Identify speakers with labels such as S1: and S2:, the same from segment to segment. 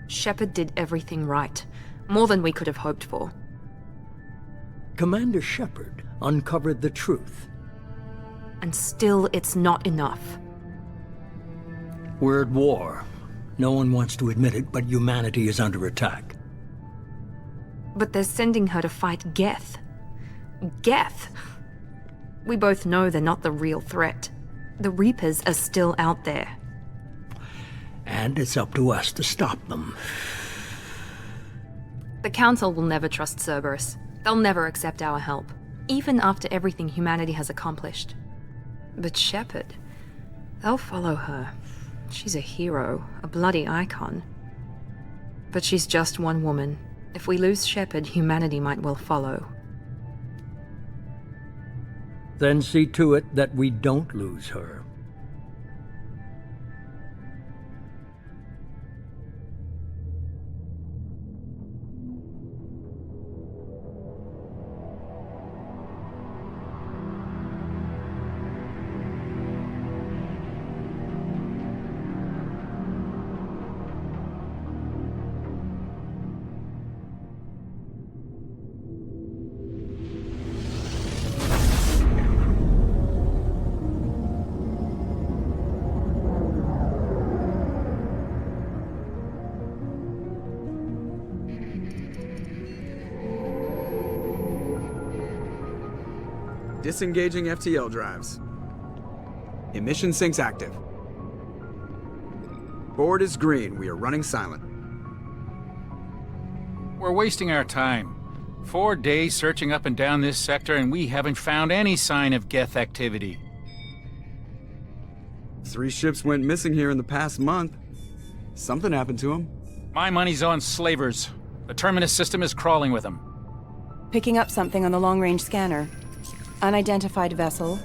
S1: Shepard did everything right. More than we could have hoped for.
S2: Commander Shepard uncovered the truth.
S1: And still, it's not enough.
S2: We're at war. No one wants to admit it, but humanity is under attack.
S1: But they're sending her to fight Geth. Geth! We both know they're not the real threat. The Reapers are still out there.
S2: And it's up to us to stop them.
S1: The Council will never trust Cerberus. They'll never accept our help, even after everything humanity has accomplished. But Shepard, they'll follow her. She's a hero, a bloody icon. But she's just one woman. If we lose Shepard, humanity might well follow.
S2: Then see to it that we don't lose her.
S3: Disengaging FTL drives. Emission sinks active. Board is green. We are running silent.
S4: We're wasting our time. 4 days searching up and down this sector, and we haven't found any sign of Geth activity.
S3: 3 ships went missing here in the past month. Something happened to them.
S4: My money's on slavers. The Terminus system is crawling with them.
S5: Picking up something on the long-range scanner. Unidentified vessel.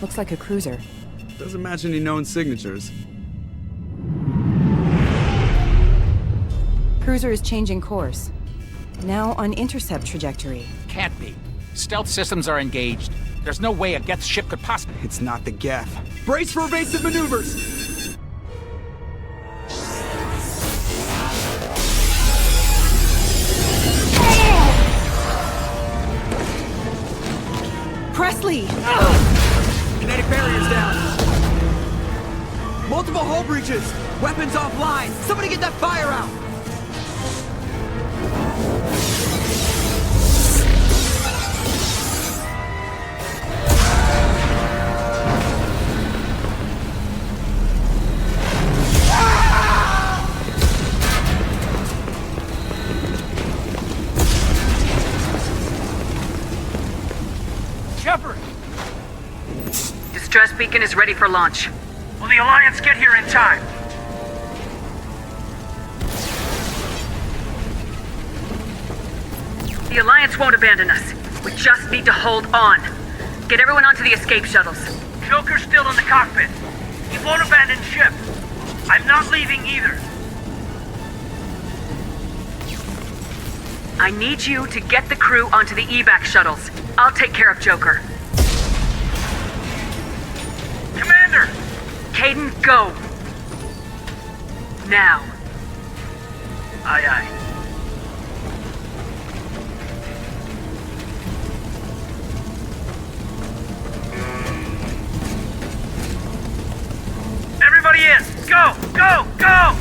S5: Looks like a cruiser.
S3: Doesn't match any known signatures.
S5: Cruiser is changing course. Now on intercept trajectory.
S4: Can't be. Stealth systems are engaged. There's no way a Geth ship could possibly...
S3: It's not the Geth. Brace for evasive maneuvers!
S5: Presley!
S3: Kinetic barriers down. Multiple hull breaches. Weapons offline. Somebody get that fire out.
S6: Shepard!
S7: Distress beacon is ready for launch.
S6: Will the Alliance get here in time?
S7: The Alliance won't abandon us. We just need to hold on. Get everyone onto the escape shuttles.
S6: Joker's still in the cockpit. He won't abandon ship. I'm not leaving either.
S7: I need you to get the crew onto the evac shuttles. I'll take care of Joker.
S6: Commander!
S7: Caden, go! Now.
S6: Aye, aye. Everybody in! Go! Go! Go!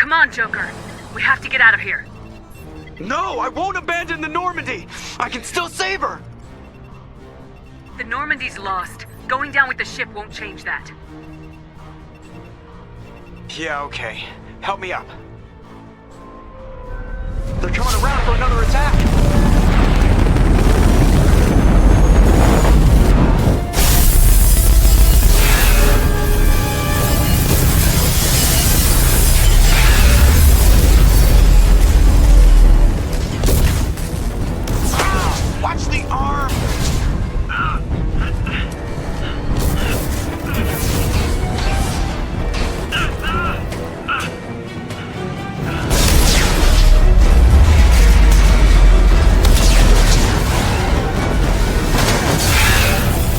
S7: Come on, Joker. We have to get out of here.
S8: No, I won't abandon the Normandy! I can still save her!
S7: The Normandy's lost. Going down with the ship won't change that.
S8: Yeah, okay. Help me up. They're coming around for another attack! Watch the arm!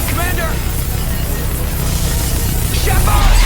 S8: Commander! Shepard!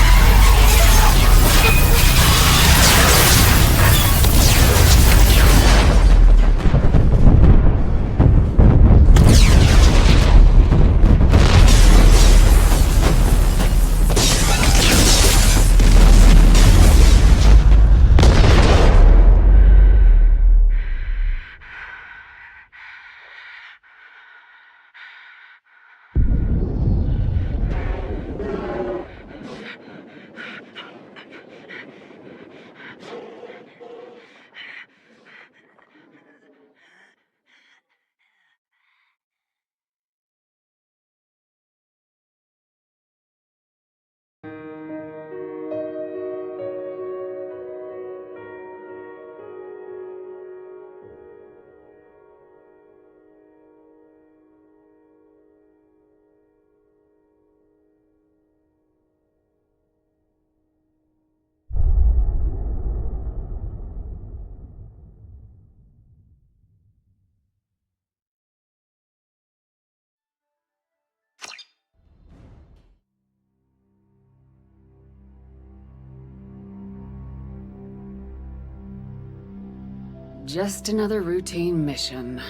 S9: Just another routine mission.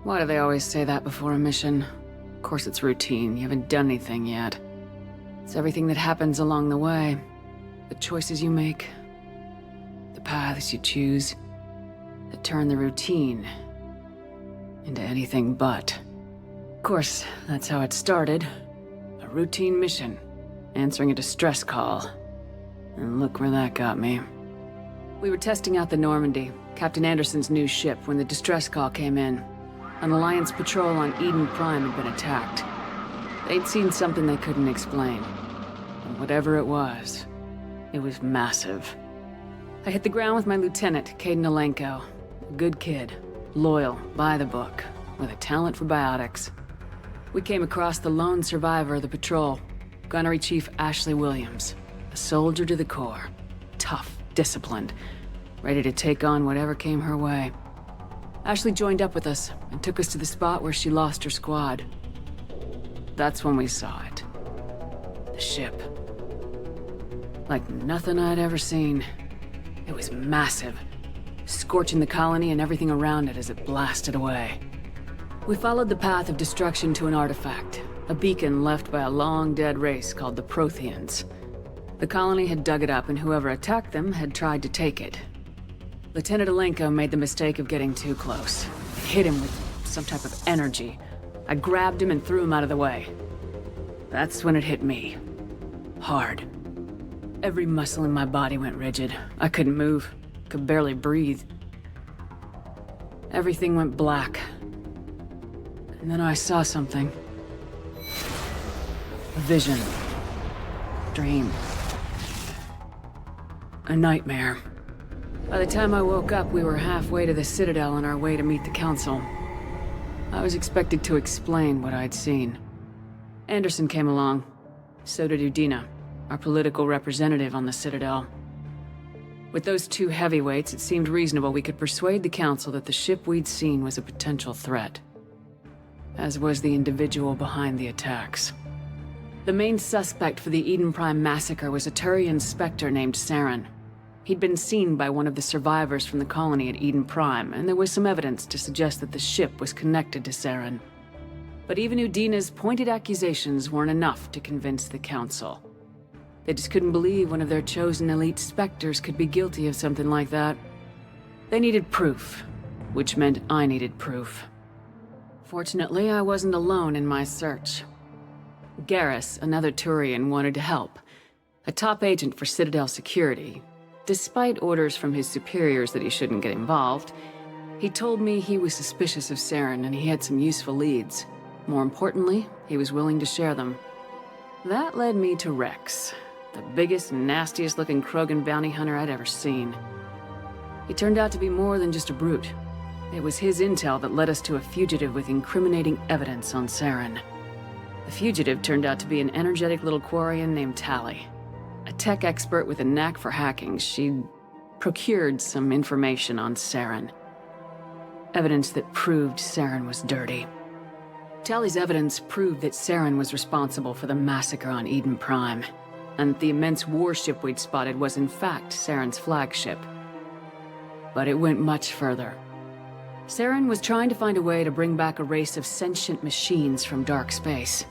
S9: Why do they always say that before a mission? Of course it's routine, you haven't done anything yet. It's everything that happens along the way. The choices you make, the paths you choose, that turn the routine into anything but. Of course, that's how it started. A routine mission, answering a distress call. And look where that got me. We were testing out the Normandy, Captain Anderson's new ship, when the distress call came in. An Alliance patrol on Eden Prime had been attacked. They'd seen something they couldn't explain. And whatever it was massive. I hit the ground with my lieutenant, Caden Alenko. A good kid, loyal, by the book, with a talent for biotics. We came across the lone survivor of the patrol, Gunnery Chief Ashley Williams. A soldier to the core. Tough, disciplined, ready to take on whatever came her way. Ashley joined up with us and took us to the spot where she lost her squad. That's when we saw it. The ship. Like nothing I'd ever seen. It was massive, scorching the colony and everything around it as it blasted away. We followed the path of destruction to an artifact, a beacon left by a long-dead race called the Protheans. The colony had dug it up, and whoever attacked them had tried to take it. Lieutenant Alenko made the mistake of getting too close. It hit him with some type of energy. I grabbed him and threw him out of the way. That's when it hit me. Hard. Every muscle in my body went rigid. I couldn't move, could barely breathe. Everything went black. And then I saw something. A vision. Dream. A nightmare. By the time I woke up, we were halfway to the Citadel on our way to meet the Council. I was expected to explain what I'd seen. Anderson came along. So did Udina, our political representative on the Citadel. With those two heavyweights, it seemed reasonable we could persuade the Council that the ship we'd seen was a potential threat. As was the individual behind the attacks. The main suspect for the Eden Prime massacre was a Turian Spectre named Saren. He'd been seen by one of the survivors from the colony at Eden Prime, and there was some evidence to suggest that the ship was connected to Saren. But even Udina's pointed accusations weren't enough to convince the Council. They just couldn't believe one of their chosen elite Spectres could be guilty of something like that. They needed proof, which meant I needed proof. Fortunately, I wasn't alone in my search. Garrus, another Turian, wanted to help. A top agent for Citadel Security. Despite orders from his superiors that he shouldn't get involved, he told me he was suspicious of Saren and he had some useful leads. More importantly, he was willing to share them. That led me to Rex, the biggest, nastiest looking Krogan bounty hunter I'd ever seen. He turned out to be more than just a brute. It was his intel that led us to a fugitive with incriminating evidence on Saren. The fugitive turned out to be an energetic little Quarian named Tali. A tech expert with a knack for hacking, she'd procured some information on Saren. Evidence that proved Saren was dirty. Tali's evidence proved that Saren was responsible for the massacre on Eden Prime, and that the immense warship we'd spotted was in fact Saren's flagship. But it went much further. Saren was trying to find a way to bring back a race of sentient machines from dark space.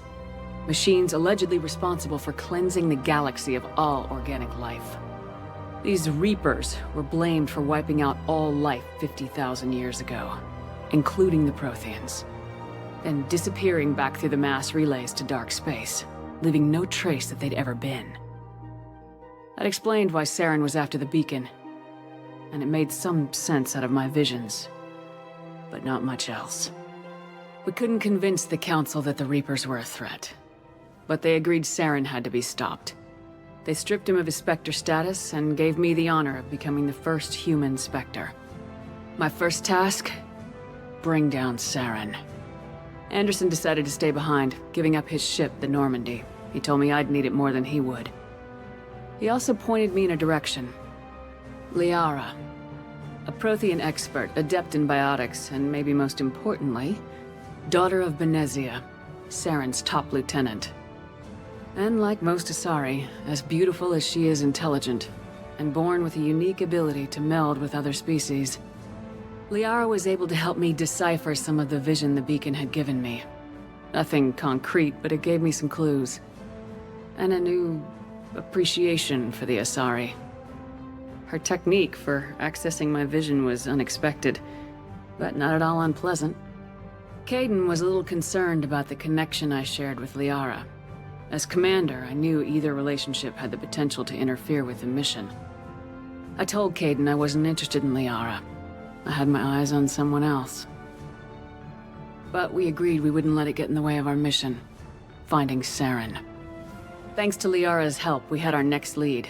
S9: Machines allegedly responsible for cleansing the galaxy of all organic life. These Reapers were blamed for wiping out all life 50,000 years ago, including the Protheans, then disappearing back through the mass relays to dark space, leaving no trace that they'd ever been. That explained why Saren was after the beacon, and it made some sense out of my visions, but not much else. We couldn't convince the Council that the Reapers were a threat, but they agreed Saren had to be stopped. They stripped him of his Spectre status and gave me the honor of becoming the first human Spectre. My first task? Bring down Saren. Anderson decided to stay behind, giving up his ship, the Normandy. He told me I'd need it more than he would. He also pointed me in a direction. Liara. A Prothean expert, adept in biotics, and maybe most importantly, daughter of Benezia, Saren's top lieutenant. And like most Asari, as beautiful as she is intelligent, and born with a unique ability to meld with other species. Liara was able to help me decipher some of the vision the beacon had given me. Nothing concrete, but it gave me some clues. And a new appreciation for the Asari. Her technique for accessing my vision was unexpected, but not at all unpleasant. Kaidan was a little concerned about the connection I shared with Liara. As commander, I knew either relationship had the potential to interfere with the mission. I told Kaidan I wasn't interested in Liara. I had my eyes on someone else. But we agreed we wouldn't let it get in the way of our mission, finding Saren. Thanks to Liara's help, we had our next lead,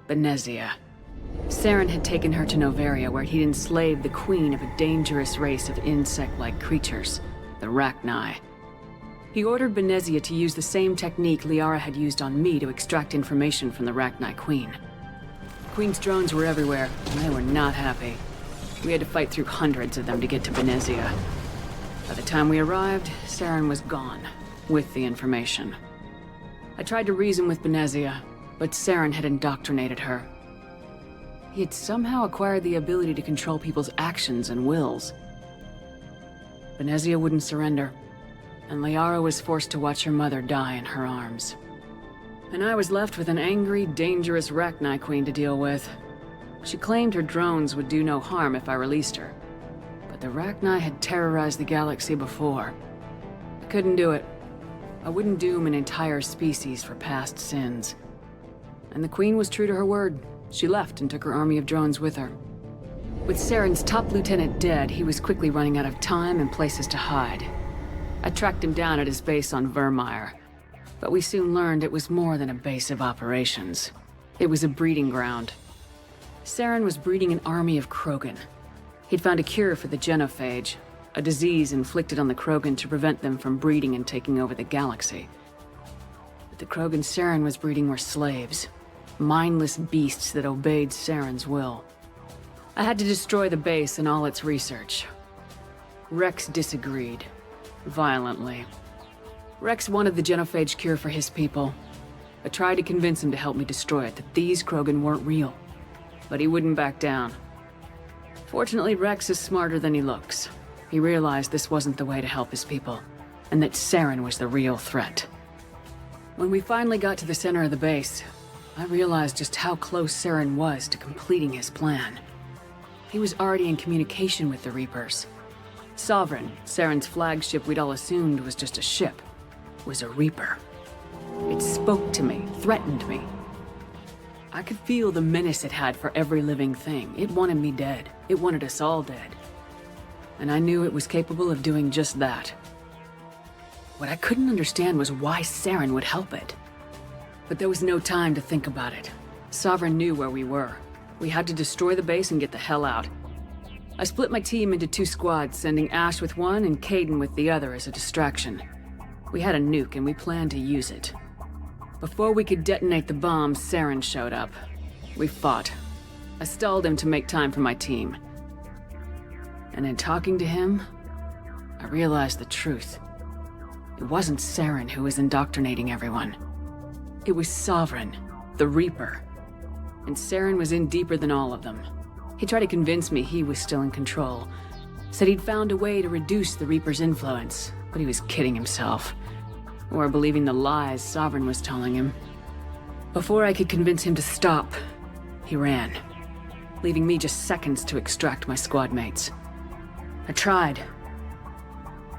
S9: Benezia. Saren had taken her to Noveria, where he'd enslaved the queen of a dangerous race of insect-like creatures, the Rachni. He ordered Benezia to use the same technique Liara had used on me to extract information from the Rachni queen. The queen's drones were everywhere, and they were not happy. We had to fight through hundreds of them to get to Benezia. By the time we arrived, Saren was gone, with the information. I tried to reason with Benezia, but Saren had indoctrinated her. He had somehow acquired the ability to control people's actions and wills. Benezia wouldn't surrender, and Liara was forced to watch her mother die in her arms. And I was left with an angry, dangerous Rachni queen to deal with. She claimed her drones would do no harm if I released her. But the Rachni had terrorized the galaxy before. I couldn't do it. I wouldn't doom an entire species for past sins. And the queen was true to her word. She left and took her army of drones with her. With Saren's top lieutenant dead, he was quickly running out of time and places to hide. I tracked him down at his base on Vermeer, but we soon learned it was more than a base of operations. It was a breeding ground. Saren was breeding an army of Krogan. He'd found a cure for the genophage, a disease inflicted on the Krogan to prevent them from breeding and taking over the galaxy. But the Krogan Saren was breeding were slaves, mindless beasts that obeyed Saren's will. I had to destroy the base and all its research. Rex disagreed. Violently. Rex wanted the genophage cure for his people. I tried to convince him to help me destroy it, that these Krogan weren't real. But he wouldn't back down. Fortunately, Rex is smarter than he looks. He realized this wasn't the way to help his people, and that Saren was the real threat. When we finally got to the center of the base, I realized just how close Saren was to completing his plan. He was already in communication with the Reapers. Sovereign, Saren's flagship we'd all assumed was just a ship, was a Reaper. It spoke to me, threatened me. I could feel the menace it had for every living thing. It wanted me dead. It wanted us all dead. And I knew it was capable of doing just that. What I couldn't understand was why Saren would help it. But there was no time to think about it. Sovereign knew where we were. We had to destroy the base and get the hell out. I split my team into 2 squads, sending Ash with one and Kaidan with the other as a distraction. We had a nuke and we planned to use it. Before we could detonate the bomb, Saren showed up. We fought. I stalled him to make time for my team. And in talking to him, I realized the truth. It wasn't Saren who was indoctrinating everyone. It was Sovereign, the Reaper. And Saren was in deeper than all of them. He tried to convince me he was still in control. Said he'd found a way to reduce the Reaper's influence, but he was kidding himself. Or believing the lies Sovereign was telling him. Before I could convince him to stop, he ran, leaving me just seconds to extract my squad mates. I tried,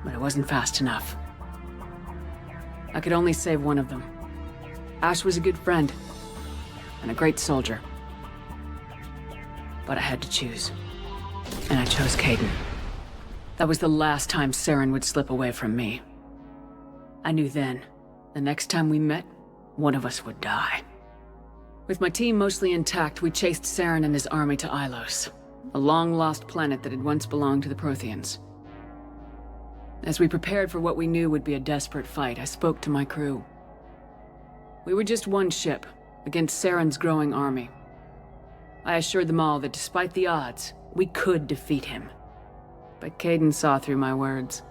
S9: but I wasn't fast enough. I could only save one of them. Ash was a good friend, and a great soldier. But I had to choose. And I chose Kaidan. That was the last time Saren would slip away from me. I knew then, the next time we met, one of us would die. With my team mostly intact, we chased Saren and his army to Ilos, a long-lost planet that had once belonged to the Protheans. As we prepared for what we knew would be a desperate fight, I spoke to my crew. We were just one ship, against Saren's growing army. I assured them all that despite the odds, we could defeat him. But Kaidan saw through my words.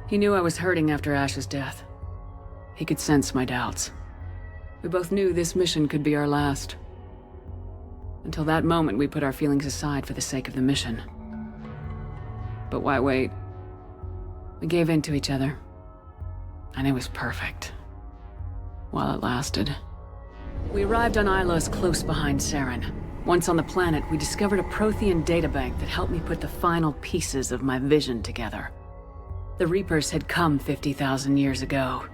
S9: He knew I was hurting after Ash's death. He could sense my doubts. We both knew this mission could be our last. Until that moment, we put our feelings aside for the sake of the mission. But why wait? We gave in to each other. And it was perfect. While it lasted. We arrived on Ilos close behind Saren. Once on the planet, we discovered a Prothean databank that helped me put the final pieces of my vision together. The Reapers had come 50,000 years ago,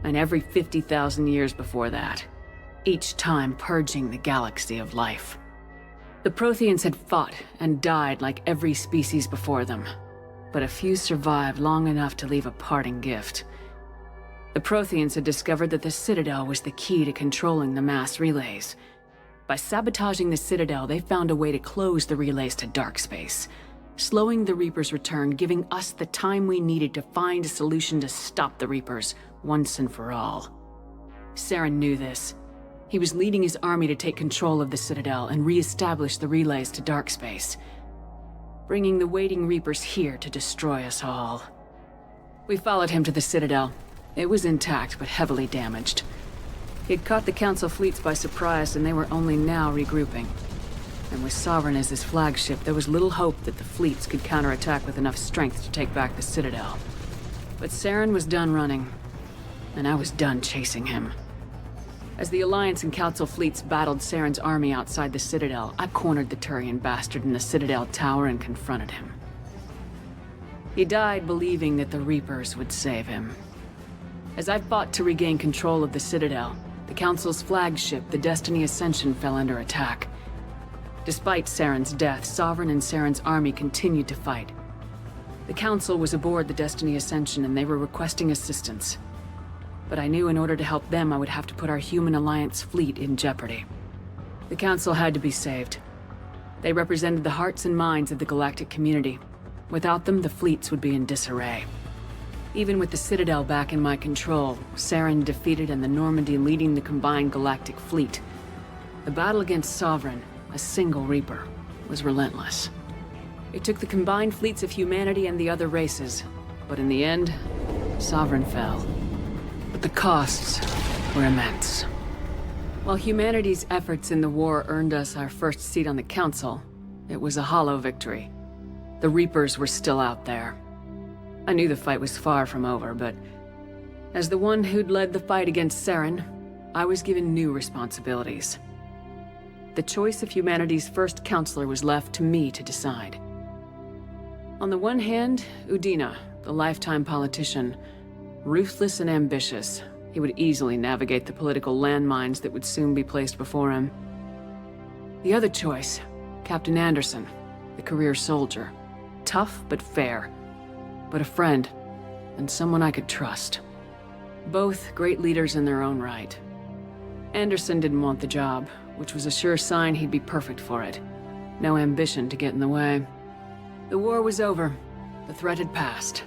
S9: and every 50,000 years before that, each time purging the galaxy of life. The Protheans had fought and died like every species before them, but a few survived long enough to leave a parting gift. The Protheans had discovered that the Citadel was the key to controlling the mass relays. By sabotaging the Citadel, they found a way to close the relays to dark space, slowing the Reapers' return, giving us the time we needed to find a solution to stop the Reapers once and for all. Saren knew this. He was leading his army to take control of the Citadel and re-establish the relays to dark space, bringing the waiting Reapers here to destroy us all. We followed him to the Citadel. It was intact, but heavily damaged. He had caught the Council fleets by surprise, and they were only now regrouping. And with Sovereign as his flagship, there was little hope that the fleets could counterattack with enough strength to take back the Citadel. But Saren was done running, and I was done chasing him. As the Alliance and Council fleets battled Saren's army outside the Citadel, I cornered the Turian bastard in the Citadel tower and confronted him. He died believing that the Reapers would save him. As I fought to regain control of the Citadel, the Council's flagship, the Destiny Ascension, fell under attack. Despite Saren's death, Sovereign and Saren's army continued to fight. The Council was aboard the Destiny Ascension and they were requesting assistance. But I knew in order to help them, I would have to put our Human Alliance fleet in jeopardy. The Council had to be saved. They represented the hearts and minds of the galactic community. Without them, the fleets would be in disarray. Even with the Citadel back in my control, Saren defeated and the Normandy leading the combined galactic fleet. The battle against Sovereign, a single Reaper, was relentless. It took the combined fleets of humanity and the other races, but in the end, Sovereign fell. But the costs were immense. While humanity's efforts in the war earned us our first seat on the Council, it was a hollow victory. The Reapers were still out there. I knew the fight was far from over, but as the one who'd led the fight against Saren, I was given new responsibilities. The choice of humanity's first counselor was left to me to decide. On the one hand, Udina, the lifetime politician. Ruthless and ambitious, he would easily navigate the political landmines that would soon be placed before him. The other choice, Captain Anderson, the career soldier. Tough but fair, but a friend, and someone I could trust. Both great leaders in their own right. Anderson didn't want the job, which was a sure sign he'd be perfect for it. No ambition to get in the way. The war was over. The threat had passed.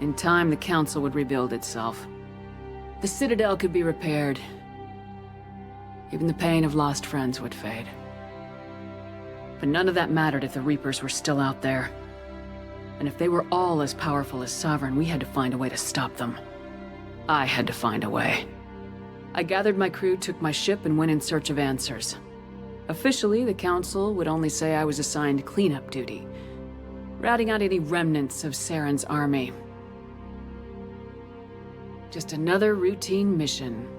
S9: In time, the Council would rebuild itself. The Citadel could be repaired. Even the pain of lost friends would fade. But none of that mattered if the Reapers were still out there. And if they were all as powerful as Sovereign, we had to find a way to stop them. I had to find a way. I gathered my crew, took my ship, and went in search of answers. Officially, the Council would only say I was assigned cleanup duty, routing out any remnants of Saren's army. Just another routine mission.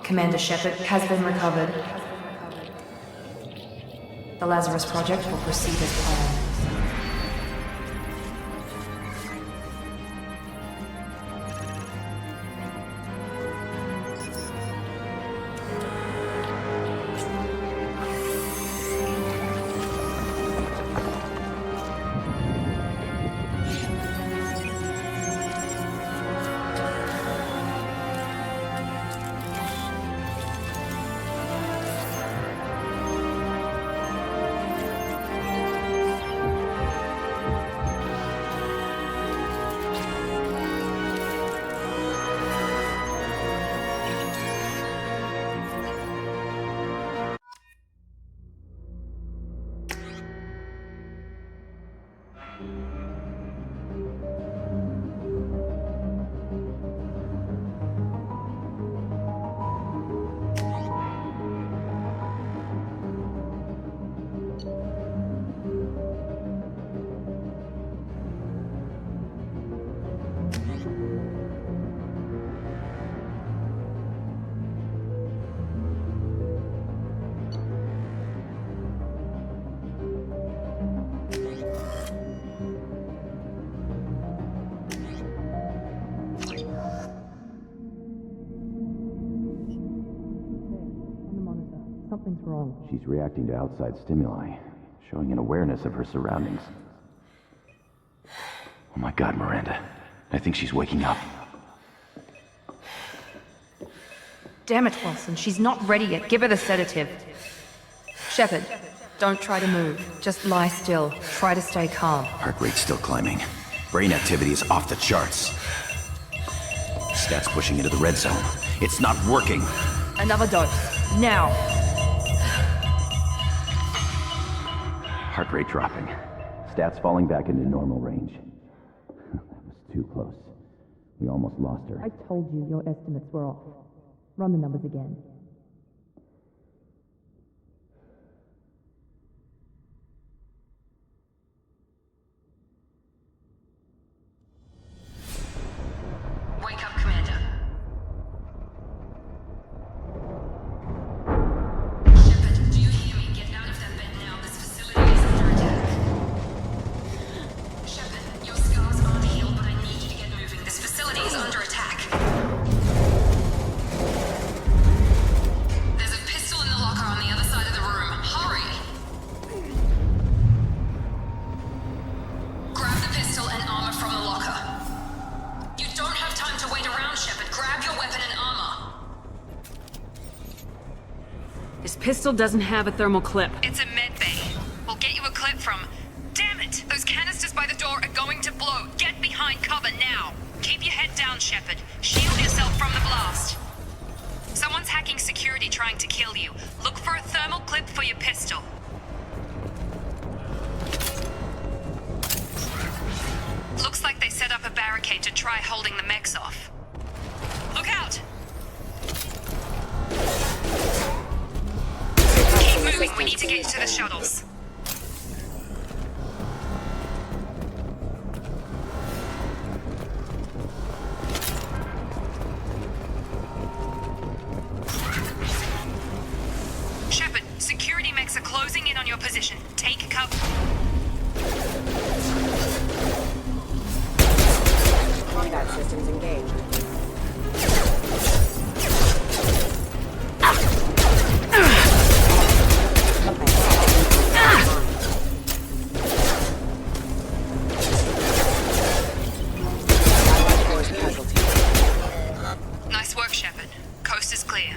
S1: Commander Shepard has been recovered. The Lazarus Project will proceed as planned.
S10: Something's wrong.
S11: She's reacting to outside stimuli, showing an awareness of her surroundings. Oh my God, Miranda. I think she's waking up.
S1: Damn it, Wilson. She's not ready yet. Give her the sedative. Shepard, don't try to move. Just lie still. Try to stay calm.
S11: Heart rate's still climbing. Brain activity is off the charts. Stats pushing into the red zone. It's not working.
S1: Another dose. Now.
S11: Heart rate dropping. Stats falling back into normal range. That was too close. We almost lost her.
S10: I told you your estimates were off. Run the numbers again.
S7: Wake up, Commander. Shepard, do you hear me? Get out of that bed now. This facility is under attack. Shepard, your scars aren't healed, but I need you to get moving. This facility is under attack. There's a pistol in the locker on the other side of the room. Hurry! Grab the pistol and armor from the locker. You don't have time to wait around, Shepard. Grab your weapon and armor.
S9: This pistol doesn't have a thermal clip.
S7: It's a med bay. We'll get you a clip from... Damn it! Those canisters by the door are going to blow. Get behind cover now. Keep your head down, Shepard. Shield yourself from the blast. Someone's hacking security trying to kill you. Look for a thermal clip for your pistol. Looks like they set up a barricade to try holding the mechs off. We need to get you to the shuttles. Shepard, security mechs are closing in on your position. Take cover.
S5: Combat systems engaged.
S7: Nice work, Shepard. Coast is clear.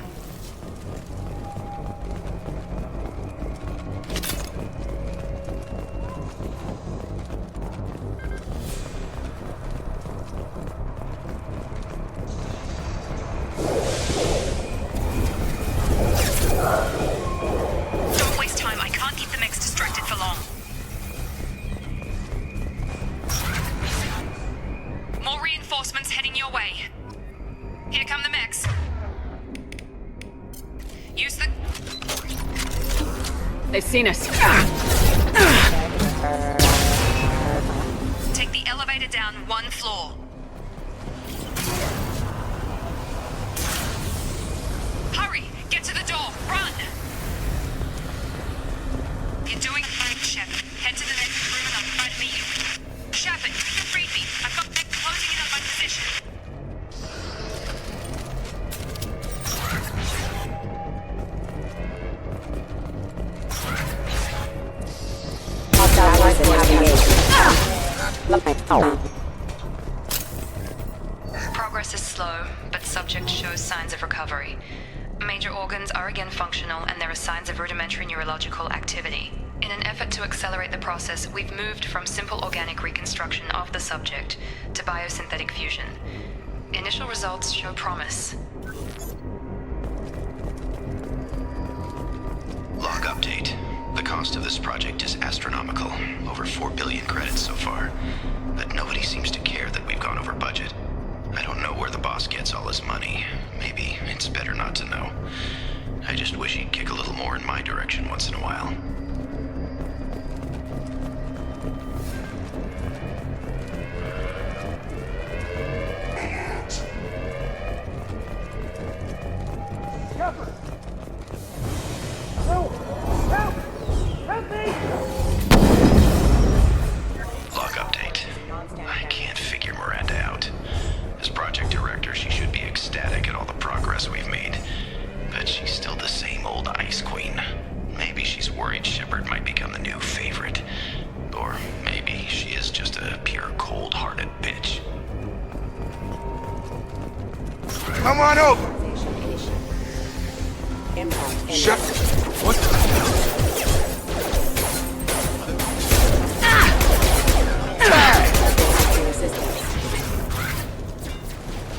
S7: Don't waste time. I can't keep the mechs distracted for long. More reinforcements heading your way. Here come the mechs. Use the...
S9: They've seen us.
S7: Take the elevator down one floor. Hurry! Get to the door! Run! You're doing fine, Shepard. Head to the next room and I'll try to meet you. Shepard, read me. I've got mechs closing in on my position. Progress is slow, but subject shows signs of recovery. Major organs are again functional, and there are signs of rudimentary neurological activity. In an effort to accelerate the process, we've moved from simple organic reconstruction of the subject to biosynthetic fusion. Initial results show promise.
S11: Log update. The cost of this project is astronomical. Over 4 billion credits so far. But nobody seems to care that we've gone over budget. I don't know where the boss gets all his money. Maybe it's better not to know. I just wish he'd kick a little more in my direction once in a while. Log update. I can't figure Miranda out. As project director, she should be ecstatic at all the progress we've made. But she's still the same old ice queen. Maybe she's worried Shepard might become the new favorite. Or maybe she is just a pure cold-hearted bitch.
S12: Come on over! Shepard, what the hell?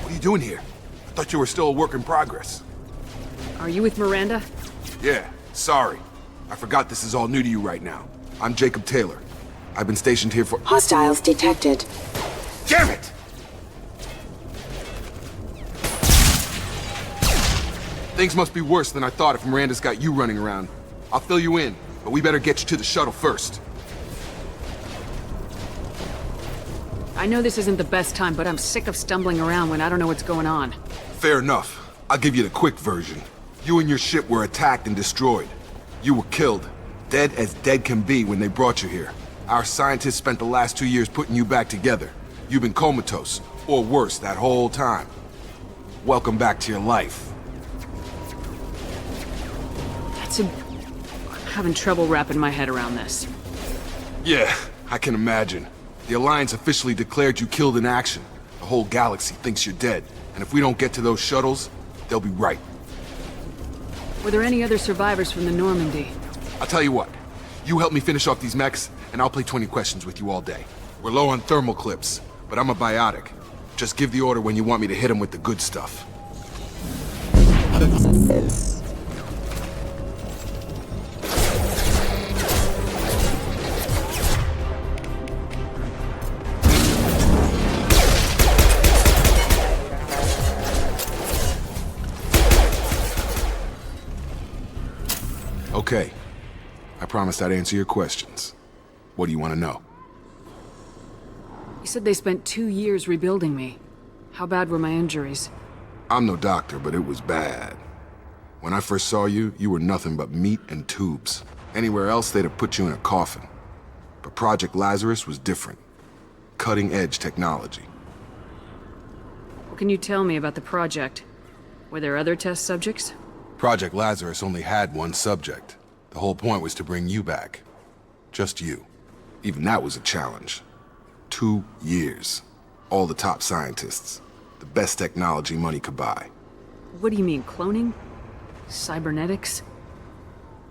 S12: What are you doing here? I thought you were still a work in progress.
S9: Are you with Miranda?
S12: Yeah, sorry. I forgot this is all new to you right now. I'm Jacob Taylor. I've been stationed here for—
S5: Hostiles detected.
S12: Damn it! Things must be worse than I thought if Miranda's got you running around. I'll fill you in, but we better get you to the shuttle first.
S9: I know this isn't the best time, but I'm sick of stumbling around when I don't know what's going on.
S12: Fair enough. I'll give you the quick version. You and your ship were attacked and destroyed. You were killed. Dead as dead can be when they brought you here. Our scientists spent the last 2 years putting you back together. You've been comatose, or worse, that whole time. Welcome back to your life.
S9: I'm having trouble wrapping my head around this.
S12: Yeah, I can imagine. The Alliance officially declared you killed in action. The whole galaxy thinks you're dead, and if we don't get to those shuttles, they'll be right.
S9: Were there any other survivors from the Normandy?
S12: I'll tell you what. You help me finish off these mechs, and I'll play 20 questions with you all day. We're low on thermal clips, but I'm a biotic. Just give the order when you want me to hit them with the good stuff. Okay, I promised I'd answer your questions. What do you want to know?
S9: You said they spent 2 years rebuilding me. How bad were my injuries?
S12: I'm no doctor, but it was bad. When I first saw you, you were nothing but meat and tubes. Anywhere else, they'd have put you in a coffin. But Project Lazarus was different. Cutting-edge technology.
S9: What can you tell me about the project? Were there other test subjects?
S12: Project Lazarus only had one subject. The whole point was to bring you back. Just you. Even that was a challenge. 2 years. All the top scientists. The best technology money could buy.
S9: What do you mean, cloning? Cybernetics?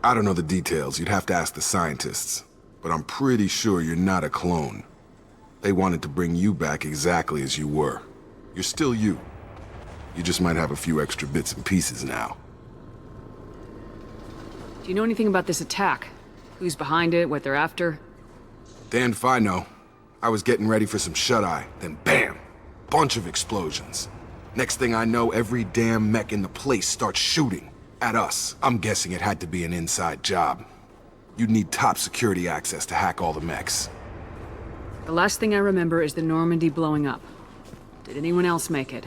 S12: I don't know the details. You'd have to ask the scientists. But I'm pretty sure you're not a clone. They wanted to bring you back exactly as you were. You're still you. You just might have a few extra bits and pieces now.
S9: Do you know anything about this attack? Who's behind it, what they're after?
S12: Damned if I know. I was getting ready for some shut-eye, then bam! Bunch of explosions. Next thing I know, every damn mech in the place starts shooting. At us. I'm guessing it had to be an inside job. You'd need top security access to hack all the mechs.
S9: The last thing I remember is the Normandy blowing up. Did anyone else make it?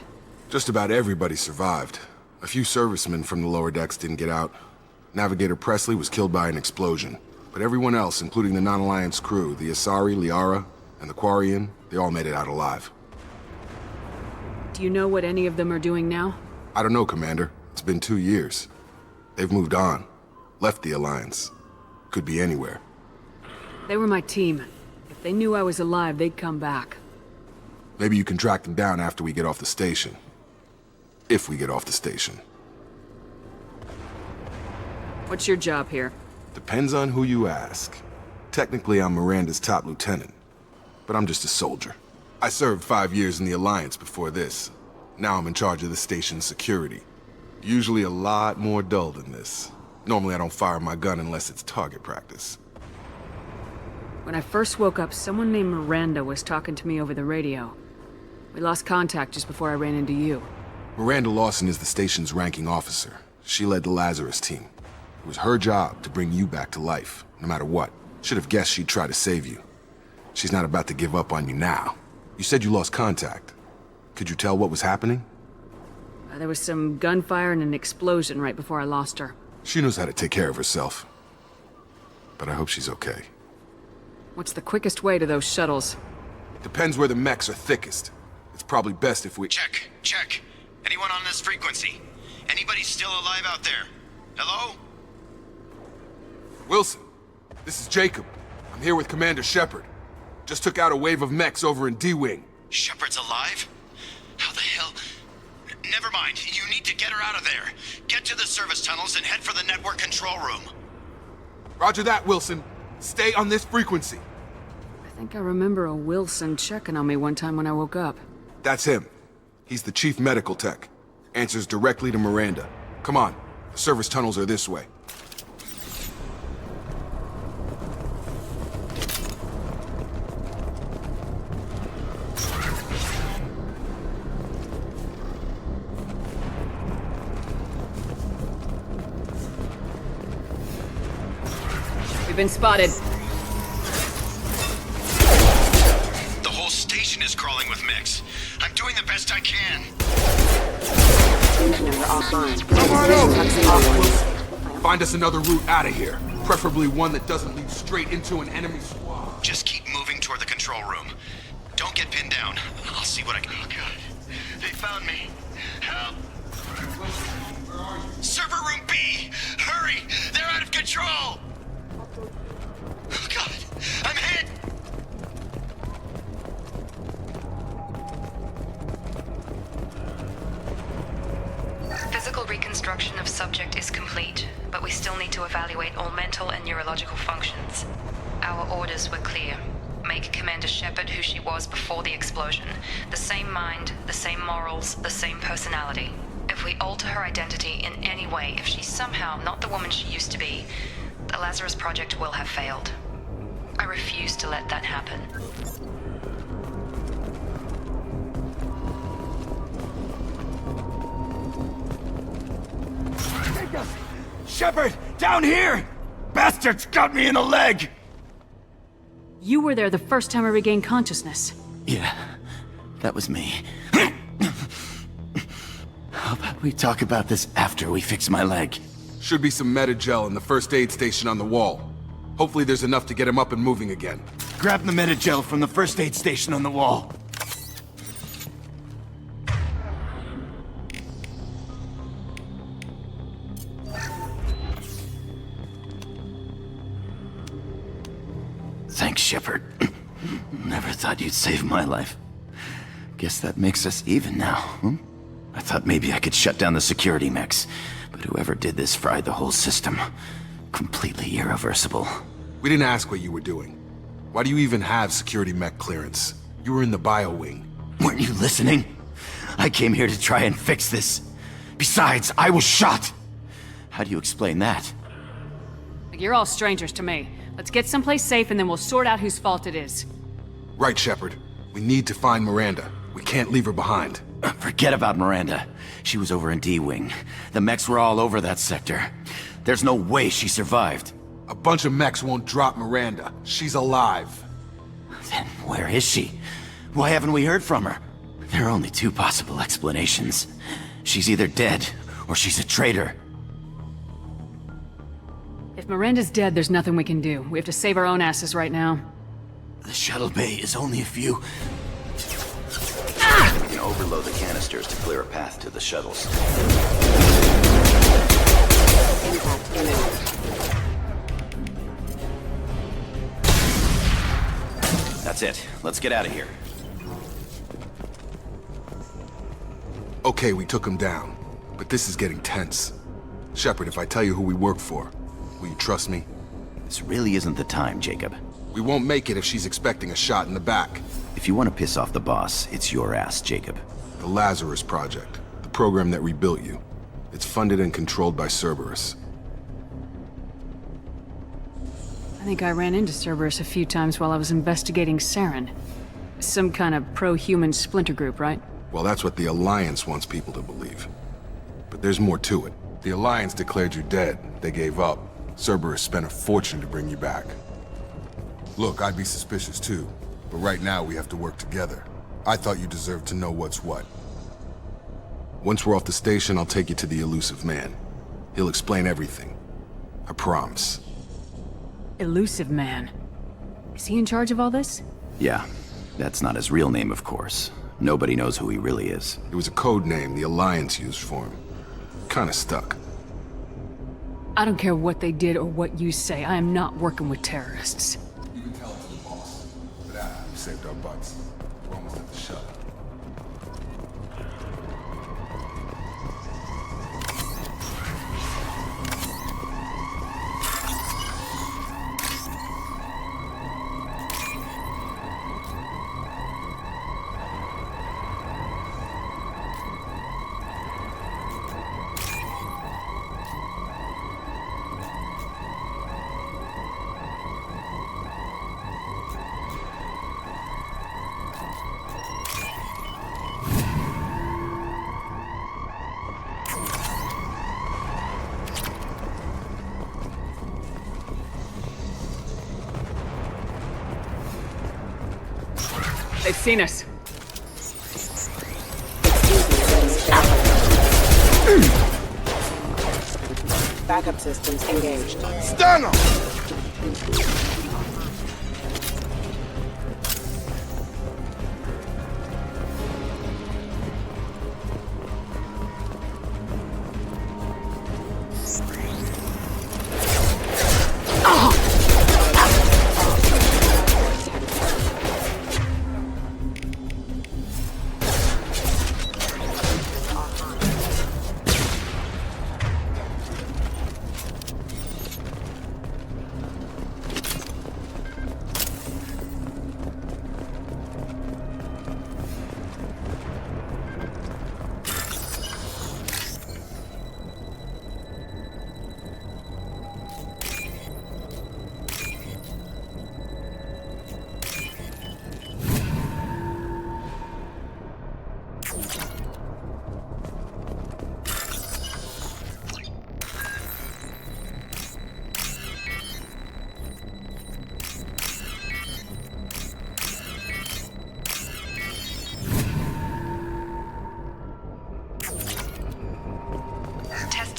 S12: Just about everybody survived. A few servicemen from the lower decks didn't get out. Navigator Presley was killed by an explosion. But everyone else, including the non-Alliance crew, the Asari, Liara, and the Quarian, they all made it out alive.
S9: Do you know what any of them are doing now?
S12: I don't know, Commander. It's been 2 years. They've moved on. Left the Alliance. Could be anywhere.
S9: They were my team. If they knew I was alive, they'd come back.
S12: Maybe you can track them down after we get off the station. If we get off the station.
S9: What's your job here?
S12: Depends on who you ask. Technically, I'm Miranda's top lieutenant. But I'm just a soldier. I served 5 years in the Alliance before this. Now I'm in charge of the station's security. Usually a lot more dull than this. Normally I don't fire my gun unless it's target practice.
S9: When I first woke up, someone named Miranda was talking to me over the radio. We lost contact just before I ran into you.
S12: Miranda Lawson is the station's ranking officer. She led the Lazarus team. It was her job to bring you back to life, no matter what. Should have guessed she'd try to save you. She's not about to give up on you now. You said you lost contact. Could you tell what was happening?
S9: There was some gunfire and an explosion right before I lost her.
S12: She knows how to take care of herself. But I hope she's okay.
S9: What's the quickest way to those shuttles?
S12: Depends where the mechs are thickest. It's probably best if we...
S11: Check. Anyone on this frequency? Anybody still alive out there? Hello?
S12: Wilson, this is Jacob. I'm here with Commander Shepard. Just took out a wave of mechs over in D-Wing.
S11: Shepard's alive? How the hell... Never mind. You need to get her out of there. Get to the service tunnels and head for the network control room.
S12: Roger that, Wilson. Stay on this frequency.
S9: I think I remember a Wilson checking on me one time when I woke up.
S12: That's him. He's the chief medical tech. Answers directly to Miranda. Come on. The service tunnels are this way.
S9: We've been spotted.
S11: The whole station is crawling with mechs. I'm doing the best I can.
S12: Find us another route out of here. Preferably one that doesn't lead straight into an enemy squad.
S11: Just keep moving toward the control room. Don't get pinned down. I'll see what I can... Oh, God. They found me. Help!
S12: Where are you?
S11: Server room B! Hurry! They're out of control! Oh, God! I'm hit!
S7: Physical reconstruction of subject is complete, but we still need to evaluate all mental and neurological functions. Our orders were clear. Make Commander Shepard who she was before the explosion. The same mind, the same morals, the same personality. If we alter her identity in any way, if she's somehow not the woman she used to be, the Lazarus Project will have failed. I refuse to let that happen.
S8: Shepard, down here! bastards got me in the leg!
S9: You were there the first time I regained consciousness.
S13: Yeah, that was me. How about we talk about this after we fix my leg?
S12: Should be some Metagel in the first aid station on the wall. Hopefully there's enough to get him up and moving again.
S13: Grab the Metagel from the first aid station on the wall. Thanks, Shepard. Never thought you'd save my life. Guess that makes us even now, hmm? I thought maybe I could shut down the security mechs, but whoever did this fried the whole system. Completely irreversible.
S12: We didn't ask what you were doing. Why do you even have security mech clearance? You were in the bio wing.
S13: Weren't you listening? I came here to try and fix this. Besides, I was shot! How do you explain that?
S9: You're all strangers to me. Let's get someplace safe and then we'll sort out whose fault it is.
S12: Right, Shepard. We need to find Miranda. We can't leave her behind.
S13: Forget about Miranda. She was over in D-Wing. The mechs were all over that sector. There's no way she survived.
S12: A bunch of mechs won't drop Miranda. She's alive.
S13: Then where is she? Why haven't we heard from her? There are only two possible explanations. She's either dead, or she's a traitor.
S9: If Miranda's dead, there's nothing we can do. We have to save our own asses right now.
S13: The shuttle bay is only a few...
S11: You can overload the canisters to clear a path to the shuttles.
S5: Impact imminent.
S11: That's it. Let's get out of here.
S12: Okay, we took him down. But this is getting tense. Shepard, if I tell you who we work for, will you trust me?
S11: This really isn't the time, Jacob.
S12: We won't make it if she's expecting a shot in the back.
S11: If you want to piss off the boss, it's your ass, Jacob.
S12: The Lazarus Project. The program that rebuilt you. It's funded and controlled by Cerberus.
S9: I think I ran into Cerberus a few times while I was investigating Saren. Some kind of pro-human splinter group, right?
S12: Well, that's what the Alliance wants people to believe. But there's more to it. The Alliance declared you dead. They gave up. Cerberus spent a fortune to bring you back. Look, I'd be suspicious too. But right now we have to work together. I thought you deserved to know what's what. Once we're off the station, I'll take you to the elusive man. He'll explain everything. I promise.
S9: Elusive Man. Is he in charge of all this?
S11: Yeah. That's not his real name, of course. Nobody knows who he really is.
S12: It was a code name the Alliance used for him. Kinda stuck.
S9: I don't care what they did or what you say. I am not working with terrorists.
S12: You can tell it to the boss. But we saved our butts. We're almost at the shuttle.
S9: They've seen us.
S5: Backup systems engaged.
S12: Stun them!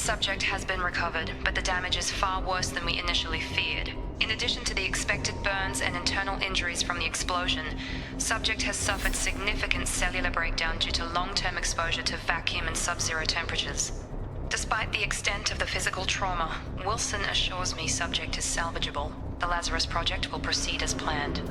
S7: Subject has been recovered, but the damage is far worse than we initially feared. In addition to the expected burns and internal injuries from the explosion, Subject has suffered significant cellular breakdown due to long-term exposure to vacuum and sub-zero temperatures. Despite the extent of the physical trauma, Wilson assures me Subject is salvageable. The Lazarus Project will proceed as planned.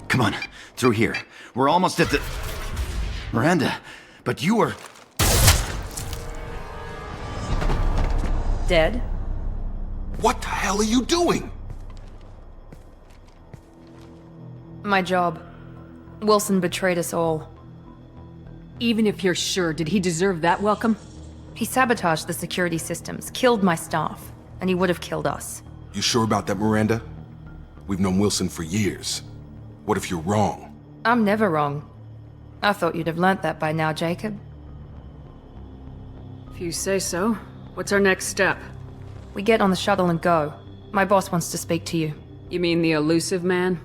S13: Come on, through here. We're almost at the... Miranda, but you were...
S1: Dead?
S12: What the hell are you doing?
S1: My job. Wilson betrayed us all.
S5: Even if you're sure, did he deserve that welcome?
S1: He sabotaged the security systems, killed my staff, and he would have killed us.
S12: You sure about that, Miranda? We've known Wilson for years. What if you're wrong?
S1: I'm never wrong. I thought you'd have learnt that by now, Jacob.
S5: If you say so. What's our next step?
S1: We get on the shuttle and go. My boss wants to speak to you.
S5: You mean the elusive man?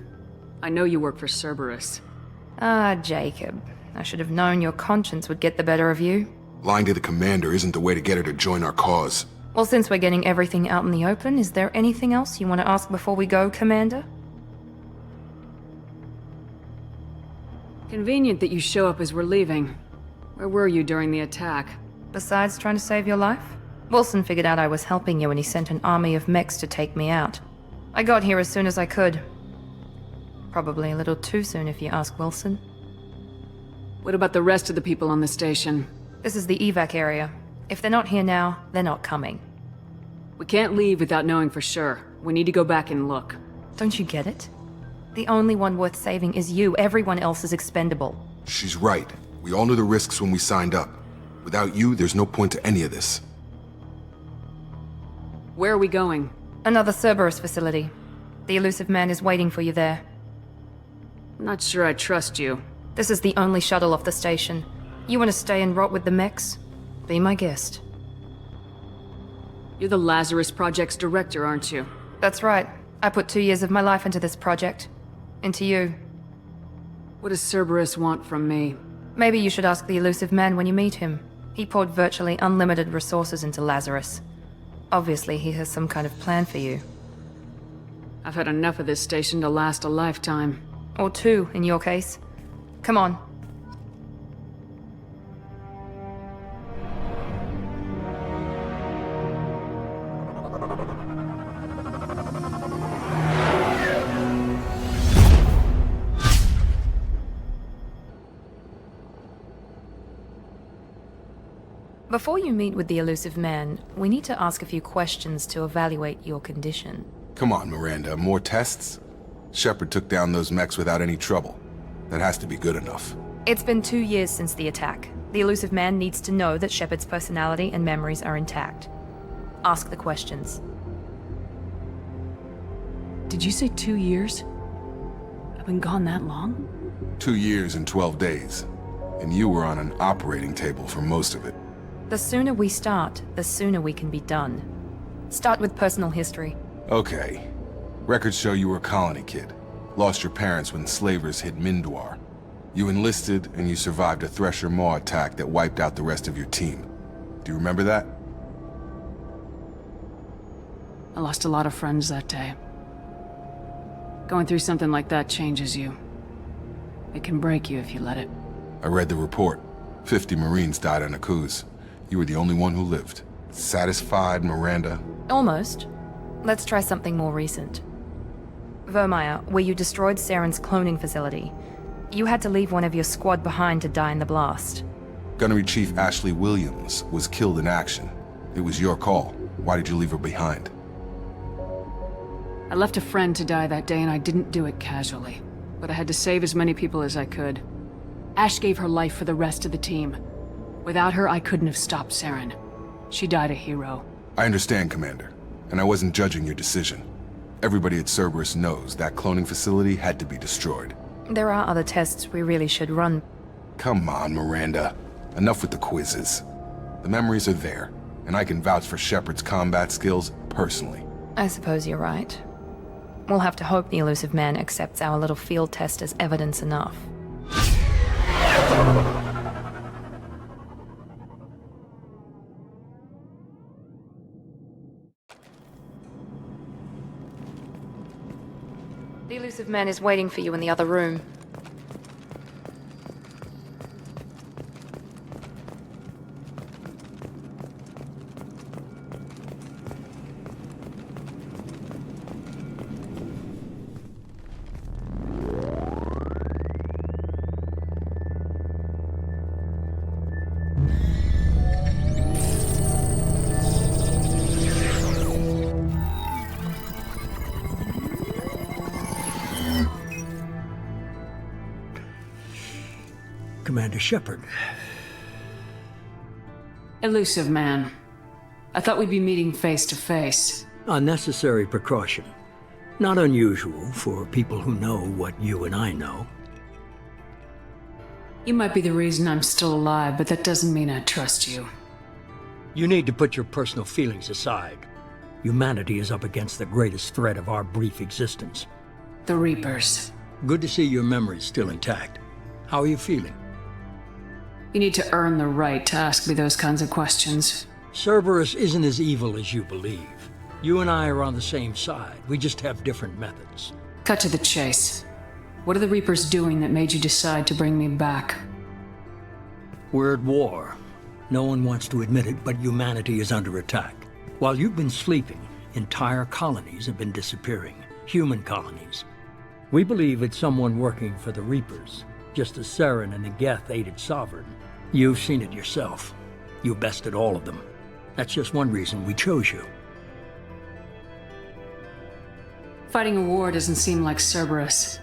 S5: I know you work for Cerberus.
S1: Ah, Jacob. I should have known your conscience would get the better of you.
S12: Lying to the commander isn't the way to get her to join our cause.
S1: Well, since we're getting everything out in the open, is there anything else you want to ask before we go, Commander?
S5: Convenient that you show up as we're leaving. Where were you during the attack?
S1: Besides trying to save your life? Wilson figured out I was helping you and he sent an army of mechs to take me out. I got here as soon as I could. Probably a little too soon if you ask Wilson.
S5: What about the rest of the people on the station?
S1: This is the evac area. If they're not here now, they're not coming.
S5: We can't leave without knowing for sure. We need to go back and look.
S1: Don't you get it? The only one worth saving is you. Everyone else is expendable.
S12: She's right. We all knew the risks when we signed up. Without you, there's no point to any of this.
S5: Where are we going?
S1: Another Cerberus facility. The elusive man is waiting for you there.
S5: I'm not sure I trust you.
S1: This is the only shuttle off the station. You want to stay and rot with the mechs? Be my guest.
S5: You're the Lazarus Project's director, aren't you?
S1: That's right. I put 2 years of my life into this project. Into you.
S5: What does Cerberus want from me?
S1: Maybe you should ask the elusive man when you meet him. He poured virtually unlimited resources into Lazarus. Obviously, he has some kind of plan for you.
S5: I've had enough of this station to last a lifetime.
S1: Or 2, in your case. Come on. Before you meet with the elusive man, we need to ask a few questions to evaluate your condition.
S12: Come on, Miranda. More tests? Shepard took down those mechs without any trouble. That has to be good enough.
S1: It's been 2 years since the attack. The elusive man needs to know that Shepard's personality and memories are intact. Ask the questions.
S5: Did you say 2 years? I've been gone that long?
S12: 2 years and 12 days. And you were on an operating table for most of it.
S1: The sooner we start, the sooner we can be done. Start with personal history.
S12: Okay. Records show you were a colony kid. Lost your parents when slavers hit Mindwar. You enlisted, and you survived a Thresher Maw attack that wiped out the rest of your team. Do you remember that?
S5: I lost a lot of friends that day. Going through something like that changes you. It can break you if you let it.
S12: I read the report. 50 Marines died on Akuze. You were the only one who lived. Satisfied, Miranda?
S1: Almost. Let's try something more recent. Vermeer, where you destroyed Saren's cloning facility. You had to leave one of your squad behind to die in the blast.
S12: Gunnery Chief Ashley Williams was killed in action. It was your call. Why did you leave her behind?
S5: I left a friend to die that day and I didn't do it casually. but I had to save as many people as I could. Ash gave her life for the rest of the team. Without her, I couldn't have stopped Saren. She died a hero.
S12: I understand, Commander, and I wasn't judging your decision. Everybody at Cerberus knows that cloning facility had to be destroyed.
S1: There are other tests we really should run.
S12: Come on, Miranda. Enough with the quizzes. The memories are there, and I can vouch for Shepard's combat skills personally.
S1: I suppose you're right. We'll have to hope the elusive man accepts our little field test as evidence enough. The elusive man is waiting for you in the other room.
S2: Commander Shepard.
S5: Elusive man. I thought we'd be meeting face to face.
S2: Unnecessary precaution. Not unusual for people who know what you and I know.
S5: You might be the reason I'm still alive, but that doesn't mean I trust you.
S2: You need to put your personal feelings aside. Humanity is up against the greatest threat of our brief existence.
S5: The Reapers.
S2: Good to see your memory's still intact. How are you feeling?
S5: You need to earn the right to ask me those kinds of questions.
S2: Cerberus isn't as evil as you believe. You and I are on the same side. We just have different methods.
S5: Cut to the chase. What are the Reapers doing that made you decide to bring me back?
S2: We're at war. No one wants to admit it, but humanity is under attack. While you've been sleeping, entire colonies have been disappearing. Human colonies. We believe it's someone working for the Reapers, just as Saren and the Geth aided Sovereign. You've seen it yourself. You bested all of them. That's just one reason we chose you.
S5: Fighting a war doesn't seem like Cerberus.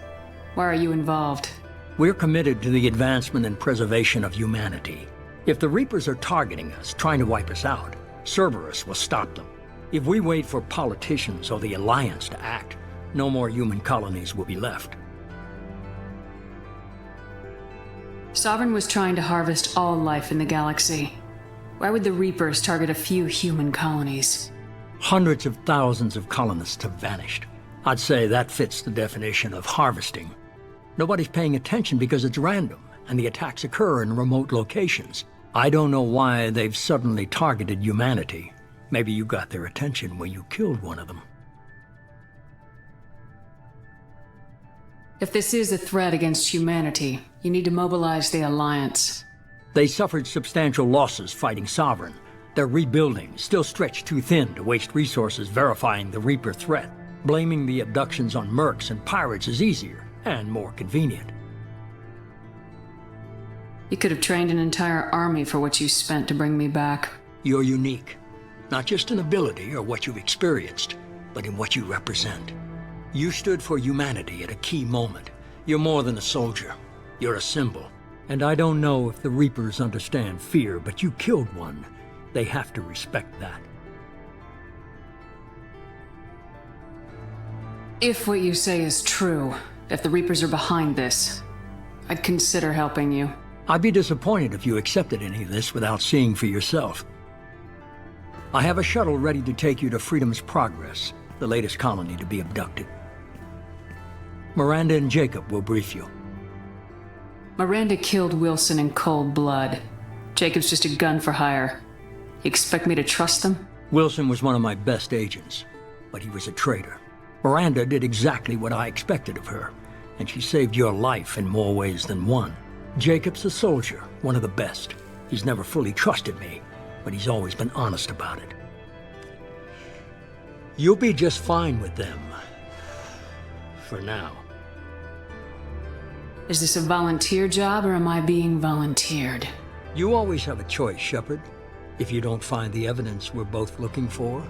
S5: Why are you involved?
S2: We're committed to the advancement and preservation of humanity. If the Reapers are targeting us, trying to wipe us out, Cerberus will stop them. If we wait for politicians or the Alliance to act, no more human colonies will be left.
S5: Sovereign was trying to harvest all life in the galaxy. Why would the Reapers target a few human colonies?
S2: Hundreds of thousands of colonists have vanished. I'd say that fits the definition of harvesting. Nobody's paying attention because it's random, and the attacks occur in remote locations. I don't know why they've suddenly targeted humanity. Maybe you got their attention when you killed one of them.
S5: If this is a threat against humanity, you need to mobilize the Alliance.
S2: They suffered substantial losses fighting Sovereign. They're rebuilding, still stretched too thin to waste resources verifying the Reaper threat. Blaming the abductions on mercs and pirates is easier and more convenient.
S5: You could have trained an entire army for what you spent to bring me back.
S2: You're unique. Not just in ability or what you've experienced, but in what you represent. You stood for humanity at a key moment. You're more than a soldier. You're a symbol. And I don't know if the Reapers understand fear, but you killed one. They have to respect that.
S5: If what you say is true, if the Reapers are behind this, I'd consider helping you.
S2: I'd be disappointed if you accepted any of this without seeing for yourself. I have a shuttle ready to take you to Freedom's Progress, the latest colony to be abducted. Miranda and Jacob will brief you.
S5: Miranda killed Wilson in cold blood. Jacob's just a gun for hire. You expect me to trust them?
S2: Wilson was one of my best agents, but he was a traitor. Miranda did exactly what I expected of her, and she saved your life in more ways than one. Jacob's a soldier, one of the best. He's never fully trusted me, but he's always been honest about it. You'll be just fine with them. For now.
S5: Is this a volunteer job, or am I being volunteered?
S2: You always have a choice, Shepard. If you don't find the evidence we're both looking for,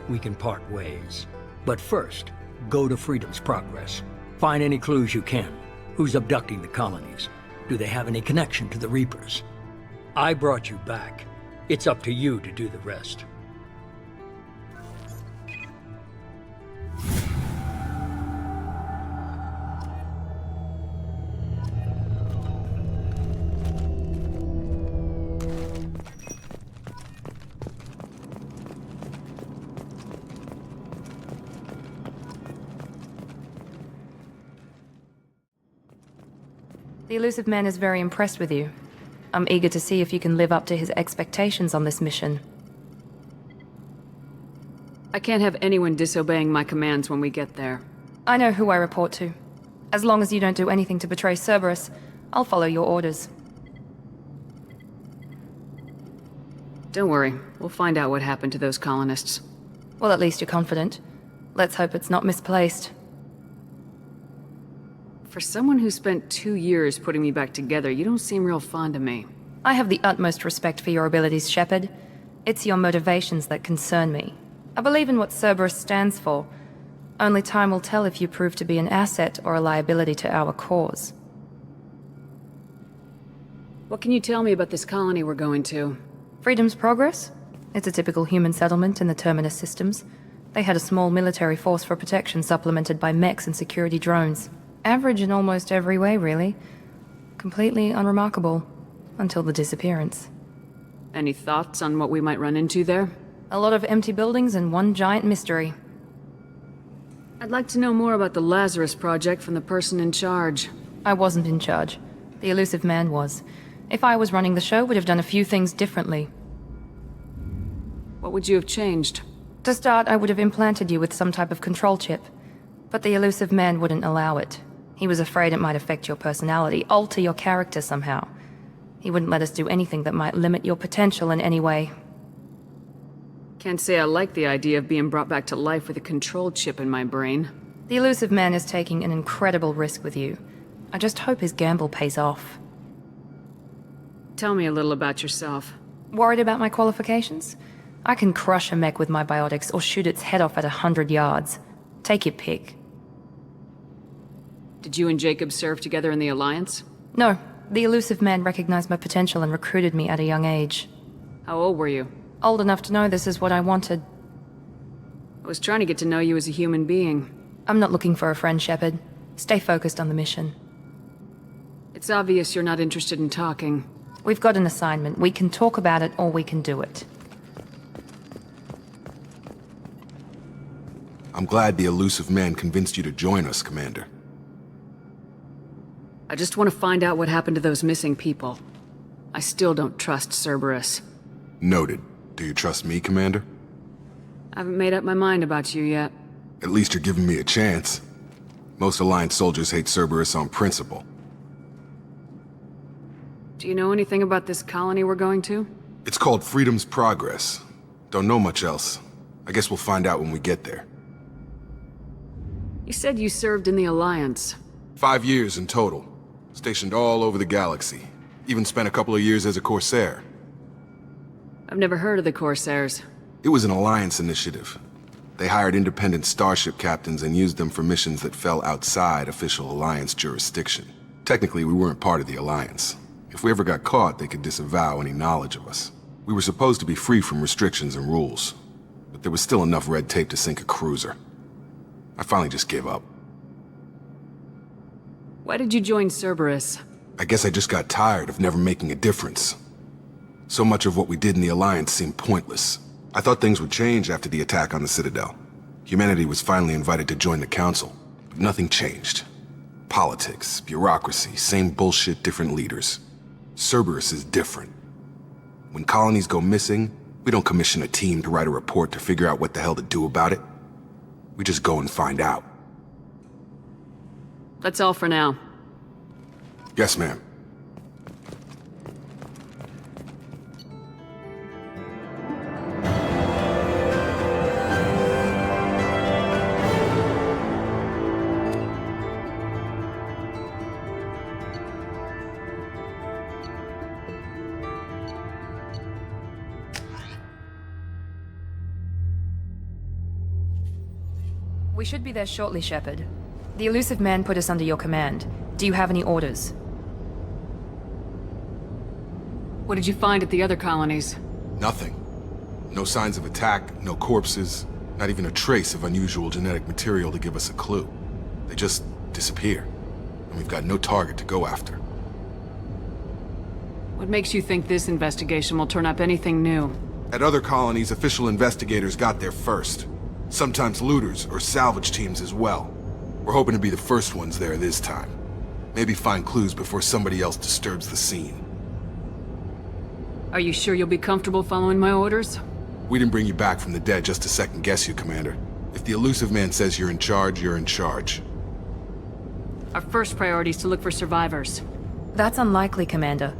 S2: we can part ways. But first, go to Freedom's Progress. Find any clues you can. Who's abducting the colonies? Do they have any connection to the Reapers? I brought you back. It's up to you to do the rest.
S1: The elusive man is very impressed with you. I'm eager to see if you can live up to his expectations on this mission.
S9: I can't have anyone disobeying my commands when we get there.
S1: I know who I report to. As long as you don't do anything to betray Cerberus, I'll follow your orders.
S9: Don't worry, we'll find out what happened to those colonists.
S1: Well, at least you're confident. Let's hope it's not misplaced.
S9: For someone who spent 2 years putting me back together, you don't seem real fond of me.
S1: I have the utmost respect for your abilities, Shepard. It's your motivations that concern me. I believe in what Cerberus stands for. Only time will tell if you prove to be an asset or a liability to our cause.
S9: What can you tell me about this colony we're going to?
S1: Freedom's Progress? It's a typical human settlement in the Terminus systems. They had a small military force for protection supplemented by mechs and security drones. Average in almost every way, really. Completely unremarkable. Until the disappearance.
S9: Any thoughts on what we might run into there?
S1: A lot of empty buildings and one giant mystery.
S9: I'd like to know more about the Lazarus Project from the person in charge.
S1: I wasn't in charge. The elusive man was. If I was running the show, would have done a few things differently.
S9: What would you have changed?
S1: To start, I would have implanted you with some type of control chip. But the elusive man wouldn't allow it. He was afraid it might affect your personality, alter your character somehow. He wouldn't let us do anything that might limit your potential in any way.
S9: Can't say I like the idea of being brought back to life with a control chip in my brain.
S1: The elusive man is taking an incredible risk with you. I just hope his gamble pays off.
S9: Tell me a little about yourself.
S1: Worried about my qualifications? I can crush a mech with my biotics or shoot its head off at 100 yards. Take your pick.
S9: Did you and Jacob serve together in the Alliance?
S1: No. The elusive man recognized my potential and recruited me at a young age.
S9: How old were you?
S1: Old enough to know this is what I wanted.
S9: I was trying to get to know you as a human being.
S1: I'm not looking for a friend, Shepard. Stay focused on the mission.
S9: It's obvious you're not interested in talking.
S1: We've got an assignment. We can talk about it or we can do it.
S12: I'm glad the elusive man convinced you to join us, Commander.
S9: I just want to find out what happened to those missing people. I still don't trust Cerberus.
S12: Noted. Do you trust me, Commander?
S9: I haven't made up my mind about you yet.
S12: At least you're giving me a chance. Most Alliance soldiers hate Cerberus on principle.
S9: Do you know anything about this colony we're going to?
S12: It's called Freedom's Progress. Don't know much else. I guess we'll find out when we get there.
S9: You said you served in the Alliance.
S12: 5 years in total. Stationed all over the galaxy. Even spent a couple of years as a Corsair.
S9: I've never heard of the Corsairs.
S12: It was an Alliance initiative. They hired independent starship captains and used them for missions that fell outside official Alliance jurisdiction. Technically, we weren't part of the Alliance. If we ever got caught, they could disavow any knowledge of us. We were supposed to be free from restrictions and rules, but there was still enough red tape to sink a cruiser. I finally just gave up.
S9: Why did you join Cerberus?
S12: I guess I just got tired of never making a difference. So much of what we did in the Alliance seemed pointless. I thought things would change after the attack on the Citadel. Humanity was finally invited to join the Council, but nothing changed. Politics, bureaucracy, same bullshit, different leaders. Cerberus is different. When colonies go missing, we don't commission a team to write a report to figure out what the hell to do about it. We just go and find out.
S9: That's all for now.
S12: Yes, ma'am.
S1: We should be there shortly, Shepard. The elusive man put us under your command. Do you have any orders?
S5: What did you find at the other colonies?
S12: Nothing. No signs of attack, no corpses, not even a trace of unusual genetic material to give us a clue. They just disappear, and we've got no target to go after.
S5: What makes you think this investigation will turn up anything new?
S12: At other colonies, official investigators got there first. Sometimes looters or salvage teams as well. We're hoping to be the first ones there this time. Maybe find clues before somebody else disturbs the scene.
S5: Are you sure you'll be comfortable following my orders?
S12: We didn't bring you back from the dead just to second guess you, Commander. If the elusive man says you're in charge, you're in charge.
S5: Our first priority is to look for survivors.
S1: That's unlikely, Commander.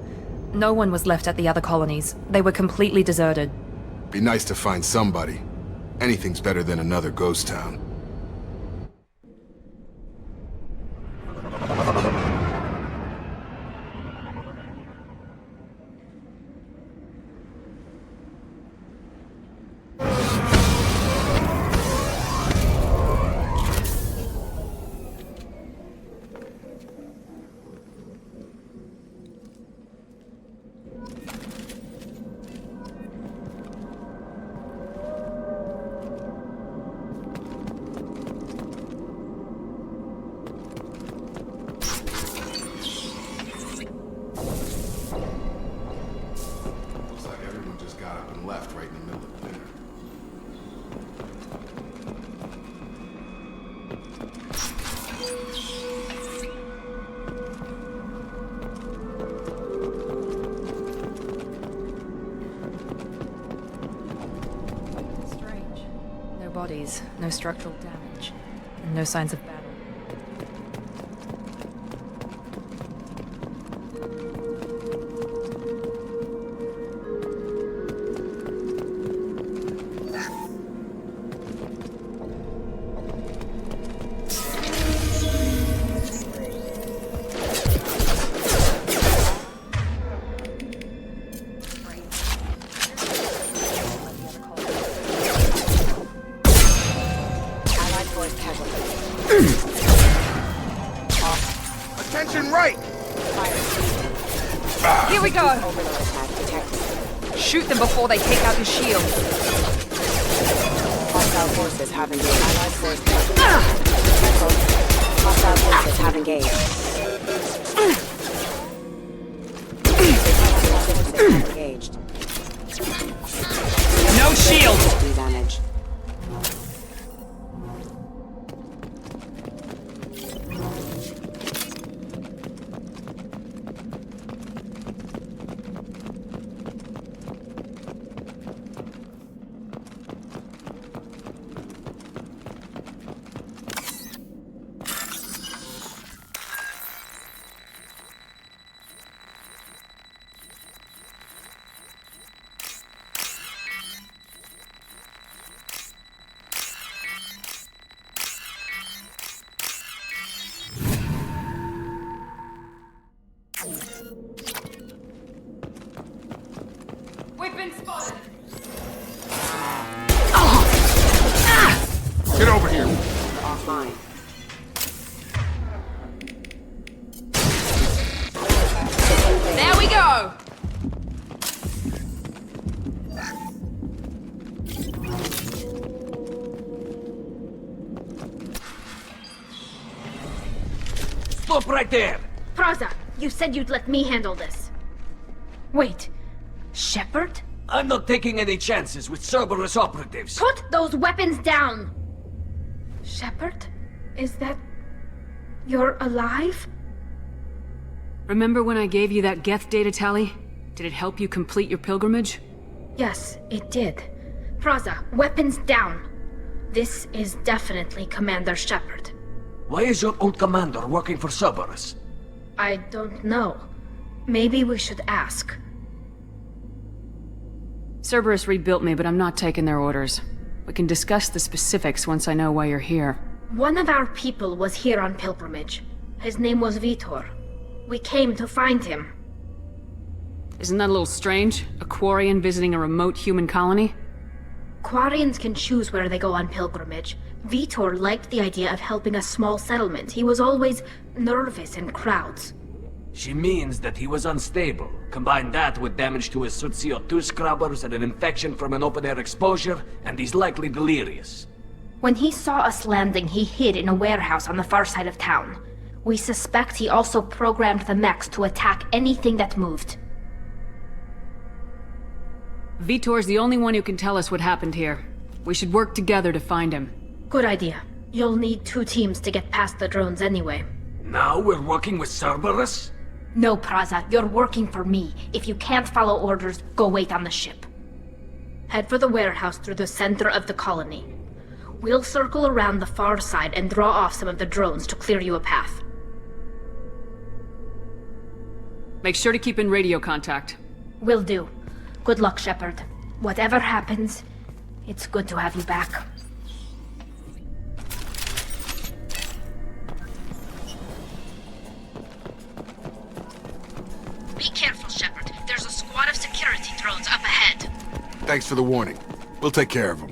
S1: No one was left at the other colonies. They were completely deserted.
S12: Be nice to find somebody. Anything's better than another ghost town.
S1: Bodies, no structural damage, and no signs of battle.
S8: Attention right!
S1: Here we go! Shoot them before they take out your shield.
S14: Hostile forces have engaged. Allied forces. Hostile forces have engaged. Engaged.
S8: No shield!
S14: Damage.
S5: We've been spotted!
S12: Get over here!
S14: Offline.
S1: There we go!
S8: Stop right there!
S15: Praza, you said you'd let me handle this. Wait, Shepard?
S8: I'm not taking any chances with Cerberus operatives.
S15: Put those weapons down! Shepard? Is that... you're alive?
S5: Remember when I gave you that Geth data tally? Did it help you complete your pilgrimage?
S15: Yes, it did. Praza, weapons down. This is definitely Commander Shepard.
S8: Why is your old commander working for Cerberus?
S15: I don't know. Maybe we should ask.
S5: Cerberus rebuilt me, but I'm not taking their orders. We can discuss the specifics once I know why you're here.
S15: One of our people was here on pilgrimage. His name was Vitor. We came to find him.
S5: Isn't that a little strange? A Quarian visiting a remote human colony?
S15: Quarians can choose where they go on pilgrimage, Vitor liked the idea of helping a small settlement. He was always nervous in crowds.
S16: She means that he was unstable. Combine that with damage to his CO2 scrubbers and an infection from an open-air exposure, and he's likely delirious.
S15: When he saw us landing, he hid in a warehouse on the far side of town. We suspect he also programmed the mechs to attack anything that moved.
S5: Vitor's the only one who can tell us what happened here. We should work together to find him.
S15: Good idea. You'll need 2 teams to get past the drones anyway.
S16: Now we're working with Cerberus?
S15: No, Praza, you're working for me. If you can't follow orders, go wait on the ship. Head for the warehouse through the center of the colony. We'll circle around the far side and draw off some of the drones to clear you a path.
S5: Make sure to keep in radio contact.
S15: Will do. Good luck, Shepard. Whatever happens, it's good to have you back. Be careful, Shepard. There's a squad of security drones up ahead.
S12: Thanks for the warning. We'll take care of them.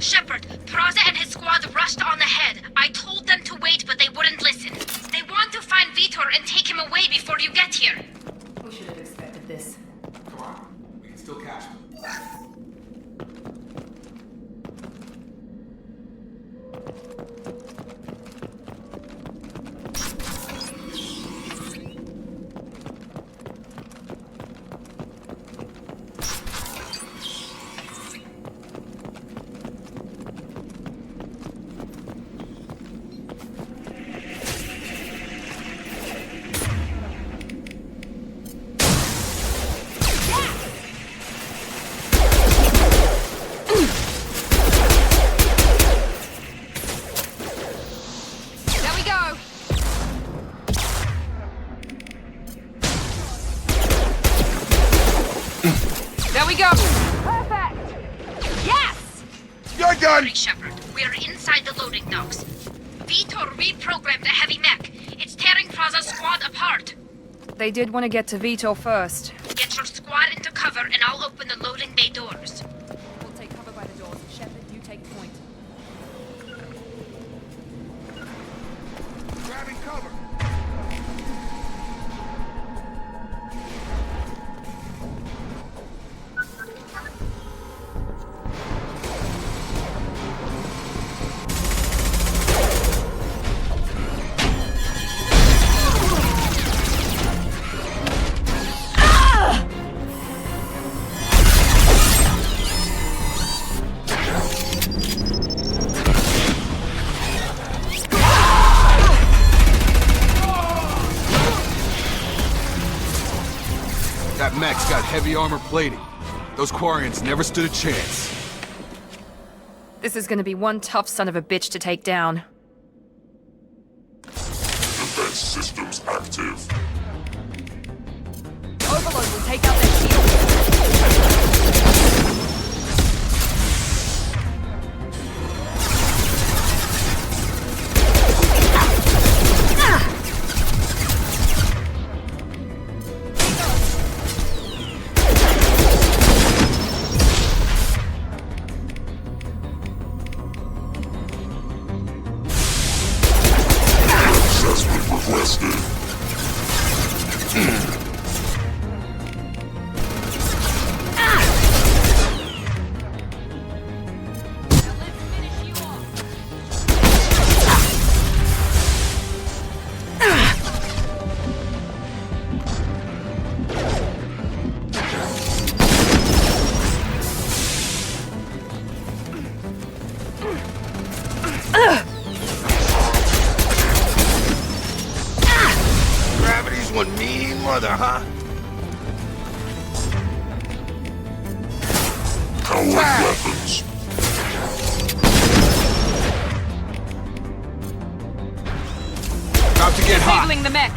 S15: Shepard, Praza and his squad rushed on ahead. I told them to wait, but they wouldn't listen. They want to find Vitor and take him away before you get here.
S10: We should have expected this.
S12: Come on, we can still catch them.
S15: Sorry, Shepard. We're inside the loading docks. Vitor reprogrammed a heavy mech. It's tearing Praza's squad apart.
S1: They did want to get to Vitor first.
S15: Get your squad into cover and I'll open the loading bay doors.
S1: We'll take cover by the doors. Shepard, you take point.
S12: Grabbing cover. That mech's got heavy armor plating. Those Quarians never stood a chance.
S1: This is gonna be one tough son of a bitch to take down.
S17: Defense systems active.
S1: Overload will take out their shield.
S17: requested.
S12: Gravity's one mean mother, huh?
S17: Powered weapons.
S12: About to get hot.
S5: Disabling the mech.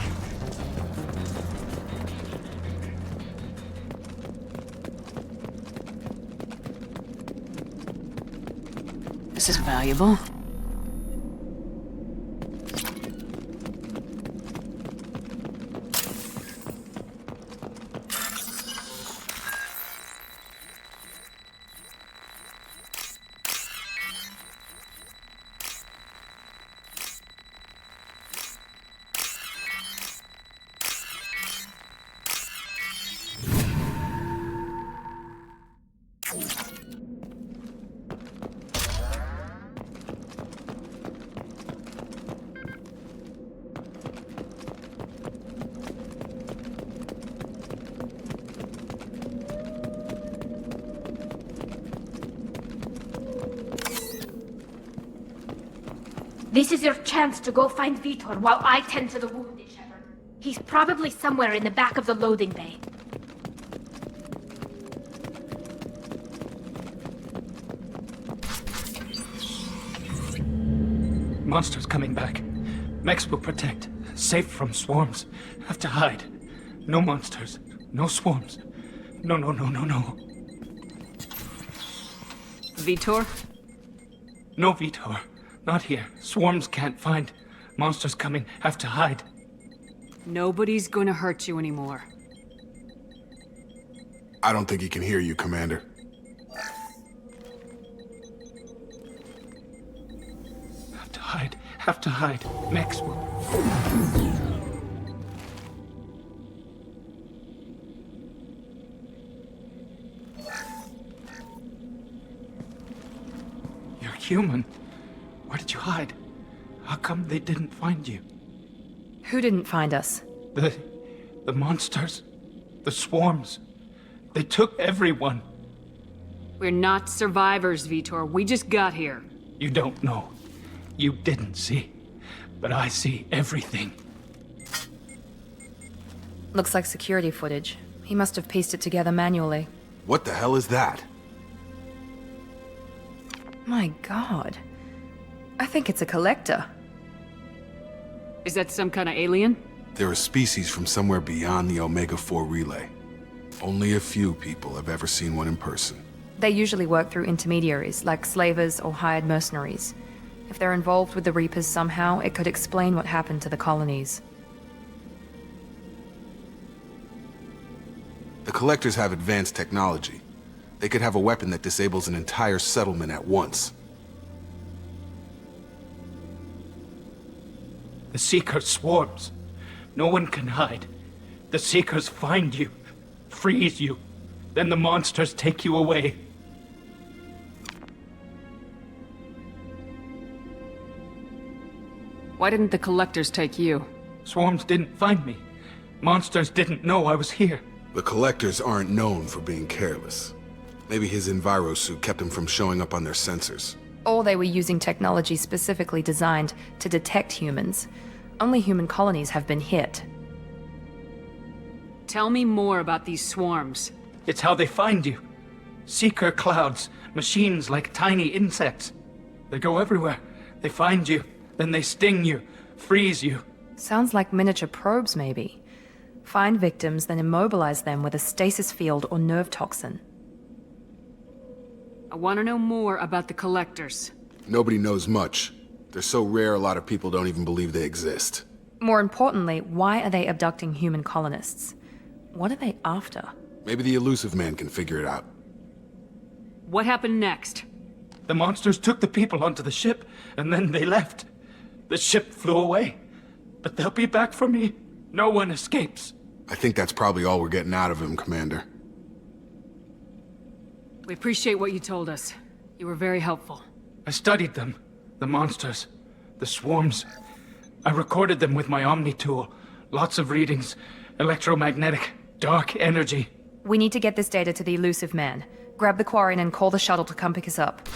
S5: This is valuable.
S15: This is your chance to go find Vitor while I tend to the wounded, Shepard. He's probably somewhere in the back of the loading bay.
S18: Monsters coming back. Mechs will protect. Safe from swarms. Have to hide. No monsters. No swarms. No.
S5: Vitor?
S18: No Vitor. Not here. Swarms can't find. Monsters coming. Have to hide.
S5: Nobody's gonna hurt you anymore.
S12: I don't think he can hear you, Commander.
S18: Have to hide. Have to hide. Mechs will... You're human. Where did you hide? How come they didn't find you?
S1: Who didn't find us?
S18: The monsters. The swarms. They took everyone.
S5: We're not survivors, Vitor. We just got here.
S18: You don't know. You didn't see. But I see everything.
S1: Looks like security footage. He must have pieced it together manually.
S12: What the hell is that?
S1: My god. I think it's a collector.
S5: Is that some kind of alien?
S12: They're a species from somewhere beyond the Omega-4 relay. Only a few people have ever seen one in person.
S1: They usually work through intermediaries, like slavers or hired mercenaries. If they're involved with the Reapers somehow, it could explain what happened to the colonies.
S12: The Collectors have advanced technology. They could have a weapon that disables an entire settlement at once.
S18: The Seeker swarms. No one can hide. The Seekers find you, freeze you, then the monsters take you away.
S5: Why didn't the Collectors take you?
S18: Swarms didn't find me. Monsters didn't know I was here.
S12: The Collectors aren't known for being careless. Maybe his Enviro suit kept him from showing up on their sensors.
S1: Or they were using technology specifically designed to detect humans. Only human colonies have been hit.
S5: Tell me more about these swarms.
S18: It's how they find you. Seeker clouds, machines like tiny insects. They go everywhere. They find you, then they sting you, freeze you.
S1: Sounds like miniature probes, maybe. Find victims, then immobilize them with a stasis field or nerve toxin.
S5: I want to know more about the Collectors.
S12: Nobody knows much. They're so rare a lot of people don't even believe they exist.
S1: More importantly, why are they abducting human colonists? What are they after?
S12: Maybe the Elusive Man can figure it out.
S5: What happened next?
S18: The monsters took the people onto the ship, and then they left. The ship flew away. but they'll be back for me. No one escapes.
S12: I think that's probably all we're getting out of him, Commander.
S5: We appreciate what you told us. You were very helpful.
S18: I studied them. The monsters. The swarms. I recorded them with my Omni tool. Lots of readings. Electromagnetic. Dark energy.
S1: We need to get this data to the elusive man. Grab the Quarian and call the shuttle to come pick us up.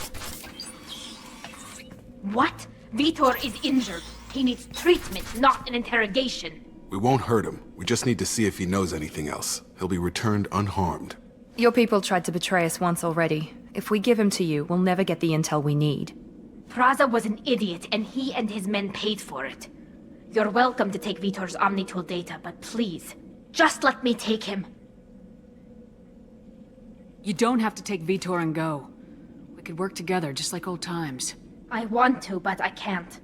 S15: What? Vitor is injured. He needs treatment, not an interrogation.
S12: We won't hurt him. We just need to see if he knows anything else. He'll be returned unharmed.
S1: Your people tried to betray us once already. If we give him to you, we'll never get the intel we need.
S15: Praza was an idiot, and he and his men paid for it. You're welcome to take Vitor's Omnitool data, but please, just let me take him.
S5: You don't have to take Vitor and go. We could work together, just like old times.
S15: I want to, but I can't.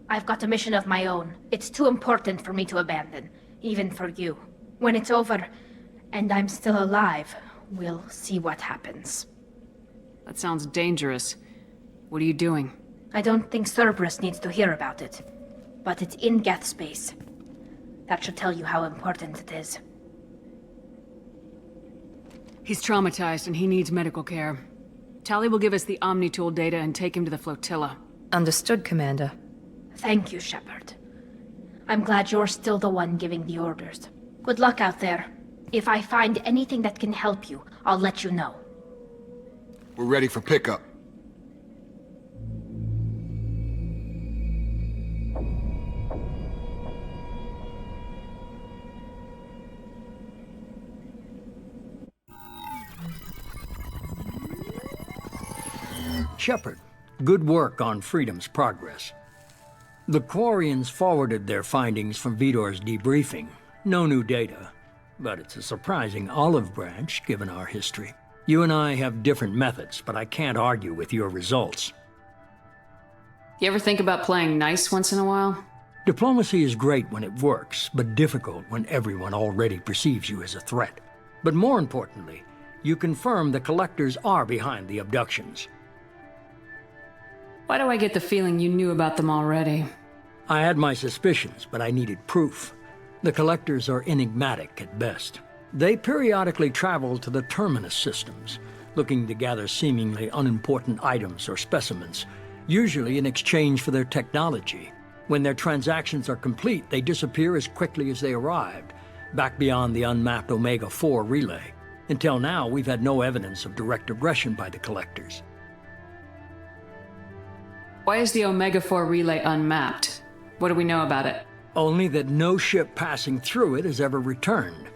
S15: I've got a mission of my own. It's too important for me to abandon, even for you. When it's over, and I'm still alive, we'll see what happens.
S5: That sounds dangerous. What are you doing?
S15: I don't think Cerberus needs to hear about it, but it's in Geth space. That should tell you how important it is.
S5: He's traumatized and he needs medical care. Tali will give us the Omnitool data and take him to the flotilla.
S1: Understood, Commander.
S15: Thank you, Shepard. I'm glad you're still the one giving the orders. Good luck out there. If I find anything that can help you, I'll let you know.
S12: We're ready for pickup.
S2: Shepard, good work on Freedom's progress. The Quarians forwarded their findings from Vitor's debriefing. No new data, but it's a surprising olive branch given our history. You and I have different methods, but I can't argue with your results.
S5: You ever think about playing nice once in a while?
S2: Diplomacy is great when it works, but difficult when everyone already perceives you as a threat. But more importantly, you confirm the Collectors are behind the abductions.
S5: Why do I get the feeling you knew about them already?
S2: I had my suspicions, but I needed proof. The Collectors are enigmatic at best. They periodically travel to the Terminus systems, looking to gather seemingly unimportant items or specimens, usually in exchange for their technology. When their transactions are complete, they disappear as quickly as they arrived, back beyond the unmapped Omega-4 relay. Until now, we've had no evidence of direct aggression by the Collectors.
S5: Why is the Omega-4 relay unmapped? What do we know about it?
S2: Only that no ship passing through it has ever returned.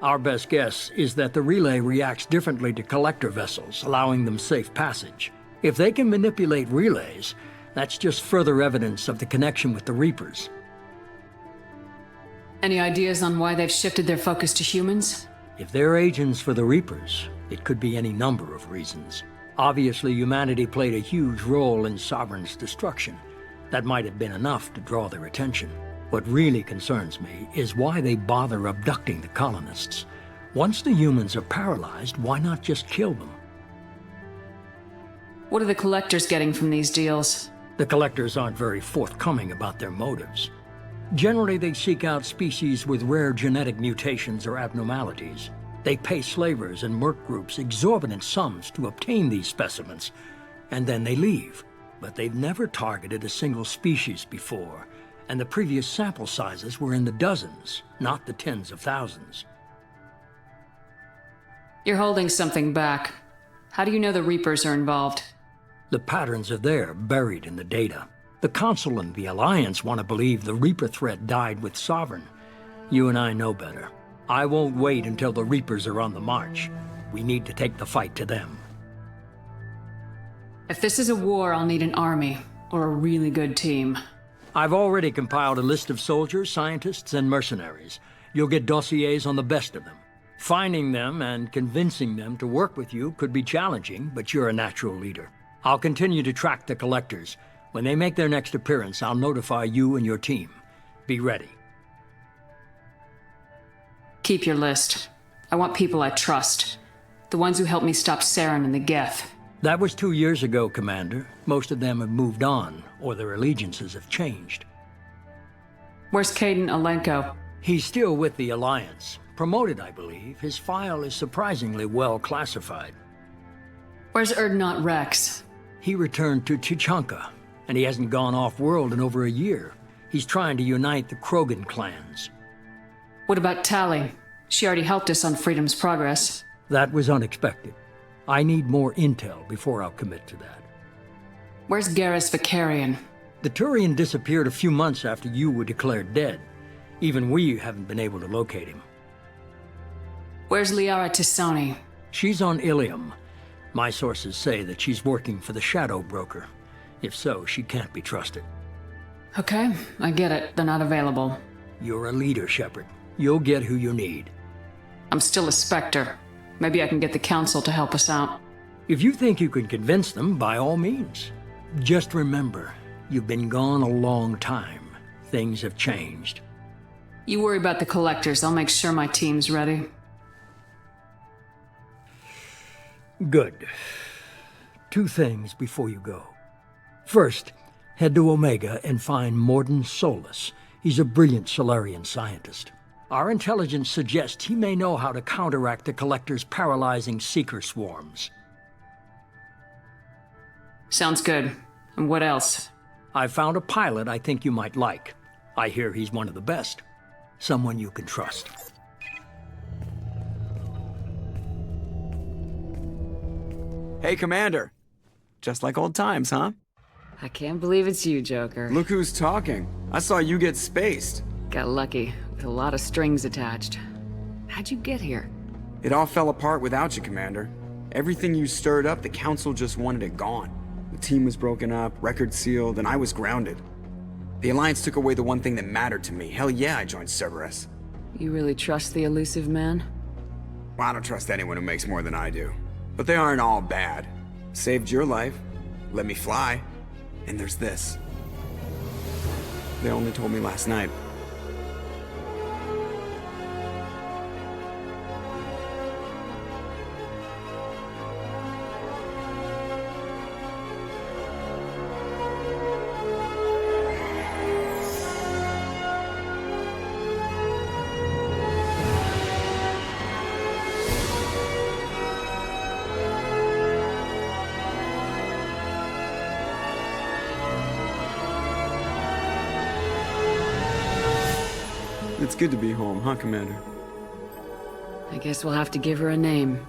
S2: Our best guess is that the relay reacts differently to Collector vessels, allowing them safe passage. If they can manipulate relays, that's just further evidence of the connection with the Reapers.
S5: Any ideas on why they've shifted their focus to humans?
S2: If they're agents for the Reapers, it could be any number of reasons. Obviously, humanity played a huge role in Sovereign's destruction. That might have been enough to draw their attention. What really concerns me is why they bother abducting the colonists. Once the humans are paralyzed, why not just kill them?
S5: What are the Collectors getting from these deals?
S2: The Collectors aren't very forthcoming about their motives. Generally, they seek out species with rare genetic mutations or abnormalities. They pay slavers and merc groups exorbitant sums to obtain these specimens, and then they leave. But they've never targeted a single species before, and the previous sample sizes were in the dozens, not the tens of thousands.
S5: You're holding something back. How do you know the Reapers are involved?
S2: The patterns are there, buried in the data. The Council and the Alliance want to believe the Reaper threat died with Sovereign. You and I know better. I won't wait until the Reapers are on the march. We need to take the fight to them.
S5: If this is a war, I'll need an army, or a really good team.
S2: I've already compiled a list of soldiers, scientists, and mercenaries. You'll get dossiers on the best of them. Finding them and convincing them to work with you could be challenging, but you're a natural leader. I'll continue to track the Collectors. When they make their next appearance, I'll notify you and your team. Be ready.
S5: Keep your list. I want people I trust. The ones who helped me stop Saren and the Geth.
S2: That was 2 years ago, Commander. Most of them have moved on, or their allegiances have changed.
S5: Where's Caden Alenko?
S2: He's still with the Alliance. Promoted, I believe. His file is surprisingly well classified.
S5: Where's Erdnot Rex?
S2: He returned to Chichanka, and he hasn't gone off-world in over a year. He's trying to unite the Krogan clans.
S5: What about Tally? She already helped us on Freedom's Progress.
S2: That was unexpected. I need more intel before I'll commit to that.
S5: Where's Garrus Vicarian?
S2: The Turian disappeared a few months after you were declared dead. Even we haven't been able to locate him.
S5: Where's Liara Tisani?
S2: She's on Ilium. My sources say that she's working for the Shadow Broker. If so, she can't be trusted.
S5: Okay, I get it. They're not available.
S2: You're a leader, Shepard. You'll get who you need.
S5: I'm still a Spectre. Maybe I can get the Council to help us out.
S2: If you think you can convince them, by all means. Just remember, you've been gone a long time. Things have changed.
S5: You worry about the Collectors. I'll make sure my team's ready.
S2: Good. 2 things before you go. First, head to Omega and find Mordin Solus. He's a brilliant Solarian scientist. Our intelligence suggests he may know how to counteract the Collector's paralyzing Seeker swarms.
S5: Sounds good. And what else?
S2: I found a pilot I think you might like. I hear he's one of the best. Someone you can trust.
S3: Hey, Commander. Just like old times, huh?
S9: I can't believe it's you, Joker.
S3: Look who's talking. I saw you get spaced.
S9: Got lucky, with a lot of strings attached. How'd you get here?
S3: It all fell apart without you, Commander. Everything you stirred up, the Council just wanted it gone. The team was broken up, records sealed, and I was grounded. The Alliance took away the one thing that mattered to me. Hell yeah, I joined Cerberus.
S9: You really trust the elusive man?
S3: Well, I don't trust anyone who makes more than I do. But they aren't all bad. Saved your life, let me fly, and there's this. They only told me last night. It's good to be home, huh, Commander?
S9: I guess we'll have to give her a name.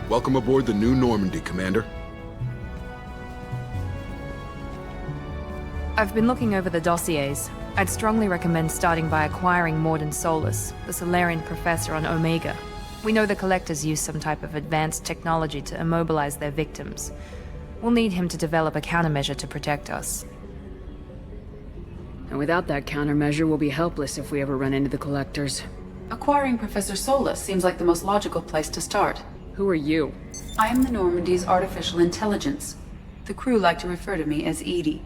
S12: Welcome aboard the New Normandy, Commander.
S1: I've been looking over the dossiers. I'd strongly recommend starting by acquiring Mordin Solus, the Solarian professor on Omega. We know the Collectors use some type of advanced technology to immobilize their victims. We'll need him to develop a countermeasure to protect us.
S9: And without that countermeasure, we'll be helpless if we ever run into the Collectors.
S19: Acquiring Professor Solus seems like the most logical place to start.
S9: Who are you?
S19: I am the Normandy's artificial intelligence. The crew like to refer to me as Edie.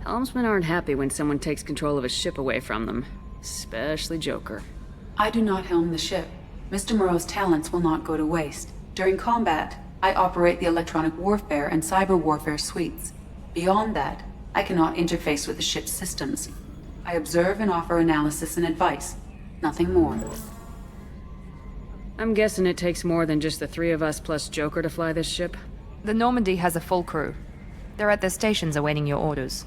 S9: Helmsmen aren't happy when someone takes control of a ship away from them. Especially Joker.
S19: I do not helm the ship. Mr. Moreau's talents will not go to waste. During combat, I operate the electronic warfare and cyber warfare suites. Beyond that, I cannot interface with the ship's systems. I observe and offer analysis and advice. Nothing more.
S9: I'm guessing it takes more than just the three of us plus Joker to fly this ship?
S1: The Normandy has a full crew. They're at their stations awaiting your orders.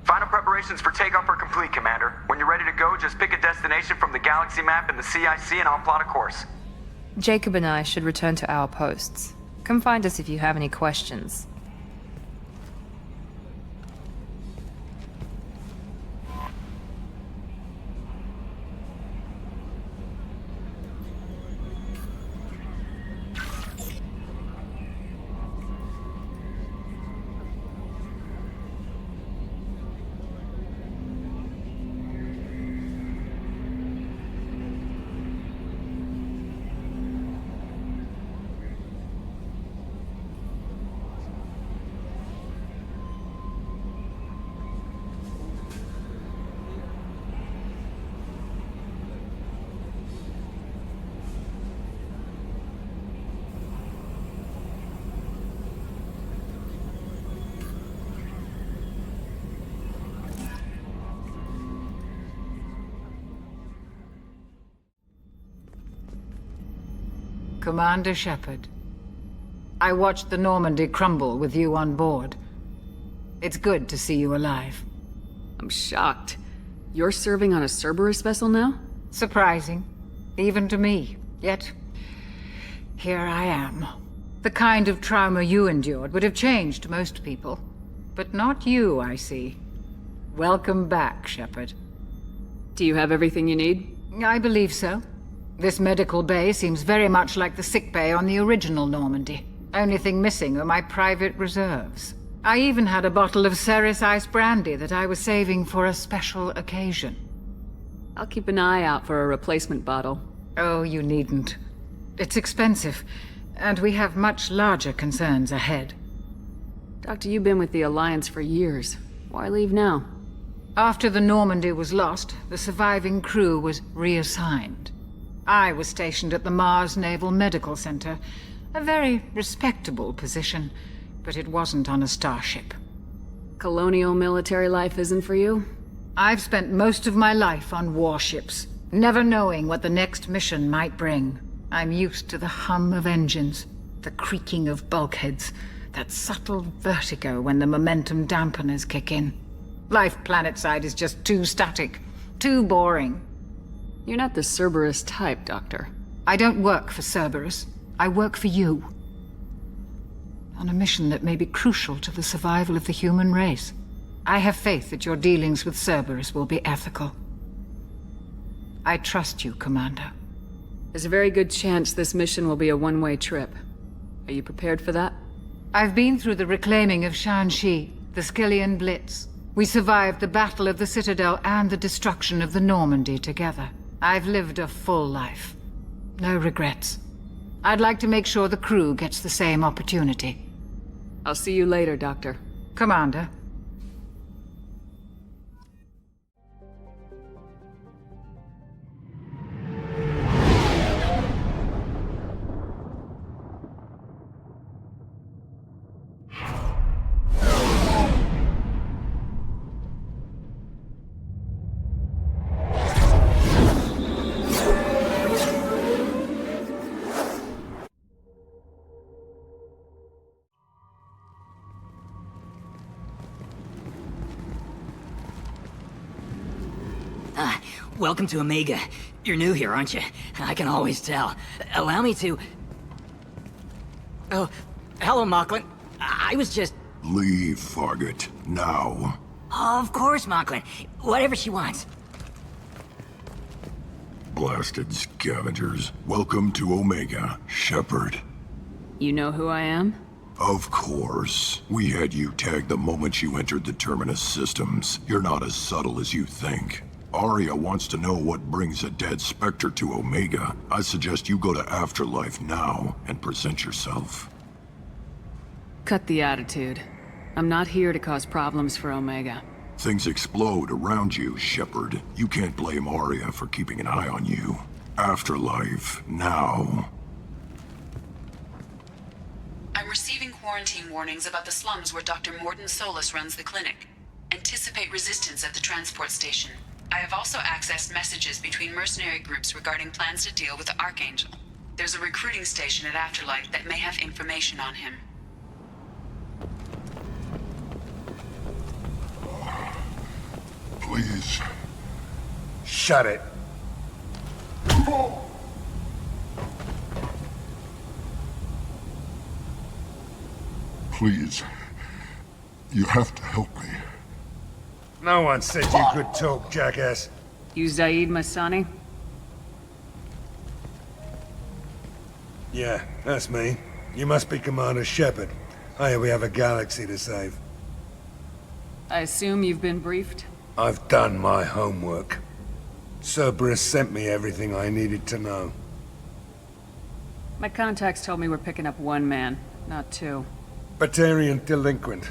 S8: Final preparations for takeoff are complete, Commander. When you're ready to go, just pick a destination from the galaxy map and the CIC and I'll plot a course.
S1: Jacob and I should return to our posts. Come find us if you have any questions.
S20: Commander Shepard, I watched the Normandy crumble with you on board. It's good to see you alive.
S9: I'm shocked. You're serving on a Cerberus vessel now?
S20: Surprising, even to me. Yet, here I am. The kind of trauma you endured would have changed most people. But not you, I see. Welcome back, Shepard.
S9: Do you have everything you need?
S20: I believe so. This medical bay seems very much like the sick bay on the original Normandy. Only thing missing are my private reserves. I even had a bottle of Ceres Ice Brandy that I was saving for a special occasion.
S9: I'll keep an eye out for a replacement bottle.
S20: Oh, you needn't. It's expensive, and we have much larger concerns ahead.
S9: Doctor, you've been with the Alliance for years. Why leave now?
S20: After the Normandy was lost, the surviving crew was reassigned. I was stationed at the Mars Naval Medical Center, a very respectable position, but it wasn't on a starship.
S9: Colonial military life isn't for you?
S20: I've spent most of my life on warships, never knowing what the next mission might bring. I'm used to the hum of engines, the creaking of bulkheads, that subtle vertigo when the momentum dampeners kick in. Life planetside is just too static, too boring.
S9: You're not the Cerberus type, Doctor.
S20: I don't work for Cerberus. I work for you. On a mission that may be crucial to the survival of the human race. I have faith that your dealings with Cerberus will be ethical. I trust you, Commander.
S9: There's a very good chance this mission will be a one-way trip. Are you prepared for that?
S20: I've been through the reclaiming of Shanxi, the Skillian Blitz. We survived the Battle of the Citadel and the destruction of the Normandy together. I've lived a full life. No regrets. I'd like to make sure the crew gets the same opportunity.
S9: I'll see you later, Doctor.
S20: Commander.
S21: Welcome to Omega. You're new here, aren't you? I can always tell. Allow me to... Oh, hello, Mocklin. I was just...
S17: Leave, Fargate. Now.
S21: Of course, Mocklin. Whatever she wants.
S17: Blasted scavengers. Welcome to Omega, Shepard.
S9: You know who I am?
S17: Of course. We had you tagged the moment you entered the Terminus systems. You're not as subtle as you think. Arya wants to know what brings a dead Spectre to Omega. I suggest you go to Afterlife now and present yourself.
S9: Cut the attitude. I'm not here to cause problems for Omega.
S17: Things explode around you, Shepard. You can't blame Aria for keeping an eye on you. Afterlife, now.
S19: I'm receiving quarantine warnings about the slums where Dr. Mordin Solus runs the clinic. Anticipate resistance at the transport station. I have also accessed messages between mercenary groups regarding plans to deal with the Archangel. There's a recruiting station at Afterlife that may have information on him.
S17: Please.
S4: Shut it.
S17: Please. You have to help me.
S4: No one said you could talk, jackass.
S5: You Zaid Masani?
S4: Yeah, that's me. You must be Commander Shepard. Hey, we have a galaxy to save.
S5: I assume you've been briefed?
S4: I've done my homework. Cerberus sent me everything I needed to know.
S5: My contacts told me we're picking up one man, not two.
S4: Batarian delinquent.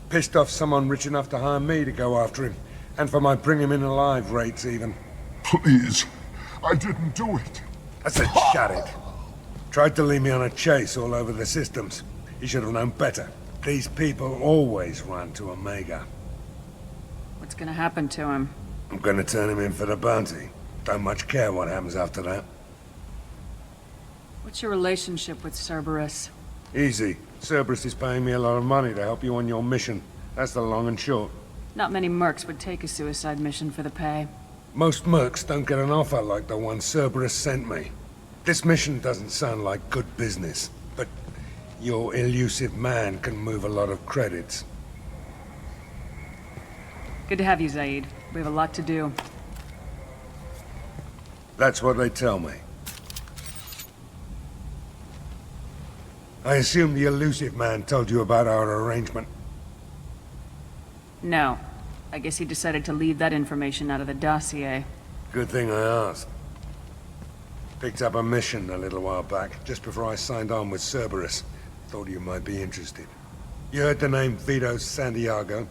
S4: Pissed off someone rich enough to hire me to go after him. And for my bring him in alive rates even.
S17: Please. I didn't do it.
S4: I said shut it. Tried to lead me on a chase all over the systems. He should have known better. These people always run to Omega.
S5: What's gonna happen to him?
S4: I'm gonna turn him in for the bounty. Don't much care what happens after that.
S5: What's your relationship with Cerberus?
S4: Easy. Cerberus is paying me a lot of money to help you on your mission. That's the long and short.
S5: Not many mercs would take a suicide mission for the pay.
S4: Most mercs don't get an offer like the one Cerberus sent me. This mission doesn't sound like good business, but your elusive man can move a lot of credits.
S5: Good to have you, Zaid. We have a lot to do.
S4: That's what they tell me. I assume the elusive man told you about our arrangement.
S5: No. I guess he decided to leave that information out of the dossier.
S4: Good thing I asked. Picked up a mission a little while back, just before I signed on with Cerberus. Thought you might be interested. You heard the name Vito Santiago?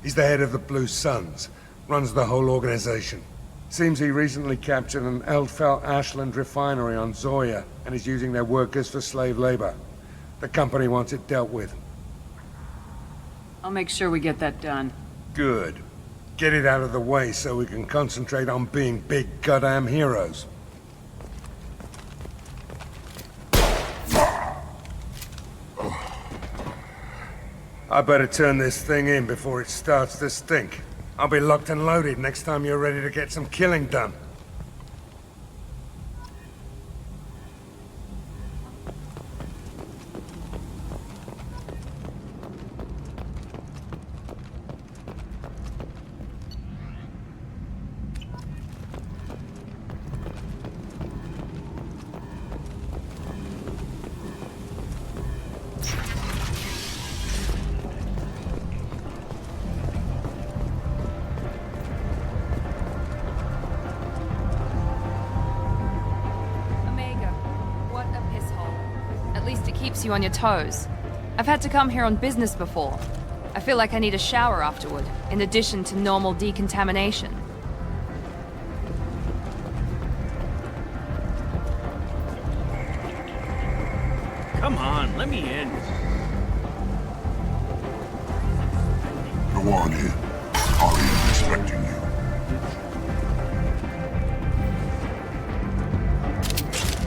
S4: He's the head of the Blue Suns. Runs the whole organization. Seems he recently captured an Eldfell Ashland refinery on Zoya and is using their workers for slave labor. The company wants it dealt with.
S5: I'll make sure we get that done.
S4: Good. Get it out of the way so we can concentrate on being big goddamn heroes. I better turn this thing in before it starts to stink. I'll be locked and loaded next time you're ready to get some killing done.
S1: You on your toes. I've had to come here on business before. I feel like I need a shower afterward, in addition to normal decontamination.
S2: Come on, let me in.
S17: Go on in. Aria's expecting you.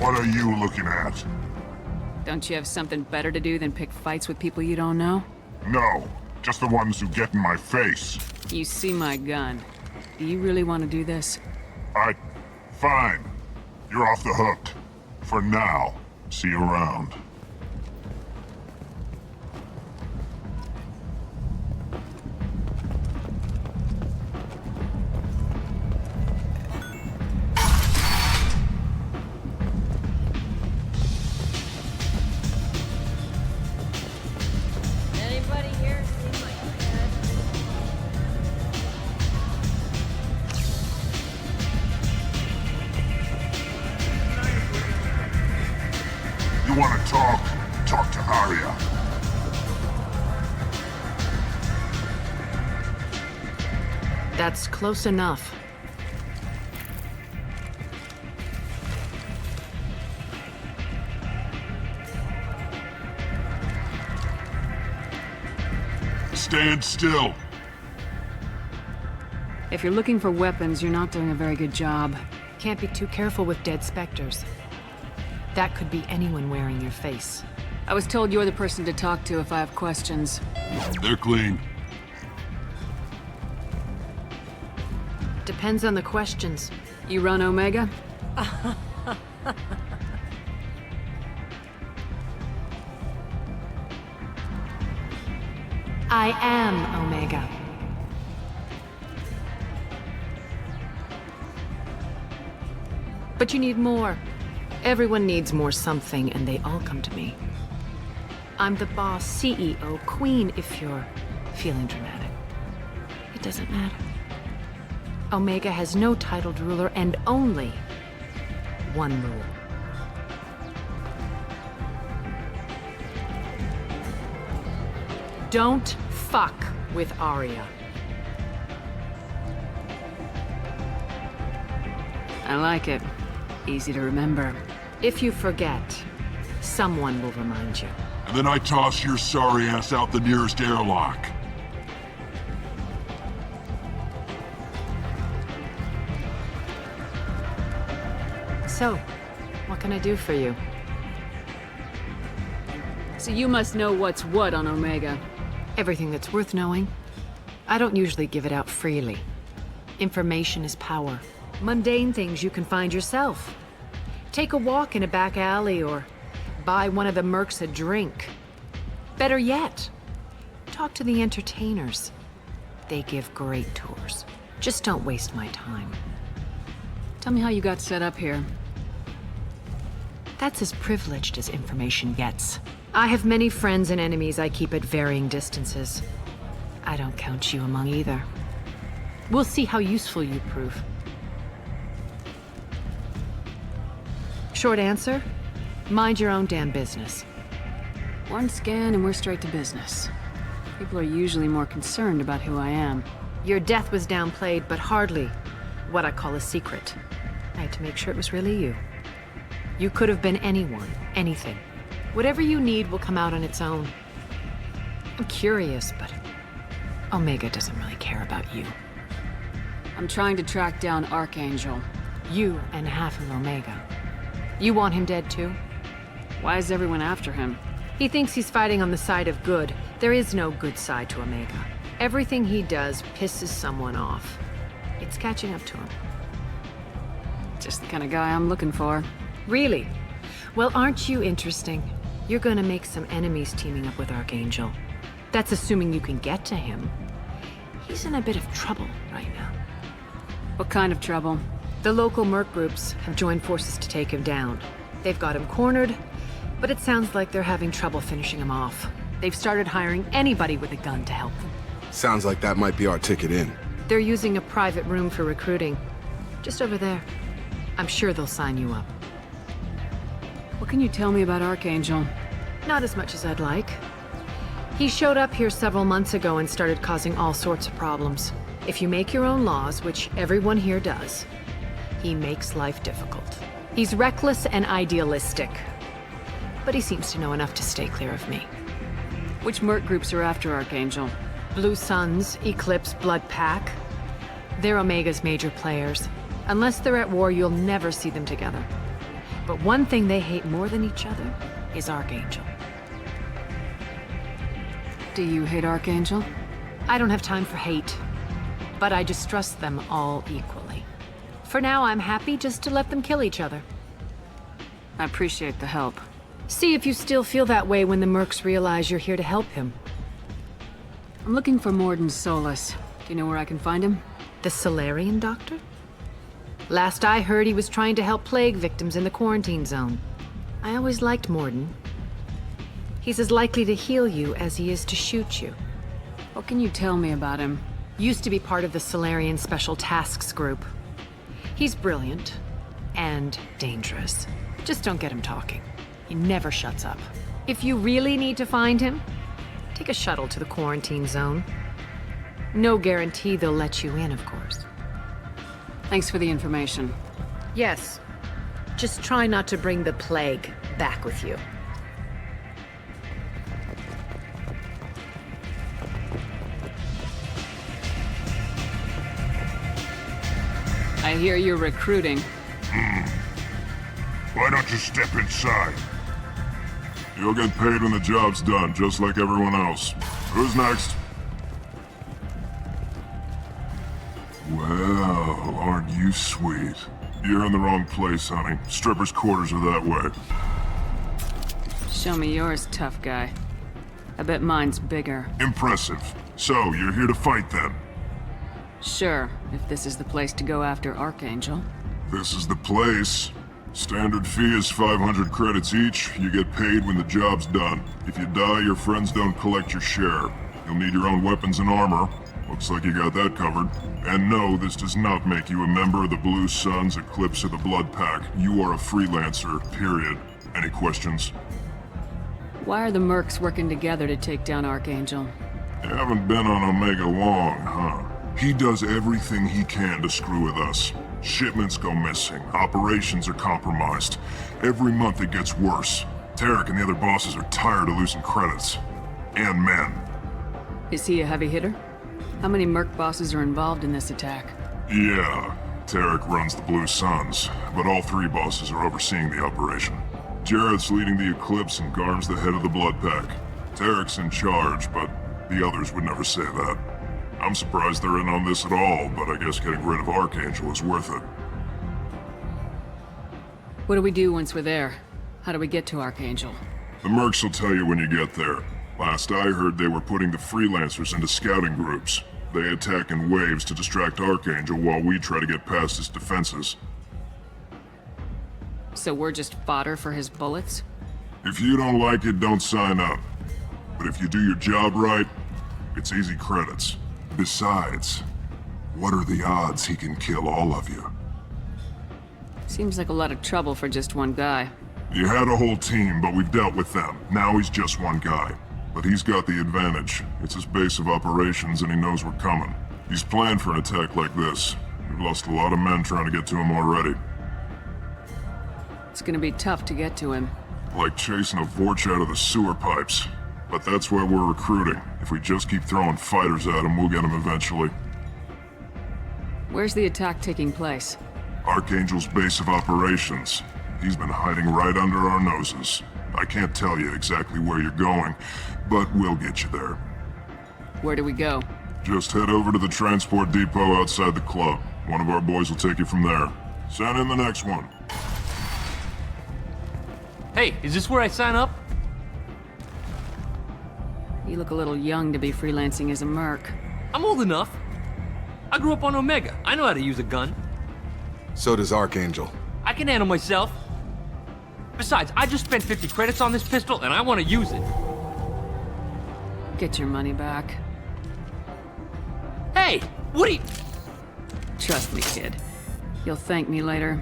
S17: What are you looking at?
S5: Don't you have something better to do than pick fights with people you don't know?
S17: No, just the ones who get in my face.
S5: You see my gun. Do you really want to do this?
S17: Fine. You're off the hook. For now. See you around. Want to talk? Talk to Aria.
S5: That's close enough.
S17: Stand still.
S5: If you're looking for weapons, you're not doing a very good job. Can't be too careful with dead specters. That could be anyone wearing your face. I was told you're the person to talk to if I have questions.
S17: They're clean.
S5: Depends on the questions. You run Omega? I am Omega. But you need more. Everyone needs more something, and they all come to me. I'm the boss, CEO, queen, if you're feeling dramatic. It doesn't matter. Omega has no titled ruler and only one rule. Don't fuck with Arya. I like it. Easy to remember. If you forget, someone will remind you.
S17: And then I toss your sorry ass out the nearest airlock.
S5: So, what can I do for you? So you must know what's what on Omega. Everything that's worth knowing. I don't usually give it out freely. Information is power. Mundane things you can find yourself. Take a walk in a back alley or buy one of the mercs a drink. Better yet, talk to the entertainers. They give great tours. Just don't waste my time. Tell me how you got set up here. That's as privileged as information gets. I have many friends and enemies I keep at varying distances. I don't count you among either. We'll see how useful you prove. Short answer, mind your own damn business. One scan and we're straight to business. People are usually more concerned about who I am. Your death was downplayed, but hardly what I call a secret. I had to make sure it was really you. You could have been anyone, anything. Whatever you need will come out on its own. I'm curious, but Omega doesn't really care about you. I'm trying to track down Archangel. You and half of Omega. You want him dead too? Why is everyone after him? He thinks he's fighting on the side of good. There is no good side to Omega. Everything he does pisses someone off. It's catching up to him. Just the kind of guy I'm looking for. Really? Well, aren't you interesting? You're gonna make some enemies teaming up with Archangel. That's assuming you can get to him. He's in a bit of trouble right now. What kind of trouble? The local merc groups have joined forces to take him down. They've got him cornered, but it sounds like they're having trouble finishing him off. They've started hiring anybody with a gun to help them.
S12: Sounds like that might be our ticket in.
S1: They're using a private room for recruiting. Just over there. I'm sure they'll sign you up.
S5: What can you tell me about Archangel?
S1: Not as much as I'd like. He showed up here several months ago and started causing all sorts of problems. If you make your own laws, which everyone here does, he makes life difficult. He's reckless and idealistic. But he seems to know enough to stay clear of me.
S5: Which merc groups are after Archangel?
S1: Blue Suns, Eclipse, Blood Pack. They're Omega's major players. Unless they're at war, you'll never see them together. But one thing they hate more than each other is Archangel.
S5: Do you hate Archangel?
S1: I don't have time for hate. But I distrust them all equally. For now, I'm happy just to let them kill each other.
S5: I appreciate the help.
S1: See if you still feel that way when the mercs realize you're here to help him.
S5: I'm looking for Morden Solus. Do you know where I can find him?
S1: The Solarian doctor? Last I heard, he was trying to help plague victims in the quarantine zone. I always liked Morden. He's as likely to heal you as he is to shoot you.
S5: What can you tell me about him?
S1: Used to be part of the Solarian Special Tasks Group. He's brilliant and dangerous. Just don't get him talking. He never shuts up. If you really need to find him, take a shuttle to the quarantine zone.
S5: No guarantee they'll let you in, of course.
S9: Thanks for the information.
S5: Yes. Just try not to bring the plague back with you.
S9: I hear you're recruiting.
S17: Why don't you step inside? You'll get paid when the job's done, just like everyone else. Who's next? Well, aren't you sweet? You're in the wrong place, honey. Strippers' quarters are that way.
S9: Show me yours, tough guy. I bet mine's bigger.
S17: Impressive. So, you're here to fight then?
S9: Sure, if this is the place to go after Archangel.
S17: This is the place. Standard fee is 500 credits each. You get paid when the job's done. If you die, your friends don't collect your share. You'll need your own weapons and armor. Looks like you got that covered. And no, this does not make you a member of the Blue Suns, Eclipse, or the Blood Pack. You are a freelancer, period. Any questions?
S9: Why are the mercs working together to take down Archangel?
S17: You haven't been on Omega long, huh? He does everything he can to screw with us. Shipments go missing. Operations are compromised. Every month it gets worse. Tarek and the other bosses are tired of losing credits. And men.
S9: Is he a heavy hitter? How many merc bosses are involved in this attack?
S17: Yeah, Tarek runs the Blue Suns, but all three bosses are overseeing the operation. Jareth's leading the Eclipse and Garm's the head of the Blood Pack. Tarek's in charge, but the others would never say that. I'm surprised they're in on this at all, but I guess getting rid of Archangel is worth it.
S9: What do we do once we're there? How do we get to Archangel?
S17: The mercs will tell you when you get there. Last I heard, they were putting the freelancers into scouting groups. They attack in waves to distract Archangel while we try to get past his defenses.
S9: So we're just fodder for his bullets?
S17: If you don't like it, don't sign up. But if you do your job right, it's easy credits. Besides, what are the odds he can kill all of you?
S9: Seems like a lot of trouble for just one guy.
S17: You had a whole team, but we've dealt with them. Now he's just one guy. But he's got the advantage. It's his base of operations and he knows we're coming. He's planned for an attack like this. We've lost a lot of men trying to get to him already.
S9: It's gonna be tough to get to him.
S17: Like chasing a Vorch out of the sewer pipes. But that's why we're recruiting. If we just keep throwing fighters at him, we'll get him eventually.
S9: Where's the attack taking place?
S17: Archangel's base of operations. He's been hiding right under our noses. I can't tell you exactly where you're going, but we'll get you there.
S9: Where do we go?
S17: Just head over to the transport depot outside the club. One of our boys will take you from there. Send in the next one.
S6: Hey, is this where I sign up?
S9: You look a little young to be freelancing as a merc.
S6: I'm old enough. I grew up on Omega. I know how to use a gun.
S12: So does Archangel.
S6: I can handle myself. Besides, I just spent 50 credits on this pistol, and I want to use it.
S9: Get your money back.
S6: Hey, what are you...
S9: Trust me, kid. You'll thank me later.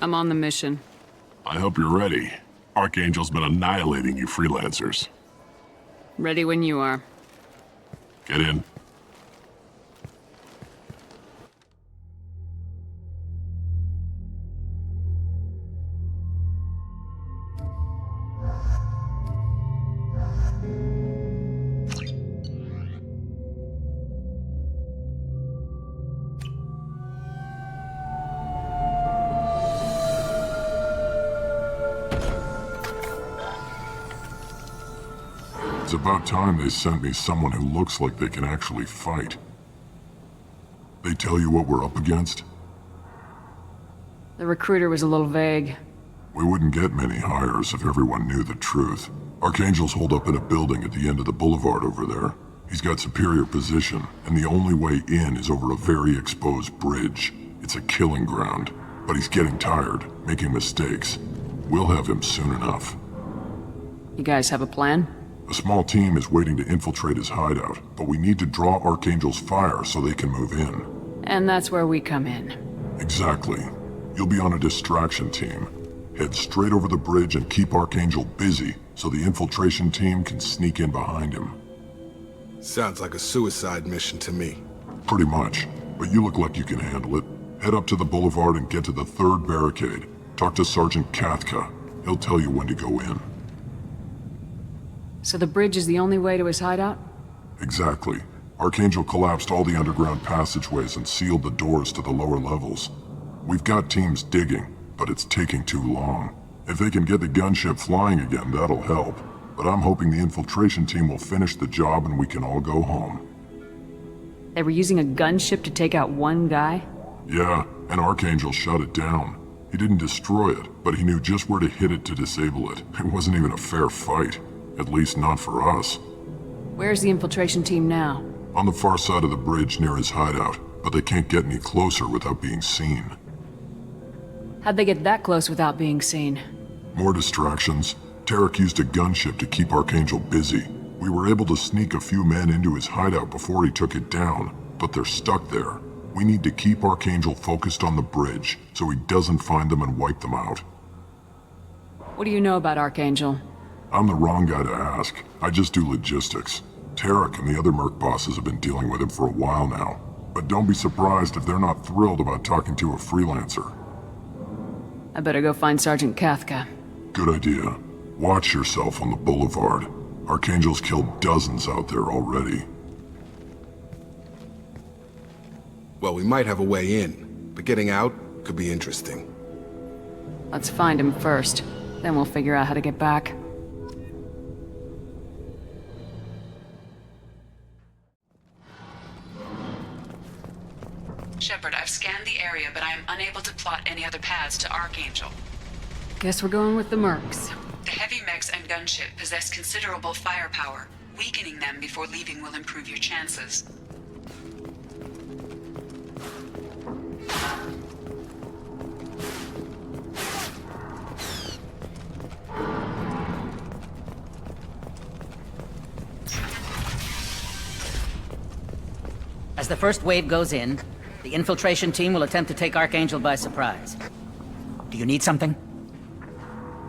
S9: I'm on the mission.
S17: I hope you're ready. Archangel's been annihilating you freelancers.
S9: Ready when you are.
S17: Get in. It's about time they sent me someone who looks like they can actually fight. They tell you what we're up against?
S9: The recruiter was a little vague.
S17: We wouldn't get many hires if everyone knew the truth. Archangel's holed up in a building at the end of the boulevard over there. He's got superior position, and the only way in is over a very exposed bridge. It's a killing ground, but he's getting tired, making mistakes. We'll have him soon enough.
S5: You guys have a plan?
S17: A small team is waiting to infiltrate his hideout, but we need to draw Archangel's fire so they can move in.
S5: And that's where we come in.
S17: Exactly. You'll be on a distraction team. Head straight over the bridge and keep Archangel busy so the infiltration team can sneak in behind him.
S12: Sounds like a suicide mission to me.
S17: Pretty much, but you look like you can handle it. Head up to the boulevard and get to the 3rd barricade. Talk to Sergeant Kathka. He'll tell you when to go in.
S5: So the bridge is the only way to his hideout?
S17: Exactly. Archangel collapsed all the underground passageways and sealed the doors to the lower levels. We've got teams digging, but it's taking too long. If they can get the gunship flying again, that'll help. But I'm hoping the infiltration team will finish the job and we can all go home.
S5: They were using a gunship to take out one guy?
S17: Yeah, and Archangel shut it down. He didn't destroy it, but he knew just where to hit it to disable it. It wasn't even a fair fight. At least not for us.
S5: Where's the infiltration team now?
S17: On the far side of the bridge near his hideout, but they can't get any closer without being seen.
S5: How'd they get that close without being seen?
S17: More distractions. Tarek used a gunship to keep Archangel busy. We were able to sneak a few men into his hideout before he took it down, but they're stuck there. We need to keep Archangel focused on the bridge so he doesn't find them and wipe them out.
S5: What do you know about Archangel?
S17: I'm the wrong guy to ask. I just do logistics. Tarek and the other Merc bosses have been dealing with him for a while now. But don't be surprised if they're not thrilled about talking to a freelancer.
S5: I better go find Sergeant Kathka.
S17: Good idea. Watch yourself on the boulevard. Archangel's killed dozens out there already.
S12: Well, we might have a way in, but getting out could be interesting.
S5: Let's find him first. Then we'll figure out how to get back.
S19: Shepard, I've scanned the area, but I am unable to plot any other paths to Archangel.
S5: Guess we're going with the Mercs.
S19: The heavy mechs and gunship possess considerable firepower. Weakening them before leaving will improve your chances.
S21: As the first wave goes in, the infiltration team will attempt to take Archangel by surprise. Do you need something?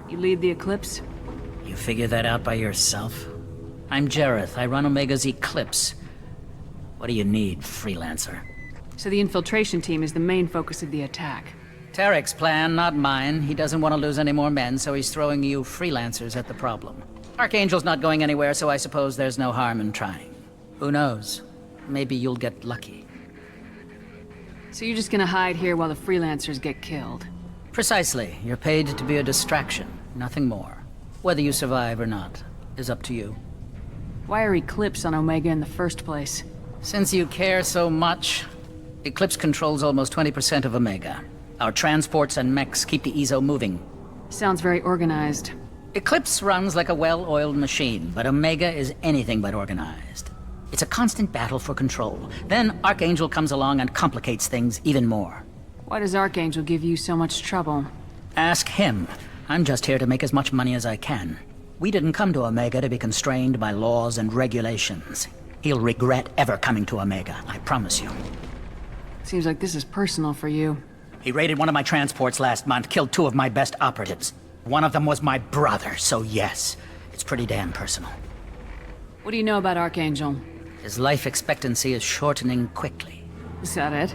S5: You lead the Eclipse?
S21: You figure that out by yourself? I'm Jareth. I run Omega's Eclipse. What do you need, freelancer?
S5: So the infiltration team is the main focus of the attack.
S21: Tarek's plan, not mine. He doesn't want to lose any more men, so he's throwing you freelancers at the problem. Archangel's not going anywhere, so I suppose there's no harm in trying. Who knows? Maybe you'll get lucky.
S5: So you're just gonna hide here while the freelancers get killed?
S21: Precisely. You're paid to be a distraction, nothing more. Whether you survive or not is up to you.
S5: Why are Eclipse on Omega in the first place?
S21: Since you care so much, Eclipse controls almost 20% of Omega. Our transports and mechs keep the EZO moving.
S5: Sounds very organized.
S21: Eclipse runs like a well-oiled machine, but Omega is anything but organized. It's a constant battle for control. Then Archangel comes along and complicates things even more.
S5: Why does Archangel give you so much trouble?
S21: Ask him. I'm just here to make as much money as I can. We didn't come to Omega to be constrained by laws and regulations. He'll regret ever coming to Omega, I promise you.
S5: Seems like this is personal for you.
S21: He raided one of my transports last month, killed 2 of my best operatives. One of them was my brother, so yes, it's pretty damn personal.
S5: What do you know about Archangel?
S21: His life expectancy is shortening quickly.
S5: Is that it?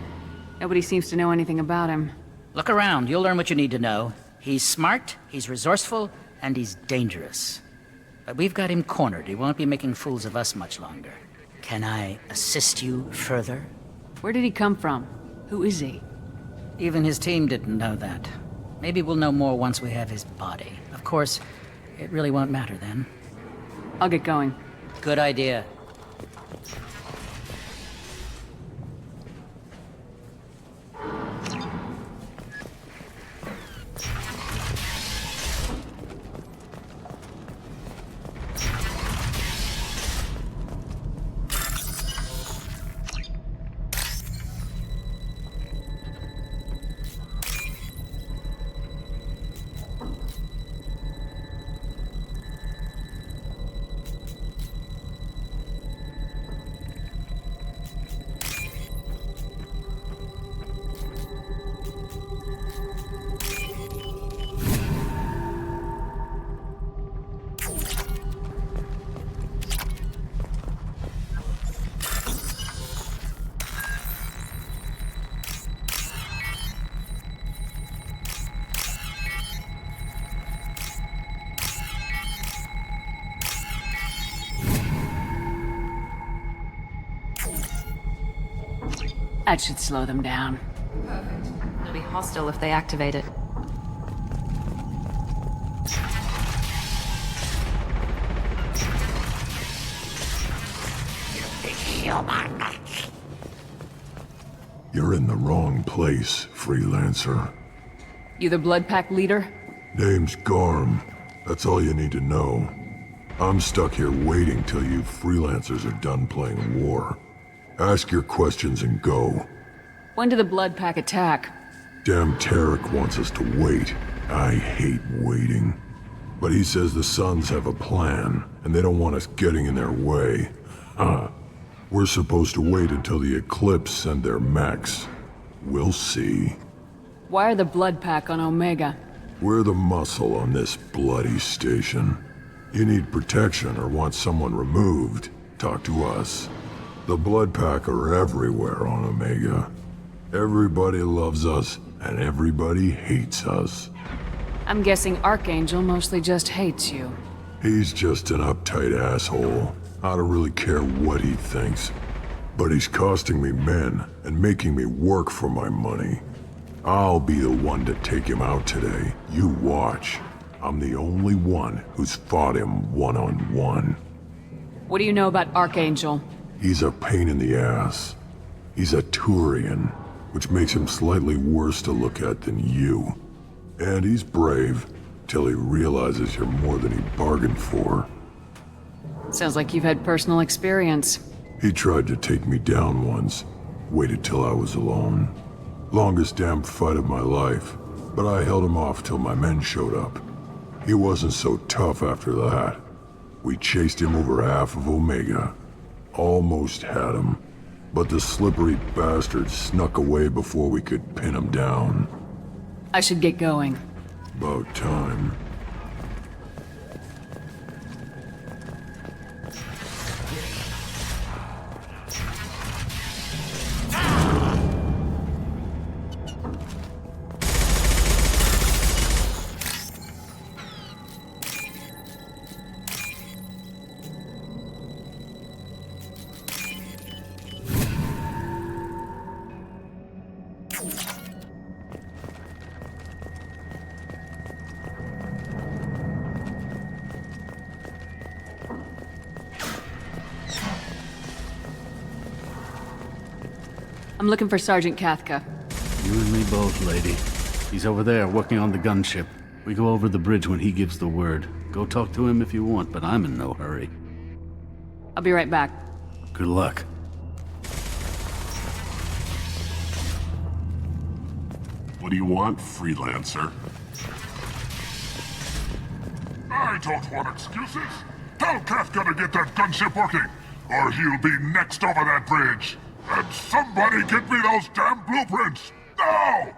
S5: Nobody seems to know anything about him.
S21: Look around, you'll learn what you need to know. He's smart, he's resourceful, and he's dangerous. But we've got him cornered. He won't be making fools of us much longer. Can I assist you further?
S5: Where did he come from? Who is he?
S21: Even his team didn't know that. Maybe we'll know more once we have his body. Of course, it really won't matter then.
S5: I'll get going.
S21: Good idea.
S5: That should slow them down.
S1: Perfect. It'll be hostile if they activate it.
S17: You're in the wrong place, freelancer.
S5: You the Blood Pack leader?
S17: Name's Garm. That's all you need to know. I'm stuck here waiting till you freelancers are done playing war. Ask your questions and go.
S5: When did the Blood Pack attack?
S17: Damn Tarek wants us to wait. I hate waiting. But he says the Suns have a plan, and they don't want us getting in their way. We're supposed to wait until the Eclipse send their mechs. We'll see.
S5: Why are the Blood Pack on Omega?
S17: We're the muscle on this bloody station. You need protection or want someone removed, talk to us. The Blood Pack are everywhere on Omega. Everybody loves us, and everybody hates us.
S5: I'm guessing Archangel mostly just hates you.
S17: He's just an uptight asshole. I don't really care what he thinks. But he's costing me men and making me work for my money. I'll be the one to take him out today. You watch. I'm the only one who's fought him one-on-one.
S5: What do you know about Archangel?
S17: He's a pain in the ass. He's a Turian, which makes him slightly worse to look at than you. And he's brave, till he realizes you're more than he bargained for.
S5: Sounds like you've had personal experience.
S17: He tried to take me down once. Waited till I was alone. Longest damn fight of my life. But I held him off till my men showed up. He wasn't so tough after that. We chased him over half of Omega. Almost had him. But the slippery bastard snuck away before we could pin him down.
S5: I should get going.
S17: About time.
S5: I'm looking for Sergeant Kathka.
S11: You and me both, lady. He's over there, working on the gunship. We go over the bridge when he gives the word. Go talk to him if you want, but I'm in no hurry.
S5: I'll be right back.
S11: Good luck.
S17: What do you want, freelancer?
S22: I don't want excuses. Tell Kafka to get that gunship working, or he'll be next over that bridge. And somebody get me those damn blueprints! Now!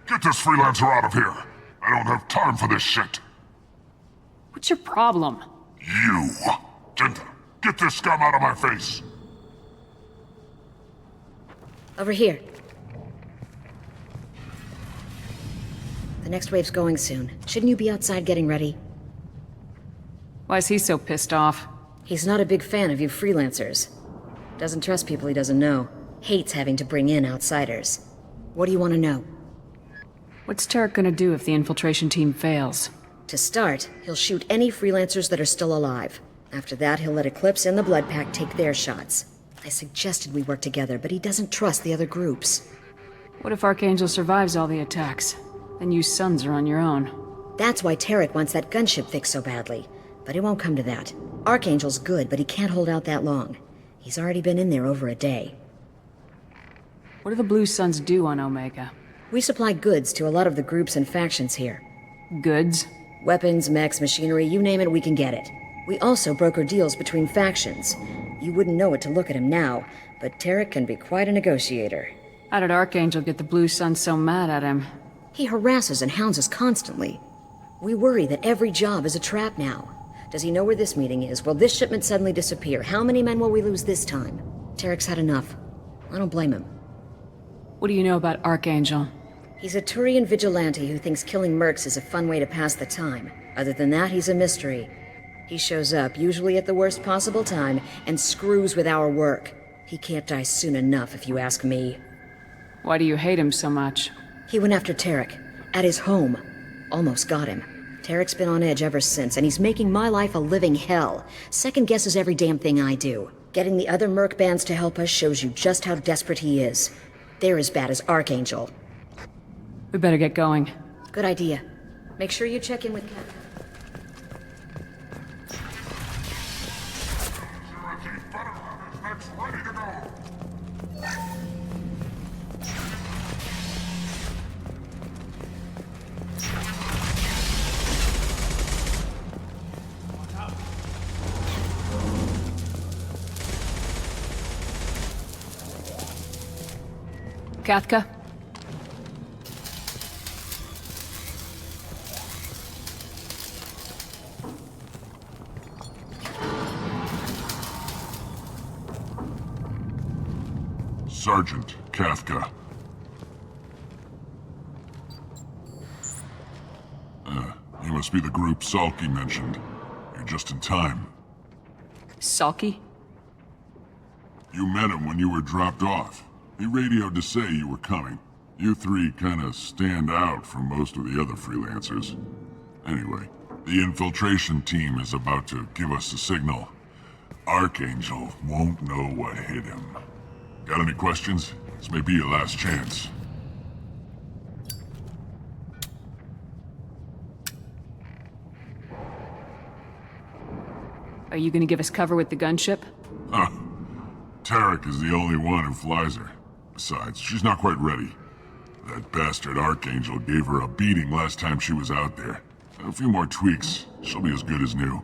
S22: Get this freelancer out of here. I don't have time for this shit.
S5: What's your problem?
S22: You! Jinta, get this scum out of my face!
S14: Over here. The next wave's going soon. Shouldn't you be outside getting ready?
S5: Why is he so pissed off?
S14: He's not a big fan of you freelancers. Doesn't trust people he doesn't know. Hates having to bring in outsiders. What do you want to know?
S5: What's Tarek gonna do if the infiltration team fails?
S14: To start, he'll shoot any freelancers that are still alive. After that, he'll let Eclipse and the Blood Pack take their shots. I suggested we work together, but he doesn't trust the other groups.
S5: What if Archangel survives all the attacks? Then you Sons are on your own.
S14: That's why Tarek wants that gunship fixed so badly. But it won't come to that. Archangel's good, but he can't hold out that long. He's already been in there over a day.
S5: What do the Blue Suns do on Omega?
S14: We supply goods to a lot of the groups and factions here.
S5: Goods?
S14: Weapons, mechs, machinery, you name it, we can get it. We also broker deals between factions. You wouldn't know it to look at him now, but Tarek can be quite a negotiator.
S5: How did Archangel get the Blue Suns so mad at him?
S14: He harasses and hounds us constantly. We worry that every job is a trap now. Does he know where this meeting is? Will this shipment suddenly disappear? How many men will we lose this time? Tarek's had enough. I don't blame him.
S5: What do you know about Archangel?
S14: He's a Turian vigilante who thinks killing mercs is a fun way to pass the time. Other than that, he's a mystery. He shows up, usually at the worst possible time, and screws with our work. He can't die soon enough, if you ask me.
S9: Why do you hate him so much?
S14: He went after Tarek. At his home. Almost got him. Tarek's been on edge ever since, and he's making my life a living hell. Second guesses every damn thing I do. Getting the other merc bands to help us shows you just how desperate he is. They're as bad as Archangel.
S9: We better get going.
S14: Good idea. Make sure you check in with Kat.
S9: Kathka?
S22: Sergeant Kathka. You must be the group Salky mentioned. You're just in time.
S9: Salky?
S22: You met him when you were dropped off. He radioed to say you were coming. You three kinda stand out from most of the other freelancers. Anyway, the infiltration team is about to give us a signal. Archangel won't know what hit him. Got any questions? This may be your last chance.
S9: Are you gonna give us cover with the gunship?
S22: Huh. Tarek is the only one who flies her. Besides, she's not quite ready. That bastard Archangel gave her a beating last time she was out there. A few more tweaks, she'll be as good as new.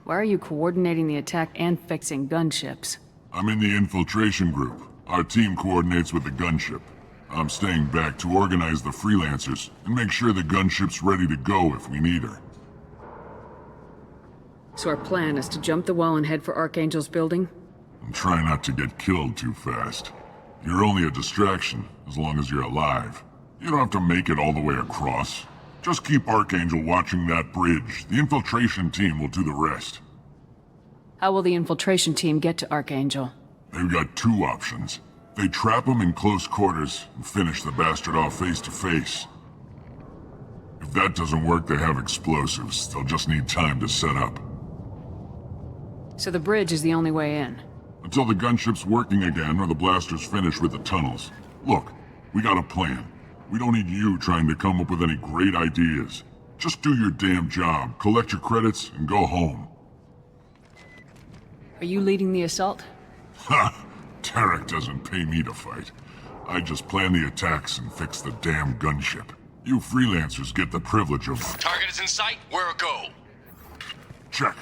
S9: Why are you coordinating the attack and fixing gunships?
S22: I'm in the infiltration group. Our team coordinates with the gunship. I'm staying back to organize the freelancers and make sure the gunship's ready to go if we need her.
S9: So our plan is to jump the wall and head for Archangel's building?
S22: And try not to get killed too fast. You're only a distraction, as long as you're alive. You don't have to make it all the way across. Just keep Archangel watching that bridge. The infiltration team will do the rest.
S9: How will the infiltration team get to Archangel?
S22: They've got two options. They trap him in close quarters and finish the bastard off face to face. If that doesn't work, they have explosives. They'll just need time to set up.
S9: So the bridge is the only way in?
S22: Until the gunship's working again or the blasters finish with the tunnels. Look, we got a plan. We don't need you trying to come up with any great ideas. Just do your damn job, collect your credits, and go home.
S9: Are you leading the assault?
S22: Ha! Tarek doesn't pay me to fight. I just plan the attacks and fix the damn gunship. You freelancers get the privilege of...
S7: Target is in sight. Where a go?
S22: Check.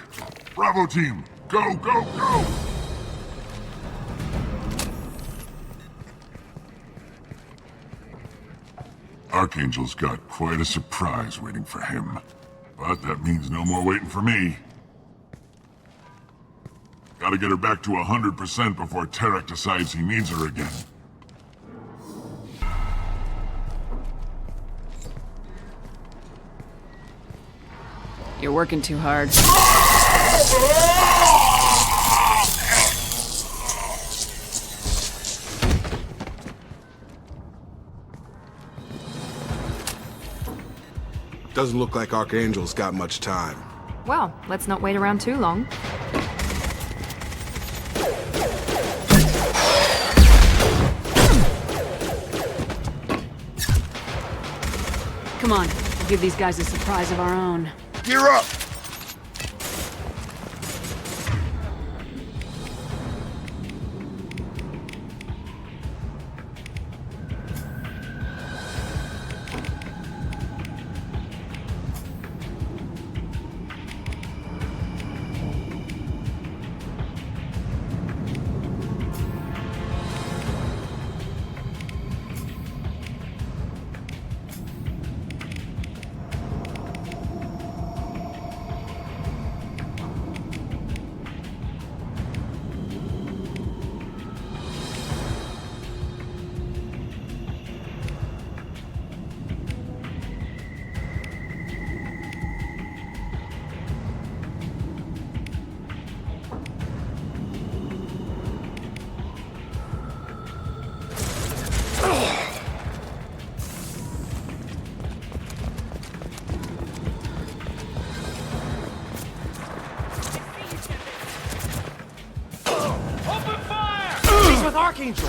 S22: Bravo team, go, go, go! Archangel's got quite a surprise waiting for him. But that means no more waiting for me. Gotta get her back to 100% before Tarek decides he needs her again.
S9: You're working too hard.
S12: Doesn't look like Archangel's got much time.
S1: Well, let's not wait around too long.
S9: Come on, we'll give these guys a surprise of our own.
S12: Gear up!
S6: with Archangel!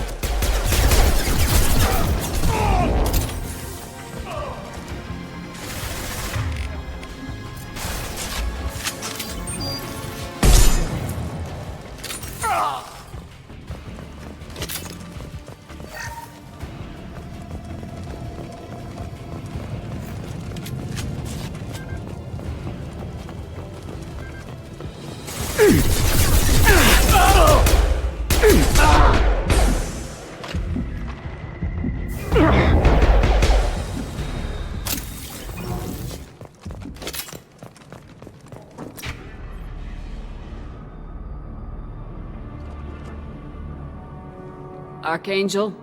S9: Archangel?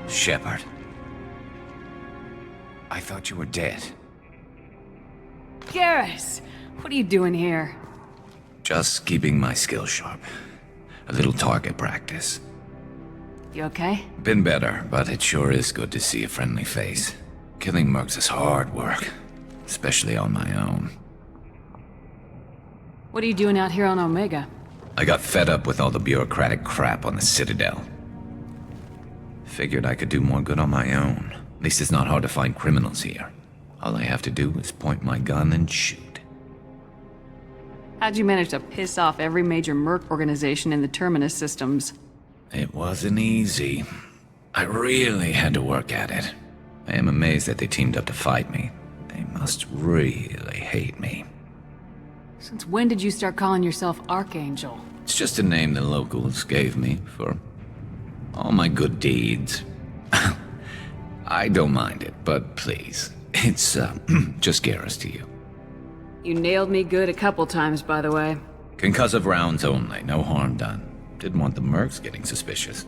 S13: Shepard. I thought you were dead.
S9: Garrus! What are you doing here?
S13: Just keeping my skills sharp. A little target practice.
S9: You okay?
S13: Been better, but it sure is good to see a friendly face. Killing mercs is hard work, especially on my own.
S9: What are you doing out here on Omega?
S13: I got fed up with all the bureaucratic crap on the Citadel. Figured I could do more good on my own. At least it's not hard to find criminals here. All I have to do is point my gun and shoot.
S9: How'd you manage to piss off every major merc organization in the Terminus systems?
S13: It wasn't easy. I really had to work at it. I am amazed that they teamed up to fight me. They must really hate me.
S9: Since when did you start calling yourself Archangel?
S13: It's just a name the locals gave me for all my good deeds. I don't mind it, but please, it's just Garrus to you.
S9: You nailed me good a couple times, by the way.
S13: Concussive rounds only, no harm done. Didn't want the mercs getting suspicious.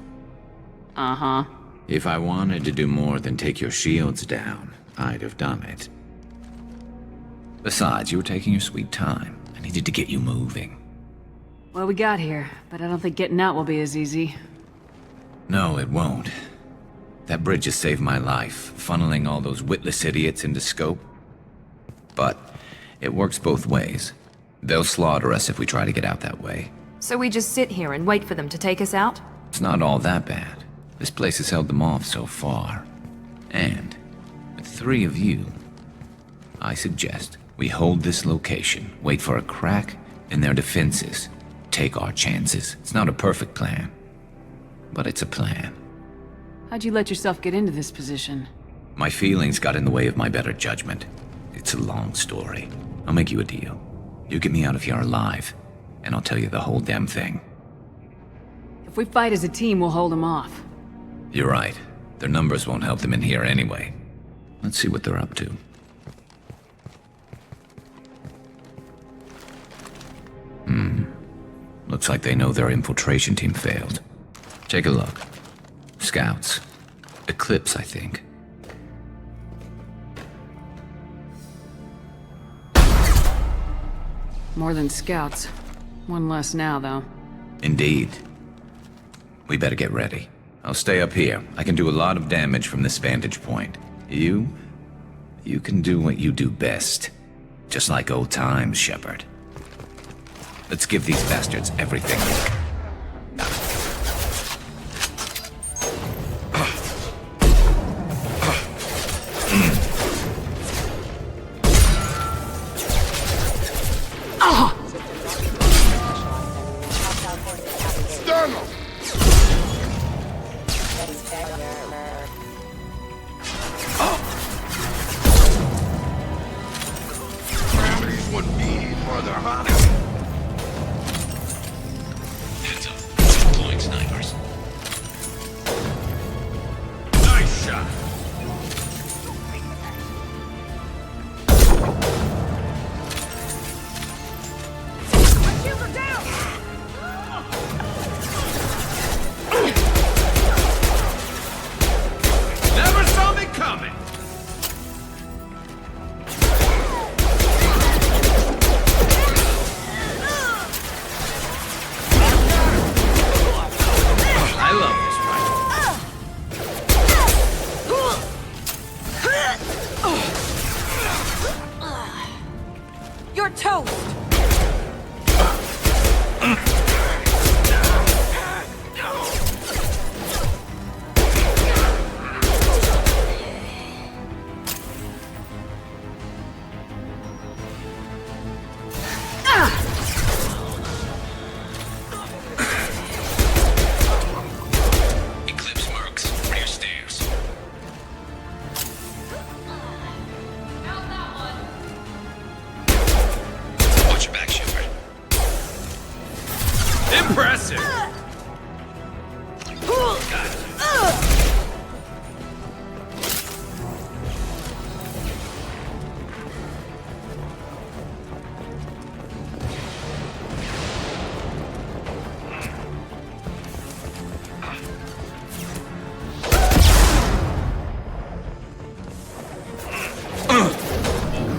S9: Uh-huh.
S13: If I wanted to do more than take your shields down, I'd have done it. Besides, you were taking your sweet time. I needed to get you moving.
S9: Well, we got here, but I don't think getting out will be as easy.
S13: No, it won't. That bridge has saved my life, funneling all those witless idiots into scope. But it works both ways. They'll slaughter us if we try to get out that way.
S1: So we just sit here and wait for them to take us out?
S13: It's not all that bad. This place has held them off so far. And with 3 of you, I suggest we hold this location, wait for a crack in their defenses, take our chances. It's not a perfect plan, but it's a plan.
S9: How'd you let yourself get into this position?
S13: My feelings got in the way of my better judgment. It's a long story. I'll make you a deal. You get me out of here alive, and I'll tell you the whole damn thing.
S9: If we fight as a team, we'll hold them off.
S13: You're right. Their numbers won't help them in here anyway. Let's see what they're up to. Looks like they know their infiltration team failed. Take a look. Scouts. Eclipse, I think.
S9: More than scouts. One less now, though.
S13: Indeed. We better get ready. I'll stay up here. I can do a lot of damage from this vantage point. You can do what you do best. Just like old times, Shepard. Let's give these bastards everything.
S10: You're toast!
S7: Eclipse Mercs, rear stairs. Watch your back, Shepard. Impressive!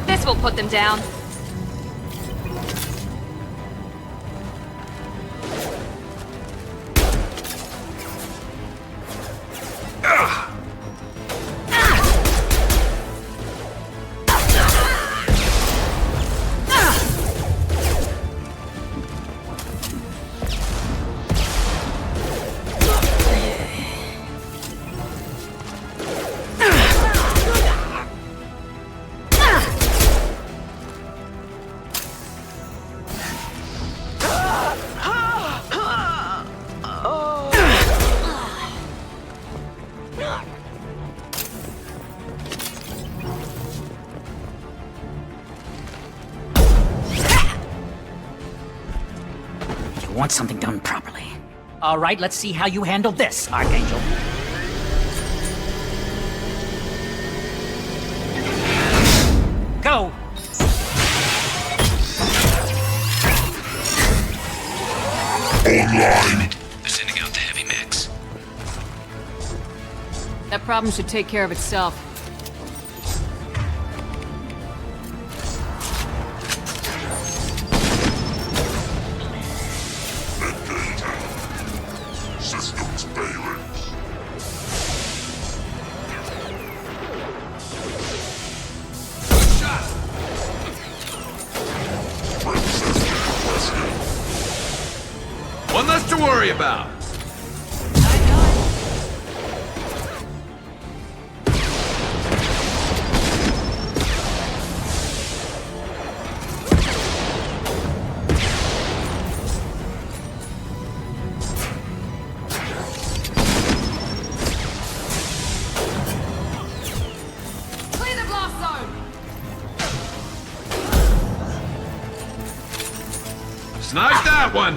S1: This will put them down.
S21: Want something done properly. All right, let's see how you handle this, Archangel. Go!
S17: Online!
S7: They're sending out the heavy mechs.
S5: That problem should take care of itself.
S17: Systems failing.
S7: One less to worry about.
S10: Clear the blast zone!
S7: Snipe that one!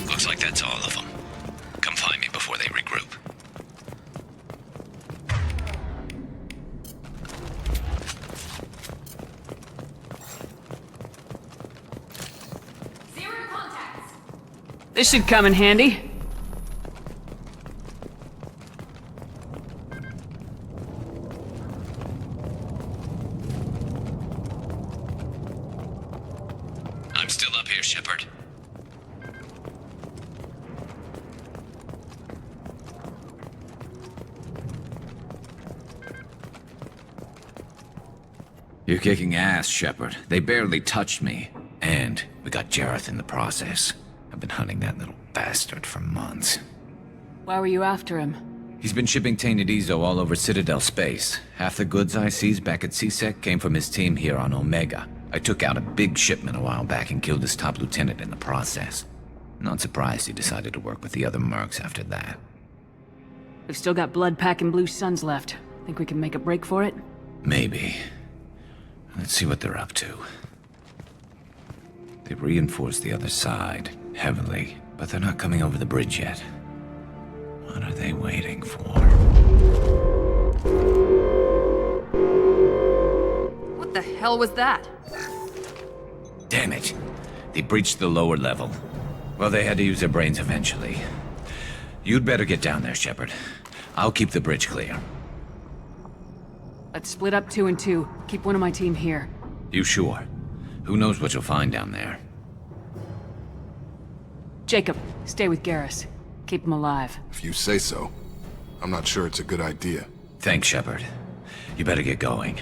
S7: Looks like that's all of them. Come find me before they regroup.
S10: Zero contacts!
S5: This should come in handy.
S7: I'm still up here, Shepard.
S13: You're kicking ass, Shepard. They barely touched me. And we got Jareth in the process. I've been hunting that little bastard for months.
S5: Why were you after him?
S13: He's been shipping tainted Ezo all over Citadel space. Half the goods I seized back at CSEC came from his team here on Omega. I took out a big shipment a while back and killed his top lieutenant in the process. Not surprised he decided to work with the other mercs after that.
S5: We've still got Blood Pack and Blue Suns left. Think we can make a break for it?
S13: Maybe. Let's see what they're up to. They reinforced the other side, heavily, but they're not coming over the bridge yet. What are they waiting for?
S1: hell was that?
S13: Damn it. They breached the lower level. Well, they had to use their brains eventually. You'd better get down there, Shepard. I'll keep the bridge clear.
S5: Let's split up 2 and 2. Keep one of my team here.
S13: You sure? Who knows what you'll find down there?
S5: Jacob, stay with Garrus. Keep him alive.
S12: If you say so. I'm not sure it's a good idea.
S13: Thanks, Shepard. You better get going.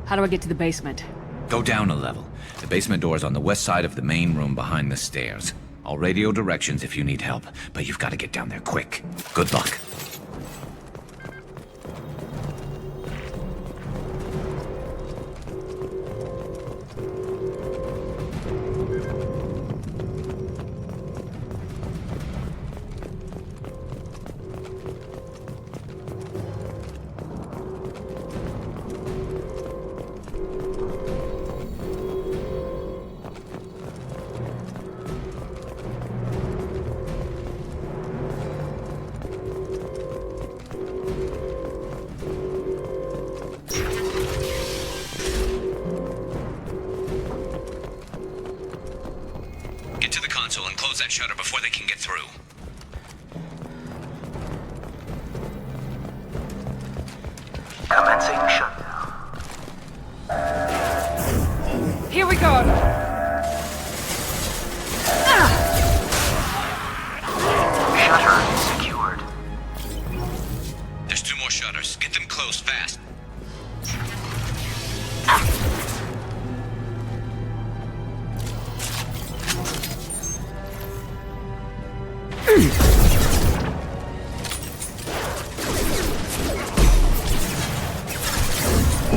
S5: How do I get to the basement?
S13: Go down a level. The basement door's on the west side of the main room behind the stairs. I'll radio directions if you need help, but you've got to get down there quick. Good luck.
S7: And close that shutter before they can get through.
S16: Commencing shutdown.
S5: Here we go!
S16: Shutter secured.
S7: There's 2 more shutters. Get them closed fast.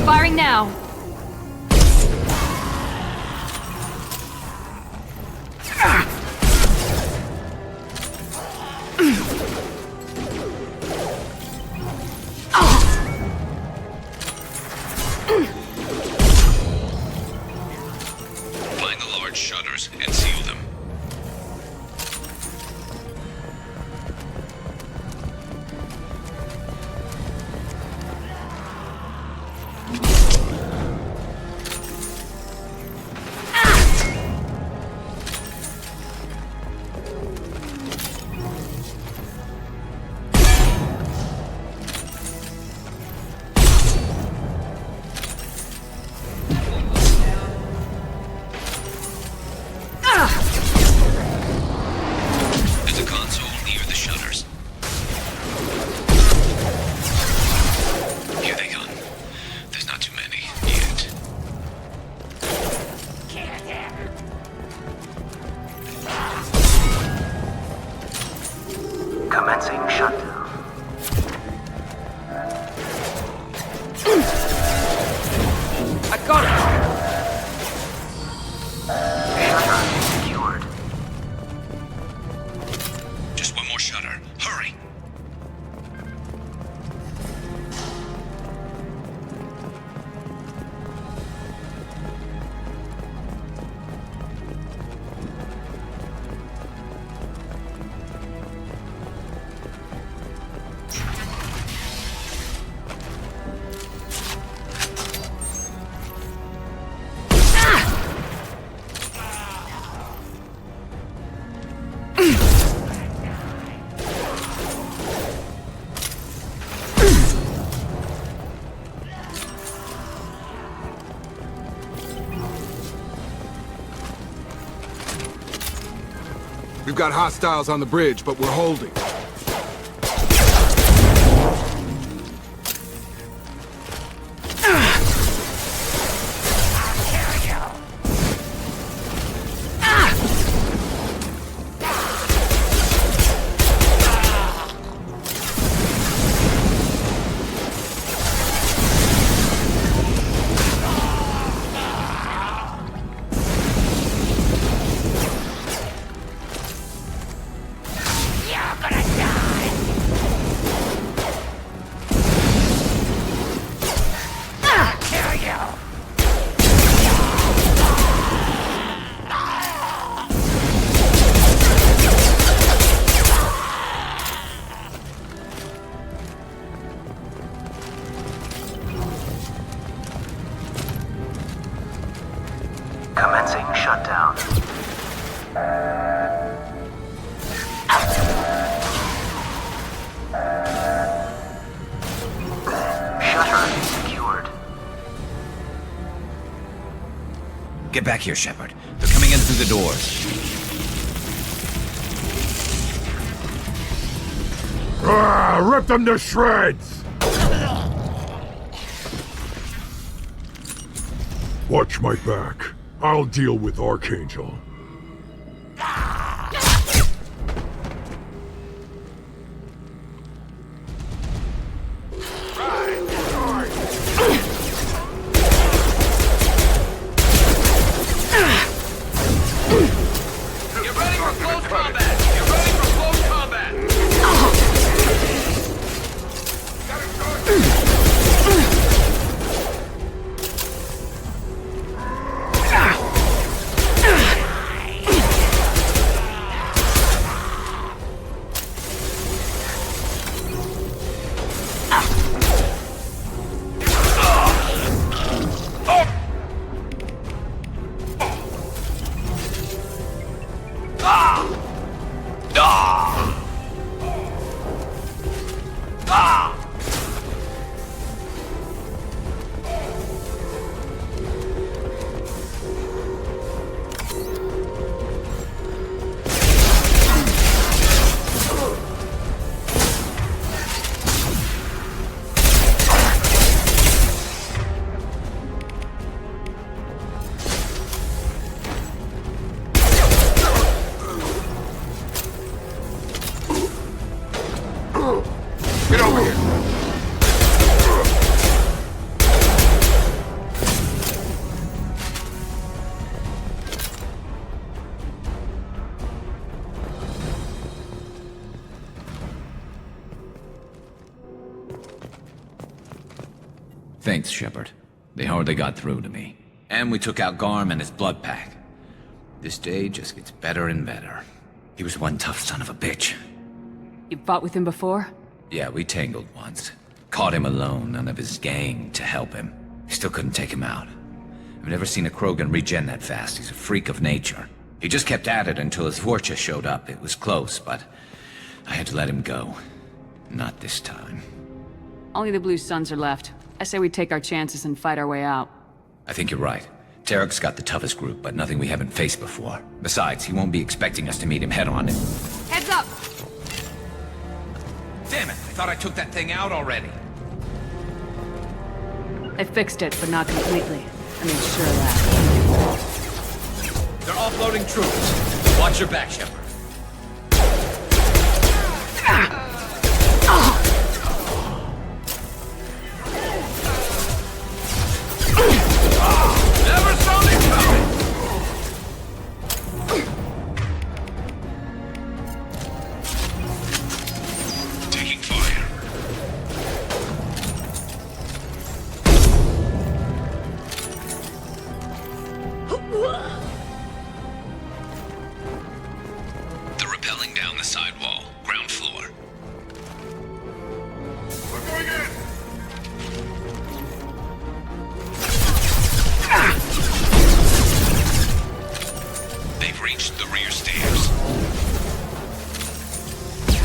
S1: Firing now.
S7: Find the large shutters and seal them. There's a console near the shutters. Here they come. There's not too many yet.
S16: Commencing shutdown.
S6: I got it!
S16: Shutter secured.
S7: Just 1 more shutter. Hurry!
S12: We've got hostiles on the bridge, but we're holding.
S16: You're gonna
S13: Get back here, Shepard. They're coming in through the doors.
S22: Rip them to shreds! Watch my back. I'll deal with Archangel.
S6: Get ready for close combat! Get ready for close combat!
S22: Get over here!
S13: Thanks, Shepard. They hardly got through to me. And we took out Garm and his blood pack. This day just gets better and better. He was one tough son of a bitch.
S5: You fought with him before?
S13: Yeah, we tangled once. Caught him alone, none of his gang to help him. Still couldn't take him out. I've never seen a Krogan regen that fast. He's a freak of nature. He just kept at it until his Vorcha showed up. It was close, but I had to let him go. Not this time.
S5: Only the Blue Suns are left. I say we take our chances and fight our way out.
S13: I think you're right. Tarek's got the toughest group, but nothing we haven't faced before. Besides, he won't be expecting us to meet him head-on.
S5: Heads up!
S13: Damn it! I thought I took that thing out already.
S5: I fixed it, but not completely. I made sure of that.
S13: They're offloading troops. Watch your back, Shepard.
S6: Never saw me coming!
S7: Taking fire. They're rappelling down the sidewall, ground floor.
S22: We're going in!
S7: They've reached the rear stairs.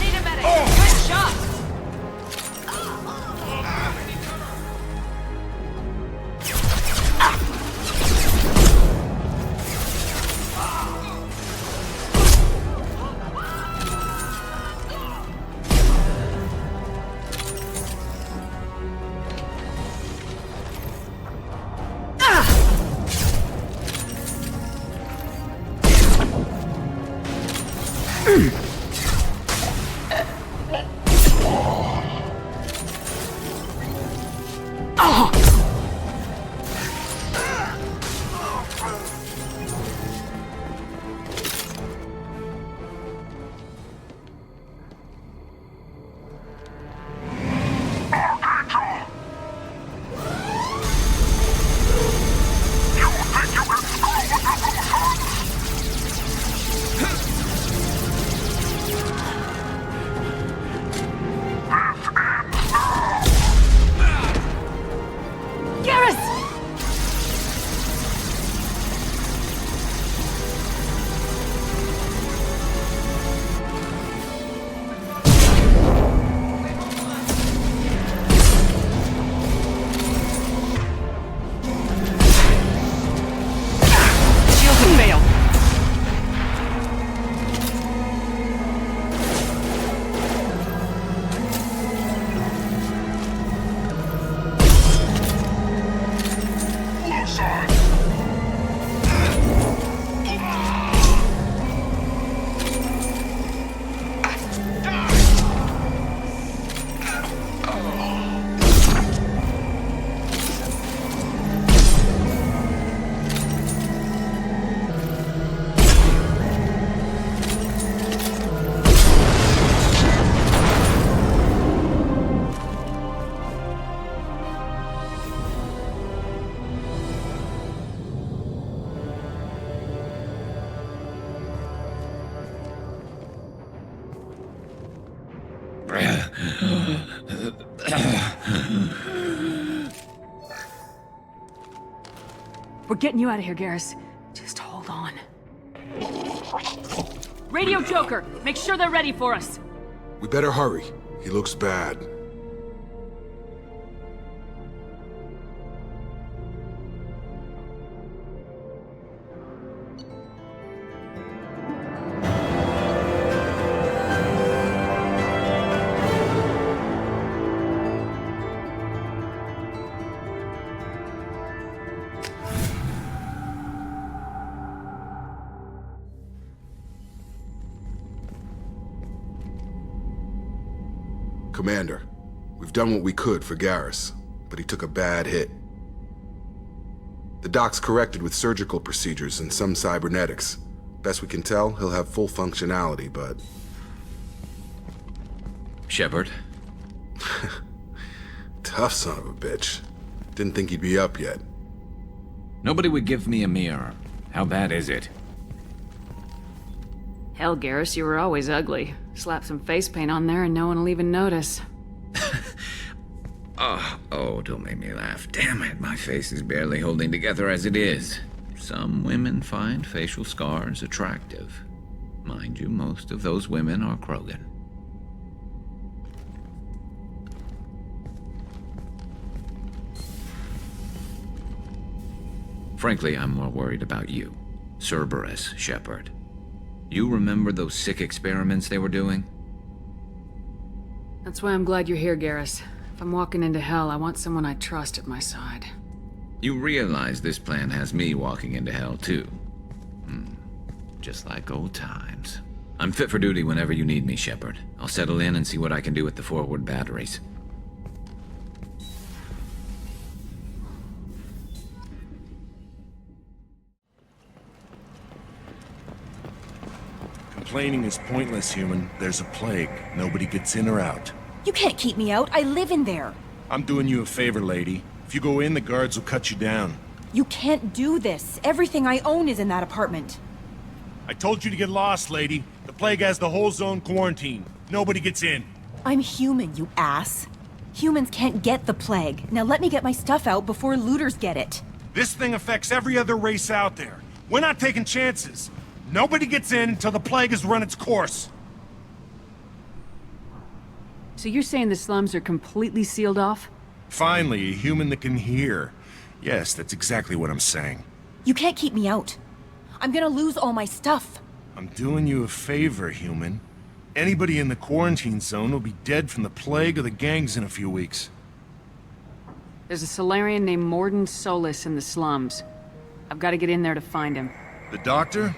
S10: Need a medic. Good shot.
S5: We're getting you out of here, Garrus. Just hold on. Radio Joker! Make sure they're ready for us!
S12: We better hurry. He looks bad. Commander, we've done what we could for Garrus, but he took a bad hit. The doc's corrected with surgical procedures and some cybernetics. Best we can tell, he'll have full functionality, but...
S13: Shepard?
S12: Tough son of a bitch. Didn't think he'd be up yet.
S13: Nobody would give me a mirror. How bad is it?
S5: Hell, Garrus, you were always ugly. Slap some face paint on there and no one will even notice.
S13: Oh, don't make me laugh. Damn it, my face is barely holding together as it is. Some women find facial scars attractive. Mind you, most of those women are Krogan. Frankly, I'm more worried about you. Cerberus, Shepard. You remember those sick experiments they were doing?
S5: That's why I'm glad you're here, Garrus. If I'm walking into hell, I want someone I trust at my side.
S13: You realize this plan has me walking into hell, too. Just like old times. I'm fit for duty whenever you need me, Shepard. I'll settle in and see what I can do with the forward batteries.
S15: Complaining is pointless, human. There's a plague. Nobody gets in or out.
S10: You can't keep me out. I live in there.
S15: I'm doing you a favor, lady. If you go in, the guards will cut you down.
S10: You can't do this. Everything I own is in that apartment.
S15: I told you to get lost, lady. The plague has the whole zone quarantined. Nobody gets in.
S10: I'm human, you ass. Humans can't get the plague. Now let me get my stuff out before looters get it.
S15: This thing affects every other race out there. We're not taking chances. Nobody gets in until the plague has run its course.
S5: So you're saying the slums are completely sealed off?
S15: Finally, a human that can hear. Yes, that's exactly what I'm saying.
S10: You can't keep me out. I'm gonna lose all my stuff.
S15: I'm doing you a favor, human. Anybody in the quarantine zone will be dead from the plague or the gangs in a few weeks.
S5: There's a Solarian named Morden Solis in the slums. I've got to get in there to find him.
S15: The doctor?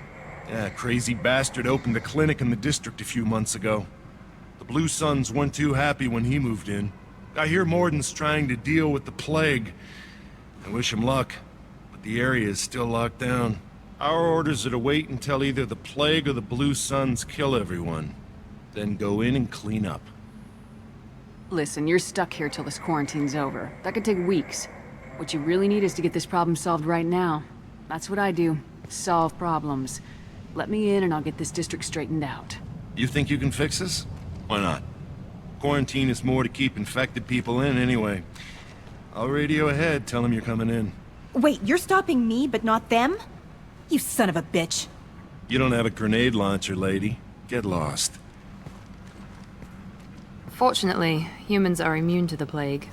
S15: Yeah, crazy bastard opened a clinic in the district a few months ago. The Blue Suns weren't too happy when he moved in. I hear Morden's trying to deal with the plague. I wish him luck, but the area is still locked down. Our orders are to wait until either the plague or the Blue Suns kill everyone. Then go in and clean up.
S5: Listen, you're stuck here till this quarantine's over. That could take weeks. What you really need is to get this problem solved right now. That's what I do. Solve problems. Let me in and I'll get this district straightened out.
S15: You think you can fix this? Why not? Quarantine is more to keep infected people in anyway. I'll radio ahead, tell them you're coming in.
S10: Wait, you're stopping me, but not them? You son of a bitch.
S15: You don't have a grenade launcher, lady. Get lost.
S1: Fortunately, humans are immune to the plague.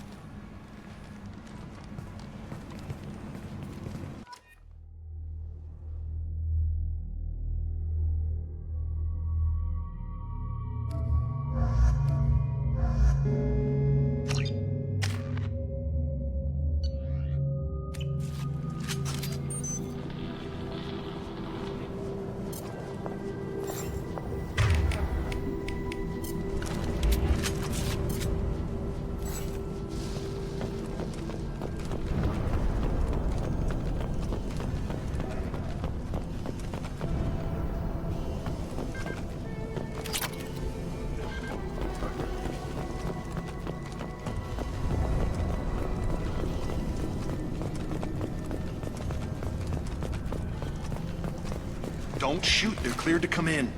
S15: Don't shoot, they're cleared to come in.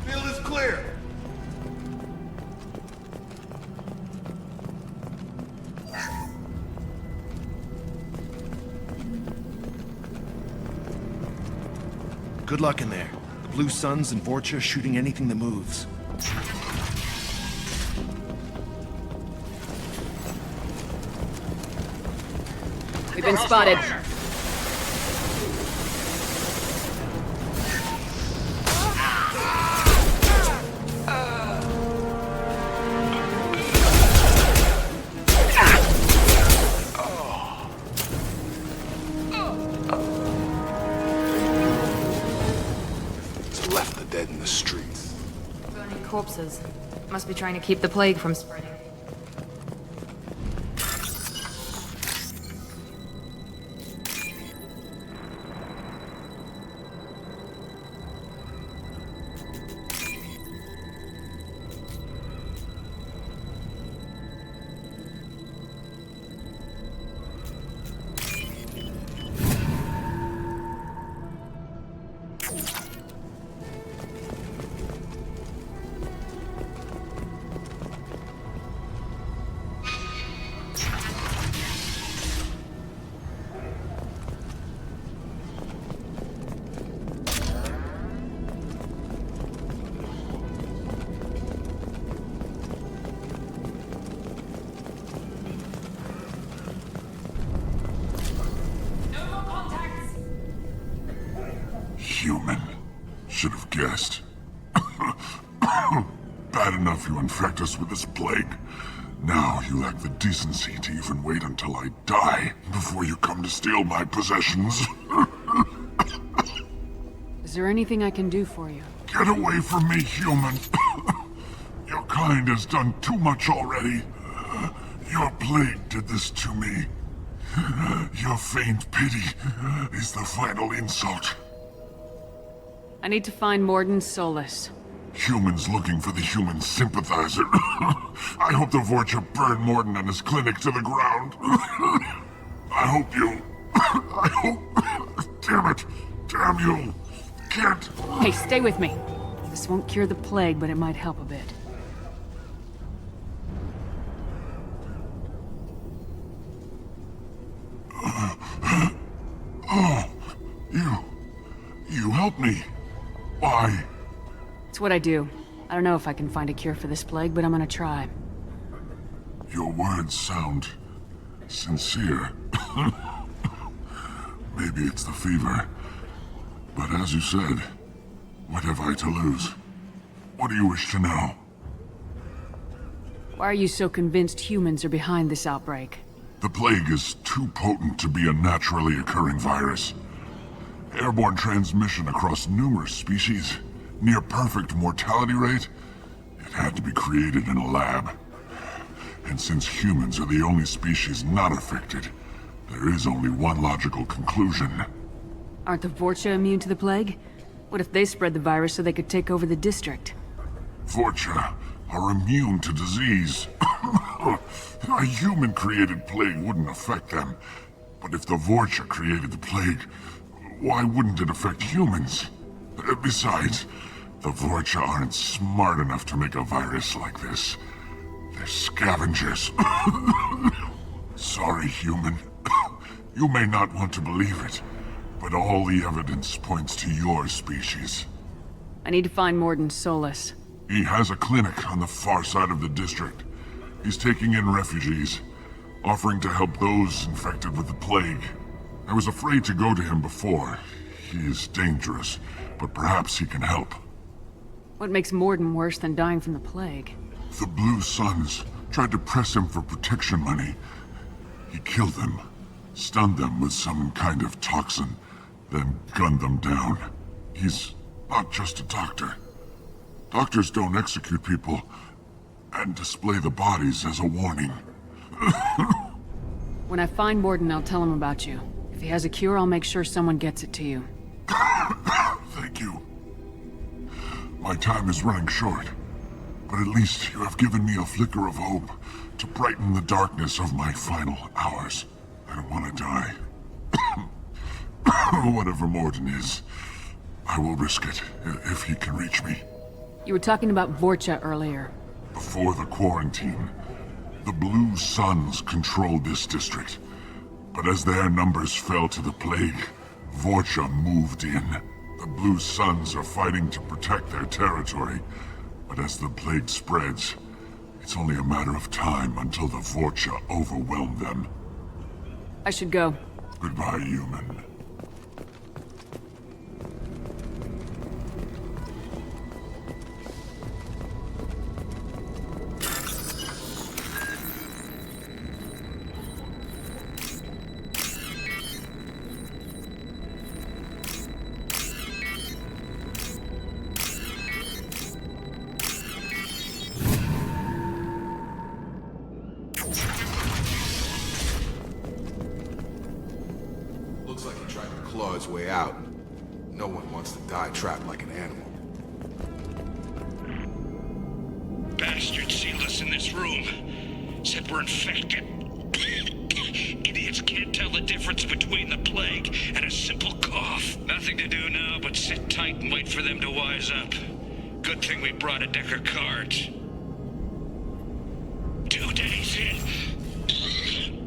S12: Field is clear.
S15: Good luck in there. The Blue Suns and Vorcha shooting anything that moves.
S5: We've been spotted.
S12: Left the dead in the streets.
S1: Burning corpses. Must be trying to keep the plague from spreading.
S22: Human. Should have guessed. Bad enough you infect us with this plague. Now you lack the decency to even wait until I die before you come to steal my possessions.
S5: Is there anything I can do for you?
S22: Get away from me, human. Your kind has done too much already. Your plague did this to me. Your faint pity is the final insult.
S5: I need to find Morden Solus.
S22: Humans looking for the human sympathizer. I hope the Vorcha burn Morden and his clinic to the ground. I hope you... I hope... Damn it! Damn you! Can't...
S5: Hey, stay with me. This won't cure the plague, but it might help a bit.
S22: Oh, you helped me. Why?
S5: It's what I do. I don't know if I can find a cure for this plague, but I'm gonna try.
S22: Your words sound sincere. Maybe it's the fever. But as you said, what have I to lose? What do you wish to know?
S5: Why are you so convinced humans are behind this outbreak?
S22: The plague is too potent to be a naturally occurring virus. Airborne transmission across numerous species, near perfect mortality rate. It had to be created in a lab. And since humans are the only species not affected, there is only one logical conclusion.
S5: Aren't the Vorcha immune to the plague? What if they spread the virus so they could take over the district?
S22: Vorcha are immune to disease. A human-created plague wouldn't affect them. But if the Vorcha created the plague, why wouldn't it affect humans? Besides, the Vorcha aren't smart enough to make a virus like this. They're scavengers. Sorry, human. You may not want to believe it, but all the evidence points to your species.
S5: I need to find Morden Solus.
S22: He has a clinic on the far side of the district. He's taking in refugees, offering to help those infected with the plague. I was afraid to go to him before. He is dangerous, but perhaps he can help.
S5: What makes Morden worse than dying from the plague?
S22: The Blue Suns tried to press him for protection money. He killed them, stunned them with some kind of toxin, then gunned them down. He's not just a doctor. Doctors don't execute people and display the bodies as a warning.
S5: When I find Morden, I'll tell him about you. If he has a cure, I'll make sure someone gets it to you.
S22: Thank you. My time is running short, but at least you have given me a flicker of hope to brighten the darkness of my final hours. I don't want to die. Whatever Morden is, I will risk it if he can reach me.
S5: You were talking about Vorcha earlier.
S22: Before the quarantine, the Blue Suns controlled this district. But as their numbers fell to the plague, Vorcha moved in. The Blue Suns are fighting to protect their territory, but as the plague spreads, it's only a matter of time until the Vorcha overwhelm them.
S9: I should go.
S22: Goodbye, human.
S12: Looks like he tried to claw his way out. No one wants to die trapped like an animal.
S3: Bastards sealed us in this room. Said we're infected. Idiots can't tell the difference between the plague and a simple cough. Nothing to do now but sit tight and wait for them to wise up. Good thing we brought a deck of cards. 2 days in.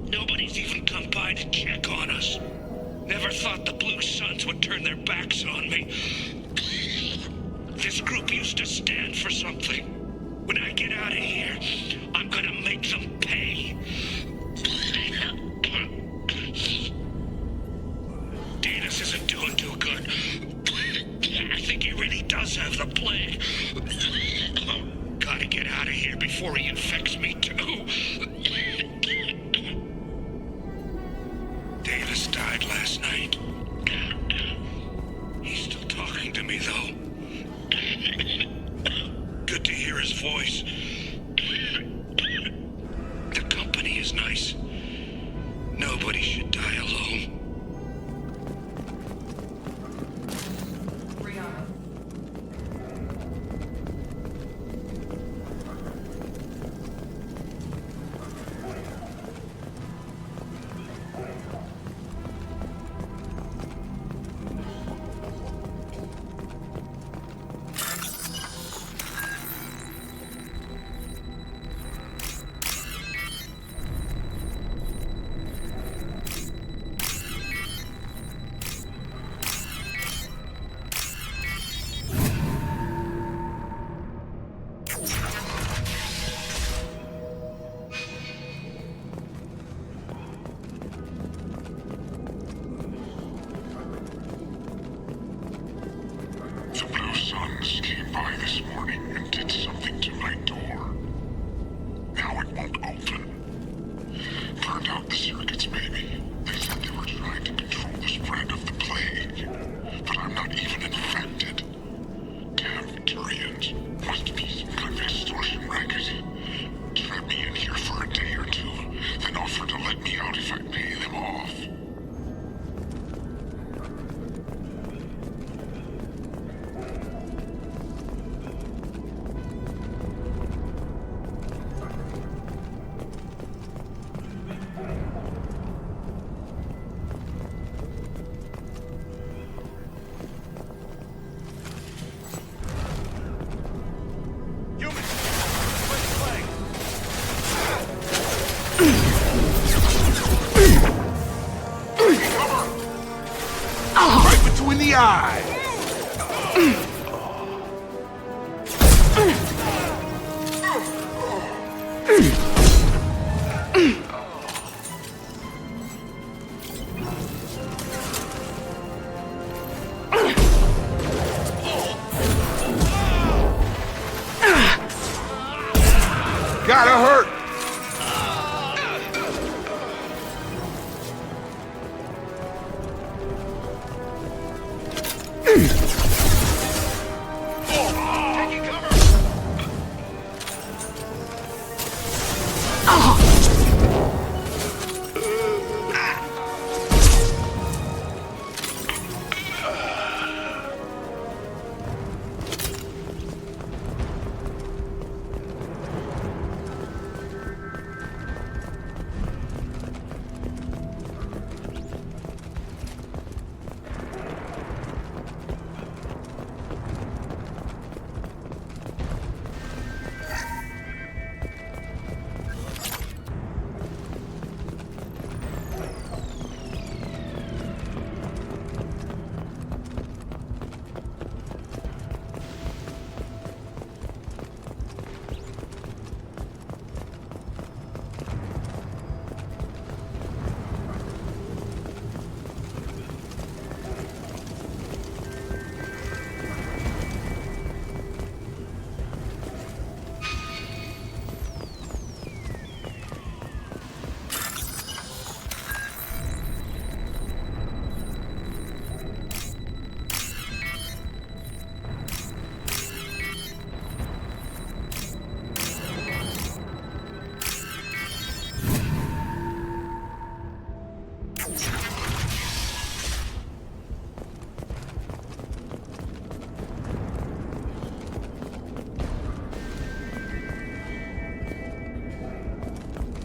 S3: Nobody's even come by to check on us. Never thought the Blue Suns would turn their backs on me. This group used to stand for something. When I get out of here, I'm gonna make them pay. Danis isn't doing too good. I think he really does have the plague. Gotta get out of here before he infects me too. Davis died last night. He's still talking to me, though. Good to hear his voice. The company is nice. Nobody should die alone.
S22: The Blue Suns came by this morning and did something to my door. Now it won't open. Burned out the circuits, maybe. They said they were trying to control the spread of the plague. But I'm not even infected. Damn Turians. Must be some kind of extortion racket. Trap me in here for a day or two, then offer to let me out if I pay them off.
S12: Right between the eyes! Gotta hurt!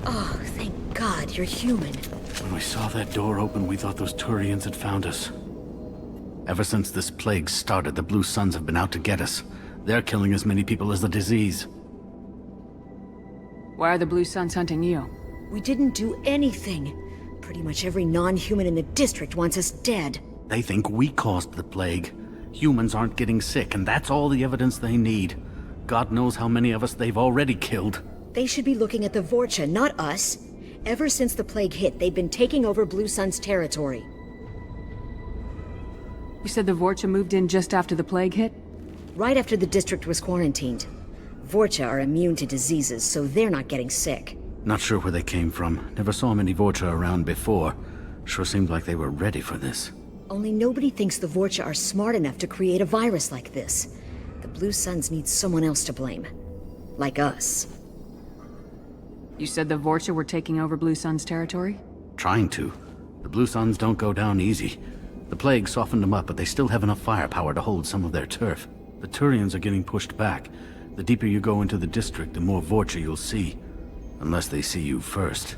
S14: Oh, thank God, you're human.
S11: When we saw that door open, we thought those Turians had found us. Ever since this plague started, the Blue Suns have been out to get us. They're killing as many people as the disease.
S9: Why are the Blue Suns hunting you?
S14: We didn't do anything. Pretty much every non-human in the district wants us dead.
S11: They think we caused the plague. Humans aren't getting sick, and that's all the evidence they need. God knows how many of us they've already killed.
S14: They should be looking at the Vorcha, not us. Ever since the plague hit, they've been taking over Blue Sun's territory.
S9: You said the Vorcha moved in just after the plague hit?
S14: Right after the district was quarantined. Vorcha are immune to diseases, so they're not getting sick.
S11: Not sure where they came from. Never saw many Vorcha around before. Sure seemed like they were ready for this.
S14: Only nobody thinks the Vorcha are smart enough to create a virus like this. The Blue Suns need someone else to blame. Like us.
S9: You said the Vorcha were taking over Blue Sun's territory?
S11: Trying to. The Blue Suns don't go down easy. The plague softened them up, but they still have enough firepower to hold some of their turf. The Turians are getting pushed back. The deeper you go into the district, the more Vorcha you'll see. Unless they see you first.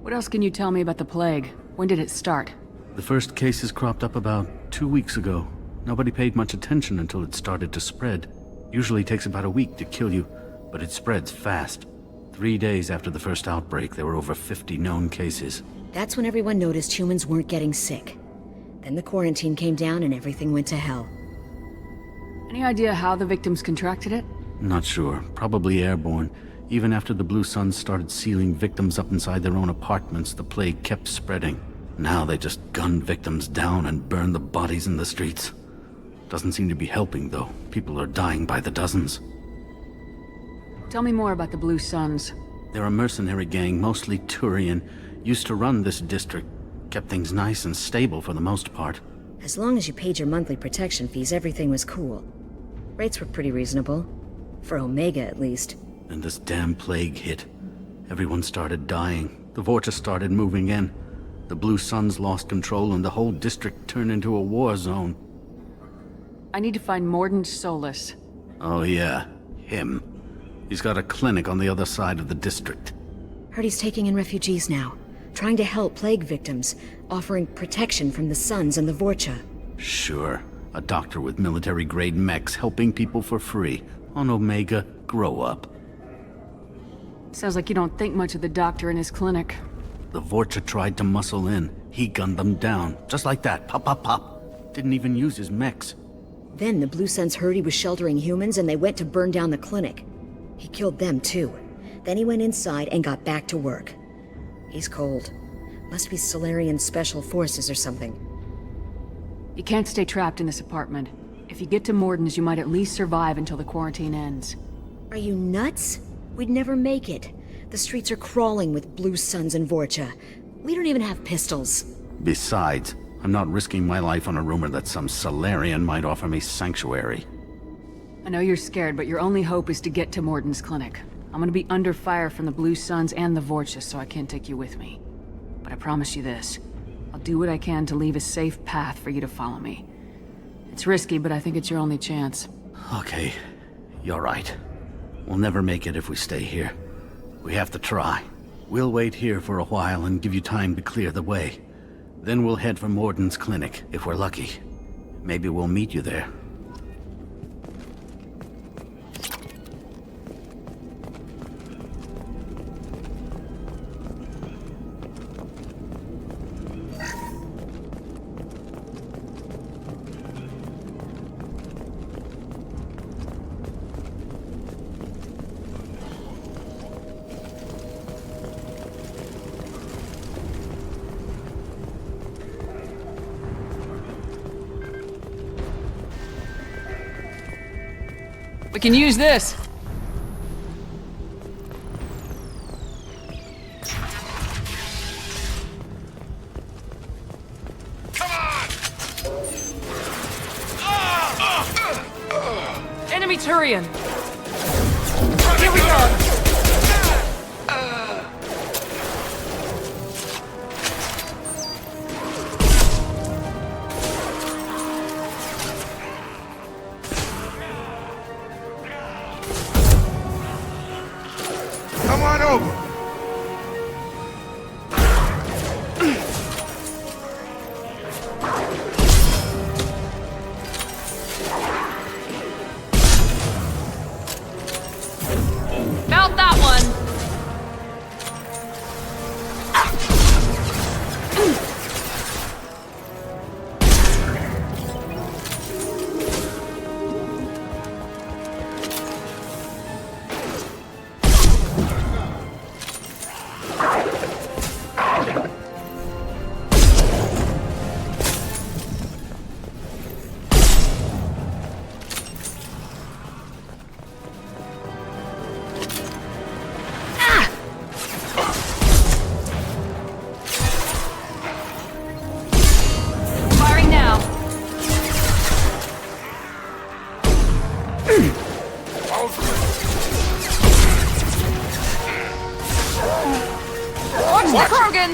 S9: What else can you tell me about the plague? When did it start?
S11: The first cases cropped up about 2 weeks ago. Nobody paid much attention until it started to spread. Usually takes about a week to kill you, but it spreads fast. 3 days after the first outbreak, there were over 50 known cases.
S14: That's when everyone noticed humans weren't getting sick. Then the quarantine came down and everything went to hell.
S9: Any idea how the victims contracted it?
S11: Not sure. Probably airborne. Even after the Blue Suns started sealing victims up inside their own apartments, the plague kept spreading. Now they just gun victims down and burn the bodies in the streets. Doesn't seem to be helping, though. People are dying by the dozens.
S9: Tell me more about the Blue Suns.
S11: They're a mercenary gang, mostly Turian. Used to run this district. Kept things nice and stable for the most part.
S14: As long as you paid your monthly protection fees, everything was cool. Rates were pretty reasonable. For Omega, at least.
S11: And this damn plague hit. Everyone started dying. The Vorcha started moving in. The Blue Suns lost control and the whole district turned into a war zone.
S9: I need to find Mordin Solus.
S11: Oh yeah, him. He's got a clinic on the other side of the district.
S14: Heard he's taking in refugees now. Trying to help plague victims. Offering protection from the Suns and the Vorcha.
S11: Sure. A doctor with military-grade mechs helping people for free. On Omega, grow up.
S9: Sounds like you don't think much of the doctor in his clinic.
S11: The Vorcha tried to muscle in. He gunned them down. Just like that. Pop, pop, pop. Didn't even use his mechs.
S14: Then the Blue Suns heard he was sheltering humans and they went to burn down the clinic. He killed them too. Then he went inside and got back to work. He's cold. Must be Solarian Special Forces or something.
S9: You can't stay trapped in this apartment. If you get to Mordin's, you might at least survive until the quarantine ends.
S14: Are you nuts? We'd never make it. The streets are crawling with Blue Suns and Vorcha. We don't even have pistols.
S11: Besides, I'm not risking my life on a rumor that some Solarian might offer me sanctuary.
S9: I know you're scared, but your only hope is to get to Mordin's clinic. I'm gonna be under fire from the Blue Suns and the Vorcha, so I can't take you with me. But I promise you this. I'll do what I can to leave a safe path for you to follow me. It's risky, but I think it's your only chance.
S11: Okay, you're right. We'll never make it if we stay here. We have to try. We'll wait here for a while and give you time to clear the way. Then we'll head for Mordin's clinic, if we're lucky. Maybe we'll meet you there.
S9: We can use this! Enemy Turian! Here we go!
S12: Come on over!
S1: Felt that one! Firing now. Watch the Krogan!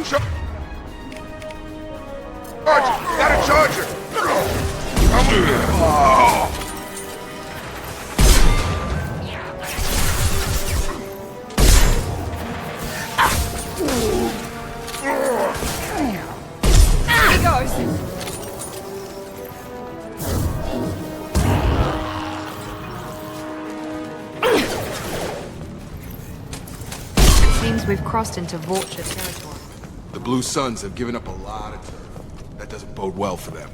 S12: Got a charger!
S1: He goes. It seems we've crossed into Vulture territory.
S12: The Blue Suns have given up a lot of turf. That doesn't bode well for them.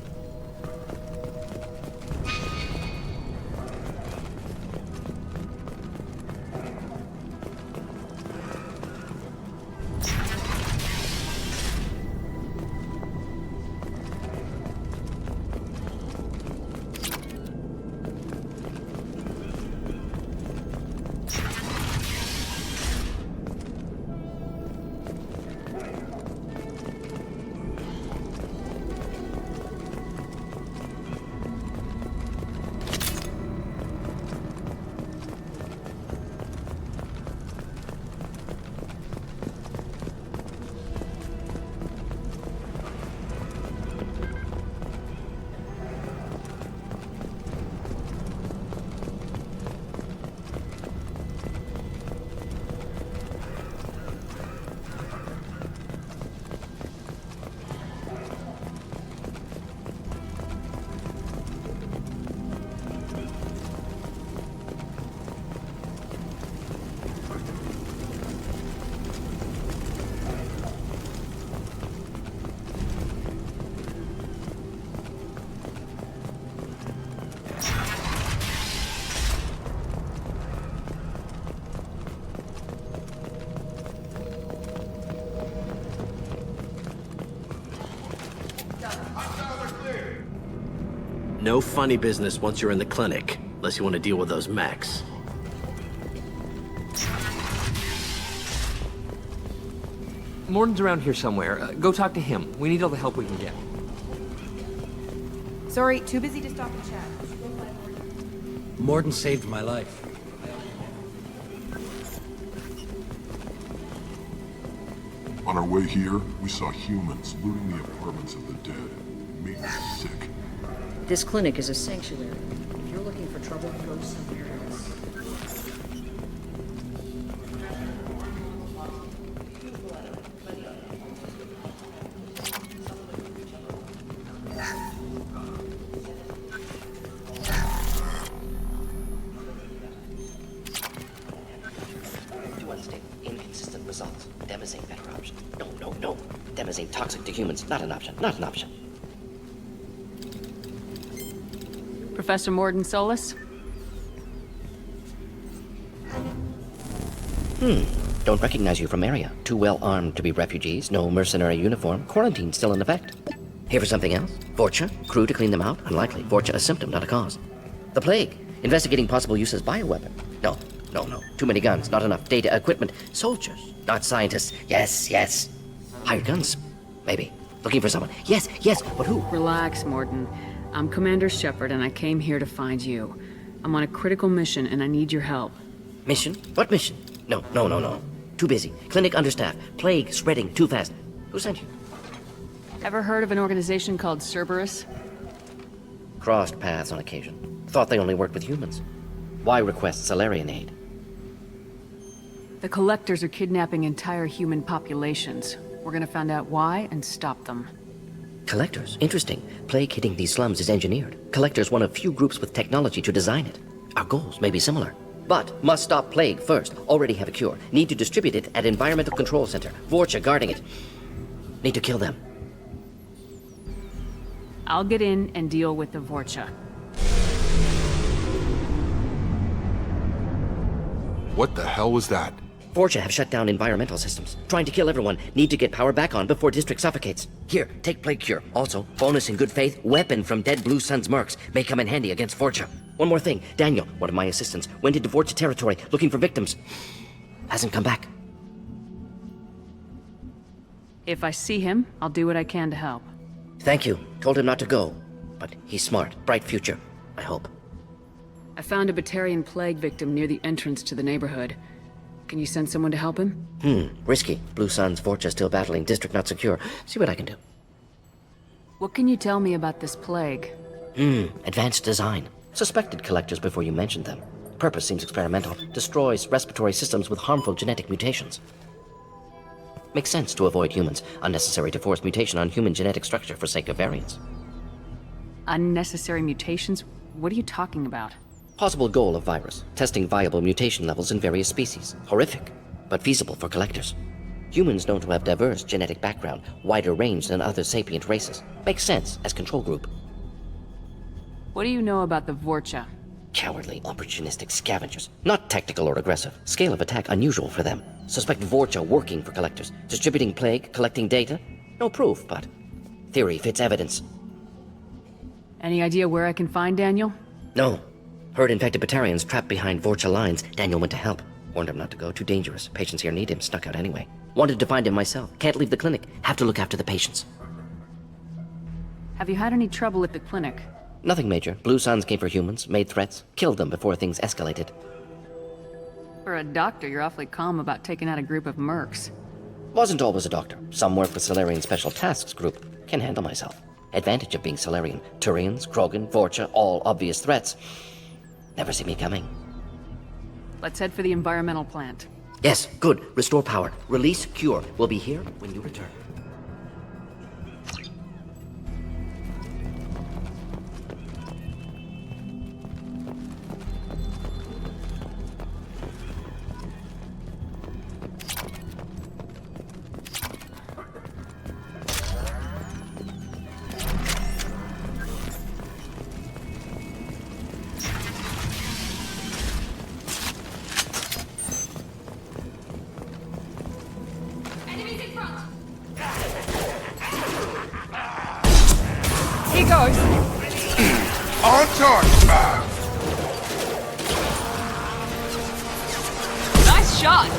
S8: No funny business once you're in the clinic, unless you want to deal with those mechs.
S6: Morden's around here somewhere. Go talk to him. We need all the help we can get.
S10: Sorry, too busy to stop and chat.
S2: Morden saved my life.
S17: On our way here, we saw humans looting the apartments of the dead. It made me sick.
S14: This clinic is a sanctuary. If you're looking for trouble, go somewhere else.
S18: To unstable, inconsistent results. Demazine better option. No. Demazine toxic to humans. Not an option. Not an option.
S5: Professor Morden Solus?
S18: Don't recognize you from area. Too well armed to be refugees. No mercenary uniform. Quarantine still in effect. Here for something else? Vorcha? Crew to clean them out? Unlikely. Vorcha a symptom, not a cause. The plague. Investigating possible use as bioweapon. No. Too many guns. Not enough data, equipment. Soldiers, not scientists. Yes. Hired guns. Maybe. Looking for someone. Yes. But who?
S9: Relax, Morden. I'm Commander Shepard, and I came here to find you. I'm on a critical mission, and I need your help.
S18: Mission? What mission? No. Too busy. Clinic understaffed. Plague spreading too fast. Who sent you?
S5: Ever heard of an organization called Cerberus?
S18: Crossed paths on occasion. Thought they only worked with humans. Why request Salarian aid?
S9: The Collectors are kidnapping entire human populations. We're gonna find out why and stop them.
S18: Collectors? Interesting. Plague hitting these slums is engineered. Collectors one of few groups with technology to design it. Our goals may be similar. But must stop plague first. Already have a cure. Need to distribute it at Environmental Control Center. Vorcha guarding it. Need to kill them.
S9: I'll get in and deal with the Vorcha.
S12: What the hell was that?
S18: Vorcha have shut down environmental systems. Trying to kill everyone. Need to get power back on before District suffocates. Here, take Plague Cure. Also, bonus in good faith, weapon from dead Blue Sun's mercs. May come in handy against Vorcha. One more thing. Daniel, one of my assistants, went into Vorcha territory looking for victims. Hasn't come back.
S9: If I see him, I'll do what I can to help.
S18: Thank you. Told him not to go. But he's smart. Bright future. I hope.
S9: I found a Batarian plague victim near the entrance to the neighborhood. Can you send someone to help him?
S18: Risky. Blue Sun's Vorcha still battling. District not secure. See what I can do.
S9: What can you tell me about this plague?
S18: Advanced design. Suspected collectors before you mentioned them. Purpose seems experimental. Destroys respiratory systems with harmful genetic mutations. Makes sense to avoid humans. Unnecessary to force mutation on human genetic structure for sake of variance.
S9: Unnecessary mutations? What are you talking about?
S18: Possible goal of virus. Testing viable mutation levels in various species. Horrific, but feasible for collectors. Humans known to have diverse genetic background, wider range than other sapient races. Makes sense as control group.
S9: What do you know about the Vorcha?
S18: Cowardly, opportunistic scavengers. Not tactical or aggressive. Scale of attack unusual for them. Suspect Vorcha working for collectors. Distributing plague, collecting data. No proof, but theory fits evidence.
S9: Any idea where I can find Daniel?
S18: No. Heard infected Batarians trapped behind Vorcha lines. Daniel went to help. Warned him not to go. Too dangerous. Patients here need him. Snuck out anyway. Wanted to find him myself. Can't leave the clinic. Have to look after the patients.
S9: Have you had any trouble at the clinic?
S18: Nothing major. Blue Suns came for humans, made threats, killed them before things escalated.
S9: For a doctor, you're awfully calm about taking out a group of mercs.
S18: Wasn't always a doctor. Some work with Solarian Special Tasks Group. Can handle myself. Advantage of being Solarian. Turians, Krogan, Vorcha, all obvious threats. Never see me coming.
S9: Let's head for the environmental plant.
S18: Yes, good. Restore power. Release cure. We'll be here when you return.
S12: On target!
S1: Nice shot!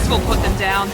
S1: We'll put them down.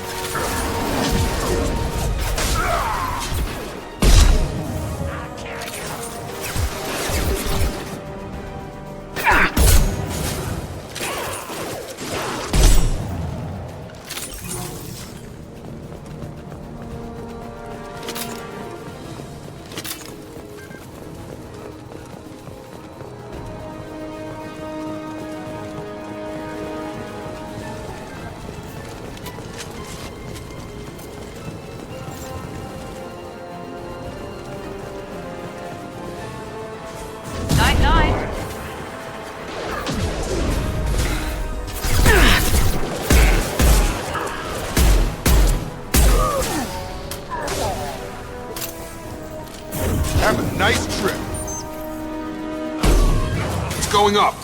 S12: Have a nice trip. It's going up.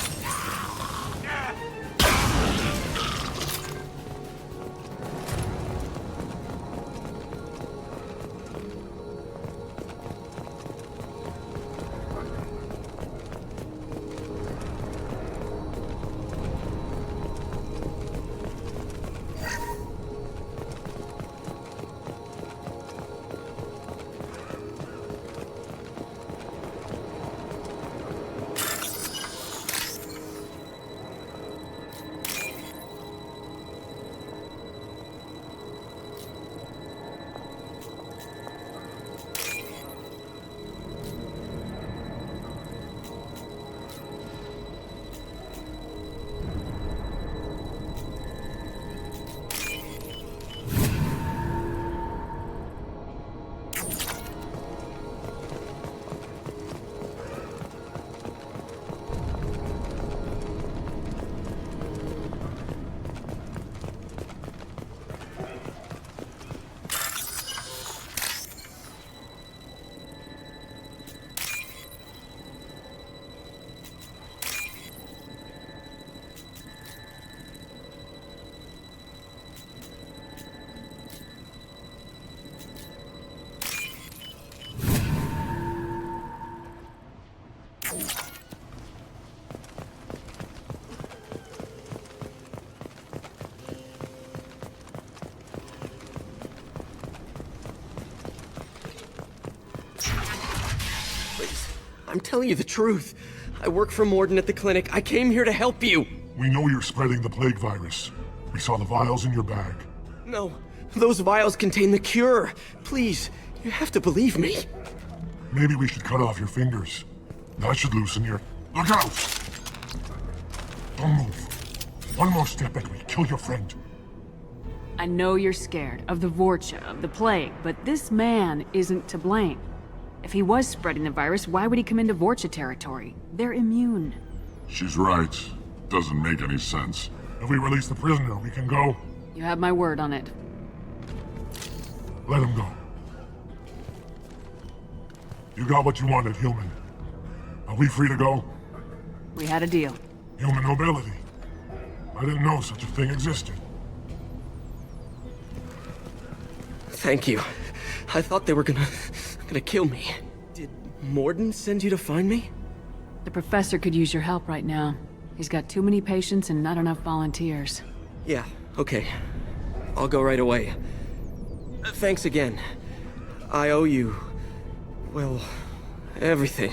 S4: I'm telling you the truth. I work for Morden at the clinic. I came here to help you.
S22: We know you're spreading the plague virus. We saw the vials in your bag.
S4: No, those vials contain the cure. Please, you have to believe me.
S22: Maybe we should cut off your fingers. That should loosen your... Look out! Don't move. One more step and we kill your friend.
S5: I know you're scared of the Vorcha, of the plague, but this man isn't to blame. If he was spreading the virus, why would he come into Vorcha territory? They're immune.
S22: She's right. Doesn't make any sense. If we release the prisoner, we can go.
S5: You have my word on it.
S22: Let him go. You got what you wanted, human. Are we free to go?
S5: We had a deal.
S22: Human nobility. I didn't know such a thing existed.
S4: Thank you. I thought they were gonna kill me. Did Morden send you to find me?
S5: The professor could use your help right now. He's got too many patients and not enough volunteers.
S4: Yeah, okay. I'll go right away. Thanks again. I owe you... well, everything.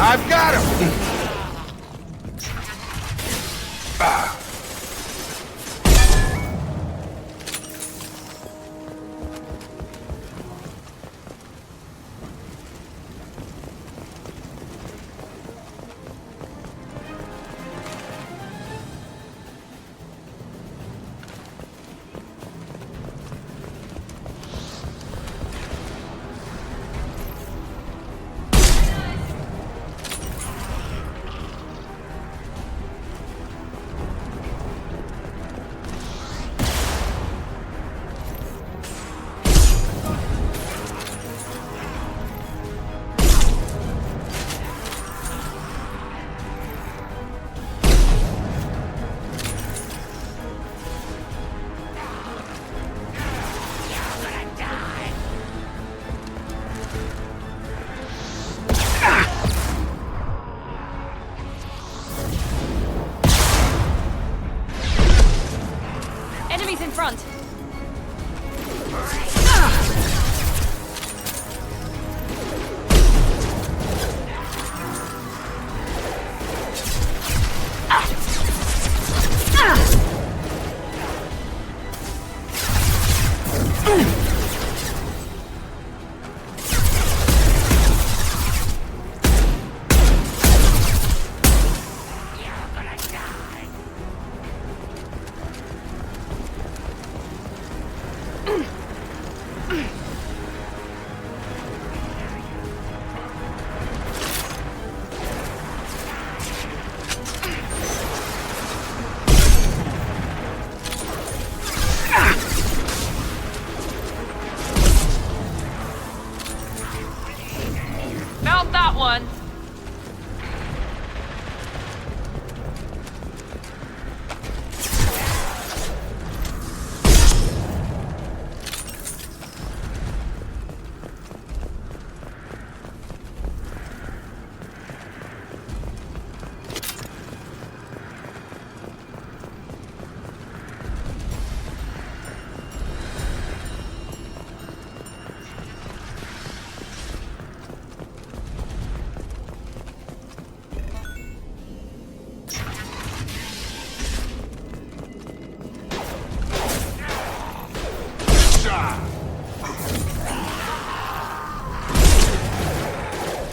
S12: I've got him!
S1: front. Found that one.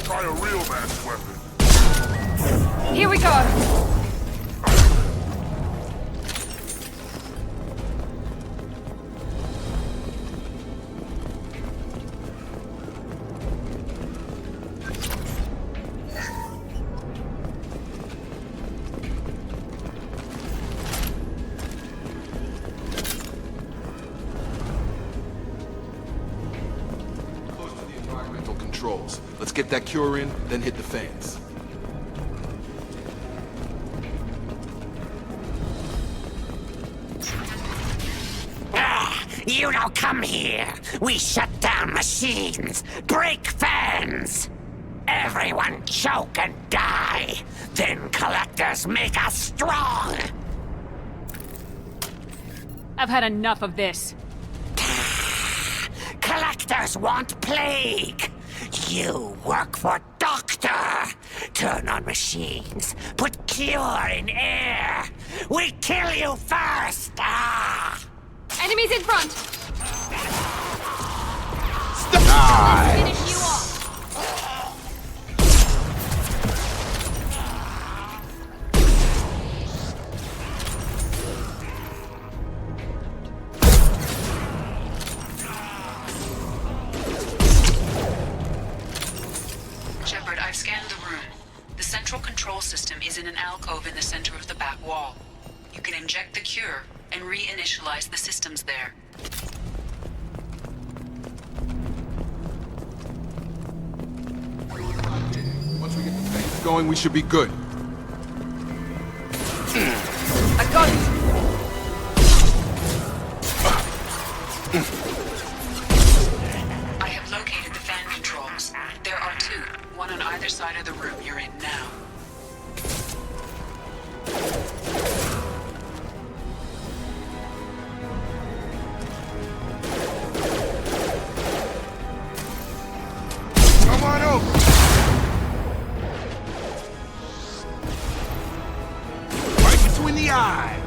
S22: Try a real man's weapon.
S1: Here we go.
S12: Controls. Let's get that cure in, then hit the fans.
S19: You don't come here. We shut down machines, break fans. Everyone choke and die. Then collectors make us strong.
S5: I've had enough of this.
S19: Collectors want plague. You work for Doctor. Turn on machines. Put cure in air. We kill you first.
S1: Enemies in front.
S19: Die.
S1: Finish you off.
S9: Shepard, I've scanned the room. The central control system is in an alcove in the center of the back wall. You can inject the cure and reinitialize the systems there.
S12: Once we get the thing going, we should be good.
S5: I got it!
S9: I have located the fan controls. There are two, one on either side of the room you're in now.
S12: Come on over. Right between the eyes.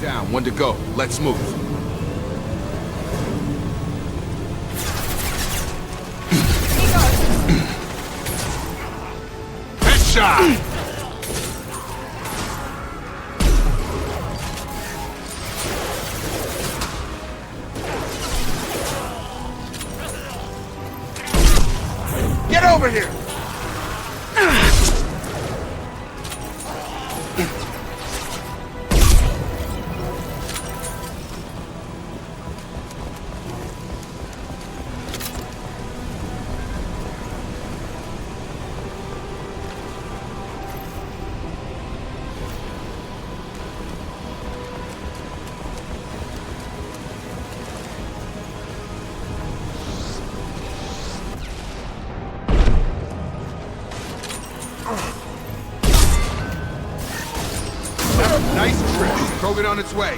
S12: Down, one to go. Let's move. Headshot! Get over here! Nice trick. Krogan on its way.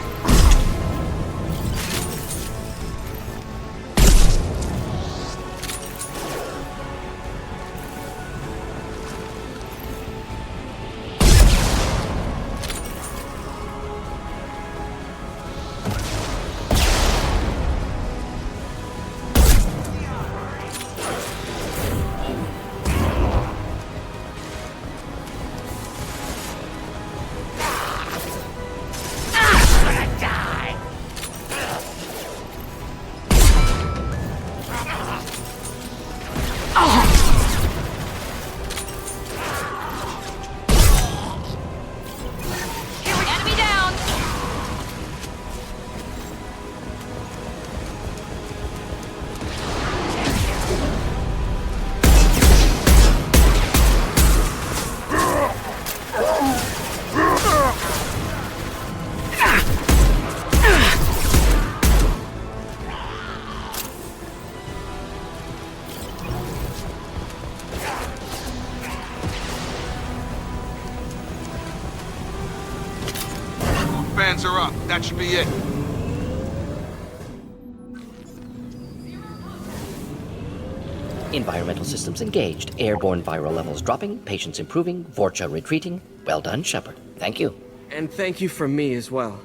S1: Enemy down.
S12: Fans are up. That should be it.
S18: Environmental systems engaged. Airborne viral levels dropping. Patients improving. Vorcha retreating. Well done, Shepard. Thank you.
S4: And thank you from me as well.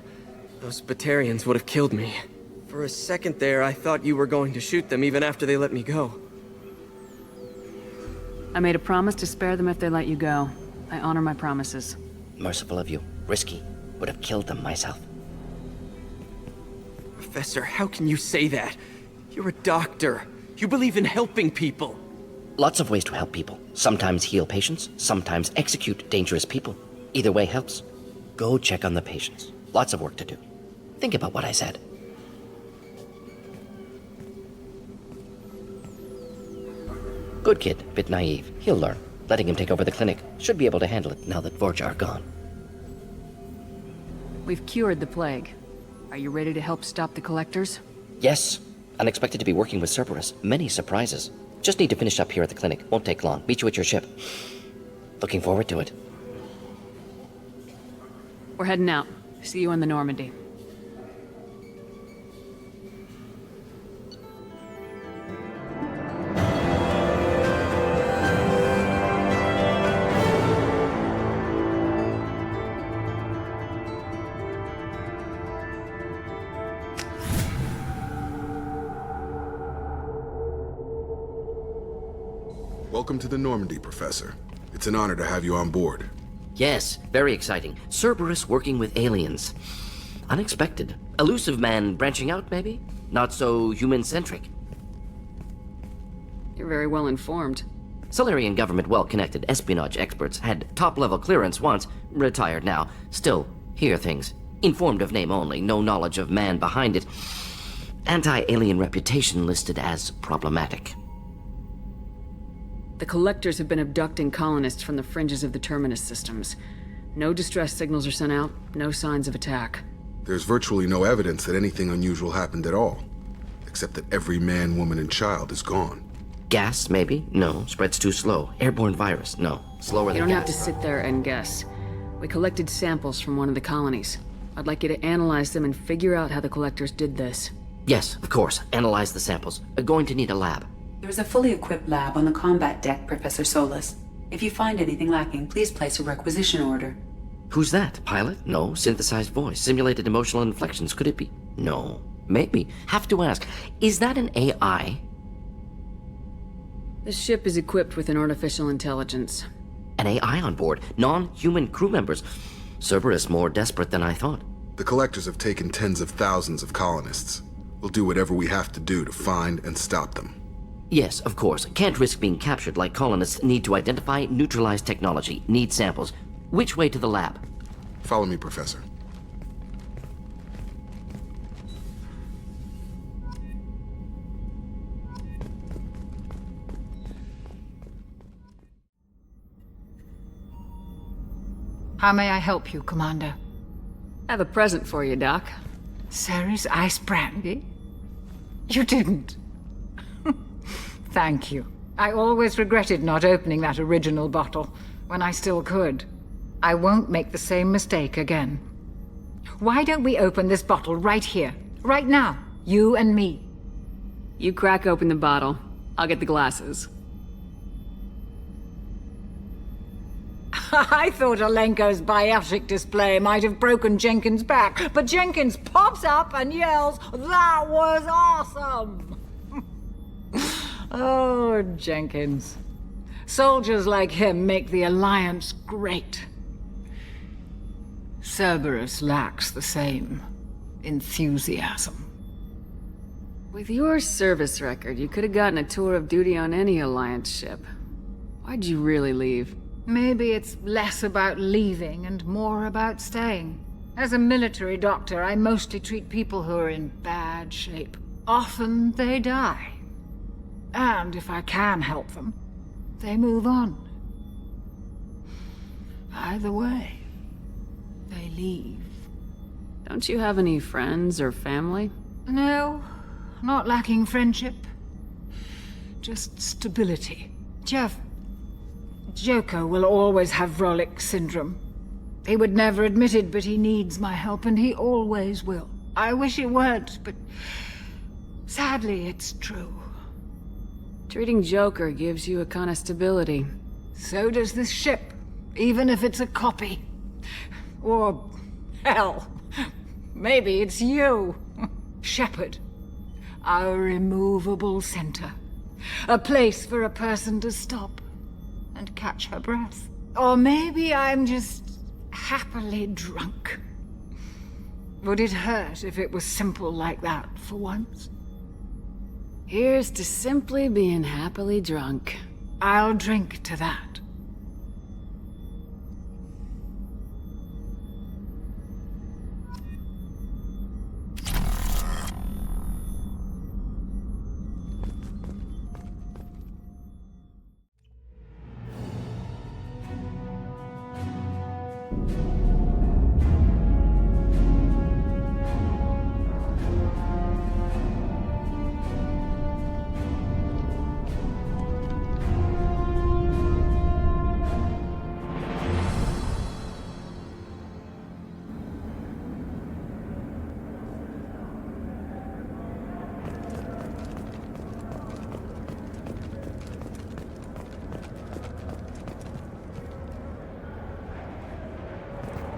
S4: Those Batarians would have killed me. For a second there, I thought you were going to shoot them even after they let me go.
S5: I made a promise to spare them if they let you go. I honor my promises.
S18: Merciful of you. Risky. Would have killed them myself.
S4: Professor, how can you say that? You're a doctor. You believe in helping people.
S18: Lots of ways to help people. Sometimes heal patients, sometimes execute dangerous people. Either way helps. Go check on the patients. Lots of work to do. Think about what I said. Good kid, bit naive. He'll learn. Letting him take over the clinic. Should be able to handle it now that Vorcha are gone.
S5: We've cured the plague. Are you ready to help stop the collectors?
S18: Yes. Unexpected to be working with Cerberus. Many surprises. Just need to finish up here at the clinic. Won't take long. Meet you at your ship. Looking forward to it.
S5: We're heading out. See you on the Normandy.
S12: Welcome to the Normandy, Professor. It's an honor to have you on board.
S18: Yes, very exciting. Cerberus working with aliens. Unexpected. Elusive man branching out, maybe? Not so human-centric.
S5: You're very well informed.
S18: Solarian government well-connected espionage experts had top-level clearance once, retired now. Still, hear things. Informed of name only, no knowledge of man behind it. Anti-alien reputation listed as problematic.
S5: The Collectors have been abducting colonists from the fringes of the Terminus systems. No distress signals are sent out, no signs of attack.
S12: There's virtually no evidence that anything unusual happened at all, except that every man, woman, and child is gone.
S18: Gas, maybe? No. Spreads too slow. Airborne virus? No. Slower
S5: You
S18: than
S5: don't have to
S18: gas.
S5: sit there and guess. We collected samples from one of the colonies. I'd like you to analyze them and figure out how the Collectors did this.
S18: Yes, of course. Analyze the samples. Going to need a lab.
S20: There's a fully equipped lab on the combat deck, Professor Solis. If you find anything lacking, please place a requisition order.
S18: Who's that? Pilot? No. Synthesized voice. Simulated emotional inflections. Could it be? No. Maybe. Have to ask. Is that an AI?
S5: This ship is equipped with an artificial intelligence.
S18: An AI on board. Non-human crew members. Cerberus more desperate than I thought.
S12: The Collectors have taken tens of thousands of colonists. We'll do whatever we have to do to find and stop them.
S18: Yes, of course. Can't risk being captured like colonists. Need to identify, neutralize technology. Need samples. Which way to the lab?
S12: Follow me, Professor.
S21: How may I help you, Commander?
S5: I have a present for you, Doc.
S21: Ceres ice brandy? You didn't. Thank you. I always regretted not opening that original bottle when I still could. I won't make the same mistake again. Why don't we open this bottle right here, right now, you and me?
S5: You crack open the bottle. I'll get the glasses.
S21: I thought Alenko's biotic display might have broken Jenkins' back, but Jenkins pops up and yells, "That was awesome!" Oh, Jenkins. Soldiers like him make the Alliance great. Cerberus lacks the same enthusiasm.
S5: With your service record, you could have gotten a tour of duty on any Alliance ship. Why'd you really leave?
S21: Maybe it's less about leaving and more about staying. As a military doctor, I mostly treat people who are in bad shape. Often they die. And if I can help them, they move on. Either way, they leave.
S5: Don't you have any friends or family?
S21: No, not lacking friendship. Just stability. Joko will always have Vrolik syndrome. He would never admit it, but he needs my help, and he always will. I wish it weren't, but sadly it's true.
S9: Treating Joker gives you a kind of stability.
S21: So does this ship, even if it's a copy. Or, hell, maybe it's you. Shepard. Our immovable center. A place for a person to stop and catch her breath. Or maybe I'm just happily drunk. Would it hurt if it was simple like that for once?
S9: Here's to simply being happily drunk.
S21: I'll drink to that.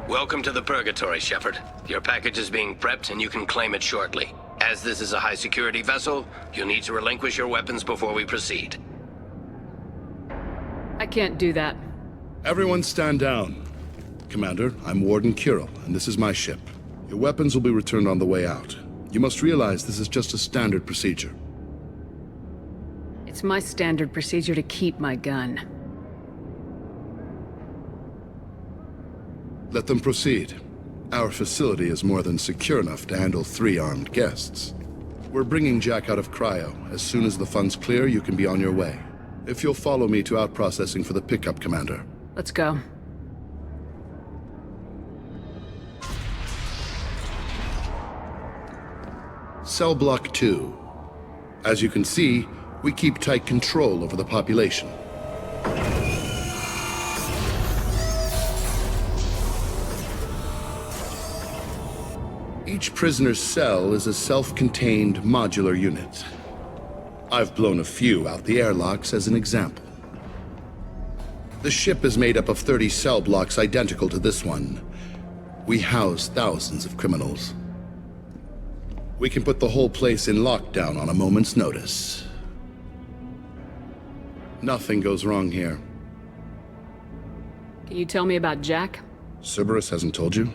S7: Welcome to the Purgatory, Shepard. Your package is being prepped and you can claim it shortly. As this is a high-security vessel, you'll need to relinquish your weapons before we proceed.
S9: I can't do that.
S16: Everyone stand down. Commander, I'm Warden Kirill, and this is my ship. Your weapons will be returned on the way out. You must realize this is just a standard procedure.
S9: It's my standard procedure to keep my gun.
S16: Let them proceed. Our facility is more than secure enough to handle 3 armed guests. We're bringing Jack out of cryo. As soon as the funds clear, you can be on your way. If you'll follow me to out-processing for the pickup, Commander.
S9: Let's go.
S16: Cell Block 2. As you can see, we keep tight control over the population. Each prisoner's cell is a self-contained modular unit. I've blown a few out the airlocks as an example. The ship is made up of 30 cell blocks identical to this one. We house thousands of criminals. We can put the whole place in lockdown on a moment's notice. Nothing goes wrong here.
S9: Can you tell me about Jack?
S16: Cerberus hasn't told you?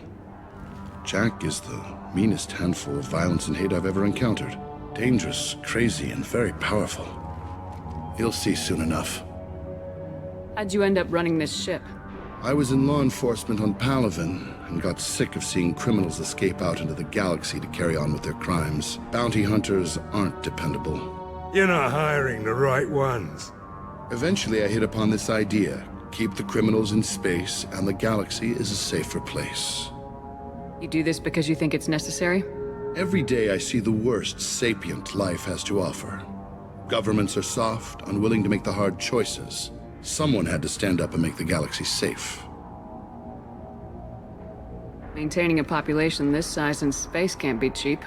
S16: Jack is the meanest handful of violence and hate I've ever encountered. Dangerous, crazy, and very powerful. You'll see soon enough.
S9: How'd you end up running this ship?
S16: I was in law enforcement on Palaven, and got sick of seeing criminals escape out into the galaxy to carry on with their crimes. Bounty hunters aren't dependable.
S23: You're not hiring the right ones.
S16: Eventually I hit upon this idea. Keep the criminals in space, and the galaxy is a safer place.
S9: You do this because you think it's necessary?
S16: Every day I see the worst sapient life has to offer. Governments are soft, unwilling to make the hard choices. Someone had to stand up and make the galaxy safe.
S9: Maintaining a population this size in space can't be cheap.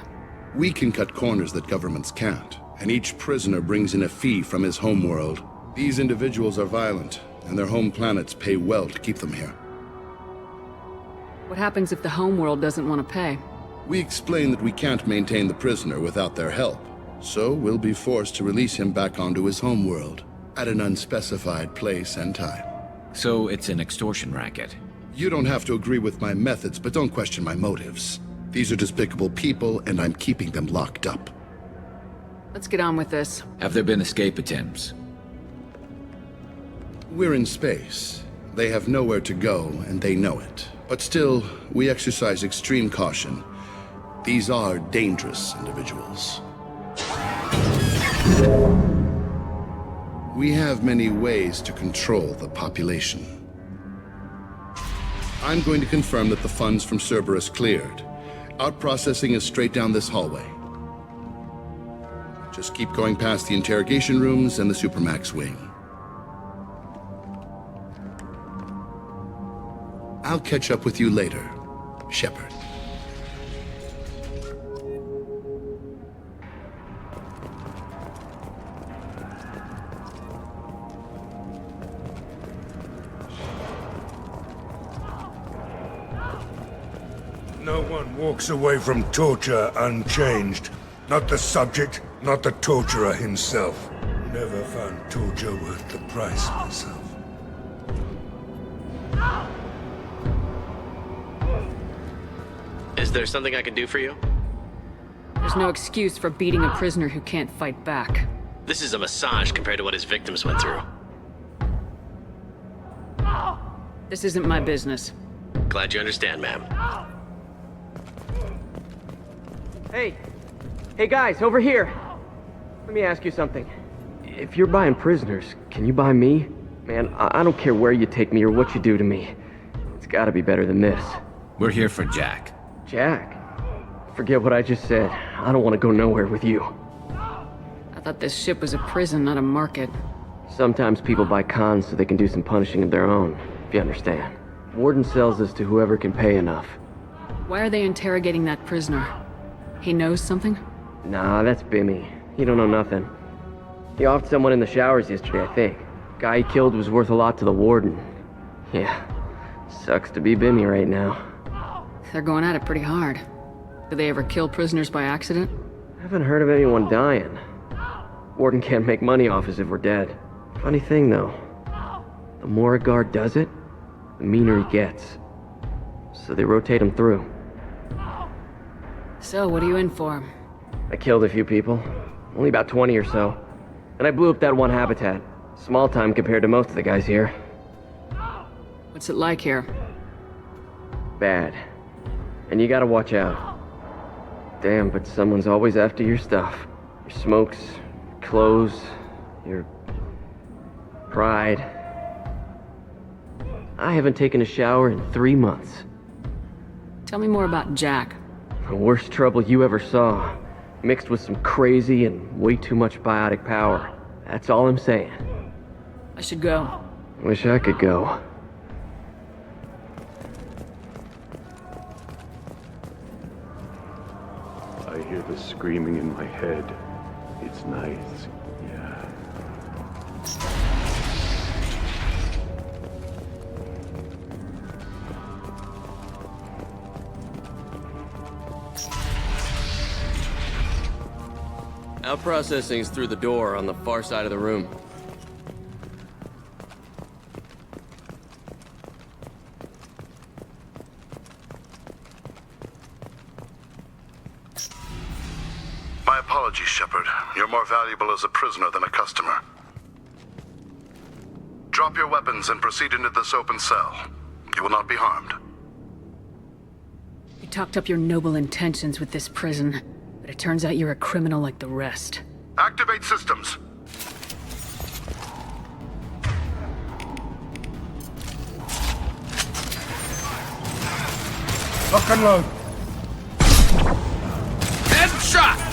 S16: We can cut corners that governments can't, and each prisoner brings in a fee from his homeworld. These individuals are violent, and their home planets pay well to keep them here.
S9: What happens if the homeworld doesn't want to pay?
S16: We explain that we can't maintain the prisoner without their help, so we'll be forced to release him back onto his homeworld, at an unspecified place and time.
S13: So it's an extortion racket?
S16: You don't have to agree with my methods, but don't question my motives. These are despicable people, and I'm keeping them locked up.
S9: Let's get on with this.
S13: Have there been escape attempts?
S16: We're in space. They have nowhere to go, and they know it. But still, we exercise extreme caution. These are dangerous individuals. We have many ways to control the population. I'm going to confirm that the funds from Cerberus cleared. Out-processing is straight down this hallway. Just keep going past the interrogation rooms and the Supermax wing. I'll catch up with you later, Shepard.
S23: No one walks away from torture unchanged. Not the subject, not the torturer himself. Never found torture worth the price myself.
S8: Is there something I can do for you?
S9: There's no excuse for beating a prisoner who can't fight back.
S8: This is a massage compared to what his victims went through.
S9: This isn't my business.
S8: Glad you understand, ma'am.
S4: Hey! Hey guys, over here! Let me ask you something. If you're buying prisoners, can you buy me? Man, I don't care where you take me or what you do to me. It's gotta be better than this.
S13: We're here for Jack.
S4: Jack? Forget what I just said. I don't want to go nowhere with you.
S9: I thought this ship was a prison, not a market.
S4: Sometimes people buy cons so they can do some punishing of their own, if you understand. Warden sells this to whoever can pay enough.
S9: Why are they interrogating that prisoner? He knows something?
S4: Nah, that's Bimmy. He don't know nothing. He offed someone in the showers yesterday, I think. Guy he killed was worth a lot to the warden. Yeah, sucks to be Bimmy right now.
S9: They're going at it pretty hard. Do they ever kill prisoners by accident?
S4: I haven't heard of anyone dying. Warden can't make money off us if we're dead. Funny thing, though. The more a guard does it, the meaner he gets. So they rotate him through.
S9: So, what are you in for?
S4: I killed a few people. Only about 20 or so. And I blew up that one habitat. Small time compared to most of the guys here.
S9: What's it like here?
S4: Bad. And you gotta watch out. Damn, but someone's always after your stuff. Your smokes, your clothes, your pride. I haven't taken a shower in 3 months.
S9: Tell me more about Jack.
S4: The worst trouble you ever saw. Mixed with some crazy and way too much biotic power. That's all I'm saying.
S9: I should go.
S4: Wish I could go.
S3: I hear the screaming in my head. It's nice, yeah.
S4: Our processing's through the door on the far side of the room.
S16: My apologies, Shepard. You're more valuable as a prisoner than a customer. Drop your weapons and proceed into this open cell. You will not be harmed.
S9: You talked up your noble intentions with this prison, but it turns out you're a criminal like the rest.
S16: Activate systems.
S23: Lock and load.
S6: Headshot!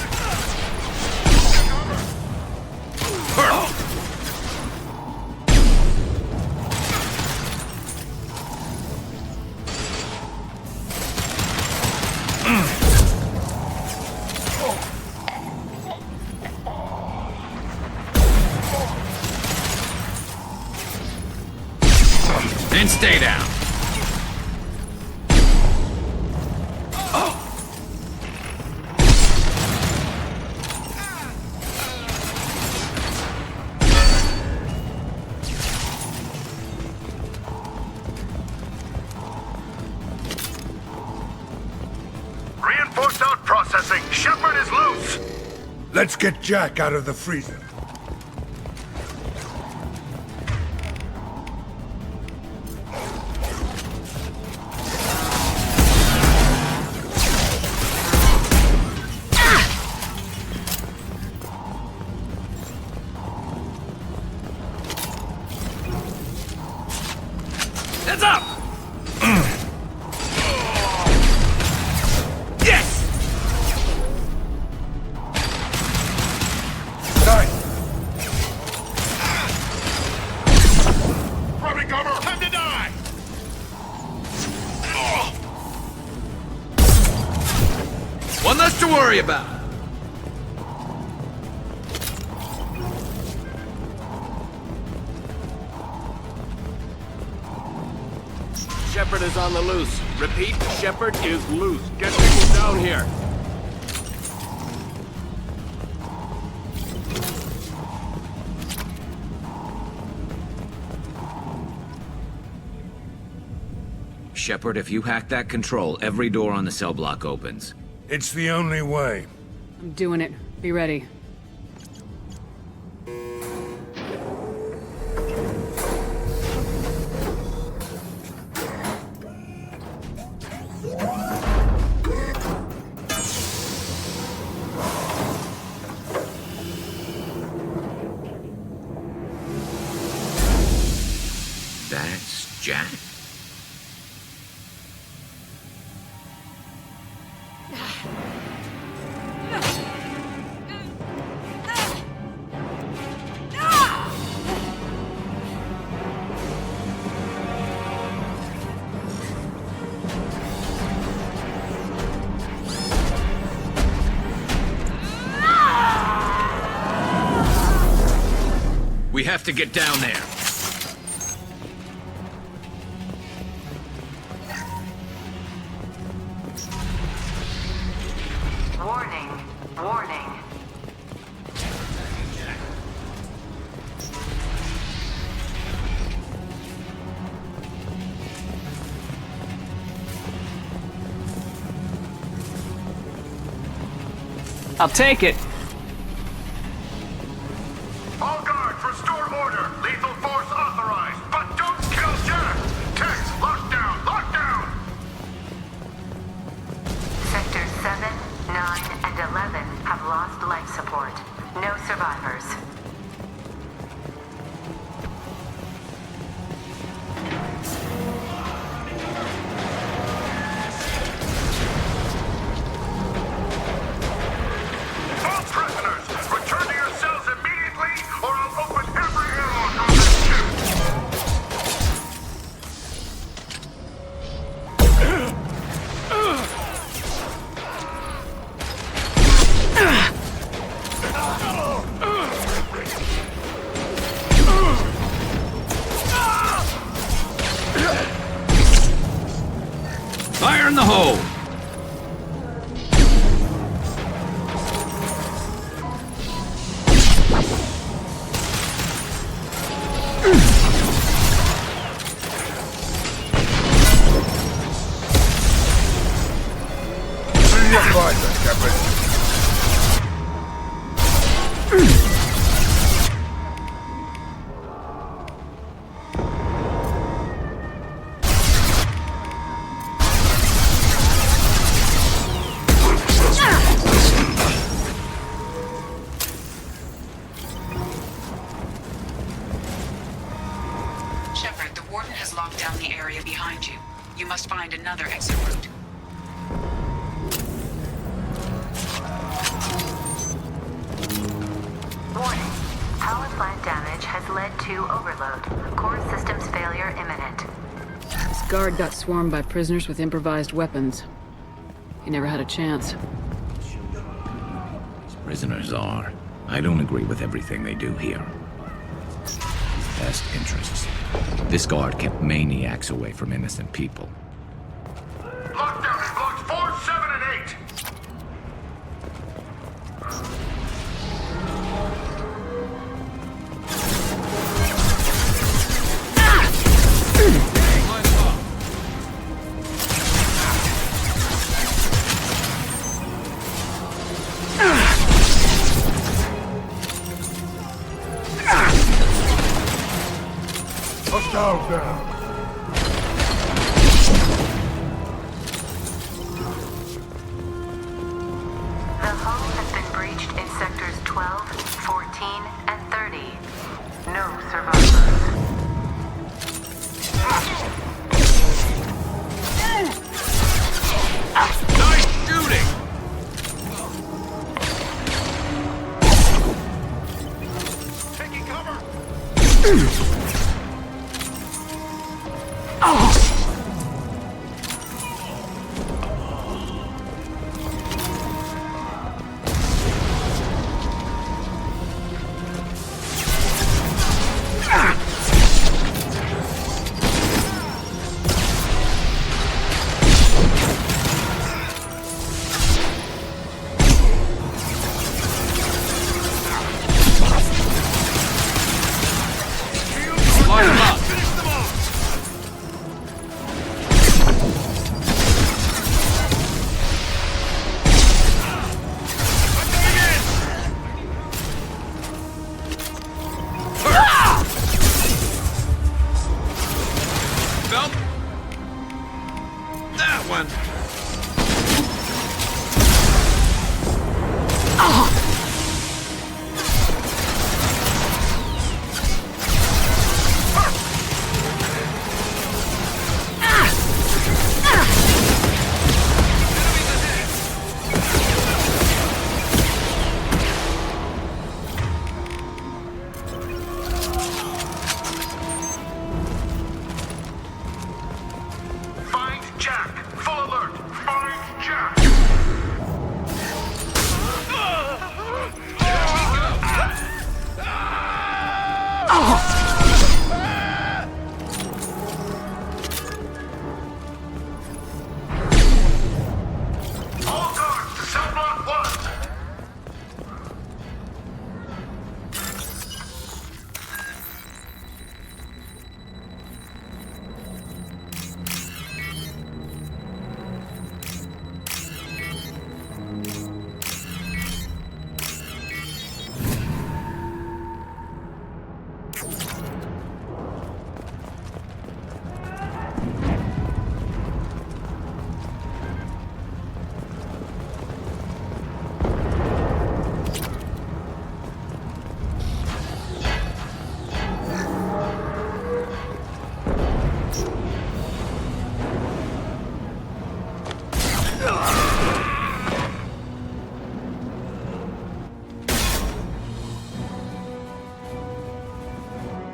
S6: And stay down.
S16: Reinforced out processing. Shepard is loose.
S23: Let's get Jack out of the freezer.
S6: Heads up! Yes!
S23: Die!
S22: Ready, cover! Time to die!
S6: One less to worry about.
S7: Shepard is on the loose. Repeat, Shepard is loose. Get people down here.
S13: Shepard, if you hack that control, every door on the cell block opens.
S23: It's the only way.
S5: I'm doing it. Be ready.
S13: That's Jack? We have to get down there.
S10: Warning. Warning.
S5: I'll take it.
S22: All guards, restore order. Lethal force authorized, but don't kill Jack. Text, lockdown, lockdown.
S10: Sectors 7, 9, and 11 have lost life support. No survivors.
S22: All prisoners, return to your cells immediately, or I'll open every airlock on this ship.
S13: Fire in the hole!
S22: Be advised, Captain.
S20: Shepard, the Warden has locked down the area behind you. You must find another exit route.
S10: Warning. Power plant damage has led to overload. Core systems failure imminent.
S5: This guard got swarmed by prisoners with improvised weapons. He never had a chance.
S13: Prisoners are. I don't agree with everything they do here. His best interests. This guard kept maniacs away from innocent people.
S22: Lockdown in blocks 4, 7, and 8. Hostiles down.
S10: The hull has been breached in sectors 12, 14, and 30. No survivors.
S7: Nice shooting!
S22: Taking cover.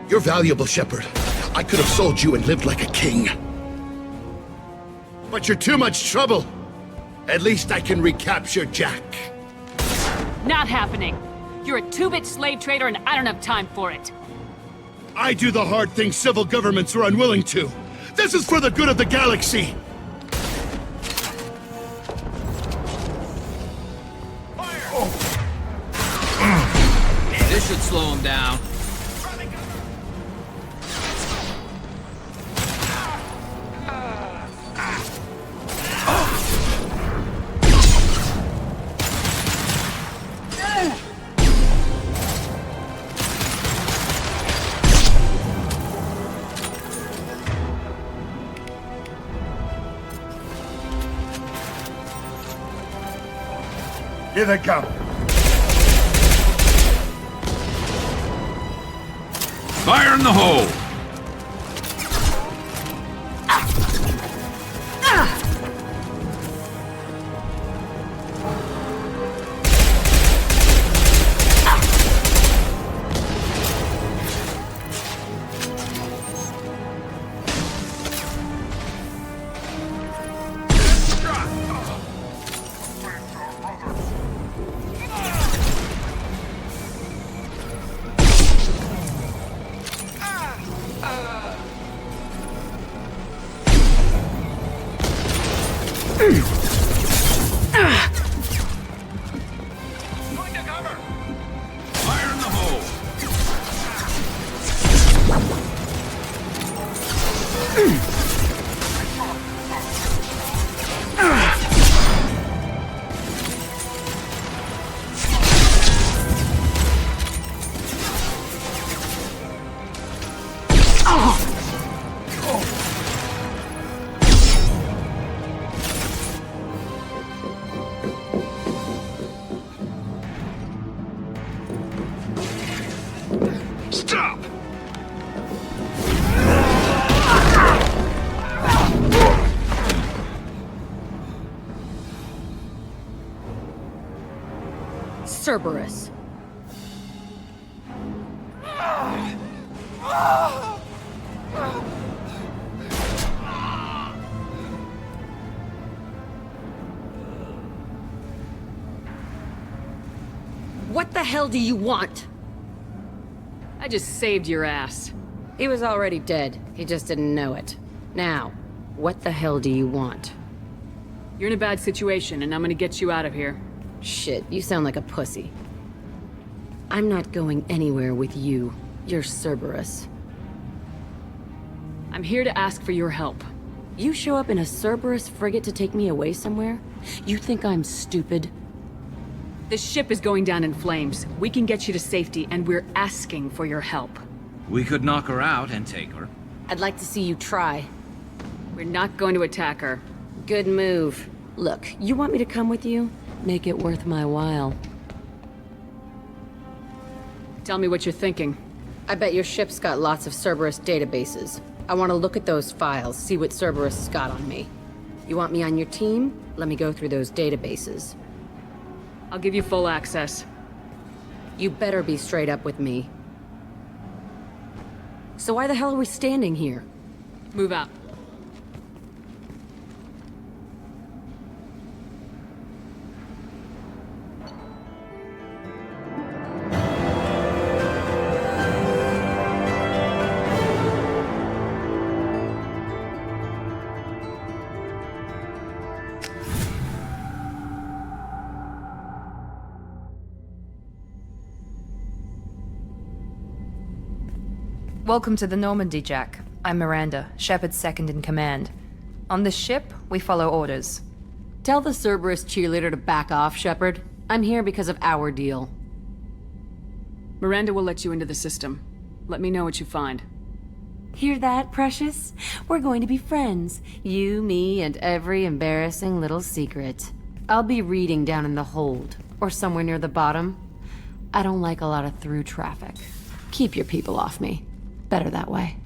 S16: You're valuable, Shepard. I could have sold you and lived like a king. But you're too much trouble. At least I can recapture Jack.
S5: Not happening. You're a two-bit slave trader and I don't have time for it.
S16: I do the hard things civil governments are unwilling to. This is for the good of the galaxy.
S13: This should slow him down.
S23: Here they come.
S13: Fire in the hole!
S22: Stop!
S14: Cerberus. What the hell do you want?
S5: I just saved your ass.
S9: He was already dead. He just didn't know it. Now, what the hell do you want?
S5: You're in a bad situation, and I'm gonna get you out of here.
S9: Shit, you sound like a pussy. I'm not going anywhere with you. You're Cerberus.
S5: I'm here to ask for your help.
S9: You show up in a Cerberus frigate to take me away somewhere? You think I'm stupid?
S5: The ship is going down in flames. We can get you to safety, and we're asking for your help.
S13: We could knock her out and take her.
S9: I'd like to see you try.
S5: We're not going to attack her.
S9: Good move. Look, you want me to come with you? Make it worth my while.
S5: Tell me what you're thinking.
S9: I bet your ship's got lots of Cerberus databases. I want to look at those files, see what Cerberus has got on me. You want me on your team? Let me go through those databases.
S5: I'll give you full access.
S9: You better be straight up with me. So why the hell are we standing here?
S5: Move out.
S1: Welcome to the Normandy, Jack. I'm Miranda, Shepard's second in command. On this ship, we follow orders.
S5: Tell the Cerberus cheerleader to back off, Shepard. I'm here because of our deal. Miranda will let you into the system. Let me know what you find.
S2: Hear that, Precious? We're going to be friends. You, me, and every embarrassing little secret. I'll be reading down in the hold, or somewhere near the bottom. I don't like a lot of through traffic. Keep your people off me. Better that way.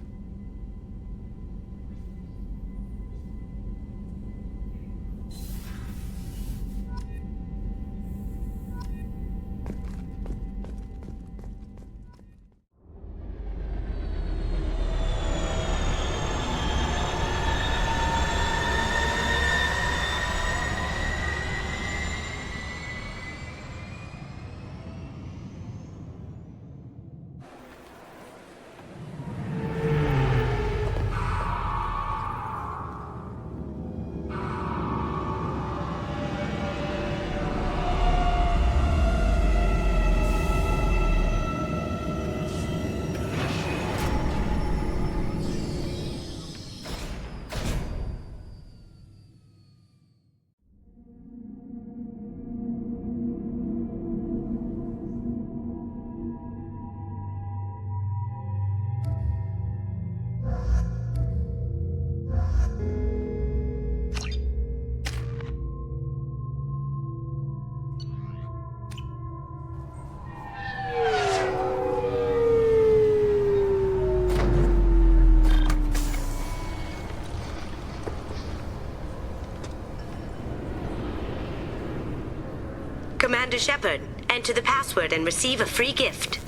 S11: Commander Shepard, enter the password and receive a free gift.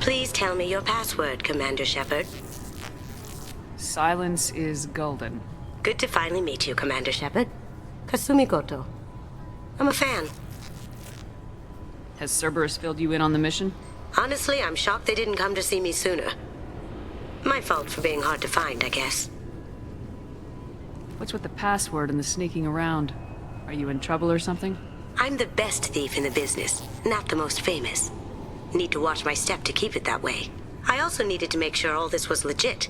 S11: Please tell me your password, Commander Shepard.
S5: Silence is golden.
S11: Good to finally meet you, Commander Shepard. Kasumi Goto. I'm a fan.
S5: Has Cerberus filled you in on the mission?
S11: Honestly, I'm shocked they didn't come to see me sooner. My fault for being hard to find, I guess.
S5: What's with the password and the sneaking around? Are you in trouble or something?
S11: I'm the best thief in the business, not the most famous. Need to watch my step to keep it that way. I also needed to make sure all this was legit.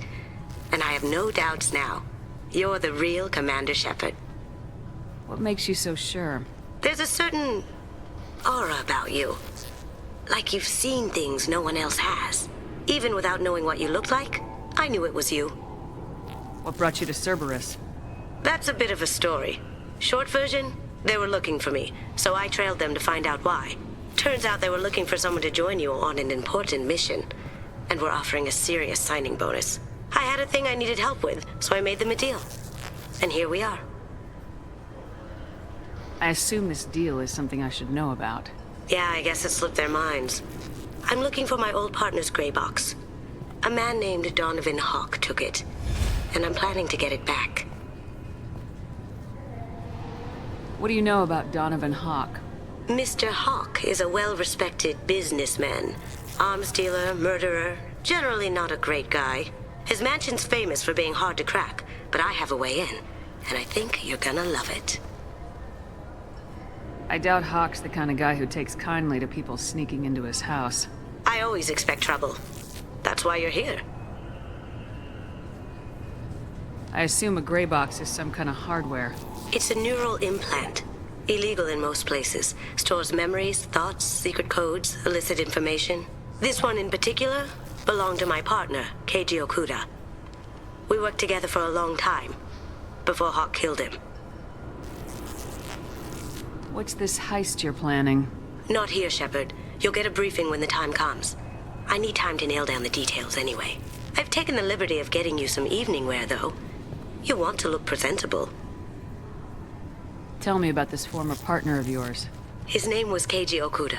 S11: And I have no doubts now. You're the real Commander Shepard.
S5: What makes you so sure?
S11: There's a certain aura about you. Like you've seen things no one else has. Even without knowing what you looked like, I knew it was you.
S5: What brought you to Cerberus?
S11: That's a bit of a story. Short version, they were looking for me, so I trailed them to find out why. Turns out they were looking for someone to join you on an important mission, and were offering a serious signing bonus. I had a thing I needed help with, so I made them a deal. And here we are.
S5: I assume this deal is something I should know about.
S11: Yeah, I guess it slipped their minds. I'm looking for my old partner's gray box. A man named Donovan Hawk took it, and I'm planning to get it back.
S5: What do you know about Donovan Hawk?
S11: Mr. Hawk is a well-respected businessman. Arms dealer, murderer, generally not a great guy. His mansion's famous for being hard to crack, but I have a way in, and I think you're gonna love it.
S5: I doubt Hawk's the kind of guy who takes kindly to people sneaking into his house.
S11: I always expect trouble. That's why you're here.
S5: I assume a gray box is some kind of hardware.
S11: It's a neural implant. Illegal in most places. Stores memories, thoughts, secret codes, illicit information. This one in particular belonged to my partner, Keiji Okuda. We worked together for a long time, before Hawk killed him.
S5: What's this heist you're planning?
S11: Not here, Shepard. You'll get a briefing when the time comes. I need time to nail down the details anyway. I've taken the liberty of getting you some evening wear, though. You want to look presentable.
S5: Tell me about this former partner of yours.
S11: His name was Keiji Okuda,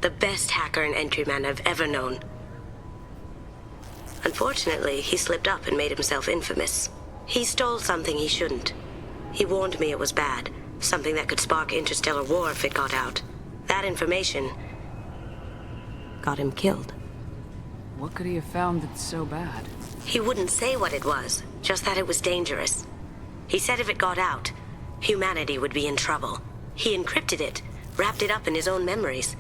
S11: the best hacker and entryman I've ever known. Unfortunately, he slipped up and made himself infamous. He stole something he shouldn't. He warned me it was bad, something that could spark interstellar war if it got out. That information got him killed.
S5: What could he have found that's so bad?
S11: He wouldn't say what it was, just that it was dangerous. He said if it got out, humanity would be in trouble. He encrypted it, wrapped it up in his own memories.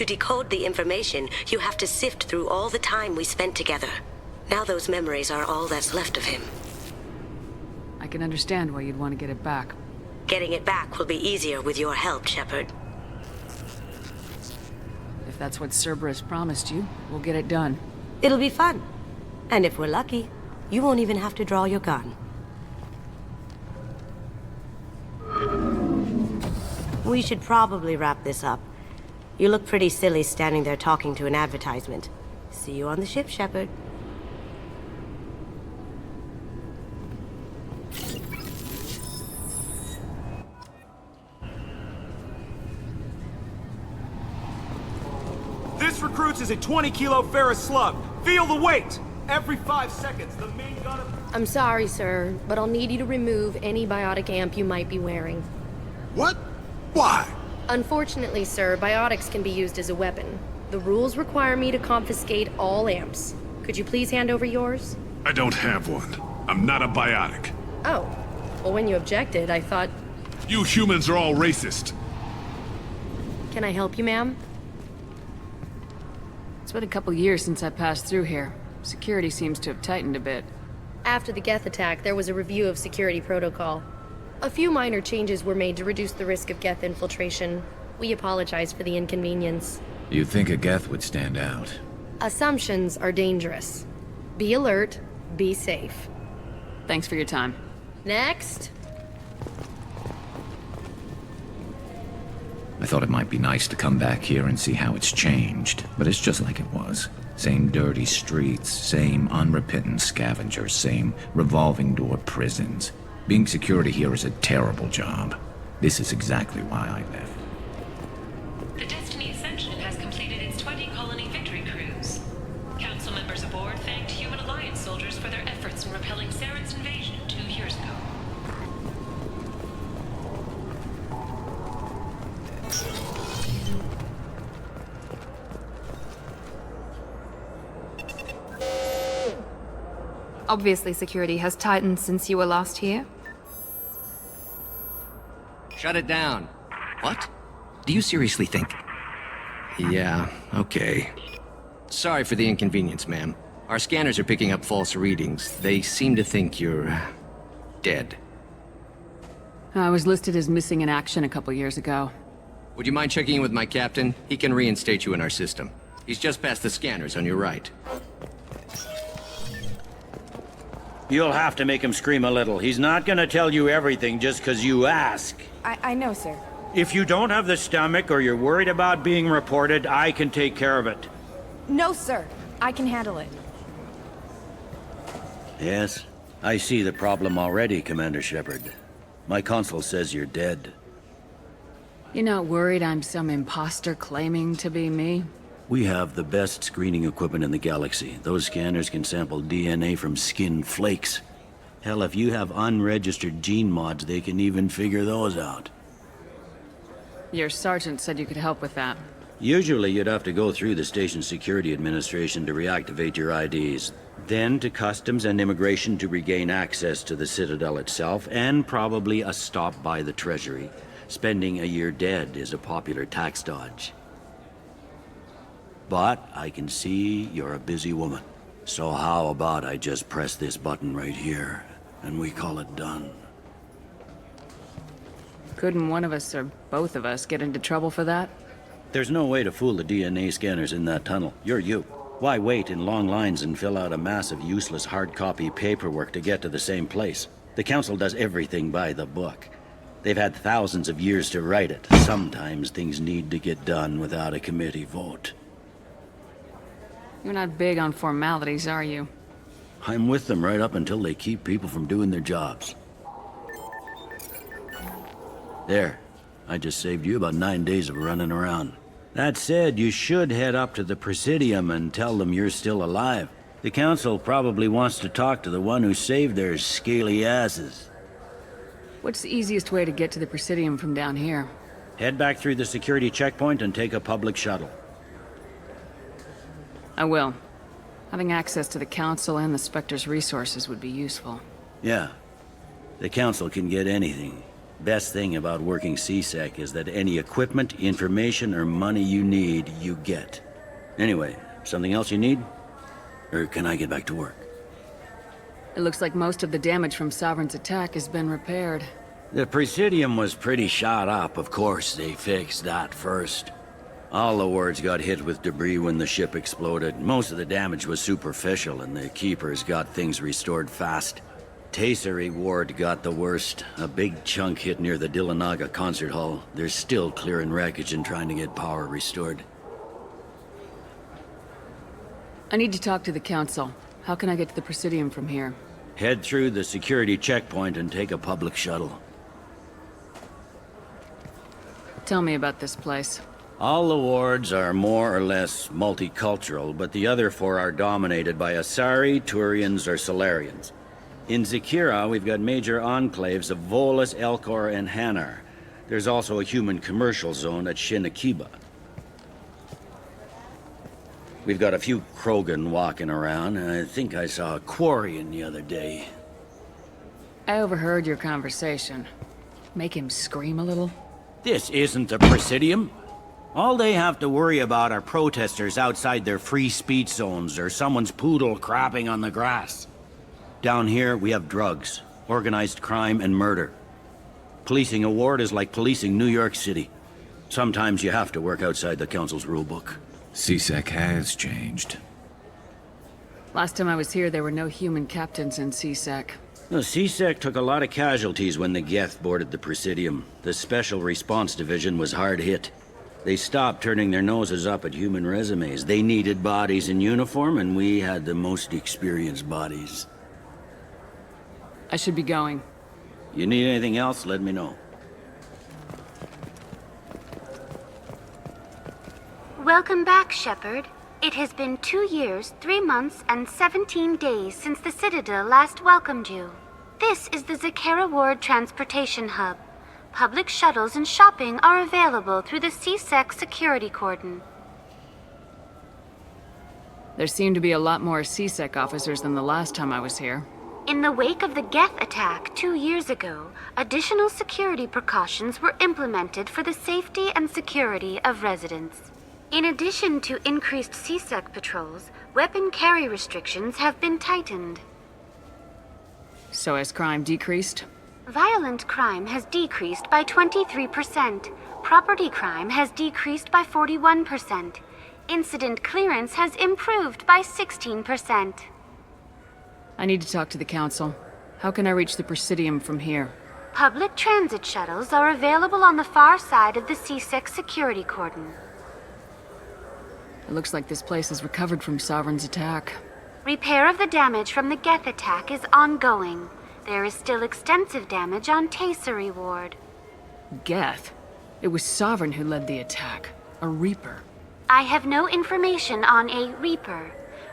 S11: To decode the information, you have to sift through all the time we spent together. Now those memories are all that's left of him.
S5: I can understand why you'd want to get it back.
S11: Getting it back will be easier with your help, Shepard.
S5: If that's what Cerberus promised you, we'll get it done.
S11: It'll be fun. And if we're lucky, you won't even have to draw your gun. We should probably wrap this up. You look pretty silly standing there talking to an advertisement. See you on the ship, Shepard.
S15: This recruits is a 20-kilo ferrous slug. Feel the weight! Every 5 seconds, the main gun of...
S17: I'm sorry, sir, but I'll need you to remove any biotic amp you might be wearing.
S12: What? Why?
S17: Unfortunately, sir, biotics can be used as a weapon. The rules require me to confiscate all amps. Could you please hand over yours?
S22: I don't have one. I'm not a biotic.
S17: Oh. Well, when you objected, I thought...
S22: You humans are all racist.
S17: Can I help you, ma'am?
S5: It's been a couple years since I passed through here. Security seems to have tightened a bit.
S17: After the Geth attack, there was a review of security protocol. A few minor changes were made to reduce the risk of Geth infiltration. We apologize for the inconvenience.
S13: You'd think a Geth would stand out.
S17: Assumptions are dangerous. Be alert, be safe.
S5: Thanks for your time.
S17: Next!
S13: I thought it might be nice to come back here and see how it's changed, but it's just like it was. Same dirty streets, same unrepentant scavengers, same revolving door prisons. Being security here is a terrible job. This is exactly why I left.
S19: The Destiny Ascension has completed its 20 colony victory cruise. Council members aboard thanked Human Alliance soldiers for their efforts in repelling Saren's invasion 2 years ago.
S1: Obviously, security has tightened since you were last here.
S24: Shut it down. What? Do you seriously think... Yeah, okay. Sorry for the inconvenience, ma'am. Our scanners are picking up false readings. They seem to think you're... dead.
S5: I was listed as missing in action a couple years ago.
S24: Would you mind checking in with my captain? He can reinstate you in our system. He's just past the scanners on your right.
S25: You'll have to make him scream a little. He's not gonna tell you everything just because you ask.
S26: I know, sir.
S25: If you don't have the stomach or you're worried about being reported, I can take care of it.
S26: No, sir. I can handle it.
S25: Yes, I see the problem already, Commander Shepard. My console says you're dead.
S5: You're not worried I'm some imposter claiming to be me?
S25: We have the best screening equipment in the galaxy. Those scanners can sample DNA from skin flakes. Hell, if you have unregistered gene mods, they can even figure those out.
S5: Your sergeant said you could help with that.
S25: Usually you'd have to go through the station security administration to reactivate your IDs, then to customs and immigration to regain access to the Citadel itself, and probably a stop by the Treasury. Spending a year dead is a popular tax dodge. But I can see you're a busy woman. So how about I just press this button right here, and we call it done?
S5: Couldn't one of us or both of us get into trouble for that?
S25: There's no way to fool the DNA scanners in that tunnel. You're you. Why wait in long lines and fill out a massive useless hard copy paperwork to get to the same place? The Council does everything by the book. They've had thousands of years to write it. Sometimes things need to get done without a committee vote.
S5: You're not big on formalities, are you?
S25: I'm with them right up until they keep people from doing their jobs. There. I just saved you about 9 days of running around. That said, you should head up to the Presidium and tell them you're still alive. The Council probably wants to talk to the one who saved their scaly asses.
S5: What's the easiest way to get to the Presidium from down here?
S25: Head back through the security checkpoint and take a public shuttle.
S5: I will. Having access to the Council and the Spectre's resources would be useful.
S25: Yeah. The Council can get anything. Best thing about working CSEC is that any equipment, information, or money you need, you get. Anyway, something else you need? Or can I get back to work?
S5: It looks like most of the damage from Sovereign's attack has been repaired.
S25: The Presidium was pretty shot up. Of course, they fixed that first. All the wards got hit with debris when the ship exploded. Most of the damage was superficial, and the Keepers got things restored fast. Tasery Ward got the worst. A big chunk hit near the Dillanaga concert hall. They're still clearing wreckage and trying to get power restored.
S5: I need to talk to the Council. How can I get to the Presidium from here?
S25: Head through the security checkpoint and take a public shuttle.
S5: Tell me about this place.
S25: All the wards are more or less multicultural, but the other four are dominated by Asari, Turians, or Solarians. In Zakira, we've got major enclaves of Volus, Elcor, and Hanar. There's also a human commercial zone at Shinakiba. We've got a few Krogan walking around, and I think I saw a Quarian the other day.
S5: I overheard your conversation. Make him scream a little?
S25: This isn't the Presidium. All they have to worry about are protesters outside their free speech zones or someone's poodle crapping on the grass. Down here, we have drugs, organized crime, and murder. Policing a ward is like policing New York City. Sometimes you have to work outside the Council's rulebook.
S13: CSEC has changed.
S5: Last time I was here, there were no human captains in CSEC.
S25: The CSEC took a lot of casualties when the Geth boarded the Presidium. The Special Response Division was hard hit. They stopped turning their noses up at human resumes. They needed bodies in uniform, and we had the most experienced bodies.
S5: I should be going.
S25: You need anything else, let me know.
S3: Welcome back, Shepard. It has been 2 years, 3 months, and 17 days since the Citadel last welcomed you. This is the Zakera Ward Transportation Hub. Public shuttles and shopping are available through the CSEC security cordon.
S5: There seem to be a lot more CSEC officers than the last time I was here.
S3: In the wake of the Geth attack 2 years ago, additional security precautions were implemented for the safety and security of residents. In addition to increased CSEC patrols, weapon carry restrictions have been tightened.
S5: So has crime decreased?
S3: Violent crime has decreased by 23%. Property crime has decreased by 41%. Incident clearance has improved by 16%.
S5: I need to talk to the Council. How can I reach the Presidium from here?
S3: Public transit shuttles are available on the far side of the CSEC security cordon.
S5: It looks like this place has recovered from Sovereign's attack.
S3: Repair of the damage from the Geth attack is ongoing. There is still extensive damage on Tasery Ward.
S5: Geth? It was Sovereign who led the attack. A Reaper.
S3: I have no information on a Reaper.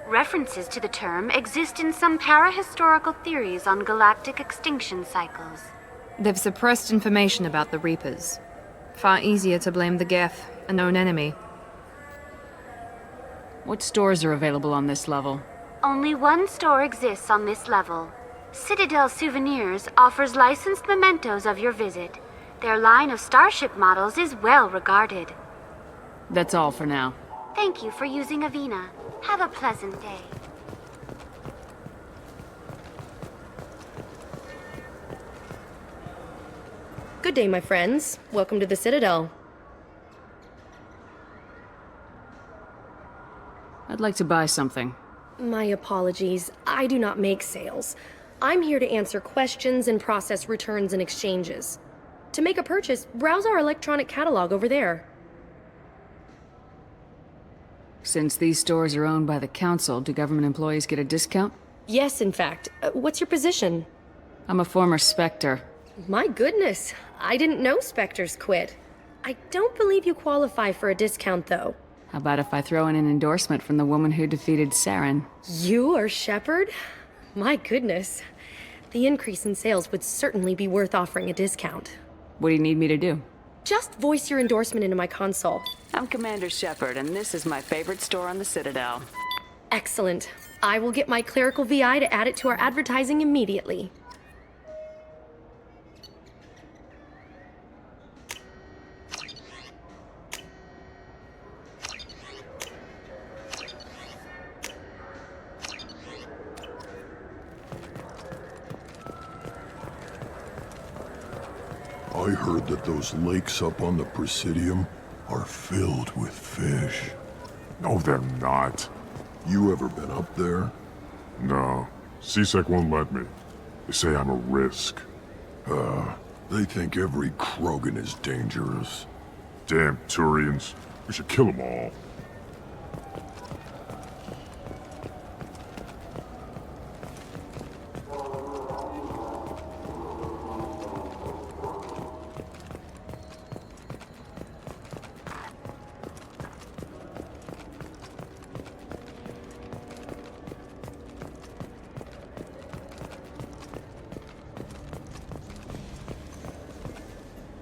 S3: References to the term exist in some parahistorical theories on galactic extinction cycles.
S1: They've suppressed information about the Reapers. Far easier to blame the Geth, a known enemy.
S5: What stores are available on this level?
S3: Only one store exists on this level. Citadel Souvenirs offers licensed mementos of your visit. Their line of starship models is well regarded.
S5: That's all for now.
S3: Thank you for using Avina. Have a pleasant day.
S17: Good day, my friends. Welcome to the Citadel.
S5: I'd like to buy something.
S17: My apologies. I do not make sales. I'm here to answer questions and process returns and exchanges. To make a purchase, browse our electronic catalog over there.
S5: Since these stores are owned by the Council, do government employees get a discount?
S17: Yes, in fact. What's your position?
S5: I'm a former Spectre.
S17: My goodness. I didn't know Spectres quit. I don't believe you qualify for a discount, though.
S5: How about if I throw in an endorsement from the woman who defeated Saren?
S17: You are Shepard? My goodness. The increase in sales would certainly be worth offering a discount.
S5: What do you need me to do?
S17: Just voice your endorsement into my console.
S4: I'm Commander Shepard, and this is my favorite store on the Citadel.
S17: Excellent. I will get my clerical VI to add it to our advertising immediately.
S23: I heard that those lakes up on the Presidium are filled with fish.
S22: No, they're not.
S23: You ever been up there?
S22: No. CSEC won't let me. They say I'm a risk.
S23: They think every Krogan is dangerous.
S22: Damn Turians. We should kill them all.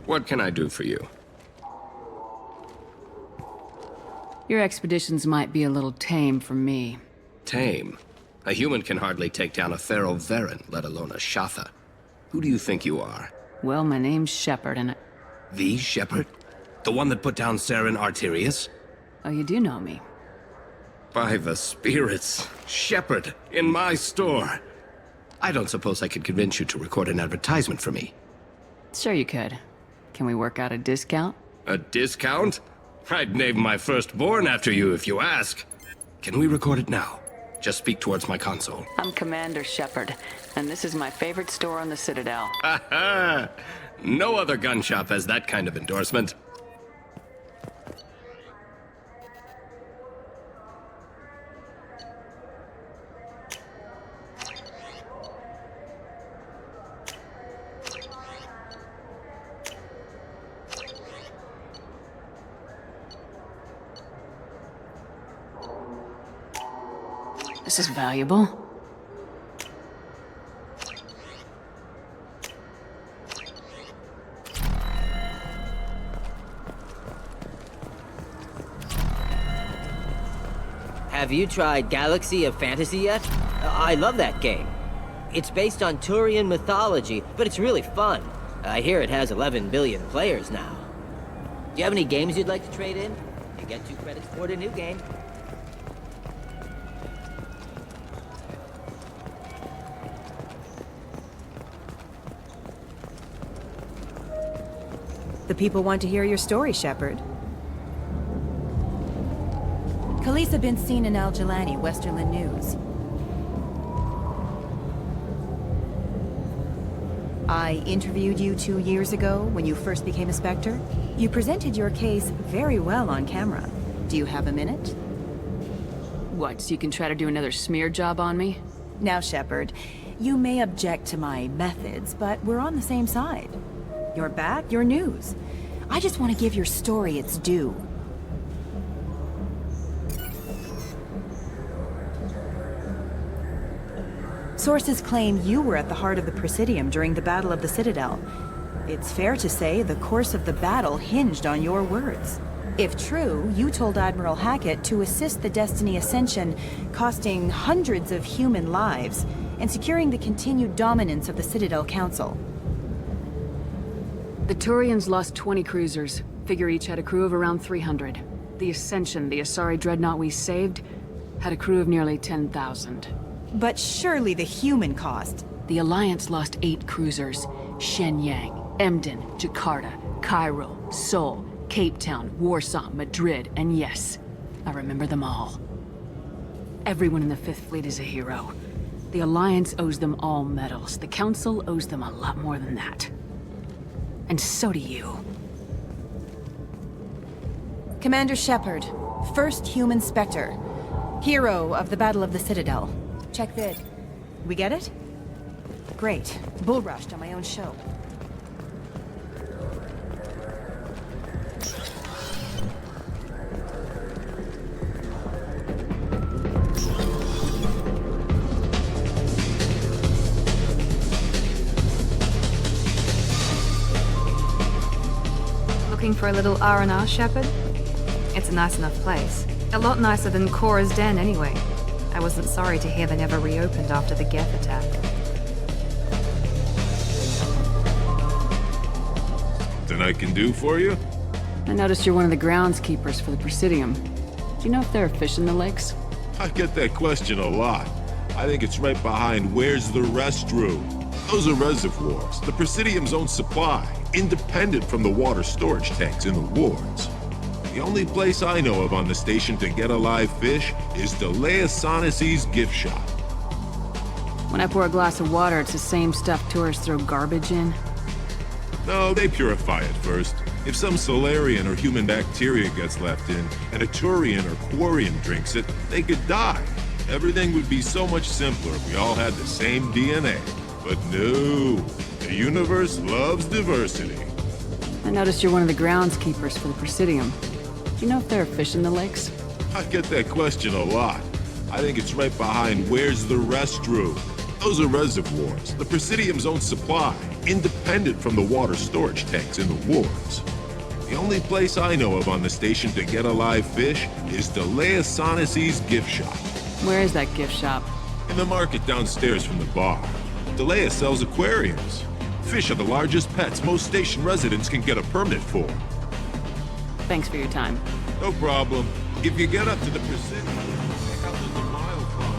S7: What can I do for you?
S5: Your expeditions might be a little tame for me.
S7: Tame? A human can hardly take down a Pharaoh Varen, let alone a Shatha. Who do you think you are?
S5: Well, my name's Shepard, and
S7: The Shepard? The one that put down Saren Arterius?
S5: Oh, you do know me.
S7: By the spirits, Shepard, in my store. I don't suppose I could convince you to record an advertisement for me.
S5: Sure you could. Can we work out a discount?
S7: A discount? I'd name my firstborn after you if you ask. Can we record it now? Just speak towards my console.
S4: I'm Commander Shepard, and this is my favorite store on the Citadel.
S7: Ha ha! No other gun shop has that kind of endorsement.
S5: This is valuable.
S6: Have you tried Galaxy of Fantasy yet? I love that game. It's based on Turian mythology, but it's really fun. I hear it has 11 billion players now. Do you have any games you'd like to trade in? You get 2 credits for a new game.
S8: The people want to hear your story, Shepard. Khaleesa been seen in Al Jelani, Westerland News. I interviewed you 2 years ago when you first became a Spectre. You presented your case very well on camera. Do you have a minute?
S5: What, so you can try to do another smear job on me?
S8: Now, Shepard, you may object to my methods, but we're on the same side. You're back, your news. I just want to give your story its due. Sources claim you were at the heart of the Presidium during the Battle of the Citadel. It's fair to say the course of the battle hinged on your words. If true, you told Admiral Hackett to assist the Destiny Ascension, costing hundreds of human lives, and securing the continued dominance of the Citadel Council.
S5: The Turians lost 20 cruisers. Figure each had a crew of around 300. The Ascension, the Asari dreadnought we saved, had a crew of nearly 10,000.
S8: But surely the human cost.
S5: The Alliance lost 8 cruisers. Shenyang, Emden, Jakarta, Cairo, Seoul, Cape Town, Warsaw, Madrid, and yes, I remember them all. Everyone in the 5th Fleet is a hero. The Alliance owes them all medals. The Council owes them a lot more than that. And so do you.
S8: Commander Shepard, first human Spectre. Hero of the Battle of the Citadel. Check vid. We get it? Great. Bull rushed on my own show.
S1: Looking for a little R&R, Shepard? It's a nice enough place. A lot nicer than Cora's den, anyway. I wasn't sorry to hear they never reopened after the Geth attack.
S10: Nothing I can do for you?
S5: I noticed you're one of the groundskeepers for the Presidium. Do you know if there are fish in the lakes?
S10: I get that question a lot. I think it's right behind where's the restroom. Those are reservoirs, the Presidium's own supply, independent from the water storage tanks in the wards. The only place I know of on the station to get a live fish is Delea Sonesi's gift shop.
S5: When I pour a glass of water, it's the same stuff tourists throw garbage in?
S10: No, they purify it first. If some Solarian or human bacteria gets left in, and a Turian or Quarian drinks it, they could die. Everything would be so much simpler if we all had the same DNA. But no, the universe loves diversity.
S5: I noticed you're one of the groundskeepers for the Presidium. Do you know if there are fish in the lakes?
S10: I get that question a lot. I think it's right behind where's the restroom. Those are reservoirs, the Presidium's own supply, independent from the water storage tanks in the wards. The only place I know of on the station to get a live fish is Delea Sonesi's gift shop.
S5: Where is that gift shop?
S10: In the market downstairs from the bar. Delea sells aquariums. Fish are the largest pets most station residents can get a permit for.
S5: Thanks for your time.
S10: No problem. If you get up to the Presidium, check out the mile clock.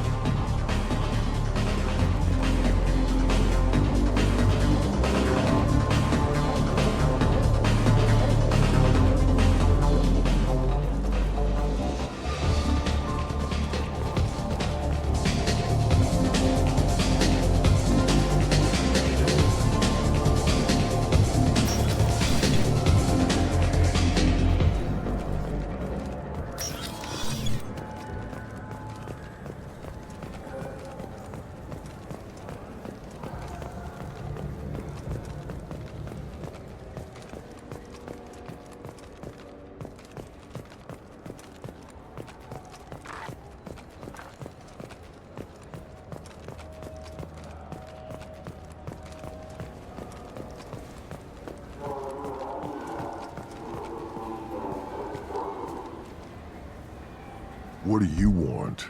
S22: What do you want?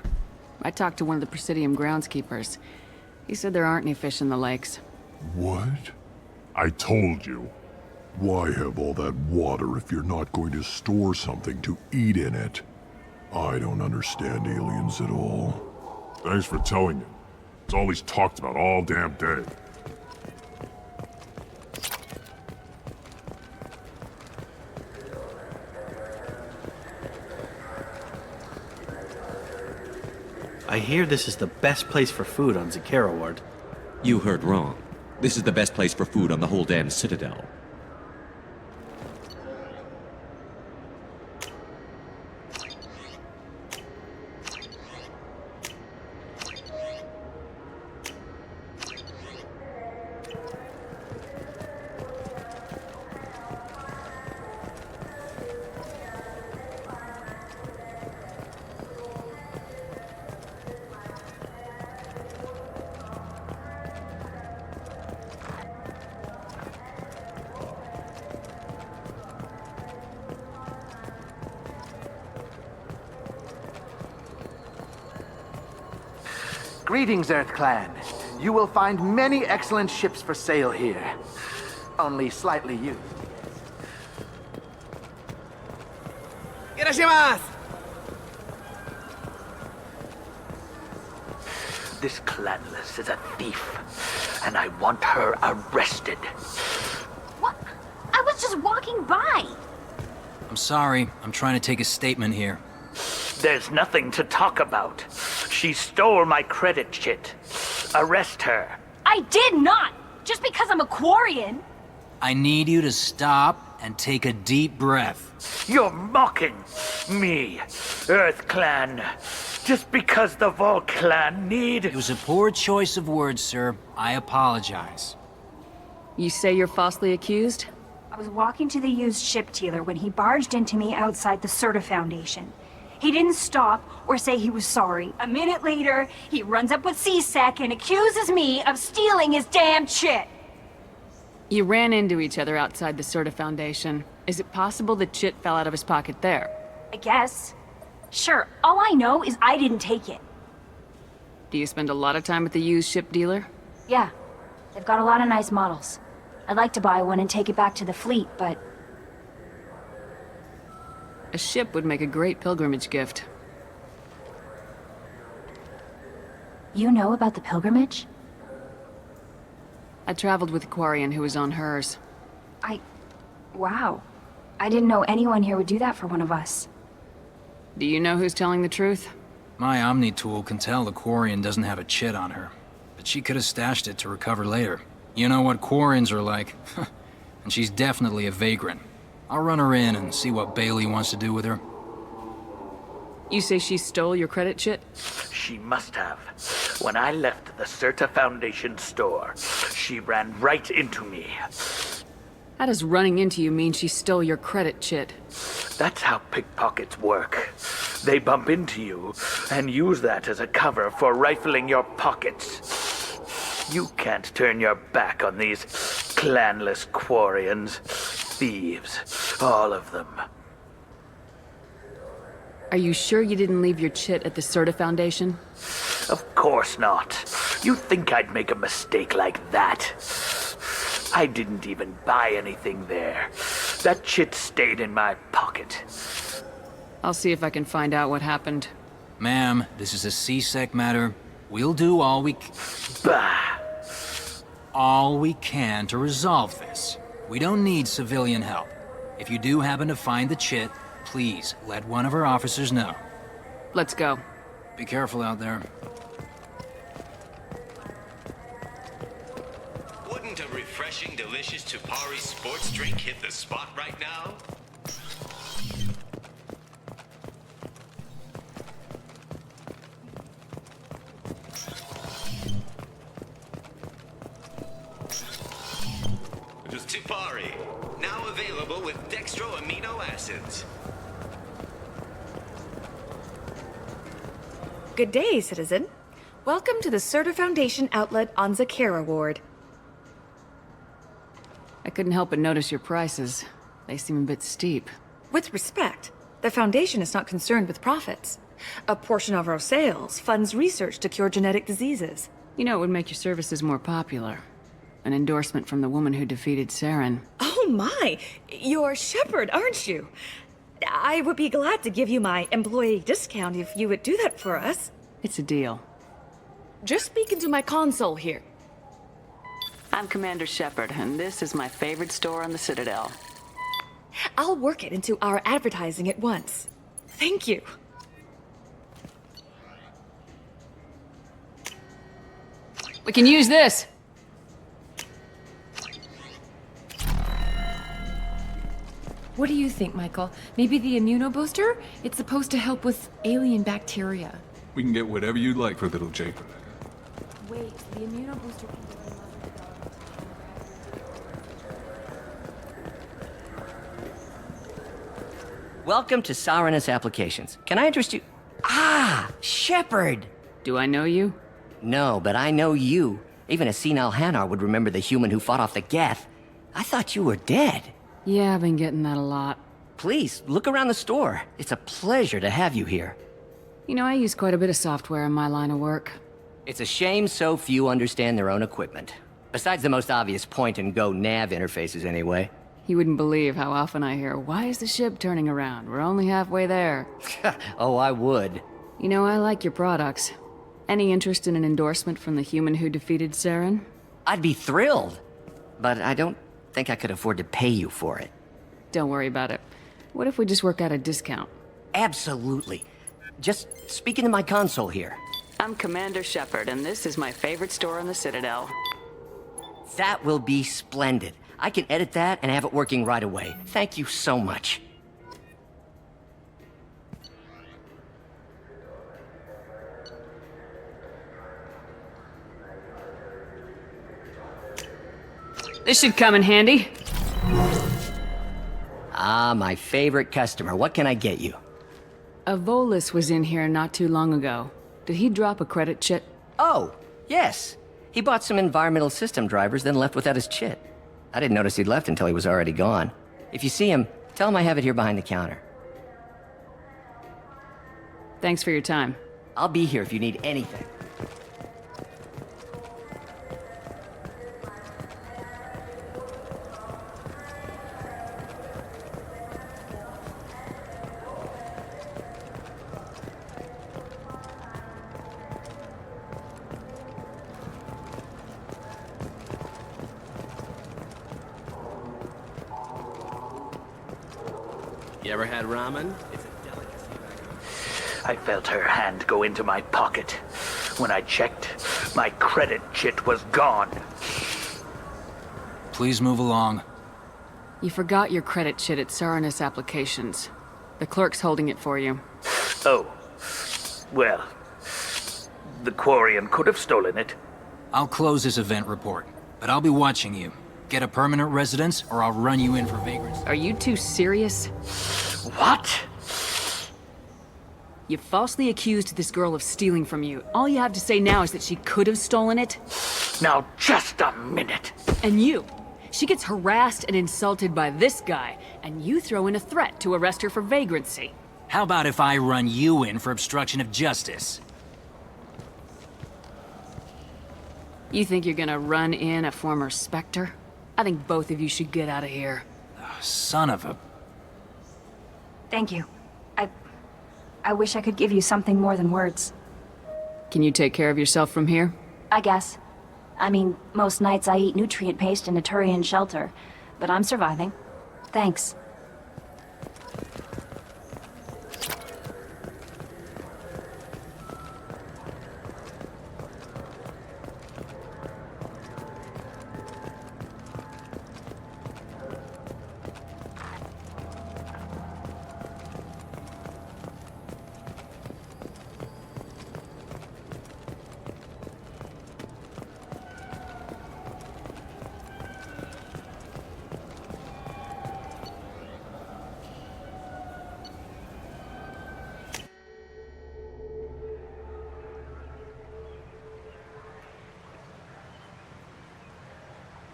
S5: I talked to one of the Presidium groundskeepers. He said there aren't any fish in the lakes.
S22: What? I told you. Why have all that water if you're not going to store something to eat in it? I don't understand aliens at all.
S10: Thanks for telling me. It's all he's talked about all damn day.
S9: I hear this is the best place for food on Zakera Ward.
S14: You heard wrong. This is the best place for food on the whole damn Citadel.
S16: Greetings, Earth Clan. You will find many excellent ships for sale here. Only slightly used.
S18: Irashimasu!
S16: This clanless is a thief, and I want her arrested.
S20: What? I was just walking by.
S18: I'm sorry. I'm trying to take a statement here.
S16: There's nothing to talk about. She stole my credit chit. Arrest her.
S20: I did not! Just because I'm a Quarian.
S18: I need you to stop and take a deep breath.
S16: You're mocking me, Earth Clan. Just because the Vol Clan need...
S18: It was a poor choice of words, sir. I apologize.
S5: You say you're falsely accused?
S20: I was walking to the used ship dealer when he barged into me outside the Serta Foundation. He didn't stop or say he was sorry. A minute later, he runs up with C-Sec and accuses me of stealing his damn chit.
S5: You ran into each other outside the Serta Foundation. Is it possible the chit fell out of his pocket there?
S20: I guess. Sure, all I know is I didn't take it.
S5: Do you spend a lot of time at the used ship dealer?
S20: Yeah, they've got a lot of nice models. I'd like to buy one and take it back to the fleet, but...
S5: A ship would make a great pilgrimage gift.
S20: You know about the pilgrimage?
S5: I traveled with a Quarian who was on hers.
S20: Wow. I didn't know anyone here would do that for one of us.
S5: Do you know who's telling the truth?
S18: My Omni tool can tell the Quarian doesn't have a chit on her, but she could have stashed it to recover later. You know what Quarians are like. And she's definitely a vagrant. I'll run her in and see what Bailey wants to do with her.
S5: You say she stole your credit chit?
S2: She must have. When I left the Certa Foundation store, she ran right into me.
S5: How does running into you mean she stole your credit chit?
S2: That's how pickpockets work. They bump into you and use that as a cover for rifling your pockets. You can't turn your back on these clanless Quarians. Thieves, all of them.
S5: Are you sure you didn't leave your chit at the Certa Foundation?
S2: Of course not. You think I'd make a mistake like that? I didn't even buy anything there. That chit stayed in my pocket.
S5: I'll see if I can find out what happened.
S18: Ma'am, this is a C-Sec matter. We'll do all we can to resolve this. We don't need civilian help. If you do happen to find the chit, please let one of our officers know.
S5: Let's go.
S18: Be careful out there.
S7: Wouldn't a refreshing, delicious Tupari sports drink hit the spot right now? Tupari, now available with dextro amino acids.
S26: Good day, citizen. Welcome to the Certa Foundation outlet on Zakera Ward.
S5: I couldn't help but notice your prices. They seem a bit steep.
S26: With respect, the Foundation is not concerned with profits. A portion of our sales funds research to cure genetic diseases.
S5: You know, it would make your services more popular. An endorsement from the woman who defeated Saren.
S26: Oh my! You're Shepard, aren't you? I would be glad to give you my employee discount if you would do that for us.
S5: It's a deal.
S26: Just speaking to my console here.
S4: I'm Commander Shepard, and this is my favorite store on the Citadel.
S26: I'll work it into our advertising at once. Thank you.
S5: We can use this!
S11: What do you think, Michael? Maybe the immunobooster? It's supposed to help with alien bacteria.
S12: We can get whatever you'd like for little Jacob.
S11: Wait, the immunobooster can
S6: Welcome to Sarenus Applications. Can I interest you? Ah, Shepard!
S5: Do I know you?
S6: No, but I know you. Even a senile Hanar would remember the human who fought off the Geth. I thought you were dead.
S5: Yeah, I've been getting that a lot.
S6: Please, look around the store. It's a pleasure to have you here.
S5: You know, I use quite a bit of software in my line of work.
S6: It's a shame so few understand their own equipment. Besides the most obvious point-and-go nav interfaces, anyway.
S5: You wouldn't believe how often I hear, "Why is the ship turning around? We're only halfway there."
S6: Oh, I would.
S5: You know, I like your products. Any interest in an endorsement from the human who defeated Saren?
S6: I'd be thrilled. But I don't think I could afford to pay you for it.
S5: Don't worry about it. What if we just work out a discount?
S6: Absolutely. Just speak into my console here.
S4: I'm Commander Shepard, and this is my favorite store on the Citadel.
S6: That will be splendid. I can edit that and have it working right away. Thank you so much.
S5: This should come in handy.
S6: Ah, my favorite customer. What can I get you?
S5: A Volus was in here not too long ago. Did he drop a credit chit?
S6: Oh, yes. He bought some environmental system drivers, then left without his chit. I didn't notice he'd left until he was already gone. If you see him, tell him I have it here behind the counter.
S5: Thanks for your time.
S6: I'll be here if you need anything. You ever had ramen? It's a delicacy.
S2: I felt her hand go into my pocket. When I checked, my credit chit was gone.
S18: Please move along.
S5: You forgot your credit chit at Saranus Applications. The clerk's holding it for you.
S2: Oh. Well, the Quarian could have stolen it.
S18: I'll close this event report, but I'll be watching you. Get a permanent residence, or I'll run you in for vagrancy.
S5: Are you two serious?
S2: What?
S5: You falsely accused this girl of stealing from you. All you have to say now is that she could have stolen it?
S2: Now, just a minute.
S5: And you. She gets harassed and insulted by this guy, and you throw in a threat to arrest her for vagrancy.
S18: How about if I run you in for obstruction of justice?
S5: You think you're gonna run in a former Spectre? I think both of you should get out of here.
S18: Oh, son of a...
S20: Thank you. I wish I could give you something more than words.
S5: Can you take care of yourself from here?
S20: I guess. I mean, most nights I eat nutrient paste in a Turian shelter, but I'm surviving. Thanks.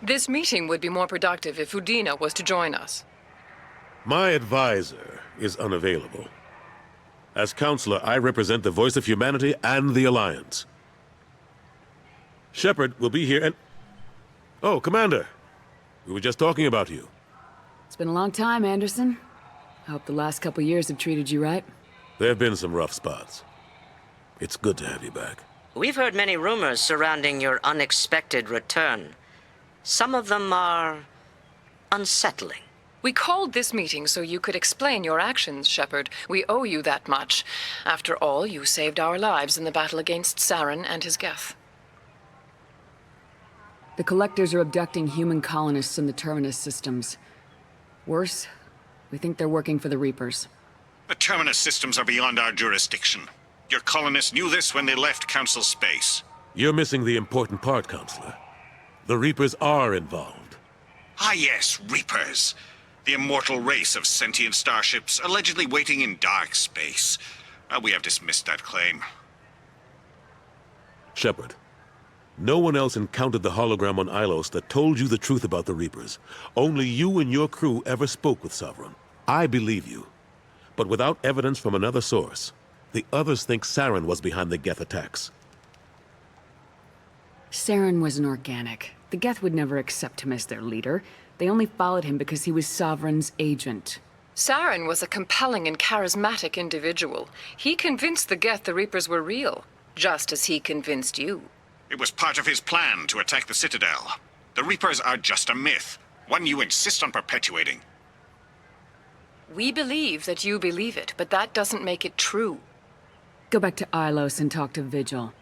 S13: This meeting would be more productive if Udina was to join us.
S10: My advisor is unavailable. As counselor, I represent the voice of humanity and the Alliance. Shepard will be here and... Oh, Commander. We were just talking about you.
S5: It's been a long time, Anderson. I hope the last couple years have treated you right.
S10: There have been some rough spots. It's good to have you back.
S15: We've heard many rumors surrounding your unexpected return. Some of them are unsettling.
S13: We called this meeting so you could explain your actions, Shepard. We owe you that much. After all, you saved our lives in the battle against Saren and his Geth.
S5: The Collectors are abducting human colonists in the Terminus systems. Worse, we think they're working for the Reapers.
S19: The Terminus systems are beyond our jurisdiction. Your colonists knew this when they left Council space.
S10: You're missing the important part, Counselor. The Reapers are involved.
S19: Ah yes, Reapers. The immortal race of sentient starships allegedly waiting in dark space. We have dismissed that claim.
S10: Shepard, no one else encountered the hologram on Ilos that told you the truth about the Reapers. Only you and your crew ever spoke with Sovereign. I believe you. But without evidence from another source, the others think Saren was behind the Geth attacks.
S5: Saren was an organic. The Geth would never accept him as their leader. They only followed him because he was Sovereign's agent.
S13: Saren was a compelling and charismatic individual. He convinced the Geth the Reapers were real, just as he convinced you.
S19: It was part of his plan to attack the Citadel. The Reapers are just a myth, one you insist on perpetuating.
S13: We believe that you believe it, but that doesn't make it true.
S5: Go back to Ilos and talk to Vigil.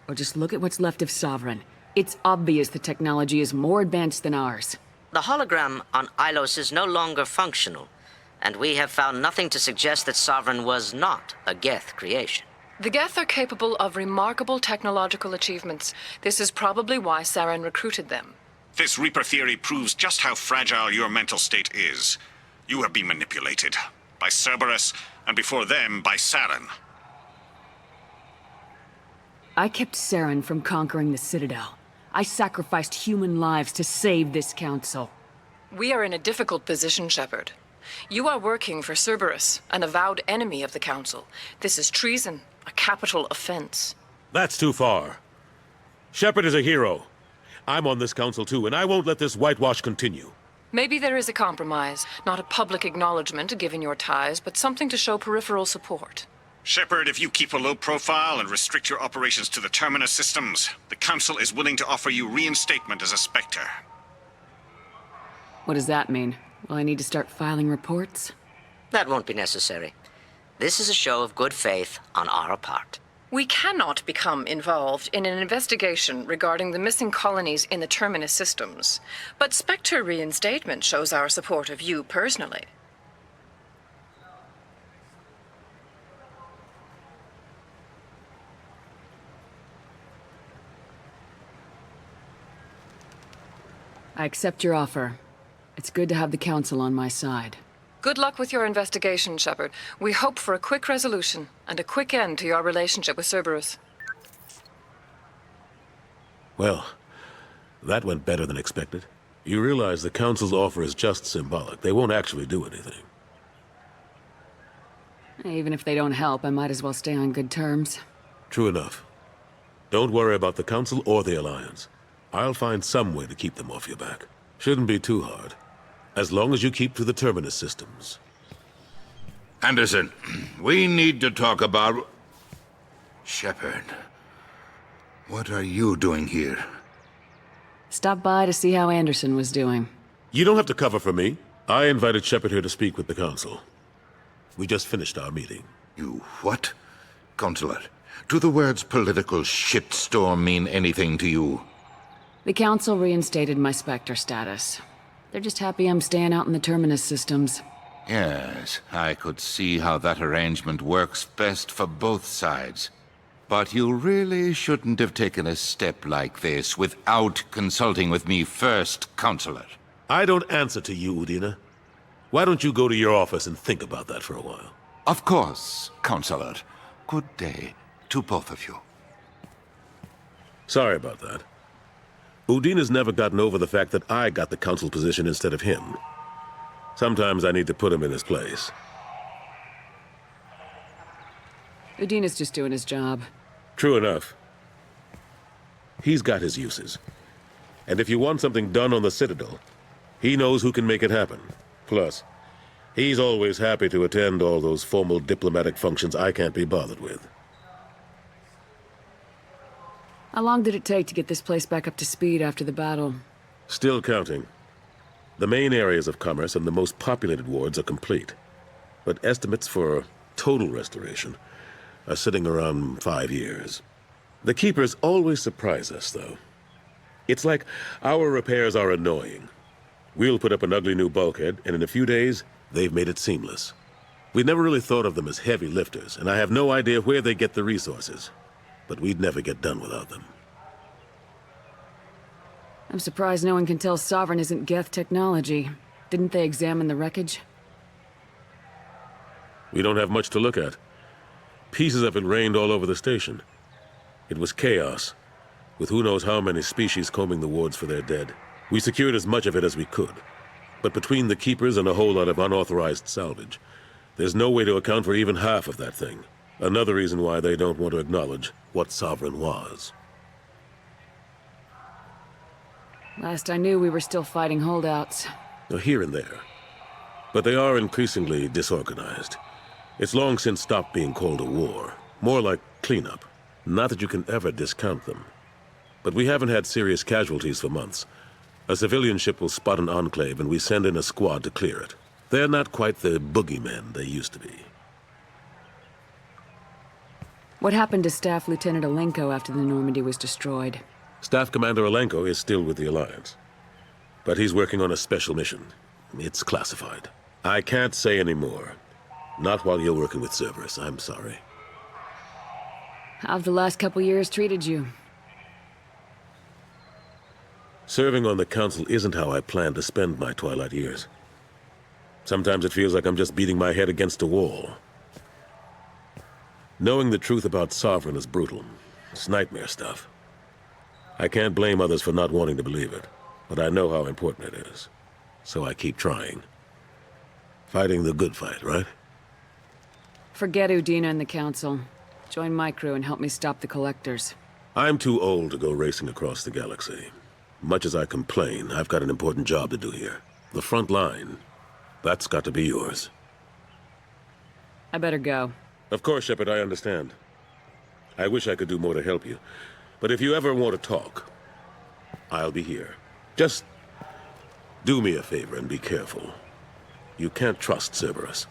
S5: Or just look at what's left of Sovereign. It's obvious the technology is more advanced than ours.
S15: The hologram on Ilos is no longer functional, and we have found nothing to suggest that Sovereign was not a Geth creation.
S13: The Geth are capable of remarkable technological achievements. This is probably why Saren recruited them.
S19: This Reaper theory proves just how fragile your mental state is. You have been manipulated. By Cerberus, and before them, by Saren.
S5: I kept Saren from conquering the Citadel. I sacrificed human lives to save this council.
S13: We are in a difficult position, Shepard. You are working for Cerberus, an avowed enemy of the Council. This is treason, a capital offense.
S10: That's too far. Shepard is a hero. I'm on this council too, and I won't let this whitewash continue.
S13: Maybe there is a compromise. Not a public acknowledgement given your ties, but something to show peripheral support.
S19: Shepard, if you keep a low profile and restrict your operations to the Terminus systems, the Council is willing to offer you reinstatement as a Spectre.
S5: What does that mean? Will I need to start filing reports?
S15: That won't be necessary. This is a show of good faith on our part.
S13: We cannot become involved in an investigation regarding the missing colonies in the Terminus systems, but Spectre reinstatement shows our support of you personally.
S5: I accept your offer. It's good to have the Council on my side.
S13: Good luck with your investigation, Shepard. We hope for a quick resolution and a quick end to your relationship with Cerberus.
S3: Well, that went better than expected. You realize the Council's offer is just symbolic. They won't actually do anything.
S5: Even if they don't help, I might as well stay on good terms.
S3: True enough. Don't worry about the Council or the Alliance. I'll find some way to keep them off your back. Shouldn't be too hard. As long as you keep to the Terminus systems.
S17: Anderson, we need to talk about... Shepard. What are you doing here?
S5: Stop by to see how Anderson was doing.
S3: You don't have to cover for me. I invited Shepard here to speak with the Council. We just finished our meeting.
S17: You what? Counselor, do the words political shitstorm mean anything to you?
S5: The Council reinstated my Spectre status. They're just happy I'm staying out in the Terminus systems.
S17: Yes, I could see how that arrangement works best for both sides. But you really shouldn't have taken a step like this without consulting with me first, Counselor.
S3: I don't answer to you, Udina. Why don't you go to your office and think about that for a while?
S17: Of course, Counselor. Good day to both of you.
S3: Sorry about that. Udina's never gotten over the fact that I got the Council position instead of him. Sometimes I need to put him in his place.
S5: Udina's just doing his job.
S3: True enough. He's got his uses. And if you want something done on the Citadel, he knows who can make it happen. Plus, he's always happy to attend all those formal diplomatic functions I can't be bothered with.
S5: How long did it take to get this place back up to speed after the battle?
S3: Still counting. The main areas of commerce and the most populated wards are complete. But estimates for total restoration are sitting around 5 years. The Keepers always surprise us, though. It's like our repairs are annoying. We'll put up an ugly new bulkhead, and in a few days, they've made it seamless. We never really thought of them as heavy lifters, and I have no idea where they get the resources. But we'd never get done without them.
S5: I'm surprised no one can tell Sovereign isn't Geth technology. Didn't they examine the wreckage?
S3: We don't have much to look at. Pieces of it rained all over the station. It was chaos, with who knows how many species combing the wards for their dead. We secured as much of it as we could. But between the Keepers and a whole lot of unauthorized salvage, there's no way to account for even half of that thing. Another reason why they don't want to acknowledge what Sovereign was.
S5: Last I knew, we were still fighting holdouts.
S3: Here and there. But they are increasingly disorganized. It's long since stopped being called a war. More like cleanup. Not that you can ever discount them. But we haven't had serious casualties for months. A civilian ship will spot an enclave and we send in a squad to clear it. They're not quite the boogeymen they used to be.
S5: What happened to Staff Lieutenant Alenko after the Normandy was destroyed?
S3: Staff Commander Alenko is still with the Alliance. But he's working on a special mission. It's classified. I can't say any more. Not while you're working with Cerberus, I'm sorry.
S5: How have the last couple years treated you?
S3: Serving on the Council isn't how I plan to spend my twilight years. Sometimes it feels like I'm just beating my head against a wall. Knowing the truth about Sovereign is brutal. It's nightmare stuff. I can't blame others for not wanting to believe it, but I know how important it is. So I keep trying. Fighting the good fight, right?
S5: Forget Udina and the Council. Join my crew and help me stop the Collectors.
S3: I'm too old to go racing across the galaxy. Much as I complain, I've got an important job to do here. The front line. That's got to be yours.
S5: I better go.
S3: Of course, Shepard, I understand. I wish I could do more to help you. But if you ever want to talk, I'll be here. Just do me a favor and be careful. You can't trust Cerberus.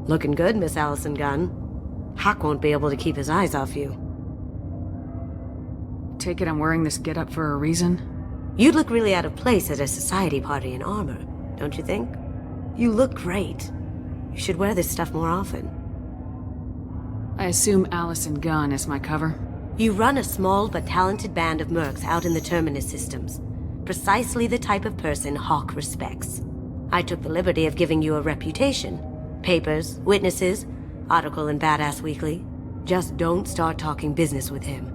S1: Looking good, Miss Allison Gunn. Huck won't be able to keep his eyes off you.
S5: Take it I'm wearing this getup for a reason?
S1: You'd look really out of place at a society party in armor, don't you think? You look great. You should wear this stuff more often.
S5: I assume Allison Gunn is my cover?
S1: You run a small but talented band of mercs out in the Terminus systems. Precisely the type of person Hawk respects. I took the liberty of giving you a reputation. Papers, witnesses, article in Badass Weekly. Just don't start talking business with him,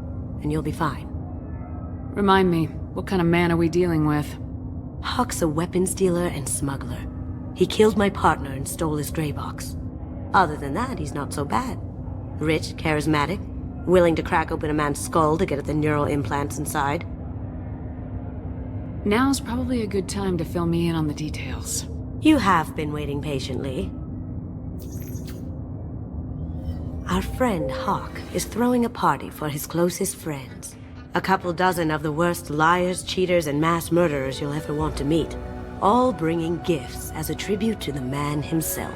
S1: and you'll be fine.
S5: Remind me, what kind of man are we dealing with?
S1: Hawk's a weapons dealer and smuggler. He killed my partner and stole his gray box. Other than that, he's not so bad. Rich, charismatic, willing to crack open a man's skull to get at the neural implants inside.
S5: Now's probably a good time to fill me in on the details.
S1: You have been waiting patiently. Our friend Hawk is throwing a party for his closest friends. A couple dozen of the worst liars, cheaters, and mass murderers you'll ever want to meet. All bringing gifts as a tribute to the man himself.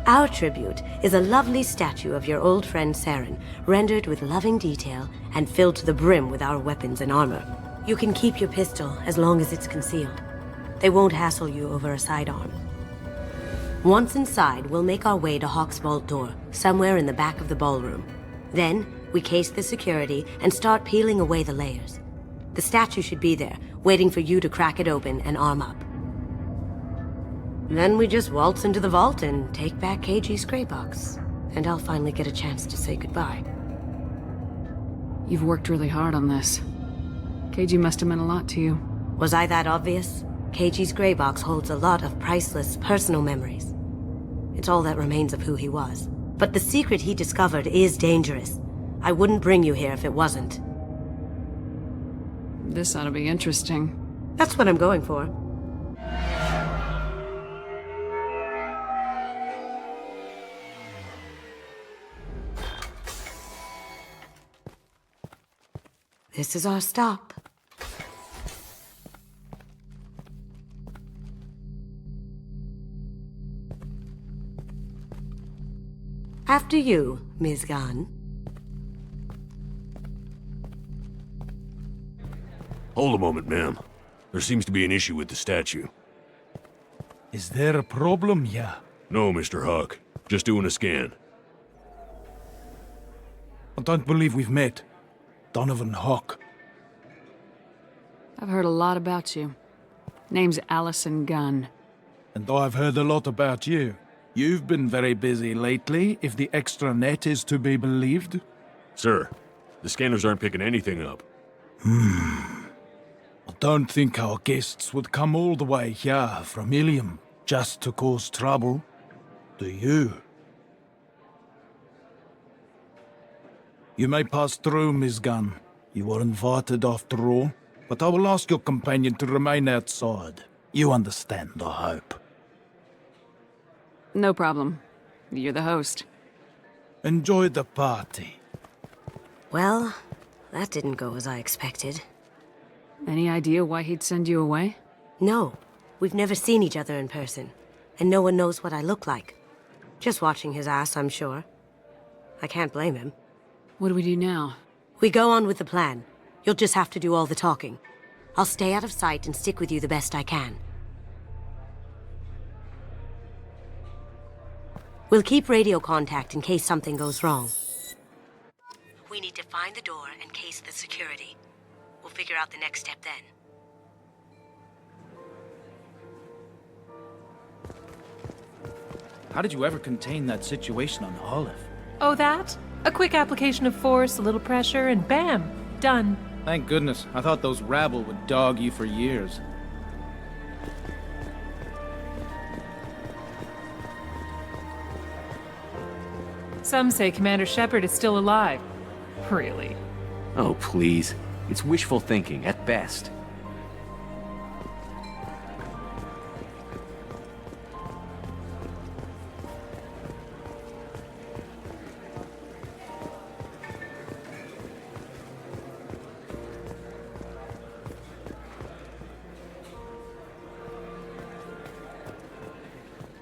S1: Our tribute is a lovely statue of your old friend Saren, rendered with loving detail and filled to the brim with our weapons and armor. You can keep your pistol as long as it's concealed. They won't hassle you over a sidearm. Once inside, we'll make our way to Hawk's vault door, somewhere in the back of the ballroom. Then, we case the security and start peeling away the layers. The statue should be there, waiting for you to crack it open and arm up. Then we just waltz into the vault and take back KG's gray box. And I'll finally get a chance to say goodbye.
S5: You've worked really hard on this. KG must have meant a lot to you.
S1: Was I that obvious? KG's gray box holds a lot of priceless personal memories. It's all that remains of who he was. But the secret he discovered is dangerous. I wouldn't bring you here if it wasn't.
S5: This ought to be interesting.
S1: That's what I'm going for. This is our stop. After you, Ms. Gunn.
S8: Hold a moment, ma'am. There seems to be an issue with the statue.
S21: Is there a problem, yeah?
S8: No, Mr. Huck. Just doing a scan.
S21: I don't believe we've met. Donovan Hawk.
S5: I've heard a lot about you. Name's Allison Gunn.
S21: And I've heard a lot about you. You've been very busy lately, if the extranet is to be believed.
S8: Sir, the scanners aren't picking anything up.
S21: I don't think our guests would come all the way here from Ilium just to cause trouble. Do you? You may pass through, Ms. Gunn. You were invited after all, but I will ask your companion to remain outside. You understand, I hope.
S5: No problem. You're the host.
S21: Enjoy the party.
S1: Well, that didn't go as I expected.
S5: Any idea why he'd send you away?
S1: No. We've never seen each other in person, and no one knows what I look like. Just watching his ass, I'm sure. I can't blame him.
S5: What do we do now?
S1: We go on with the plan. You'll just have to do all the talking. I'll stay out of sight and stick with you the best I can. We'll keep radio contact in case something goes wrong. We need to find the door and case the security. We'll figure out the next step then.
S21: How did you ever contain that situation on Olive?
S23: Oh, that? A quick application of force, a little pressure, and bam! Done.
S21: Thank goodness. I thought those rabble would dog you for years.
S23: Some say Commander Shepard is still alive. Really?
S14: Oh, please. It's wishful thinking, at best.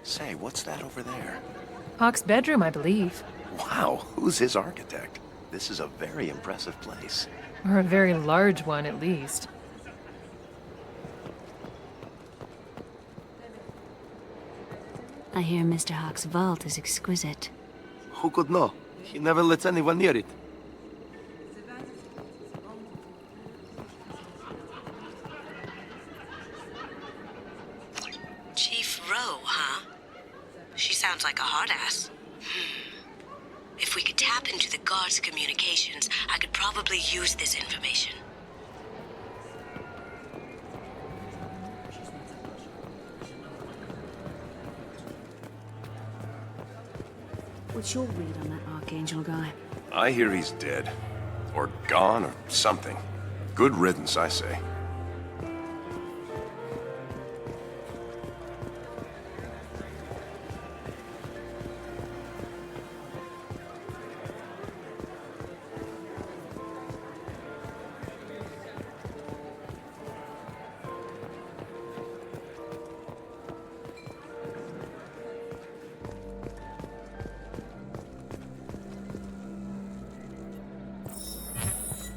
S7: Say, what's that over there?
S23: Hawk's bedroom, I believe.
S7: Wow, who's his architect? This is a very impressive place.
S23: Or a very large one, at least.
S9: I hear Mr. Hawk's vault is exquisite.
S16: Who could know? He never lets anyone near it.
S1: Chief Rowe, huh? She sounds like a hard ass. If we could tap into the guard's communications, I could probably use this information.
S9: What's your read on that Archangel guy?
S7: I hear he's dead. Or gone, or something. Good riddance, I say.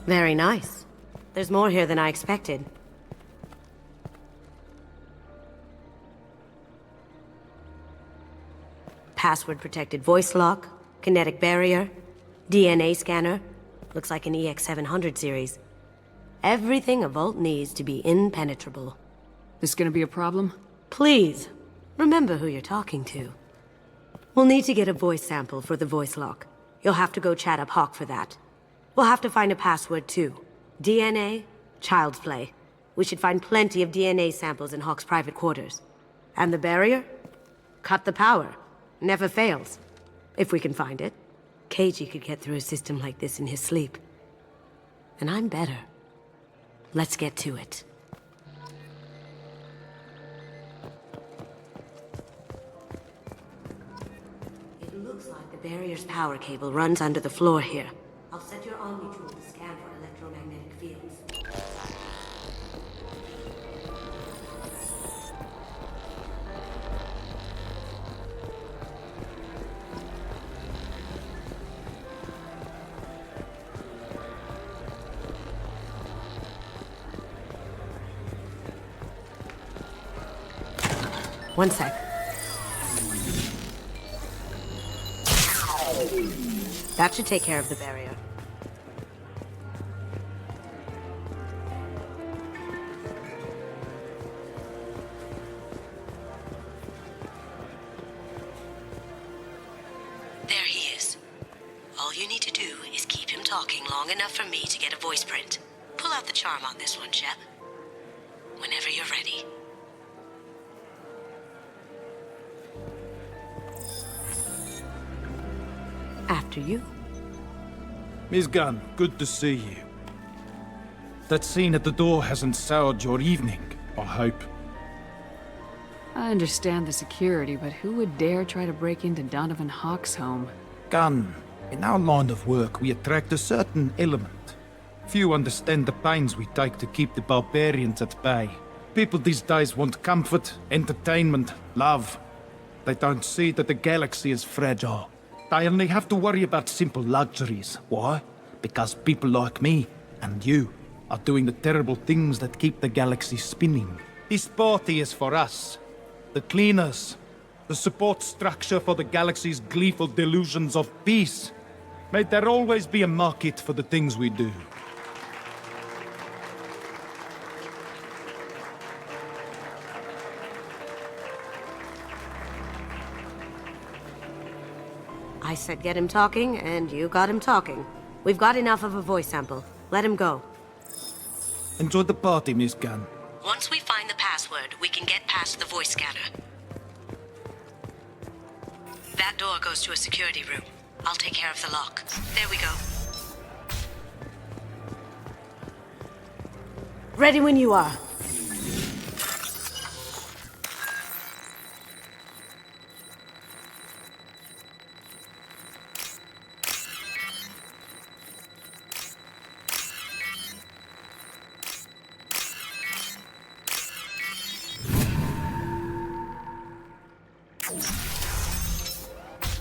S1: Very nice. There's more here than I expected. Password-protected voice lock, kinetic barrier, DNA scanner. Looks like an EX700 series. Everything a vault needs to be impenetrable.
S5: This gonna be a problem?
S1: Please, remember who you're talking to. We'll need to get a voice sample for the voice lock. You'll have to go chat up Hawk for that. We'll have to find a password, too. DNA? Child's play. We should find plenty of DNA samples in Hawk's private quarters. And the barrier? Cut the power. Never fails. If we can find it. KG could get through a system like this in his sleep. And I'm better. Let's get to it. It looks like the barrier's power cable runs under the floor here. I'll set your Omni tool to scan for electromagnetic fields. One sec. That should take care of the barrier. There he is. All you need to do is keep him talking long enough for me to get a voice print. Pull out the charm on this one, Shep. Whenever you're ready. After you.
S21: Miss Gunn, good to see you. That scene at the door hasn't soured your evening, I hope.
S5: I understand the security, but who would dare try to break into Donovan Hawk's home?
S21: Gunn, in our line of work, we attract a certain element. Few understand the pains we take to keep the barbarians at bay. People these days want comfort, entertainment, love. They don't see that the galaxy is fragile. They only have to worry about simple luxuries. Why? Because people like me and you are doing the terrible things that keep the galaxy spinning. This party is for us. The cleaners. The support structure for the galaxy's gleeful delusions of peace. May there always be a market for the things we do.
S1: I said get him talking, and you got him talking. We've got enough of a voice sample. Let him go.
S21: Enjoy the party, Miss Gunn.
S1: Once we find the password, we can get past the voice scanner. That door goes to a security room. I'll take care of the lock. There we go. Ready when you are.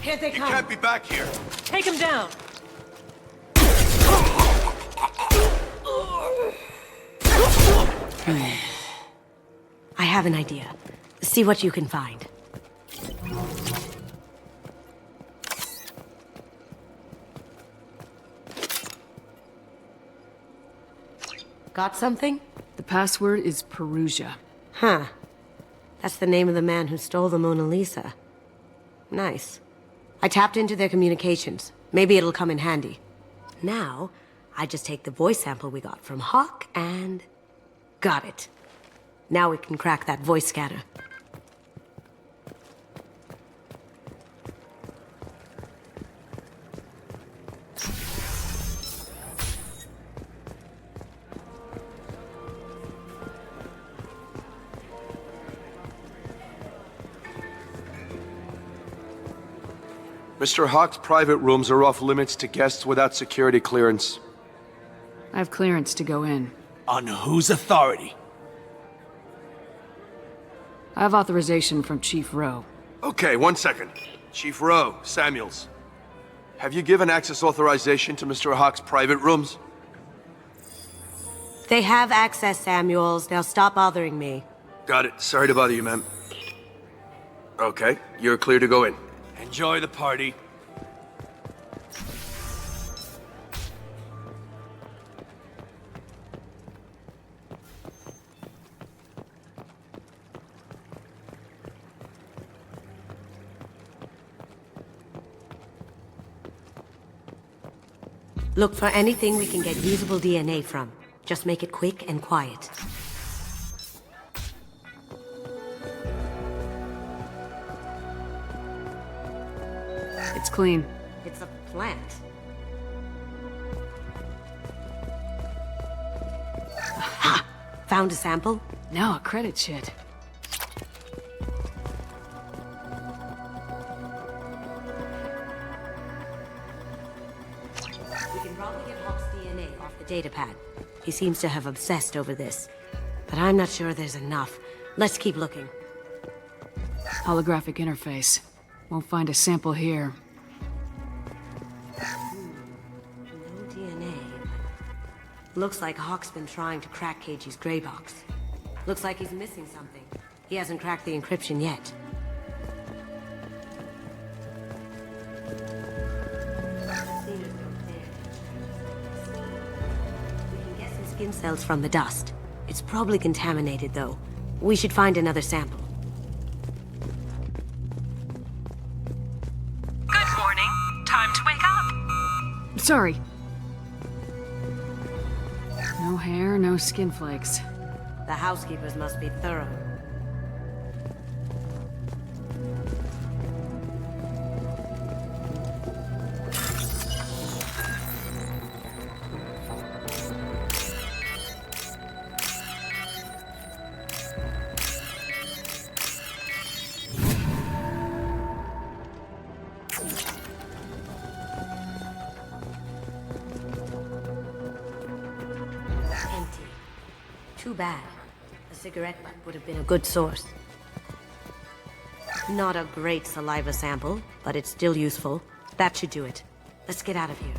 S1: Here they come.
S16: You can't be back here.
S23: Take him down.
S1: I have an idea. See what you can find. Got something?
S5: The password is Perugia.
S1: Huh. That's the name of the man who stole the Mona Lisa. Nice. I tapped into their communications. Maybe it'll come in handy. Now, I just take the voice sample we got from Hawk and... got it. Now we can crack that voice scanner.
S16: Mr. Hawk's private rooms are off limits to guests without security clearance.
S5: I have clearance to go in.
S16: On whose authority?
S5: I have authorization from Chief Rowe.
S16: Okay, 1 second. Chief Rowe, Samuels. Have you given access authorization to Mr. Hawk's private rooms?
S1: They have access, Samuels. Now stop bothering me.
S16: Got it. Sorry to bother you, ma'am. Okay, you're clear to go in. Enjoy the party.
S1: Look for anything we can get usable DNA from. Just make it quick and quiet.
S5: It's clean.
S1: It's a plant. Ha! Found a sample?
S5: No, a credit shit.
S1: We can probably get Hawk's DNA off the datapad. He seems to have obsessed over this. But I'm not sure there's enough. Let's keep looking.
S5: Holographic interface. Won't find a sample here.
S1: No DNA. Looks like Hawk's been trying to crack KG's gray box. Looks like he's missing something. He hasn't cracked the encryption yet. We can get some skin cells from the dust. It's probably contaminated, though. We should find another sample.
S11: Good morning. Time to wake up.
S5: Sorry. No hair, no skin flakes.
S1: The housekeepers must be thorough. Empty. Too bad. A cigarette butt would have been a good source. Not a great saliva sample, but it's still useful. That should do it. Let's get out of here.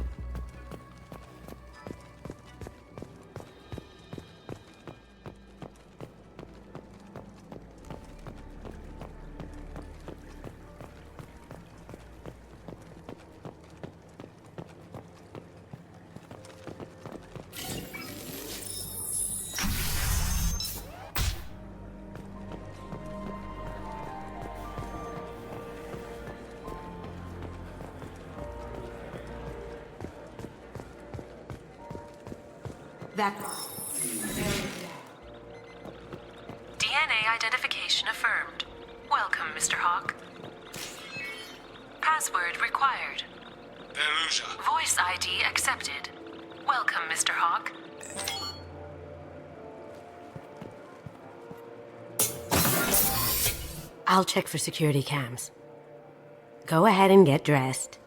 S1: That
S11: DNA identification affirmed. Welcome, Mr. Hawk. Password required.
S19: Perugia.
S11: Voice ID accepted. Welcome, Mr. Hawk.
S1: I'll check for security cams. Go ahead and get dressed.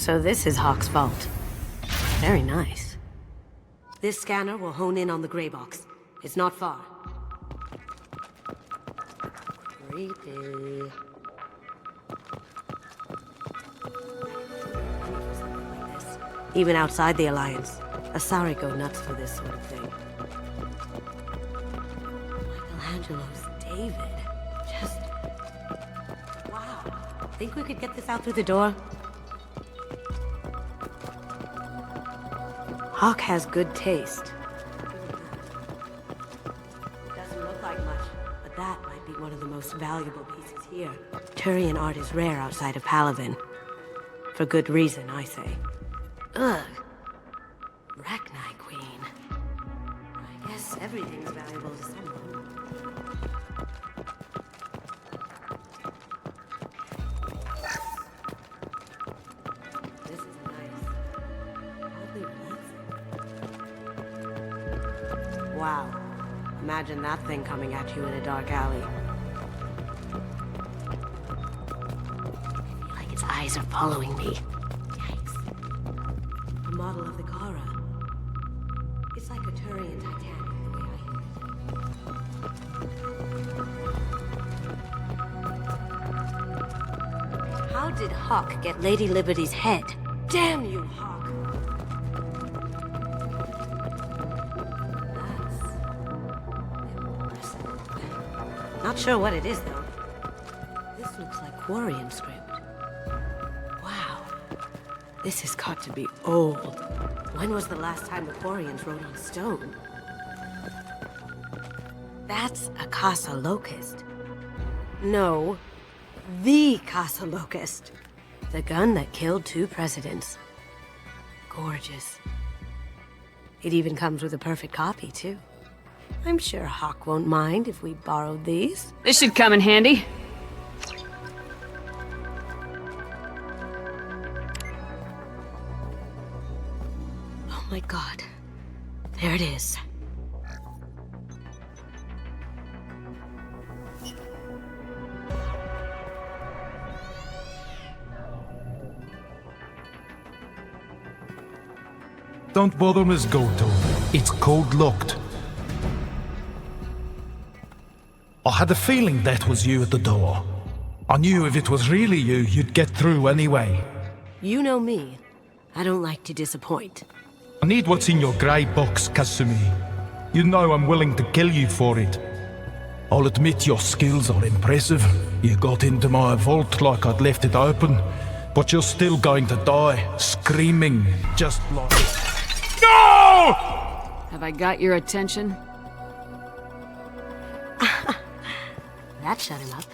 S1: So this is Hawk's vault. Very nice. This scanner will hone in on the gray box. It's not far. Creepy. Even outside the Alliance, Asari go nuts for this sort of thing. Michelangelo's David. Just... wow. Think we could get this out through the door? Hawk has good taste. Doesn't look like much, but that might be one of the most valuable pieces here. Turian art is rare outside of Palavin. For good reason, I say. Ugh. Rachni Queen. I guess everything's valuable to someone. This is nice. Oddly relaxing. Wow. Imagine that thing coming at you in a dark alley. I feel like its eyes are following me. Model of the Kara. It's like a Turian Titanic, the way I hear it. How did Hawk get Lady Liberty's head? Damn you, Hawk! That's impressive. Not sure what it is, though. This looks like Quarian script. This has got to be old. When was the last time the Quarians wrote on stone? That's a Casa Locust. No, the Casa Locust. The gun that killed 2 presidents. Gorgeous. It even comes with a perfect copy, too. I'm sure Hawk won't mind if we borrowed these.
S5: This should come in handy.
S1: Oh my god. There it is.
S21: Don't bother, Miss Goto. It's code locked. I had a feeling that was you at the door. I knew if it was really you, you'd get through anyway.
S1: You know me. I don't like to disappoint.
S21: I need what's in your grey box, Kasumi. You know I'm willing to kill you for it. I'll admit your skills are impressive. You got into my vault like I'd left it open, but you're still going to die, screaming, just like... No!
S5: Have I got your attention?
S1: That shut him up.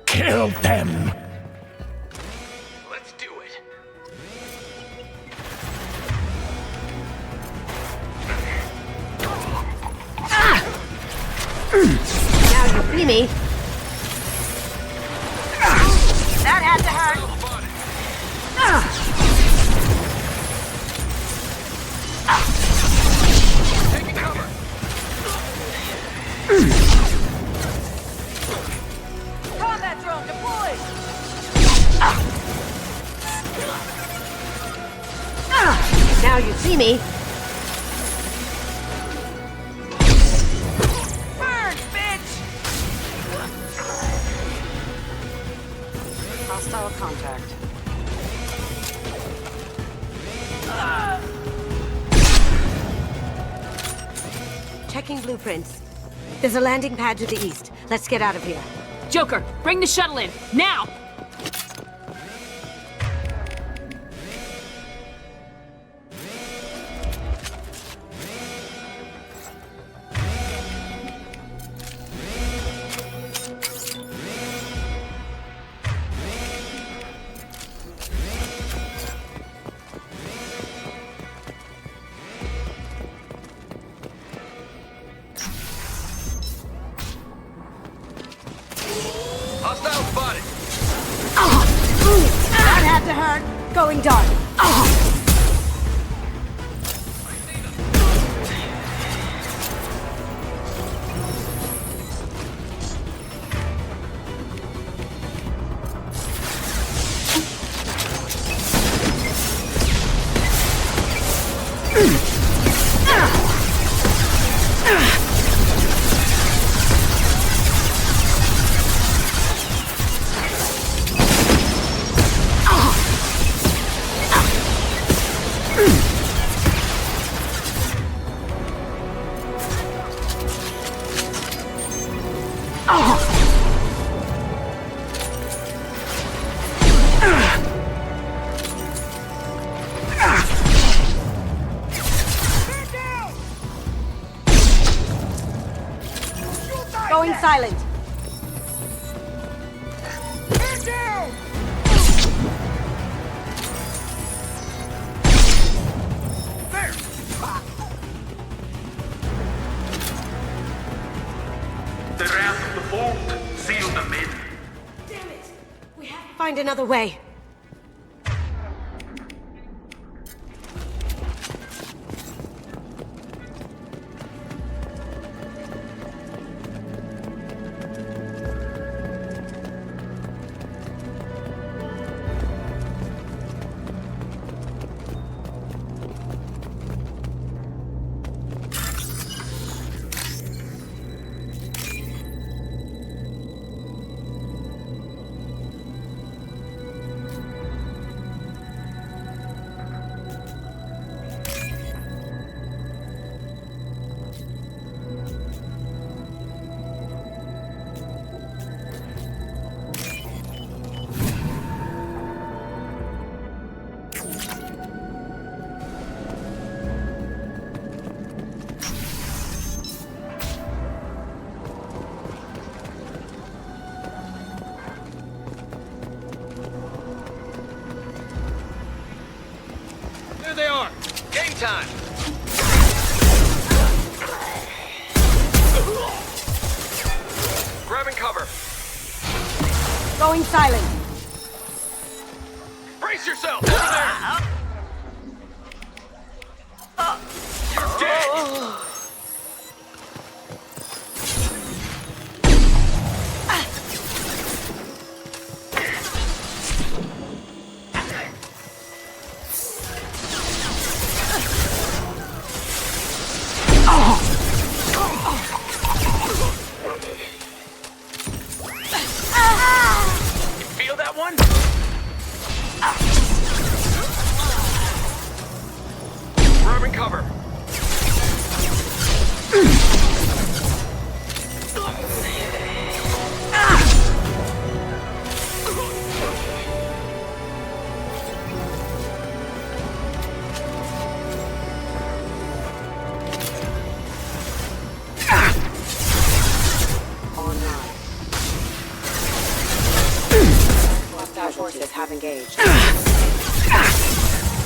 S21: Kill them!
S1: Now you see me. That had to hurt.
S2: Taking cover.
S4: Combat drone deployed.
S1: Now you see me.
S4: Hostile contact.
S1: Checking blueprints. There's a landing pad to the east. Let's get out of here.
S5: Joker, bring the shuttle in, now!
S2: Hostile spotted.
S1: That had to hurt. Going dark. Going silent.
S2: They're out of the vault. Seal them in.
S1: Damn it! We have to find another way.
S16: There they are! Game time! Grabbing cover!
S1: Going silent.
S16: Brace yourself! Over there! You're dead! Feel that one? Grabbing cover.
S4: Hostile forces have engaged.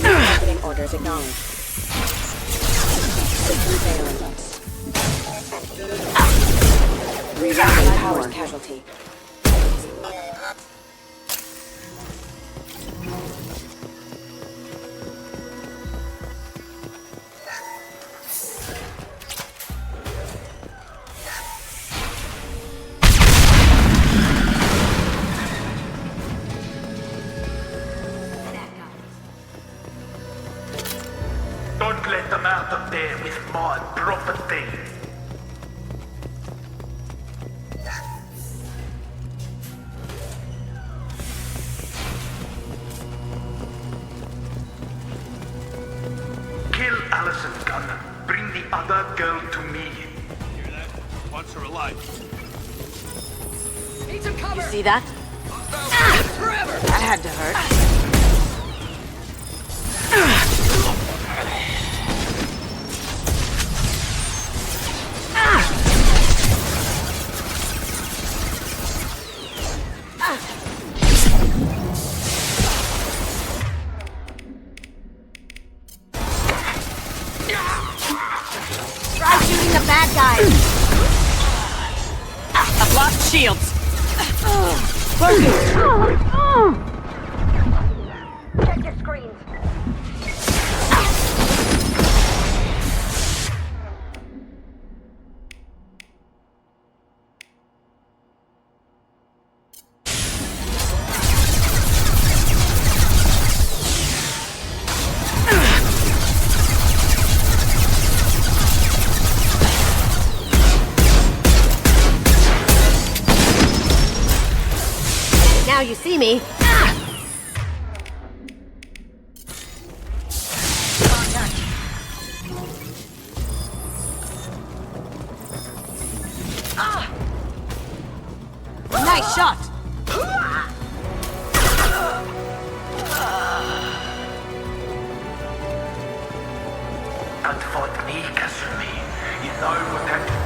S4: Marketing orders acknowledged. System failing. Rerouting powers casualty.
S2: Don't let them out of there with more property. Kill Allison's gun. Bring the other girl to me.
S16: Hear that? Wants her alive.
S4: Need some cover!
S1: You see that?
S4: Forever!
S1: That had to hurt. Try shooting the bad guys.
S4: I've lost shields!
S1: Check your screens. see me. Nice shot!
S2: Can't fight me, Kasumi. You know what happened.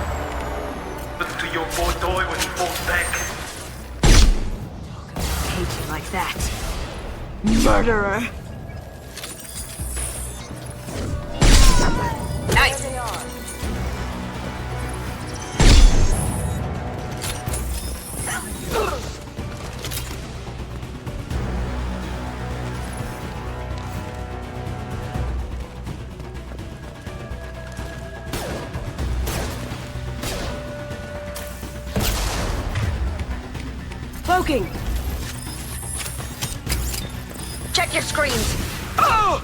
S2: Listen to your boy die when he falls back.
S1: I hate you like that. Murderer! Nice! There they are. Cloaking! Check your screens! Oh!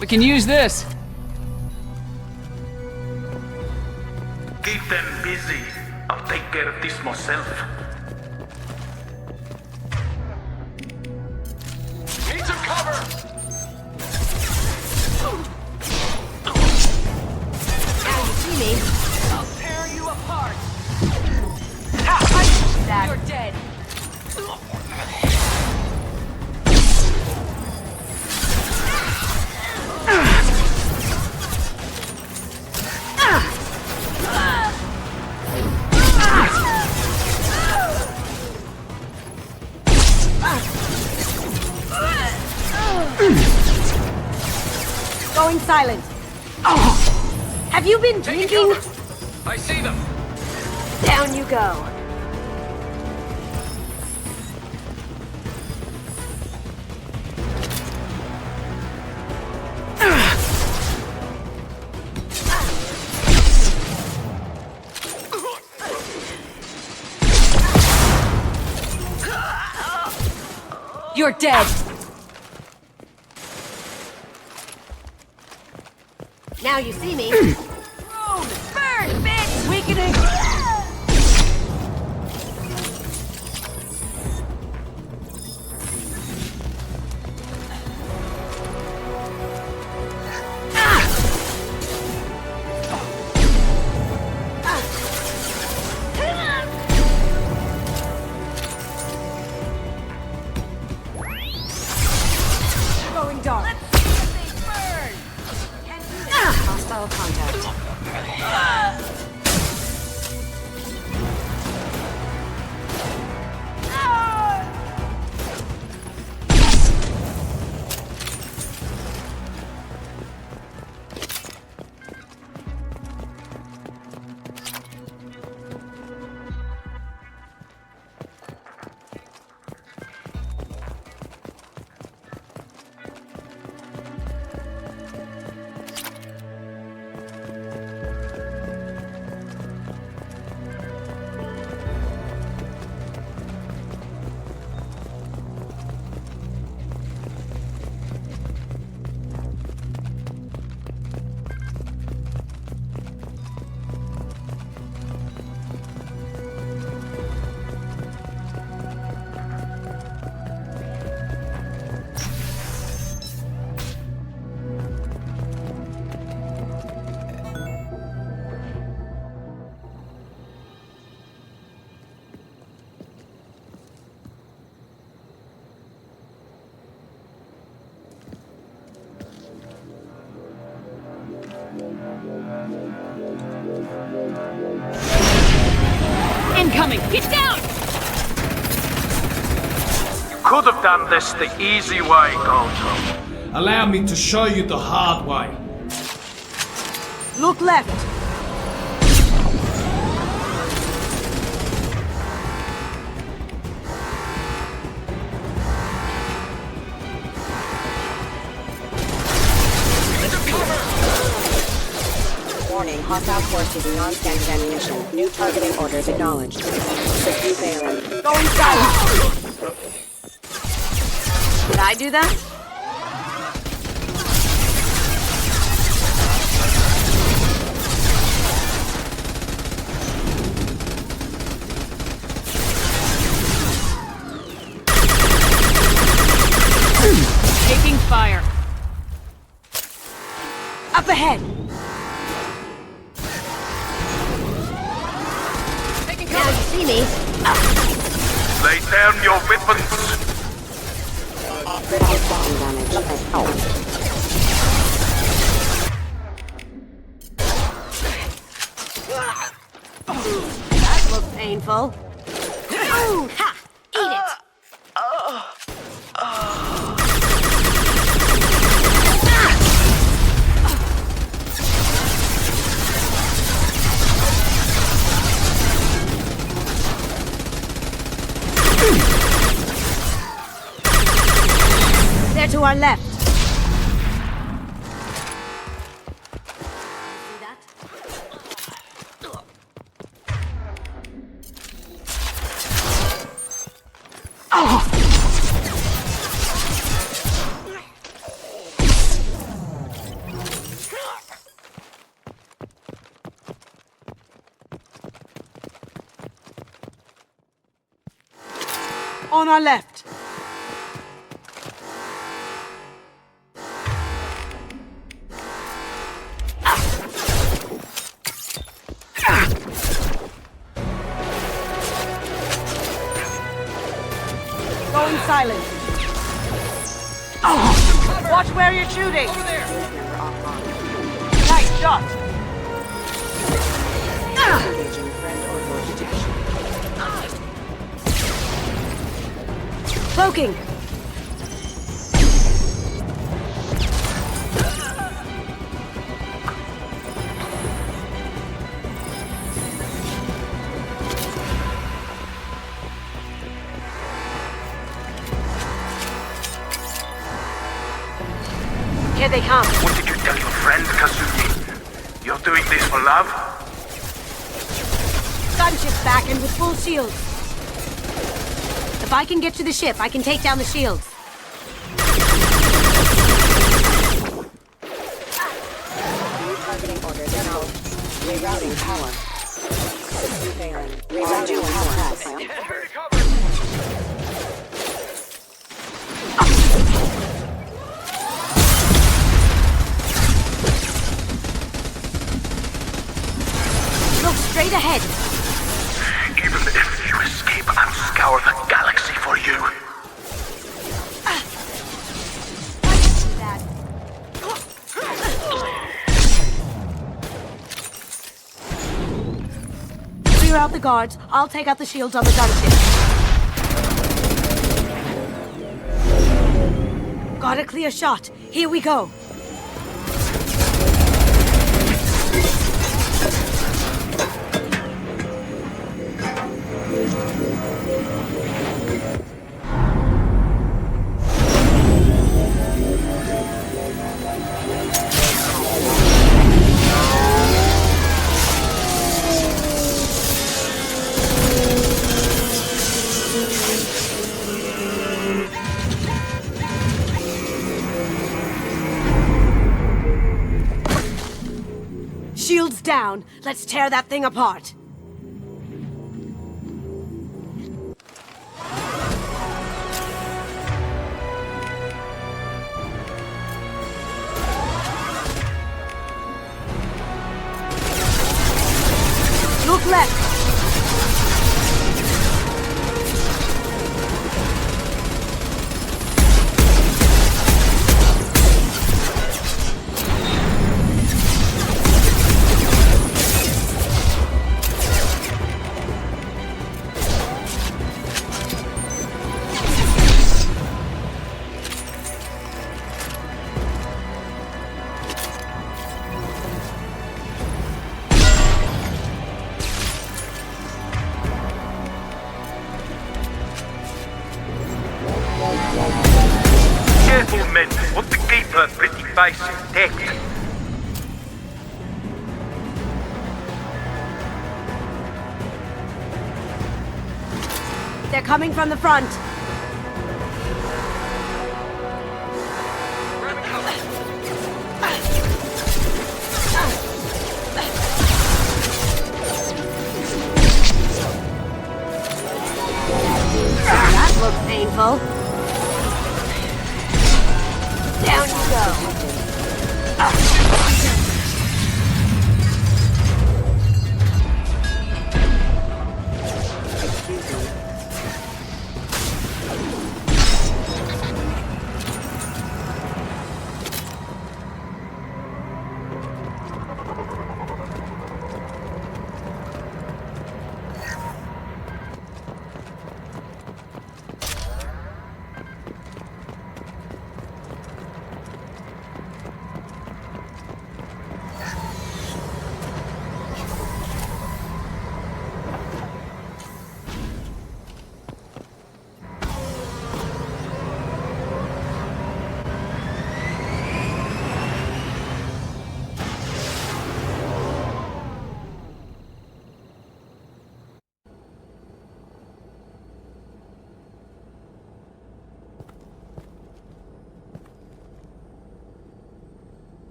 S18: We can use this.
S2: Keep them busy. I'll take care of this myself.
S16: Need some cover!
S1: Now you see me.
S4: I'll tear you apart.
S1: That.
S4: You're dead.
S1: Going silent. Oh. Have you been drinking?
S18: I see them.
S1: Down you go.
S4: You're dead.
S1: Now you see me. Boom! Burn, bitch! Weakening! Going dark. Hostile contact.
S5: Incoming! Get down!
S2: You could have done this the easy way, Gojo.
S21: Allow me to show you the hard way.
S1: Look left.
S4: Warning, hostile forces non-standard ammunition. New targeting orders acknowledged. Pursue Valen.
S1: Going silent. Did I do that?
S5: Taking fire.
S1: Up ahead!
S5: Taking
S1: Now
S5: cover.
S1: you see me.
S2: Lay down your weapons!
S1: That looked painful. Ooh, ha! Eat it! They're to our left. See that? On our left. Going silent. Watch where you're shooting. Over there. Nice shot. Cloaking. Here they come.
S2: What did you tell your friend, Kazumi? You're doing this for love?
S1: Gunship's back and with full shields. If I can get to the ship, I can take down the shields.
S4: Targeting orders now. Rerouting power. Rerouting power.
S1: Look straight ahead.
S2: Even if you escape, I'll scour the galaxy for you.
S1: Clear out the guards. I'll take out the shields on the gunship. Got a clear shot. Here we go. Shields down. Let's tear that thing apart. Look left.
S2: Careful, men. Want to keep her pretty face intact.
S1: They're coming from the front.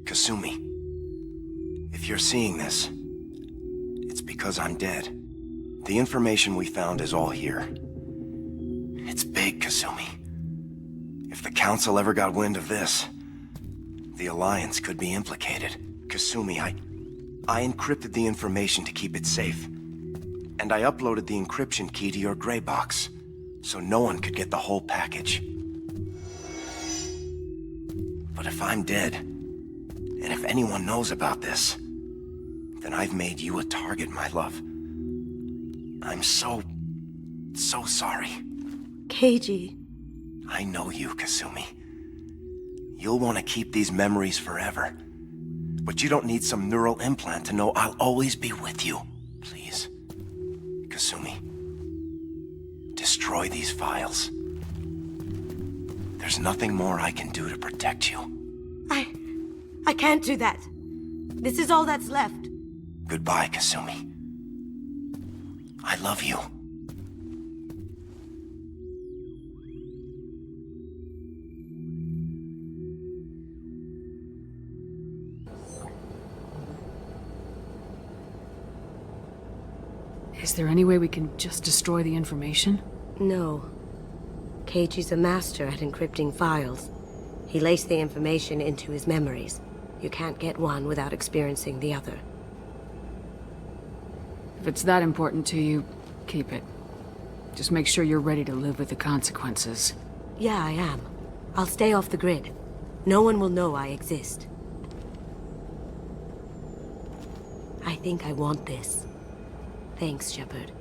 S16: Kasumi, if you're seeing this, it's because I'm dead. The information we found is all here. It's big, Kasumi. If the Council ever got wind of this, the Alliance could be implicated. Kasumi, I encrypted the information to keep it safe. And I uploaded the encryption key to your gray box, so no one could get the whole package. But if I'm dead, and if anyone knows about this, then I've made you a target, my love. I'm so sorry.
S1: Keiji.
S16: I know you, Kasumi. You'll want to keep these memories forever. But you don't need some neural implant to know I'll always be with you. Please. Kasumi. Destroy these files. There's nothing more I can do to protect you.
S1: I can't do that. This is all that's left.
S16: Goodbye, Kasumi. I love you.
S5: Is there any way we can just destroy the information?
S1: No. Keiji's a master at encrypting files. He laced the information into his memories. You can't get one without experiencing the other.
S5: If it's that important to you, keep it. Just make sure you're ready to live with the consequences.
S1: Yeah, I am. I'll stay off the grid. No one will know I exist. I think I want this. Thanks, Shepard.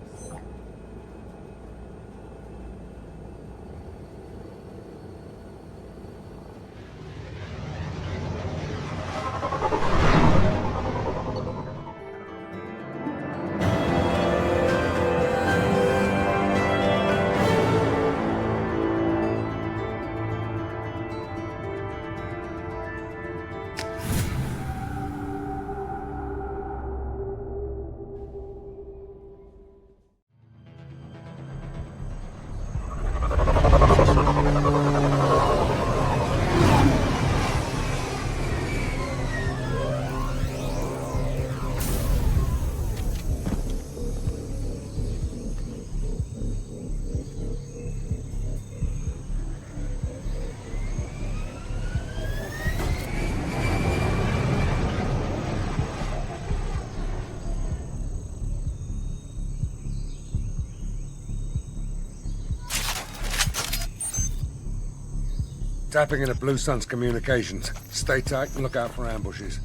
S6: Tapping into Blue Sun's communications. Stay tight and look out for ambushes.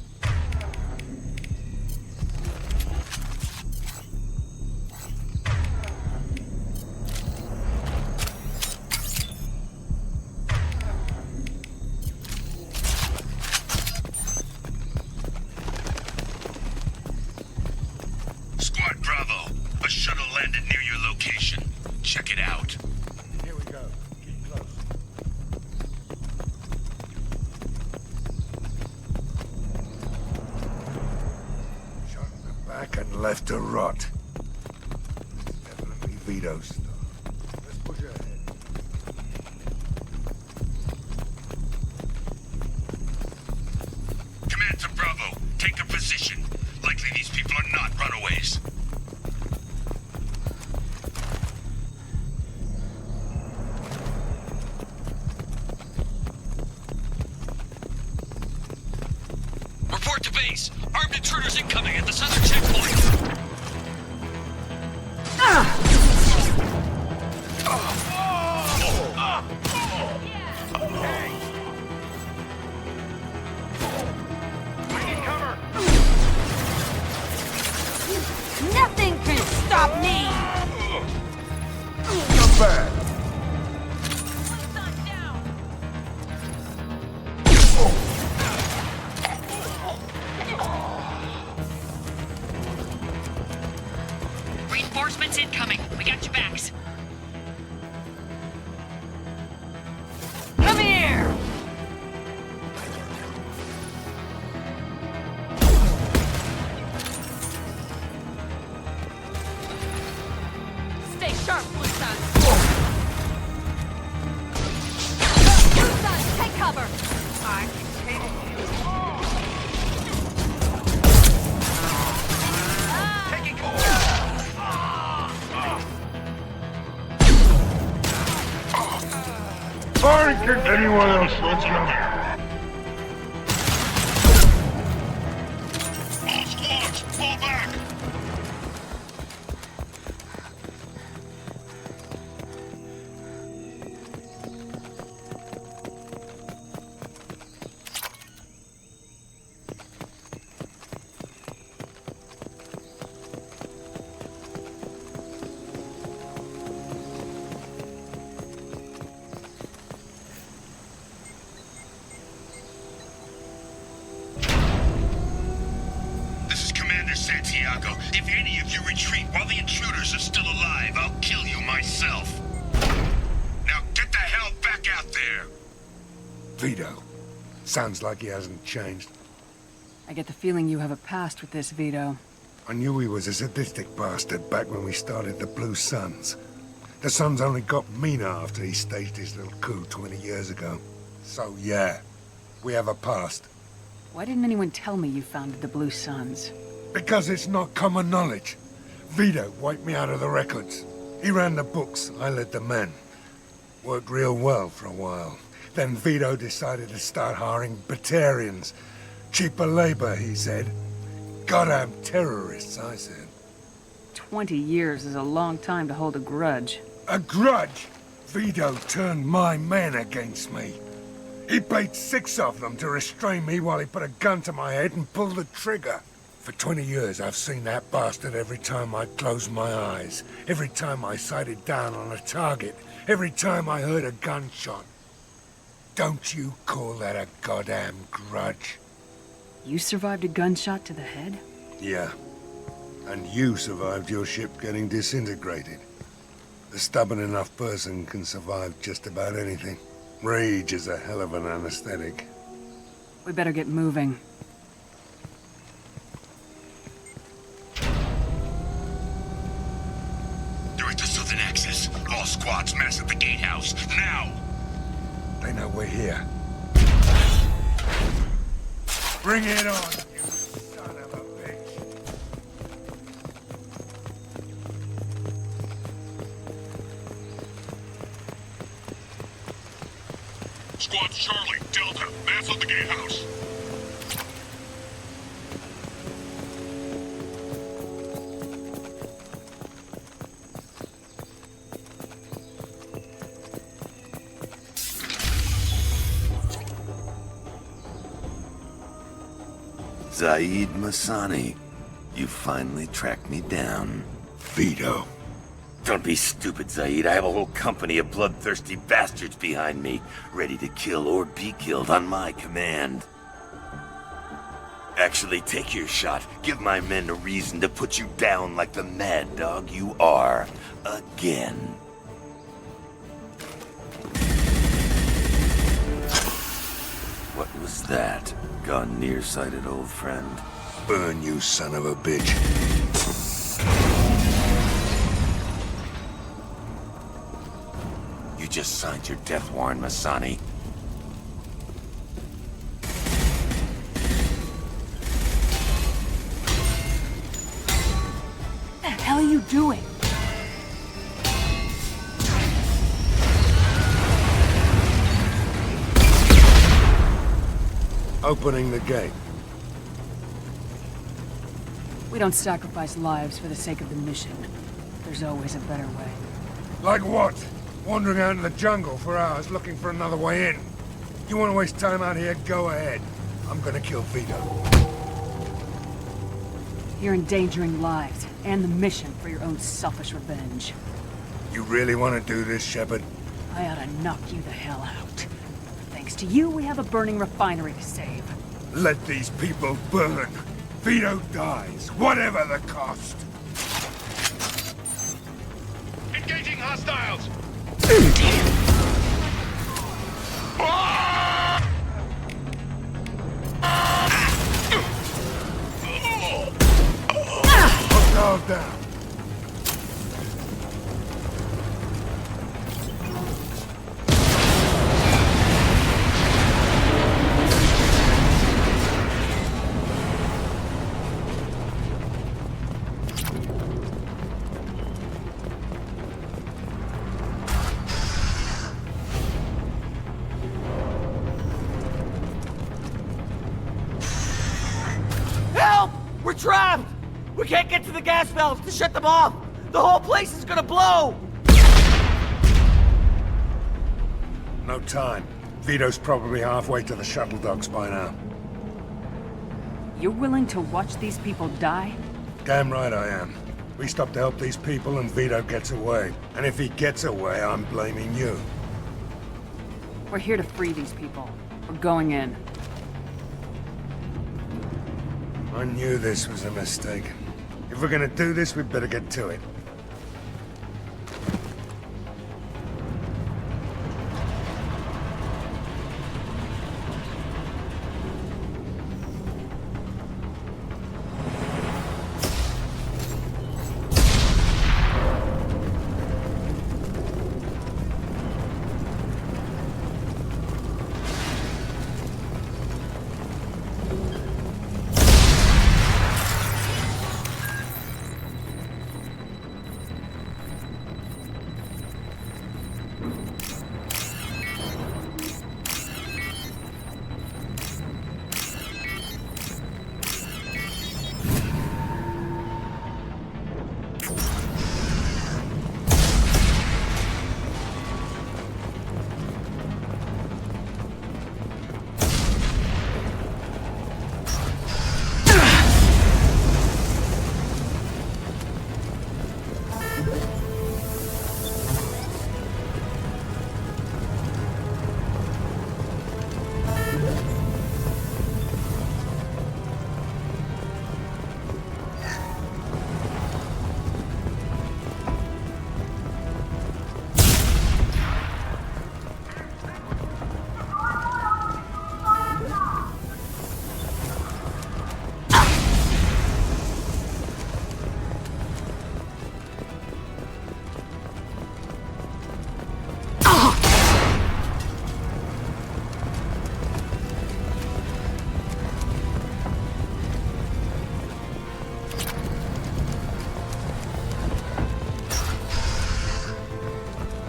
S19: Squad Bravo, a shuttle landed near your location. Check it out.
S6: Here we go. Keep close. Shot in the back and left to rot. Definitely Vito stuff. Let's push ahead.
S8: Report to base. Armed intruders incoming at the southern checkpoint.
S12: Nothing can stop me!
S6: Come back!
S11: Reinforcements incoming. We got your backs.
S12: Come here! Stay sharp, Blue Sun! Blue Sun, take cover! I can take you. Taking
S6: Sorry, anyone else? Let's go.
S19: All squads, fall back! This is Commander Santiago. If any of you retreat while the intruders are still alive, I'll kill you myself. Now get the hell back out there!
S6: Vito. Sounds like he hasn't changed.
S5: I get the feeling you have a past with this, Vito.
S6: I knew he was a sadistic bastard back when we started the Blue Suns. The Suns only got meaner after he staged his little coup 20 years ago. So yeah, we have a past.
S5: Why didn't anyone tell me you founded the Blue Suns?
S6: Because it's not common knowledge. Vito wiped me out of the records. He ran the books, I led the men. Worked real well for a while. Then Vito decided to start hiring Batarians. Cheaper labor, he said. Goddamn terrorists, I said.
S5: 20 years is a long time to hold a grudge.
S6: A grudge? Vito turned my men against me. He paid 6 of them to restrain me while he put a gun to my head and pulled the trigger. For 20 years, I've seen that bastard every time I closed my eyes. Every time I sighted down on a target. Every time I heard a gunshot. Don't you call that a goddamn grudge?
S5: You survived a gunshot to the head?
S6: Yeah. And you survived your ship getting disintegrated. A stubborn enough person can survive just about anything. Rage is a hell of an anesthetic.
S5: We better get moving.
S19: They're at the southern axis. All squads mass at the gatehouse. Now!
S6: They know we're here. Bring it on, you son of a bitch.
S19: Squad Charlie, Delta, mass at the gatehouse.
S20: Zaid Masani, you finally tracked me down.
S6: Vito.
S20: Don't be stupid, Zaid. I have a whole company of bloodthirsty bastards behind me, ready to kill or be killed on my command. Actually, take your shot. Give my men a reason to put you down like the mad dog you are. Again. What was that? Gone nearsighted, old friend.
S6: Burn, you son of a bitch.
S20: You just signed your death warrant, Masani.
S5: What the hell are you doing?
S6: Opening the gate.
S5: We don't sacrifice lives for the sake of the mission. There's always a better way.
S6: Like what? Wandering out in the jungle for hours looking for another way in. You want to waste time out here? Go ahead. I'm gonna kill Vito.
S5: You're endangering lives and the mission for your own selfish revenge.
S6: You really want to do this, Shepard?
S5: I ought to knock you the hell out. Thanks to you, we have a burning refinery to save.
S6: Let these people burn. Vito dies, whatever the cost.
S19: Engaging hostiles!
S6: Hostiles down.
S10: Help! We're trapped! We can't get to the gas valves to shut them off! The whole place is gonna blow!
S6: No time. Vito's probably halfway to the shuttle docks by now.
S5: You're willing to watch these people die?
S6: Damn right I am. We stop to help these people and Vito gets away. And if he gets away, I'm blaming you.
S5: We're here to free these people. We're going in.
S6: I knew this was a mistake. If we're gonna do this, we'd better get to it.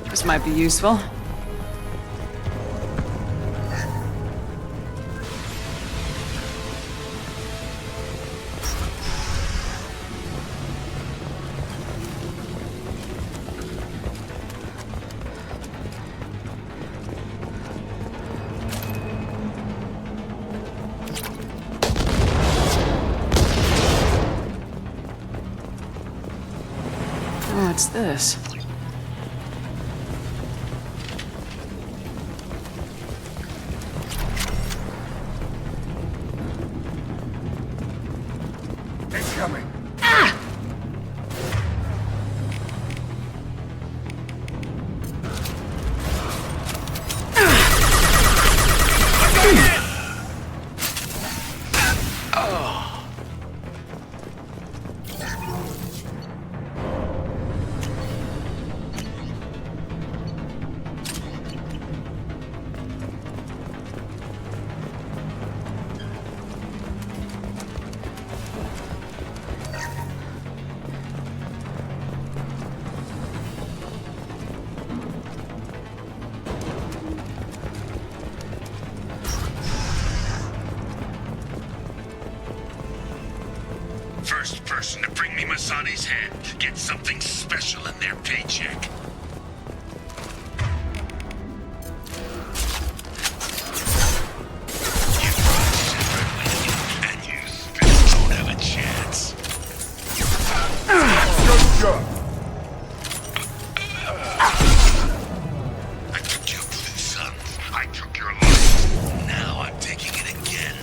S5: This might be useful. What's this?
S6: Incoming.
S19: First person to bring me Masani's head gets something special in their paycheck. You brought Shepard with you, and you still don't have a chance.
S6: Good shot.
S19: I took your blue sons. I took your life. Now I'm taking it again.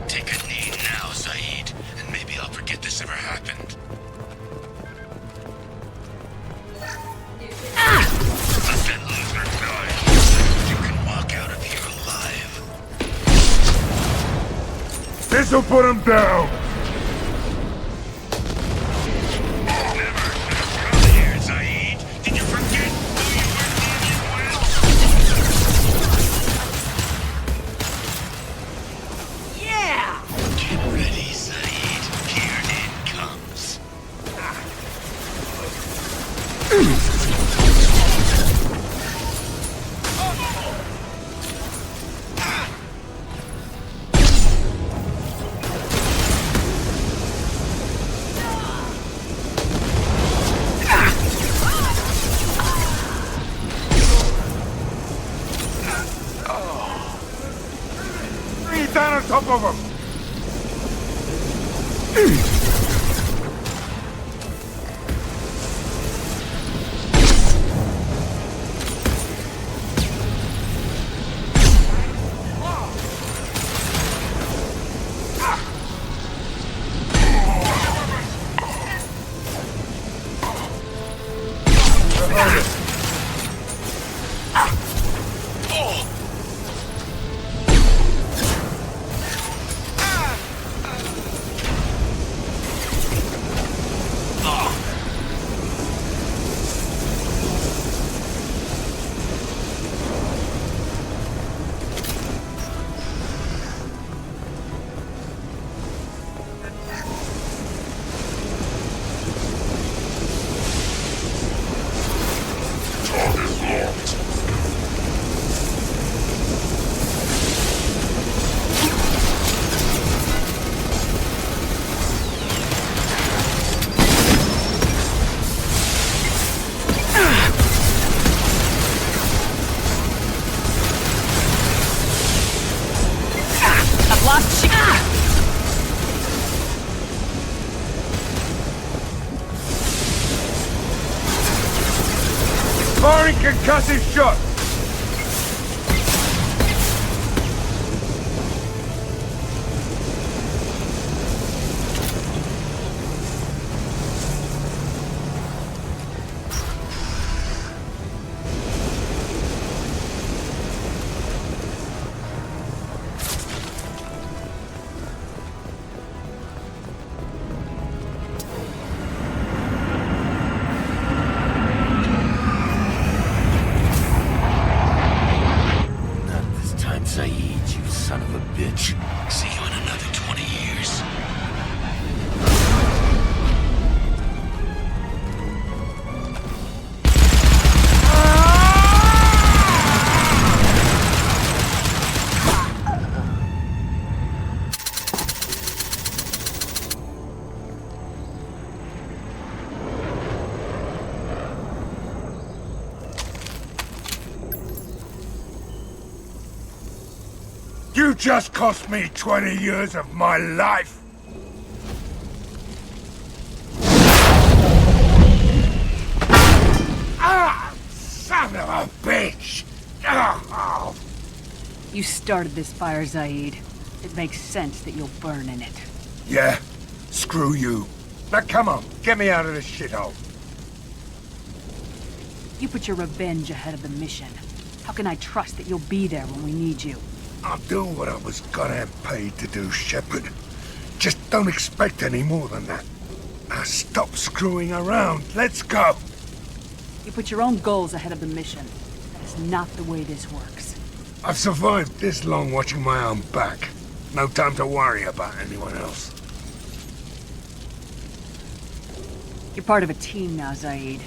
S19: Take a knee now, Zaid, and maybe I'll forget this ever happened. Let that loser die. You can walk out of here alive.
S6: This'll put him down.
S19: Never should have come here, Zaid. Did you forget who you were dealing with?
S10: Yeah!
S19: Get ready, Zaid. Here it comes.
S6: Bring it down on top of him. Firing concussive shot.
S20: Zaid, you son of a bitch. See you in another 20 years.
S6: You just cost me 20 years of my life! Ah! Son of a bitch! Oh.
S5: You started this fire, Zaid. It makes sense that you'll burn in it.
S6: Yeah? Screw you. Now come on, get me out of this shithole.
S5: You put your revenge ahead of the mission. How can I trust that you'll be there when we need you?
S6: I'll do what I was goddamn paid to do, Shepard. Just don't expect any more than that. Now stop screwing around. Let's go.
S5: You put your own goals ahead of the mission. That is not the way this works.
S6: I've survived this long watching my own back. No time to worry about anyone else.
S5: You're part of a team now, Zaid.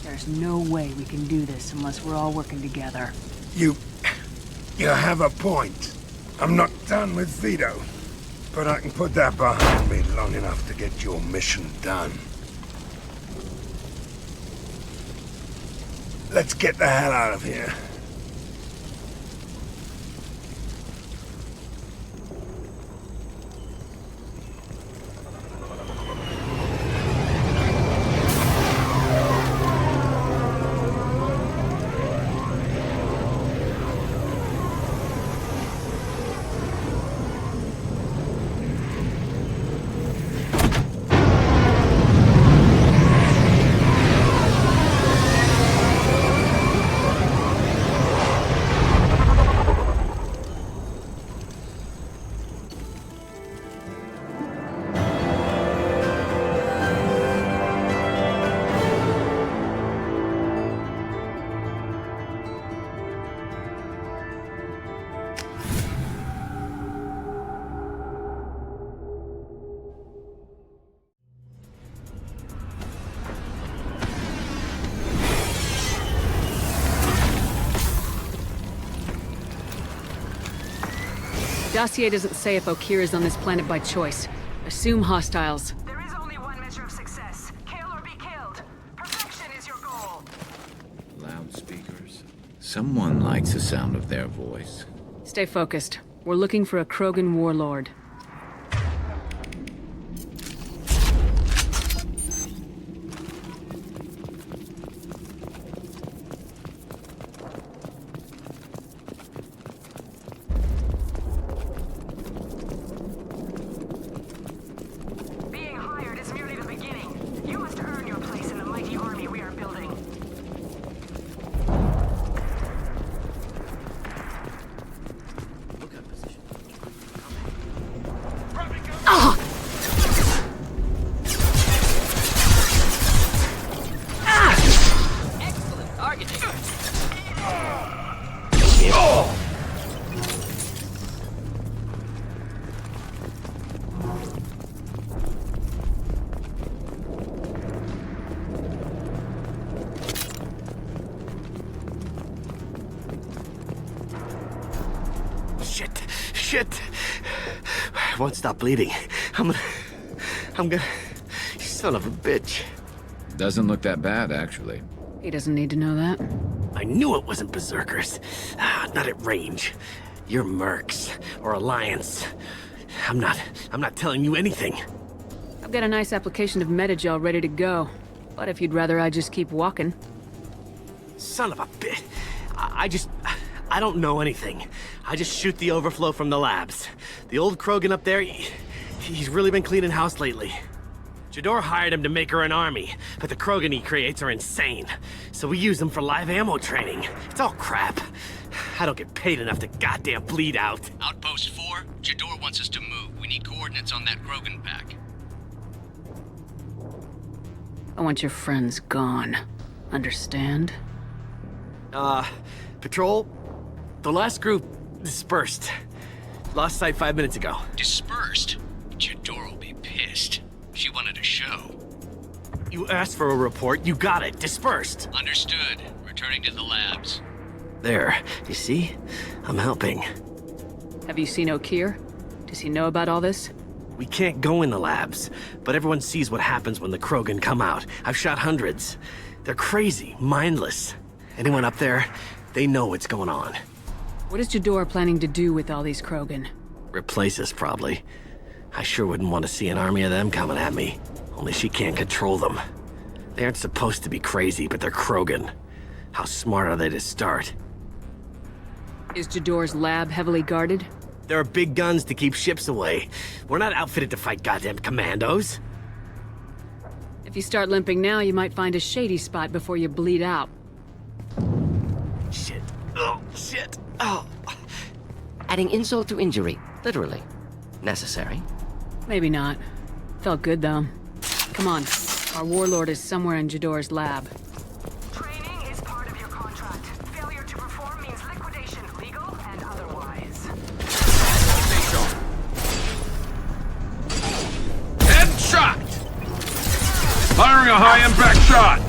S5: There's no way we can do this unless we're all working together.
S6: You You have a point. I'm not done with Vito, but I can put that behind me long enough to get your mission done. Let's get the hell out of here.
S5: Dossier doesn't say if Okir is on this planet by choice. Assume hostiles.
S12: There is only one measure of success. Kill or be killed. Perfection is your goal.
S13: Loudspeakers. Someone likes the sound of their voice.
S5: Stay focused. We're looking for a Krogan warlord.
S10: Shit! I won't stop bleeding. I'm gonna... You son of a bitch.
S13: Doesn't look that bad, actually.
S5: He doesn't need to know that.
S10: I knew it wasn't Berserkers. Not at range. You're Mercs, or Alliance. I'm not telling you anything.
S5: I've got a nice application of Metagel ready to go. But if you'd rather I just keep walking.
S10: Son of a bitch. I don't know anything. I just shoot the overflow from the labs. The old Krogan up there, he's really been cleaning house lately. Jador hired him to make her an army, but the Krogan he creates are insane. So we use them for live ammo training. It's all crap. I don't get paid enough to goddamn bleed out.
S15: Outpost 4, Jador wants us to move. We need coordinates on that Krogan pack.
S5: I want your friends gone. Understand?
S10: Patrol, the last group dispersed. Lost sight 5 minutes ago.
S15: Dispersed? Jador will be pissed. She wanted a show.
S10: You asked for a report, you got it. Dispersed.
S15: Understood. Returning to the labs.
S10: There, you see? I'm helping.
S5: Have you seen Okir? Does he know about all this?
S10: We can't go in the labs, but everyone sees what happens when the Krogan come out. I've shot hundreds. They're crazy, mindless. Anyone up there, they know what's going on.
S5: What is Jador planning to do with all these Krogan?
S10: Replace us, probably. I sure wouldn't want to see an army of them coming at me. Only she can't control them. They aren't supposed to be crazy, but they're Krogan. How smart are they to start?
S5: Is Jador's lab heavily guarded?
S10: There are big guns to keep ships away. We're not outfitted to fight goddamn commandos.
S5: If you start limping now, you might find a shady spot before you bleed out.
S10: Shit. Oh, shit. Oh.
S22: Adding insult to injury, literally. Necessary.
S5: Maybe not. Felt good, though. Come on. Our warlord is somewhere in Jador's lab.
S12: Training is part of your contract. Failure to perform means liquidation, legal and otherwise.
S8: Headshot! Firing a high-impact shot!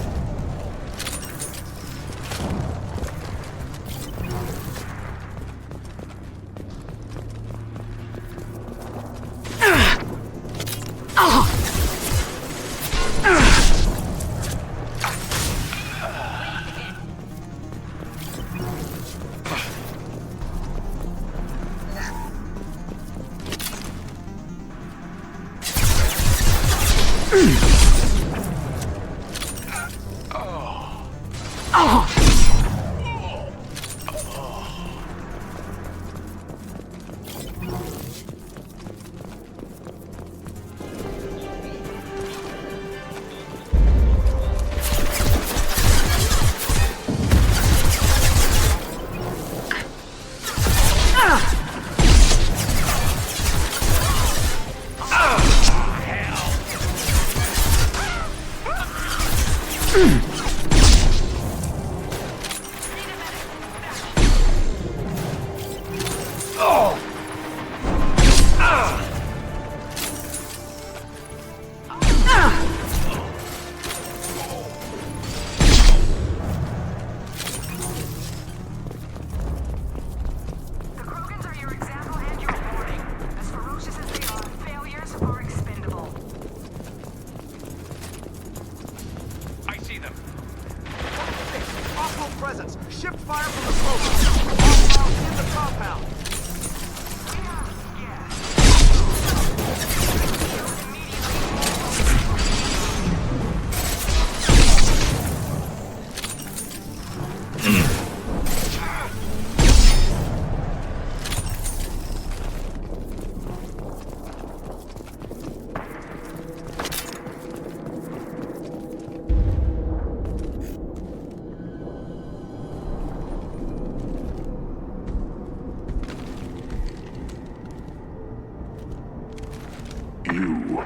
S3: You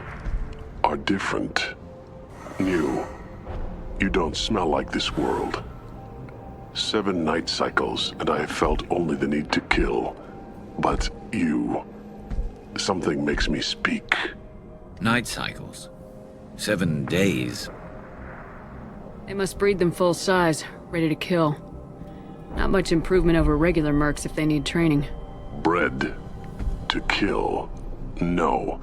S3: are different. New. You don't smell like this world. 7 night cycles, and I have felt only the need to kill. But you... something makes me speak.
S13: Night cycles. 7 days.
S5: They must breed them full size, ready to kill. Not much improvement over regular mercs if they need training.
S3: Bred to kill. No.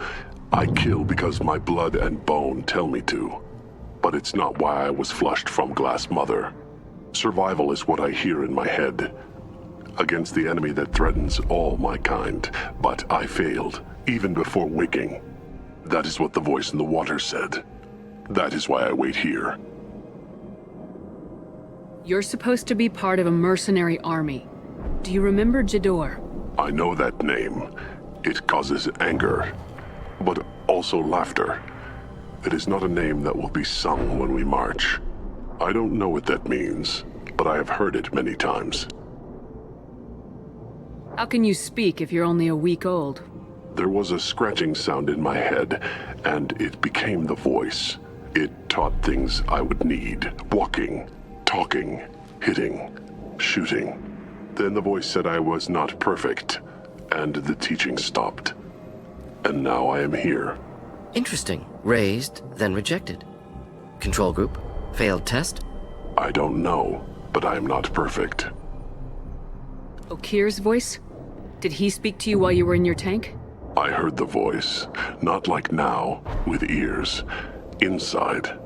S3: I kill because my blood and bone tell me to. But it's not why I was flushed from Glass Mother. Survival is what I hear in my head. Against the enemy that threatens all my kind. But I failed, even before waking. That is what the voice in the water said. That is why I wait here.
S5: You're supposed to be part of a mercenary army. Do you remember Jador?
S3: I know that name. It causes anger, but also laughter. It is not a name that will be sung when we march. I don't know what that means, but I have heard it many times.
S5: How can you speak if you're only a week old?
S3: There was a scratching sound in my head, and it became the voice. It taught things I would need. Walking, talking, hitting, shooting. Then the voice said I was not perfect, and the teaching stopped. And now I am here.
S22: Interesting. Raised, then rejected. Control group? Failed test?
S3: I don't know, but I am not perfect.
S5: Okir's voice? Did he speak to you while you were in your tank?
S3: I heard the voice, not like now, with ears. Inside.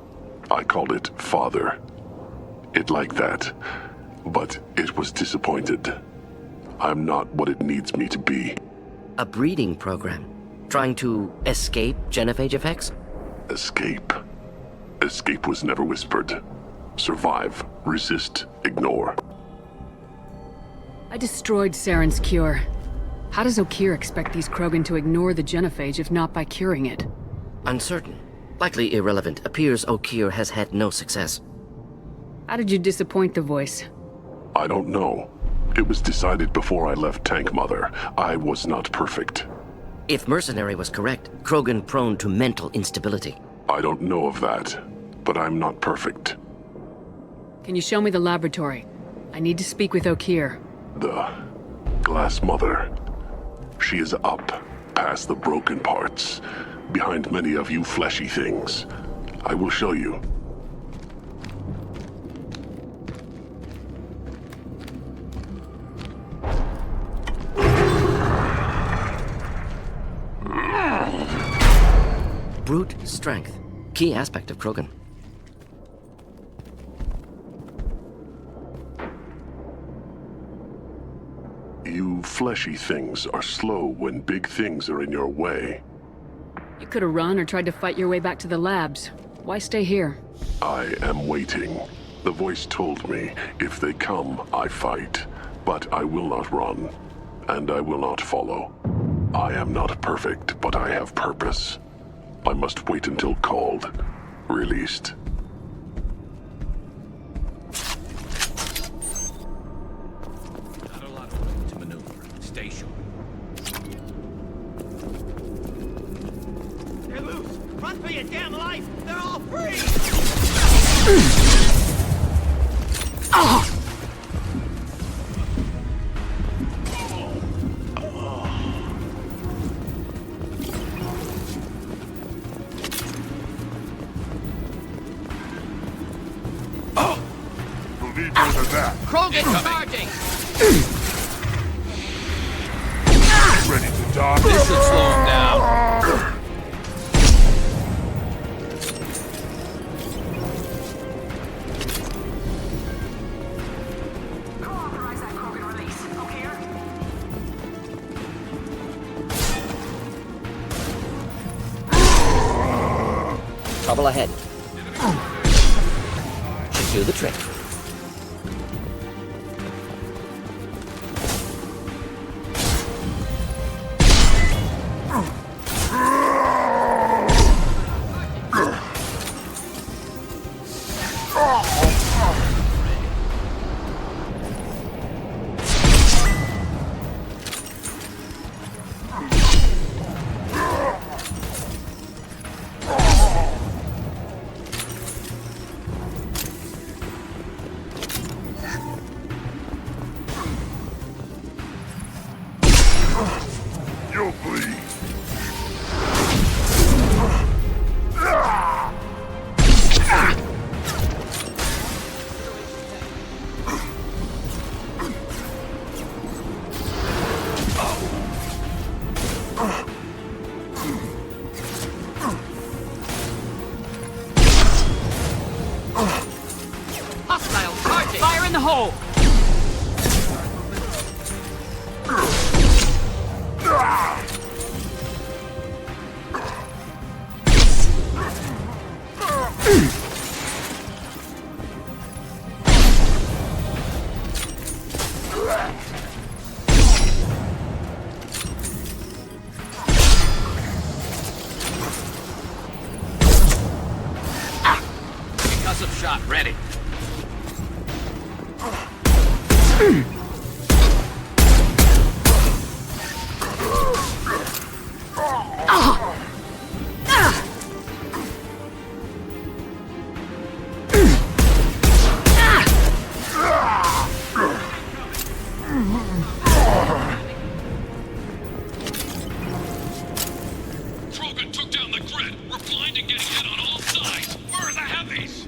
S3: I called it Father. It like that, but it was disappointed. I'm not what it needs me to be.
S22: A breeding program? Trying to escape genophage effects?
S3: Escape. Escape was never whispered. Survive, resist, ignore.
S5: I destroyed Saren's cure. How does Okir expect these Krogan to ignore the genophage if not by curing it?
S22: Uncertain. Likely irrelevant. Appears Okir has had no success.
S5: How did you disappoint the voice?
S3: I don't know. It was decided before I left Tank Mother. I was not perfect.
S22: If Mercenary was correct, Krogan prone to mental instability.
S3: I don't know of that, but I'm not perfect.
S5: Can you show me the laboratory? I need to speak with Okir.
S3: The Glass Mother. She is up, past the broken parts, behind many of you fleshy things. I will show you.
S22: Brute strength. Key aspect of Krogan.
S3: You fleshy things are slow when big things are in your way.
S5: You could have run or tried to fight your way back to the labs. Why stay here?
S3: I am waiting. The voice told me, if they come, I fight. But I will not run, and I will not follow. I am not perfect, but I have purpose. I must wait until called, released.
S13: Not a lot of room to maneuver. Stay sharp.
S10: They're loose! Run for your damn life! They're all free!
S3: You'll need more than that.
S10: Krogan charging!
S3: Ready to die?
S13: This should slow him down.
S12: Co-authorize that Krogan release. Okay?
S22: Trouble ahead. Should do the trick.
S3: You'll bleed.
S10: Hostile charging! Fire in the hole!
S13: Concussive shot ready.
S19: Krogan took down the grid. We're blind and getting hit on all sides. Where are the heavies?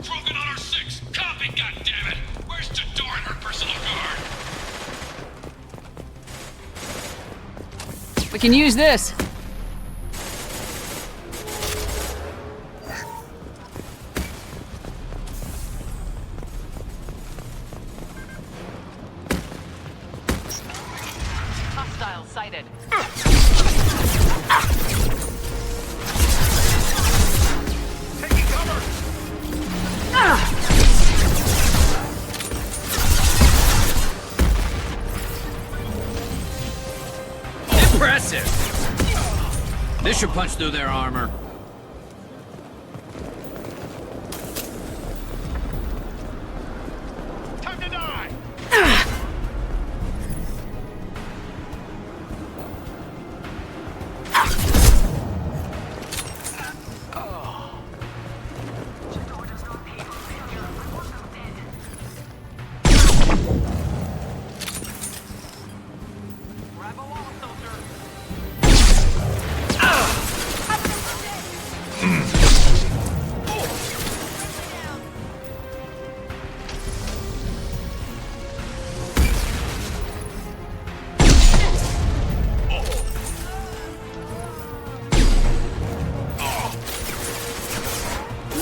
S19: Krogan on our 6. Copy, goddammit! Where's Tador and her personal guard?
S5: We can use this.
S11: Hostile sighted.
S19: Taking cover!
S13: Impressive! This should punch through their armor.
S19: Time to die!
S12: Jador does not appear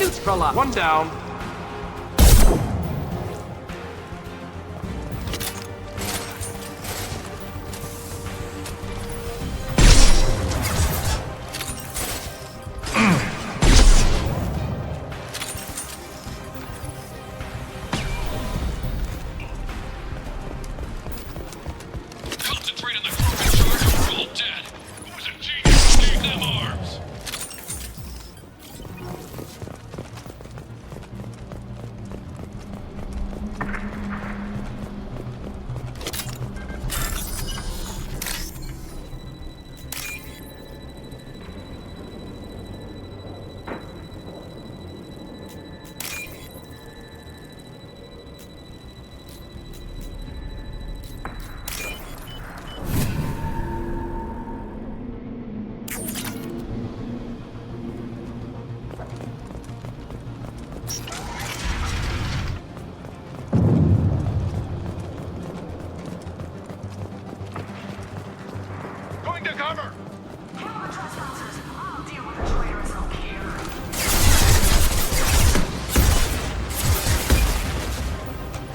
S9: Neutralize. One down.
S19: Concentrate on the group in charge or we're all dead. Who's a genius who gave them arms? Going to cover!
S12: Kill the trespassers. I'll deal with the traitors up here.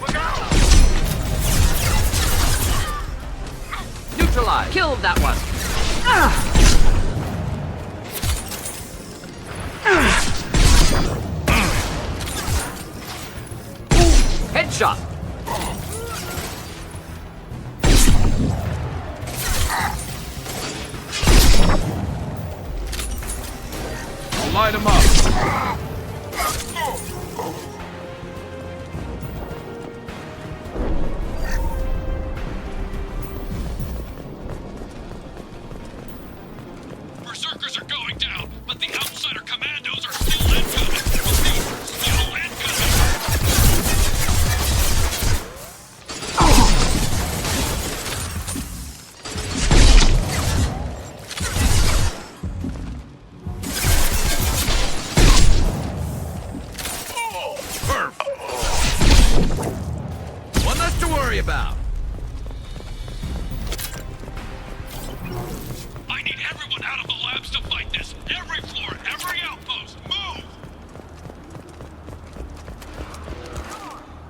S9: Look out!
S14: Neutralize. Kill that one. Headshot.
S9: Light him up.
S19: Berserkers are going down, but the outsider commandos are still incoming. Repeat, still incoming.
S14: One less to worry about.
S19: I need everyone out of the labs to fight this. Every floor, every outpost, move!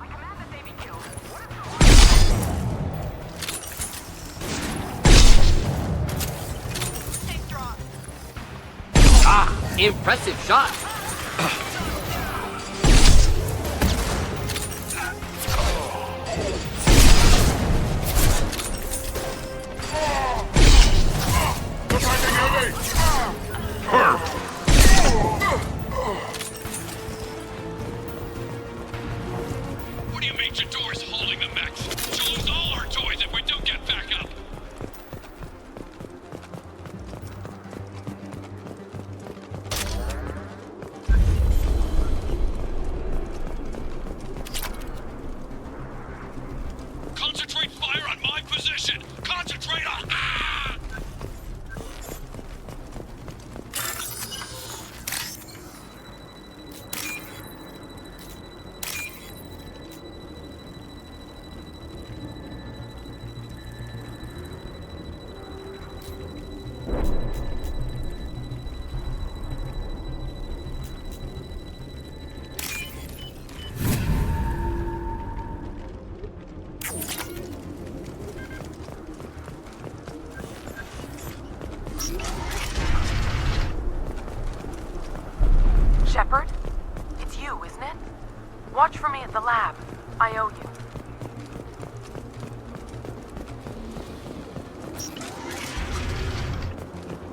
S12: I command that they be killed. Take draw.
S14: Ah, impressive shot.
S19: What do you mean Jador's holding the mechs? She'll lose all our toys if we don't get back up. Concentrate fire on my position! Concentrate on... Ah!
S11: Shepard? It's you, isn't it? Watch for me at the lab. I owe you.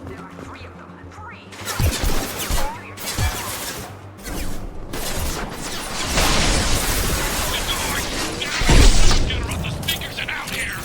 S12: There are three of them. Three!
S19: Get her off the speakers and out here!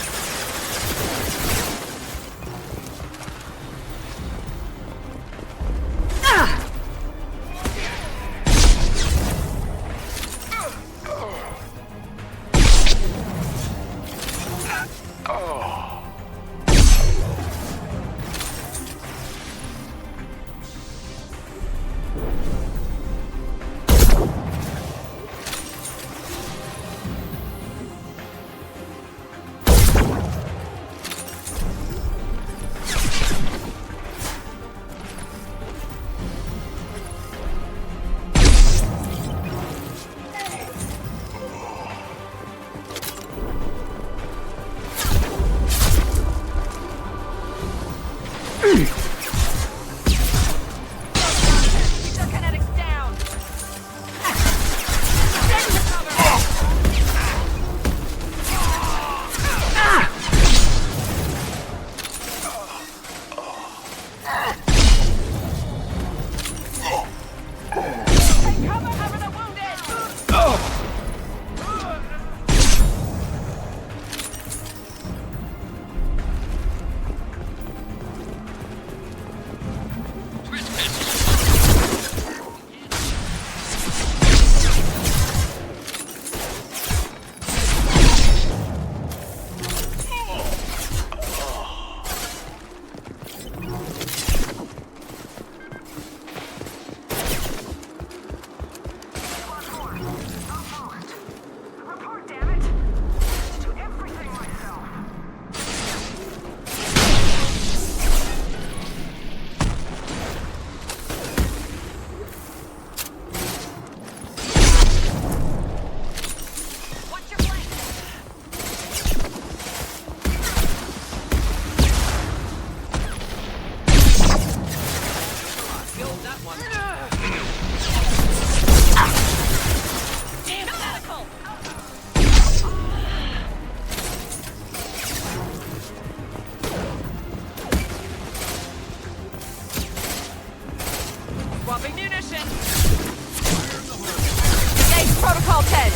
S11: Engage Protocol 10!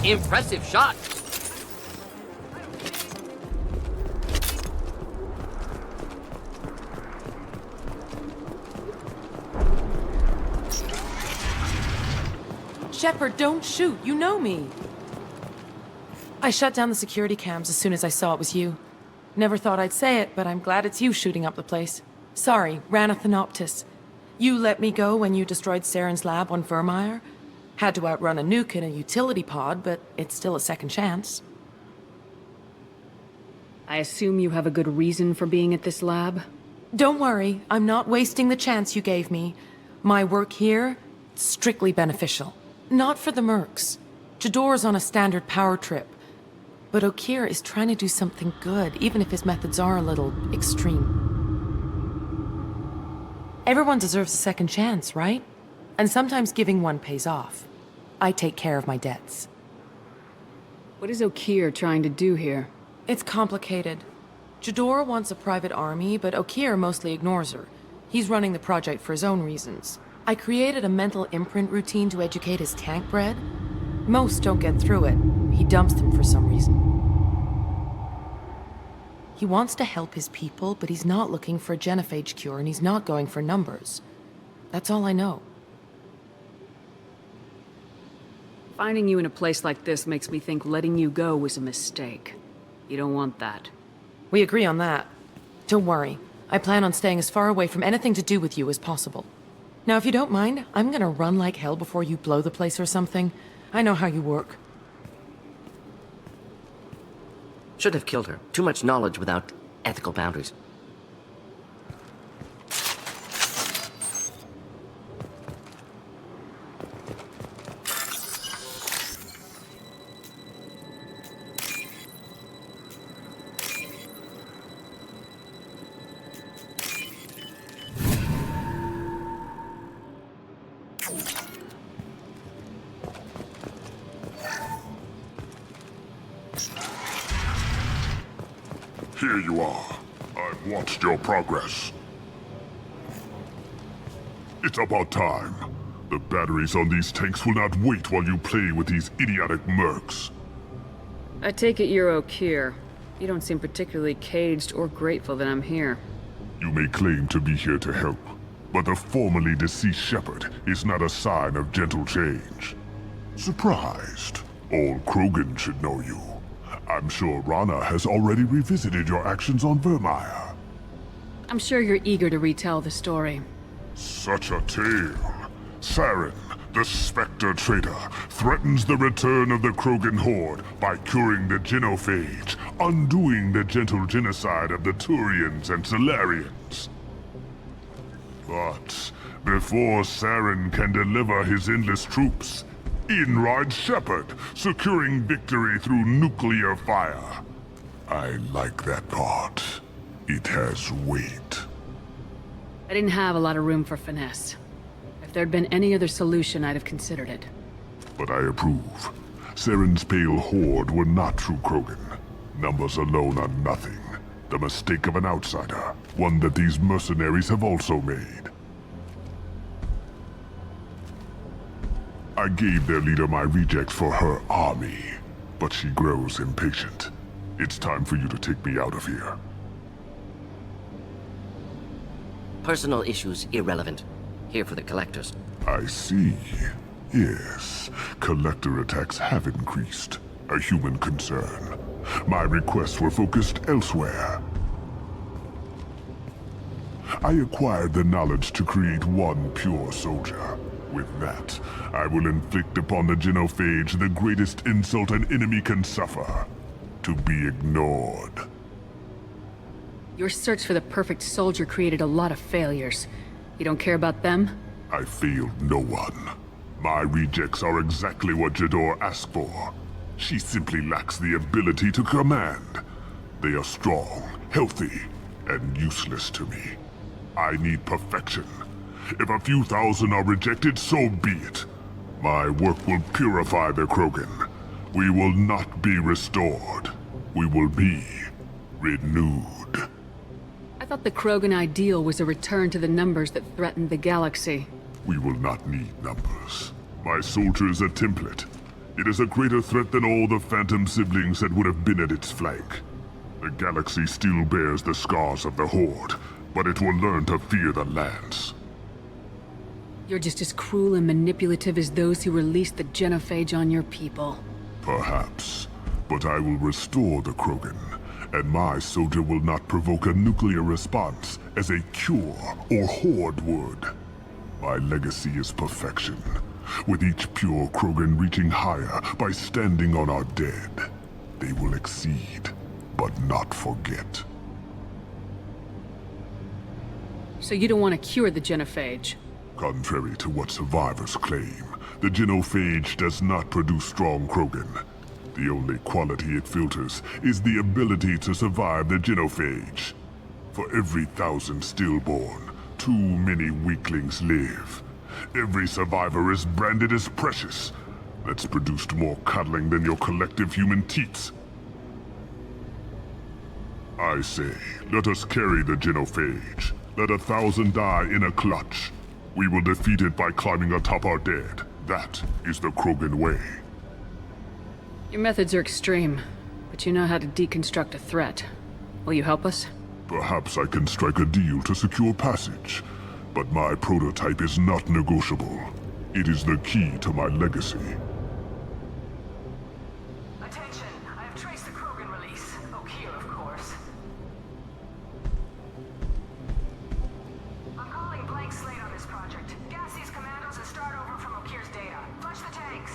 S14: Impressive shot.
S11: Shepard, don't shoot. You know me. I shut down the security cams as soon as I saw it was you. Never thought I'd say it, but I'm glad it's you shooting up the place. Sorry, Ranathanoptis. You let me go when you destroyed Saren's lab on Vermeer. Had to outrun a nuke in a utility pod, but it's still a second chance.
S5: I assume you have a good reason for being at this lab?
S11: Don't worry, I'm not wasting the chance you gave me. My work here, strictly beneficial. Not for the mercs. Jador's on a standard power trip. But Okeer is trying to do something good, even if his methods are a little extreme. Everyone deserves a second chance, right? And sometimes giving one pays off. I take care of my debts.
S5: What is Okeer trying to do here?
S11: It's complicated. Jador wants a private army, but Okeer mostly ignores her. He's running the project for his own reasons. I created a mental imprint routine to educate his tank bred. Most don't get through it. He dumps them for some reason. He wants to help his people, but he's not looking for a genophage cure, and he's not going for numbers. That's all I know.
S5: Finding you in a place like this makes me think letting you go was a mistake. You don't want that.
S11: We agree on that. Don't worry. I plan on staying as far away from anything to do with you as possible. Now, if you don't mind, I'm gonna run like hell before you blow the place or something. I know how you work.
S22: Should have killed her. Too much knowledge without ethical boundaries.
S3: Here you are. I've watched your progress. It's about time. The batteries on these tanks will not wait while you play with these idiotic mercs.
S5: I take it you're Okeer. You don't seem particularly caged or grateful that I'm here.
S3: You may claim to be here to help, but the formerly deceased Shepard is not a sign of gentle change. Surprised? Old Krogan should know you. I'm sure Rana has already revisited your actions on Vermeer.
S5: I'm sure you're eager to retell the story.
S3: Such a tale. Saren, the Spectre traitor, threatens the return of the Krogan horde by curing the genophage, undoing the gentle genocide of the Turians and Solarians. But before Saren can deliver his endless troops, in rides Shepard, securing victory through nuclear fire. I like that part. It has weight.
S5: I didn't have a lot of room for finesse. If there'd been any other solution, I'd have considered it.
S3: But I approve. Saren's pale horde were not true Krogan. Numbers alone are nothing. The mistake of an outsider, one that these mercenaries have also made. I gave their leader my rejects for her army, but she grows impatient. It's time for you to take me out of here.
S22: Personal issues irrelevant. Here for the collectors.
S3: I see. Yes, collector attacks have increased. A human concern. My requests were focused elsewhere. I acquired the knowledge to create one pure soldier. With that, I will inflict upon the genophage the greatest insult an enemy can suffer. To be ignored.
S5: Your search for the perfect soldier created a lot of failures. You don't care about them?
S3: I failed no one. My rejects are exactly what Jador asked for. She simply lacks the ability to command. They are strong, healthy, and useless to me. I need perfection. If a few thousand are rejected, so be it. My work will purify the Krogan. We will not be restored. We will be renewed.
S5: I thought the Krogan ideal was a return to the numbers that threatened the galaxy.
S3: We will not need numbers. My soldier is a template. It is a greater threat than all the Phantom siblings that would have been at its flank. The galaxy still bears the scars of the Horde, but it will learn to fear the Lance.
S5: You're just as cruel and manipulative as those who released the genophage on your people.
S3: Perhaps, but I will restore the Krogan, and my soldier will not provoke a nuclear response as a cure or Horde would. My legacy is perfection, with each pure Krogan reaching higher by standing on our dead. They will exceed, but not forget.
S5: So you don't want to cure the genophage?
S3: Contrary to what survivors claim, the genophage does not produce strong Krogan. The only quality it filters is the ability to survive the genophage. For every 1,000 stillborn, too many weaklings live. Every survivor is branded as precious. That's produced more cuddling than your collective human teats. I say, let us carry the genophage. Let 1,000 die in a clutch. We will defeat it by climbing atop our dead. That is the Krogan way.
S5: Your methods are extreme, but you know how to deconstruct a threat. Will you help us?
S3: Perhaps I can strike a deal to secure passage, but my prototype is not negotiable. It is the key to my legacy.
S12: Attention, I have traced the Krogan release. O'Keefe, of course. I'm calling blank slate on this project. Gas these commandos and start over from O'Keefe's data. Flush the tanks.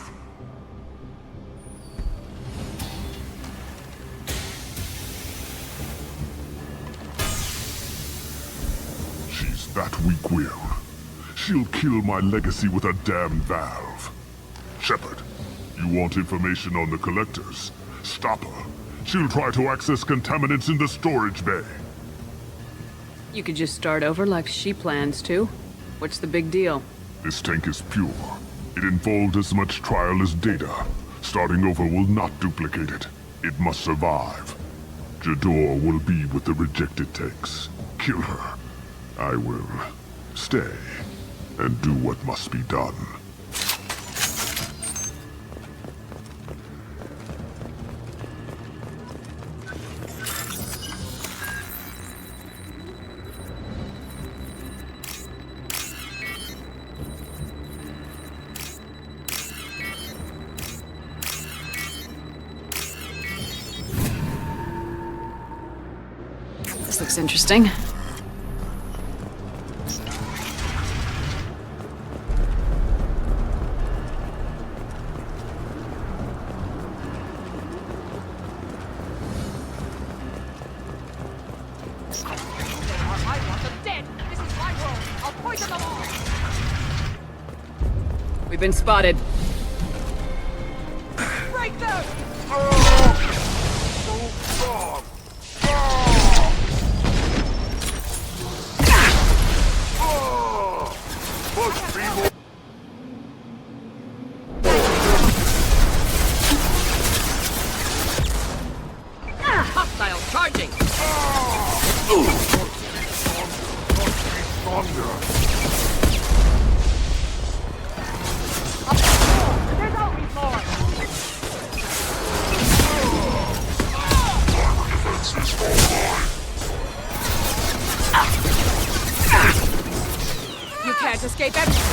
S3: She's that weak-willed. She'll kill my legacy with a damn valve. Shepard, you want information on the collectors? Stop her. She'll try to access contaminants in the storage bay.
S5: You could just start over like she plans to. What's the big deal?
S3: This tank is pure. It involved as much trial as data. Starting over will not duplicate it. It must survive. Jador will be with the rejected tanks. Kill her. I will stay and do what must be done.
S5: This looks interesting. We've been spotted.
S12: Break them!
S14: Hostile charging!
S12: There's always more! You can't escape everything!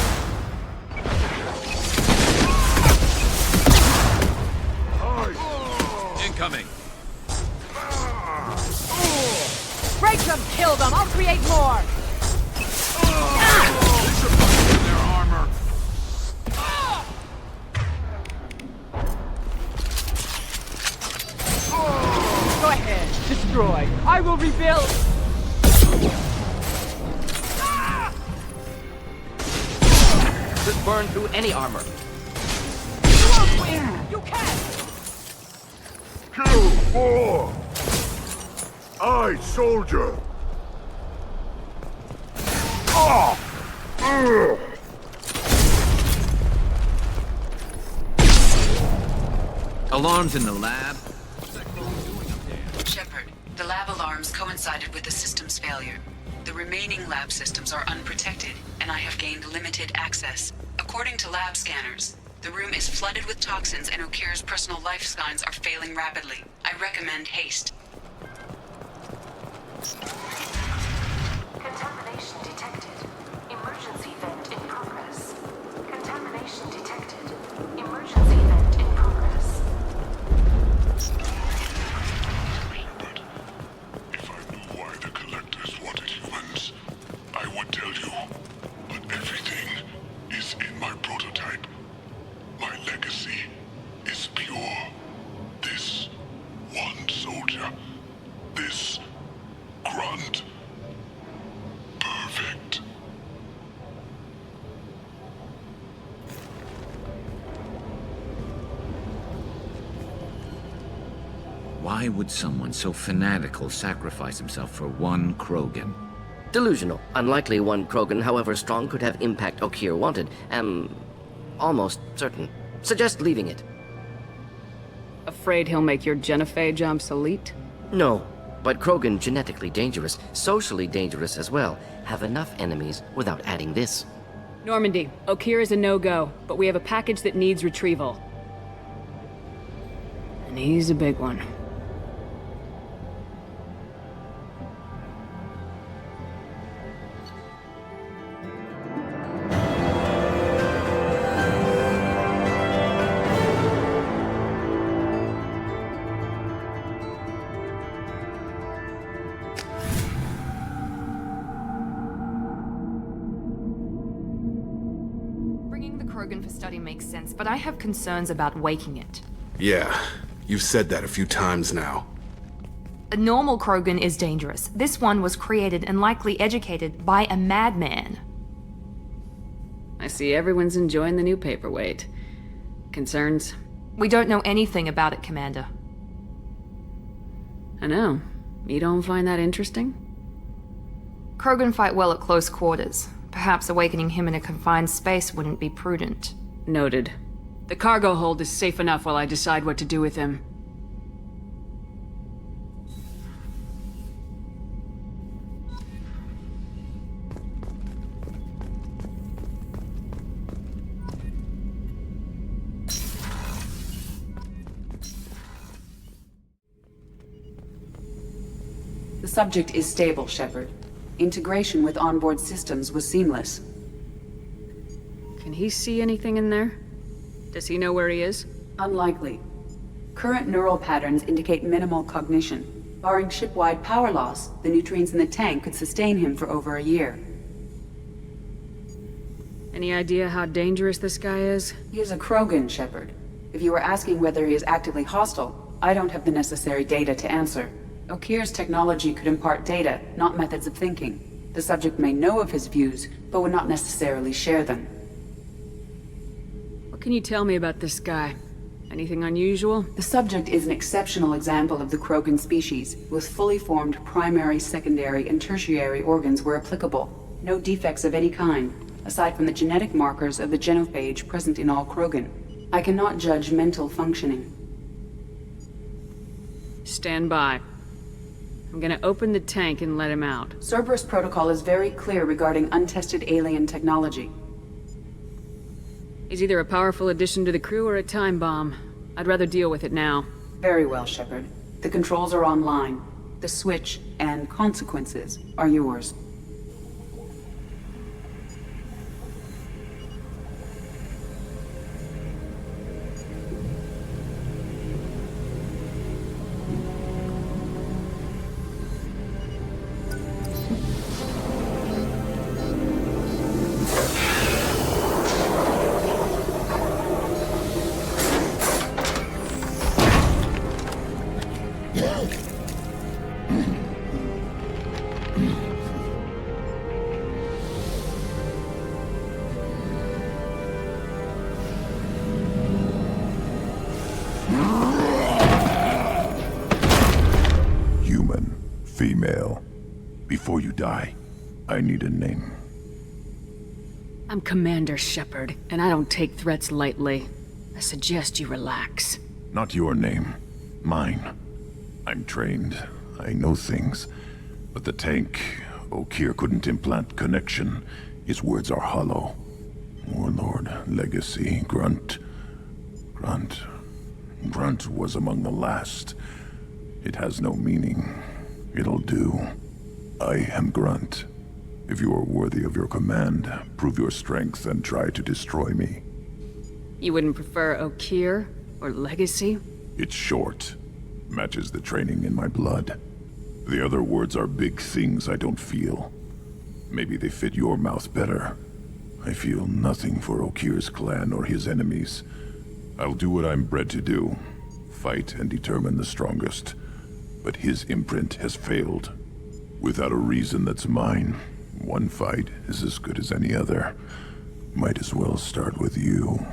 S9: Incoming!
S12: Break them! Kill them! I'll create more!
S9: Their armor!
S12: Go ahead! Destroy! I will rebuild!
S14: Could burn through any armor.
S12: You won't win! You can't!
S3: Kill more! I, soldier!
S13: Alarms in the lab?
S7: Shepard, the lab alarms coincided with the system's failure. The remaining lab systems are unprotected, and I have gained limited access. According to lab scanners, the room is flooded with toxins and Okir's personal life signs are failing rapidly. I recommend haste.
S12: Contamination detected. Emergency vent in progress. Contamination detected. Emergency vent in progress.
S3: If I knew why the Collectors wanted humans, I would tell you. But everything is in my prototype. My legacy is pure. This one soldier. This grunt. Perfect.
S13: Why would someone so fanatical sacrifice himself for one Krogan?
S22: Delusional. Unlikely one Krogan, however strong, could have impact Okir wanted. Am almost certain. Suggest leaving it.
S5: Afraid he'll make your genophage obsolete?
S22: No, but Krogan genetically dangerous, socially dangerous as well. Have enough enemies without adding this.
S5: Normandy, Okir is a no-go, but we have a package that needs retrieval. And he's a big one.
S17: For study makes sense, but I have concerns about waking it.
S9: Yeah, you've said that a few times now.
S17: A normal Krogan is dangerous. This one was created and likely educated by a madman.
S5: I see everyone's enjoying the new paperweight. Concerns?
S17: We don't know anything about it, Commander.
S5: I know. You don't find that interesting?
S17: Krogan fight well at close quarters. Perhaps awakening him in a confined space wouldn't be prudent.
S5: Noted. The cargo hold is safe enough while I decide what to do with him.
S7: The subject is stable, Shepard. Integration with onboard systems was seamless.
S5: Can he see anything in there? Does he know where he is?
S7: Unlikely. Current neural patterns indicate minimal cognition. Barring ship-wide power loss, the nutrients in the tank could sustain him for over a year.
S5: Any idea how dangerous this guy is?
S7: He is a Krogan, Shepard. If you were asking whether he is actively hostile, I don't have the necessary data to answer. Okir's technology could impart data, not methods of thinking. The subject may know of his views, but would not necessarily share them.
S5: What can you tell me about this guy? Anything unusual?
S7: The subject is an exceptional example of the Krogan species, with fully formed primary, secondary, and tertiary organs where applicable. No defects of any kind, aside from the genetic markers of the genophage present in all Krogan. I cannot judge mental functioning.
S5: Stand by. I'm gonna open the tank and let him out.
S7: Cerberus protocol is very clear regarding untested alien technology.
S5: He's either a powerful addition to the crew or a time bomb. I'd rather deal with it now.
S7: Very well, Shepard. The controls are online. The switch and consequences are yours.
S3: Female. Before you die, I need a name.
S5: I'm Commander Shepard, and I don't take threats lightly. I suggest you relax.
S18: Not your name. Mine. I'm trained. I know things. But the tank, Okeer couldn't implant connection. His words are hollow. Warlord, legacy, Grunt. Grunt was among the last. It has no meaning. It'll do. I am Grunt. If you are worthy of your command, prove your strength and try to destroy me.
S5: You wouldn't prefer Okeer or legacy?
S18: It's short. Matches the training in my blood. The other words are big things I don't feel. Maybe they fit your mouth better. I feel nothing for Okeer's clan or his enemies. I'll do what I'm bred to do. Fight and determine the strongest. But his imprint has failed. Without a reason that's mine, one fight is as good as any other. Might as well start with you.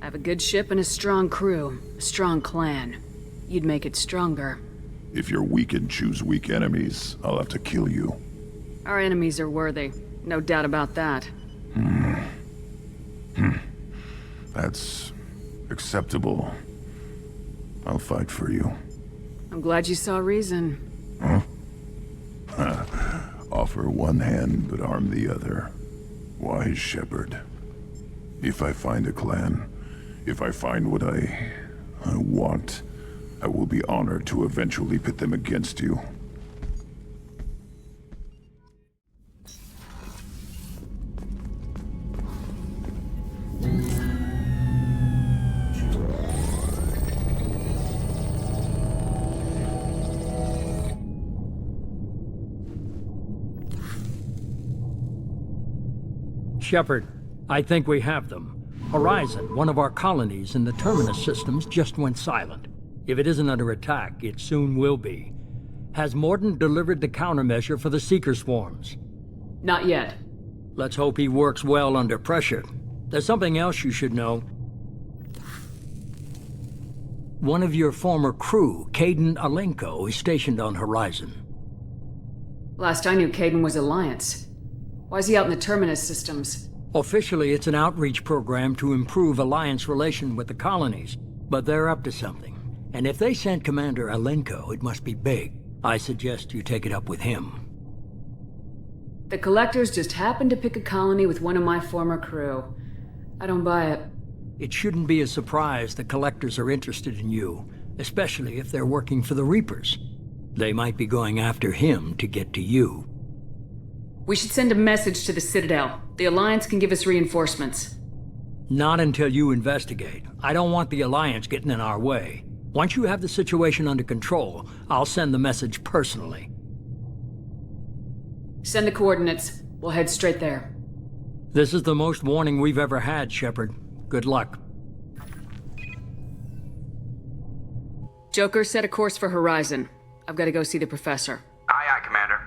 S5: I have a good ship and a strong crew. A strong clan. You'd make it stronger.
S18: If you're weak and choose weak enemies, I'll have to kill you.
S5: Our enemies are worthy. No doubt about that.
S18: That's acceptable. I'll fight for you.
S5: I'm glad you saw reason.
S18: Huh? Offer one hand, but arm the other. Wise Shepard. If I find a clan, if I find what I want, I will be honored to eventually pit them against you.
S21: Shepard, I think we have them. Horizon, one of our colonies in the Terminus systems, just went silent. If it isn't under attack, it soon will be. Has Mordant delivered the countermeasure for the Seeker swarms?
S5: Not yet.
S21: Let's hope he works well under pressure. There's something else you should know. One of your former crew, Caden Alenko, is stationed on Horizon.
S5: Last I knew, Caden was Alliance. Why is he out in the Terminus systems?
S21: Officially, it's an outreach program to improve Alliance relation with the colonies, but they're up to something. And if they sent Commander Alenko, it must be big. I suggest you take it up with him.
S5: The Collectors just happened to pick a colony with one of my former crew. I don't buy it.
S21: It shouldn't be a surprise the Collectors are interested in you, especially if they're working for the Reapers. They might be going after him to get to you.
S5: We should send a message to the Citadel. The Alliance can give us reinforcements.
S21: Not until you investigate. I don't want the Alliance getting in our way. Once you have the situation under control, I'll send the message personally.
S5: Send the coordinates. We'll head straight there.
S21: This is the most warning we've ever had, Shepard. Good luck.
S5: Joker, set a course for Horizon. I've got to go see the Professor.
S23: Aye, aye, Commander.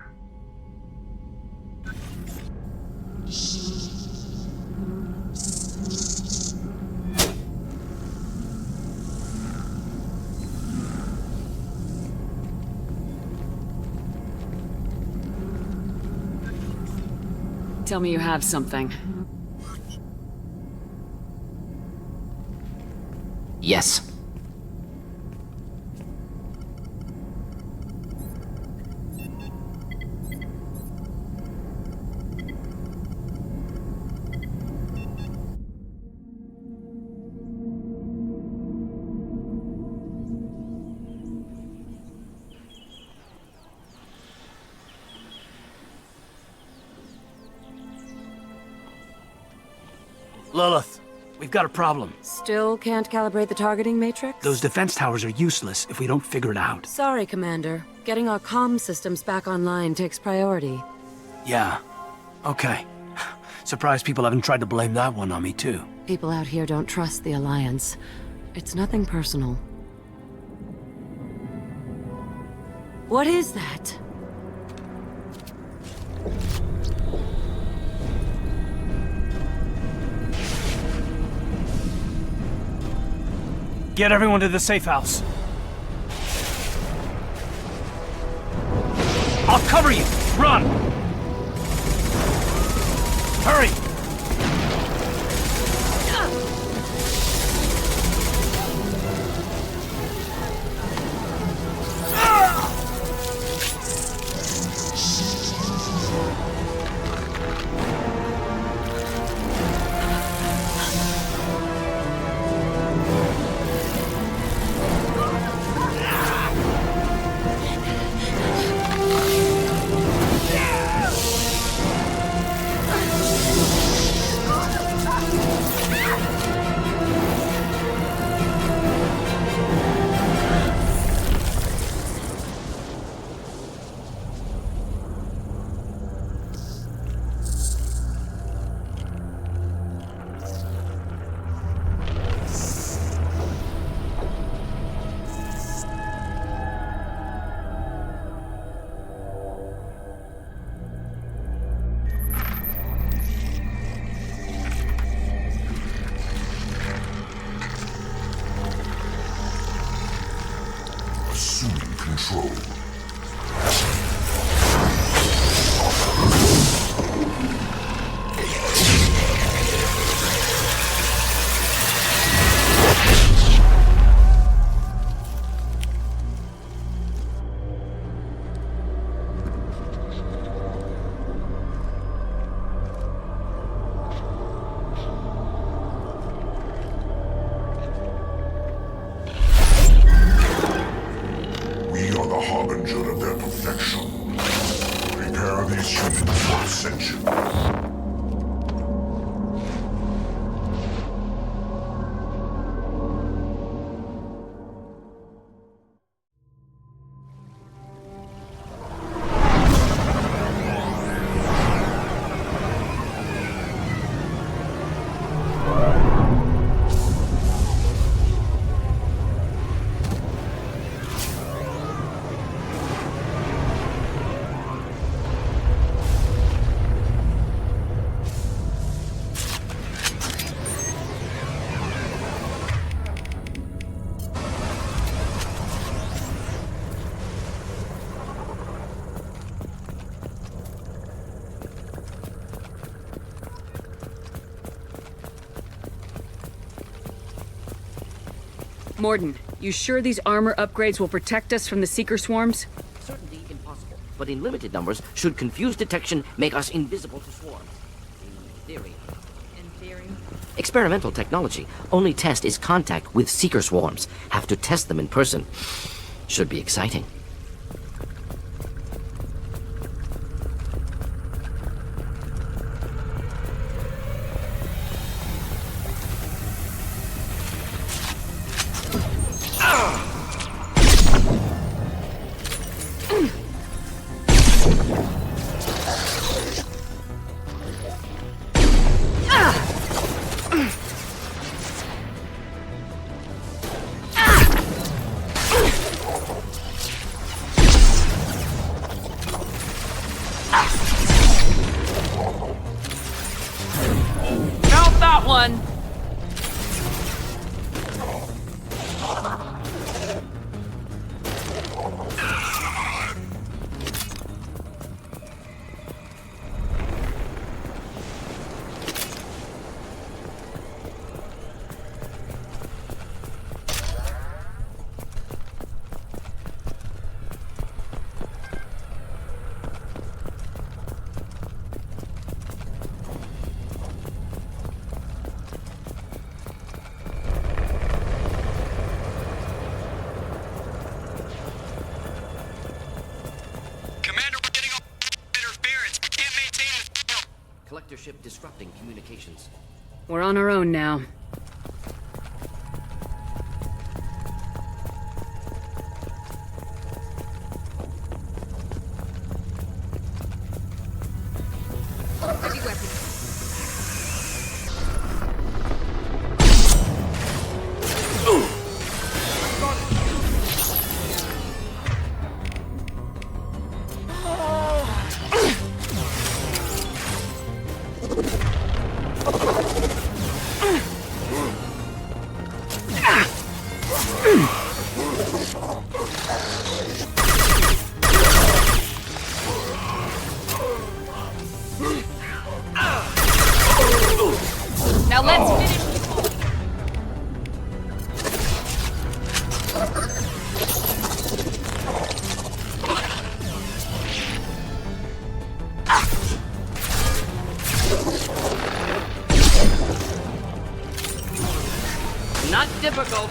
S5: Tell me you have something.
S14: Yes.
S10: Lilith, we've got a problem.
S1: Still can't calibrate the targeting matrix?
S10: Those defense towers are useless if we don't figure it out.
S1: Sorry, Commander. Getting our comm systems back online takes priority.
S10: Yeah. Okay. Surprised people haven't tried to blame that one on me, too.
S1: People out here don't trust the Alliance. It's nothing personal. What is that?
S10: Get everyone to the safe house. I'll cover you! Run! Hurry!
S19: control. We are the harbinger of their perfection. Prepare these humans for ascension.
S5: Morden, you sure these armor upgrades will protect us from the Seeker swarms?
S22: Certainly impossible, but in limited numbers, should confused detection make us invisible to swarms. In theory.
S5: In theory?
S22: Experimental technology. Only test is contact with Seeker swarms. Have to test them in person. Should be exciting.
S5: Felt that one!
S22: Collector ship disrupting communications.
S5: We're on our own now.
S2: Heavy weapons.
S5: Now let's finish this.
S22: Not difficult.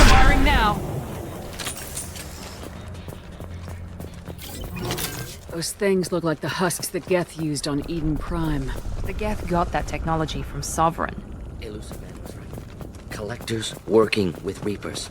S5: Firing now. Those things look like the husks that Geth used on Eden Prime.
S17: The Geth got that technology from Sovereign.
S22: Elusive man was right. Collectors working with Reapers.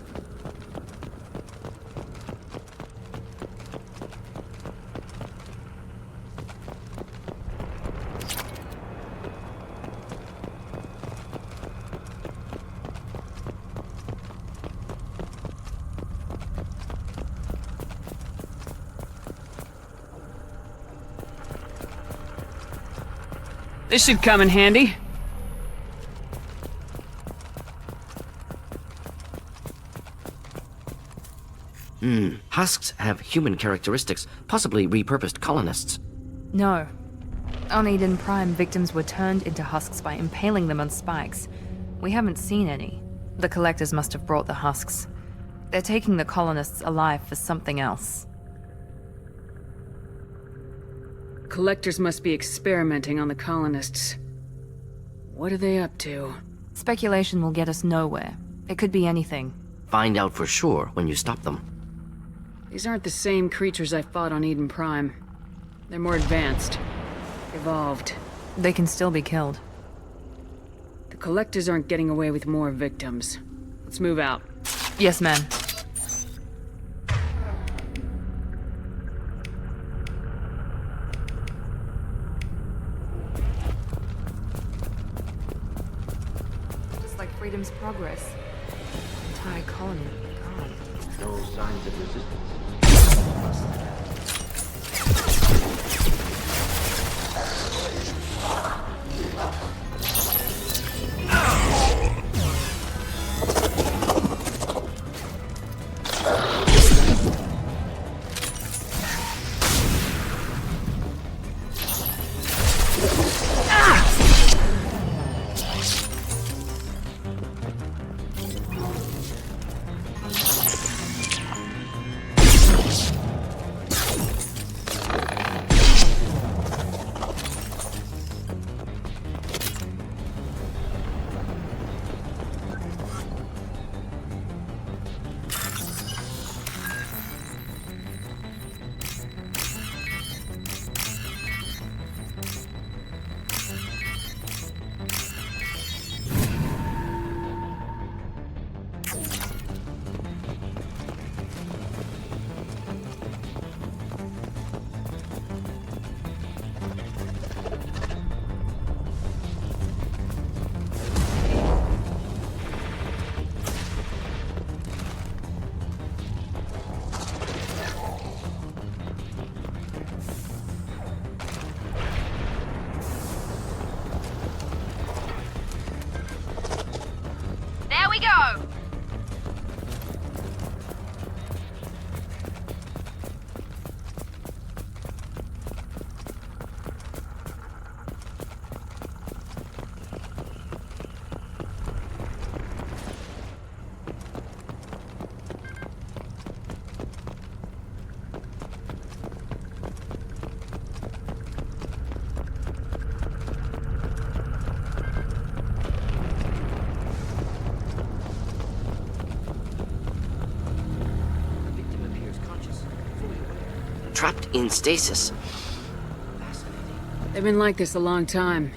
S5: This should come in handy.
S22: Husks have human characteristics, possibly repurposed colonists.
S17: No. On Eden Prime, victims were turned into husks by impaling them on spikes. We haven't seen any. The collectors must have brought the husks. They're taking the colonists alive for something else.
S5: Collectors must be experimenting on the colonists. What are they up to?
S17: Speculation will get us nowhere. It could be anything.
S22: Find out for sure when you stop them.
S5: These aren't the same creatures I fought on Eden Prime. They're more advanced. Evolved.
S17: They can still be killed.
S5: The collectors aren't getting away with more victims. Let's move out.
S17: Yes, ma'am. Just like Freedom's Progress. Entire colony gone.
S14: No signs of resistance.
S4: There we go!
S22: Trapped in stasis.
S5: They've been like this a long time.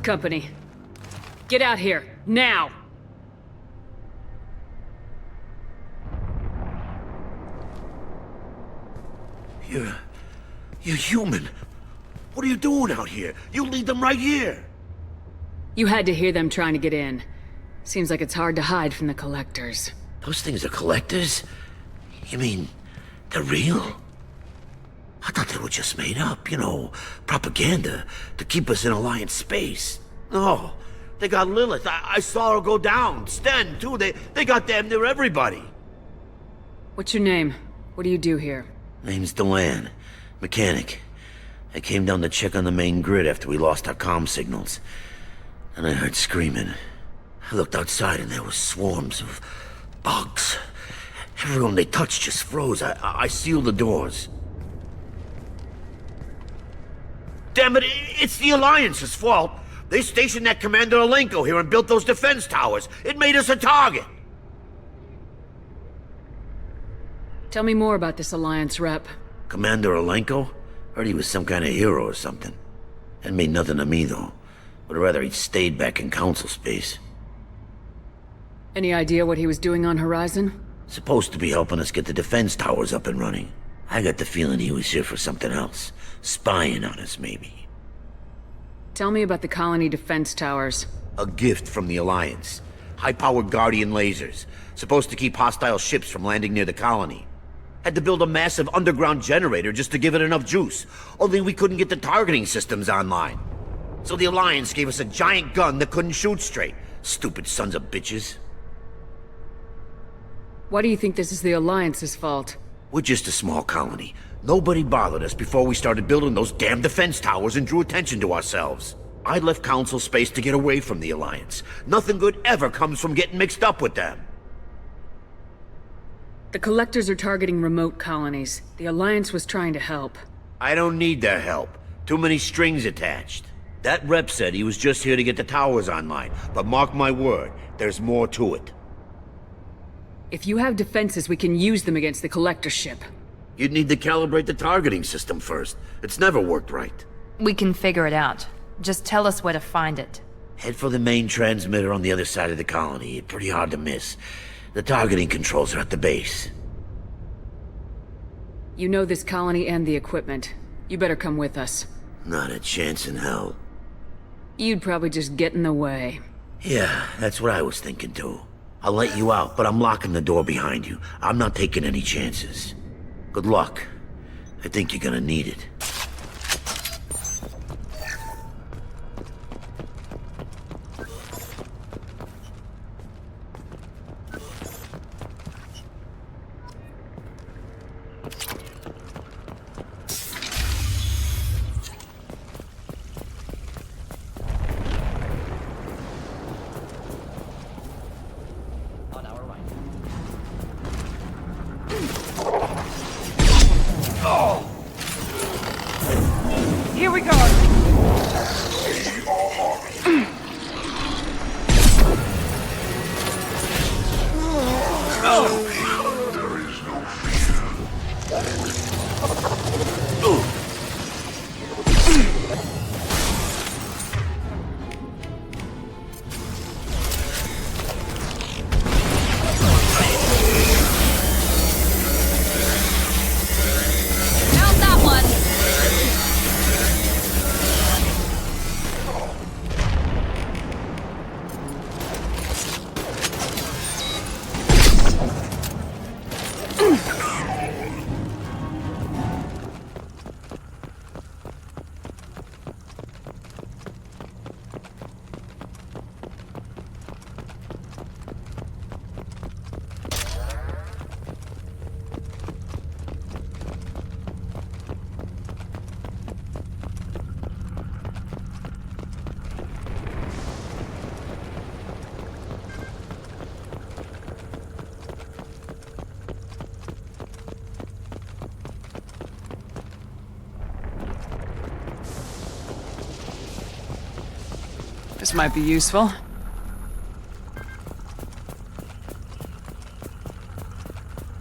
S5: Company. Get out here, now!
S16: You're human. What are you doing out here? You lead them right here.
S5: You had to hear them trying to get in. Seems like it's hard to hide from the Collectors.
S16: Those things are collectors? You mean, they're real? I thought they were just made up, you know, propaganda to keep us in Alliance space. No, they got Lilith. I saw her go down. Sten, too. They got damn near everybody.
S5: What's your name? What do you do here?
S16: Name's Delan. Mechanic. I came down to check on the main grid after we lost our comm signals. And I heard screaming. I looked outside and there were swarms of bugs. Everyone they touched just froze. I sealed the doors. Damn it, it's the Alliance's fault. They stationed that Commander Alenko here and built those defense towers. It made us a target.
S5: Tell me more about this Alliance rep.
S16: Commander Alenko? Heard he was some kind of hero or something. That made nothing to me, though. Would rather he'd stayed back in Council space.
S5: Any idea what he was doing on Horizon?
S16: Supposed to be helping us get the defense towers up and running. I got the feeling he was here for something else. Spying on us, maybe.
S5: Tell me about the colony defense towers.
S16: A gift from the Alliance. High-powered Guardian lasers. Supposed to keep hostile ships from landing near the colony. Had to build a massive underground generator just to give it enough juice. Only we couldn't get the targeting systems online. So the Alliance gave us a giant gun that couldn't shoot straight. Stupid sons of bitches.
S5: Why do you think this is the Alliance's fault?
S16: We're just a small colony. Nobody bothered us before we started building those damn defense towers and drew attention to ourselves. I left Council space to get away from the Alliance. Nothing good ever comes from getting mixed up with them.
S5: The Collectors are targeting remote colonies. The Alliance was trying to help.
S16: I don't need their help. Too many strings attached. That rep said he was just here to get the towers online, but mark my word, there's more to it.
S5: If you have defenses, we can use them against the Collector ship.
S16: You'd need to calibrate the targeting system first. It's never worked right.
S17: We can figure it out. Just tell us where to find it.
S16: Head for the main transmitter on the other side of the colony. Pretty hard to miss. The targeting controls are at the base.
S5: You know this colony and the equipment. You better come with us.
S16: Not a chance in hell.
S5: You'd probably just get in the way.
S16: Yeah, that's what I was thinking too. I'll let you out, but I'm locking the door behind you. I'm not taking any chances. Good luck. I think you're gonna need it.
S11: Here we go!
S3: There is no fear.
S4: How's that one?
S11: This might be useful.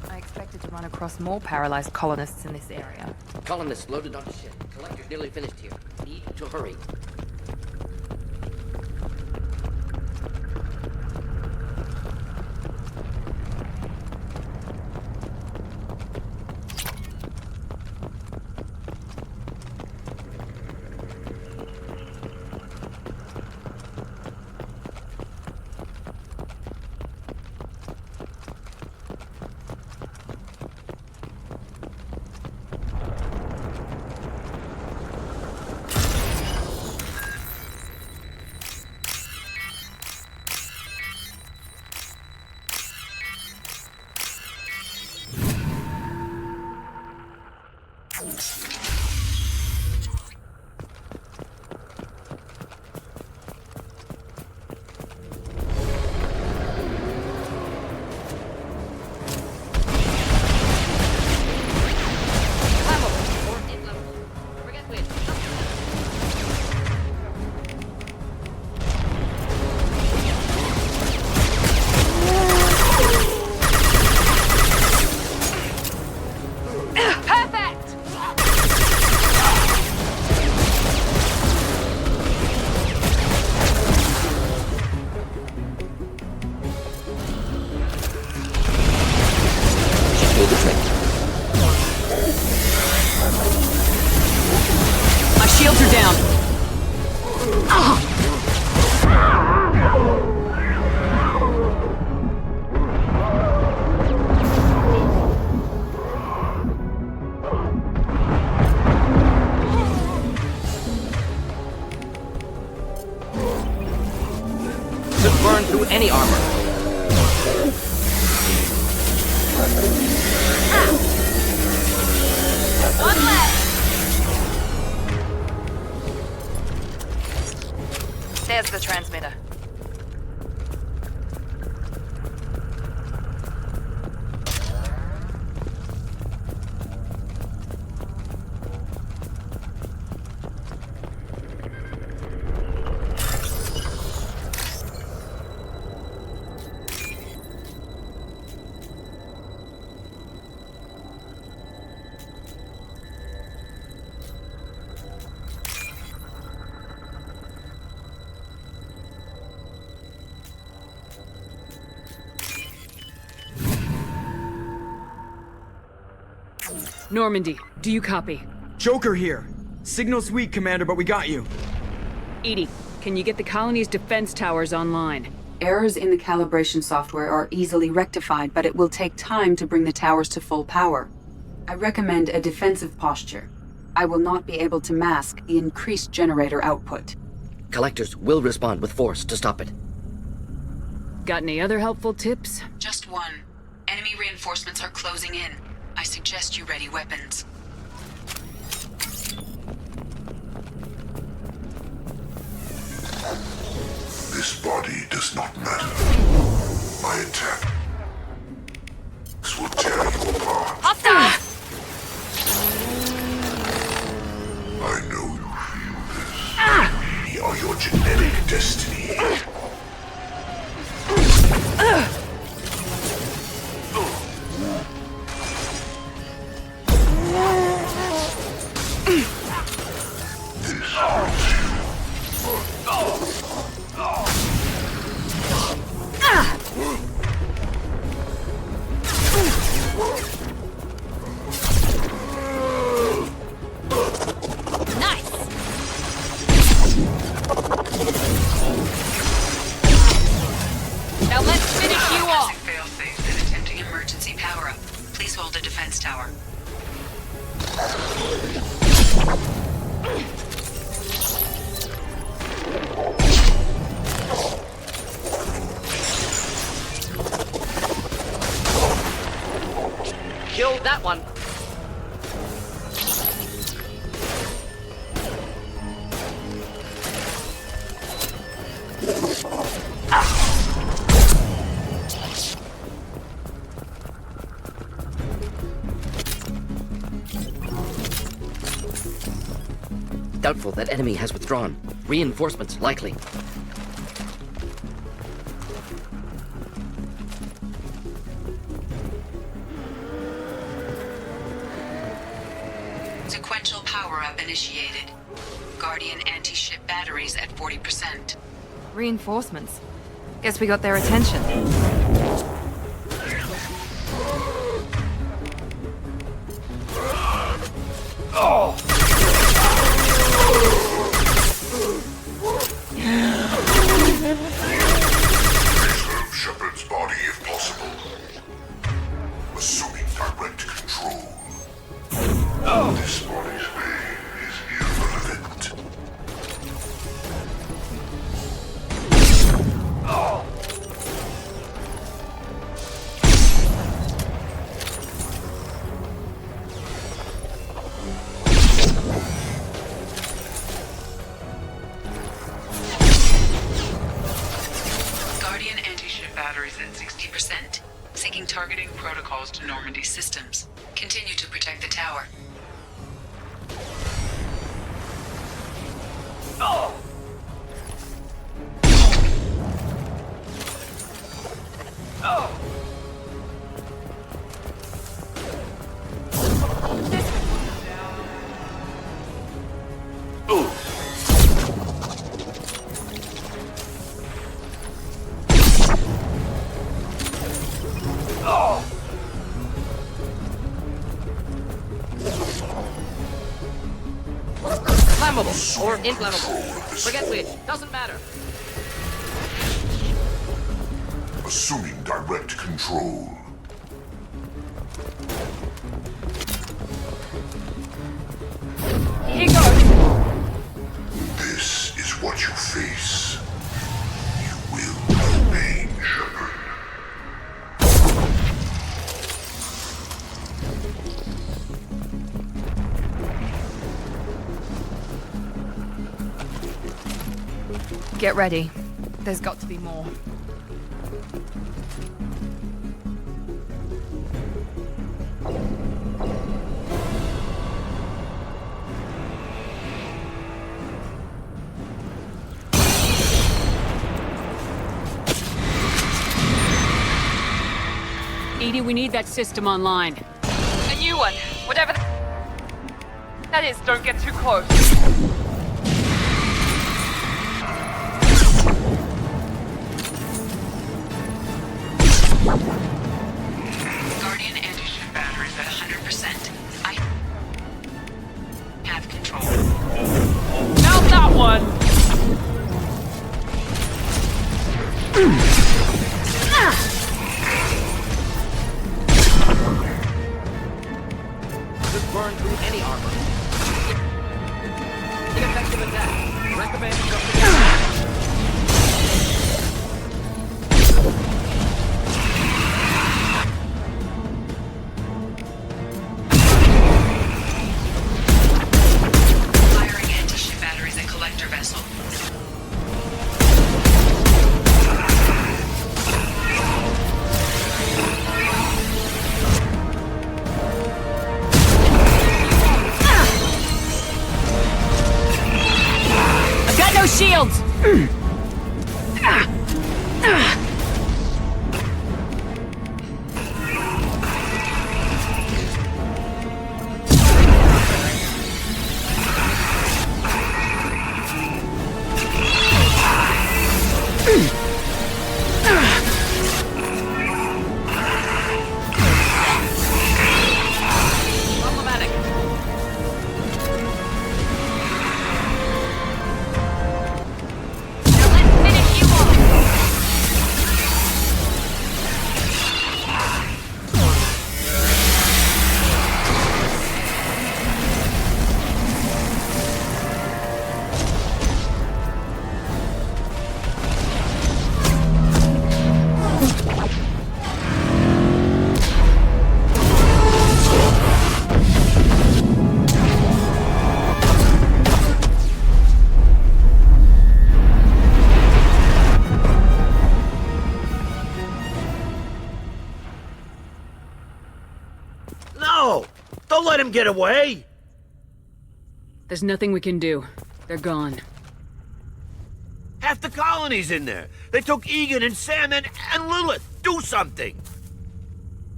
S17: I expected to run across more paralyzed colonists in this area.
S22: Colonists loaded onto ship. Collectors nearly finished here. Need to hurry.
S5: shields are down.
S22: Could burn through any armor.
S4: One left.
S17: There's the transmitter.
S5: Normandy, do you copy?
S6: Joker here. Signal's weak, Commander, but we got you.
S5: EDI, can you get the colony's defense towers online?
S7: Errors in the calibration software are easily rectified, but it will take time to bring the towers to full power. I recommend a defensive posture. I will not be able to mask the increased generator output.
S22: Collectors will respond with force to stop it.
S5: Got any other helpful tips?
S7: Just one. Enemy reinforcements are closing in. I suggest you ready weapons.
S3: This body does not matter. My attack. This will tear you apart.
S4: Hostile!
S3: I know you feel this. We are your genetic destiny.
S4: Now let's finish you off!
S7: Failsafe and attempting emergency power-up. Please hold the defense tower.
S22: Kill that one. Doubtful that enemy has withdrawn. Reinforcements likely.
S7: Sequential power-up initiated. Guardian anti-ship batteries at 40%.
S17: Reinforcements. Guess we got their attention.
S19: Oh! Preserve Shepard's body if possible. Assuming direct control. This body's pain is irrelevant.
S7: Guardian anti-ship batteries at 60%. Syncing targeting protocols to Normandy systems. Continue to protect the tower.
S22: flammable. Or inflammable. Forget which. Doesn't matter.
S19: Assuming direct control.
S22: Here goes.
S19: This is what you face. You will remain, Shepard.
S17: Get ready. There's got to be more.
S5: Edie, we need that system online.
S17: A new one. Whatever that is, don't get too close.
S7: Guardian anti-ship batteries at 100%. I have control.
S11: Not that one!
S22: Could burn through any armor. Ineffective attack. Recommend something else.
S7: Firing anti-ship batteries at collector vessel.
S5: I've got no shields!
S22: Problematic.
S4: Finish you off.
S16: No! Don't let him get away!
S5: There's nothing we can do. They're gone.
S16: Half the colony's in there. They took Egan and Sam and Lilith. Do something!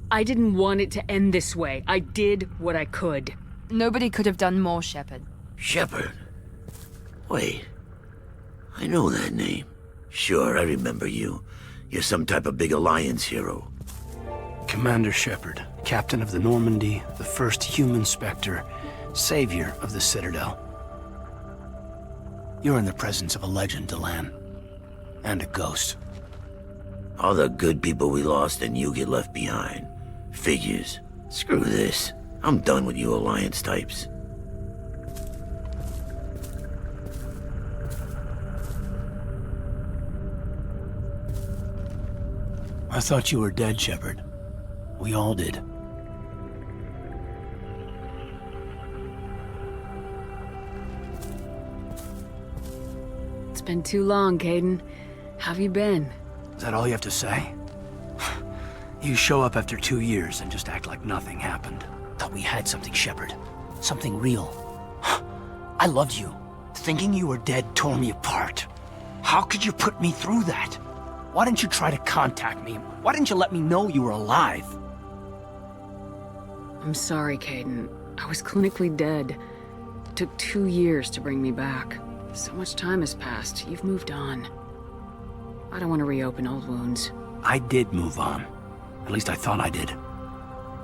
S5: I didn't want it to end this way. I did what I could.
S17: Nobody could have done more, Shepard.
S16: Shepard? Wait. I know that name. Sure, I remember you. You're some type of big Alliance hero.
S15: Commander Shepard, captain of the Normandy, the first human Spectre, savior of the Citadel. You're in the presence of a legend, Delan. And a ghost.
S16: All the good people we lost and you get left behind. Figures. Screw this. I'm done with you Alliance types.
S15: I thought you were dead, Shepard. We all did.
S5: It's been too long, Caden. How have you been?
S15: Is that all you have to say? You show up after 2 years and just act like nothing happened. Thought we had something, Shepard. Something real. I loved you. Thinking you were dead tore me apart. How could you put me through that? Why didn't you try to contact me? Why didn't you let me know you were alive?
S5: I'm sorry, Caden. I was clinically dead. It took 2 years to bring me back. So much time has passed. You've moved on. I don't want to reopen old wounds.
S15: I did move on. At least I thought I did.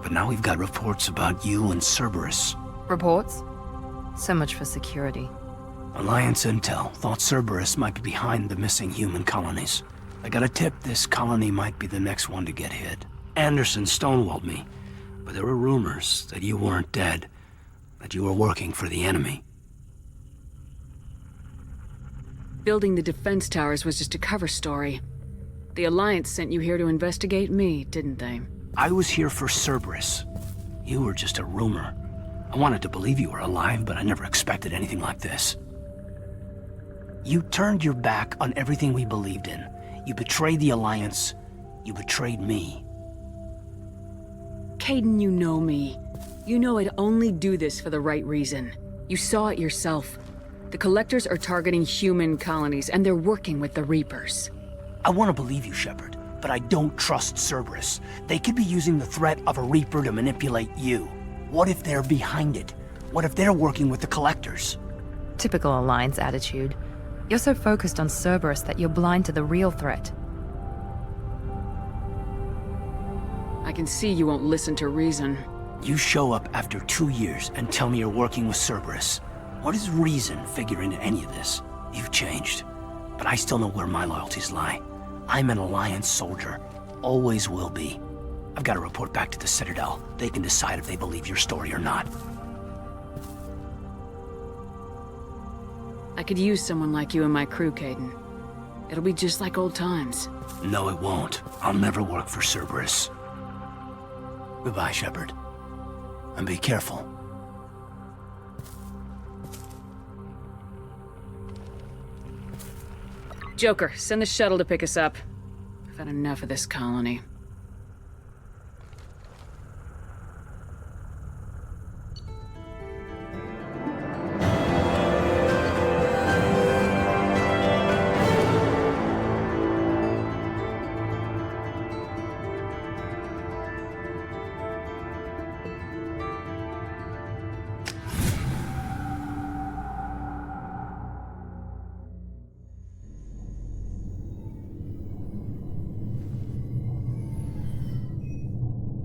S15: But now we've got reports about you and Cerberus.
S17: Reports? So much for security.
S15: Alliance intel thought Cerberus might be behind the missing human colonies. I got a tip this colony might be the next one to get hit. Anderson stonewalled me, but there were rumors that you weren't dead, that you were working for the enemy.
S5: Building the defense towers was just a cover story. The Alliance sent you here to investigate me, didn't they?
S15: I was here for Cerberus. You were just a rumor. I wanted to believe you were alive, but I never expected anything like this. You turned your back on everything we believed in. You betrayed the Alliance. You betrayed me.
S5: Kaidan, you know me. You know I'd only do this for the right reason. You saw it yourself. The Collectors are targeting human colonies, and they're working with the Reapers.
S15: I want to believe you, Shepard, but I don't trust Cerberus. They could be using the threat of a Reaper to manipulate you. What if they're behind it? What if they're working with the Collectors?
S17: Typical Alliance attitude. You're so focused on Cerberus that you're blind to the real threat.
S5: I can see you won't listen to reason.
S15: You show up after 2 years and tell me you're working with Cerberus. What does reason figure into any of this? You've changed, but I still know where my loyalties lie. I'm an Alliance soldier. Always will be. I've got to report back to the Citadel. They can decide if they believe your story or not.
S5: I could use someone like you in my crew, Kaidan. It'll be just like old times.
S15: No, it won't. I'll never work for Cerberus. Goodbye, Shepard. And be careful.
S5: Joker, send the shuttle to pick us up. I've had enough of this colony.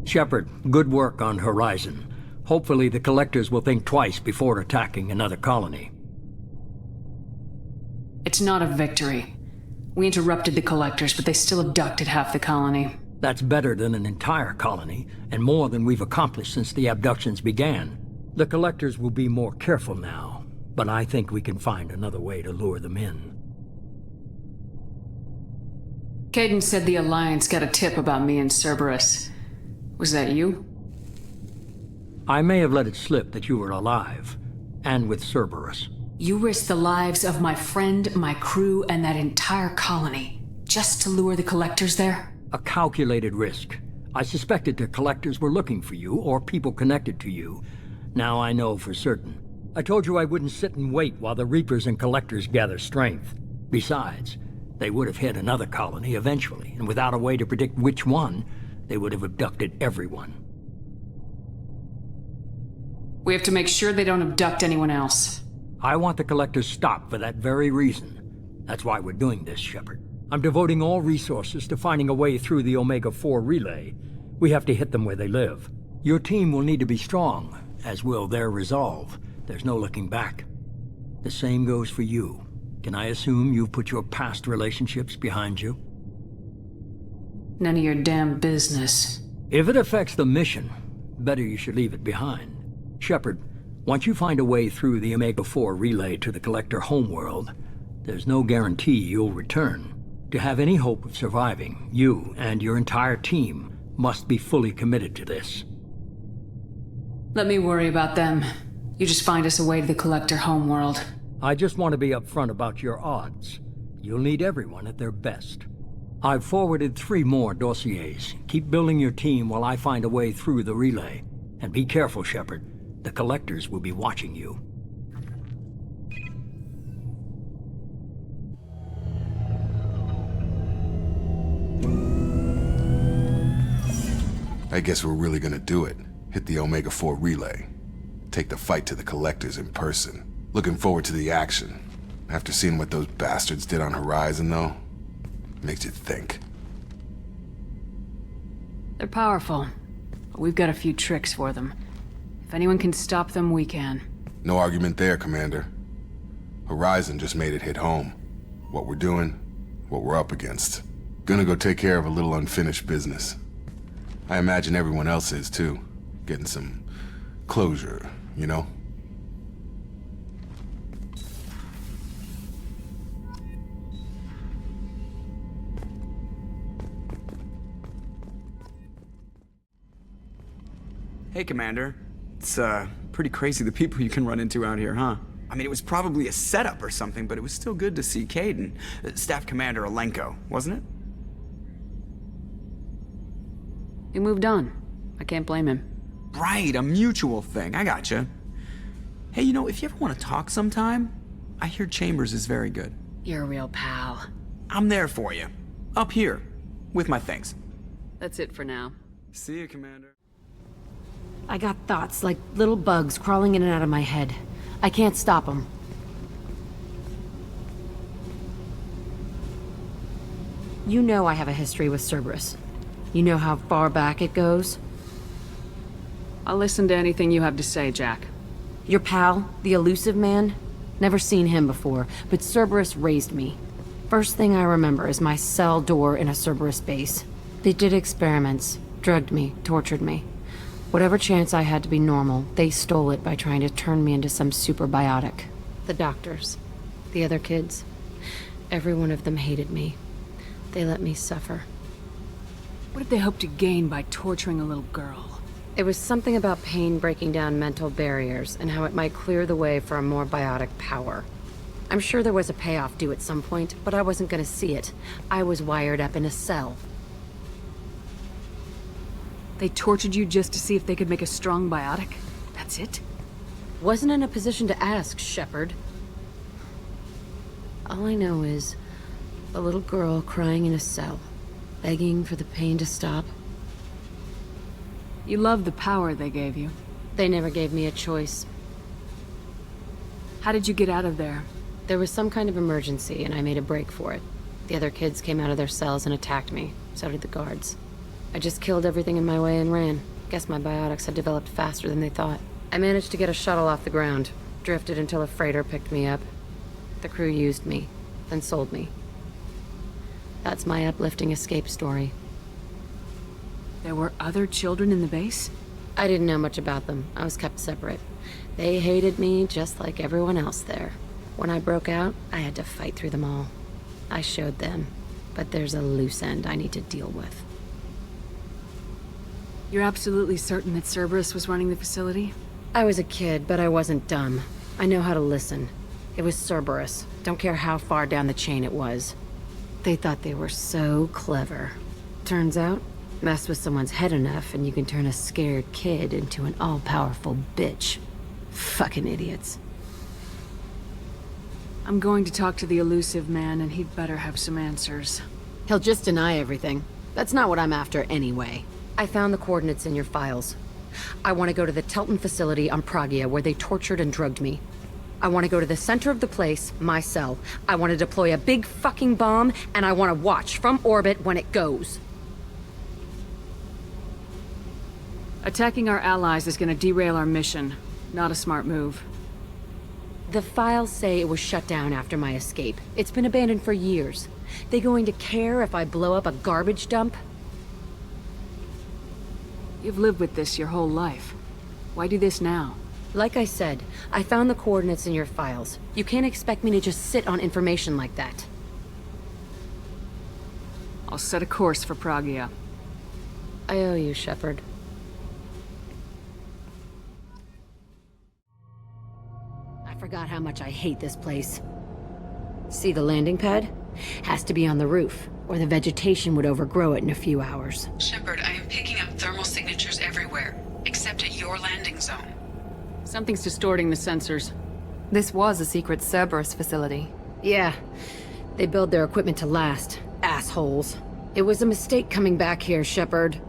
S21: Shepard, good work on Horizon. Hopefully the Collectors will think twice before attacking another colony.
S5: It's not a victory. We interrupted the Collectors, but they still abducted half the colony.
S21: That's better than an entire colony, and more than we've accomplished since the abductions began. The Collectors will be more careful now, but I think we can find another way to lure them in.
S5: Kaidan said the Alliance got a tip about me and Cerberus. Was that you?
S21: I may have let it slip that you were alive, and with Cerberus.
S5: You risked the lives of my friend, my crew, and that entire colony, just to lure the Collectors there?
S21: A calculated risk. I suspected the Collectors were looking for you, or people connected to you. Now I know for certain. I told you I wouldn't sit and wait while the Reapers and Collectors gather strength. Besides, they would have hit another colony eventually, and without a way to predict which one, they would have abducted everyone.
S5: We have to make sure they don't abduct anyone else.
S21: I want the Collectors stopped for that very reason. That's why we're doing this, Shepard. I'm devoting all resources to finding a way through the Omega-4 relay. We have to hit them where they live. Your team will need to be strong, as will their resolve. There's no looking back. The same goes for you. Can I assume you've put your past relationships behind you?
S5: None of your damn business.
S21: If it affects the mission, better you should leave it behind. Shepard, once you find a way through the Omega-4 relay to the Collector homeworld, there's no guarantee you'll return. To have any hope of surviving, you and your entire team must be fully committed to this.
S5: Let me worry about them. You just find us a way to the Collector homeworld.
S21: I just want to be upfront about your odds. You'll need everyone at their best. I've forwarded 3 more dossiers. Keep building your team while I find a way through the relay. And be careful, Shepard. The Collectors will be watching you.
S9: I guess we're really gonna do it. Hit the Omega-4 relay. Take the fight to the Collectors in person. Looking forward to the action. After seeing what those bastards did on Horizon, though, makes you think.
S5: They're powerful, but we've got a few tricks for them. If anyone can stop them, we can.
S9: No argument there, Commander. Horizon just made it hit home. What we're doing, what we're up against. Gonna go take care of a little unfinished business. I imagine everyone else is too. Getting some closure, you know?
S6: Hey, Commander. It's, pretty crazy the people you can run into out here, huh? I mean, it was probably a setup or something, but it was still good to see Caden. Staff Commander Alenko, wasn't it?
S5: He moved on. I can't blame him.
S6: Right, a mutual thing. I gotcha. Hey, you know, if you ever want to talk sometime, I hear Chambers is very good.
S5: You're a real pal.
S6: I'm there for you. Up here. With my things.
S5: That's it for now.
S6: See you, Commander.
S1: I got thoughts like little bugs crawling in and out of my head. I can't stop them. You know I have a history with Cerberus. You know how far back it goes?
S5: I'll listen to anything you have to say, Jack.
S1: Your pal, the elusive man? Never seen him before, but Cerberus raised me. First thing I remember is my cell door in a Cerberus base. They did experiments, drugged me, tortured me. Whatever chance I had to be normal, they stole it by trying to turn me into some superbiotic. The doctors, the other kids, every one of them hated me. They let me suffer.
S5: What did they hope to gain by torturing a little girl?
S1: It was something about pain breaking down mental barriers and how it might clear the way for a more biotic power. I'm sure there was a payoff due at some point, but I wasn't gonna see it. I was wired up in a cell.
S5: They tortured you just to see if they could make a strong biotic? That's it?
S1: Wasn't in a position to ask, Shepard. All I know is a little girl crying in a cell, begging for the pain to stop.
S5: You love the power they gave you.
S1: They never gave me a choice.
S5: How did you get out of there?
S1: There was some kind of emergency, and I made a break for it. The other kids came out of their cells and attacked me. So did the guards. I just killed everything in my way and ran. Guess my biotics had developed faster than they thought. I managed to get a shuttle off the ground. Drifted until a freighter picked me up. The crew used me, then sold me. That's my uplifting escape story.
S5: There were other children in the base?
S1: I didn't know much about them. I was kept separate. They hated me just like everyone else there. When I broke out, I had to fight through them all. I showed them, but there's a loose end I need to deal with.
S5: You're absolutely certain that Cerberus was running the facility?
S1: I was a kid, but I wasn't dumb. I know how to listen. It was Cerberus. Don't care how far down the chain it was. They thought they were so clever. Turns out, mess with someone's head enough and you can turn a scared kid into an all-powerful bitch. Fucking idiots.
S5: I'm going to talk to the elusive man, and he'd better have some answers.
S1: He'll just deny everything. That's not what I'm after anyway. I found the coordinates in your files. I want to go to the Telton facility on Pragia where they tortured and drugged me. I want to go to the center of the place, my cell. I want to deploy a big fucking bomb, and I want to watch from orbit when it goes.
S5: Attacking our allies is going to derail our mission. Not a smart move.
S1: The files say it was shut down after my escape. It's been abandoned for years. They going to care if I blow up a garbage dump?
S5: You've lived with this your whole life. Why do this now?
S1: Like I said, I found the coordinates in your files. You can't expect me to just sit on information like that.
S5: I'll set a course for Pragia.
S1: I owe you, Shepard. I forgot how much I hate this place. See the landing pad? Has to be on the roof, or the vegetation would overgrow it in a few hours.
S7: Shepard, I am picking up thermal signatures everywhere, except at your landing zone.
S5: Something's distorting the sensors.
S17: This was a secret Cerberus facility.
S1: Yeah. They build their equipment to last. Assholes. It was a mistake coming back here, Shepard.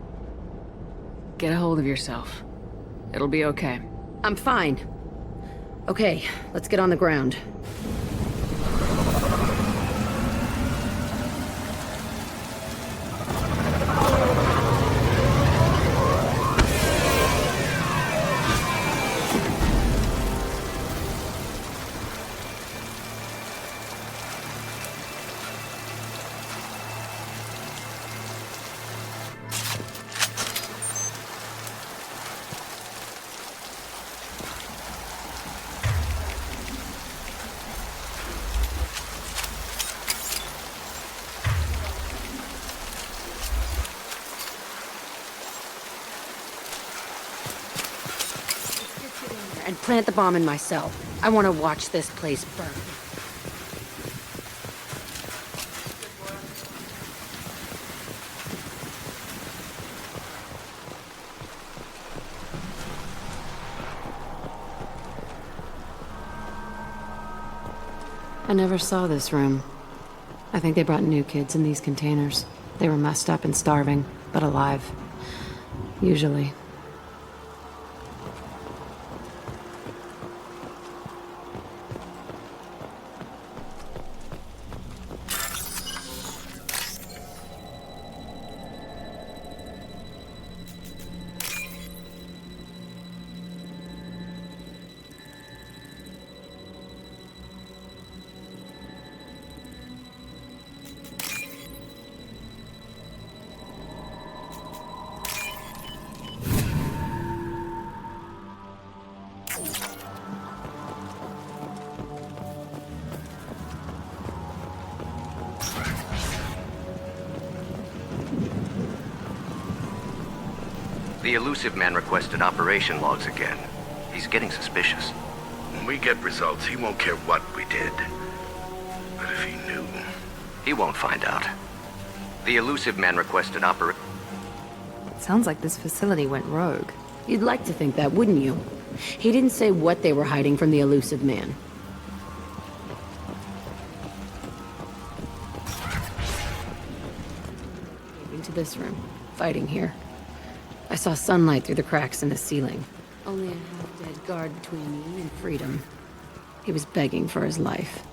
S5: Get a hold of yourself. It'll be okay.
S1: I'm fine. Okay, let's get on the ground. plant the bomb in my cell. I want to watch this place burn.
S5: I never saw this room. I think they brought new kids in these containers. They were messed up and starving, but alive. Usually.
S8: The elusive man requested operation logs again. He's getting suspicious.
S19: When we get results, he won't care what we did. But if he knew...
S8: He won't find out. The elusive man requested operation...
S17: Sounds like this facility went rogue.
S5: You'd like to think that, wouldn't you? He didn't say what they were hiding from the elusive man. Into this room. Fighting here. I saw sunlight through the cracks in the ceiling. Only a half-dead guard between me and freedom. He was begging for his life.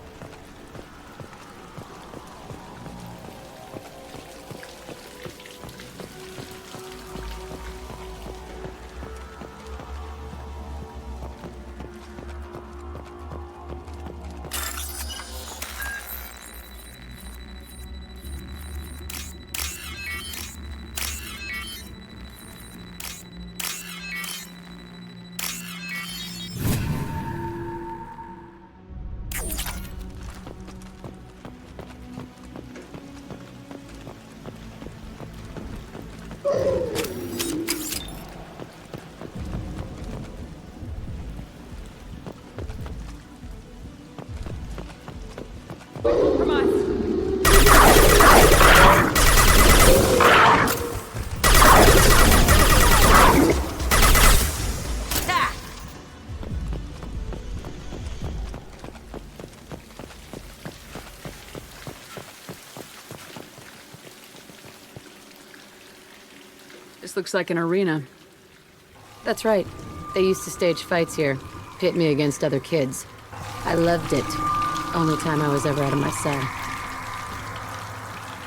S5: This looks like an arena. That's right. They used to stage fights here, pit me against other kids. I loved it. Only time I was ever out of my cell.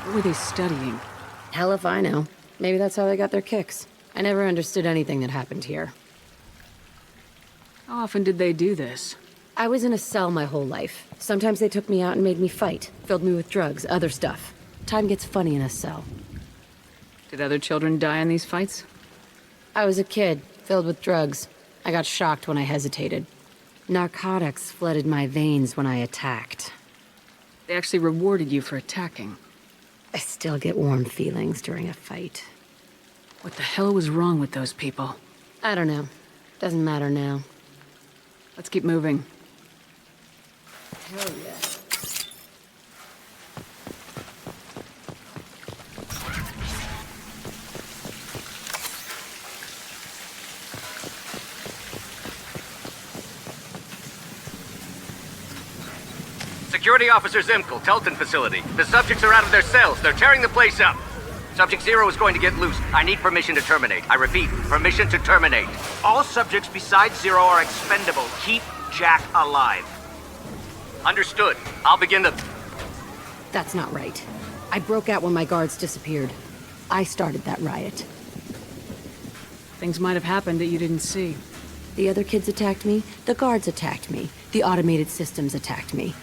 S5: What were they studying? Hell if I know. Maybe that's how they got their kicks. I never understood anything that happened here. How often did they do this? I was in a cell my whole life. Sometimes they took me out and made me fight, filled me with drugs, other stuff. Time gets funny in a cell. Did other children die in these fights? I was a kid, filled with drugs. I got shocked when I hesitated. Narcotics flooded my veins when I attacked. They actually rewarded you for attacking. I still get warm feelings during a fight. What the hell was wrong with those people? I don't know. Doesn't matter now. Let's keep moving. Hell yeah.
S8: Security Officer Zimkel, Telton facility. The subjects are out of their cells. They're tearing the place up. Subject Zero is going to get loose. I need permission to terminate. I repeat, permission to terminate.
S20: All subjects besides Zero are expendable. Keep Jack alive.
S8: Understood. I'll begin the...
S5: That's not right. I broke out when my guards disappeared. I started that riot. Things might have happened that you didn't see. The other kids attacked me. The guards attacked me. The automated systems attacked me.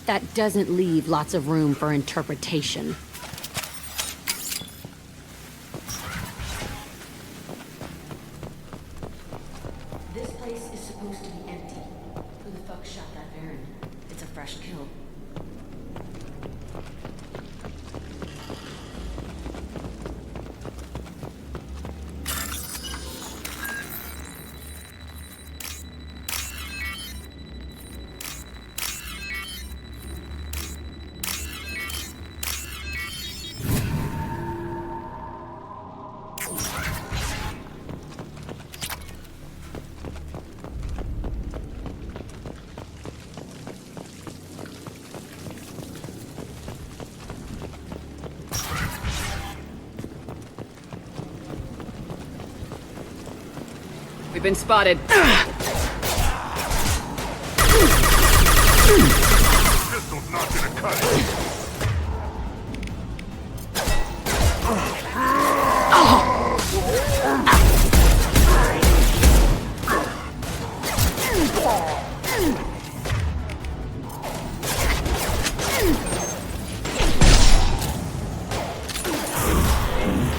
S5: That doesn't leave lots of room for interpretation. This place is supposed to be empty. Who the fuck shot that Baron? It's a fresh kill. been spotted.
S18: Pistol's not gonna cut it.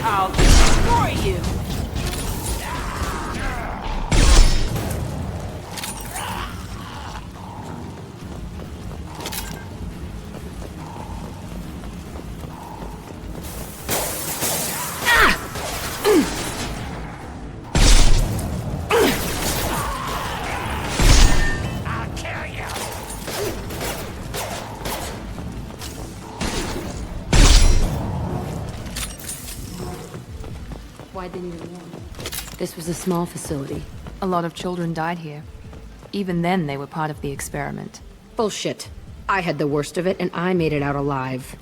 S5: I'll destroy you!
S1: Why'd they need a warrant? This was a small facility.
S17: A lot of children died here. Even then, they were part of the experiment.
S1: Bullshit. I had the worst of it, and I made it out alive.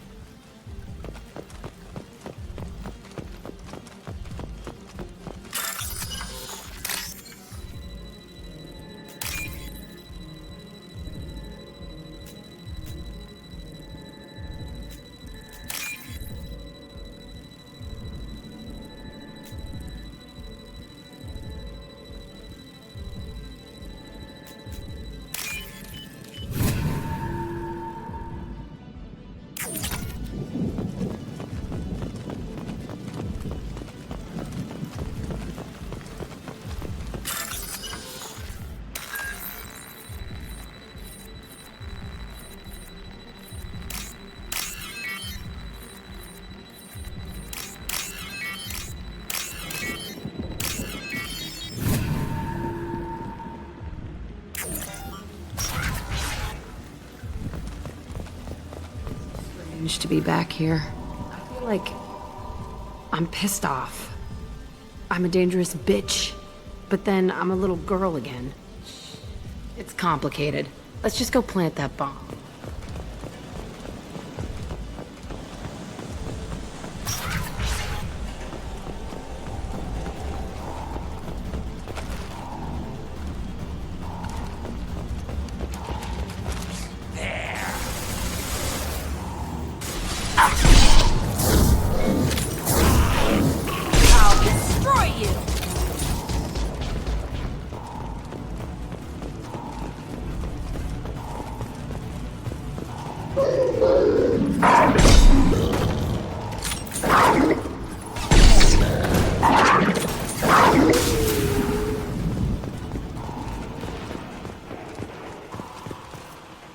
S1: To be back here. I feel like I'm pissed off. I'm a dangerous bitch, but then I'm a little girl again. It's complicated. Let's just go plant that bomb.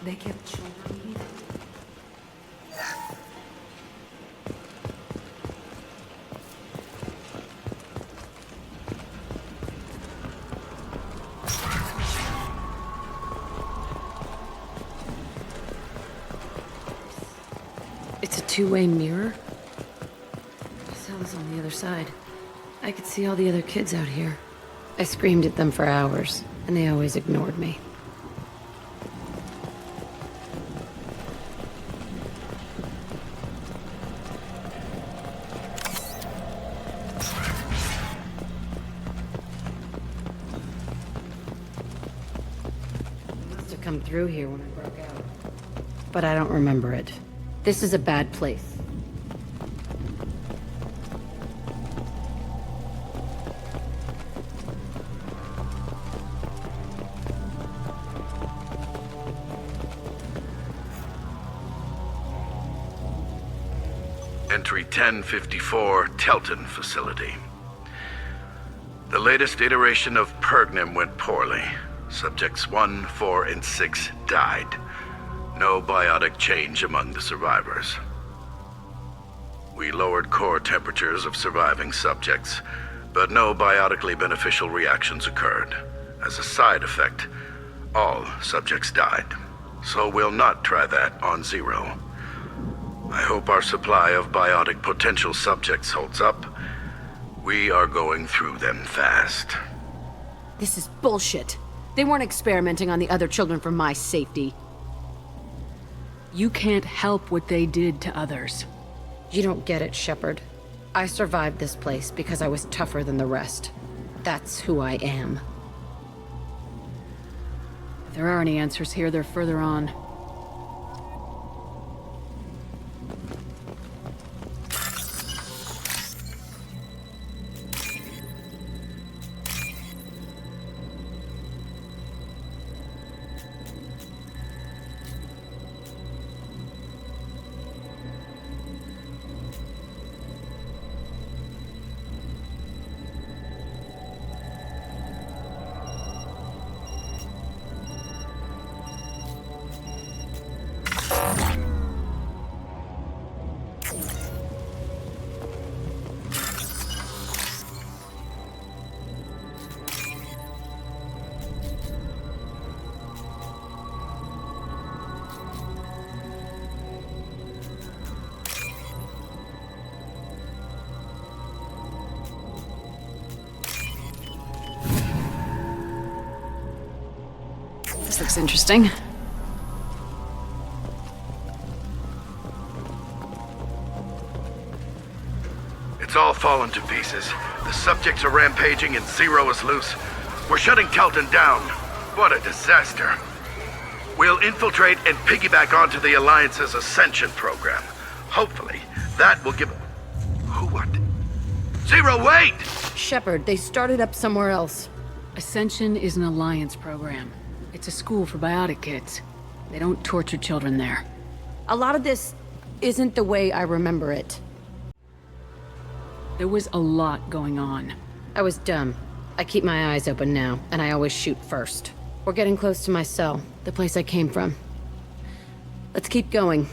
S1: They kept children here. It's a two-way mirror. The cell's on the other side. I could see all the other kids out here. I screamed at them for hours, and they always ignored me. Must have come through here when I broke out. But I don't remember it. This is a bad place.
S12: Entry 1054, Telton facility. The latest iteration of Pergnim went poorly. Subjects 1, 4, and 6 died. No biotic change among the survivors. We lowered core temperatures of surviving subjects, but no biotically beneficial reactions occurred. As a side effect, all subjects died. So we'll not try that on Zero. I hope our supply of biotic potential subjects holds up. We are going through them fast.
S1: This is bullshit. They weren't experimenting on the other children for my safety.
S5: You can't help what they did to others.
S1: You don't get it, Shepard. I survived this place because I was tougher than the rest. That's who I am.
S5: there are any answers here, they're further on. This looks interesting.
S12: It's all fallen to pieces. The subjects are rampaging and Zero is loose. We're shutting Telton down. What a disaster. We'll infiltrate and piggyback onto the Alliance's Ascension program. Hopefully, that will give... Who what? Zero, wait!
S10: Shepard, they started up somewhere else.
S5: Ascension is an Alliance program. It's a school for biotic kids. They don't torture children there.
S10: A lot of this isn't the way I remember it.
S5: There was a lot going on.
S10: I was dumb. I keep my eyes open now, and I always shoot first. We're getting close to my cell, the place I came from. Let's keep going.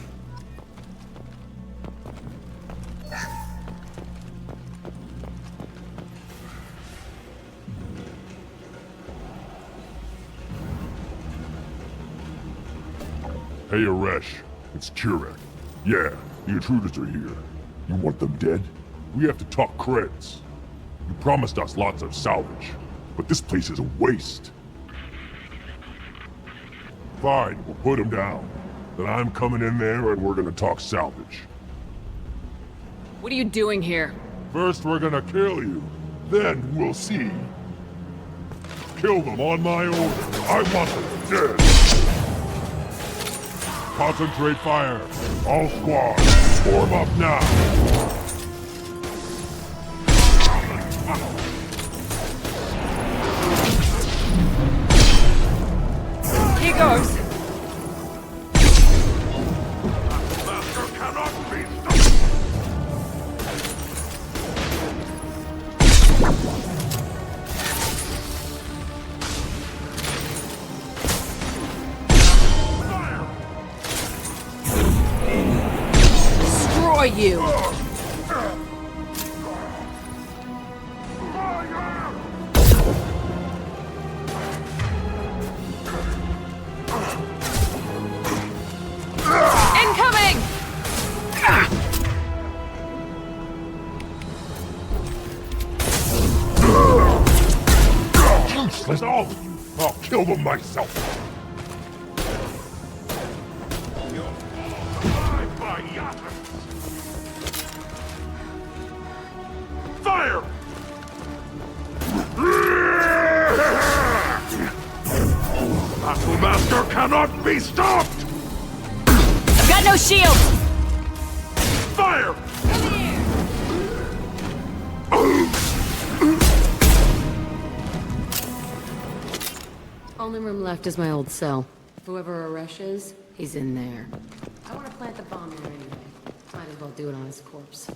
S18: Hey, Aresh. It's Turek. Yeah, the intruders are here. You want them dead? We have to talk creds. You promised us lots of salvage, but this place is a waste. Fine, we'll put them down. Then I'm coming in there and we're gonna talk salvage.
S5: What are you doing here?
S18: First we're gonna kill you, then we'll see. Kill them on my order. I want them dead. Concentrate fire. All squads, form up now.
S11: Here goes. Destroy you. Incoming!
S18: Useless, all of you. I'll kill them myself. Fire! Battle Master cannot be stopped!
S11: I've got no shield!
S18: Fire!
S10: Only room left is my old cell. Whoever Aresh is, he's in there. I want to plant the bomb there anyway. Might as well do it on his corpse.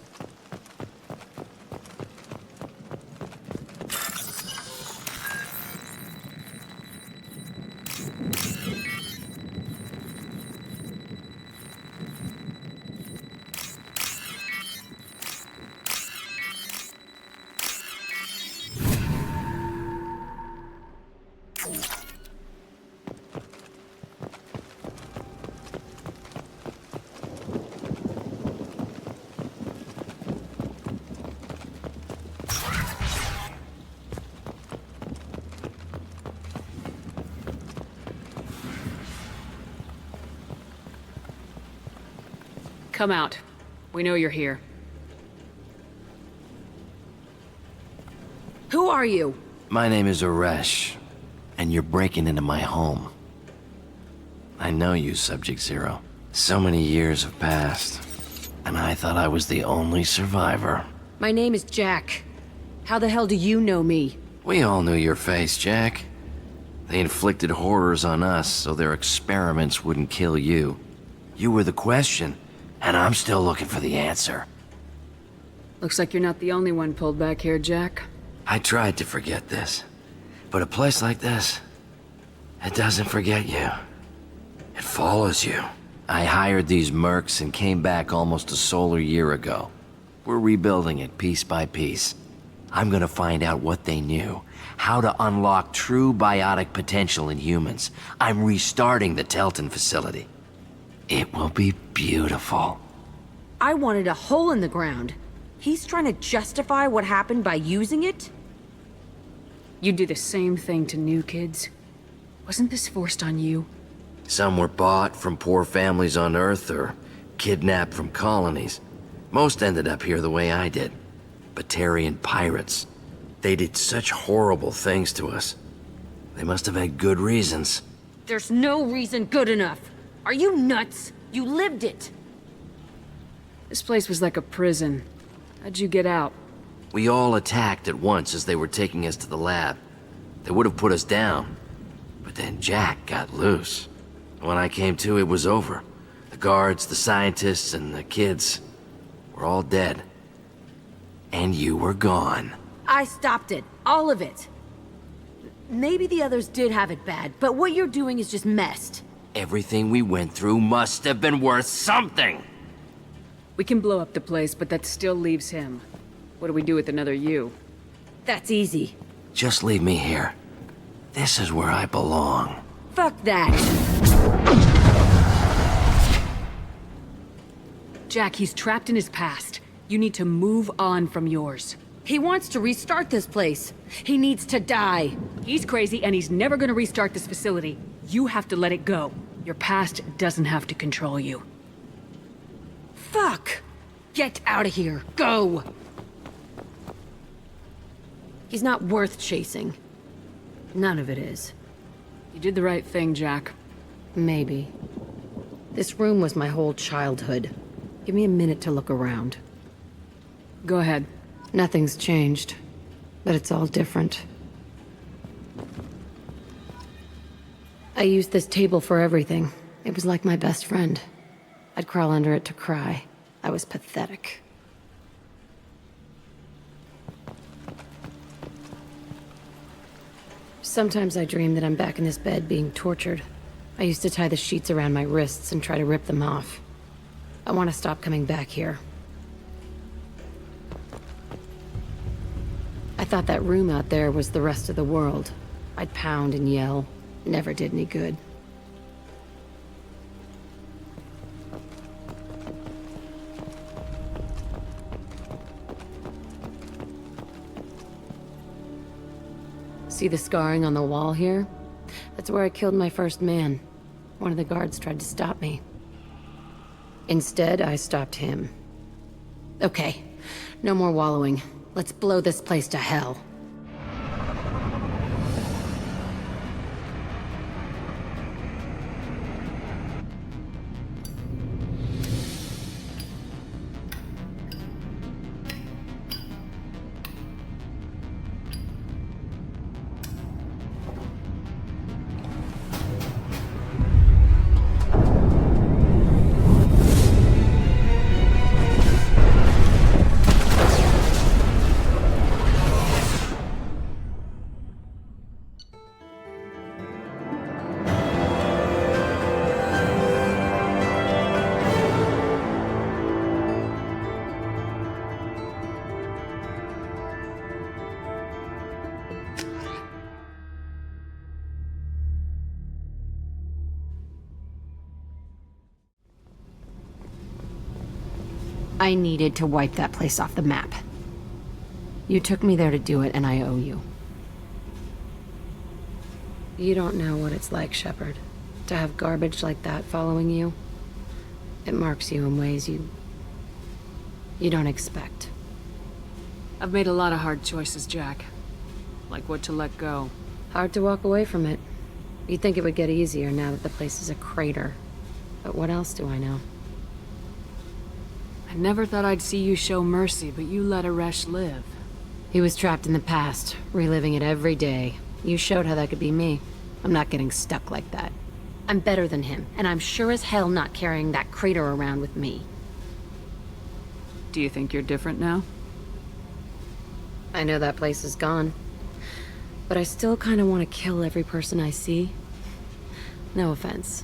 S5: Come out. We know you're here.
S10: Who are you?
S13: My name is Aresh, and you're breaking into my home.
S2: I know you, Subject Zero. So many years have passed, and I thought I was the only survivor.
S10: My name is Jack. How the hell do you know me?
S2: We all knew your face, Jack. They inflicted horrors on us so their experiments wouldn't kill you. You were the question, and I'm still looking for the answer.
S5: Looks like you're not the only one pulled back here, Jack.
S2: I tried to forget this, but a place like this, it doesn't forget you. It follows you. I hired these mercs and came back almost a solar year ago. We're rebuilding it piece by piece. I'm gonna find out what they knew, how to unlock true biotic potential in humans. I'm restarting the Telton facility. It will be beautiful.
S10: I wanted a hole in the ground. He's trying to justify what happened by using it?
S5: You do the same thing to new kids. Wasn't this forced on you?
S2: Some were bought from poor families on Earth or kidnapped from colonies. Most ended up here the way I did. Batarian pirates. They did such horrible things to us. They must have had good reasons.
S10: There's no reason good enough. Are you nuts? You lived it.
S5: This place was like a prison. How'd you get out?
S2: We all attacked at once as they were taking us to the lab. They would have put us down. But then Jack got loose. When I came to, it was over. The guards, the scientists, and the kids were all dead. And you were gone.
S10: I stopped it. All of it. Maybe the others did have it bad, but what you're doing is just messed.
S2: Everything we went through must have been worth something!
S5: We can blow up the place, but that still leaves him. What do we do with another you?
S10: That's easy.
S2: Just leave me here. This is where I belong.
S10: Fuck that!
S5: Jack, he's trapped in his past. You need to move on from yours.
S10: He wants to restart this place. He needs to die.
S5: He's crazy and he's never gonna restart this facility. You have to let it go. Your past doesn't have to control you.
S10: Fuck! Get out of here. Go! He's not worth chasing. None of it is.
S5: You did the right thing, Jack.
S10: Maybe. This room was my whole childhood. Give me a minute to look around.
S5: Go ahead.
S10: Nothing's changed, but it's all different. I used this table for everything. It was like my best friend. I'd crawl under it to cry. I was pathetic. Sometimes I dream that I'm back in this bed being tortured. I used to tie the sheets around my wrists and try to rip them off. I want to stop coming back here. I thought that room out there was the rest of the world. I'd pound and yell. Never did any good. See the scarring on the wall here? That's where I killed my first man. One of the guards tried to stop me. Instead, I stopped him. Okay, no more wallowing. Let's blow this place to hell. I needed to wipe that place off the map. You took me there to do it, and I owe you. You don't know what it's like, Shepard, to have garbage like that following you. It marks you in ways you don't expect.
S5: I've made a lot of hard choices, Jack. Like what to let go.
S10: Hard to walk away from it. You'd think it would get easier now that the place is a crater. But what else do I know?
S5: I never thought I'd see you show mercy, but you let Aresh live.
S10: He was trapped in the past, reliving it every day. You showed how that could be me. I'm not getting stuck like that. I'm better than him, and I'm sure as hell not carrying that crater around with me.
S5: Do you think you're different now?
S10: I know that place is gone. But I still kind of want to kill every person I see. No offense.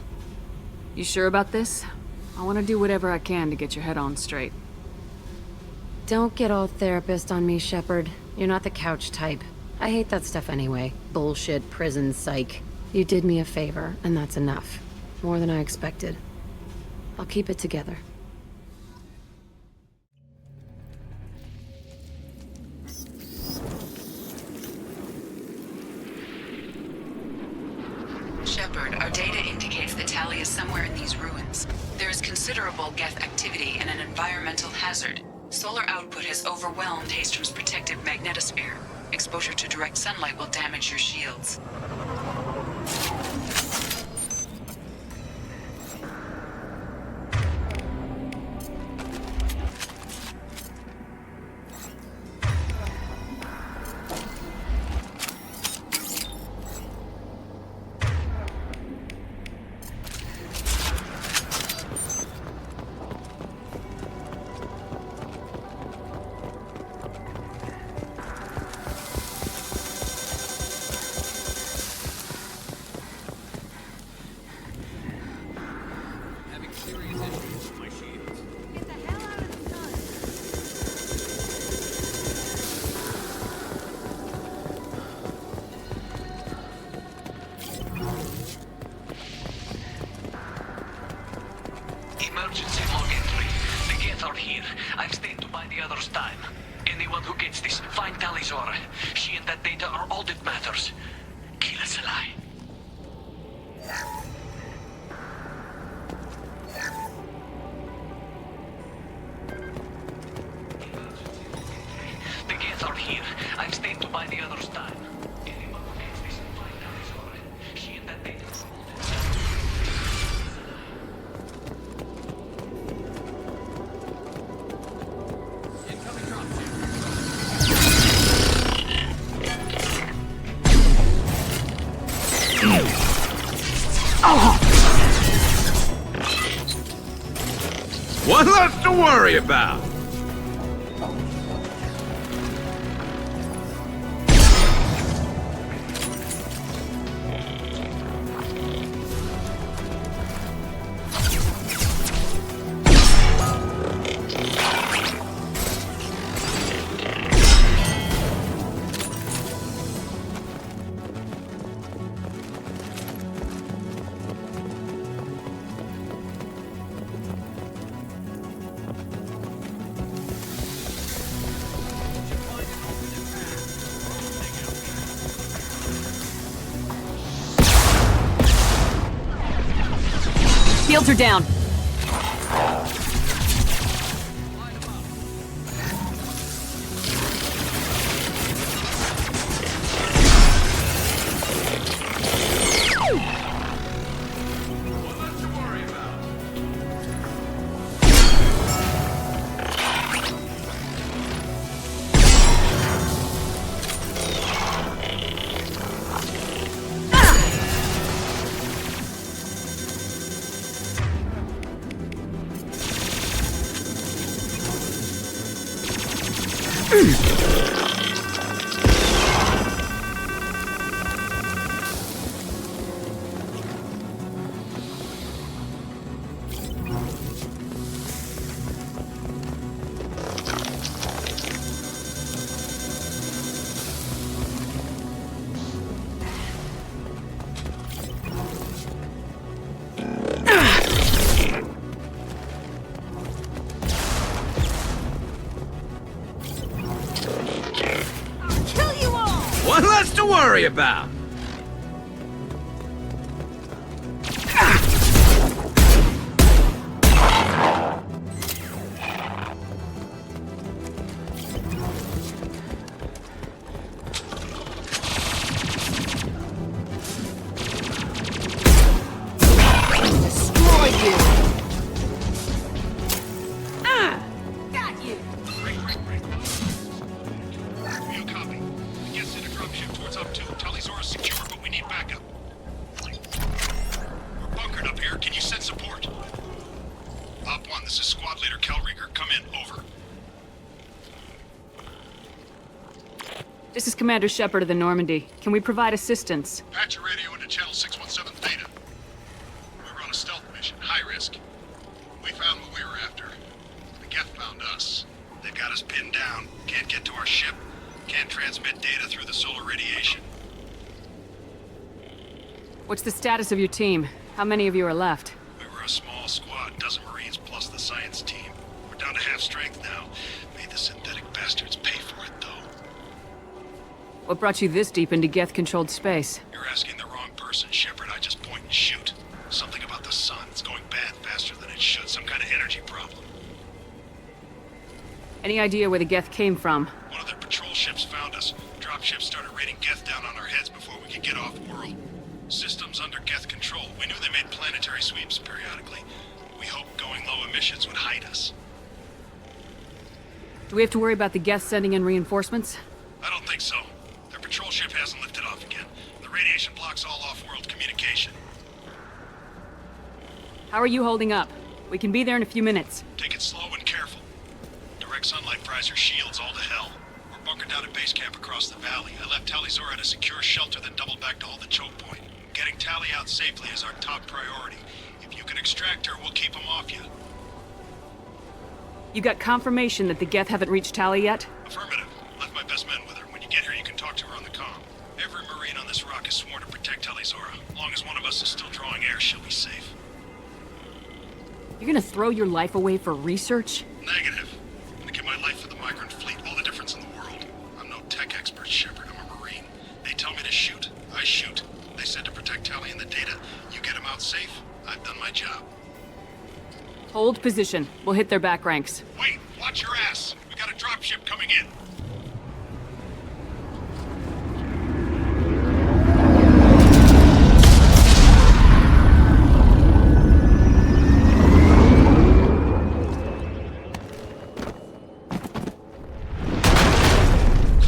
S5: You sure about this? I want to do whatever I can to get your head on straight.
S10: Don't get all therapist on me, Shepard. You're not the couch type. I hate that stuff anyway. Bullshit, prison, psych. You did me a favor, and that's enough. More than I expected. I'll keep it together.
S7: Shepard, our data indicates that Tali is somewhere in these ruins. There is considerable Geth activity and an environmental hazard. Solar output has overwhelmed Hastrom's protective magnetosphere. Exposure to direct sunlight will damage your shields.
S13: Emergency log entry. The Geth are here. I've stayed to buy the others time. Anyone who gets this, find Tali's aura. She and that data are all that matters. Kill us alive. The Geth are here. I've stayed to buy the others time. Anyone who gets this, find Tali's aura. She and that data are all that matters.
S12: One less to worry about.
S5: Shields are down.
S12: One less to worry about.
S19: this is Squad Leader Kelrieger. Come in, over.
S5: This is Commander Shepard of the Normandy. Can we provide assistance?
S19: Patch your radio into Channel 617 Theta. We were on a stealth mission, high risk. We found what we were after. The Geth found us. They've got us pinned down. Can't get to our ship. Can't transmit data through the solar radiation.
S5: What's the status of your team? How many of you are left?
S19: We were a small squad, dozen Marines plus the science team. We're down to half strength now. Made the synthetic bastards pay for it, though.
S5: What brought you this deep into Geth-controlled space?
S19: You're asking the wrong person, Shepard. I just point and shoot. Something about the sun. It's going bad faster than it should. Some kind of energy problem.
S5: Any idea where the Geth came from?
S19: One of their patrol ships found us. Dropships started raining Geth down on our heads before we could get off-world. Systems under Geth control. We knew they made planetary sweeps periodically. We hoped going low emissions would hide us.
S5: Do we have to worry about the Geth sending in reinforcements?
S19: I don't think so. Their patrol ship hasn't lifted off again. The radiation blocks all off-world communication.
S5: How are you holding up? We can be there in a few minutes.
S19: Take it slow and careful. Direct sunlight fries your shields all to hell. We're bunkered down at base camp across the valley. I left Tali'Zorah at a secure shelter, then doubled back to hold the choke point. Getting Tali out safely is our top priority. If you can extract her, we'll keep them off you.
S5: You got confirmation that the Geth haven't reached Tali yet?
S19: Affirmative. Left my best men with her. When you get here, you can talk to her on the comm. Every Marine on this rock is sworn to protect Tali'Zorah. As long as one of us is still drawing air, she'll be safe.
S5: You're gonna throw your life away for research?
S19: Negative. I'm gonna give my life for the migrant fleet. All the difference in the world. I'm no tech expert, Shepard. I'm a Marine. They tell me to shoot. I shoot. They said to protect Tali and the data. You get them out safe. I've done my job.
S5: Hold position. We'll hit their back ranks.
S19: Wait, watch your ass. We got a dropship coming in.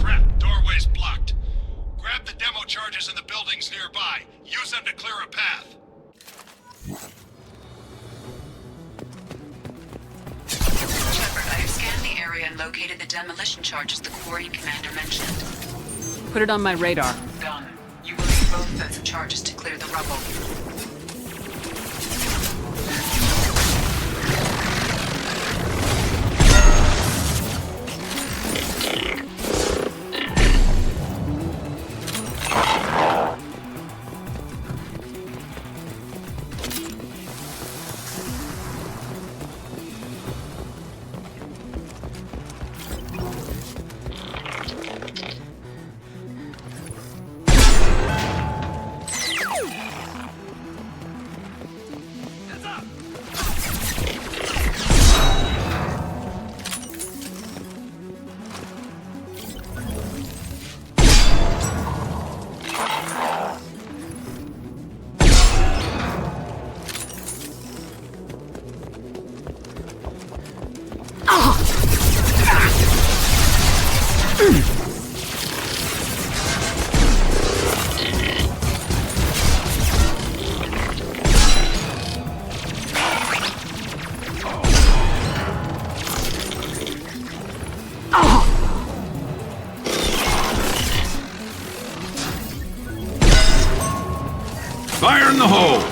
S19: Crap, doorway's blocked. Grab the demo charges in the buildings nearby. Use them to clear a path.
S7: Shepard, I have scanned the area and located the demolition charges the quarrying commander mentioned.
S5: Put it on my radar.
S7: Done. You will need both sets of charges to clear the rubble.
S18: Fire in the hole!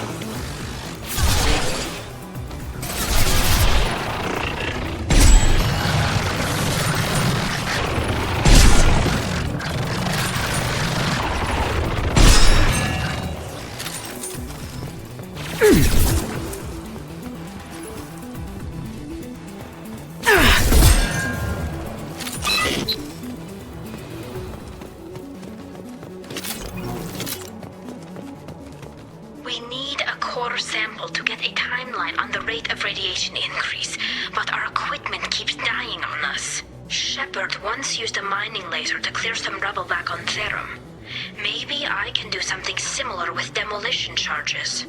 S1: We need a core sample to get a timeline on the rate of radiation increase, but our equipment keeps dying on us. Shepard once used a mining laser to clear some rubble back on Therum. Maybe I can do something similar with demolition charges.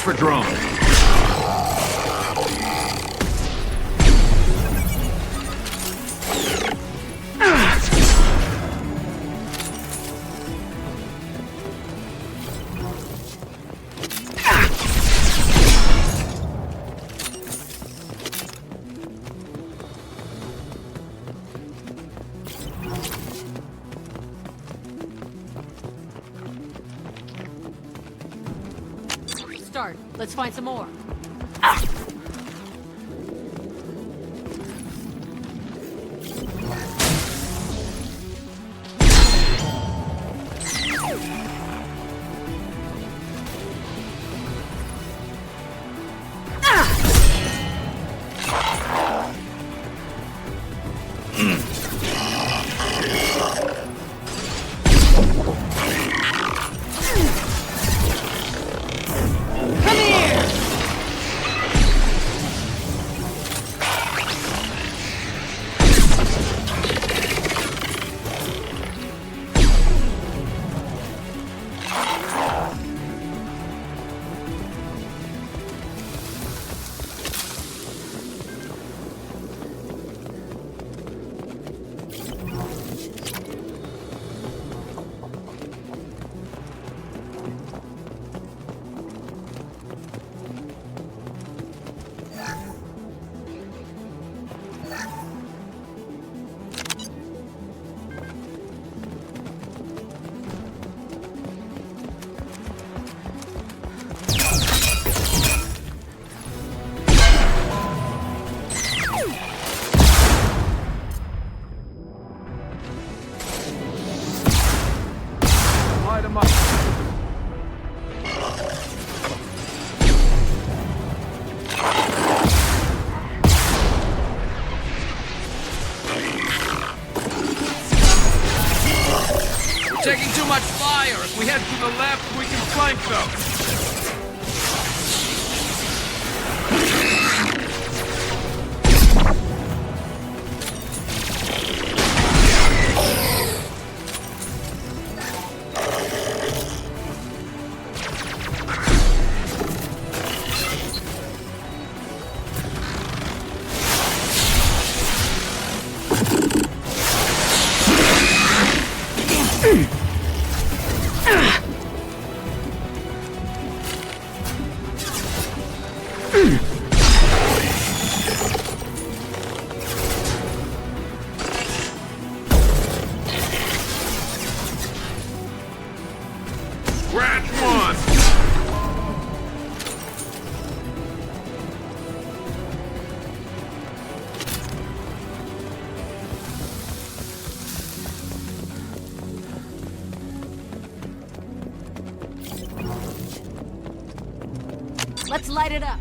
S3: for drone.
S10: Let's find some more.
S3: Taking too much fire. If we head to the left, we can flank them.
S10: Let's light it up.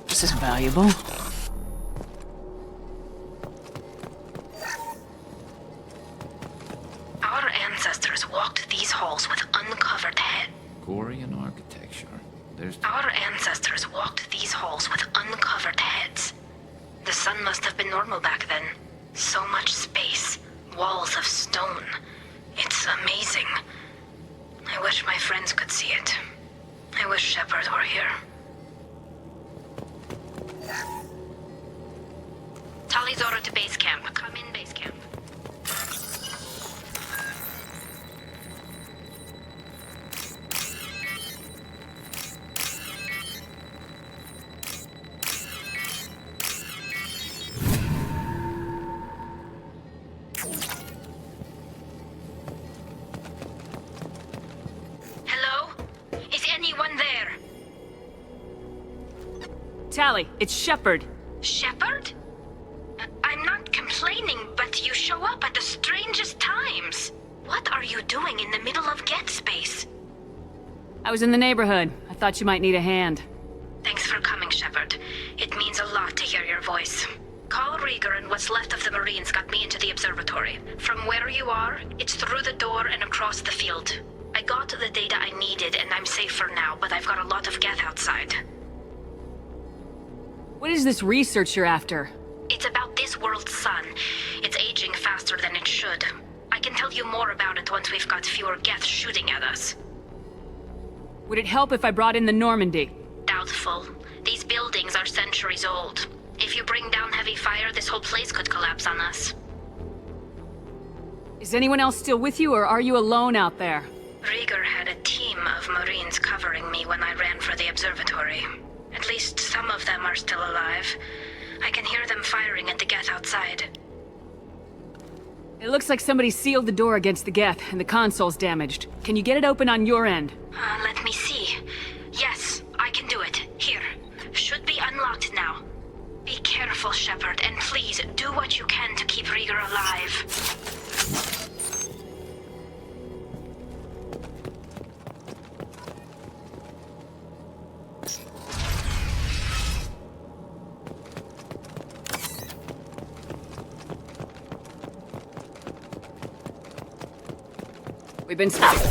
S11: This is valuable.
S14: Our ancestors walked these halls with uncovered heads.
S2: Gorian architecture.
S14: Our ancestors walked these halls with uncovered heads. The sun must have been normal back then. So much space. Walls of stone. It's amazing. I wish my friends could see it. I wish Shepard were here. Tali's order to base camp. Come in, base camp. Hello? Is anyone there?
S11: Tali, it's Shepard.
S14: Shepard? I'm not complaining, but you show up at the strangest times. What are you doing in the middle of Get Space?
S11: I was in the neighborhood. I thought you might need a hand.
S14: Thanks for coming, Shepard. voice. Call Rieger and what's left of the Marines got me into the observatory. From where you are, it's through the door and across the field. I got the data I needed and I'm safe for now, but I've got a lot of geth outside.
S5: What is this research you're after?
S14: It's about this world's sun. It's aging faster than it should. I can tell you more about it once we've got fewer geth shooting at us.
S5: Would it help if I brought in the Normandy?
S14: Doubtful. These buildings are centuries old. If you bring down heavy fire, this whole place could collapse on us.
S5: Is anyone else still with you, or are you alone out there?
S14: Rieger had a team of Marines covering me when I ran for the observatory. At least some of them are still alive. I can hear them firing at the geth outside.
S5: It looks like somebody sealed the door against the geth, and the console's damaged. Can you get it open on your end?
S14: Let me see. Yes, I can do it. Here. Should be unlocked now. Be careful, Shepard, and please do what you can to keep Rieger alive.
S5: We've been stopped.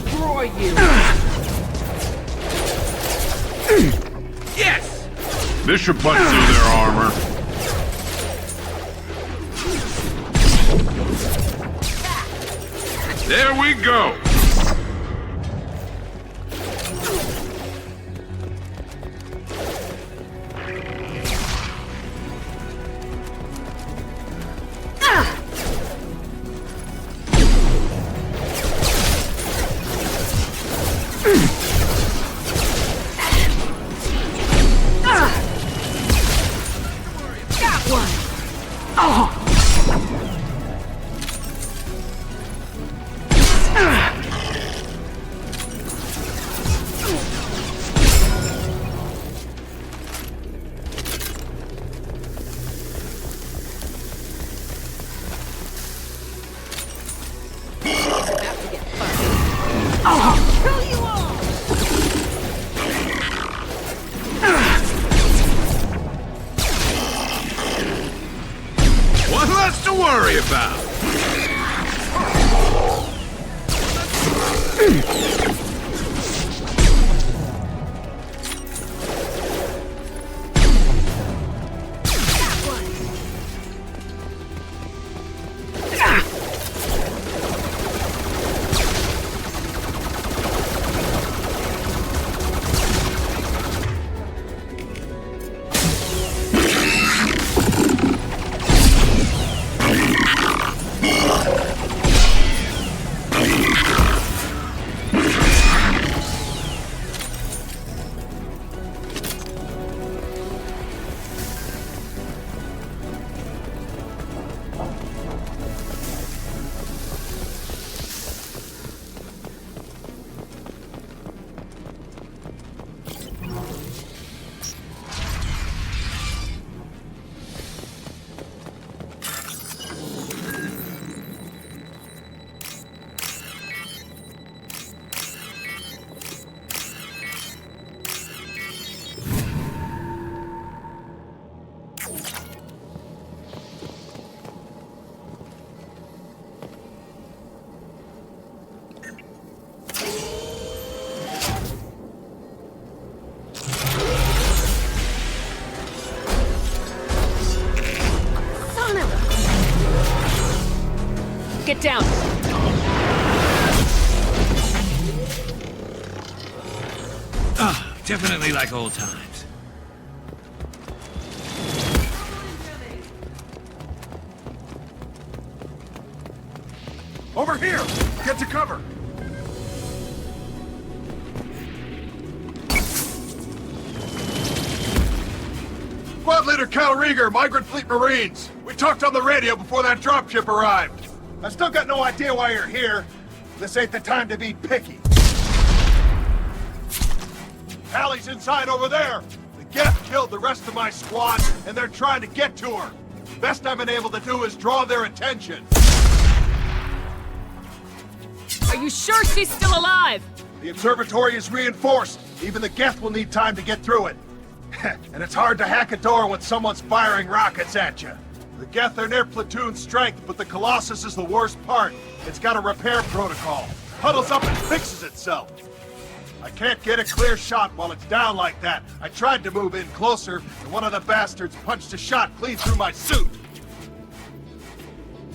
S3: Destroy you! Yes!
S18: This should punch through their armor. There we go!
S3: What less to worry about?
S5: Get down!
S3: Definitely like old times.
S4: Over here! Get to cover! Squad Leader Cal Rieger, Migrant Fleet Marines. We talked on the radio before that dropship arrived. I still got no idea why you're here. This ain't the time to be picky. Hallie's inside over there. The Geth killed the rest of my squad, and they're trying to get to her. Best I've been able to do is draw their attention.
S5: Are you sure she's still alive?
S4: The observatory is reinforced. Even the Geth will need time to get through it. And it's hard to hack a door when someone's firing rockets at you. The Geth are near platoon strength, but the Colossus is the worst part. It's got a repair protocol. Huddles up and fixes itself. I can't get a clear shot while it's down like that. I tried to move in closer, and one of the bastards punched a shot clean through my suit.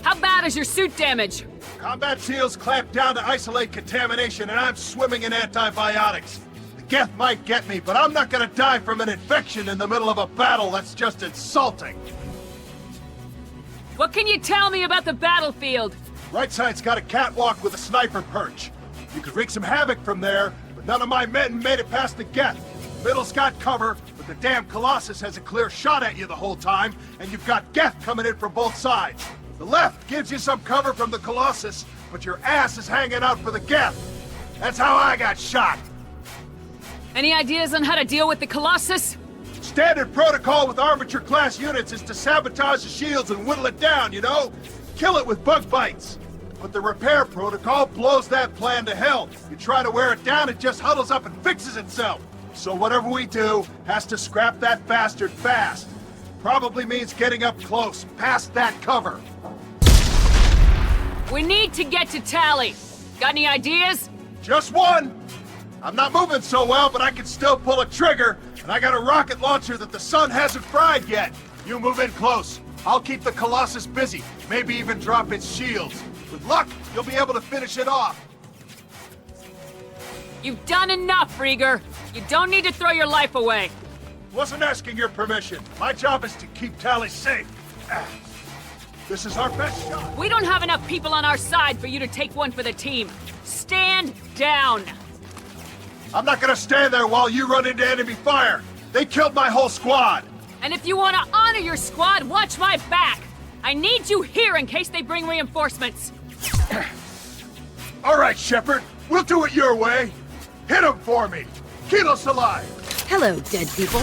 S5: How bad is your suit damage?
S4: Combat seals clamp down to isolate contamination, and I'm swimming in antibiotics. The Geth might get me, but I'm not gonna die from an infection in the middle of a battle. That's just insulting.
S5: What can you tell me about the battlefield?
S4: Right side's got a catwalk with a sniper perch. You could wreak some havoc from there, but none of my men made it past the Geth. Middle's got cover, but the damn Colossus has a clear shot at you the whole time, and you've got Geth coming in from both sides. The left gives you some cover from the Colossus, but your ass is hanging out for the Geth. That's how I got shot.
S5: Any ideas on how to deal with the Colossus?
S4: Standard protocol with armature-class units is to sabotage the shields and whittle it down, you know? Kill it with bug bites. But the repair protocol blows that plan to hell. You try to wear it down, it just huddles up and fixes itself. So whatever we do has to scrap that bastard fast. Probably means getting up close, past that cover.
S5: We need to get to Tally. Got any ideas?
S4: Just one. I'm not moving so well, but I can still pull a trigger, and I got a rocket launcher that the sun hasn't fried yet. You move in close. I'll keep the Colossus busy, maybe even drop its shields. With luck, you'll be able to finish it off.
S5: You've done enough, Rieger. You don't need to throw your life away.
S4: Wasn't asking your permission. My job is to keep Tally safe. This is our best shot.
S5: We don't have enough people on our side for you to take one for the team. Stand down.
S4: I'm not gonna stand there while you run into enemy fire. They killed my whole squad.
S5: And if you want to honor your squad, watch my back. I need you here in case they bring reinforcements.
S4: All right, Shepard. We'll do it your way. Hit him for me. Keep us alive.
S1: Hello, dead people.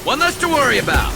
S3: One less to worry about.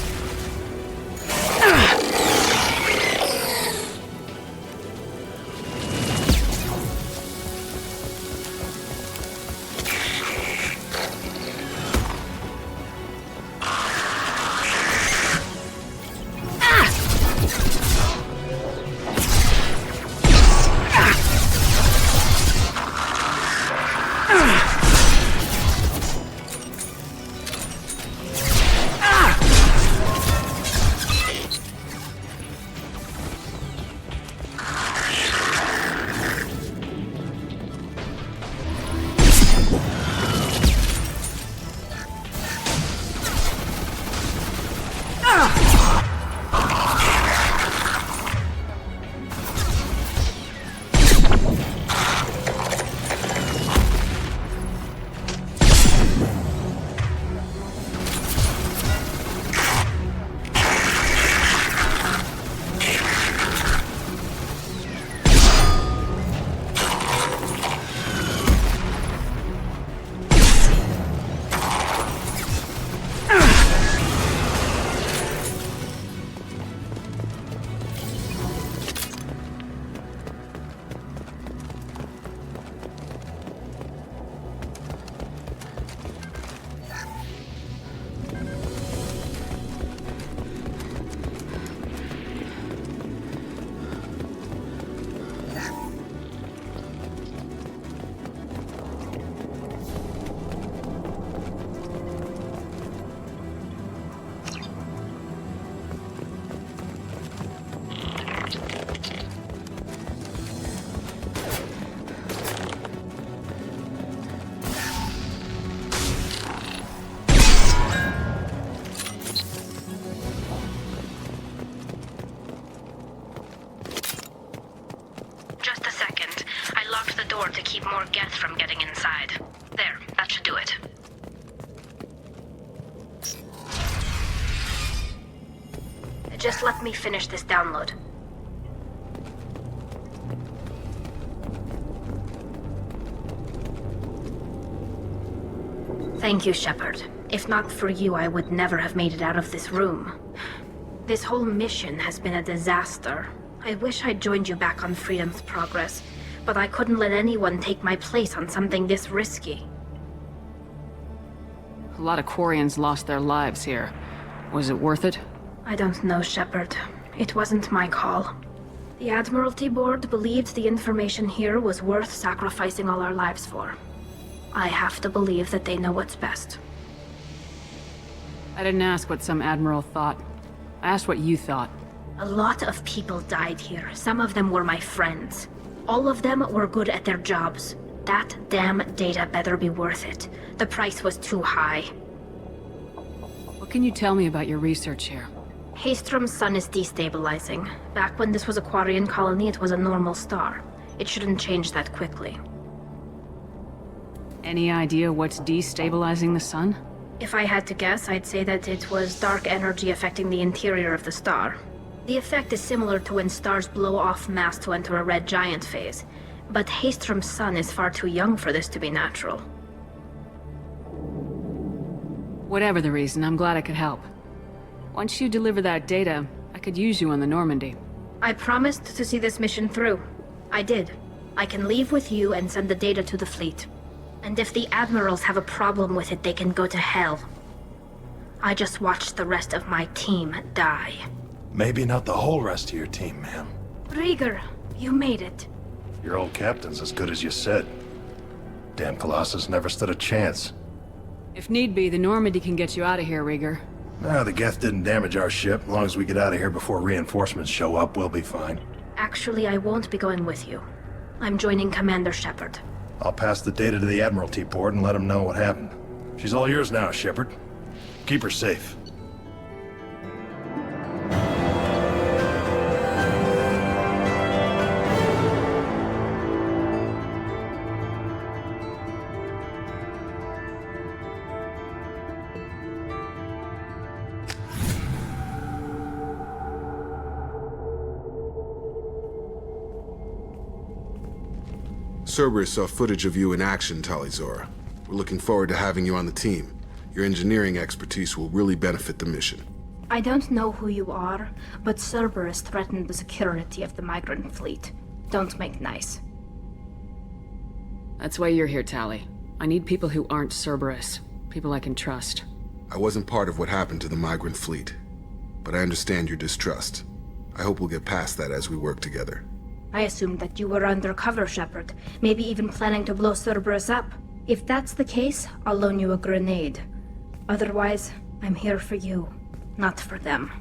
S14: door to keep more Geth from getting inside. There, that should do it. Just let me finish this download. Thank you, Shepard. If not for you, I would never have made it out of this room. This whole mission has been a disaster. I wish I'd joined you back on Freedom's Progress, but I couldn't let anyone take my place on something this risky.
S5: A lot of Quarians lost their lives here. Was it worth it?
S14: I don't know, Shepard. It wasn't my call. The Admiralty Board believed the information here was worth sacrificing all our lives for. I have to believe that they know what's best.
S5: I didn't ask what some admiral thought. I asked what you thought.
S14: A lot of people died here. Some of them were my friends. All of them were good at their jobs. That damn data better be worth it. The price was too high.
S5: What can you tell me about your research here?
S14: Haystrom's sun is destabilizing. Back when this was a Quarian colony, it was a normal star. It shouldn't change that quickly.
S5: Any idea what's destabilizing the sun?
S14: If I had to guess, I'd say that it was dark energy affecting the interior of the star. The effect is similar to when stars blow off mass to enter a red giant phase, but Haystrom's sun is far too young for this to be natural.
S5: Whatever the reason, I'm glad I could help. Once you deliver that data, I could use you on the Normandy.
S14: I promised to see this mission through. I did. I can leave with you and send the data to the fleet. And if the admirals have a problem with it, they can go to hell. I just watched the rest of my team die.
S4: Maybe not the whole rest of your team, ma'am.
S14: Rieger, you made it.
S4: Your old captain's as good as you said. Damn Colossus never stood a chance.
S5: If need be, the Normandy can get you out of here, Rieger.
S4: Nah, the Geth didn't damage our ship. As long as we get out of here before reinforcements show up, we'll be fine.
S14: Actually, I won't be going with you. I'm joining Commander Shepard.
S4: I'll pass the data to the Admiralty Board and let them know what happened. She's all yours now, Shepard. Keep her safe.
S9: Cerberus saw footage of you in action, Talizora. We're looking forward to having you on the team. Your engineering expertise will really benefit the mission.
S14: I don't know who you are, but Cerberus threatened the security of the migrant fleet. Don't make nice.
S5: That's why you're here, Tali. I need people who aren't Cerberus. People I can trust.
S9: I wasn't part of what happened to the migrant fleet, but I understand your distrust. I hope we'll get past that as we work together.
S14: I assumed that you were undercover, Shepard. Maybe even planning to blow Cerberus up. If that's the case, I'll loan you a grenade. Otherwise, I'm here for you, not for them.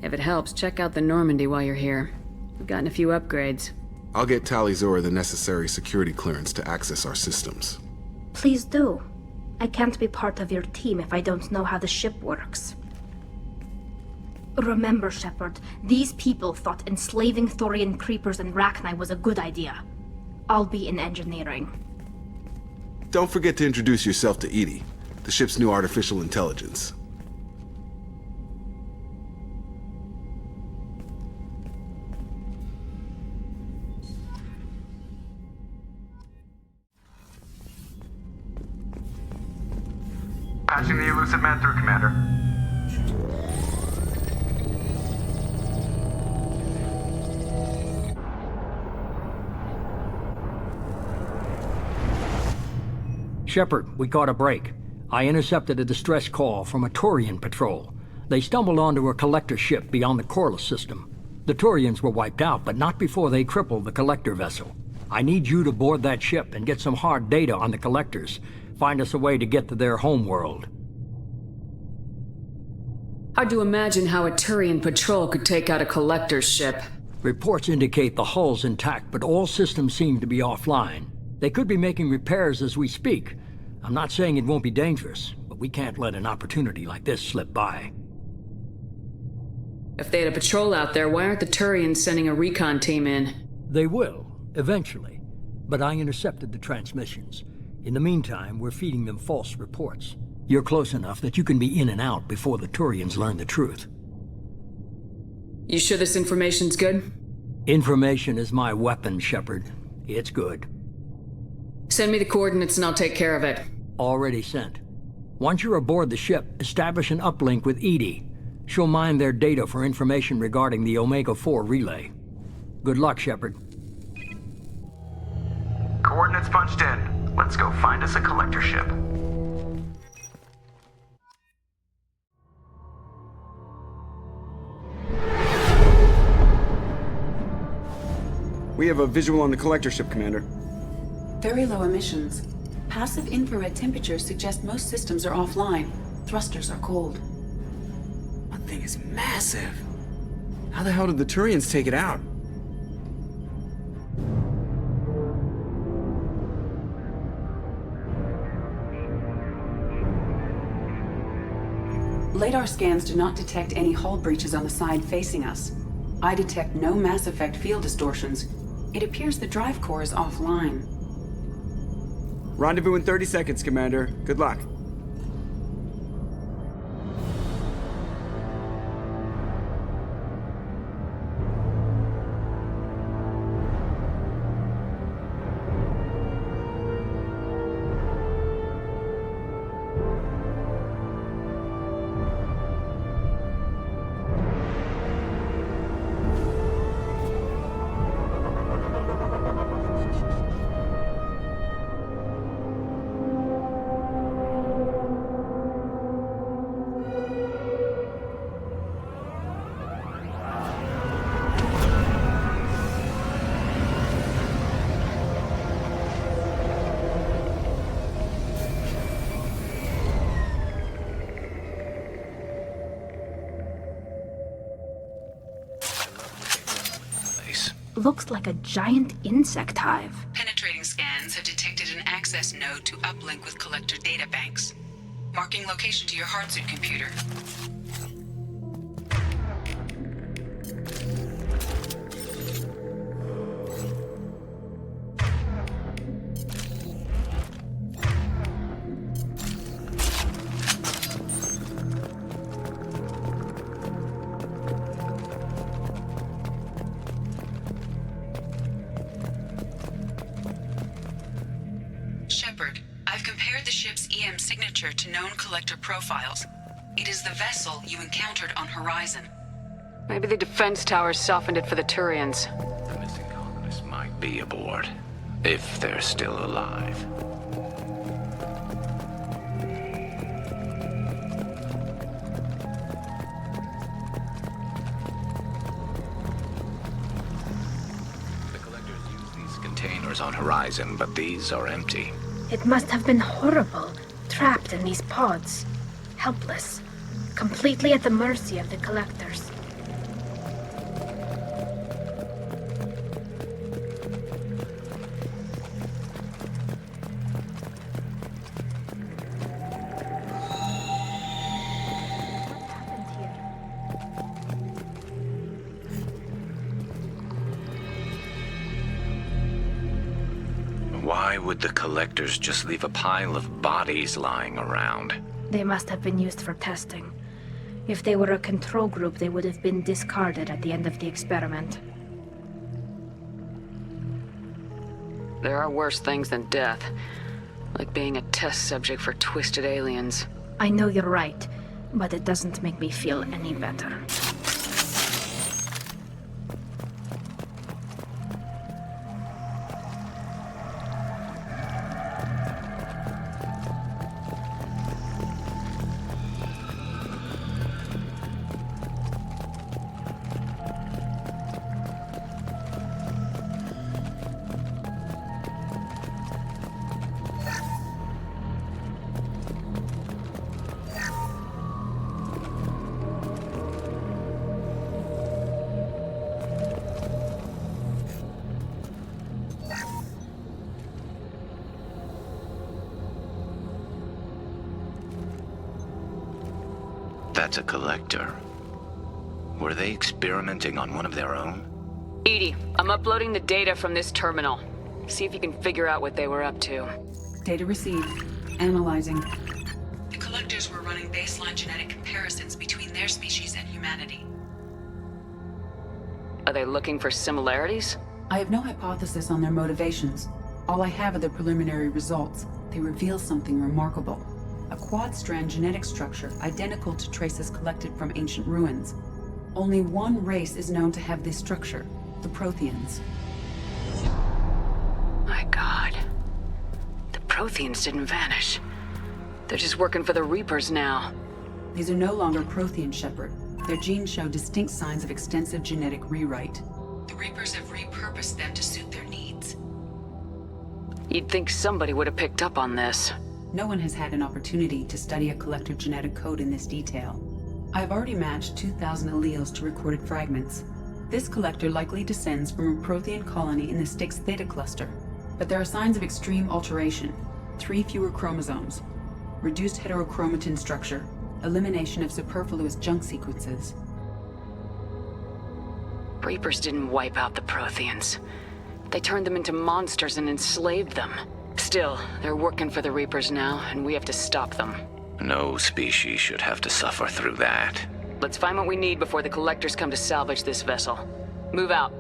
S5: If it helps, check out the Normandy while you're here. We've gotten a few upgrades.
S9: I'll get Talizora the necessary security clearance to access our systems.
S14: Please do. I can't be part of your team if I don't know how the ship works. Remember, Shepard, these people thought enslaving Thorian creepers and Rachni was a good idea. I'll be in engineering.
S9: Don't forget to introduce yourself to Edie, the ship's new artificial intelligence.
S6: Patching the elusive man through, Commander.
S21: Shepard, we caught a break. I intercepted a distress call from a Turian patrol. They stumbled onto a collector ship beyond the Corliss system. The Turians were wiped out, but not before they crippled the collector vessel. I need you to board that ship and get some hard data on the collectors. Find us a way to get to their homeworld.
S5: Hard to imagine how a Turian patrol could take out a collector's ship.
S21: Reports indicate the hull's intact, but all systems seem to be offline. They could be making repairs as we speak. I'm not saying it won't be dangerous, but we can't let an opportunity like this slip by.
S5: If they had a patrol out there, why aren't the Turians sending a recon team in?
S21: They will, eventually. but I intercepted the transmissions. In the meantime, we're feeding them false reports. You're close enough that you can be in and out before the Turians learn the truth.
S16: You sure this information's good?
S21: Information is my weapon, Shepard. It's good.
S16: Send me the coordinates and I'll take care of it.
S21: Already sent. Once you're aboard the ship, establish an uplink with Edie. She'll mine their data for information regarding the Omega-4 relay. Good luck, Shepard.
S6: Coordinates punched in. Let's go find us a collector ship. We have a visual on the collector ship, Commander.
S7: Very low emissions. Passive infrared temperatures suggest most systems are offline. Thrusters are cold.
S6: That thing is massive. How the hell did the Turians take it out?
S7: LADAR scans do not detect any hull breaches on the side facing us. I detect no Mass Effect field distortions. It appears the drive core is offline.
S6: Rendezvous in 30 seconds, Commander. Good luck.
S14: Looks like a giant insect hive.
S7: Penetrating scans have detected an access node to uplink with collector data banks. Marking location to your hardsuit computer. Shepard, I've compared the ship's EM signature to known collector profiles. It is the vessel you encountered on Horizon.
S5: Maybe the defense towers softened it for the Turians.
S2: The missing colonists might be aboard, if they're still alive. The collectors use these containers on Horizon, but these are empty.
S14: It must have been horrible, trapped in these pods. Helpless. Completely at the mercy of the collectors.
S2: Why would the collectors just leave a pile of bodies lying around?
S14: They must have been used for testing. If they were a control group, they would have been discarded at the end of the experiment.
S5: There are worse things than death. Like being a test subject for twisted aliens.
S14: I know you're right, but it doesn't make me feel any better.
S2: That's a collector. Were they experimenting on one of their own?
S5: Edie, I'm uploading the data from this terminal.
S16: See if you can figure out what they were up to.
S7: Data received. Analyzing. The collectors were running baseline genetic comparisons between their species and humanity.
S16: Are they looking for similarities?
S7: I have no hypothesis on their motivations. All I have are the preliminary results. They reveal something remarkable. A quad-strand genetic structure identical to traces collected from ancient ruins. Only one race is known to have this structure, the Protheans.
S16: My God. The Protheans didn't vanish. They're just working for the Reapers now.
S7: These are no longer Prothean, Shepard. Their genes show distinct signs of extensive genetic rewrite. The Reapers have repurposed them to suit their needs.
S16: You'd think somebody would have picked up on this.
S7: No one has had an opportunity to study a collective genetic code in this detail. I've already matched 2,000 alleles to recorded fragments. This collector likely descends from a Prothean colony in the Styx Theta cluster. But there are signs of extreme alteration. 3 fewer chromosomes. Reduced heterochromatin structure. Elimination of superfluous junk sequences.
S16: Reapers didn't wipe out the Protheans. They turned them into monsters and enslaved them. Still, they're working for the Reapers now, and we have to stop them.
S8: No species should have to suffer through that.
S16: Let's find what we need before the Collectors come to salvage this vessel. Move out.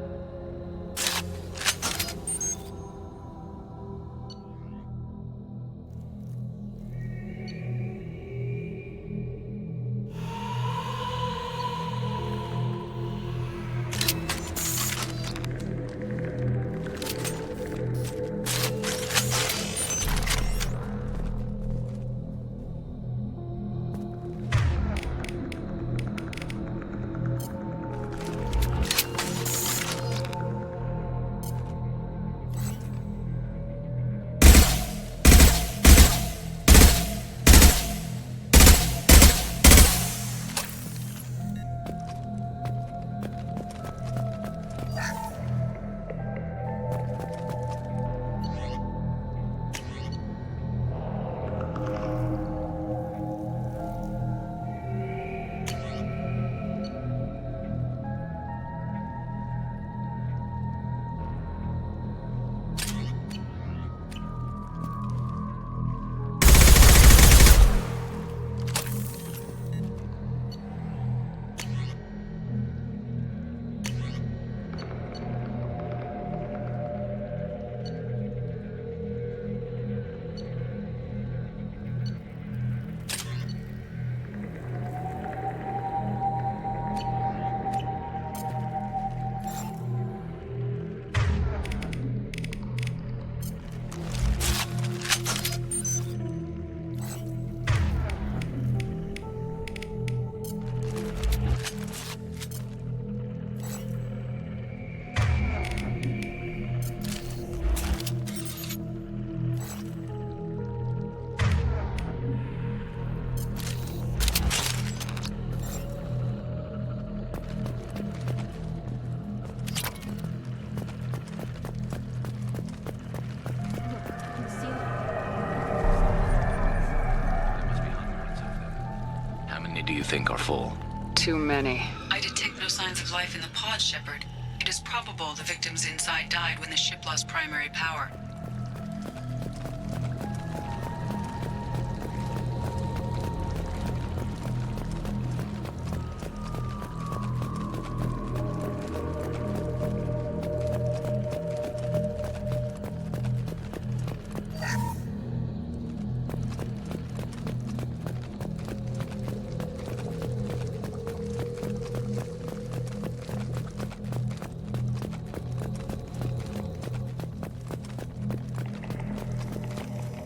S8: Do you think are full?
S16: Too many.
S7: I detect no signs of life in the pod, Shepard. It is probable the victims inside died when the ship lost primary power.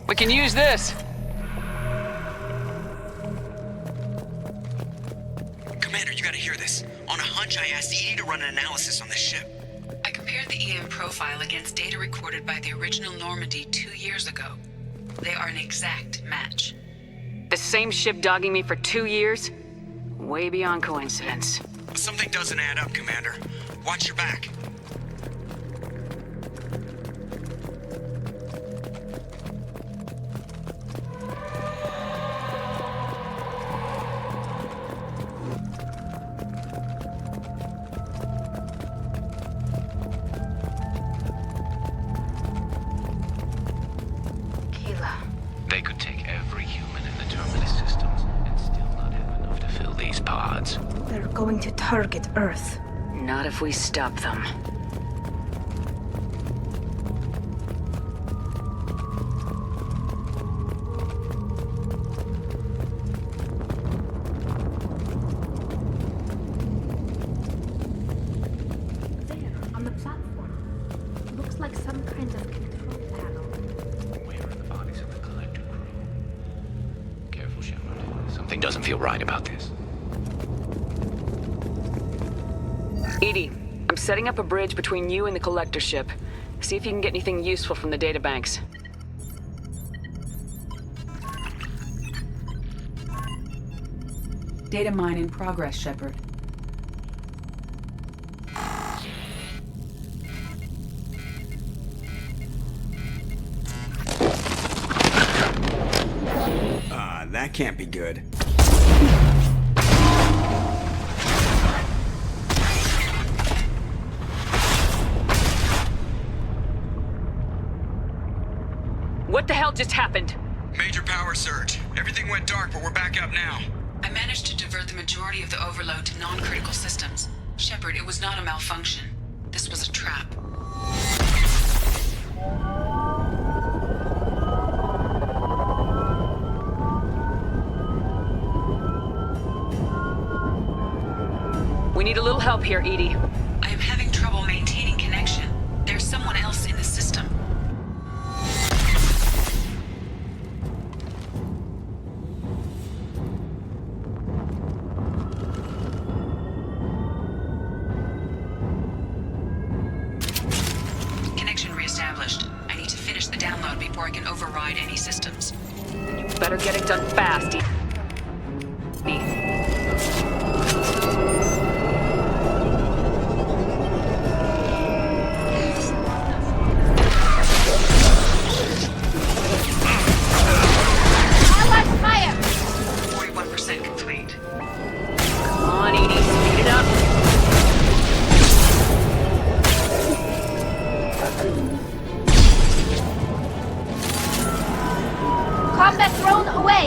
S16: We can use this!
S6: Commander, you gotta hear this. On a hunch, I asked Edie to run an analysis on this ship.
S7: I compared the EM profile against data recorded by the original Normandy 2 years ago. They are an exact match.
S16: The same ship dogging me for 2 years? Way beyond coincidence.
S6: Something doesn't add up, Commander. Watch your back.
S14: target Earth.
S16: Not if we stop them.
S14: There, on the platform. Looks like some kind of control panel.
S13: Where are the bodies of the collector crew? Careful, Shepard. Something doesn't feel right about this.
S16: Edie, I'm setting up a bridge between you and the collector ship. See if you can get anything useful from the databanks.
S7: Data mine in progress, Shepard.
S6: That can't be good.
S16: What the hell just happened?
S6: Major power surge. Everything went dark, but we're back up now.
S7: I managed to divert the majority of the overload to non-critical systems. Shepard, it was not a malfunction. This was a trap.
S16: We need a little help here, Edie.
S7: I am having trouble maintaining connection. There's someone else in the system. Connection reestablished. I need to finish the download before I can override any systems.
S16: You better get it done fast, Edie.
S14: Combat drone away!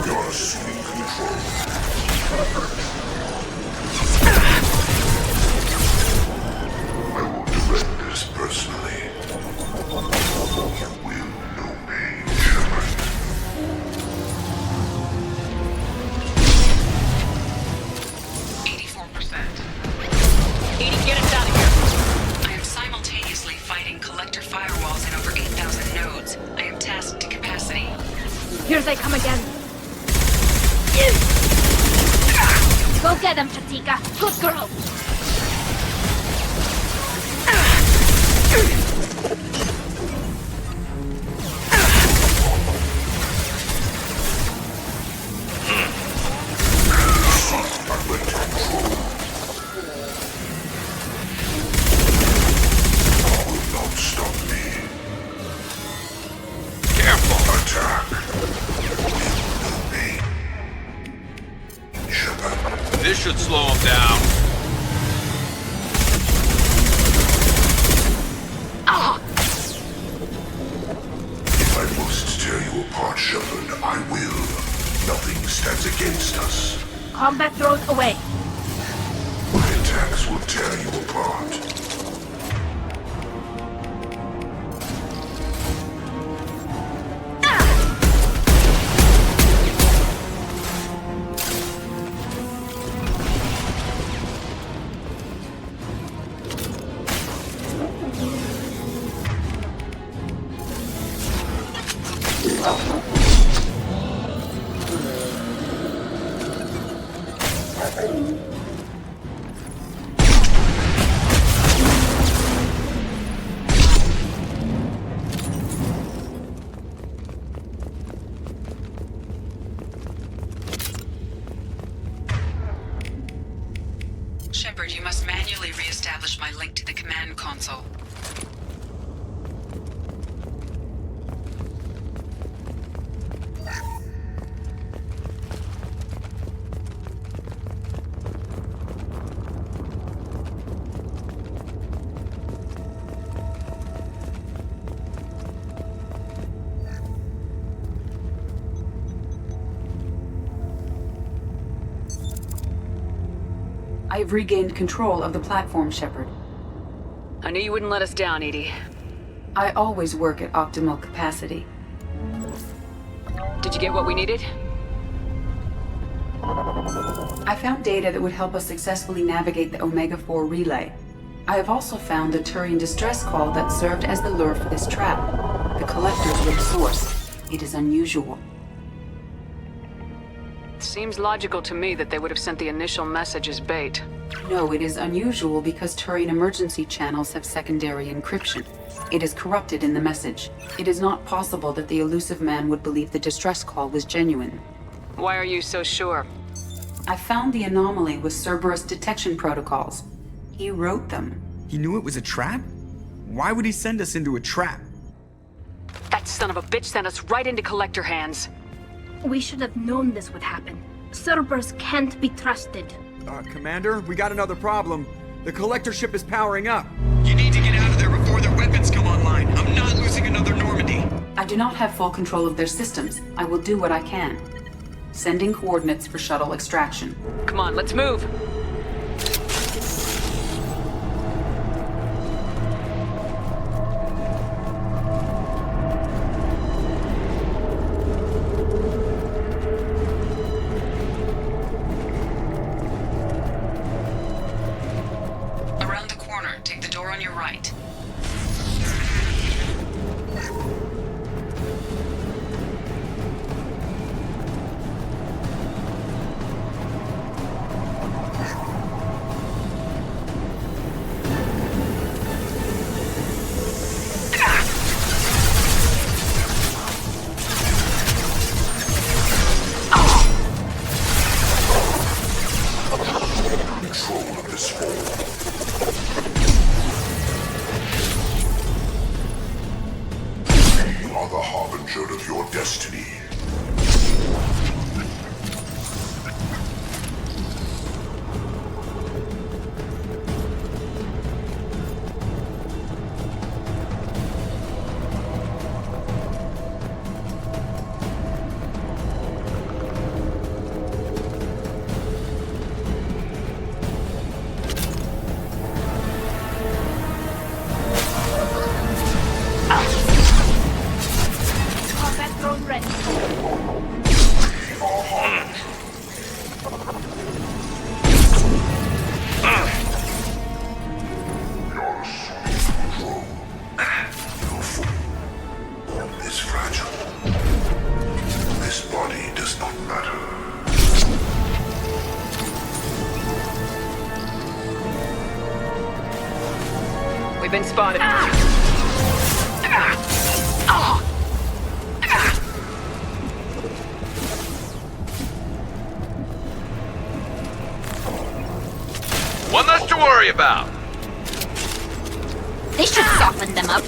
S18: You're assuming control. I will direct this personally. You will know me, Shepard.
S16: Edie, get us out of here!
S7: I am simultaneously fighting collector firewalls in over 8,000 nodes. I am tasked to capacity.
S14: Here they come again. Go get them, Chatika. Good girl.
S3: This should slow him down.
S18: If I must tear you apart, Shepard, I will. Nothing stands against us.
S14: Combat drones away.
S18: My attacks will tear you apart.
S7: Shepard, you must manually re-establish my link to the command console. I have regained control of the platform, Shepard.
S16: I knew you wouldn't let us down, Edie.
S7: I always work at optimal capacity.
S16: Did you get what we needed?
S7: I found data that would help us successfully navigate the Omega-4 relay. I have also found the Turian distress call that served as the lure for this trap. The Collectors were the source. It is unusual.
S16: Seems logical to me that they would have sent the initial message as bait.
S7: No, it is unusual because Turian emergency channels have secondary encryption. It is corrupted in the message. It is not possible that the elusive man would believe the distress call was genuine.
S16: Why are you so sure?
S7: I found the anomaly with Cerberus detection protocols. He wrote them.
S6: He knew it was a trap? Why would he send us into a trap?
S16: That son of a bitch sent us right into Collector hands.
S15: We should have known this would happen. Cerberus can't be trusted.
S6: Commander, we got another problem. The Collector ship is powering up.
S13: You need to get out of there before their weapons come online. I'm not losing another Normandy.
S7: I do not have full control of their systems. I will do what I can. Sending coordinates for shuttle extraction.
S16: Come on, let's move.
S7: Around the corner, take the door on your right.
S16: We've been spotted.
S3: One less to worry about.
S15: They should soften them up.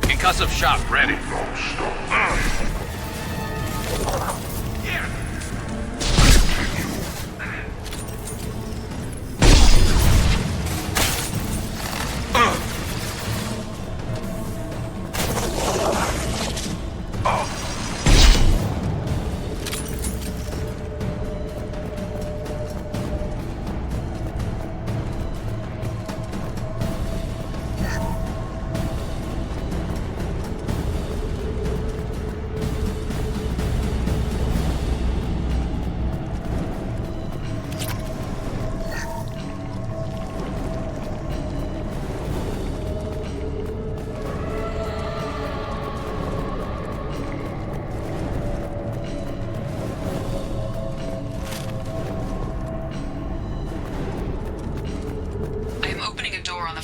S3: Concussive shock ready.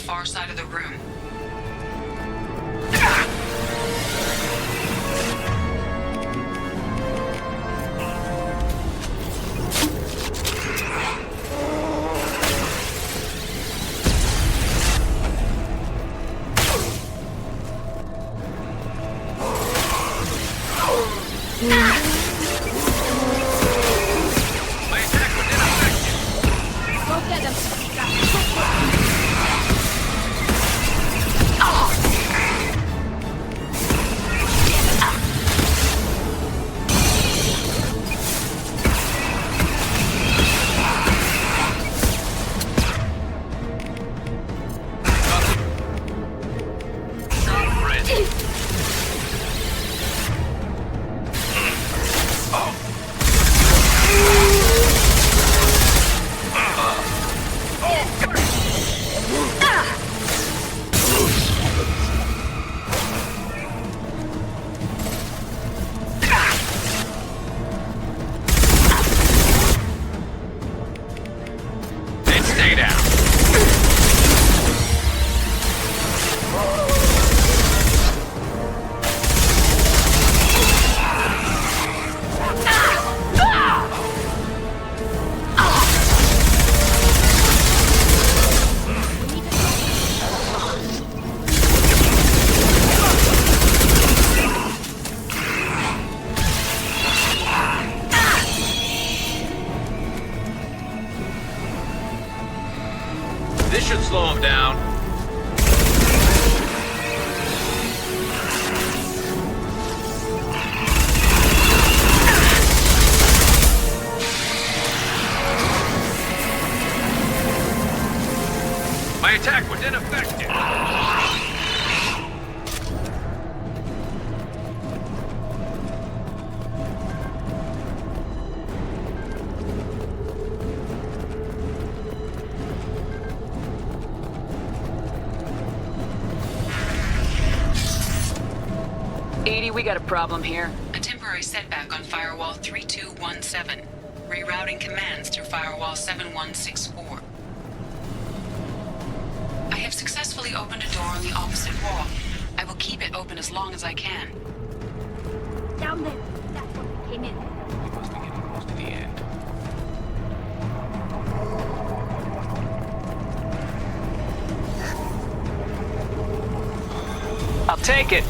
S7: Far side of the room.
S3: This should slow him down. My attack was ineffective.
S16: 80, we got a problem here.
S7: A temporary setback on Firewall 3217. Rerouting commands through Firewall 7164. I have successfully opened a door on the opposite wall. I will keep it open as long as I can.
S15: Down there. That's what we came in.
S8: We must be getting close to the end. I'll take it.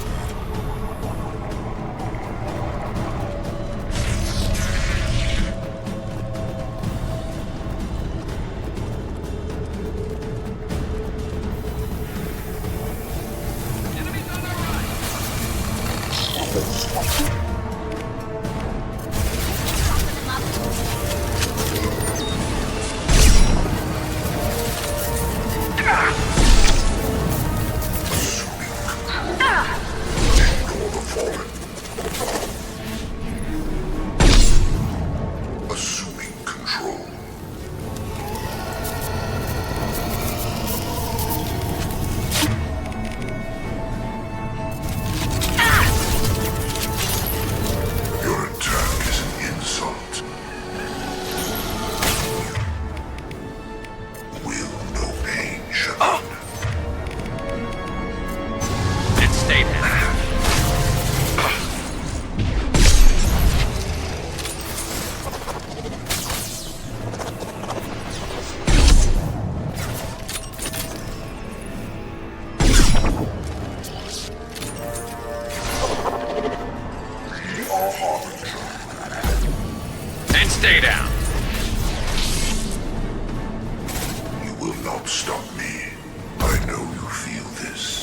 S3: Stay down.
S18: You will not stop me. I know you feel this.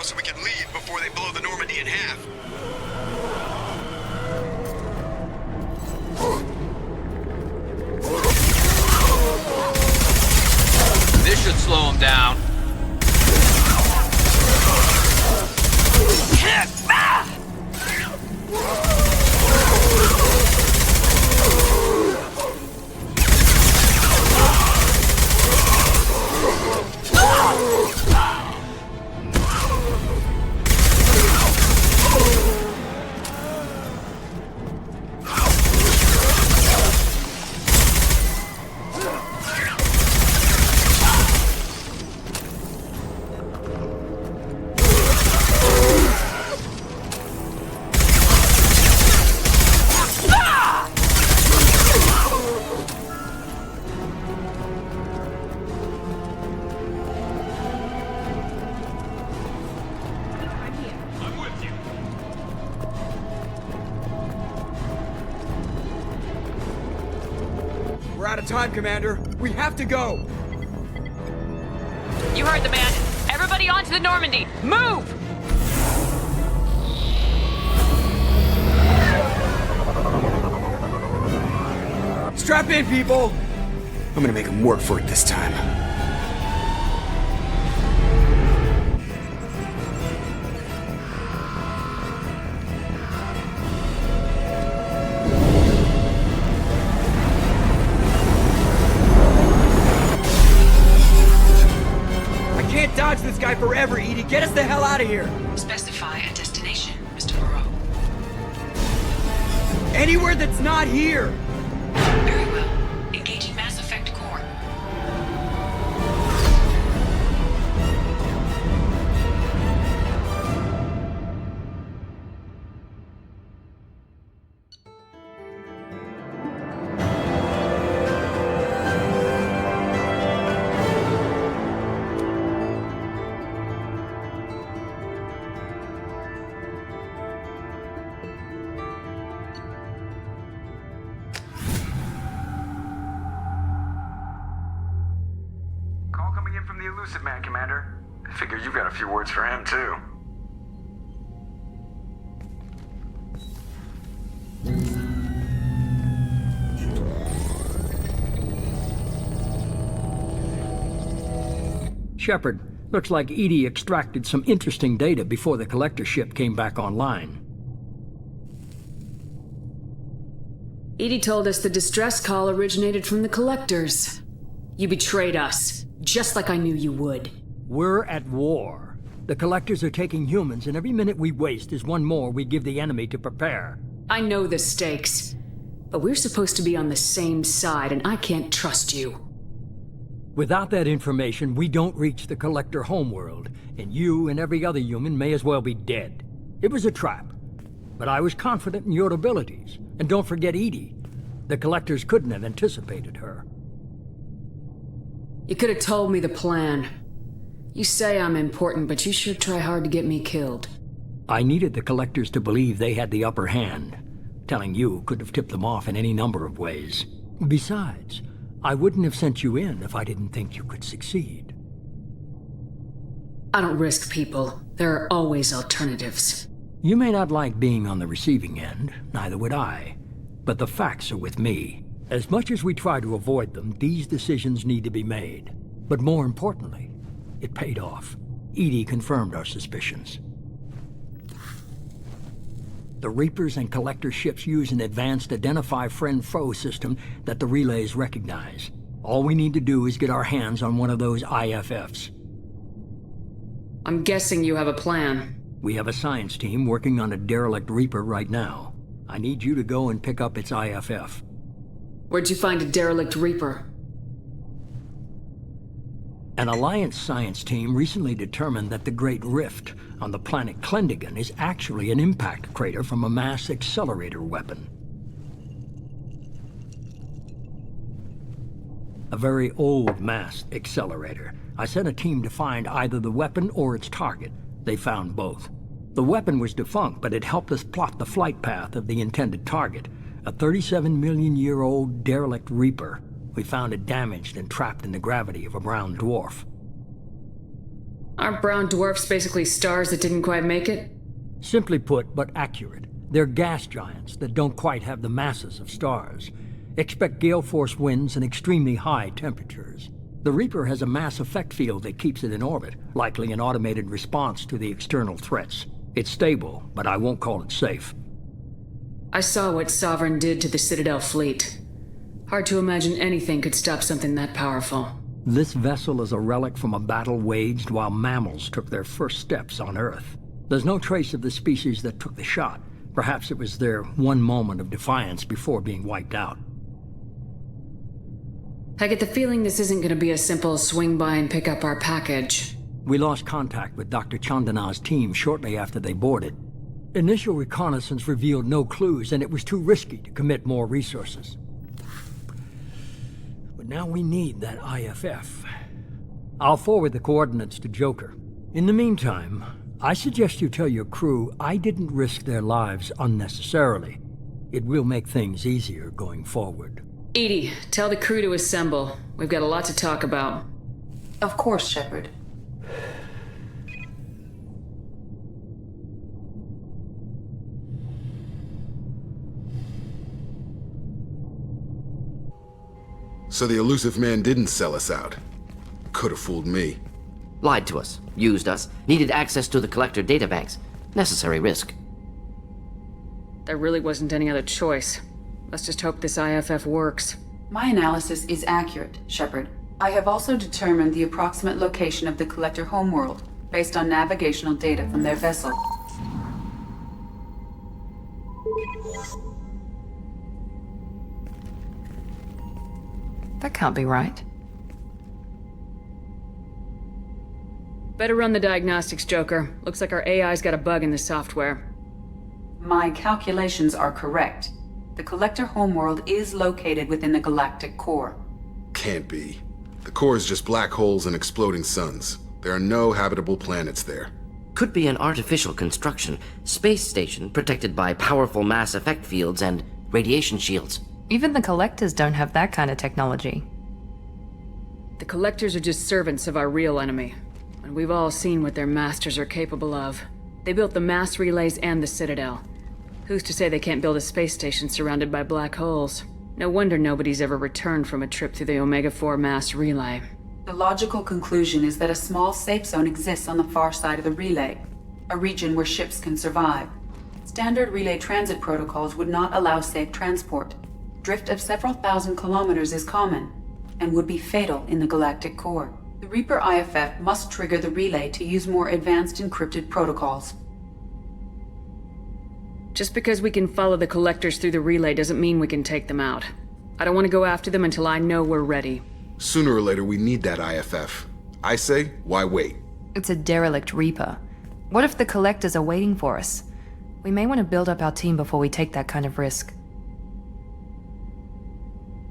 S6: So we can leave before they blow the Normandy in half.
S3: This should slow him down.
S6: We're out of time, Commander. We have to go.
S16: You heard the man. Everybody onto the Normandy. Move!
S6: Strap in, people! I'm gonna make them work for it this time. I can't dodge this guy forever, Edie. Get us the hell out of here!
S7: Specify a destination, Mr. Moreau.
S6: Anywhere that's not here!
S7: Very well. Engaging Mass Effect core.
S6: From the elusive man, Commander. I figure you've got a few words for him, too.
S21: Shepard, looks like Edie extracted some interesting data before the collector ship came back online.
S16: Edie told us the distress call originated from the collectors. You betrayed us, just like I knew you would.
S21: We're at war. The collectors are taking humans, and every minute we waste is one more we give the enemy to prepare.
S16: I know the stakes, but we're supposed to be on the same side, and I can't trust you.
S21: Without that information, we don't reach the collector homeworld, and you and every other human may as well be dead. It was a trap, but I was confident in your abilities. And don't forget Edie. The collectors couldn't have anticipated her.
S16: You could have told me the plan. You say I'm important, but you sure try hard to get me killed.
S21: I needed the collectors to believe they had the upper hand. Telling you could have tipped them off in any number of ways. Besides, I wouldn't have sent you in if I didn't think you could succeed.
S16: I don't risk people. There are always alternatives.
S21: You may not like being on the receiving end, neither would I. But the facts are with me. As much as we try to avoid them, these decisions need to be made. But more importantly, it paid off. Edie confirmed our suspicions. The Reapers and Collector ships use an advanced identify friend-foe system that the relays recognize. All we need to do is get our hands on one of those IFFs.
S16: I'm guessing you have a plan.
S21: We have a science team working on a derelict Reaper right now. I need you to go and pick up its IFF.
S16: Where'd you find a derelict Reaper?
S21: An Alliance science team recently determined that the Great Rift on the planet Klendigan is actually an impact crater from a mass accelerator weapon. A very old mass accelerator. I sent a team to find either the weapon or its target. They found both. The weapon was defunct, but it helped us plot the flight path of the intended target, a 37-million-year-old derelict Reaper. We found it damaged and trapped in the gravity of a brown dwarf.
S16: Aren't brown dwarfs basically stars that didn't quite make it?
S21: Simply put, but accurate. They're gas giants that don't quite have the masses of stars. Expect gale force winds and extremely high temperatures. The Reaper has a mass effect field that keeps it in orbit, likely an automated response to the external threats. It's stable, but I won't call it safe.
S16: I saw what Sovereign did to the Citadel fleet. Hard to imagine anything could stop something that powerful.
S21: This vessel is a relic from a battle waged while mammals took their first steps on Earth. There's no trace of the species that took the shot. Perhaps it was their one moment of defiance before being wiped out.
S16: I get the feeling this isn't going to be a simple swing by and pick up our package.
S21: We lost contact with Dr. Chandana's team shortly after they boarded. Initial reconnaissance revealed no clues, and it was too risky to commit more resources. But now we need that IFF. I'll forward the coordinates to Joker. In the meantime, I suggest you tell your crew I didn't risk their lives unnecessarily. It will make things easier going forward.
S16: Edie, tell the crew to assemble. We've got a lot to talk about.
S7: Of course, Shepard.
S9: So the elusive man didn't sell us out. Could have fooled me.
S20: Lied to us, used us, needed access to the Collector databanks. Necessary risk.
S16: There really wasn't any other choice. Let's just hope this IFF works.
S7: My analysis is accurate, Shepard. I have also determined the approximate location of the Collector homeworld, based on navigational data from their vessel.
S17: That can't be right.
S16: Better run the diagnostics, Joker. Looks like our AI's got a bug in the software.
S7: My calculations are correct. The Collector homeworld is located within the galactic core.
S9: Can't be. The core is just black holes and exploding suns. There are no habitable planets there.
S20: Could be an artificial construction. Space station protected by powerful mass effect fields and radiation shields.
S17: Even the Collectors don't have that kind of technology.
S16: The Collectors are just servants of our real enemy. And we've all seen what their masters are capable of. They built the mass relays and the Citadel. Who's to say they can't build a space station surrounded by black holes? No wonder nobody's ever returned from a trip through the Omega-4 mass relay.
S7: The logical conclusion is that a small safe zone exists on the far side of the relay, a region where ships can survive. Standard relay transit protocols would not allow safe transport. Drift of several thousand kilometers is common, and would be fatal in the galactic core. The Reaper IFF must trigger the relay to use more advanced encrypted protocols.
S16: Just because we can follow the Collectors through the relay doesn't mean we can take them out. I don't want to go after them until I know we're ready.
S9: Sooner or later, we need that IFF. I say, why wait?
S17: It's a derelict Reaper. What if the Collectors are waiting for us? We may want to build up our team before we take that kind of risk.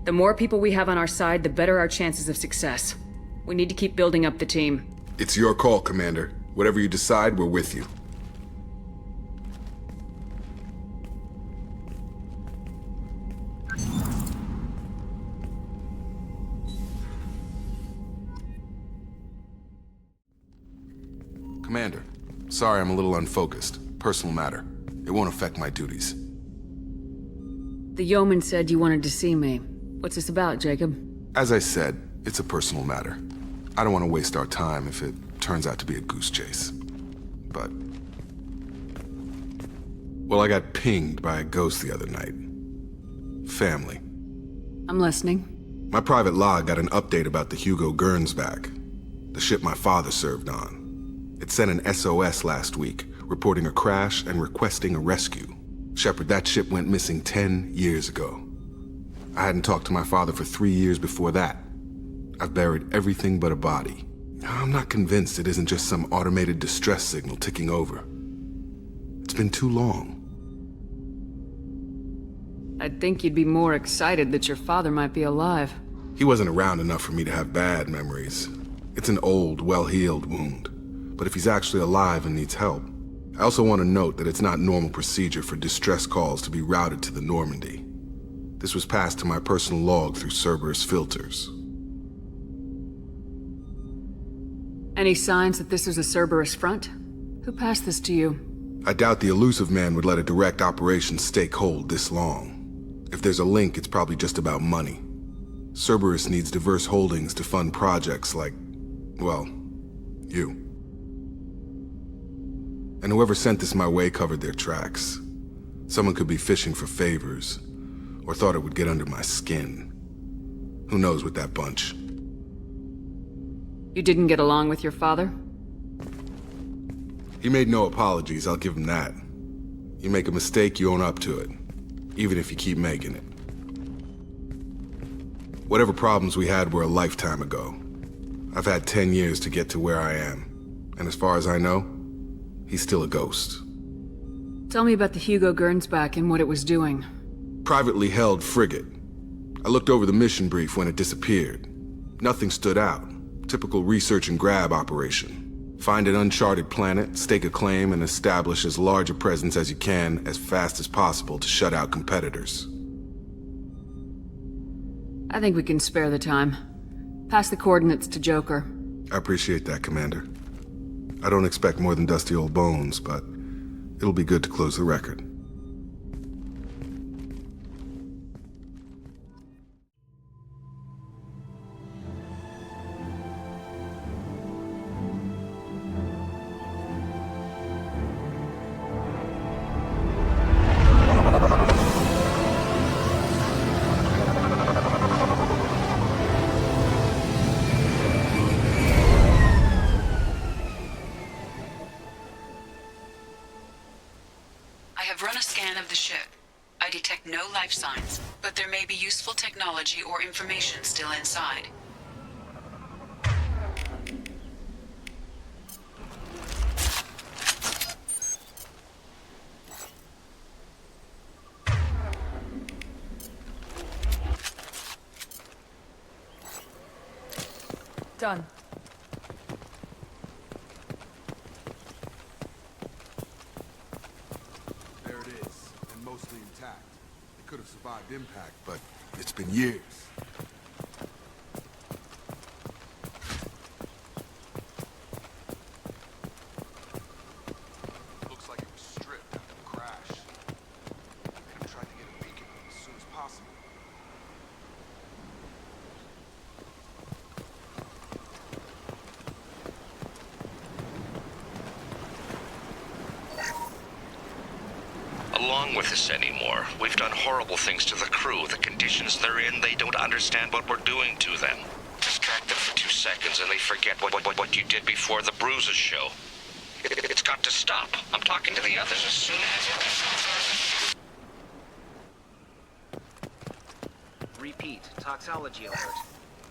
S16: The more people we have on our side, the better our chances of success. We need to keep building up the team.
S9: It's your call, Commander. Whatever you decide, we're with you. Commander, sorry I'm a little unfocused. Personal matter. It won't affect my duties.
S16: The yeoman said you wanted to see me. What's this about, Jacob?
S9: As I said, it's a personal matter. I don't want to waste our time if it turns out to be a goose chase. But... well, I got pinged by a ghost the other night. Family.
S16: I'm listening.
S9: My private log got an update about the Hugo Gernsback, the ship my father served on. It sent an SOS last week, reporting a crash and requesting a rescue. Shepard, that ship went missing 10 years ago. I hadn't talked to my father for 3 years before that. I've buried everything but a body. I'm not convinced it isn't just some automated distress signal ticking over. It's been too long.
S16: I'd think you'd be more excited that your father might be alive.
S9: He wasn't around enough for me to have bad memories. It's an old, well-healed wound. But if he's actually alive and needs help, I also want to note that it's not normal procedure for distress calls to be routed to the Normandy. This was passed to my personal log through Cerberus filters.
S16: Any signs that this is a Cerberus front? Who passed this to you?
S9: I doubt the elusive man would let a direct operation stake hold this long. If there's a link, it's probably just about money. Cerberus needs diverse holdings to fund projects like, well, you. And whoever sent this my way covered their tracks. Someone could be fishing for favors, or thought it would get under my skin. Who knows with that bunch?
S16: You didn't get along with your father?
S9: He made no apologies, I'll give him that. You make a mistake, you own up to it. Even if you keep making it. Whatever problems we had were a lifetime ago. I've had 10 years to get to where I am. And as far as I know, he's still a ghost.
S16: Tell me about the Hugo Gernsback and what it was doing.
S9: Privately held frigate. I looked over the mission brief when it disappeared. Nothing stood out. Typical research and grab operation. Find an uncharted planet, stake a claim, and establish as large a presence as you can as fast as possible to shut out competitors.
S16: I think we can spare the time. Pass the coordinates to Joker.
S9: I appreciate that, Commander. I don't expect more than dusty old bones, but it'll be good to close the record.
S7: I have run a scan of the ship. I detect no life signs, but there may be useful technology or information still inside.
S11: Done.
S9: There it is, and mostly intact. It could have survived impact, but it's been years. Looks like it was stripped after the crash. Could have tried to get a beacon as soon as possible.
S12: Along with this anymore. We've done horrible things to the crew. The conditions they're in, they don't understand what we're doing to them. Distract them for 2 seconds and they forget what you did before the bruises show. It's got to stop. I'm talking to the others as soon as...
S22: Repeat, toxology alert.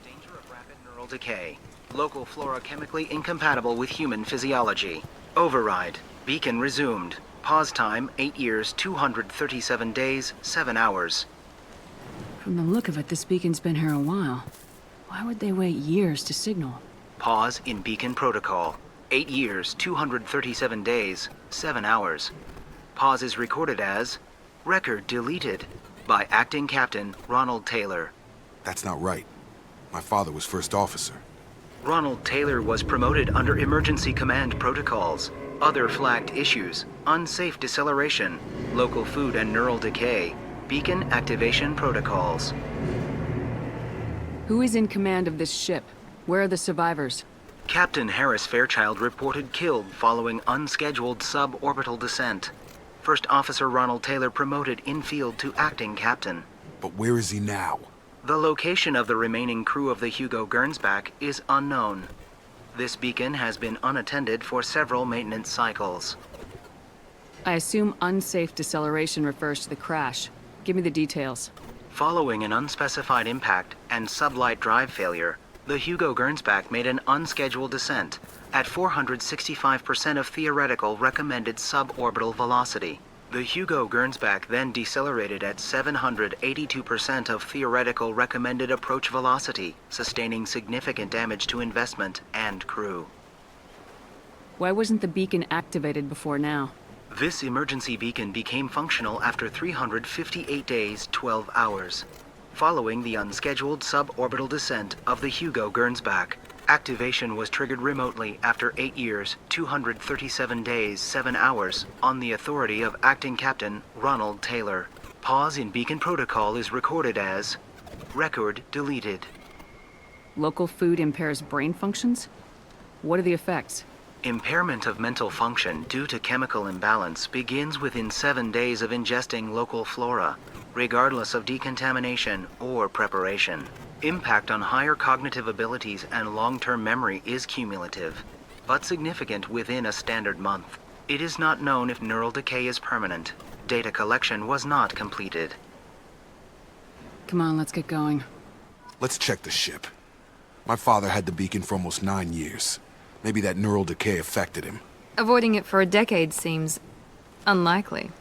S22: Danger of rapid neural decay. Local flora chemically incompatible with human physiology. Override. Beacon resumed. Pause time, 8 years, 237 days, 7 hours.
S16: From the look of it, this beacon's been here a while. Why would they wait years to signal?
S22: Pause in beacon protocol. 8 years, 237 days, 7 hours. Pause is recorded as record deleted by Acting Captain Ronald Taylor.
S9: That's not right. My father was first officer.
S22: Ronald Taylor was promoted under emergency command protocols. Other flagged issues: unsafe deceleration, local food and neural decay, beacon activation protocols.
S16: Who is in command of this ship? Where are the survivors?
S22: Captain Harris Fairchild reported killed following unscheduled suborbital descent. First Officer Ronald Taylor promoted in-field to acting captain.
S9: But where is he now?
S22: The location of the remaining crew of the Hugo Gernsback is unknown. This beacon has been unattended for several maintenance cycles.
S16: I assume unsafe deceleration refers to the crash. Give me the details.
S22: Following an unspecified impact and sublight drive failure, the Hugo Gernsback made an unscheduled descent at 465% of theoretical recommended suborbital velocity. The Hugo Gernsback then decelerated at 782% of theoretical recommended approach velocity, sustaining significant damage to investment and crew.
S16: Why wasn't the beacon activated before now?
S22: This emergency beacon became functional after 358 days, 12 hours. Following the unscheduled suborbital descent of the Hugo Gernsback, activation was triggered remotely after 8 years, 237 days, 7 hours, on the authority of Acting Captain Ronald Taylor. Pause in beacon protocol is recorded as record deleted.
S16: Local food impairs brain functions? What are the effects?
S22: Impairment of mental function due to chemical imbalance begins within 7 days of ingesting local flora, regardless of decontamination or preparation. Impact on higher cognitive abilities and long-term memory is cumulative, but significant within a standard month. It is not known if neural decay is permanent. Data collection was not completed.
S16: Come on, let's get going.
S9: Let's check the ship. My father had the beacon for almost 9 years. Maybe that neural decay affected him.
S17: Avoiding it for a decade seems unlikely.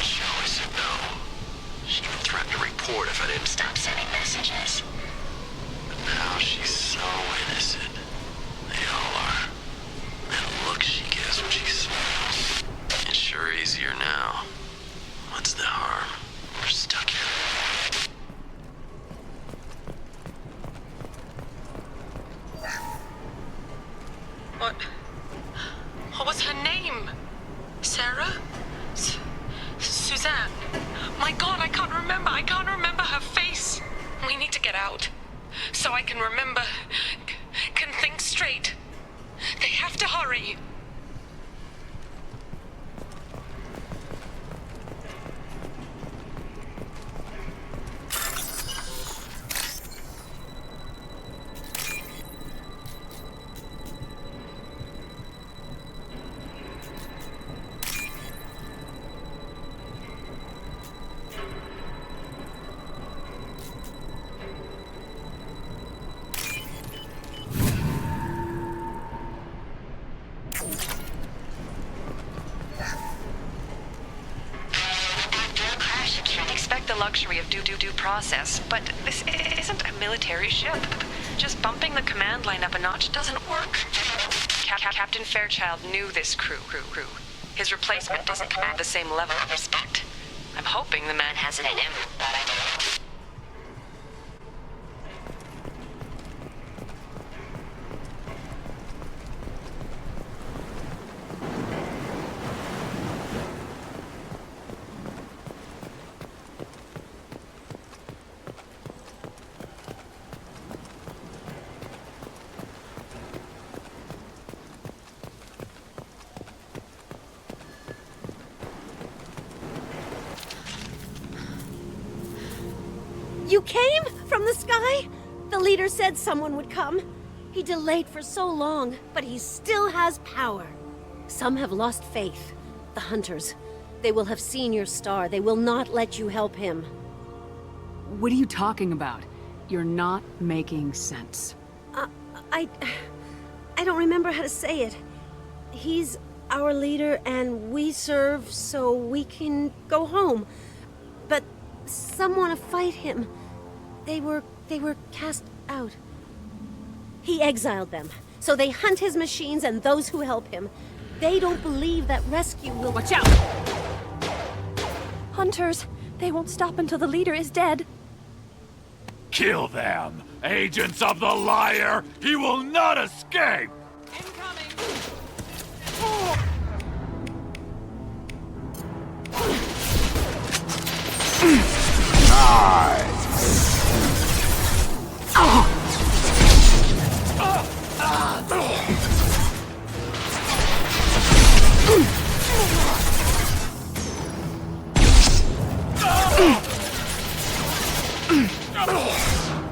S13: Shall we sit down?
S10: report if I didn't stop sending messages. But now she's so innocent. They all are. That look she gives when she smiles. It's sure easier now. What's the harm? We're stuck here.
S11: What was her name? Sarah? Suzanne? My God, I can't remember. I can't remember her face. We need to get out. So I can remember, can think straight. They have to hurry.
S19: Luxury of due process, but this isn't a military ship. Just bumping the command line up a notch doesn't work. Captain Fairchild knew this crew. His replacement doesn't command the same level of respect. I'm hoping the man has it in him, but I don't know.
S1: You came from the sky? The leader said someone would come. He delayed for so long, but he still has power. Some have lost faith. The hunters. They will have seen your star. They will not let you help him.
S5: What are you talking about? You're not making sense.
S1: I don't remember how to say it. He's our leader and we serve so we can go home. But some want to fight him. They were cast out. He exiled them, so they hunt his machines and those who help him. They don't believe that rescue will—
S11: Watch out!
S23: Hunters! They won't stop until the leader is dead.
S3: Kill them! Agents of the liar! He will not escape!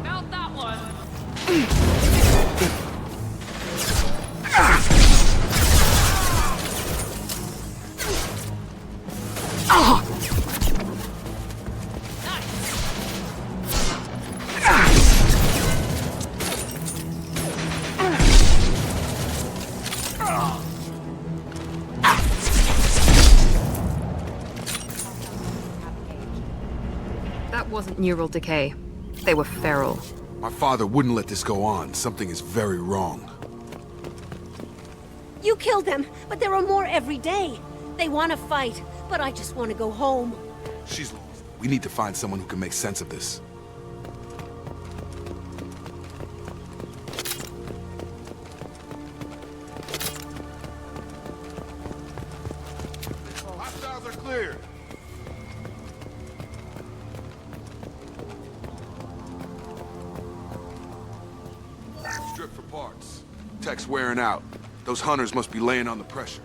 S11: About that one.
S17: That wasn't neural decay. They were feral.
S9: My father wouldn't let this go on. Something is very wrong.
S1: You killed them, but there are more every day. They want to fight, but I just want to go home.
S9: She's lost. We need to find someone who can make sense of this.
S4: Hostiles are clear.
S9: Strip for parts. Tech's wearing out. Those hunters must be laying on the pressure.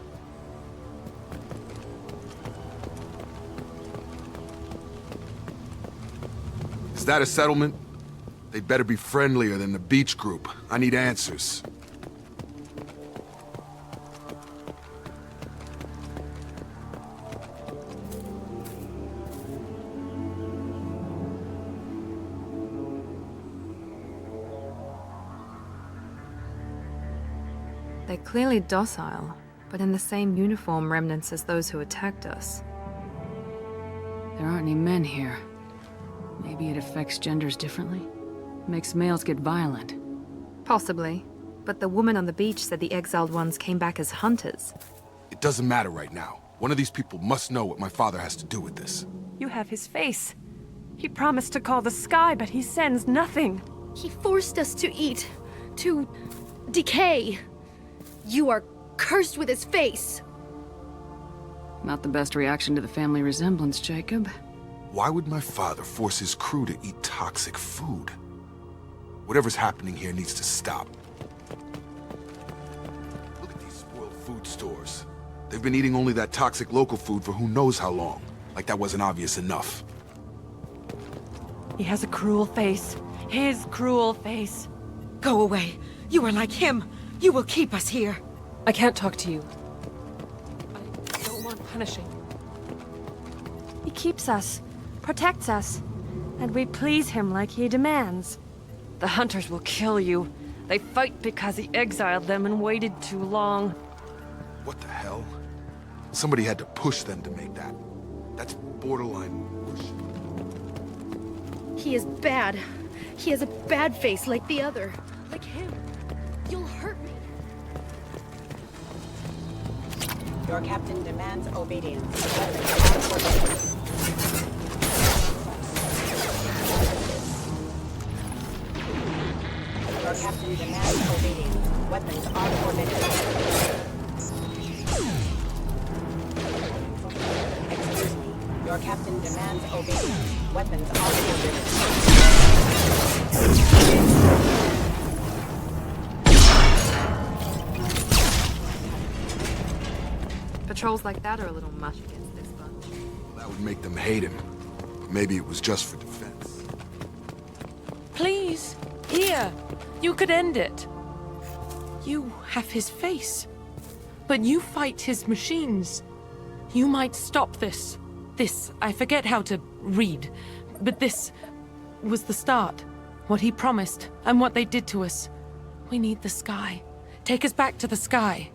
S9: Is that a settlement? They'd better be friendlier than the beach group. I need answers.
S17: They're clearly docile, but in the same uniform remnants as those who attacked us.
S5: There aren't any men here. Maybe it affects genders differently? Makes males get violent.
S17: Possibly. But the woman on the beach said the exiled ones came back as hunters.
S9: It doesn't matter right now. One of these people must know what my father has to do with this.
S23: You have his face. He promised to call the sky, but he sends nothing.
S2: He forced us to eat, to decay. You are cursed with his face.
S5: Not the best reaction to the family resemblance, Jacob.
S9: Why would my father force his crew to eat toxic food? Whatever's happening here needs to stop. Look at these spoiled food stores. They've been eating only that toxic local food for who knows how long. Like that wasn't obvious enough.
S23: He has a cruel face. His cruel face.
S14: Go away. You are like him. You will keep us here.
S11: I can't talk to you. I don't want punishing.
S23: He keeps us, protects us, and we please him like he demands. The hunters will kill you. They fight because he exiled them and waited too long.
S9: What the hell? Somebody had to push them to make that. That's borderline worship.
S2: He is bad. He has a bad face like the other. Like him. You'll hurt me.
S15: Your captain demands obedience. Your captain demands obedience. Weapons are forbidden. Excuse me. Your captain demands obedience. Weapons are forbidden.
S17: Patrols like that are a little much against this bunch.
S9: That would make them hate him. But maybe it was just for defense.
S11: Please, here. You could end it. You have his face. But you fight his machines. You might stop this. This, I forget how to read. But this was the start. What he promised, and what they did to us. We need the sky. Take us back to the sky.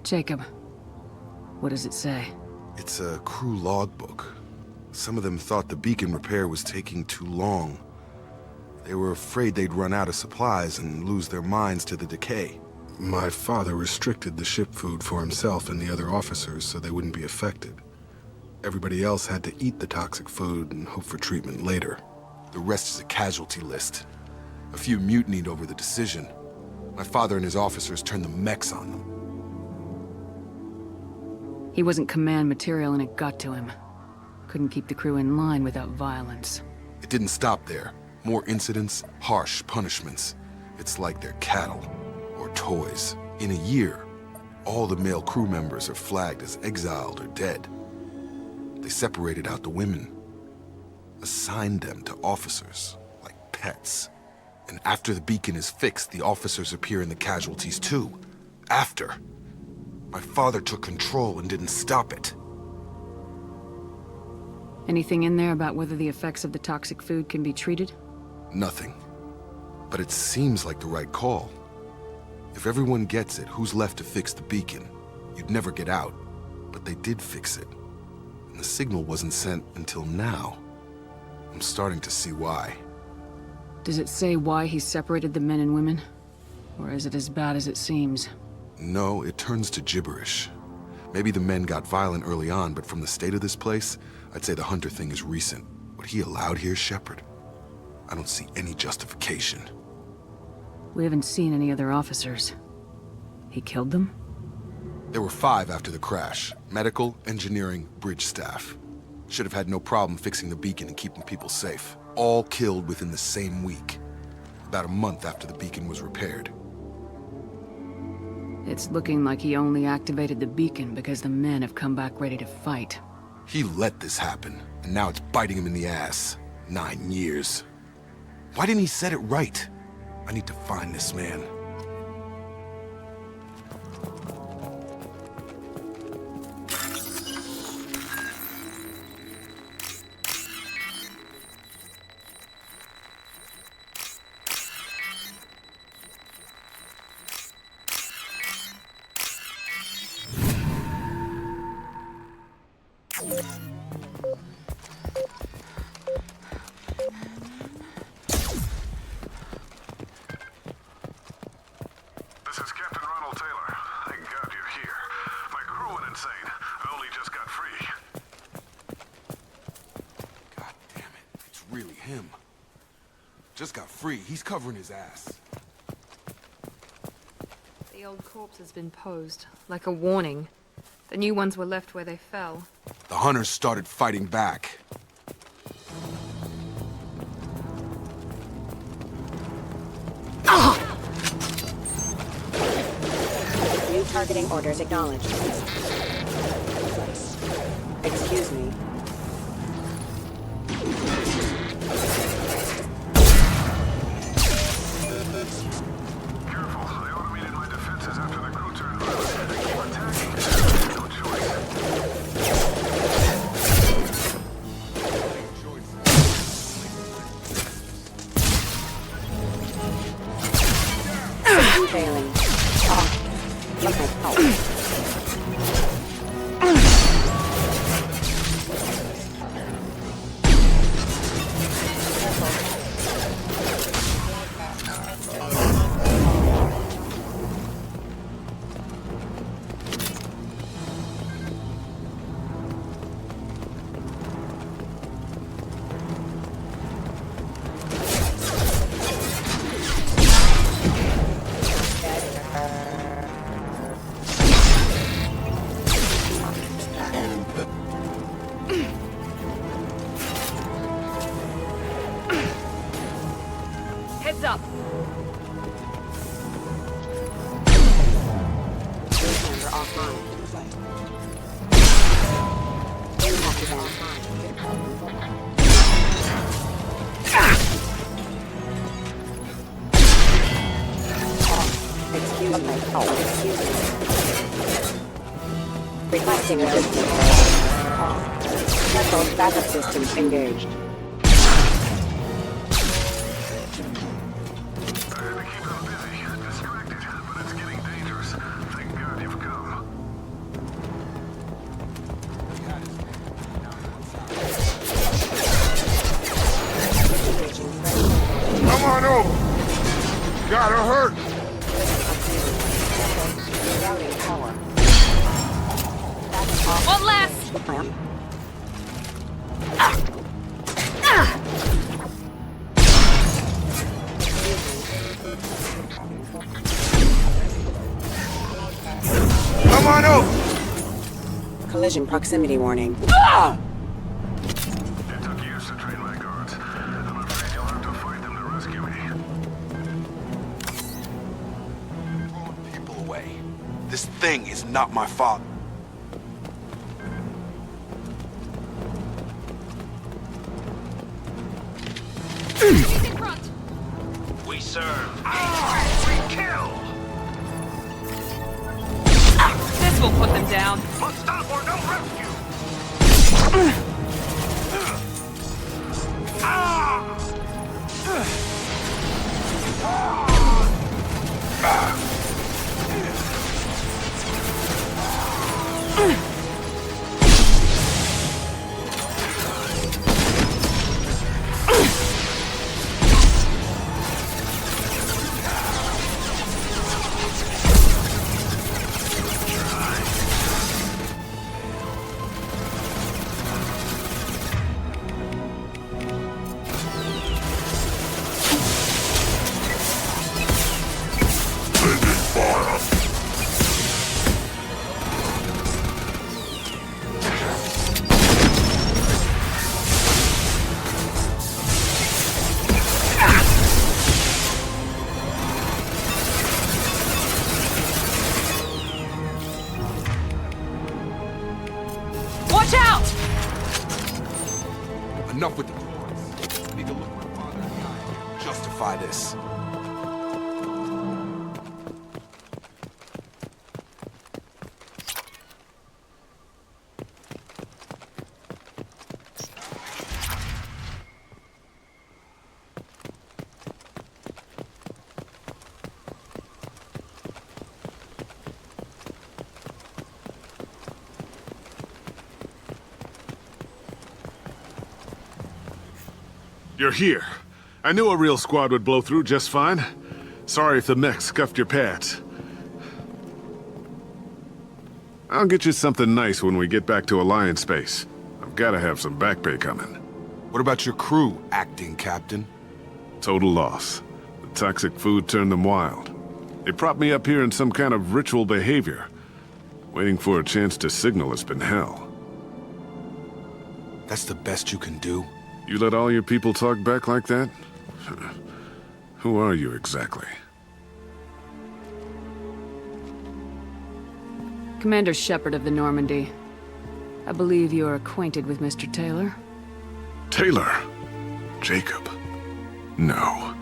S5: Jacob, what does it say?
S9: It's a crew logbook. Some of them thought the beacon repair was taking too long. They were afraid they'd run out of supplies and lose their minds to the decay. My father restricted the ship food for himself and the other officers so they wouldn't be affected. Everybody else had to eat the toxic food and hope for treatment later. The rest is a casualty list. A few mutinied over the decision. My father and his officers turned the mechs on them.
S5: He wasn't command material and it got to him. Couldn't keep the crew in line without violence.
S9: It didn't stop there. More incidents, harsh punishments. It's like they're cattle or toys. In a year, all the male crew members are flagged as exiled or dead. They separated out the women, assigned them to officers, like pets. And after the beacon is fixed, the officers appear in the casualties too. After. My father took control and didn't stop it.
S5: Anything in there about whether the effects of the toxic food can be treated?
S9: Nothing. But it seems like the right call. If everyone gets it, who's left to fix the beacon? You'd never get out. But they did fix it. And the signal wasn't sent until now. I'm starting to see why.
S5: Does it say why he separated the men and women? Or is it as bad as it seems?
S9: No, it turns to gibberish. Maybe the men got violent early on, but from the state of this place, I'd say the Hunter thing is recent. What he allowed here, Shepard? I don't see any justification.
S5: We haven't seen any other officers. He killed them?
S9: There were 5 after the crash. Medical, engineering, bridge staff. Should have had no problem fixing the beacon and keeping people safe. All killed within the same week. About a month after the beacon was repaired.
S5: It's looking like he only activated the beacon because the men have come back ready to fight.
S9: He let this happen, and now it's biting him in the ass. 9 years. Why didn't he set it right? I need to find this man. really him. Just got free. He's covering his ass.
S17: The old corpse has been posed, like a warning. The new ones were left where they fell.
S9: The hunters started fighting back.
S15: New targeting orders acknowledged. Excuse me. Failing.
S17: Heads up!
S15: Camera offline. Impact is offline. Excuse me. Excuse me. Requesting assistance. Central backup systems engaged.
S4: Come on over. Got her hurt.
S17: One less!
S4: Come on over.
S15: Collision proximity warning.
S9: People away. This thing is not my father.
S12: We serve.
S13: We kill!
S17: This will put them down.
S13: But stop or no rescue!
S17: Watch out!
S9: Enough with the droids. I need to look my father in the eye and justify this.
S4: You're here. I knew a real squad would blow through just fine. Sorry if the mech scuffed your pads. I'll get you something nice when we get back to Alliance space. I've gotta have some back pay coming.
S9: What about your crew, acting captain?
S6: Total loss. The toxic food turned them wild. They propped me up here in some kind of ritual behavior. Waiting for a chance to signal has been hell.
S9: That's the best you can do?
S6: You let all your people talk back like that? Who are you exactly?
S5: Commander Shepard of the Normandy. I believe you are acquainted with Mr. Taylor.
S6: Taylor? Jacob? No,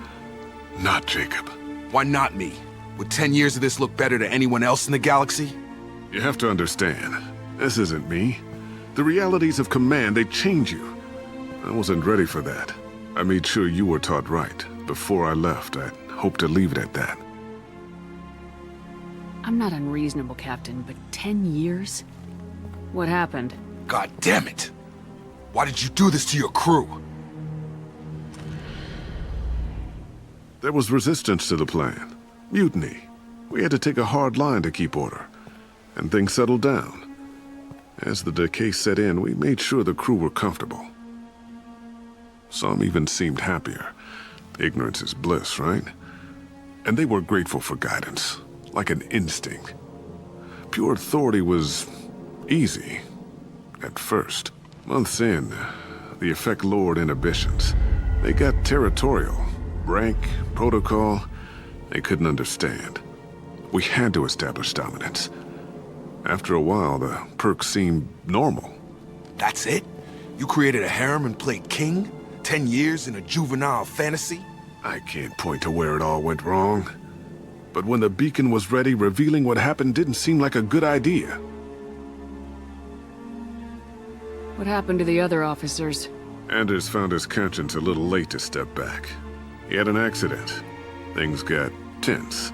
S6: not Jacob.
S9: Why not me? Would 10 years of this look better to anyone else in the galaxy?
S6: You have to understand, this isn't me. The realities of command, they change you. I wasn't ready for that. I made sure you were taught right. Before I left, I hoped to leave it at that.
S5: I'm not unreasonable, Captain, but 10 years? What happened?
S9: God damn it! Why did you do this to your crew?
S6: There was resistance to the plan. Mutiny. We had to take a hard line to keep order. And things settled down. As the decay set in, we made sure the crew were comfortable. Some even seemed happier. Ignorance is bliss, right? And they were grateful for guidance, like an instinct. Pure authority was easy, at first. Months in, the effect lowered inhibitions. They got territorial. Rank, protocol, they couldn't understand. We had to establish dominance. After a while, the perks seemed normal.
S9: That's it? You created a harem and played king? 10 years in a juvenile fantasy?
S6: I can't point to where it all went wrong. But when the beacon was ready, revealing what happened didn't seem like a good idea.
S5: What happened to the other officers?
S6: Anders found his conscience a little late to step back. He had an accident. Things got tense.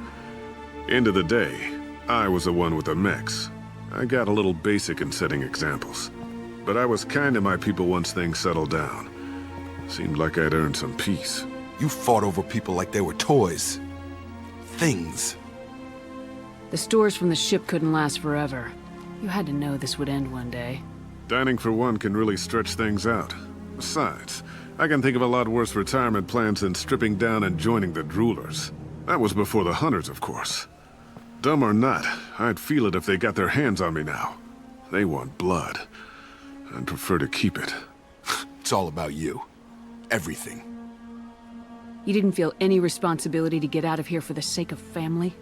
S6: End of the day, I was the one with the mechs. I got a little basic in setting examples. But I was kind to my people once things settled down. Seemed like I'd earned some peace.
S9: You fought over people like they were toys. Things.
S5: The stores from the ship couldn't last forever. You had to know this would end one day.
S6: Dining for one can really stretch things out. Besides, I can think of a lot worse retirement plans than stripping down and joining the Droolers. That was before the Hunters, of course. Dumb or not, I'd feel it if they got their hands on me now. They want blood. I'd prefer to keep it.
S9: It's all about you. Everything.
S5: You didn't feel any responsibility to get out of here for the sake of family?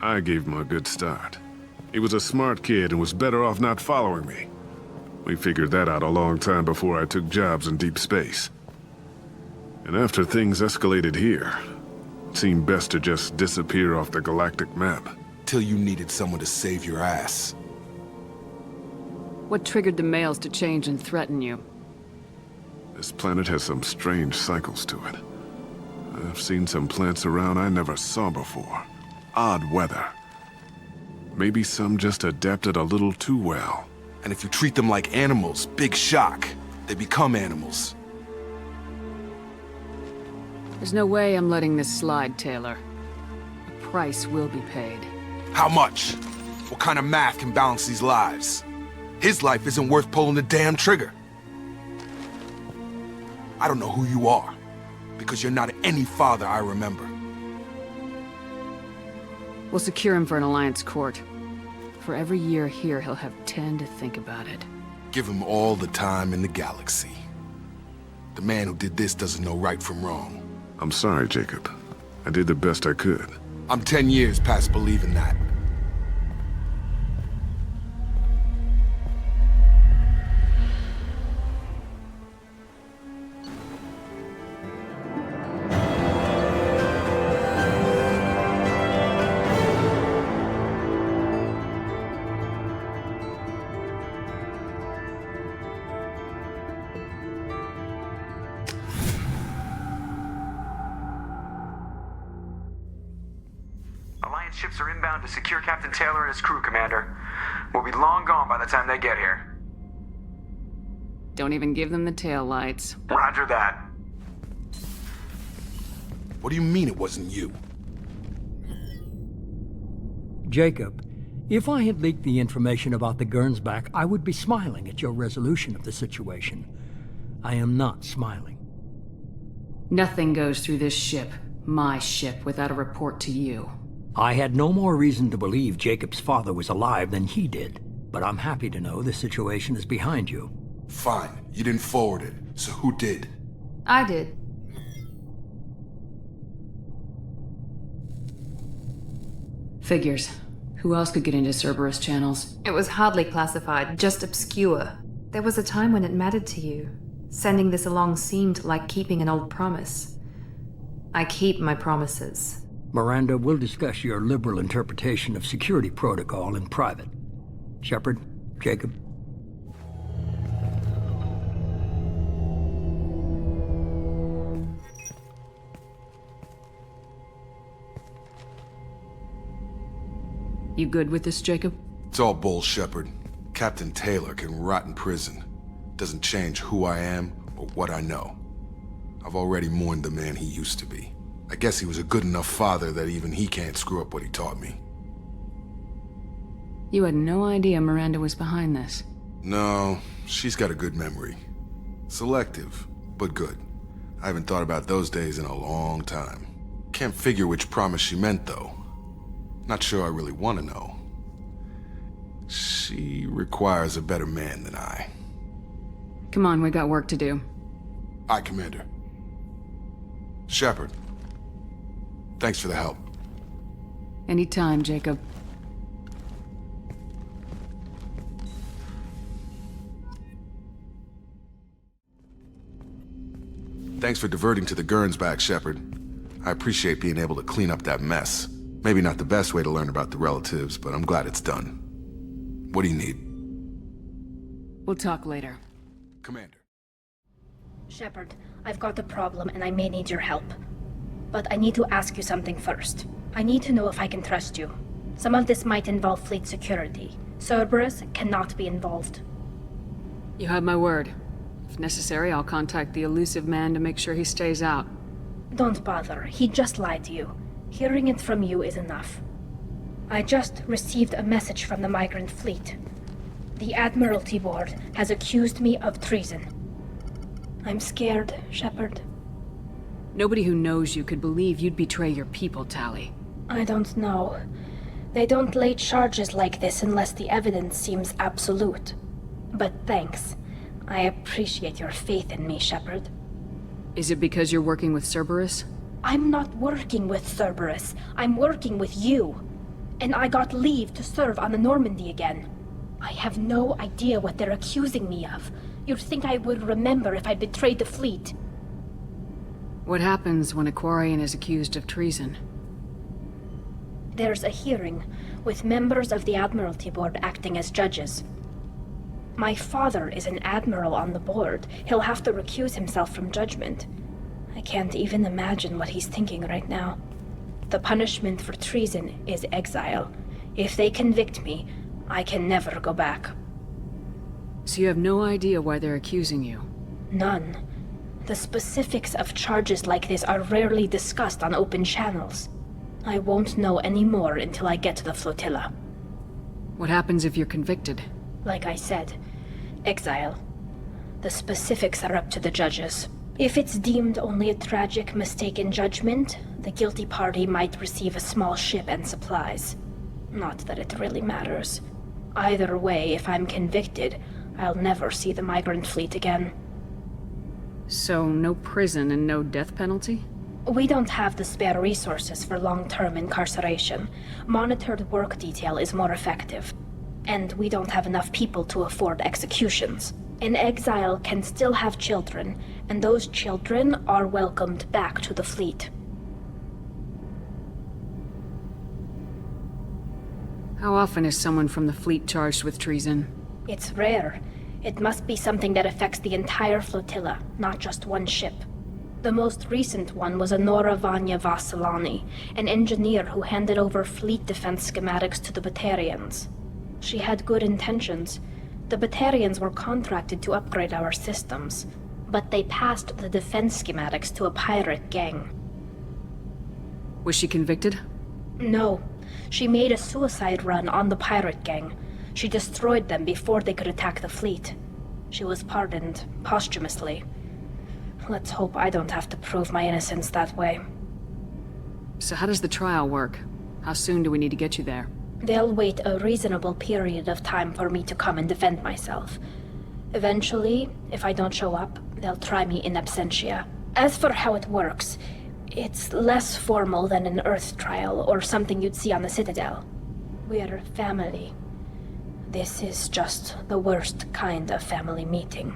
S6: I gave him a good start. He was a smart kid and was better off not following me. We figured that out a long time before I took jobs in deep space. And after things escalated here, it seemed best to just disappear off the galactic map.
S9: Till you needed someone to save your ass.
S5: What triggered the males to change and threaten you?
S6: This planet has some strange cycles to it. I've seen some plants around I never saw before. Odd weather. Maybe some just adapted a little too well.
S9: And if you treat them like animals, big shock. They become animals.
S5: There's no way I'm letting this slide, Taylor. A price will be paid.
S9: How much? What kind of math can balance these lives? His life isn't worth pulling the damn trigger. I don't know who you are, because you're not any father I remember.
S5: We'll secure him for an Alliance court. For every year here, he'll have 10 to think about it.
S9: Give him all the time in the galaxy. The man who did this doesn't know right from wrong.
S6: I'm sorry, Jacob. I did the best I could.
S9: I'm 10 years past believing that.
S8: Alliance ships are inbound to secure Captain Taylor and his crew, Commander. We'll be long gone by the time they get here.
S5: Don't even give them the tail lights.
S8: Roger that.
S9: What do you mean it wasn't you?
S21: Jacob, if I had leaked the information about the Gernsback, I would be smiling at your resolution of the situation. I am not smiling.
S16: Nothing goes through this ship, my ship, without a report to you.
S21: I had no more reason to believe Jacob's father was alive than he did, but I'm happy to know the situation is behind you.
S9: Fine, you didn't forward it, so who did?
S17: I did.
S16: Figures. Who else could get into Cerberus channels?
S17: It was hardly classified, just obscure. There was a time when it mattered to you. Sending this along seemed like keeping an old promise. I keep my promises.
S21: Miranda, we'll discuss your liberal interpretation of security protocol in private. Shepard, Jacob.
S16: You good with this, Jacob?
S9: It's all bull, Shepard. Captain Taylor can rot in prison. Doesn't change who I am or what I know. I've already mourned the man he used to be. I guess he was a good enough father that even he can't screw up what he taught me.
S16: You had no idea Miranda was behind this.
S9: No, she's got a good memory. Selective, but good. I haven't thought about those days in a long time. Can't figure which promise she meant, though. Not sure I really want to know. She requires a better man than I.
S16: Come on, we got work to do.
S9: Aye, Commander. Shepard. Thanks for the help.
S16: Anytime, Jacob.
S9: Thanks for diverting to the Gurn's back, Shepard. I appreciate being able to clean up that mess. Maybe not the best way to learn about the relatives, but I'm glad it's done. What do you need?
S16: We'll talk later.
S9: Commander.
S2: Shepard, I've got a problem and I may need your help. But I need to ask you something first. I need to know if I can trust you. Some of this might involve fleet security. Cerberus cannot be involved.
S16: You have my word. If necessary, I'll contact the elusive man to make sure he stays out.
S2: Don't bother. He just lied to you. Hearing it from you is enough. I just received a message from the migrant fleet. The Admiralty Board has accused me of treason. I'm scared, Shepard.
S16: Nobody who knows you could believe you'd betray your people, Tally.
S2: I don't know. They don't lay charges like this unless the evidence seems absolute. But thanks. I appreciate your faith in me, Shepard.
S16: Is it because you're working with Cerberus?
S2: I'm not working with Cerberus. I'm working with you. And I got leave to serve on the Normandy again. I have no idea what they're accusing me of. You'd think I would remember if I betrayed the fleet.
S16: What happens when a Quarian is accused of treason?
S2: There's a hearing, with members of the Admiralty Board acting as judges. My father is an admiral on the board. He'll have to recuse himself from judgment. I can't even imagine what he's thinking right now. The punishment for treason is exile. If they convict me, I can never go back.
S16: So you have no idea why they're accusing you?
S2: None. The specifics of charges like this are rarely discussed on open channels. I won't know any more until I get to the flotilla.
S16: What happens if you're convicted?
S2: Like I said, exile. The specifics are up to the judges. If it's deemed only a tragic mistake in judgment, the guilty party might receive a small ship and supplies. Not that it really matters. Either way, if I'm convicted, I'll never see the migrant fleet again.
S16: So no prison and no death penalty?
S2: We don't have the spare resources for long-term incarceration. Monitored work detail is more effective. And we don't have enough people to afford executions. An exile can still have children, and those children are welcomed back to the fleet.
S16: How often is someone from the fleet charged with treason?
S2: It's rare. It must be something that affects the entire flotilla, not just one ship. The most recent one was Honora Vanya Vassilani, an engineer who handed over fleet defense schematics to the Batarians. She had good intentions. The Batarians were contracted to upgrade our systems, but they passed the defense schematics to a pirate gang.
S16: Was she convicted?
S2: No. She made a suicide run on the pirate gang. She destroyed them before they could attack the fleet. She was pardoned posthumously. Let's hope I don't have to prove my innocence that way.
S16: So how does the trial work? How soon do we need to get you there?
S2: They'll wait a reasonable period of time for me to come and defend myself. Eventually, if I don't show up, they'll try me in absentia. As for how it works, it's less formal than an Earth trial or something you'd see on the Citadel. We're family. This is just the worst kind of family meeting.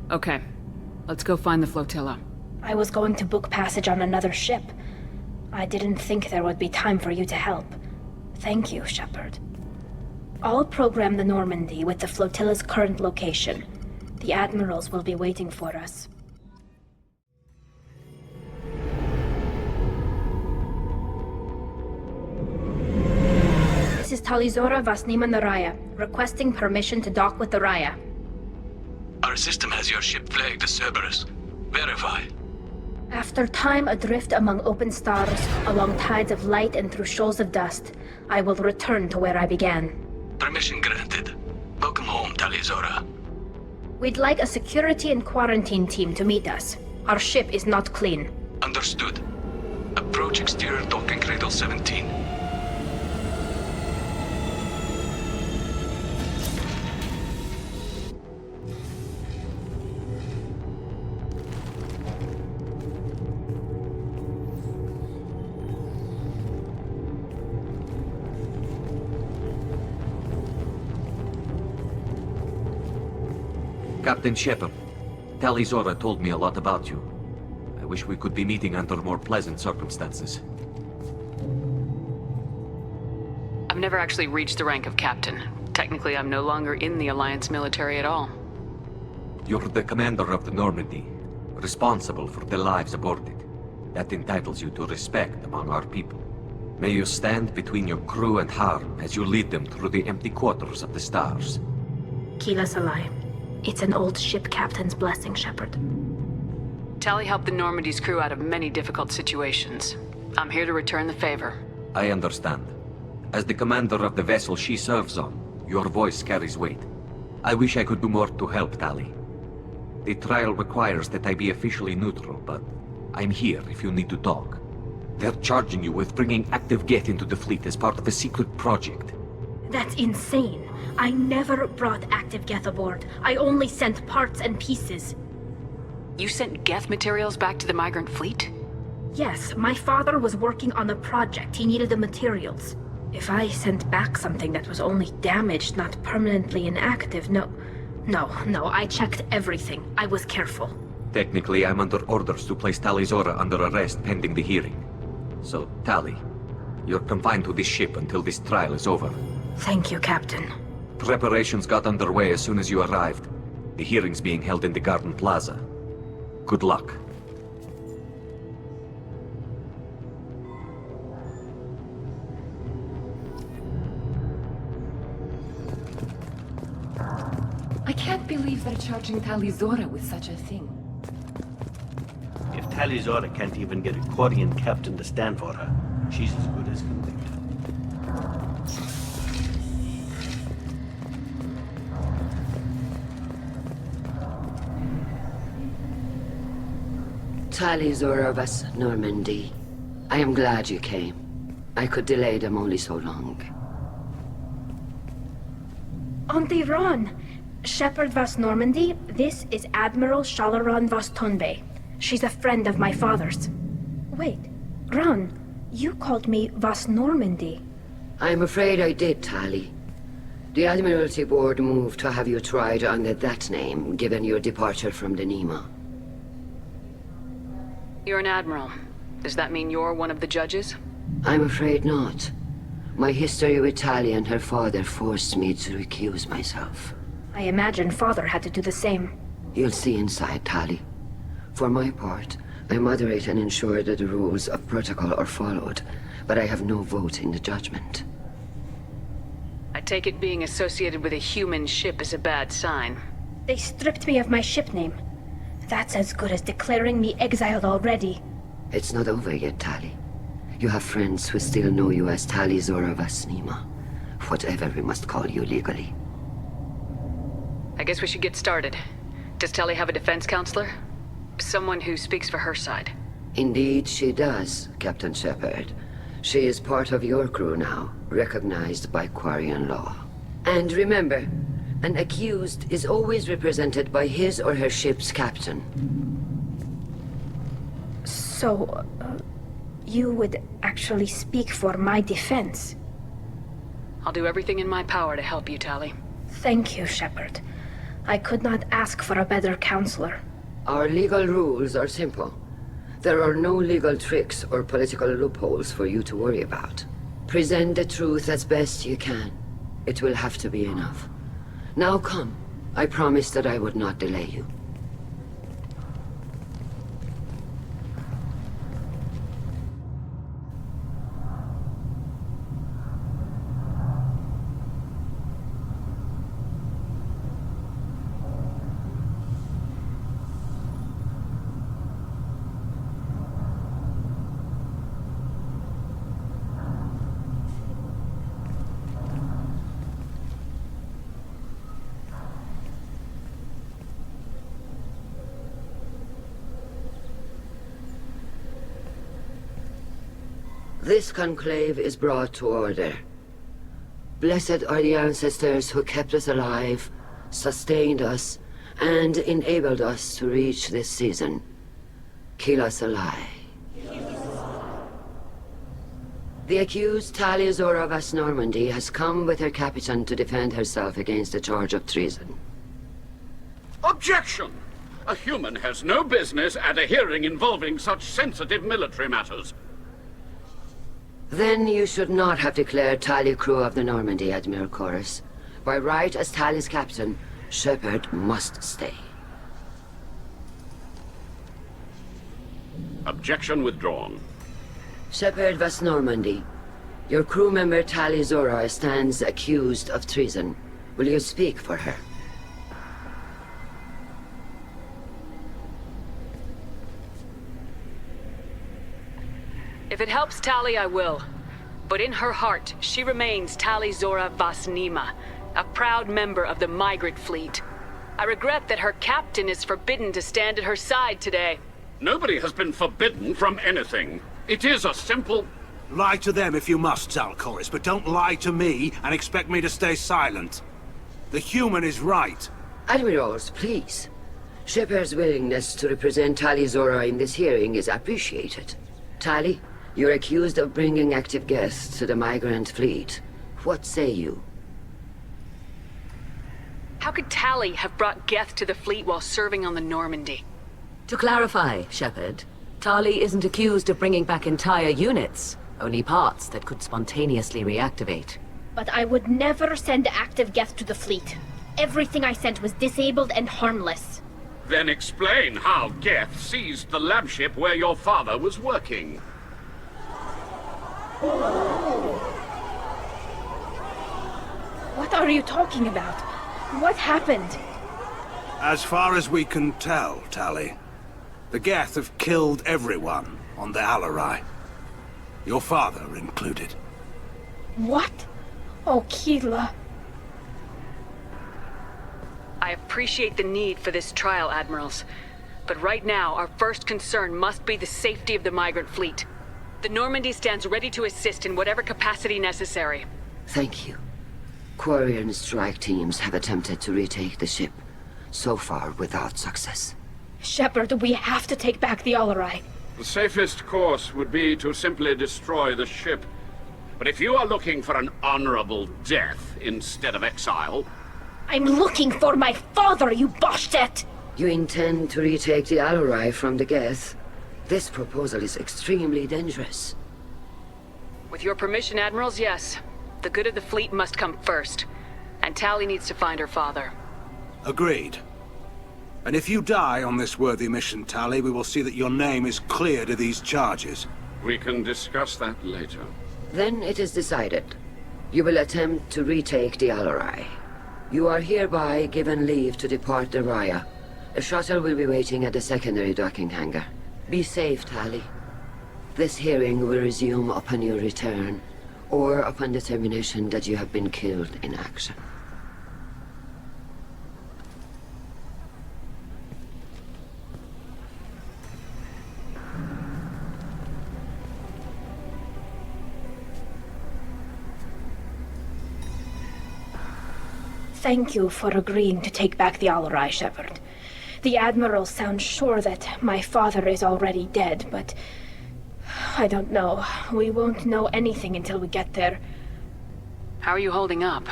S16: Okay. Let's go find the flotilla.
S2: I was going to book passage on another ship. I didn't think there would be time for you to help. Thank you, Shepard. I'll program the Normandy with the flotilla's current location. The admirals will be waiting for us. This is Talizora Vasnima Naraya, requesting permission to dock with the Raya.
S13: Our system has your ship flagged as Cerberus. Verify.
S2: After time adrift among open stars, along tides of light and through shoals of dust, I will return to where I began.
S13: Permission granted. Welcome home, Talizora.
S2: We'd like a security and quarantine team to meet us. Our ship is not clean.
S13: Understood. Approach exterior docking cradle 17.
S7: Captain Shepard, Talizora told me a lot about you. I wish we could be meeting under more pleasant circumstances.
S16: I've never actually reached the rank of captain. Technically, I'm no longer in the Alliance military at all.
S7: You're the commander of the Normandy, responsible for the lives aboard it. That entitles you to respect among our people. May you stand between your crew and harm as you lead them through the empty quarters of the stars.
S2: Kila Salai. It's an old ship captain's blessing, Shepard.
S16: Tali helped the Normandy's crew out of many difficult situations. I'm here to return the favor.
S7: I understand. As the commander of the vessel she serves on, your voice carries weight. I wish I could do more to help Tali. The trial requires that I be officially neutral, but I'm here if you need to talk. They're charging you with bringing active Geth into the fleet as part of a secret project.
S2: That's insane. I never brought active Geth aboard. I only sent parts and pieces.
S16: You sent Geth materials back to the migrant fleet?
S2: Yes, my father was working on a project. He needed the materials. If I sent back something that was only damaged, not permanently inactive, no, I checked everything. I was careful.
S7: Technically, I'm under orders to place Talizora under arrest pending the hearing. So, Tali, you're confined to this ship until this trial is over.
S2: Thank you, Captain.
S7: Preparations got underway as soon as you arrived. The hearing's being held in the Garden Plaza. Good luck.
S18: I can't believe they're charging Talizora with such a thing.
S20: If Talizora can't even get a Quarian captain to stand for her, she's as good as convicted.
S24: Talizora of us, Normandy. I am glad you came. I could delay them only so long.
S2: Auntie Ron! Shepard Vas Normandy, this is Admiral Shalaran Vas Tonbe. She's a friend of my father's. Wait, Ron, you called me Vas Normandy.
S24: I'm afraid I did, Tali. The Admiralty Board moved to have you tried under that name, given your departure from the Nima.
S16: You're an admiral. Does that mean you're one of the judges?
S24: I'm afraid not. My history with Tali and her father forced me to recuse myself.
S2: I imagine father had to do the same.
S24: You'll see inside, Tali. For my part, I moderate and ensure that the rules of protocol are followed, but I have no vote in the judgment.
S16: I take it being associated with a human ship is a bad sign.
S2: They stripped me of my ship name. That's as good as declaring me exiled already.
S24: It's not over yet, Tali. You have friends who still know you as Talizora Vasnima. Whatever we must call you legally.
S16: I guess we should get started. Does Tali have a defense counselor? Someone who speaks for her side.
S24: Indeed she does, Captain Shepard. She is part of your crew now, recognized by Quarian law. And remember, an accused is always represented by his or her ship's captain.
S2: So, you would actually speak for my defense?
S16: I'll do everything in my power to help you, Tali.
S2: Thank you, Shepard. I could not ask for a better counselor.
S24: Our legal rules are simple. There are no legal tricks or political loopholes for you to worry about. Present the truth as best you can. It will have to be enough. Now come. I promised that I would not delay you. This conclave is brought to order. Blessed are the ancestors who kept us alive, sustained us, and enabled us to reach this season. Kilas Alai. The accused Tali Zora Vas Normandy has come with her captain to defend herself against a charge of treason.
S3: Objection! A human has no business at a hearing involving such sensitive military matters.
S24: Then you should not have declared Tali crew of the Normandy, Admiral Chorus. By right as Tali's captain, Shepard must stay.
S3: Objection withdrawn.
S24: Shepard Vas Normandy, your crew member Tali Zora stands accused of treason. Will you speak for her?
S16: If it helps Tali, I will. But in her heart, she remains Tali Zora Vas Nima, a proud member of the migrant fleet. I regret that her captain is forbidden to stand at her side today.
S3: Nobody has been forbidden from anything. It is a simple...
S10: Lie to them if you must, Zalcoris, but don't lie to me and expect me to stay silent. The human is right.
S24: Admirals, please. Shepard's willingness to represent Tali Zora in this hearing is appreciated. Tali, you're accused of bringing active guests to the migrant fleet. What say you?
S16: How could Tali have brought Geth to the fleet while serving on the Normandy?
S1: To clarify, Shepard, Tali isn't accused of bringing back entire units, only parts that could spontaneously reactivate.
S2: But I would never send active Geth to the fleet. Everything I sent was disabled and harmless.
S3: Then explain how Geth seized the lab ship where your father was working.
S2: What are you talking about? What happened?
S10: As far as we can tell, Tali, the Geth have killed everyone on the Alarai. Your father included.
S2: What? Oh, Keela.
S16: I appreciate the need for this trial, Admirals. But right now, our first concern must be the safety of the migrant fleet. The Normandy stands ready to assist in whatever capacity necessary.
S24: Thank you. Quarian strike teams have attempted to retake the ship, so far without success.
S2: Shepard, we have to take back the Alarai.
S3: The safest course would be to simply destroy the ship. But if you are looking for an honorable death instead of exile...
S2: I'm looking for my father, you bastet!
S24: You intend to retake the Alarai from the Geth? This proposal is extremely dangerous.
S16: With your permission, Admirals, yes. The good of the fleet must come first. And Tali needs to find her father.
S10: Agreed. And if you die on this worthy mission, Tali, we will see that your name is cleared of these charges.
S3: We can discuss that later.
S24: Then it is decided. You will attempt to retake the Alarai. You are hereby given leave to depart the Raya. A shuttle will be waiting at the secondary docking hangar. Be safe, Tali. This hearing will resume upon your return, or upon determination that you have been killed in action.
S2: Thank you for agreeing to take back the Alarai, Shepard. The Admiral sounds sure that my father is already dead, but... I don't know. We won't know anything until we get there.
S16: How are you holding up?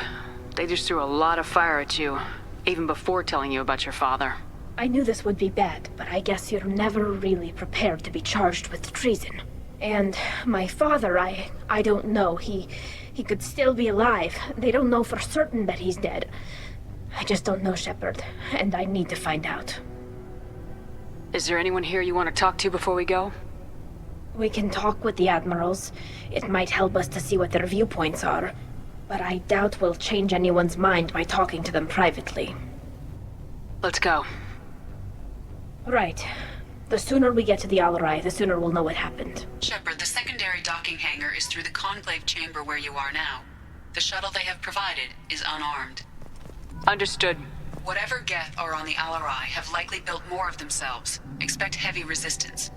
S16: They just threw a lot of fire at you, even before telling you about your father.
S2: I knew this would be bad, but I guess you're never really prepared to be charged with treason. And my father, I don't know. He could still be alive. They don't know for certain that he's dead. I just don't know, Shepard, and I need to find out.
S16: Is there anyone here you want to talk to before we go?
S2: We can talk with the Admirals. It might help us to see what their viewpoints are. But I doubt we'll change anyone's mind by talking to them privately.
S16: Let's go.
S2: Right. The sooner we get to the Alarai, the sooner we'll know what happened.
S14: Shepard, the secondary docking hangar is through the conclave chamber where you are now. The shuttle they have provided is unarmed.
S16: Understood.
S14: Whatever Geth are on the Alarai have likely built more of themselves. Expect heavy resistance.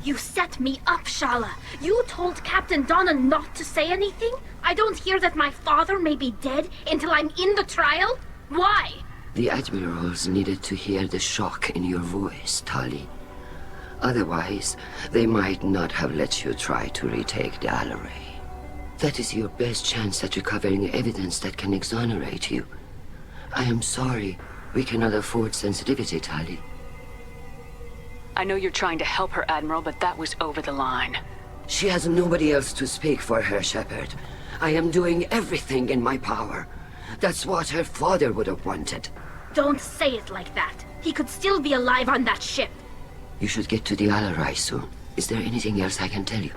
S2: You set me up, Shala. You told Captain Donna not to say anything? I don't hear that my father may be dead until I'm in the trial? Why?
S24: The Admirals needed to hear the shock in your voice, Tali. Otherwise, they might not have let you try to retake the Alarai. That is your best chance at recovering evidence that can exonerate you. I am sorry. We cannot afford sensitivity, Tali.
S16: I know you're trying to help her, Admiral, but that was over the line.
S24: She has nobody else to speak for her, Shepard. I am doing everything in my power. That's what her father would have wanted.
S2: Don't say it like that. He could still be alive on that ship.
S24: You should get to the Alarai soon. Is there anything else I can tell you?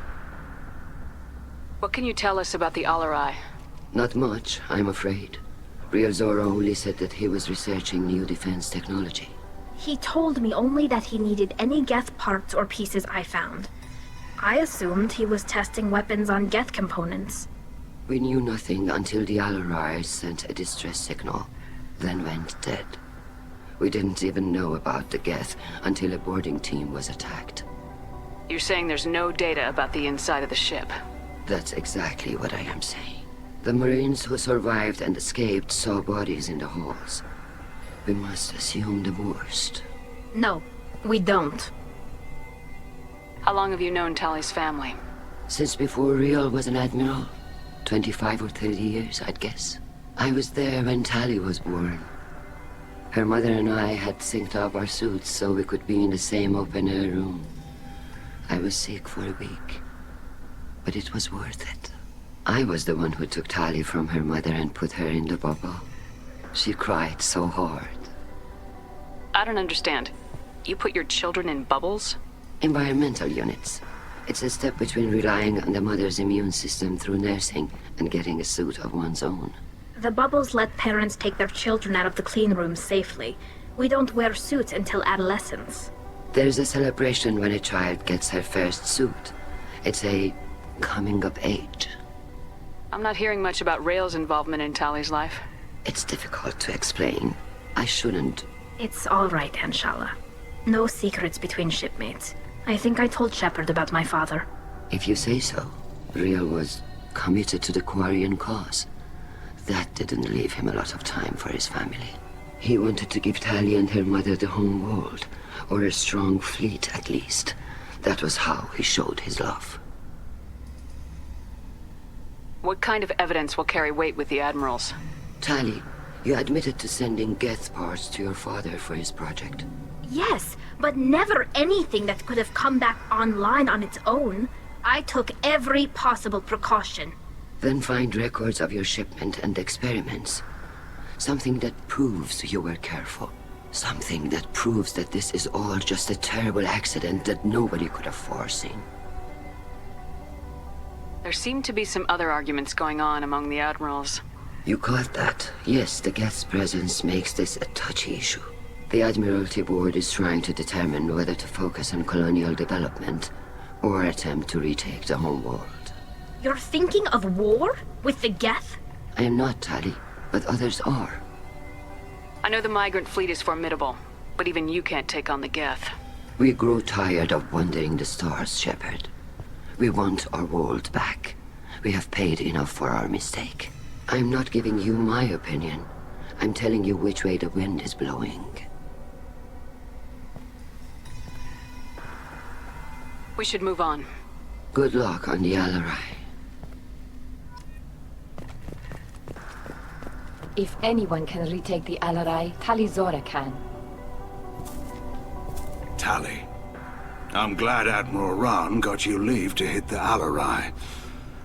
S16: What can you tell us about the Alarai?
S24: Not much, I'm afraid. Real Zoro only said that he was researching new defense technology.
S2: He told me only that he needed any Geth parts or pieces I found. I assumed he was testing weapons on Geth components.
S24: We knew nothing until the Alarai sent a distress signal, then went dead. We didn't even know about the Geth until a boarding team was attacked.
S16: You're saying there's no data about the inside of the ship?
S24: That's exactly what I am saying. The Marines who survived and escaped saw bodies in the halls. We must assume the worst.
S2: No, we don't.
S16: How long have you known Tali's family?
S24: Since before Real was an admiral. 25 or 30 years, I'd guess. I was there when Tali was born. Her mother and I had synced up our suits so we could be in the same open-air room. I was sick for a week, but it was worth it. I was the one who took Tali from her mother and put her in the bubble. She cried so hard.
S16: I don't understand. You put your children in bubbles?
S24: Environmental units. It's a step between relying on the mother's immune system through nursing and getting a suit of one's own.
S2: The bubbles let parents take their children out of the clean rooms safely. We don't wear suits until adolescence.
S24: There's a celebration when a child gets her first suit. It's a coming of age.
S16: I'm not hearing much about Rail's involvement in Tali's life.
S24: It's difficult to explain. I shouldn't.
S2: It's all right, Anshala. No secrets between shipmates. I think I told Shepard about my father.
S24: If you say so. Real was committed to the Quarian cause. That didn't leave him a lot of time for his family. He wanted to give Tali and her mother the home world, or a strong fleet at least. That was how he showed his love.
S16: What kind of evidence will carry weight with the Admirals?
S24: Tali, you admitted to sending Geth parts to your father for his project.
S2: Yes, but never anything that could have come back online on its own. I took every possible precaution.
S24: Then find records of your shipment and experiments. Something that proves you were careful. Something that proves that this is all just a terrible accident that nobody could have foreseen.
S16: There seem to be some other arguments going on among the Admirals.
S24: You caught that. Yes, the Geth's presence makes this a touchy issue. The Admiralty Board is trying to determine whether to focus on colonial development or attempt to retake the home world.
S2: You're thinking of war? With the Geth?
S24: I am not, Tali, but others are.
S16: I know the migrant fleet is formidable, but even you can't take on the Geth.
S24: We grow tired of wandering the stars, Shepard. We want our world back. We have paid enough for our mistake. I'm not giving you my opinion. I'm telling you which way the wind is blowing.
S16: We should move on.
S24: Good luck on the Alarai.
S18: If anyone can retake the Alarai, Talizora can.
S10: Tali, I'm glad Admiral Rahn got you leave to hit the Alarai.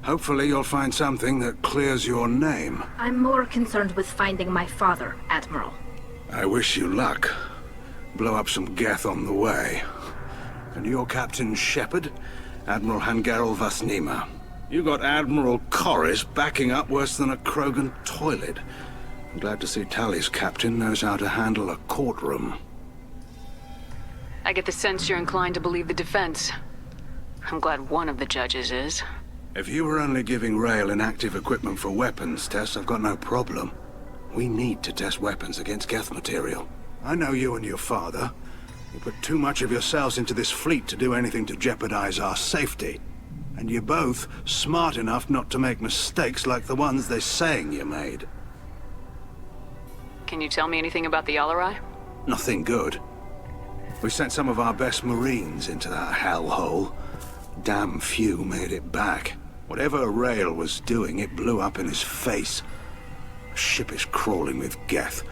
S10: Hopefully you'll find something that clears your name.
S2: I'm more concerned with finding my father, Admiral.
S10: I wish you luck. Blow up some Geth on the way. And you're Captain Shepard, Admiral Hangarel Vasnima. You got Admiral Colonist backing up worse than a Krogan toilet. I'm glad to see Tali's captain knows how to handle a courtroom.
S16: I get the sense you're inclined to believe the defense. I'm glad one of the judges is.
S10: If you were only giving Rail inactive equipment for weapons tests, I've got no problem. We need to test weapons against Geth material. I know you and your father. You put too much of yourselves into this fleet to do anything to jeopardize our safety. And you're both smart enough not to make mistakes like the ones they're saying you made.
S16: Can you tell me anything about the Alarai?
S10: Nothing good. We sent some of our best Marines into that hellhole. Damn few made it back. Whatever Rail was doing, it blew up in his face. The ship is crawling with Geth.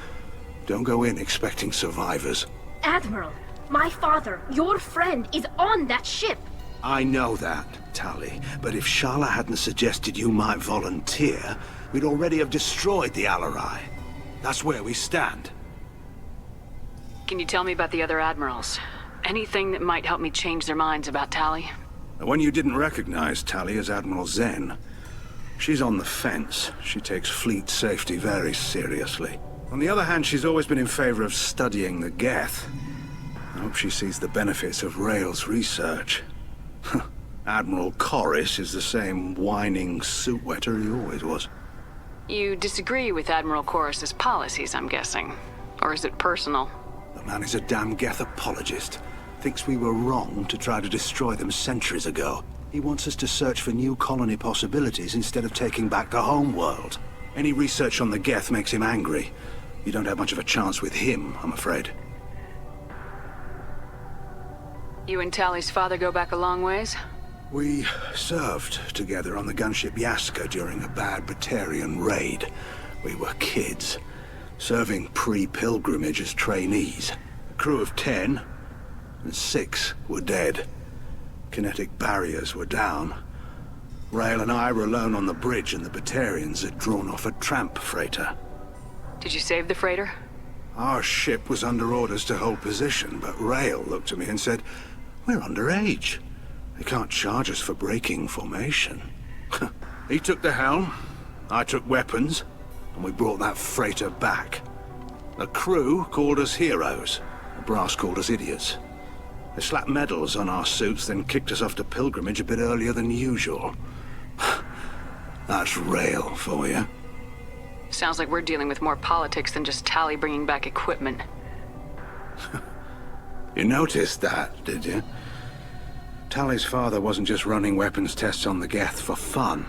S10: Don't go in expecting survivors.
S2: Admiral, my father, your friend, is on that ship.
S10: I know that, Tali, but if Shala hadn't suggested you might volunteer, we'd already have destroyed the Alarai. That's where we stand.
S16: Can you tell me about the other admirals? Anything that might help me change their minds about Tali?
S10: The one you didn't recognize, Tali, is Admiral Zen. She's on the fence. She takes fleet safety very seriously. On the other hand, she's always been in favor of studying the Geth. I hope she sees the benefits of Rail's research. Admiral Colonist is the same whining suit wetter he always was.
S16: You disagree with Admiral Corus's policies, I'm guessing. Or is it personal?
S10: The man is a damn Geth apologist. Thinks we were wrong to try to destroy them centuries ago. He wants us to search for new colony possibilities instead of taking back the home world. Any research on the Geth makes him angry. You don't have much of a chance with him, I'm afraid.
S16: You and Tali's father go back a long ways?
S10: We served together on the gunship Yaska during a bad Batarian raid. We were kids, serving pre-pilgrimage as trainees. A crew of 10, and 6 were dead. Kinetic barriers were down. Rail and I were alone on the bridge, and the Batarians had drawn off a tramp freighter.
S16: Did you save the freighter?
S10: Our ship was under orders to hold position, but Rail looked at me and said, "We're underage. They can't charge us for breaking formation." He took the helm, I took weapons, and we brought that freighter back. The crew called us heroes. The brass called us idiots. They slapped medals on our suits, then kicked us off to pilgrimage a bit earlier than usual. That's Rail for you.
S16: Sounds like we're dealing with more politics than just Tali bringing back equipment.
S10: You noticed that, did you? Tali's father wasn't just running weapons tests on the Geth for fun.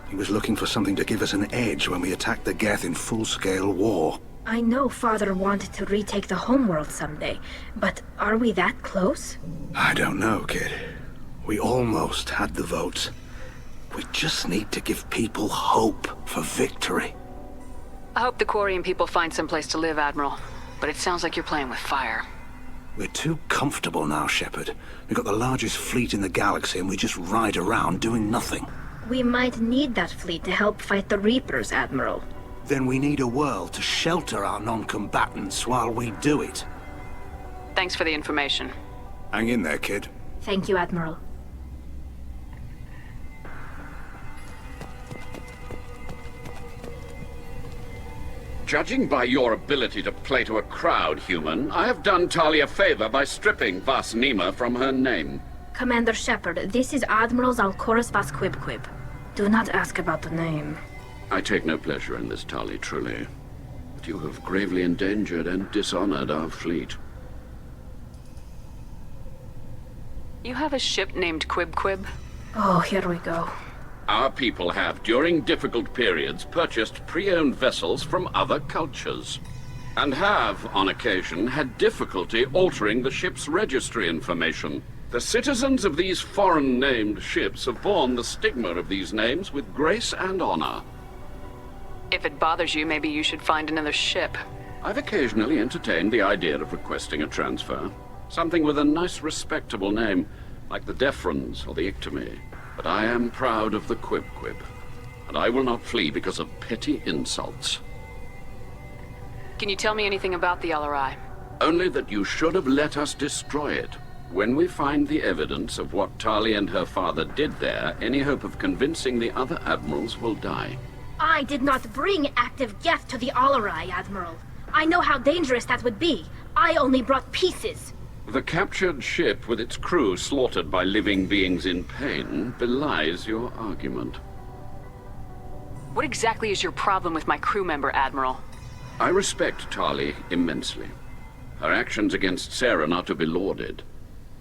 S10: He was looking for something to give us an edge when we attacked the Geth in full-scale war.
S2: I know Father wanted to retake the homeworld someday, but are we that close?
S10: I don't know, kid. We almost had the votes. We just need to give people hope for victory.
S16: I hope the Quarian people find some place to live, Admiral. But it sounds like you're playing with fire.
S10: We're too comfortable now, Shepard. We've got the largest fleet in the galaxy and we just ride around doing nothing.
S2: We might need that fleet to help fight the Reapers, Admiral.
S10: Then we need a world to shelter our non-combatants while we do it.
S16: Thanks for the information.
S10: Hang in there, kid.
S2: Thank you, Admiral.
S3: Judging by your ability to play to a crowd, human, I have done Tali a favor by stripping Vasnima from her name.
S2: Commander Shepard, this is Admiral Zalkoris Vasquibquib. Do not ask about the name.
S3: I take no pleasure in this, Tali, truly. But you have gravely endangered and dishonored our fleet.
S16: You have a ship named Quib?
S2: Oh, here we go.
S3: Our people have, during difficult periods, purchased pre-owned vessels from other cultures, and have, on occasion, had difficulty altering the ship's registry information. The citizens of these foreign-named ships have borne the stigma of these names with grace and honor.
S16: If it bothers you, maybe you should find another ship.
S3: I've occasionally entertained the idea of requesting a transfer. Something with a nice, respectable name, like the Defrons or the Ictomy. But I am proud of the Quib-Quib, and I will not flee because of petty insults.
S16: Can you tell me anything about the LRI?
S3: Only that you should have let us destroy it. When we find the evidence of what Tali and her father did there, any hope of convincing the other admirals will die.
S2: I did not bring active Geth to the Alarai, Admiral. I know how dangerous that would be. I only brought pieces.
S3: The captured ship with its crew slaughtered by living beings in pain belies your argument.
S16: What exactly is your problem with my crew member, Admiral?
S3: I respect Tali immensely. Her actions against Saren are to be lauded.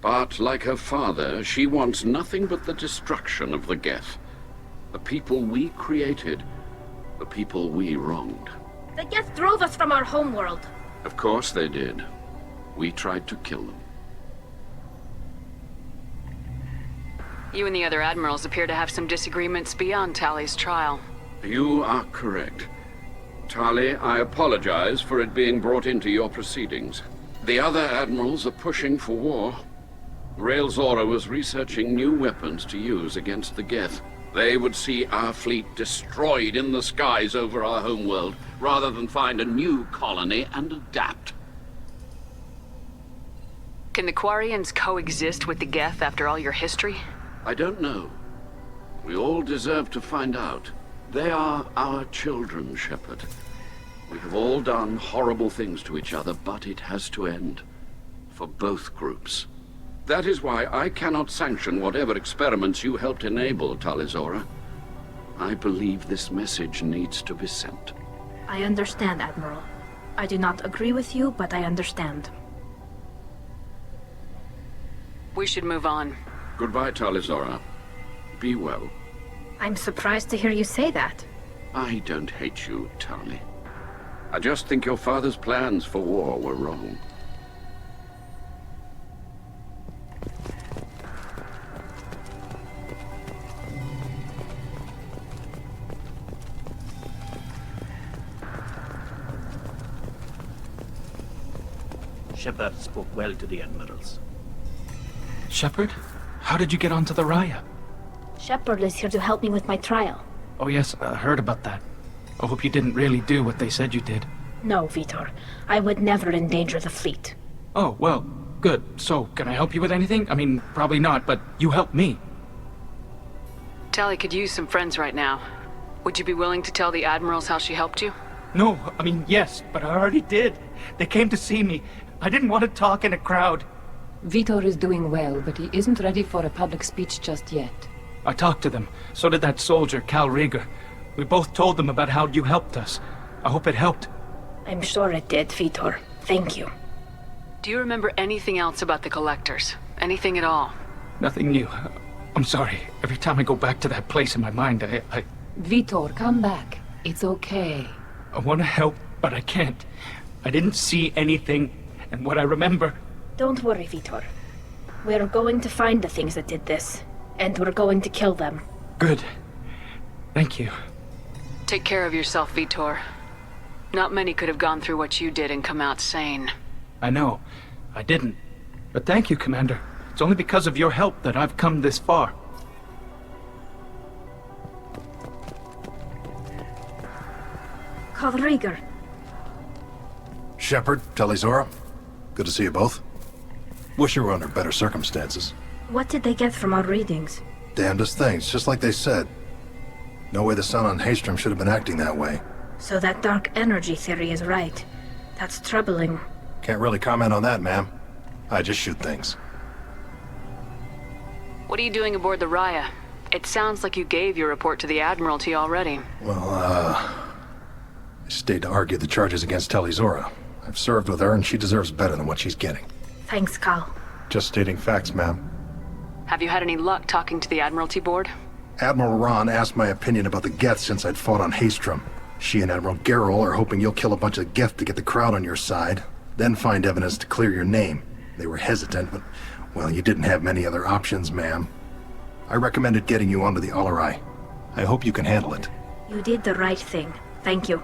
S3: But, like her father, she wants nothing but the destruction of the Geth. The people we created, the people we wronged.
S2: The Geth drove us from our homeworld.
S3: Of course they did. We tried to kill them.
S16: You and the other admirals appear to have some disagreements beyond Tali's trial.
S3: You are correct. Tali, I apologize for it being brought into your proceedings. The other admirals are pushing for war. Rael Zora was researching new weapons to use against the Geth. They would see our fleet destroyed in the skies over our homeworld, rather than find a new colony and adapt.
S16: Can the Quarians coexist with the Geth after all your history?
S3: I don't know. We all deserve to find out. They are our children, Shepard. We have all done horrible things to each other, but it has to end. For both groups. That is why I cannot sanction whatever experiments you helped enable, Talizora. I believe this message needs to be sent.
S2: I understand, Admiral. I do not agree with you, but I understand.
S16: We should move on.
S3: Goodbye, Talizora. Be well.
S2: I'm surprised to hear you say that.
S3: I don't hate you, Tali. I just think your father's plans for war were wrong.
S20: Shepard spoke well to the admirals.
S11: Shepard? How did you get onto the Raya?
S2: Shepard is here to help me with my trial.
S11: Oh yes, I heard about that. I hope you didn't really do what they said you did.
S2: No, Vitor. I would never endanger the fleet.
S11: Oh, well, good. So, can I help you with anything? I mean, probably not, but you helped me.
S16: Tali could use some friends right now. Would you be willing to tell the admirals how she helped you?
S11: No, I mean, yes, but I already did. They came to see me. I didn't want to talk in a crowd.
S18: Vitor is doing well, but he isn't ready for a public speech just yet.
S11: I talked to them. So did that soldier, Cal Rieger. We both told them about how you helped us. I hope it helped.
S2: I'm sure it did, Vitor. Thank you.
S16: Do you remember anything else about the Collectors? Anything at all?
S11: Nothing new. I'm sorry. Every time I go back to that place in my mind, I...
S18: Vitor, come back. It's okay.
S11: I want to help, but I can't. I didn't see anything, and what I remember...
S2: Don't worry, Vitor. We're going to find the things that did this, and we're going to kill them.
S11: Good. Thank you.
S16: Take care of yourself, Vitor. Not many could have gone through what you did and come out sane.
S11: I know. I didn't. But thank you, Commander. It's only because of your help that I've come this far.
S2: Cal Rieger.
S4: Shepard, Talizora. Good to see you both. Wish you were under better circumstances.
S2: What did they get from our readings?
S4: Damnedest things, just like they said. No way the sun on Haystrom should have been acting that way.
S2: So that dark energy theory is right. That's troubling.
S4: Can't really comment on that, ma'am. I just shoot things.
S16: What are you doing aboard the Raya? It sounds like you gave your report to the Admiralty already.
S4: Well, I stayed to argue the charges against Talizora. I've served with her, and she deserves better than what she's getting.
S2: Thanks, Cal.
S4: Just stating facts, ma'am.
S16: Have you had any luck talking to the Admiralty board?
S4: Admiral Ron asked my opinion about the Geth since I'd fought on Haestrom. She and Admiral Gerrel are hoping you'll kill a bunch of Geth to get the crowd on your side, then find evidence to clear your name. They were hesitant, but, well, you didn't have many other options, ma'am. I recommended getting you onto the Alarai. I hope you can handle it.
S2: You did the right thing. Thank you.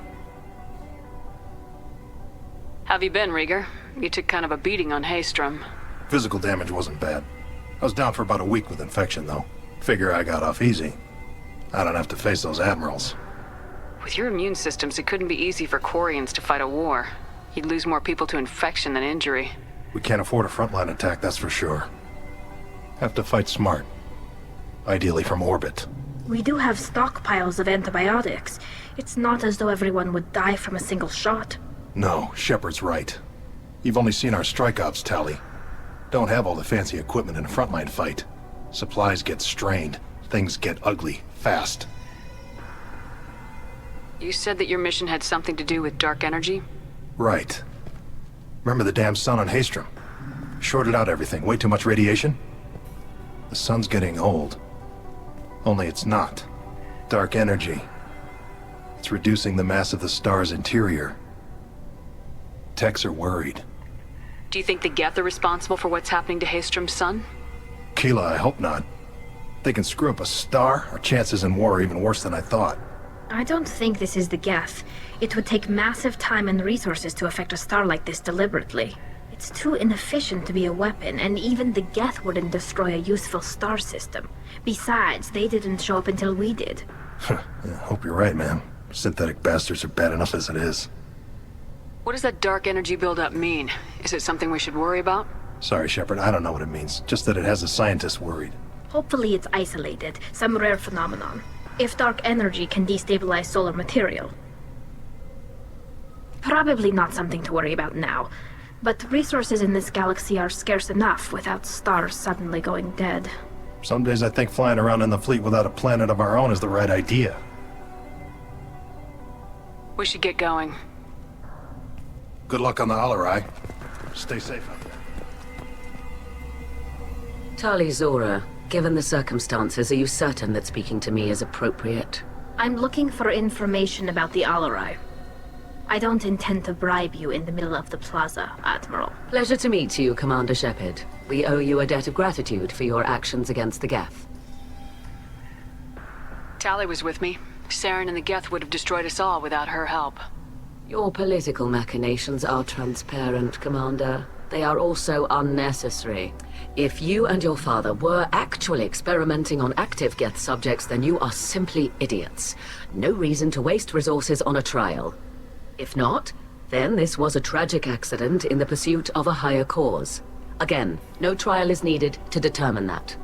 S16: Have you been, Rieger? You took kind of a beating on Haestrom.
S4: Physical damage wasn't bad. I was down for about a week with infection, though. Figure I got off easy. I don't have to face those admirals.
S16: With your immune systems, it couldn't be easy for Quarians to fight a war. You'd lose more people to infection than injury.
S4: We can't afford a frontline attack, that's for sure. Have to fight smart. Ideally from orbit.
S2: We do have stockpiles of antibiotics. It's not as though everyone would die from a single shot.
S4: No, Shepard's right. You've only seen our strike ops tally. Don't have all the fancy equipment in a frontline fight. Supplies get strained. Things get ugly, fast.
S16: You said that your mission had something to do with dark energy?
S4: Right. Remember the damn sun on Haestrom? Shorted out everything. Way too much radiation? The sun's getting old. Only it's not. Dark energy. It's reducing the mass of the star's interior. Techs are worried.
S16: Do you think the Geth are responsible for what's happening to Haestrom's sun?
S4: Keela, I hope not. They can screw up a star. Our chances in war are even worse than I thought.
S2: I don't think this is the Geth. It would take massive time and resources to affect a star like this deliberately. It's too inefficient to be a weapon, and even the Geth wouldn't destroy a useful star system. Besides, they didn't show up until we did.
S4: Yeah, hope you're right, man. Synthetic bastards are bad enough as it is.
S16: What does that dark energy buildup mean? Is it something we should worry about?
S4: Sorry, Shepard, I don't know what it means. Just that it has the scientists worried.
S2: Hopefully it's isolated, some rare phenomenon. If dark energy can destabilize solar material. Probably not something to worry about now. But resources in this galaxy are scarce enough without stars suddenly going dead.
S4: Some days I think flying around in the fleet without a planet of our own is the right idea.
S16: We should get going.
S4: Good luck on the Alarai. Stay safe out there.
S1: Tali Zora, given the circumstances, are you certain that speaking to me is appropriate?
S2: I'm looking for information about the Alarai. I don't intend to bribe you in the middle of the plaza, Admiral.
S1: Pleasure to meet you, Commander Shepard. We owe you a debt of gratitude for your actions against the Geth.
S16: Tali was with me. Saren and the Geth would have destroyed us all without her help.
S1: Your political machinations are transparent, Commander. They are also unnecessary. If you and your father were actually experimenting on active Geth subjects, then you are simply idiots. No reason to waste resources on a trial. If not, then this was a tragic accident in the pursuit of a higher cause. Again, no trial is needed to determine that.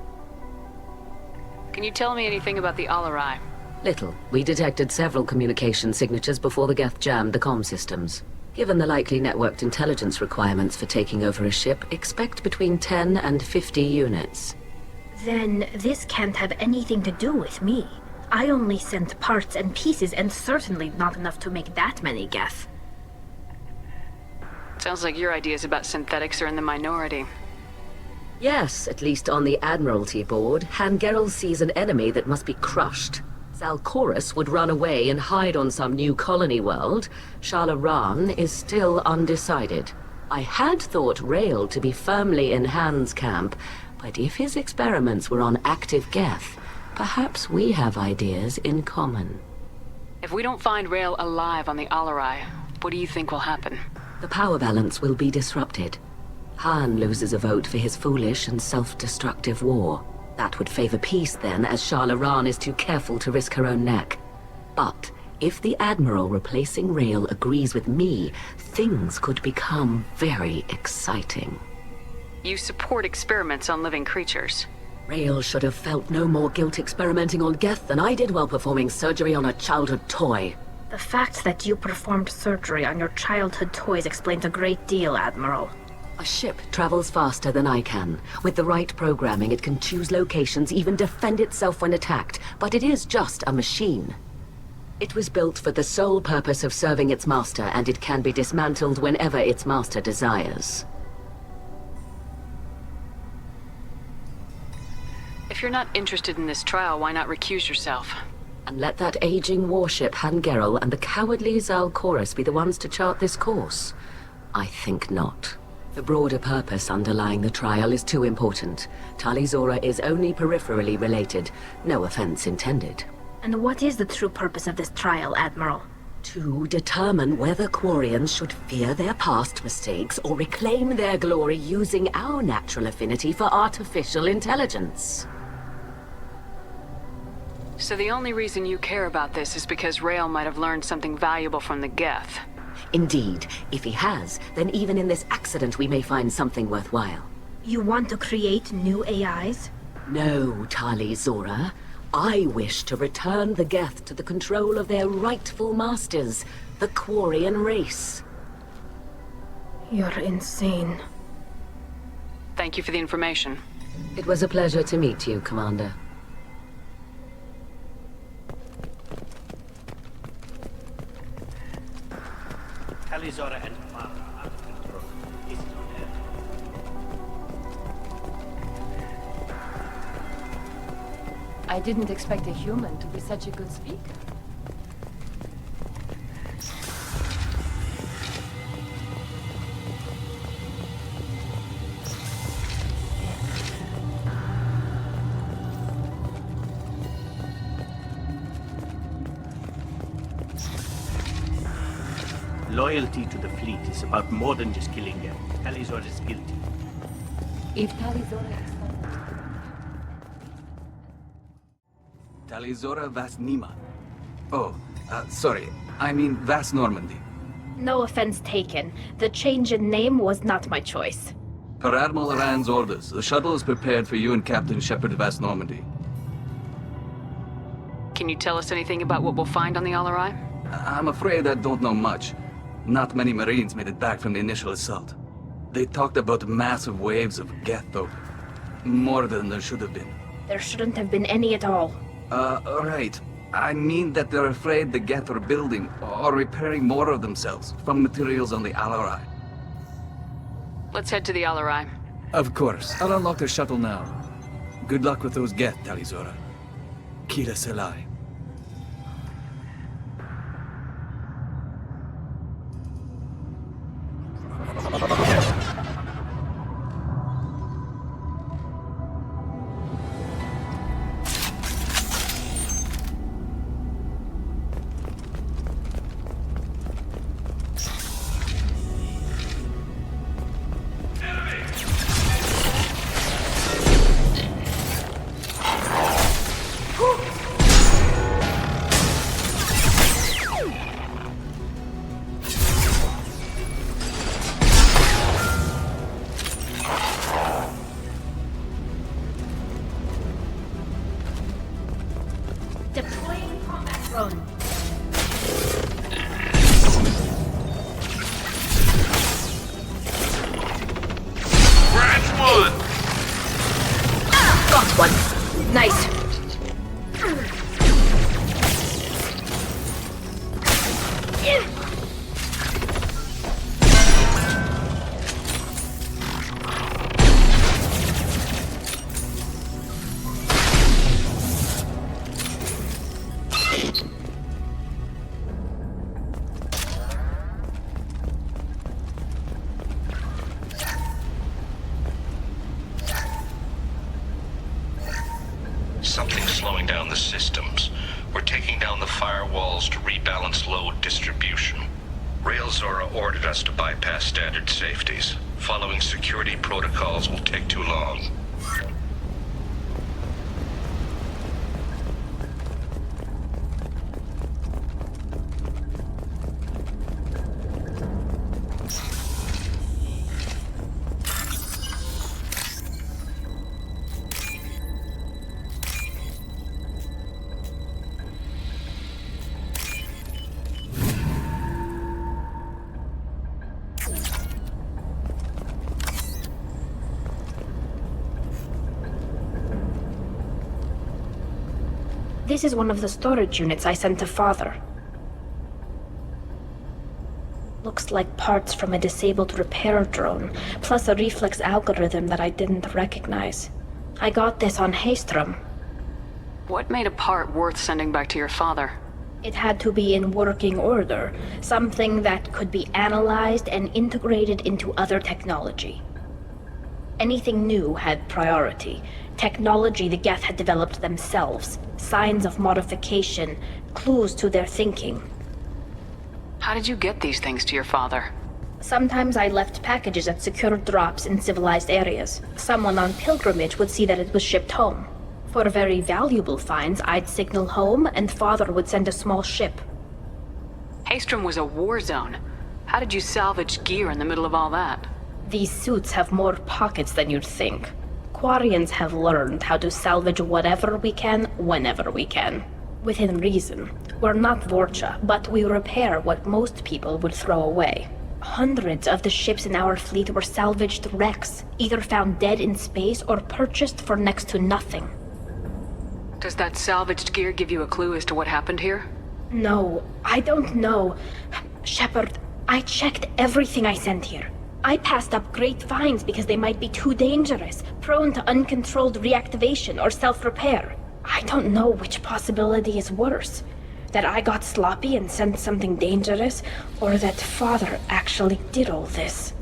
S16: Can you tell me anything about the Alarai?
S1: Little. We detected several communication signatures before the Geth jammed the comm systems. Given the likely networked intelligence requirements for taking over a ship, expect between 10 and 50 units.
S2: Then this can't have anything to do with me. I only sent parts and pieces, and certainly not enough to make that many Geth.
S16: Sounds like your ideas about synthetics are in the minority.
S1: Yes, at least on the Admiralty board, Han Gerrel sees an enemy that must be crushed. Zalcorus would run away and hide on some new colony world. Shala Ran is still undecided. I had thought Rael to be firmly in Han's camp, but if his experiments were on active Geth, perhaps we have ideas in common.
S16: If we don't find Rael alive on the Alarai, what do you think will happen?
S1: The power balance will be disrupted. Han loses a vote for his foolish and self-destructive war. That would favor peace then, as Shala Ran is too careful to risk her own neck. But if the Admiral replacing Rael agrees with me, things could become very exciting.
S16: You support experiments on living creatures.
S1: Rael should have felt no more guilt experimenting on Geth than I did while performing surgery on a childhood toy.
S2: The fact that you performed surgery on your childhood toys explains a great deal, Admiral.
S1: A ship travels faster than I can. With the right programming, it can choose locations, even defend itself when attacked. But it is just a machine. It was built for the sole purpose of serving its master, and it can be dismantled whenever its master desires.
S16: If If you're not interested in this trial, why not recuse yourself?
S24: And let that aging warship Hangerel and the cowardly Zal Chorus be the ones to chart this course? I think not. The broader purpose underlying the trial is too important. Talizora is only peripherally related. No offense intended.
S2: And what is the true purpose of this trial, Admiral?
S24: To determine whether Quarians should fear their past mistakes or reclaim their glory using our natural affinity for artificial intelligence.
S16: So the only reason you care about this is because Rael might have learned something valuable from the Geth.
S24: Indeed. If he has, then even in this accident we may find something worthwhile.
S2: You want to create new AIs?
S24: No, Talizora. I wish to return the Geth to the control of their rightful masters, the Quarian race.
S2: You're insane.
S16: Thank you for the information.
S24: It was a pleasure to meet you, Commander.
S20: Talizora and Father are out of control. This is on air.
S18: I didn't expect a human to be such a good speaker.
S20: Loyalty to the fleet is about more than just killing them. Talizora is guilty.
S18: If Talizora is
S7: Talizora Vas Nima. Oh, sorry. I mean Vas Normandy.
S2: No offense taken. The change in name was not my choice.
S7: Per Admiral Rand's orders, the shuttle is prepared for you and Captain Shepard of Vas Normandy.
S16: Can you tell us anything about what we'll find on the Alarai?
S7: I'm afraid I don't know much. Not many Marines made it back from the initial assault. They talked about massive waves of Geth, though. More than there should have been.
S2: There shouldn't have been any at all.
S7: Right. I mean that they're afraid the Geth are building or repairing more of themselves from materials on the Alarai.
S16: Let's head to the Alarai.
S7: Of course. I'll unlock the shuttle now. Good luck with those Geth, Talizora. Kira Selai.
S2: Deploying combat drone.
S12: Branch 1!
S2: Got one. Nice.
S12: Something's slowing down the systems. We're taking down the firewalls to rebalance load distribution. Railzora ordered us to bypass standard safeties. Following security protocols will take too long.
S2: This is one of the storage units I sent to Father. Looks like parts from a disabled repair drone, plus a reflex algorithm that I didn't recognize. I got this on Haystrom.
S16: What made a part worth sending back to your father?
S2: It had to be in working order, something that could be analyzed and integrated into other technology. Anything new had priority. Technology the Geth had developed themselves, signs of modification, clues to their thinking.
S16: How did you get these things to your father?
S2: Sometimes I left packages at secure drops in civilized areas. Someone on pilgrimage would see that it was shipped home. For very valuable finds, I'd signal home, and Father would send a small ship.
S16: Haystrom was a war zone. How did you salvage gear in the middle of all that?
S2: These suits have more pockets than you'd think. Quarians have learned how to salvage whatever we can, whenever we can. Within reason. We're not Vorcha, but we repair what most people would throw away. Hundreds of the ships in our fleet were salvaged wrecks, either found dead in space or purchased for next to nothing.
S16: Does that salvaged gear give you a clue as to what happened here?
S2: No, I don't know. Shepard, I checked everything I sent here. I passed up great finds because they might be too dangerous, prone to uncontrolled reactivation or self-repair. I don't know which possibility is worse. That I got sloppy and sent something dangerous, or that Father actually did all this.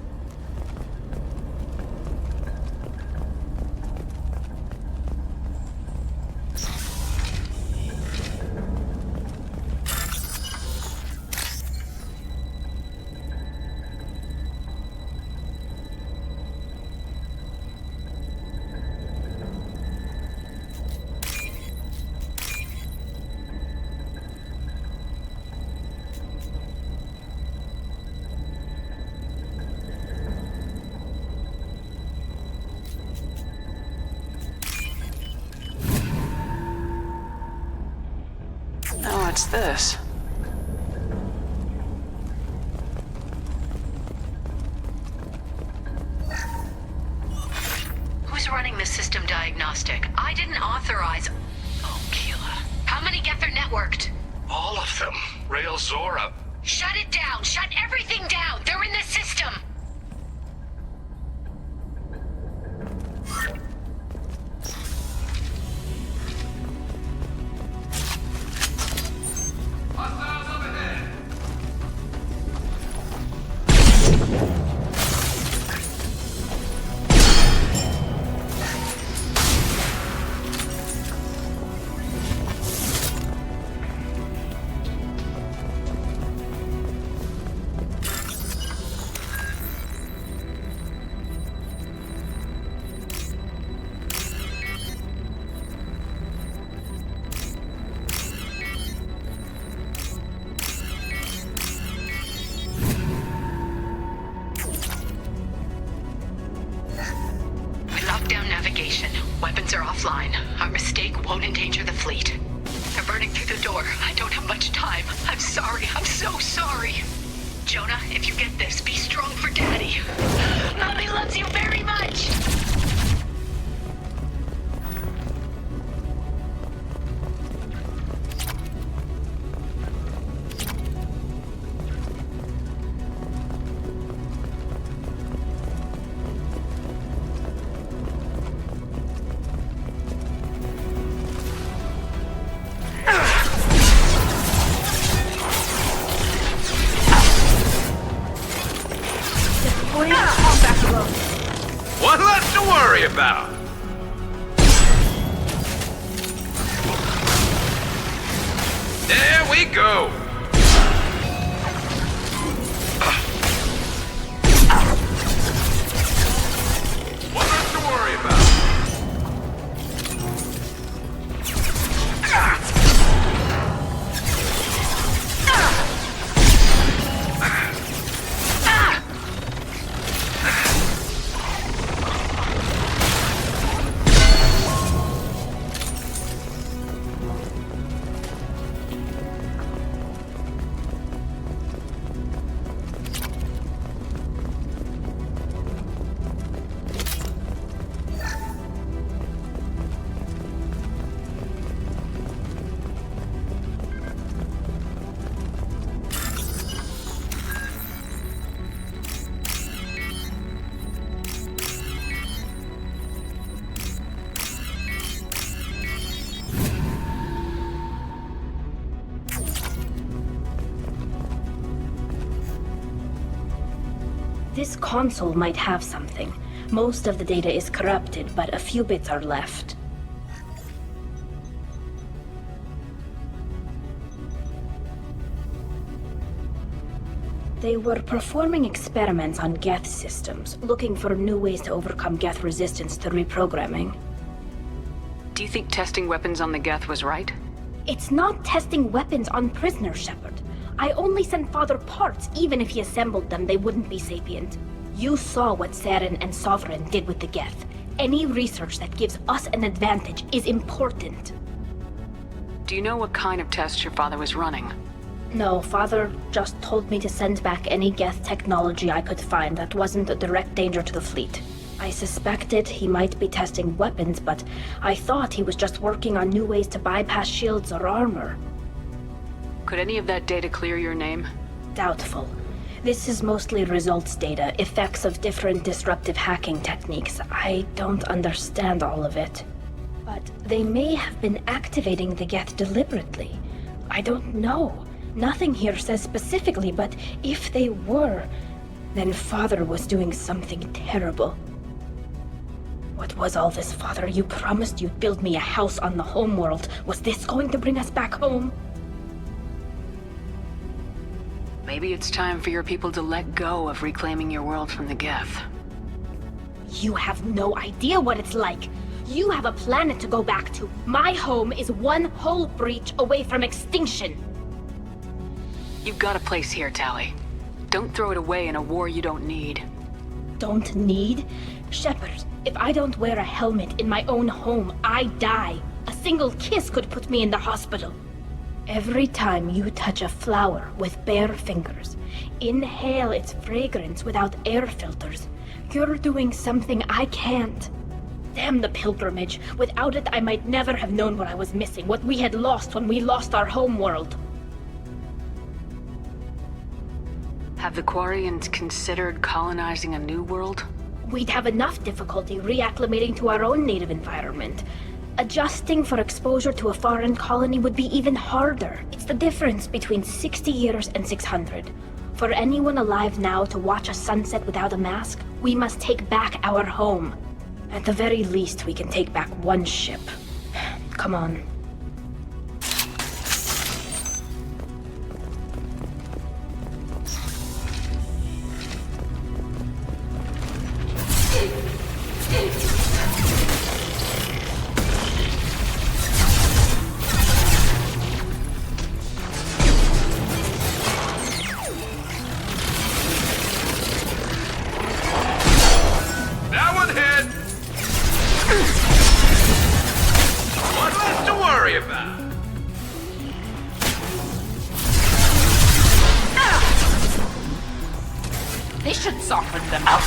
S16: What's this?
S14: Who's running the system diagnostic? I didn't authorize... Oh, Keela. How many Geth are networked?
S12: All of them. Rail Zora.
S14: Shut it down! Shut everything down! They're in the system! Weapons are offline. Our mistake won't endanger the fleet. They're burning through the door. I don't have much time. I'm sorry. I'm so sorry. Jonah, if you get this, be strong for Daddy. Mommy loves you very much!
S12: One less to worry about. There we go. One less to worry about.
S2: This console might have something. Most of the data is corrupted, but a few bits are left. They were performing experiments on Geth systems, looking for new ways to overcome Geth resistance to reprogramming.
S16: Do you think testing weapons on the Geth was right?
S2: It's not testing weapons on prisoners, Shepard. I only sent Father parts. Even if he assembled them, they wouldn't be sapient. You saw what Saren and Sovereign did with the Geth. Any research that gives us an advantage is important.
S16: Do you know what kind of tests your father was running?
S2: No, Father just told me to send back any Geth technology I could find that wasn't a direct danger to the fleet. I suspected he might be testing weapons, but I thought he was just working on new ways to bypass shields or armor.
S16: Could any of that data clear your name?
S2: Doubtful. This is mostly results data, effects of different disruptive hacking techniques. I don't understand all of it. But they may have been activating the Geth deliberately. I don't know. Nothing here says specifically, but if they were, then Father was doing something terrible. What was all this, Father? You promised you'd build me a house on the homeworld. Was this going to bring us back home?
S16: Maybe it's time for your people to let go of reclaiming your world from the Geth.
S2: You have no idea what it's like. You have a planet to go back to. My home is one hull breach away from extinction.
S16: You've got a place here, Tali. Don't throw it away in a war you don't need.
S2: Don't need? Shepard, if I don't wear a helmet in my own home, I die. A single kiss could put me in the hospital. Every time you touch a flower with bare fingers, inhale its fragrance without air filters, you're doing something I can't. Damn the pilgrimage. Without it, I might never have known what I was missing, what we had lost when we lost our homeworld.
S16: Have the Quarians considered colonizing a new world?
S2: We'd have enough difficulty reacclimating to our own native environment. Adjusting for exposure to a foreign colony would be even harder. It's the difference between 60 years and 600. For anyone alive now to watch a sunset without a mask, we must take back our home. At the very least, we can take back one ship. Come on.
S13: This should soften them up.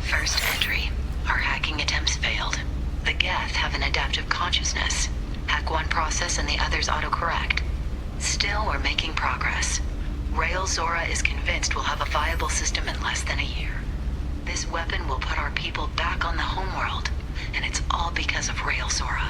S14: First entry. Our hacking attempts failed. The Geth have an adaptive consciousness. Hack one process and the others autocorrect. Still, we're making progress. Rael Zora is convinced we'll have a viable system in less than a year. This weapon will put our people back on the homeworld, and it's all because of Rael Zora.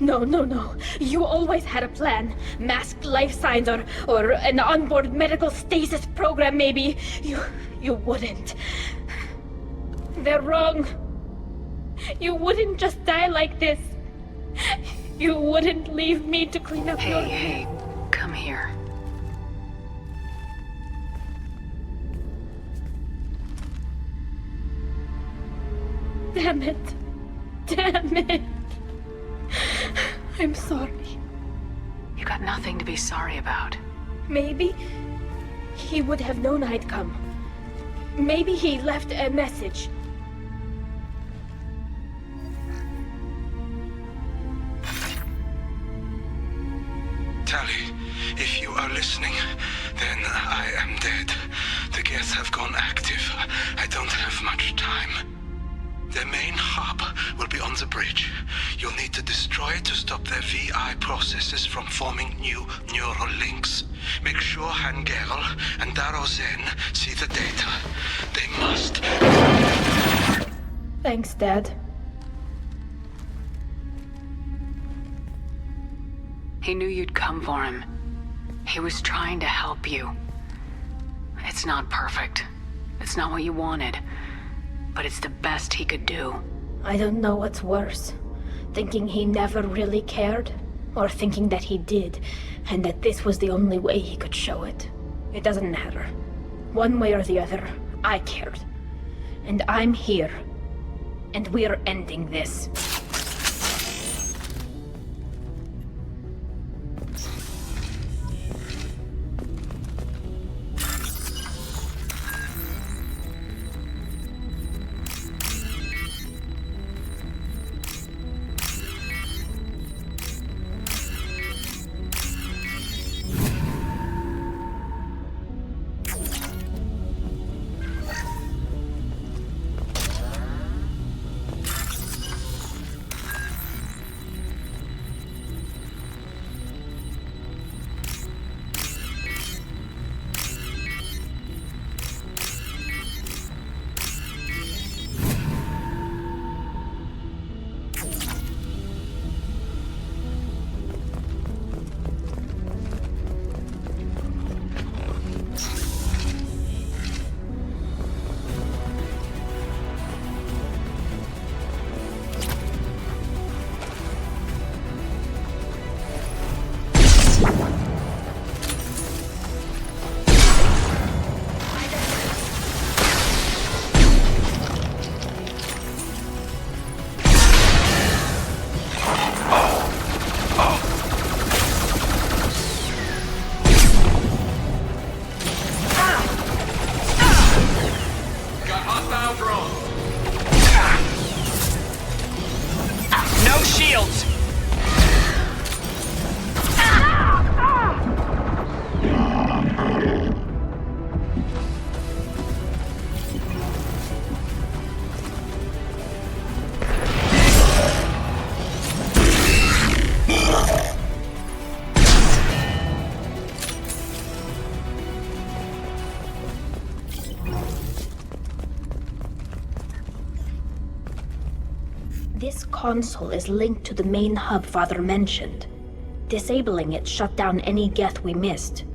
S2: No. You always had a plan. Masked life signs or an onboard medical stasis program, maybe. You wouldn't. They're wrong. You wouldn't just die like this. You wouldn't leave me to clean up your...
S16: Hey, come here.
S2: Damn it. I'm sorry.
S16: You got nothing to be sorry about.
S2: Maybe he would have known I'd come. Maybe he left a message.
S10: Tali, if you are listening, then I am dead. The Geth have gone active. I don't have much time. Their main hub will be on the bridge. You'll need to destroy it to stop their VI processes from forming new neural links. Make sure Hangerl and Darozen see the data. They must.
S2: Thanks, Dad.
S16: He knew you'd come for him. He was trying to help you. It's not perfect. It's not what you wanted. But it's the best he could do.
S2: I don't know what's worse. Thinking he never really cared, or thinking that he did, and that this was the only way he could show it. It doesn't matter. One way or the other, I cared. And I'm here. And we're ending this. This console is linked to the main hub Father mentioned. Disabling it shut down any Geth we missed.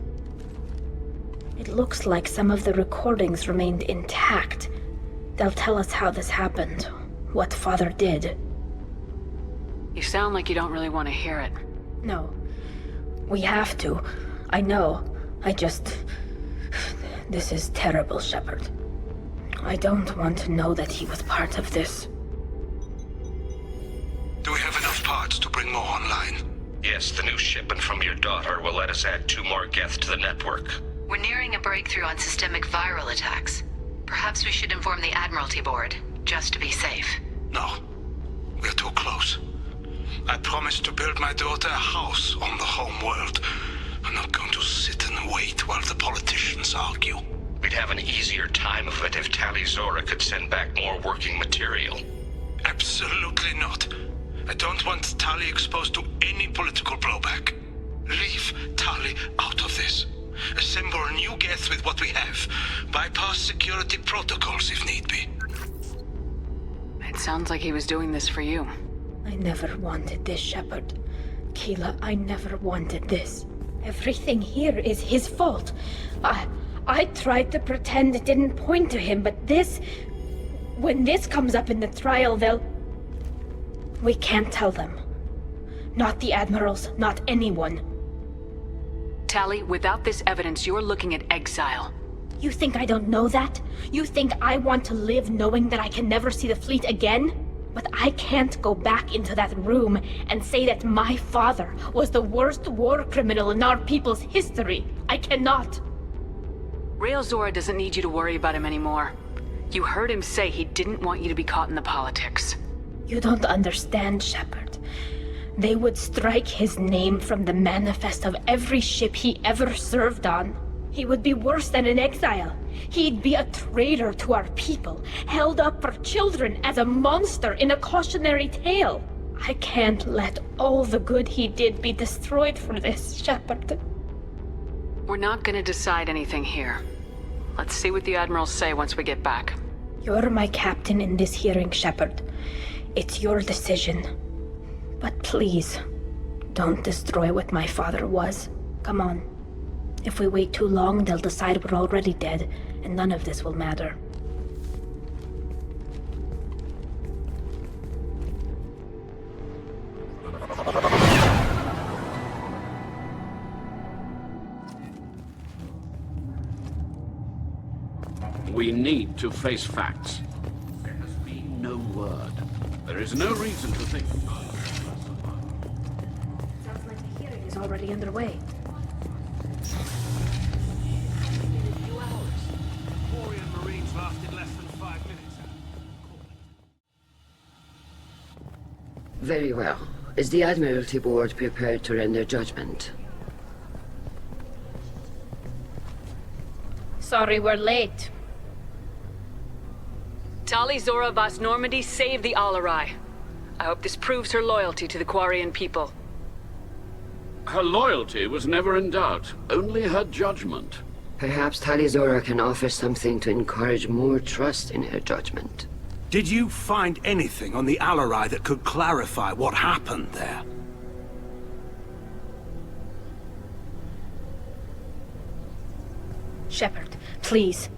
S2: It looks like some of the recordings remained intact. They'll tell us how this happened, what Father did.
S16: You sound like you don't really want to hear it.
S2: No. We have to. I know. This is terrible, Shepard. I don't want to know that he was part of this.
S10: Do we have enough parts to bring more online?
S12: Yes, the new shipment from your daughter will let us add 2 more Geth to the network.
S14: We're nearing a breakthrough on systemic viral attacks. Perhaps we should inform the Admiralty Board, just to be safe.
S10: No. We're too close. I promised to build my daughter a house on the home world. I'm not going to sit and wait while the politicians argue.
S12: We'd have an easier time of it if Tali Zora could send back more working material.
S10: Absolutely not. I don't want Tali exposed to any political blowback. Leave Tali out of this. Assemble a new Geth with what we have. Bypass security protocols if need be.
S16: It sounds like he was doing this for you.
S2: I never wanted this, Shepard. Keela, I never wanted this. Everything here is his fault. I tried to pretend it didn't point to him, but this... When this comes up in the trial, they'll... We can't tell them. Not the admirals, not anyone.
S16: Tali, without this evidence, you're looking at exile.
S2: You think I don't know that? You think I want to live knowing that I can never see the fleet again? But I can't go back into that room and say that my father was the worst war criminal in our people's history. I cannot.
S16: Rael Zora doesn't need you to worry about him anymore. You heard him say he didn't want you to be caught in the politics.
S2: You don't understand, Shepard. They would strike his name from the manifest of every ship he ever served on. He would be worse than an exile. He'd be a traitor to our people, held up for children as a monster in a cautionary tale. I can't let all the good he did be destroyed for this, Shepard.
S16: We're not gonna decide anything here. Let's see what the admirals say once we get back.
S2: You're my captain in this hearing, Shepard. It's your decision. But please, don't destroy what my father was. Come on. If we wait too long, they'll decide we're already dead, and none of this will matter.
S3: We need to face facts. There has been no word. There is no reason to think...
S2: Sounds like the hearing is already underway.
S10: Lasted less than 5 minutes.
S24: Very well. Is the Admiralty Board prepared to render judgment?
S2: Sorry we're late.
S16: Tali Zora Vas Normandy saved the Alarai. I hope this proves her loyalty to the Quarian people.
S3: Her loyalty was never in doubt, only her judgment.
S24: Perhaps Tali Zora can offer something to encourage more trust in her judgment.
S10: Did you find anything on the Alarai that could clarify what happened there?
S2: Shepard, please.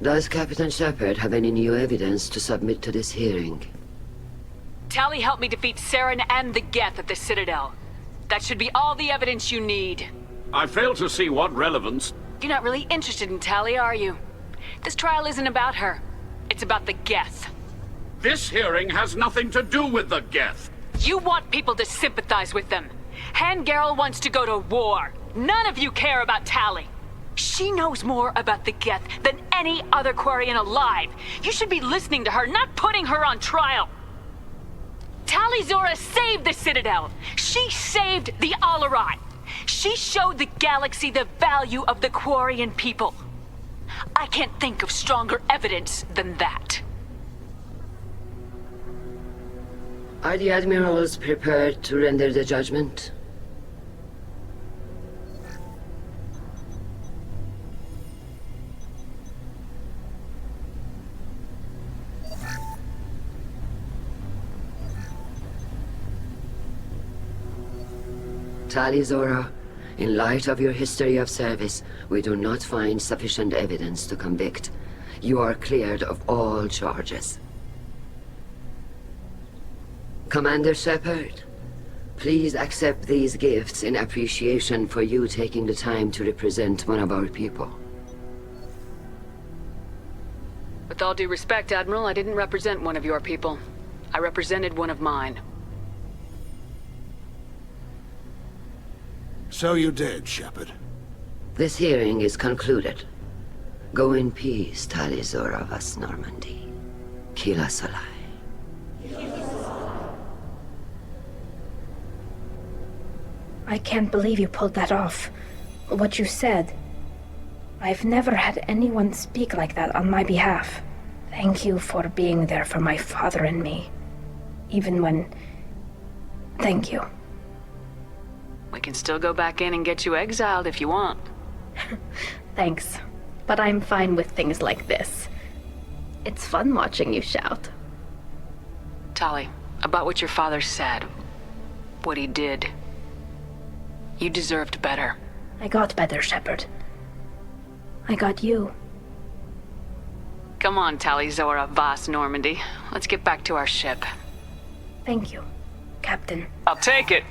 S24: Does Captain Shepard have any new evidence to submit to this hearing?
S16: Tali helped me defeat Saren and the Geth at the Citadel. That should be all the evidence you need.
S3: I fail to see what relevance...
S16: You're not really interested in Tali, are you? This trial isn't about her. It's about the Geth.
S3: This hearing has nothing to do with the Geth.
S16: You want people to sympathize with them. Han Garel wants to go to war. None of you care about Tali. She knows more about the Geth than any other Quarian alive. You should be listening to her, not putting her on trial. Tali Zora saved the Citadel. She saved the Alarai. She showed the galaxy the value of the Quarian people. I can't think of stronger evidence than that.
S24: Are the admirals prepared to render the judgment? Tali Zora, in light of your history of service, we do not find sufficient evidence to convict. You are cleared of all charges. Commander Shepard, please accept these gifts in appreciation for you taking the time to represent one of our people.
S16: With all due respect, Admiral, I didn't represent one of your people. I represented one of mine.
S10: So you did, Shepard.
S24: This hearing is concluded. Go in peace, Tali Zora Vas Normandy. Kila Solai.
S2: I can't believe you pulled that off. What you said. I've never had anyone speak like that on my behalf. Thank you for being there for my father and me. Even when... Thank you.
S16: We can still go back in and get you exiled if you want.
S2: Thanks. But I'm fine with things like this. It's fun watching you shout.
S16: Tali, about what your father said.
S5: what he did. You deserved better.
S2: I got better, Shepard. I got you.
S5: Come on, Tali'Zorah, Voss Normandy. Let's get back to our ship.
S2: Thank you, Captain.
S5: I'll take it!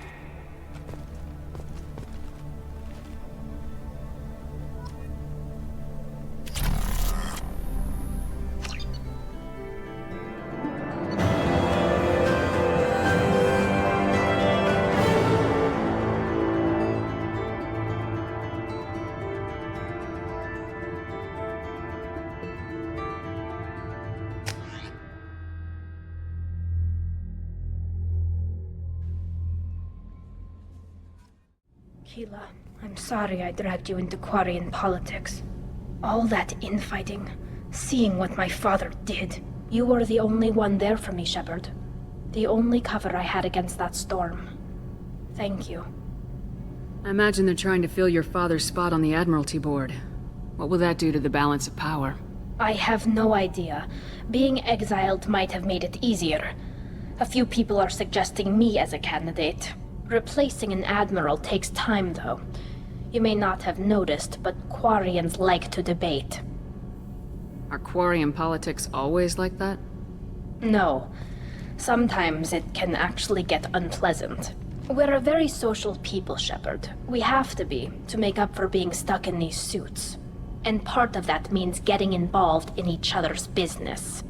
S2: Keela, I'm sorry I dragged you into Quarian politics. All that infighting, seeing what my father did. You were the only one there for me, Shepard. The only cover I had against that storm. Thank you.
S5: I imagine they're trying to fill your father's spot on the Admiralty Board. What will that do to the balance of power?
S2: I have no idea. Being exiled might have made it easier. A few people are suggesting me as a candidate. Replacing an admiral takes time, though. You may not have noticed, but Quarians like to debate.
S5: Are Quarian politics always like that?
S2: No. Sometimes it can actually get unpleasant. We're a very social people, Shepard. We have to be, to make up for being stuck in these suits. And part of that means getting involved in each other's business.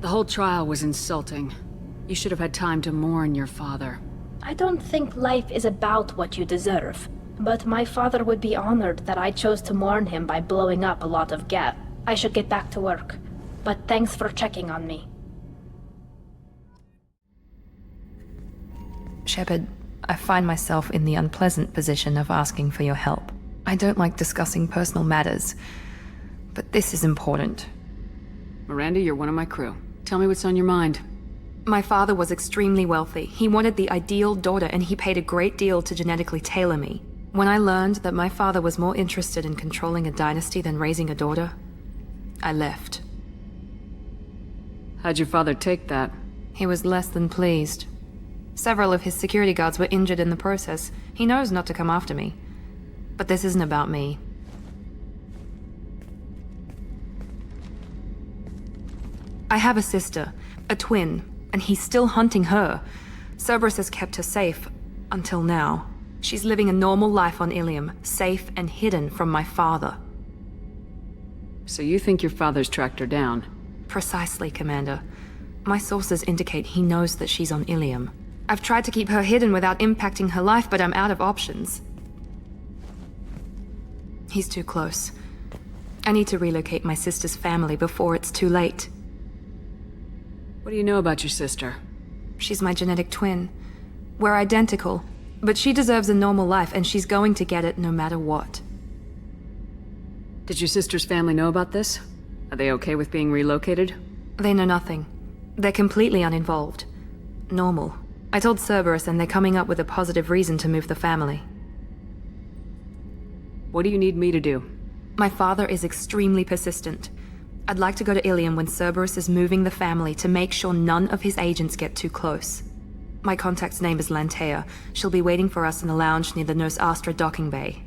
S5: The whole trial was insulting. You should have had time to mourn your father.
S2: I don't think life is about what you deserve. But my father would be honored that I chose to mourn him by blowing up a lot of gas. I should get back to work. But thanks for checking on me.
S17: Shepard, I find myself in the unpleasant position of asking for your help. I don't like discussing personal matters, but this is important.
S5: Miranda, you're one of my crew. Tell me what's on your mind.
S17: My father was extremely wealthy. He wanted the ideal daughter, and he paid a great deal to genetically tailor me. When I learned that my father was more interested in controlling a dynasty than raising a daughter, I left.
S5: How'd your father take that?
S17: He was less than pleased. Several of his security guards were injured in the process. He knows not to come after me. But this isn't about me. I have a sister, a twin, and he's still hunting her. Cerberus has kept her safe, until now. She's living a normal life on Ilium, safe and hidden from my father.
S5: So you think your father's tracked her down?
S17: Precisely, Commander. My sources indicate he knows that she's on Ilium. I've tried to keep her hidden without impacting her life, but I'm out of options. He's too close. I need to relocate my sister's family before it's too late.
S5: What do you know about your sister?
S17: She's my genetic twin. We're identical, but she deserves a normal life, and she's going to get it no matter what.
S5: Did your sister's family know about this? Are they okay with being relocated?
S17: They know nothing. They're completely uninvolved. Normal. I told Cerberus, and they're coming up with a positive reason to move the family.
S5: What do you need me to do?
S17: My father is extremely persistent. I'd like to go to Ilium when Cerberus is moving the family to make sure none of his agents get too close. My contact's name is Lantea. She'll be waiting for us in the lounge near the Nos Astra docking bay.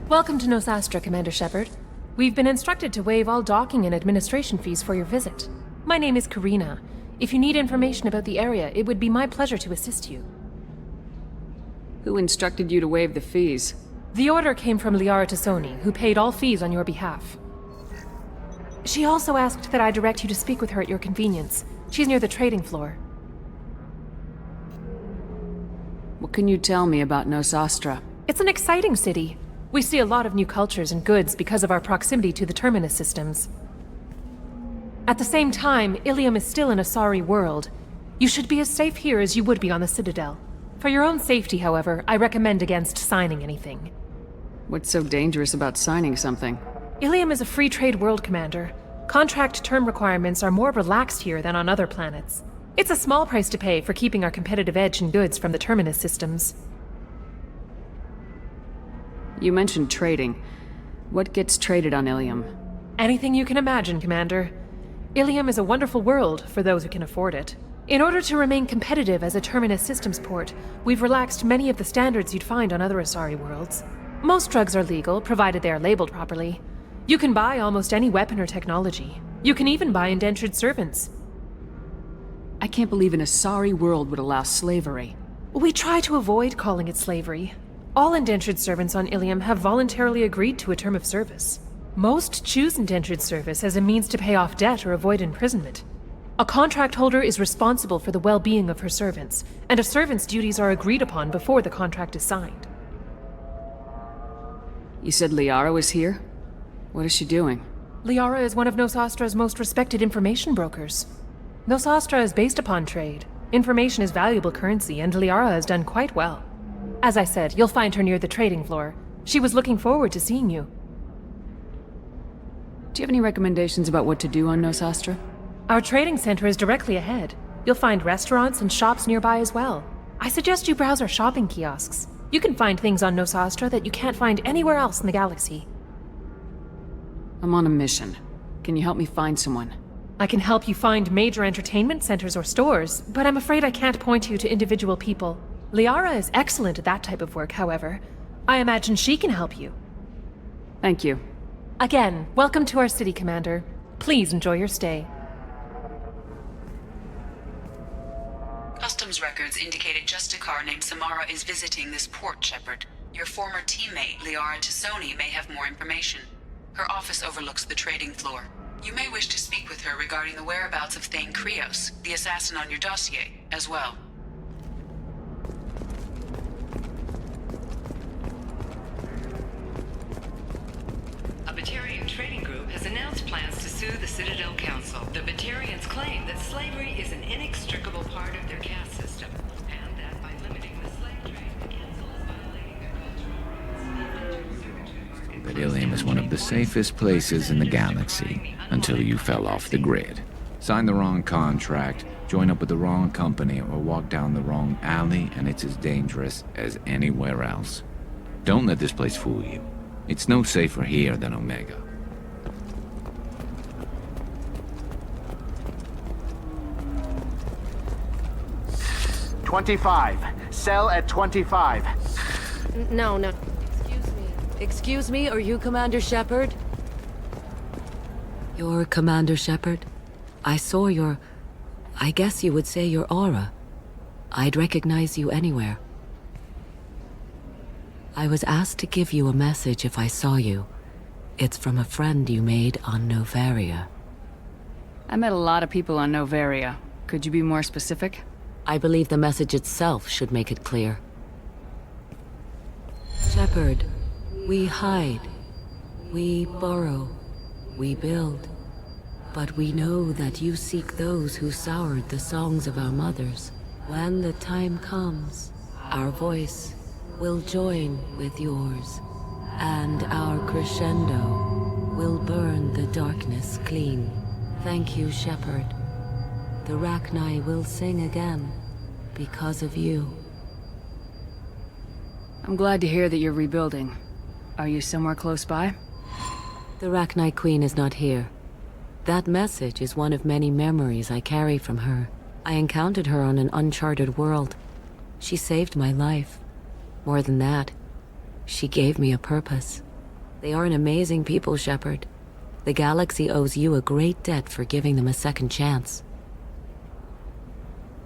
S15: Welcome to Nos Astra, Commander Shepard. We've been instructed to waive all docking and administration fees for your visit. My name is Karina. If you need information about the area, it would be my pleasure to assist you.
S5: Who instructed you to waive the fees?
S15: The order came from Liara Tassoni, who paid all fees on your behalf. She also asked that I direct you to speak with her at your convenience. She's near the trading floor.
S5: What can you tell me about Nos Astra?
S15: It's an exciting city. We see a lot of new cultures and goods because of our proximity to the Terminus systems. At the same time, Ilium is still in a sorry world. You should be as safe here as you would be on the Citadel. For your own safety, however, I recommend against signing anything.
S16: What's so dangerous about signing something?
S15: Ilium is a free trade world, Commander. Contract term requirements are more relaxed here than on other planets. It's a small price to pay for keeping our competitive edge in goods from the Terminus systems.
S16: You mentioned trading. What gets traded on Ilium?
S15: Anything you can imagine, Commander. Ilium is a wonderful world for those who can afford it. In order to remain competitive as a Terminus systems port, we've relaxed many of the standards you'd find on other Asari worlds. Most drugs are legal, provided they are labeled properly. You can buy almost any weapon or technology. You can even buy indentured servants.
S16: I can't believe an Asari world would allow slavery.
S15: We try to avoid calling it slavery. All indentured servants on Ilium have voluntarily agreed to a term of service. Most choose indentured service as a means to pay off debt or avoid imprisonment. A contract holder is responsible for the well-being of her servants, and a servant's duties are agreed upon before the contract is signed.
S16: You said Liara was here? What is she doing?
S15: Liara is one of Nosastra's most respected information brokers. Nosastra is based upon trade. Information is valuable currency, and Liara has done quite well. As I said, you'll find her near the trading floor. She was looking forward to seeing you.
S16: Do you have any recommendations about what to do on Nosastra?
S15: Our trading center is directly ahead. You'll find restaurants and shops nearby as well. I suggest you browse our shopping kiosks. You can find things on Nosastra that you can't find anywhere else in the galaxy.
S16: I'm on a mission. Can you help me find someone?
S15: I can help you find major entertainment centers or stores, but I'm afraid I can't point you to individual people. Liara is excellent at that type of work, however. I imagine she can help you.
S16: Thank you.
S15: Again, welcome to our city, Commander. Please enjoy your stay.
S6: Customs records indicated just a car named Samara is visiting this port, Shepard. Your former teammate, Liara Tassoni, may have more information. Her office overlooks the trading floor. You may wish to speak with her regarding the whereabouts of Thane Krios, the assassin on your dossier, as well.
S19: A Batarian trading group has announced plans to sue the Citadel Council. The Batarians claim that slavery is an inextricable part of their caste system, and that by limiting the slave trade, the council is violating their cultural rights.
S22: But Ilium is one of the safest places in the galaxy, until you fell off the grid. Sign the wrong contract, join up with the wrong company, or walk down the wrong alley, and it's as dangerous as anywhere else. Don't let this place fool you. It's no safer here than Omega.
S23: "25. Sell at 25.
S1: No. Excuse me, are you Commander Shepard? You're Commander Shepard? I saw I guess you would say your aura. I'd recognize you anywhere. I was asked to give you a message if I saw you. It's from a friend you made on Novaria.
S16: I met a lot of people on Novaria. Could you be more specific?
S1: I believe the message itself should make it clear. Shepard, we hide. We borrow. We build. But we know that you seek those who soured the songs of our mothers. When the time comes, our voice will join with yours, and our crescendo will burn the darkness clean. Thank you, Shepard. The Rachni will sing again, because of you.
S16: I'm glad to hear that you're rebuilding. Are you somewhere close by?
S1: The Rachni Queen is not here. That message is one of many memories I carry from her. I encountered her on an uncharted world. She saved my life. More than that, she gave me a purpose. They are an amazing people, Shepard. The galaxy owes you a great debt for giving them a second chance.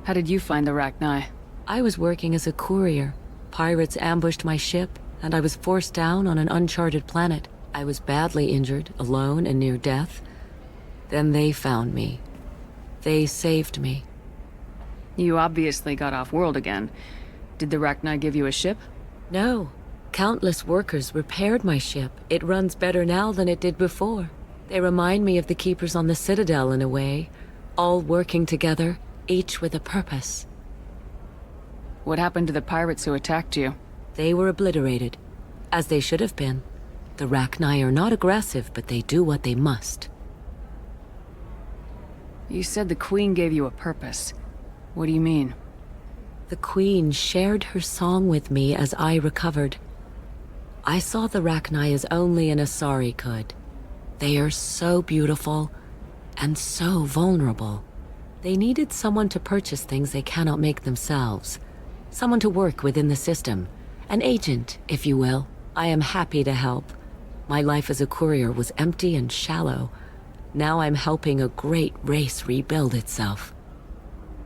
S16: How did you find the Rachni?
S1: I was working as a courier. Pirates ambushed my ship, and I was forced down on an uncharted planet. I was badly injured, alone and near death. Then they found me. They saved me.
S16: You obviously got off-world again. Did the Rachni give you a ship?
S1: No. Countless workers repaired my ship. It runs better now than it did before.
S8: They remind me of the Keepers on the Citadel in a way, all working together, each with a purpose.
S16: What happened to the pirates who attacked you?
S8: They were obliterated, as they should have been. The Rachni are not aggressive, but they do what they must.
S16: You said the Queen gave you a purpose. What do you mean?
S8: The Queen shared her song with me as I recovered. I saw the Rachni as only an Asari could. They are so beautiful, and so vulnerable. They needed someone to purchase things they cannot make themselves. Someone to work within the system. An agent, if you will. I am happy to help. My life as a courier was empty and shallow. Now I'm helping a great race rebuild itself.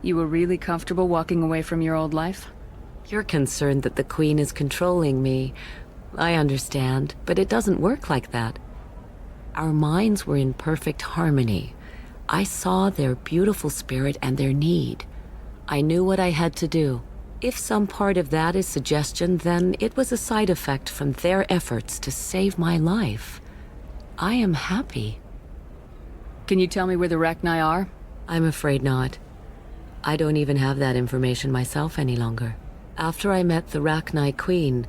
S16: You were really comfortable walking away from your old life?
S8: You're concerned that the Queen is controlling me. I understand, but it doesn't work like that. Our minds were in perfect harmony. I saw their beautiful spirit and their need. I knew what I had to do. If some part of that is suggestion, then it was a side effect from their efforts to save my life. I am happy.
S16: Can you tell me where the Rachni are?
S8: I'm afraid not. I don't even have that information myself any longer. After I met the Rachni Queen,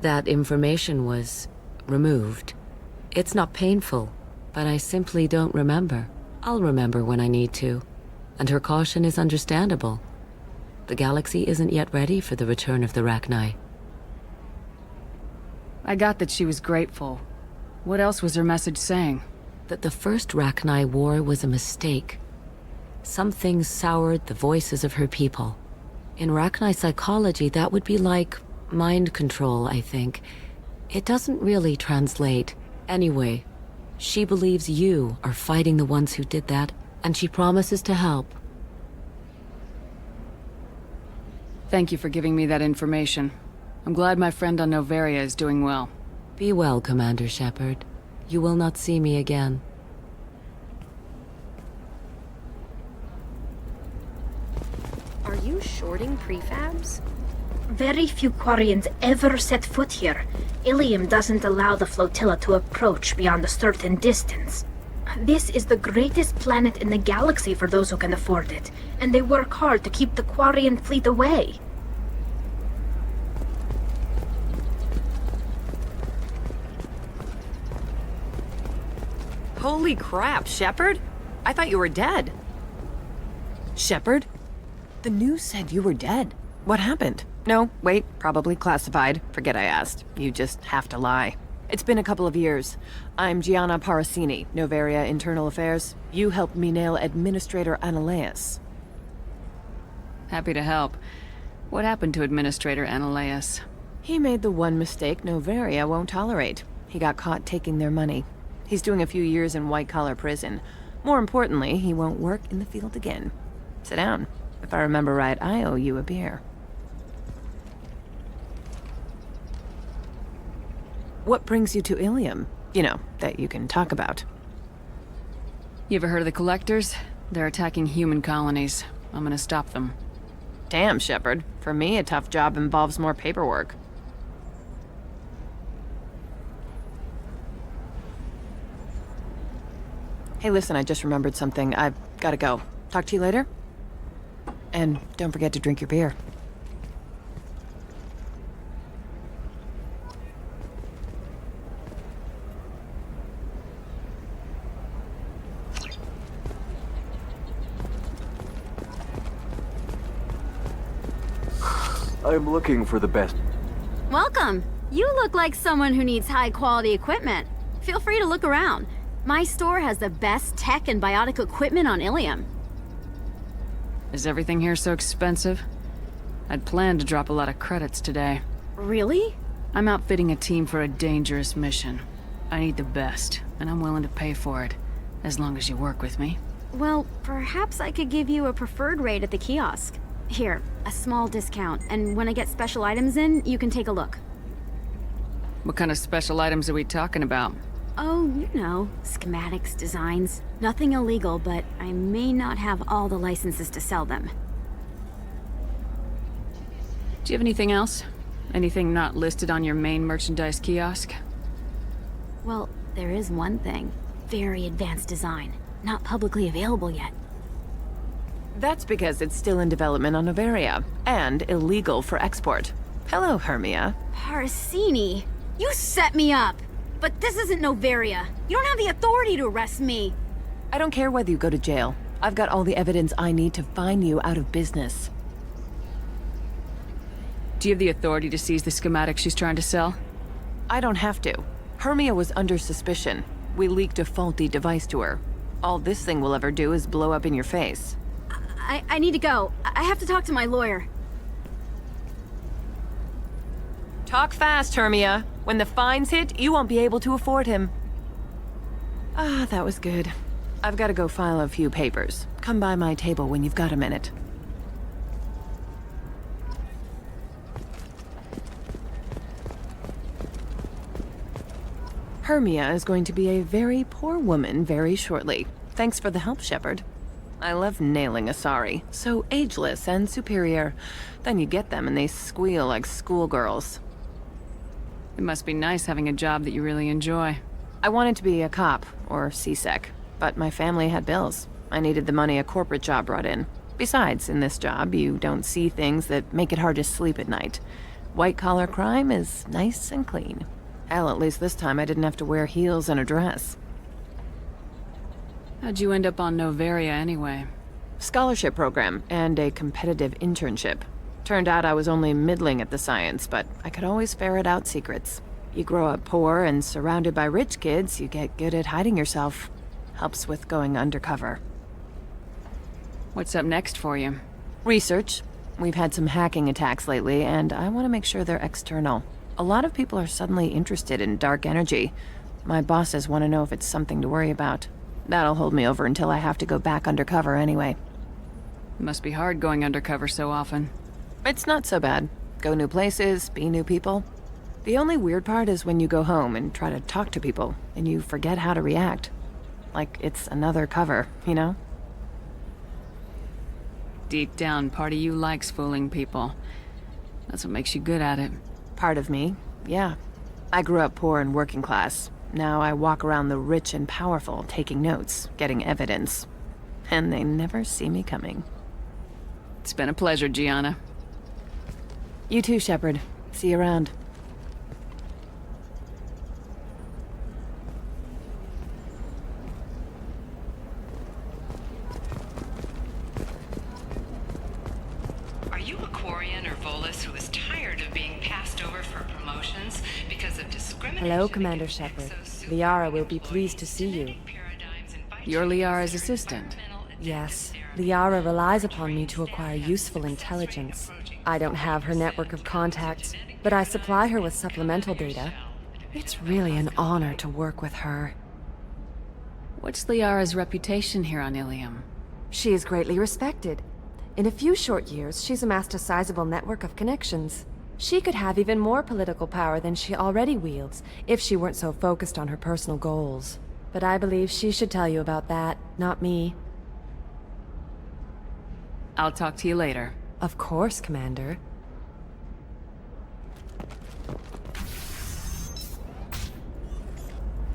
S8: that information was removed. It's not painful, but I simply don't remember. I'll remember when I need to, and her caution is understandable. The galaxy isn't yet ready for the return of the Rachni.
S16: I got that she was grateful. What else was her message saying?
S8: That the first Rachni war was a mistake. Some things soured the voices of her people. In Rachni psychology, that would be like mind control, I think. It doesn't really translate. Anyway, she believes you are fighting the ones who did that, and she promises to help.
S16: Thank you for giving me that information. I'm glad my friend on Noveria is doing well.
S8: Be well, Commander Shepard. You will not see me again.
S9: Are you shorting prefabs?
S2: Very few Quarians ever set foot here. Ilium doesn't allow the flotilla to approach beyond a certain distance. This is the greatest planet in the galaxy for those who can afford it, and they work hard to keep the Quarian fleet away.
S9: Holy crap, Shepard? I thought you were dead. Shepard? The news said you were dead. What happened? No, wait, probably classified. Forget I asked. You just have to lie. It's been a couple of years. I'm Gianna Parasini, Noveria Internal Affairs. You helped me nail Administrator Analeas.
S16: Happy to help. What happened to Administrator Analeas?
S9: He made the one mistake Noveria won't tolerate. He got caught taking their money. He's doing a few years in white-collar prison. More importantly, he won't work in the field again. Sit down. If I remember right, I owe you a beer. What brings you to Ilium? You know, that you can talk about.
S16: You ever heard of the Collectors? They're attacking human colonies. I'm gonna stop them.
S9: Damn, Shepard. For me, a tough job involves more paperwork. Hey, listen, I just remembered something. I've gotta go. Talk to you later? And don't forget to drink your beer.
S11: I'm looking for the best.
S21: Welcome. You look like someone who needs high-quality equipment. Feel free to look around. My store has the best tech and biotic equipment on Ilium.
S16: Is everything here so expensive? I'd planned to drop a lot of credits today.
S21: Really?
S16: I'm outfitting a team for a dangerous mission. I need the best, and I'm willing to pay for it, as long as you work with me.
S21: Well, perhaps I could give you a preferred rate at the kiosk. Here, a small discount, and when I get special items in, you can take a look.
S16: What kind of special items are we talking about?
S21: Oh, you know, schematics, designs. Nothing illegal, but I may not have all the licenses to sell them.
S16: Do you have anything else? Anything not listed on your main merchandise kiosk?
S21: Well, there is one thing. very advanced design, not publicly available yet.
S9: That's because it's still in development on Noveria, and illegal for export. Hello, Hermia.
S21: Parsini, you set me up! But this isn't Noveria. You don't have the authority to arrest me.
S9: I don't care whether you go to jail. I've got all the evidence I need to find you out of business.
S16: Do you have the authority to seize the schematic she's trying to sell?
S9: I don't have to. Hermia was under suspicion. We leaked a faulty device to her. All this thing will ever do is blow up in your face.
S21: I need to go. I have to talk to my lawyer.
S9: Talk fast, Hermia. When the fines hit, you won't be able to afford him. Ah, that was good. I've got to go file a few papers. Come by my table when you've got a minute. Hermia is going to be a very poor woman very shortly. Thanks for the help, Shepard. I love nailing Asari. So ageless and superior. Then you get them and they squeal like schoolgirls.
S16: It must be nice having a job that you really enjoy.
S9: I wanted to be a cop, or CSEC, but my family had bills. I needed the money a corporate job brought in. Besides, in this job, you don't see things that make it hard to sleep at night. White-collar crime is nice and clean. Hell, at least this time I didn't have to wear heels and a dress.
S16: How'd you end up on Noveria anyway?
S9: Scholarship program and a competitive internship. Turned out I was only middling at the science, but I could always ferret out secrets. You grow up poor and surrounded by rich kids, you get good at hiding yourself. Helps with going undercover.
S16: What's up next for you?
S9: Research. We've had some hacking attacks lately, and I want to make sure they're external. A lot of people are suddenly interested in dark energy. My bosses want to know if it's something to worry about. That'll hold me over until I have to go back undercover anyway.
S16: It must be hard going undercover so often.
S9: It's not so bad. Go new places, be new people. The only weird part is when you go home and try to talk to people, and you forget how to react. Like it's another cover, you know?
S16: Deep down, part of you likes fooling people. That's what makes you good at it.
S9: Part of me, yeah. I grew up poor and working class. Now I walk around the rich and powerful, taking notes, getting evidence. And they never see me coming.
S16: It's been a pleasure, Gianna.
S9: You too, Shepard. See you around.
S19: Are you a Quarian or Volus who is tired of being passed over for promotions because of discrimination?
S4: Hello, Commander Shepard. Liara will be pleased to see you.
S16: You're Liara's assistant.
S4: Yes. Liara relies upon me to acquire useful intelligence. I don't have her network of contacts, but I supply her with supplemental data. It's really an honor to work with her.
S16: What's Liara's reputation here on Ilium?
S4: She is greatly respected. In a few short years, she's amassed a sizable network of connections. She could have even more political power than she already wields, if she weren't so focused on her personal goals. But I believe she should tell you about that, not me.
S16: I'll talk to you later.
S4: Of course, Commander.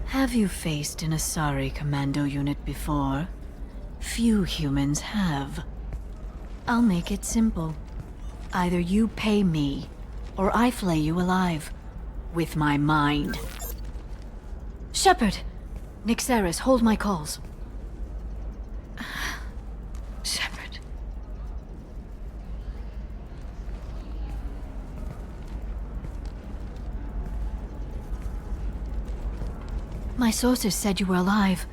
S11: Have you faced an Asari commando unit before? Few humans have. I'll make it simple. Either you pay me, or I flay you alive. With my mind. Shepard! Nixeris, hold my calls. Shepard. My sources said you were alive,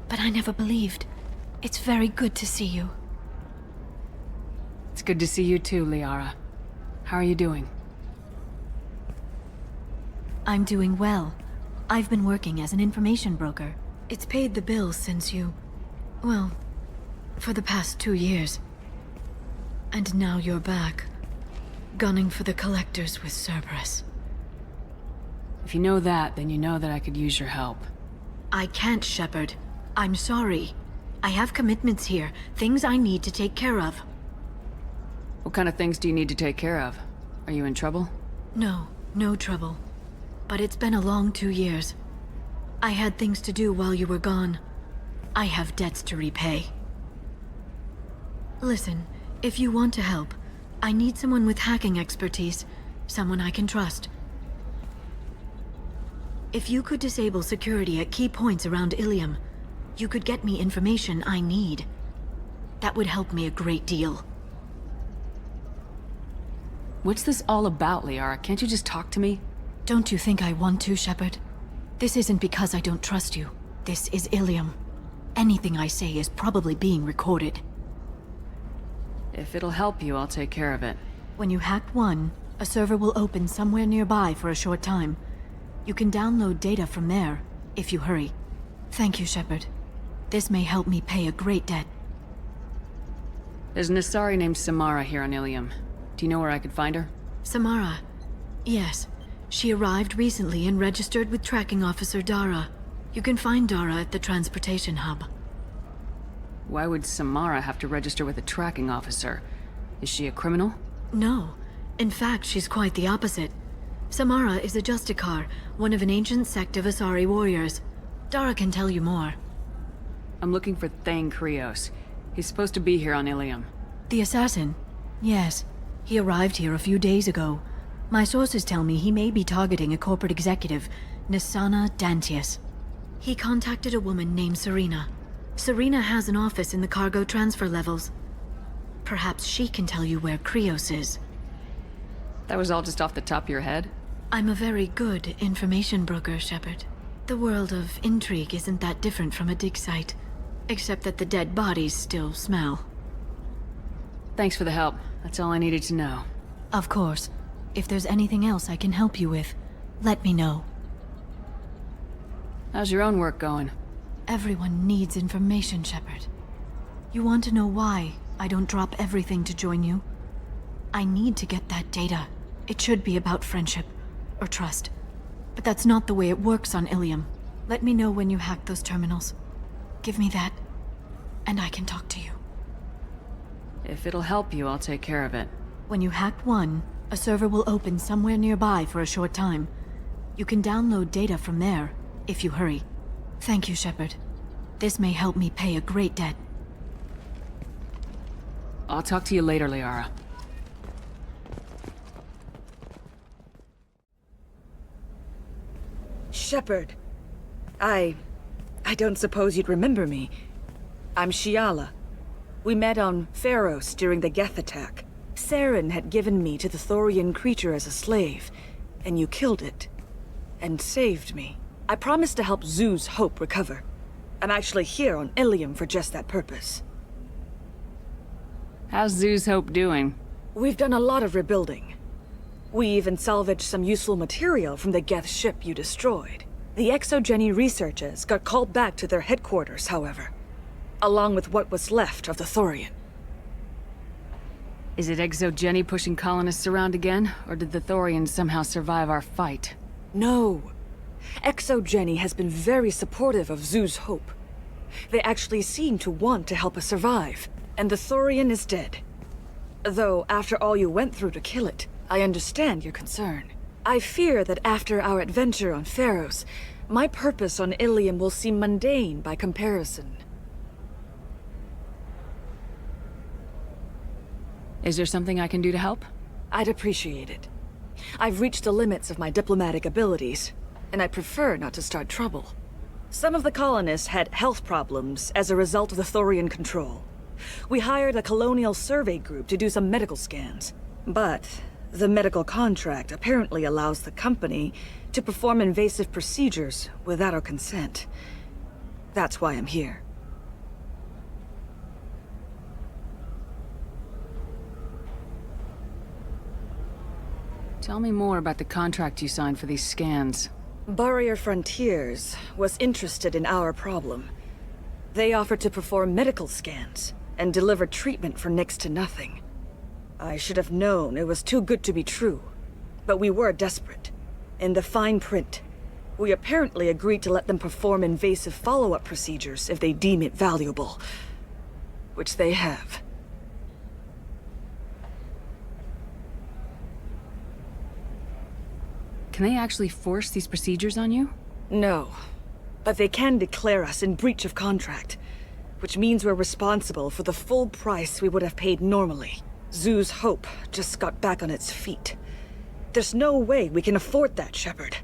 S11: but I never believed. It's very good to see you.
S16: It's good to see you too, Liara. How are you doing?
S11: I'm doing well. I've been working as an information broker. It's paid the bills since you... well, for the past 2 years. And now you're back, gunning for the Collectors with Cerberus.
S16: If you know that, then you know that I could use your help.
S11: I can't, Shepard. I'm sorry. I have commitments here, things I need to take care of.
S16: What kind of things do you need to take care of? Are you in trouble?
S11: No, no trouble. But it's been a long 2 years. I had things to do while you were gone. I have debts to repay. Listen, if you want to help, I need someone with hacking expertise. Someone I can trust. If you could disable security at key points around Ilium, you could get me information I need. That would help me a great deal.
S5: What's this all about, Liara? Can't you just talk to me?
S11: Don't you think I want to, Shepard? This isn't because I don't trust you. This is Ilium. Anything I say is probably being recorded.
S5: If it'll help you, I'll take care of it.
S11: When you hack one, a server will open somewhere nearby for a short time. You can download data from there, if you hurry. Thank you, Shepard. This may help me pay a great debt.
S5: There's an Asari named Samara here on Ilium. Do you know where I could find her?
S11: Samara? Yes. She arrived recently and registered with Tracking Officer Dara. You can find Dara at the transportation hub.
S5: Why would Samara have to register with a tracking officer? Is she a criminal?
S11: No. In fact, she's quite the opposite. Samara is a Justicar, one of an ancient sect of Asari warriors. Dara can tell you more.
S5: I'm looking for Thane Krios. He's supposed to be here on Ilium.
S11: The assassin? Yes. He arrived here a few days ago. My sources tell me he may be targeting a corporate executive, Nisana Dantius. He contacted a woman named Serena. Serena has an office in the cargo transfer levels. Perhaps she can tell you where Krios is.
S5: That was all just off the top of your head?
S11: I'm a very good information broker, Shepard. The world of intrigue isn't that different from a dig site, except that the dead bodies still smell.
S5: Thanks for the help. That's all I needed to know.
S11: Of course. If there's anything else I can help you with, let me know.
S5: How's your own work going?
S11: Everyone needs information, Shepard. You want to know why I don't drop everything to join you? I need to get that data. It should be about friendship, or trust. But that's not the way it works on Ilium. Let me know when you hack those terminals. Give me that, and I can talk to you.
S5: If it'll help you, I'll take care of it.
S11: When you hack one, a server will open somewhere nearby for a short time. You can download data from there, if you hurry. Thank you, Shepard. This may help me pay a great debt.
S5: I'll talk to you later, Liara.
S7: Shepard. I don't suppose you'd remember me. I'm Shiala. We met on Pharos during the Geth attack. Saren had given me to the Thorian creature as a slave, and you killed it. And saved me. I promised to help Zoo's Hope recover. I'm actually here on Ilium for just that purpose.
S5: How's Zoo's Hope doing?
S7: We've done a lot of rebuilding. We even salvaged some useful material from the Geth ship you destroyed. The Exogeny researchers got called back to their headquarters, however, along with what was left of the Thorian.
S5: Is it Exogeny pushing colonists around again, or did the Thorians somehow survive our fight?
S7: No. Exogeny has been very supportive of Zoo's Hope. They actually seem to want to help us survive, and the Thorian is dead. Though, after all you went through to kill it, I understand your concern. I fear that after our adventure on Pharos, my purpose on Ilium will seem mundane by comparison.
S5: Is there something I can do to help?
S7: I'd appreciate it. I've reached the limits of my diplomatic abilities, and I prefer not to start trouble. Some of the colonists had health problems as a result of the Thorian control. We hired a colonial survey group to do some medical scans. But the medical contract apparently allows the company to perform invasive procedures without our consent. That's why I'm here.
S5: Tell me more about the contract you signed for these scans.
S7: Barrier Frontiers was interested in our problem. They offered to perform medical scans and deliver treatment for next to nothing. I should have known it was too good to be true, but we were desperate. In the fine print, we apparently agreed to let them perform invasive follow-up procedures if they deem it valuable, which they have.
S5: Can they actually force these procedures on you?
S7: No. But they can declare us in breach of contract, which means we're responsible for the full price we would have paid normally. Zoo's Hope just got back on its feet. There's no way we can afford that, Shepard.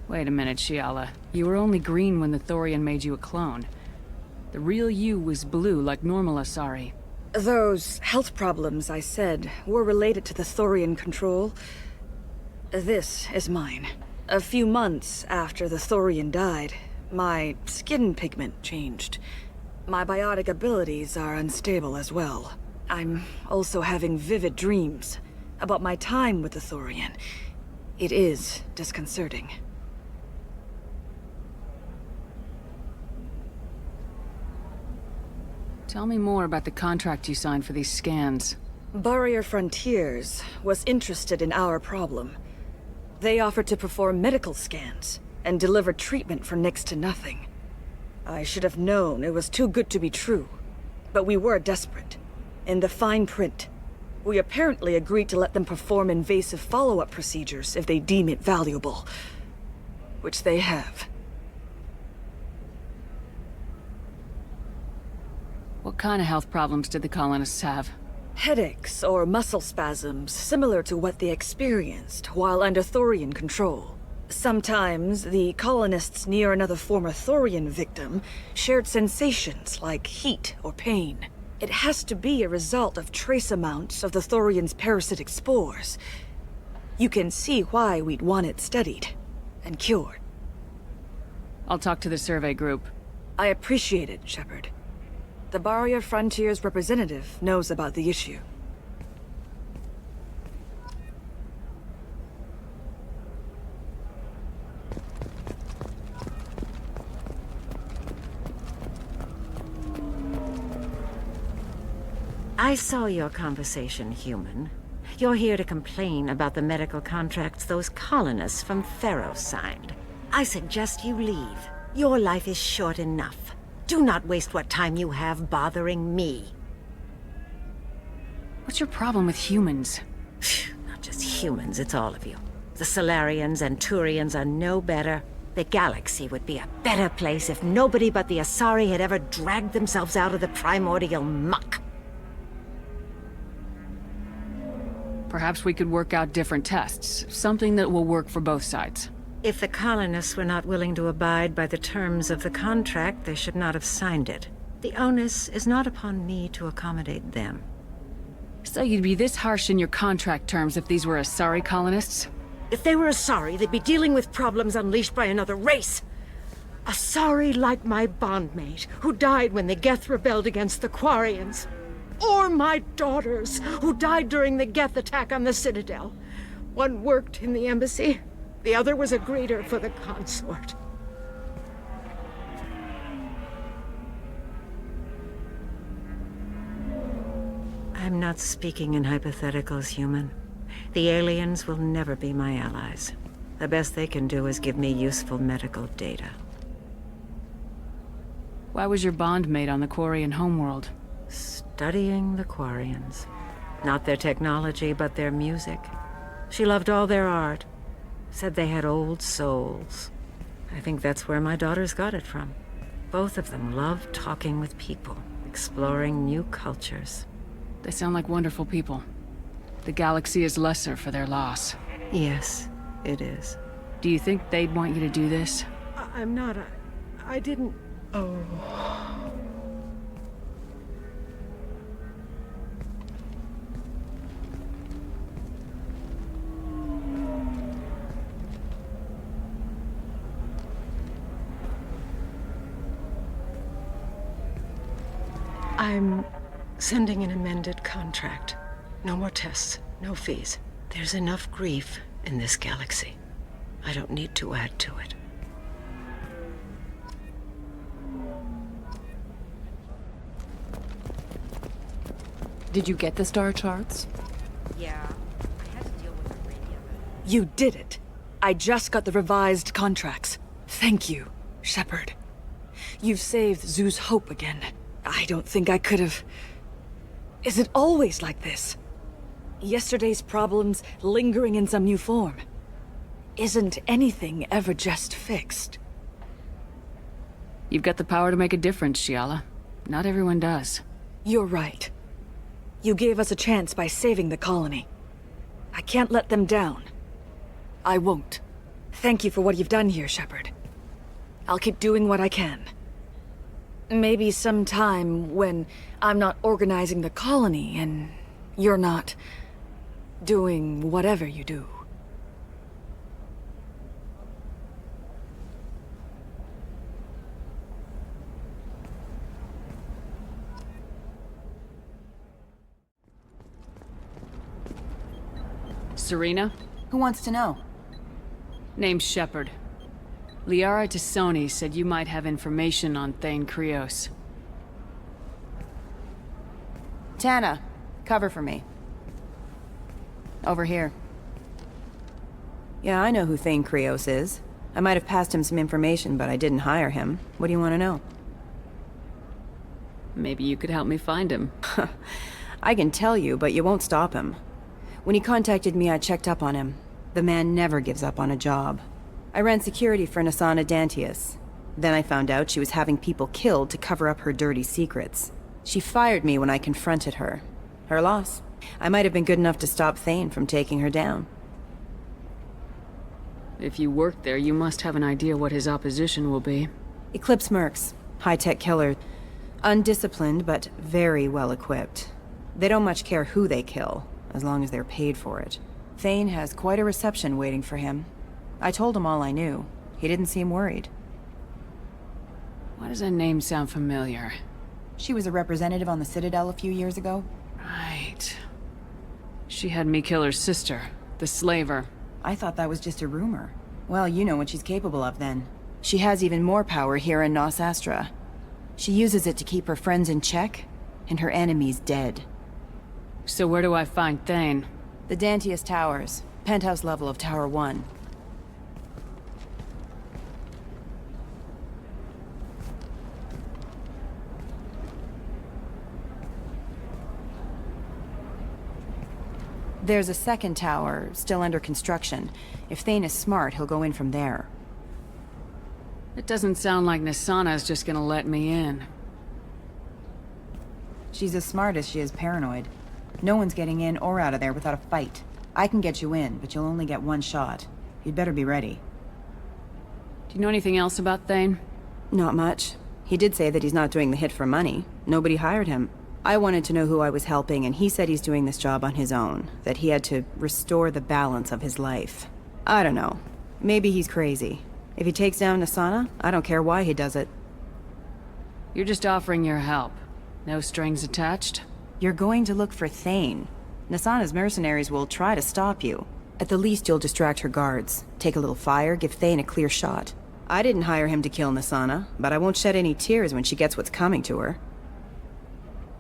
S16: Wait a minute, Shiala. You were only green when the Thorian made you a clone. The real you was blue like normal Asari.
S7: Those health problems I said were related to the Thorian control. This is mine. A few months after the Thorian died, my skin pigment changed. My biotic abilities are unstable as well. I'm also having vivid dreams about my time with the Thorian. It is disconcerting.
S16: Tell me more about the contract you signed for these scans.
S7: Barrier Frontiers was interested in our problem. They offered to perform medical scans and deliver treatment for next to nothing. I should have known it was too good to be true, but we were desperate. In the fine print, we apparently agreed to let them perform invasive follow-up procedures if they deem it valuable, which they have.
S16: What kind of health problems did the colonists have?
S7: Headaches or muscle spasms similar to what they experienced while under Thorian control. Sometimes the colonists near another former Thorian victim shared sensations like heat or pain. It has to be a result of trace amounts of the Thorian's parasitic spores. You can see why we'd want it studied and cured.
S16: I'll talk to the survey group.
S7: I appreciate it, Shepard. The Barrier Frontiers representative knows about the issue.
S13: I saw your conversation, human. You're here to complain about the medical contracts those colonists from Pharaoh signed. I suggest you leave. Your life is short enough. Do not waste what time you have bothering me.
S16: What's your problem with humans?
S13: Not just humans, it's all of you. The Solarians and Turians are no better. The galaxy would be a better place if nobody but the Asari had ever dragged themselves out of the primordial muck.
S16: Perhaps we could work out different tests. Something that will work for both sides.
S13: If the colonists were not willing to abide by the terms of the contract, they should not have signed it. The onus is not upon me to accommodate them.
S16: So you'd be this harsh in your contract terms if these were Asari colonists?
S13: If they were Asari, they'd be dealing with problems unleashed by another race. Asari like my bondmate, who died when the Geth rebelled against the Quarians. Or my daughters, who died during the Geth attack on the Citadel. One worked in the embassy. The other was a greeter for the consort. I'm not speaking in hypotheticals, human. The aliens will never be my allies. The best they can do is give me useful medical data.
S16: Why was your bondmate on the Quarian homeworld?
S13: Studying the Quarians. Not their technology, but their music. She loved all their art. Said they had old souls. I think that's where my daughters got it from. Both of them loved talking with people, exploring new cultures.
S16: They sound like wonderful people. The galaxy is lesser for their loss.
S13: Yes, it is.
S16: Do you think they'd want you to do this?
S13: I'm not. I didn't... Oh... I'm sending an amended contract. No more tests, no fees. There's enough grief in this galaxy. I don't need to add to it.
S15: Did you get the star charts?
S13: Yeah, I had to deal with the radio.
S7: You did it. I just got the revised contracts. Thank you, Shepard. You've saved Zoo's hope again. I don't think I could have... Is it always like this? Yesterday's problems lingering in some new form? isn't anything ever just fixed?
S16: You've got the power to make a difference, Shiala. Not everyone does.
S7: You're right. You gave us a chance by saving the colony. I can't let them down. I won't. Thank you for what you've done here, Shepard. I'll keep doing what I can. Maybe sometime when I'm not organizing the colony and you're not doing whatever you do.
S16: Serena?
S12: Who wants to know?
S16: Name's Shepard. Liara Tassoni said you might have information on Thane Krios.
S12: Tana, cover for me. Over here.
S14: Yeah, I know who Thane Krios is. I might have passed him some information, but I didn't hire him. What do you want to know?
S16: Maybe you could help me find him.
S14: I can tell you, but you won't stop him. When he contacted me, I checked up on him. The man never gives up on a job. I ran security for Nasana Dantius. Then I found out she was having people killed to cover up her dirty secrets. She fired me when I confronted her. Her loss. I might have been good enough to stop Thane from taking her down.
S16: If you work there, you must have an idea what his opposition will be.
S14: Eclipse mercs. High-tech killer. Undisciplined, but very well equipped. They don't much care who they kill, as long as they're paid for it. Thane has quite a reception waiting for him. I told him all I knew. He didn't seem worried.
S16: Why does that name sound familiar?
S12: She was a representative on the Citadel a few years ago.
S16: Right. She had me kill her sister, the slaver.
S12: I thought that was just a rumor. Well, you know what she's capable of then.
S14: She has even more power here in Nos Astra. She uses it to keep her friends in check, and her enemies dead.
S16: So where do I find Thane?
S14: The Dantius Towers. Penthouse level of Tower 1. There's a second tower, still under construction. If Thane is smart, he'll go in from there.
S16: It doesn't sound like Nasana's just gonna let me in.
S12: She's as smart as she is paranoid. No one's getting in or out of there without a fight. I can get you in, but you'll only get one shot. You'd better be ready.
S16: Do you know anything else about Thane?
S14: Not much. He did say that he's not doing the hit for money. Nobody hired him. I wanted to know who I was helping, and he said he's doing this job on his own. That he had to restore the balance of his life. I don't know. Maybe he's crazy. If he takes down Nasana, I don't care why he does it.
S16: You're just offering your help. No strings attached?
S14: You're going to look for Thane. Nasana's mercenaries will try to stop you. At the least, you'll distract her guards. Take a little fire, give Thane a clear shot. I didn't hire him to kill Nasana, but I won't shed any tears when she gets what's coming to her.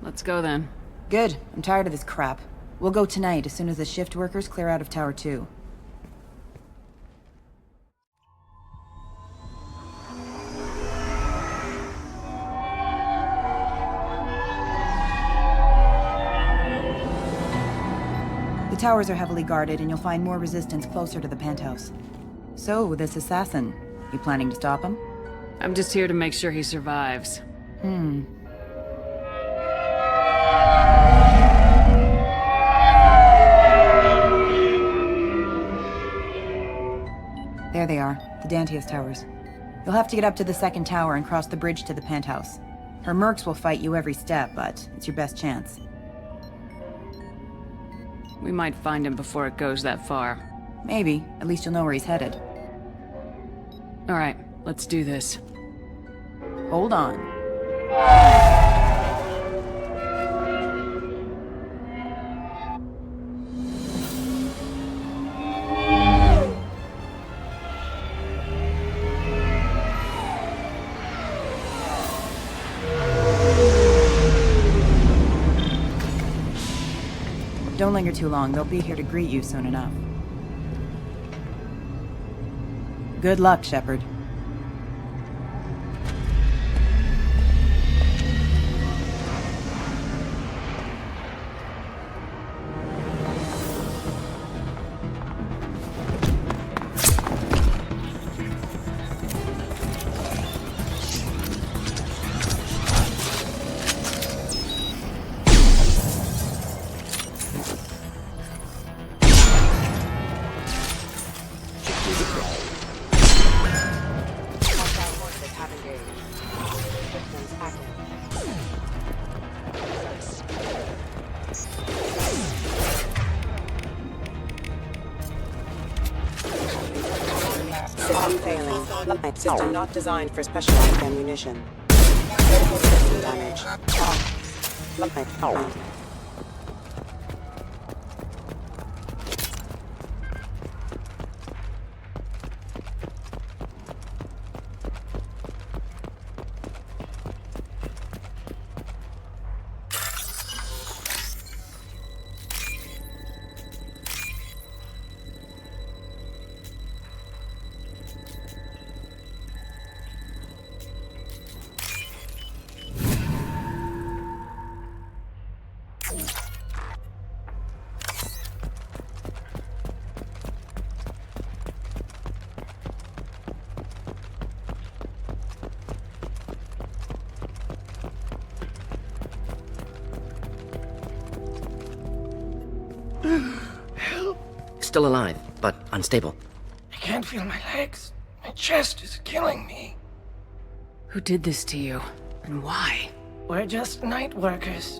S16: Let's go then.
S12: Good. I'm tired of this crap. We'll go tonight as soon as the shift workers clear out of Tower 2. The towers are heavily guarded, and you'll find more resistance closer to the penthouse. So, this assassin, you planning to stop him?
S16: I'm just here to make sure he survives.
S12: There they are, the Dantius Towers. You'll have to get up to the second tower and cross the bridge to the penthouse. Her mercs will fight you every step, but it's your best chance.
S16: We might find him before it goes that far.
S12: Maybe. At least you'll know where he's headed.
S16: All right, let's do this.
S12: Hold on. Don't linger too long. They'll be here to greet you soon enough. Good luck, Shepard.
S3: System not designed for specialized ammunition. Critical system damage.
S10: Still alive, but unstable.
S18: I can't feel my legs. My chest is killing me.
S16: Who did this to you? And why?
S18: We're just night workers.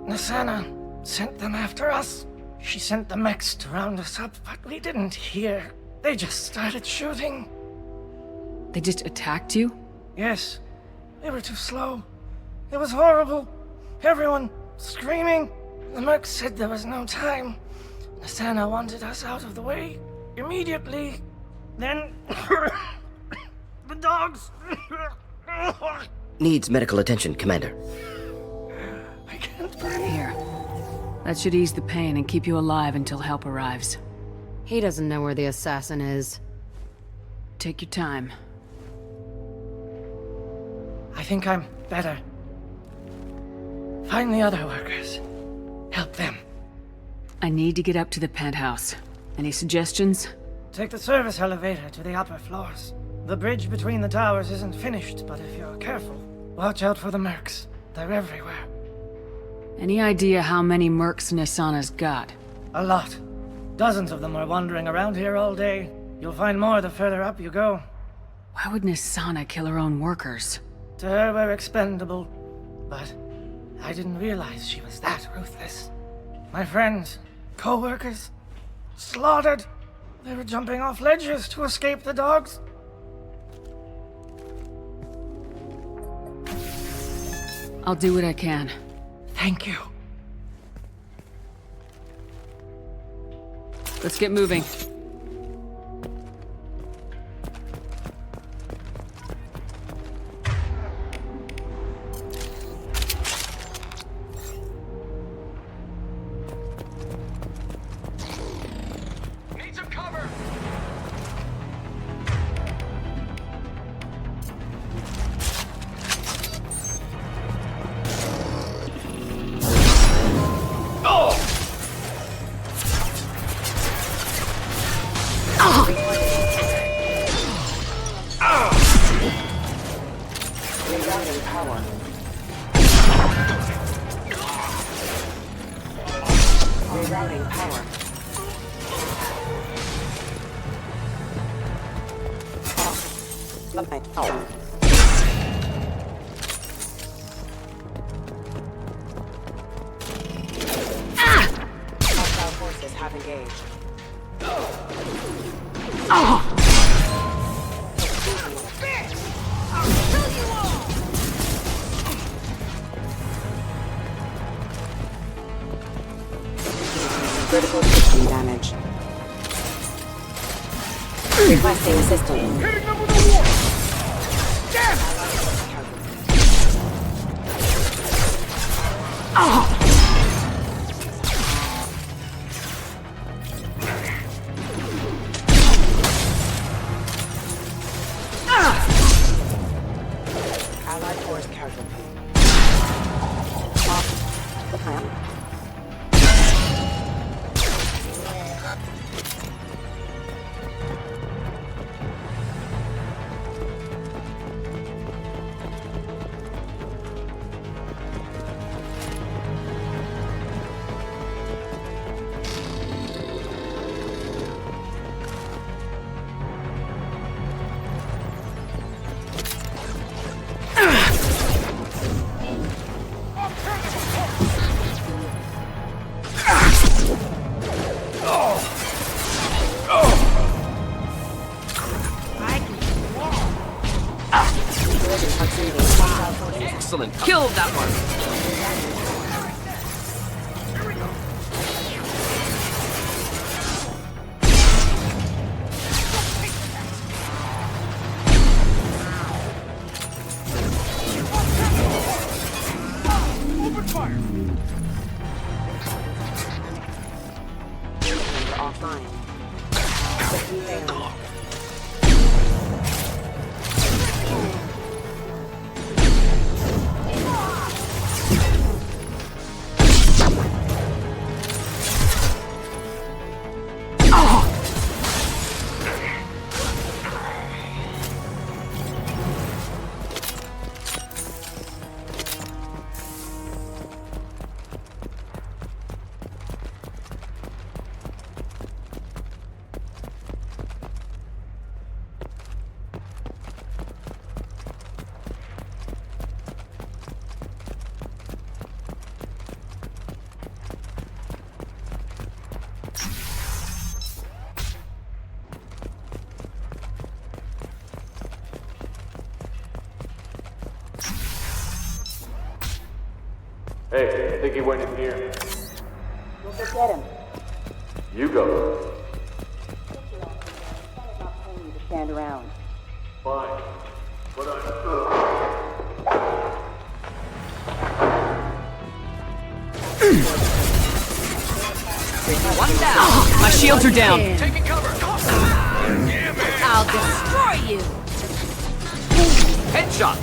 S18: Nasana sent them after us. She sent the mechs to round us up, but we didn't hear. They just started shooting.
S16: They just attacked you?
S18: Yes. They were too slow. It was horrible. Everyone screaming. The mercs said there was no time. Nasana wanted us out of the way immediately. Then the dogs.
S10: Needs medical attention, Commander.
S18: I can't breathe.
S16: Here. That should ease the pain and keep you alive until help arrives.
S20: He doesn't know where the assassin is.
S16: Take your time.
S18: I think I'm better. Find the other workers. Help them.
S16: I need to get up to the penthouse. Any suggestions?
S18: Take the service elevator to the upper floors. The bridge between the towers isn't finished, but if you're careful, watch out for the mercs. They're everywhere.
S16: Any idea how many mercs Nasana's got?
S18: A lot. Dozens of them are wandering around here all day. You'll find more the further up you go.
S16: Why would Nasana kill her own workers?
S18: To her, we're expendable. But I didn't realize she was that ruthless. My friends, co-workers, slaughtered. They were jumping off ledges to escape the dogs.
S16: I'll do what I can.
S18: Thank you.
S16: Let's get moving.
S18: Need some cover!
S3: Rerouting power. Rerouting power. Hostile forces have engaged. Critical system damage. Requesting assistance.
S18: Hitting them with a war!
S3: Allied force casualty.
S9: and killed that one.
S3: Open fire! Offline.
S6: Hey, I think he went in here.
S3: We'll go get him.
S6: You go.
S3: Not paying you to stand around.
S6: Fine. But
S9: One down. My shields are down.
S6: Taking cover.
S21: I'll destroy you.
S9: Headshot.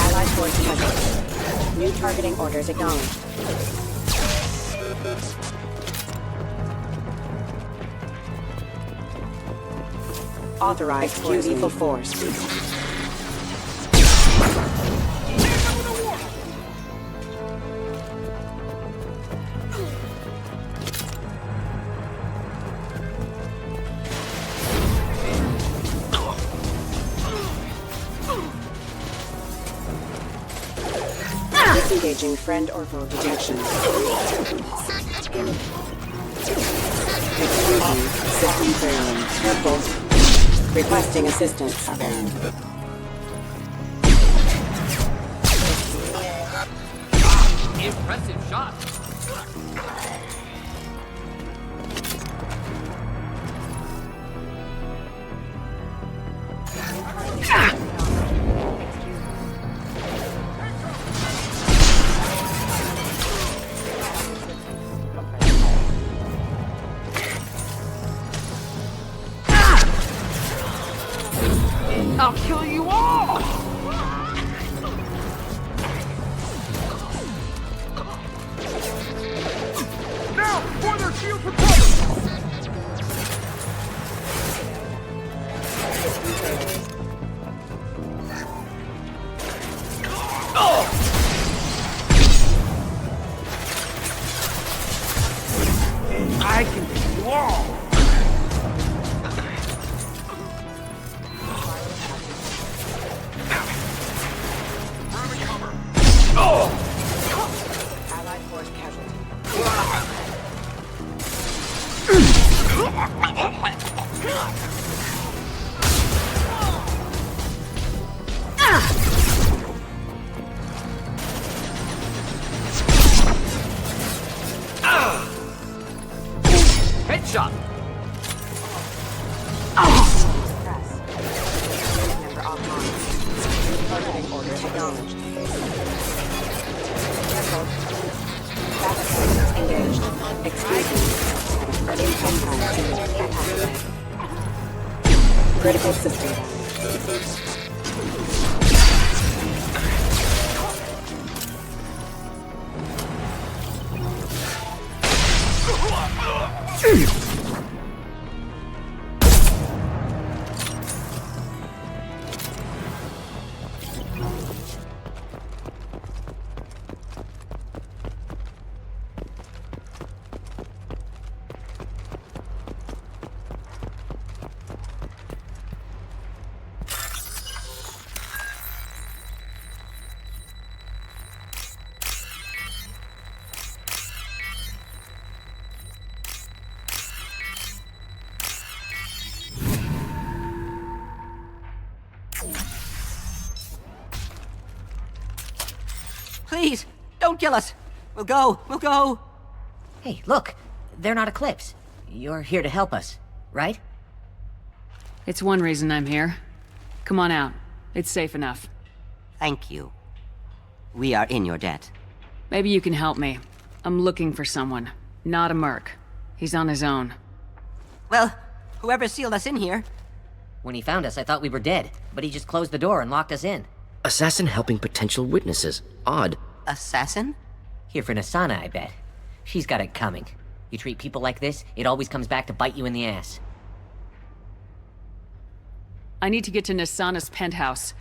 S3: Allied force present. New targeting orders acknowledged. Authorized for lethal force. Disengaging friend or foe detection. Excluding system failing. Careful. Requesting assistance.
S9: Impressive shot.
S6: I'll kill you all! Now, for their shield protection! I can kill you all!
S3: Allied force casualty.
S9: Headshot.
S3: Press. Member offline. Targeting orders acknowledged. Careful. Traffic forces engaged. Exclusion. Impact time. Critical system down.
S17: Don't kill us! We'll go! We'll go!
S10: Hey, look! They're not Eclipse. You're here to help us, right?
S16: It's one reason I'm here. Come on out. It's safe enough.
S17: Thank you. We are in your debt.
S16: Maybe you can help me. I'm looking for someone. Not a merc. He's on his own.
S17: Well, whoever sealed us in here...
S10: When he found us, I thought we were dead, but he just closed the door and locked us in. Assassin helping potential witnesses. Odd.
S17: Assassin?
S10: Here for Nasana, I bet. She's got it coming. You treat people like this, it always comes back to bite you in the ass.
S16: I need to get to Nasana's penthouse.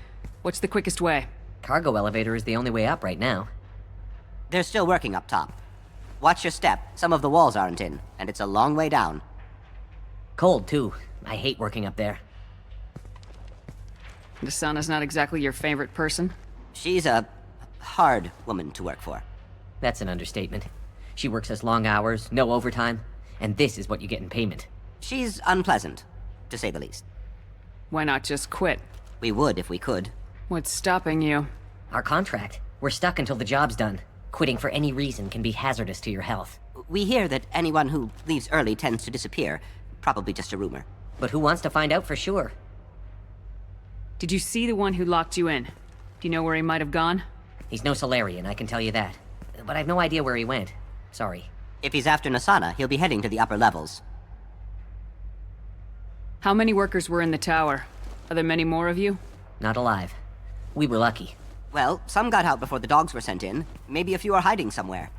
S16: What's the quickest way?
S10: Cargo elevator is the only way up right now.
S17: They're still working up top. Watch your step. Some of the walls aren't in, and it's a long way down.
S10: Cold, too. I hate working up there.
S16: Nasana's not exactly your favorite person?
S17: She's a hard woman to work for.
S10: That's an understatement. She works us long hours, no overtime, and this is what you get in payment.
S17: She's unpleasant, to say the least.
S16: Why not just quit?
S17: We would if we could.
S16: What's stopping you?
S10: Our contract. We're stuck until the job's done. Quitting for any reason can be hazardous to your health.
S17: We hear that anyone who leaves early tends to disappear. Probably just a rumor.
S10: But who wants to find out for sure?
S16: Did you see the one who locked you in? Do you know where he might have gone?
S10: He's no Solarian, I can tell you that. But I've no idea where he went. Sorry.
S17: If he's after Nasana, he'll be heading to the upper levels.
S16: How many workers were in the tower? Are there many more of you?
S10: Not alive. We were lucky.
S17: Well, some got out before the dogs were sent in. Maybe a few are hiding somewhere.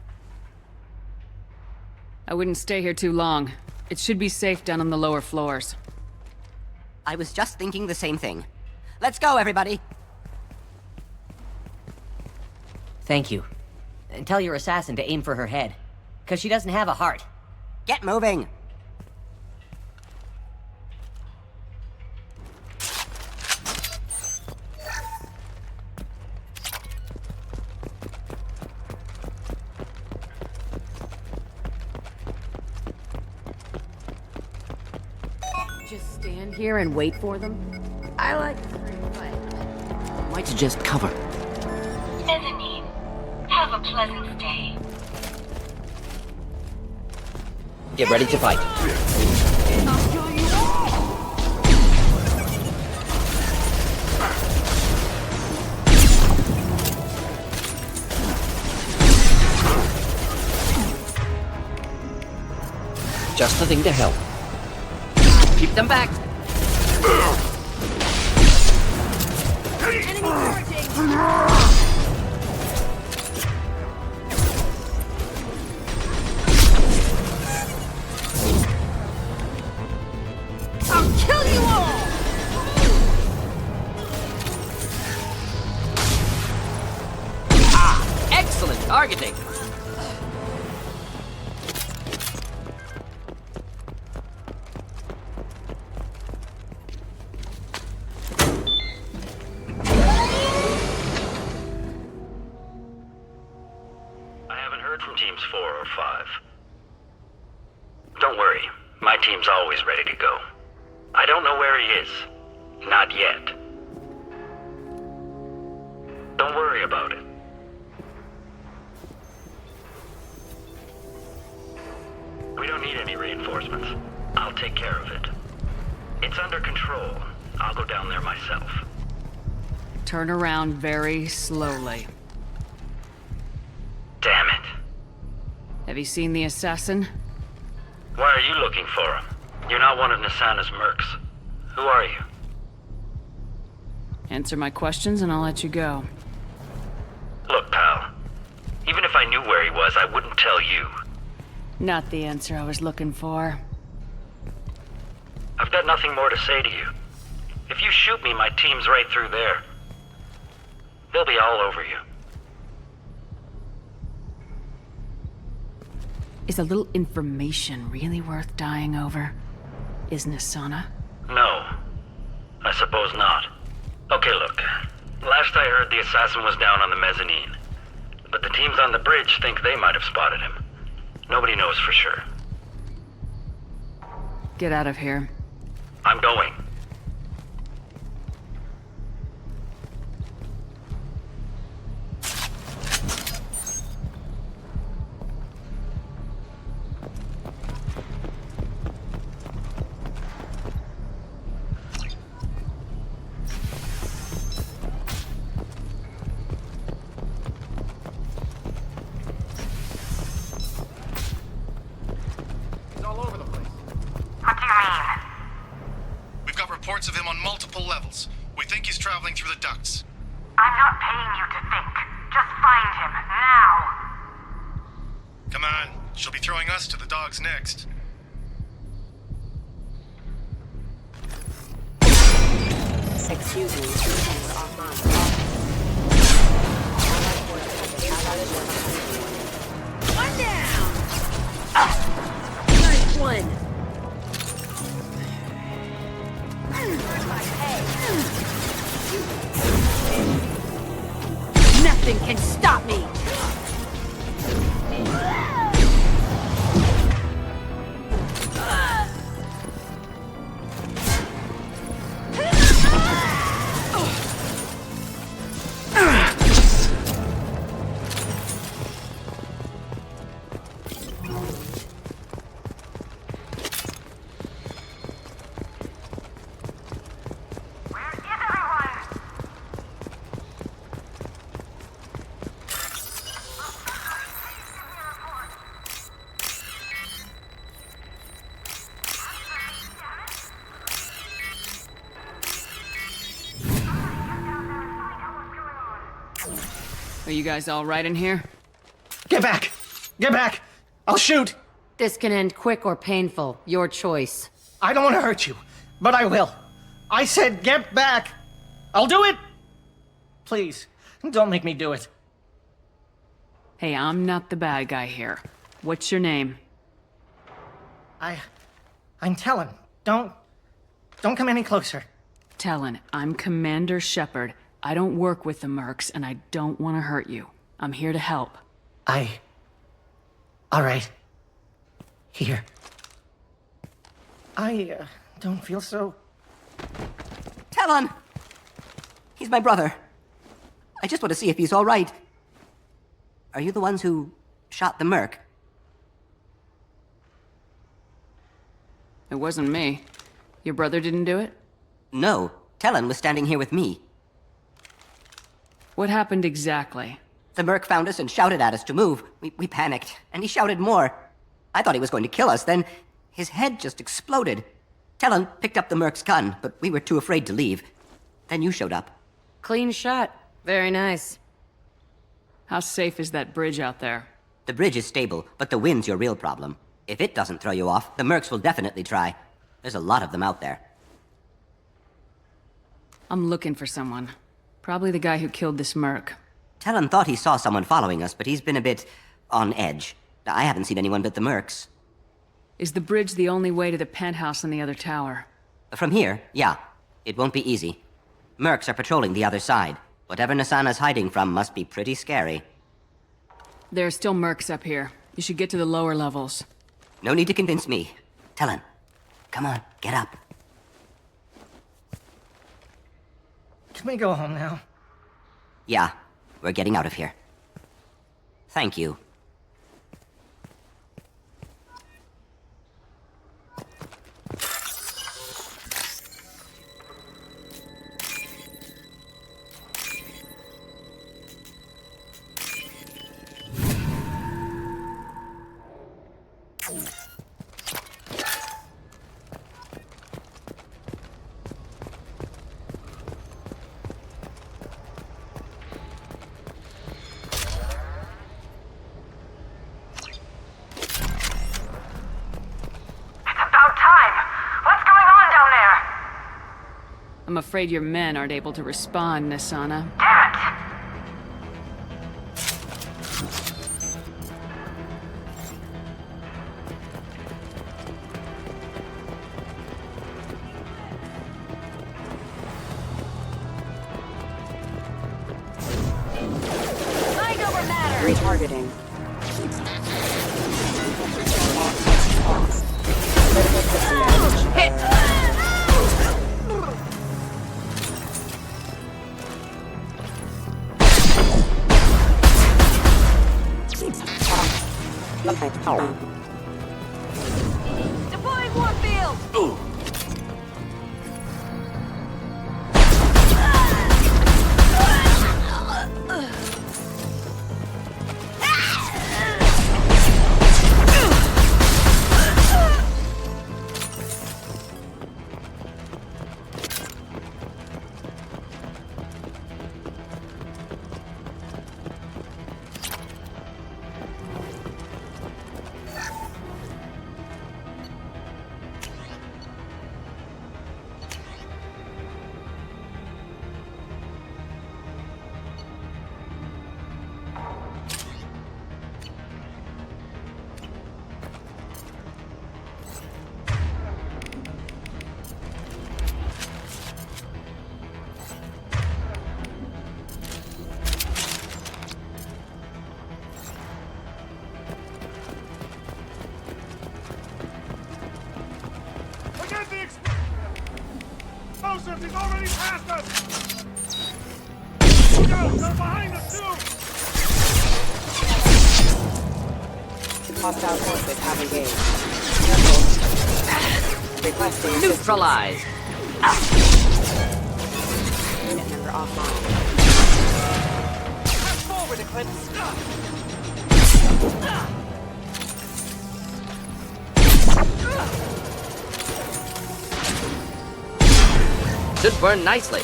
S16: I wouldn't stay here too long. It should be safe down on the lower floors.
S17: I was just thinking the same thing. Let's go, everybody!
S10: Thank you. And tell your assassin to aim for her head. 'Cause she doesn't have a heart.
S17: Get moving!
S8: Just stand here and wait for them? I like
S10: Might suggest cover.
S22: Mezzanine, have a pleasant stay.
S10: Get ready to fight. Just the thing to help. Keep them back.
S22: Enemy charging! I'll kill you all!
S10: Excellent targeting.
S23: From teams 4 or 5. Don't worry, my team's always ready to go. I don't know where he is. Not yet. Don't worry about it. We don't need any reinforcements. I'll take care of it. It's under control. I'll go down there myself.
S16: Turn around very slowly.
S23: Damn it.
S16: Have you seen the assassin?
S23: Why are you looking for him? You're not one of Nasana's mercs. Who are you?
S16: Answer my questions and I'll let you go.
S23: Look, pal. Even if I knew where he was, I wouldn't tell you.
S16: Not the answer I was looking for.
S23: I've got nothing more to say to you. If you shoot me, my team's right through there. They'll be all over you.
S16: Is a little information really worth dying over? Is Nasana?
S23: No. I suppose not. Okay, look. Last I heard, the assassin was down on the mezzanine. But the teams on the bridge think they might have spotted him. Nobody knows for sure.
S16: Get out of here.
S23: I'm going.
S1: reports of him on multiple levels. We think he's traveling through the ducts.
S22: I'm not paying you to think. Just find him, now!
S1: Come on, she'll be throwing us to the dogs next.
S3: Excuse me, we're offline.
S22: One down!
S21: Nice one. Nothing can stop me.
S16: Are you guys all right in here?
S18: Get back! Get back! I'll shoot!
S20: This can end quick or painful. Your choice.
S18: I don't want to hurt you, but I will. I said get back! I'll do it! Please, don't make me do it.
S16: Hey, I'm not the bad guy here. What's your name?
S18: I'm Talon. Don't come any closer.
S16: Talon, I'm Commander Shepard. I don't work with the mercs, and I don't want to hurt you. I'm here to help.
S18: All right. Here. I don't feel so...
S17: Talon! He's my brother. I just want to see if he's all right. Are you the ones who shot the merc?
S16: It wasn't me. Your brother didn't do it?
S17: No. Talon was standing here with me.
S16: What happened exactly?
S17: The merc found us and shouted at us to move. We panicked, and he shouted more. I thought he was going to kill us, then his head just exploded. Talon picked up the merc's gun, but we were too afraid to leave. Then you showed up.
S20: Clean shot. Very nice.
S16: How safe is that bridge out there?
S17: The bridge is stable, but the wind's your real problem. If it doesn't throw you off, the mercs will definitely try. There's a lot of them out there.
S16: I'm looking for someone. Probably the guy who killed this merc.
S17: Talon thought he saw someone following us, but he's been a bit on edge. I haven't seen anyone but the mercs.
S16: Is the bridge the only way to the penthouse on the other tower?
S17: From here, yeah. It won't be easy. Mercs are patrolling the other side. Whatever Nasana's hiding from must be pretty scary.
S16: There are still mercs up here. You should get to the lower levels.
S17: No need to convince me. Talon, come on, get up.
S18: Can we go home now?
S17: Yeah, we're getting out of here. Thank you.
S16: I'm afraid your men aren't able to respond, Nasana.
S21: Mind over matter!
S3: Retargeting.
S21: Deploying Warfield!
S6: Traffic already passed us! Look out! They're behind us, too!
S3: Hostile forces have engaged. Careful. Requesting assistance.
S20: Neutralize!
S3: Unit member offline.
S6: Press forward, Eclipse!
S20: Should burn nicely.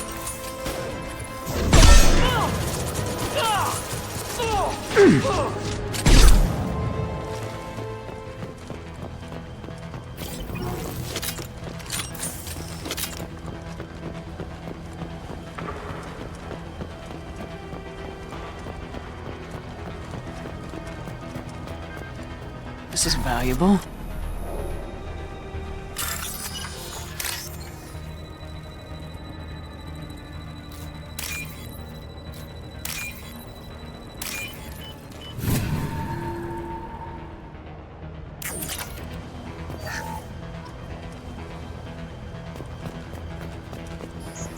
S9: This is valuable.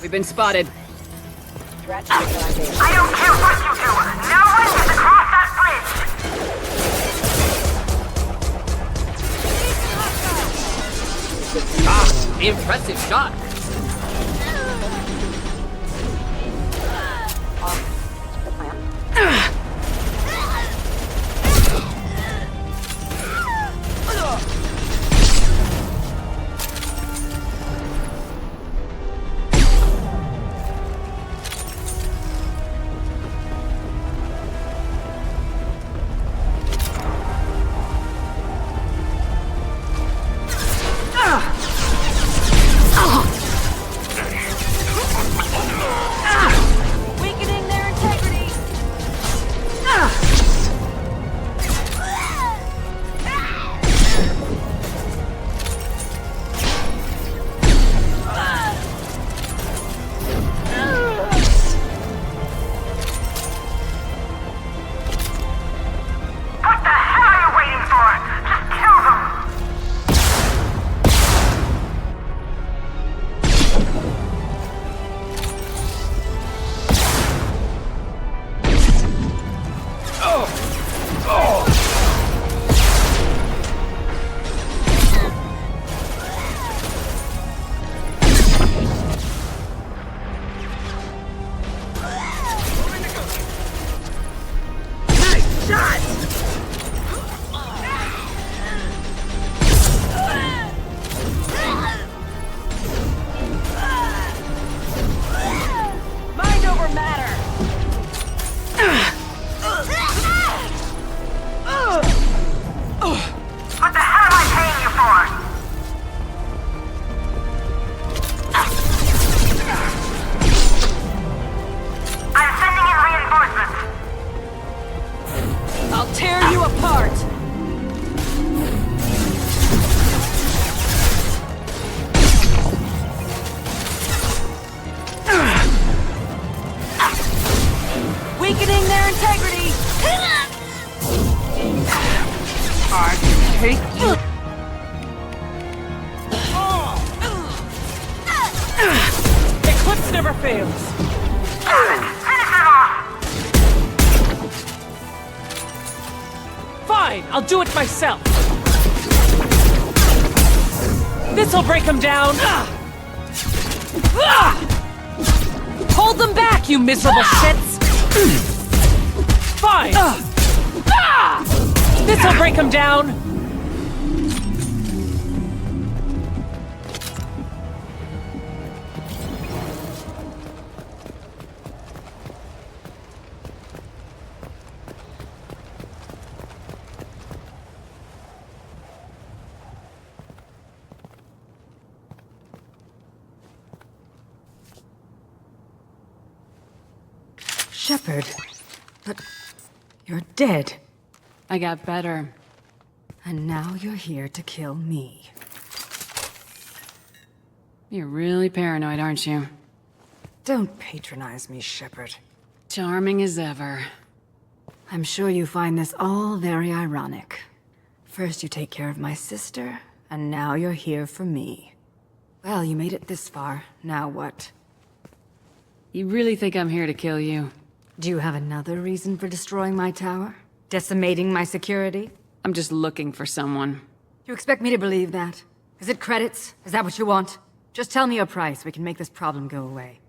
S16: We've been spotted.
S3: Threat neutralization.
S22: I don't care what you do! No one gets across that bridge!
S20: Ah, impressive shot.
S3: The plan.
S7: Weakening their integrity!
S22: What the hell are you waiting for? Just kill them!
S7: Mind over matter!
S22: What the hell am I paying you for? I'm sending in reinforcements.
S7: I'll tear you apart! Weakening their integrity!
S9: I hate you.
S18: Eclipse never fails.
S22: Finish them off!
S18: Fine, I'll do it myself. This'll break him down. Hold them back, you miserable shits. Fine. This'll break him down.
S7: Shepard, but you're dead.
S5: I got better.
S7: And now you're here to kill me.
S5: You're really paranoid, aren't you?
S7: Don't patronize me, Shepard.
S5: Charming as ever.
S7: I'm sure you find this all very ironic. First you take care of my sister, and now you're here for me. Well, you made it this far. Now what?
S5: You really think I'm here to kill you?
S7: Do you have another reason for destroying my tower? Decimating my security?
S5: I'm just looking for someone.
S7: You expect me to believe that? Is it credits? Is that what you want? Just tell me your price. We can make this problem go away.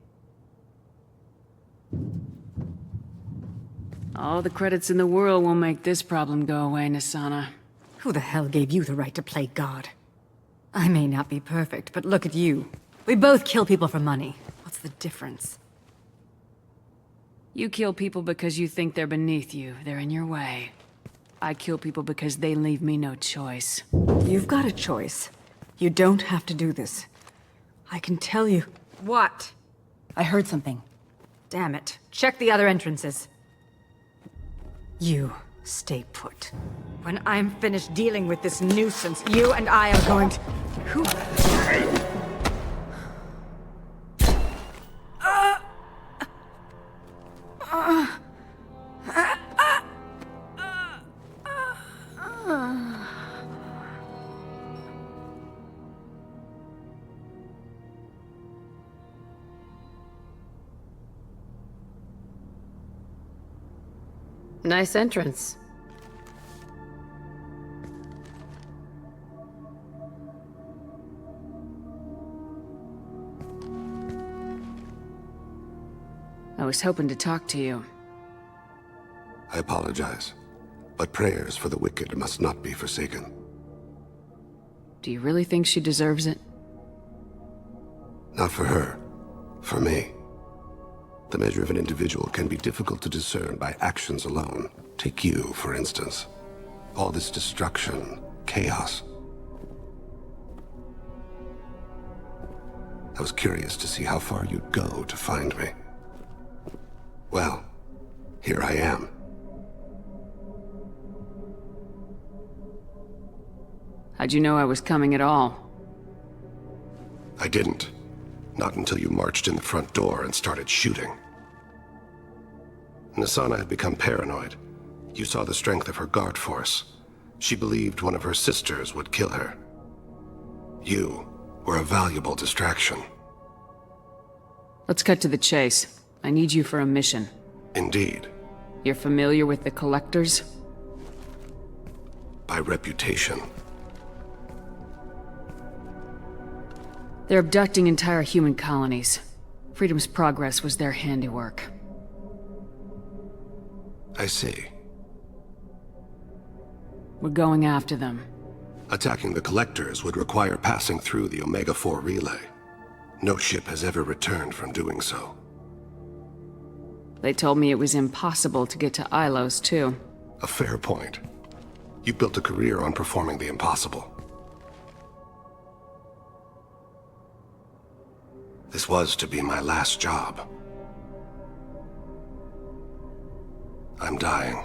S5: All the credits in the world won't make this problem go away, Nasana.
S7: Who the hell gave you the right to play God? I may not be perfect, but look at you. We both kill people for money. What's the difference?
S5: You kill people because you think they're beneath you. They're in your way. I kill people because they leave me no choice.
S7: You've got a choice. You don't have to do this. I can tell you. What?
S12: I heard something.
S7: Damn it. Check the other entrances. You stay put. When I'm finished dealing with this nuisance, you and I are going to... Who?
S20: Nice entrance.
S5: I was hoping to talk to you.
S2: I apologize, but prayers for the wicked must not be forsaken.
S5: Do you really think she deserves it?
S2: Not for her. For me. The measure of an individual can be difficult to discern by actions alone. Take you, for instance. All this destruction, chaos. I was curious to see how far you'd go to find me. Well, here I am.
S5: How'd you know I was coming at all?
S2: I didn't. Not until you marched in the front door and started shooting. Nasana had become paranoid. You saw the strength of her guard force. She believed one of her sisters would kill her. You were a valuable distraction.
S5: Let's cut to the chase. I need you for a mission.
S2: Indeed.
S5: You're familiar with the Collectors?
S2: By reputation.
S5: They're abducting entire human colonies. Freedom's Progress was their handiwork.
S2: I see.
S5: We're going after them.
S2: Attacking the Collectors would require passing through the Omega-4 relay. No ship has ever returned from doing so.
S5: They told me it was impossible to get to Ilos, too.
S2: A fair point. You built a career on performing the impossible. This was to be my last job. I'm dying.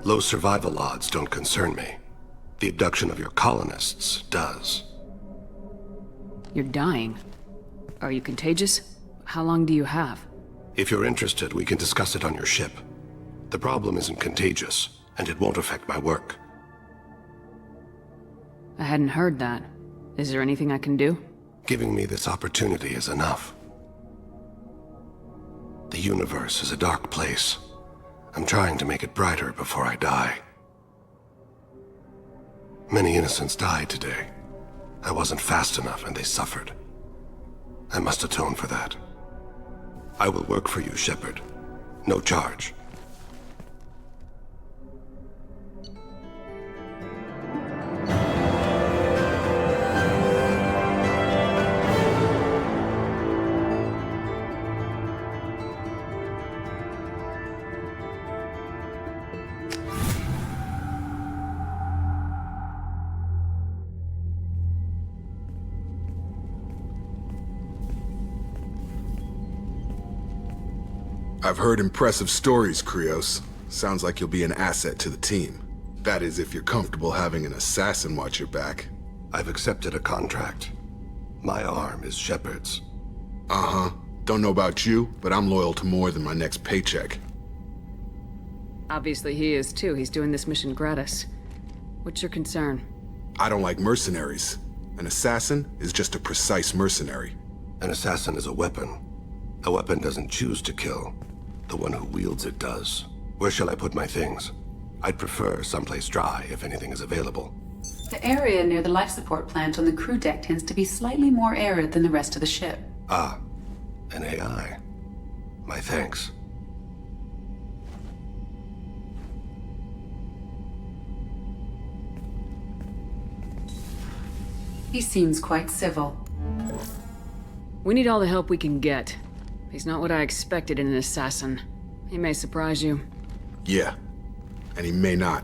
S2: Low survival odds don't concern me. The abduction of your colonists does.
S5: You're dying. Are you contagious? How long do you have?
S2: If you're interested, we can discuss it on your ship. The problem isn't contagious, and it won't affect my work.
S5: I hadn't heard that. Is there anything I can do?
S2: Giving me this opportunity is enough. The universe is a dark place. I'm trying to make it brighter before I die. Many innocents died today. I wasn't fast enough and they suffered. I must atone for that. I will work for you, Shepard. No charge.
S4: I've heard impressive stories, Krios. Sounds like you'll be an asset to the team. That is, if you're comfortable having an assassin watch your back.
S2: I've accepted a contract. My arm is Shepard's.
S4: Uh-huh. Don't know about you, but I'm loyal to more than my next paycheck.
S5: Obviously he is too. He's doing this mission gratis. What's your concern?
S4: I don't like mercenaries. An assassin is just a precise mercenary.
S2: An assassin is a weapon. A weapon doesn't choose to kill. The one who wields it does. Where shall I put my things? I'd prefer someplace dry if anything is available.
S11: The area near the life support plant on the crew deck tends to be slightly more arid than the rest of the ship.
S2: Ah, an AI. My thanks.
S11: He seems quite civil.
S16: We need all the help we can get. He's not what I expected in an assassin. He may surprise you.
S4: Yeah, and he may not.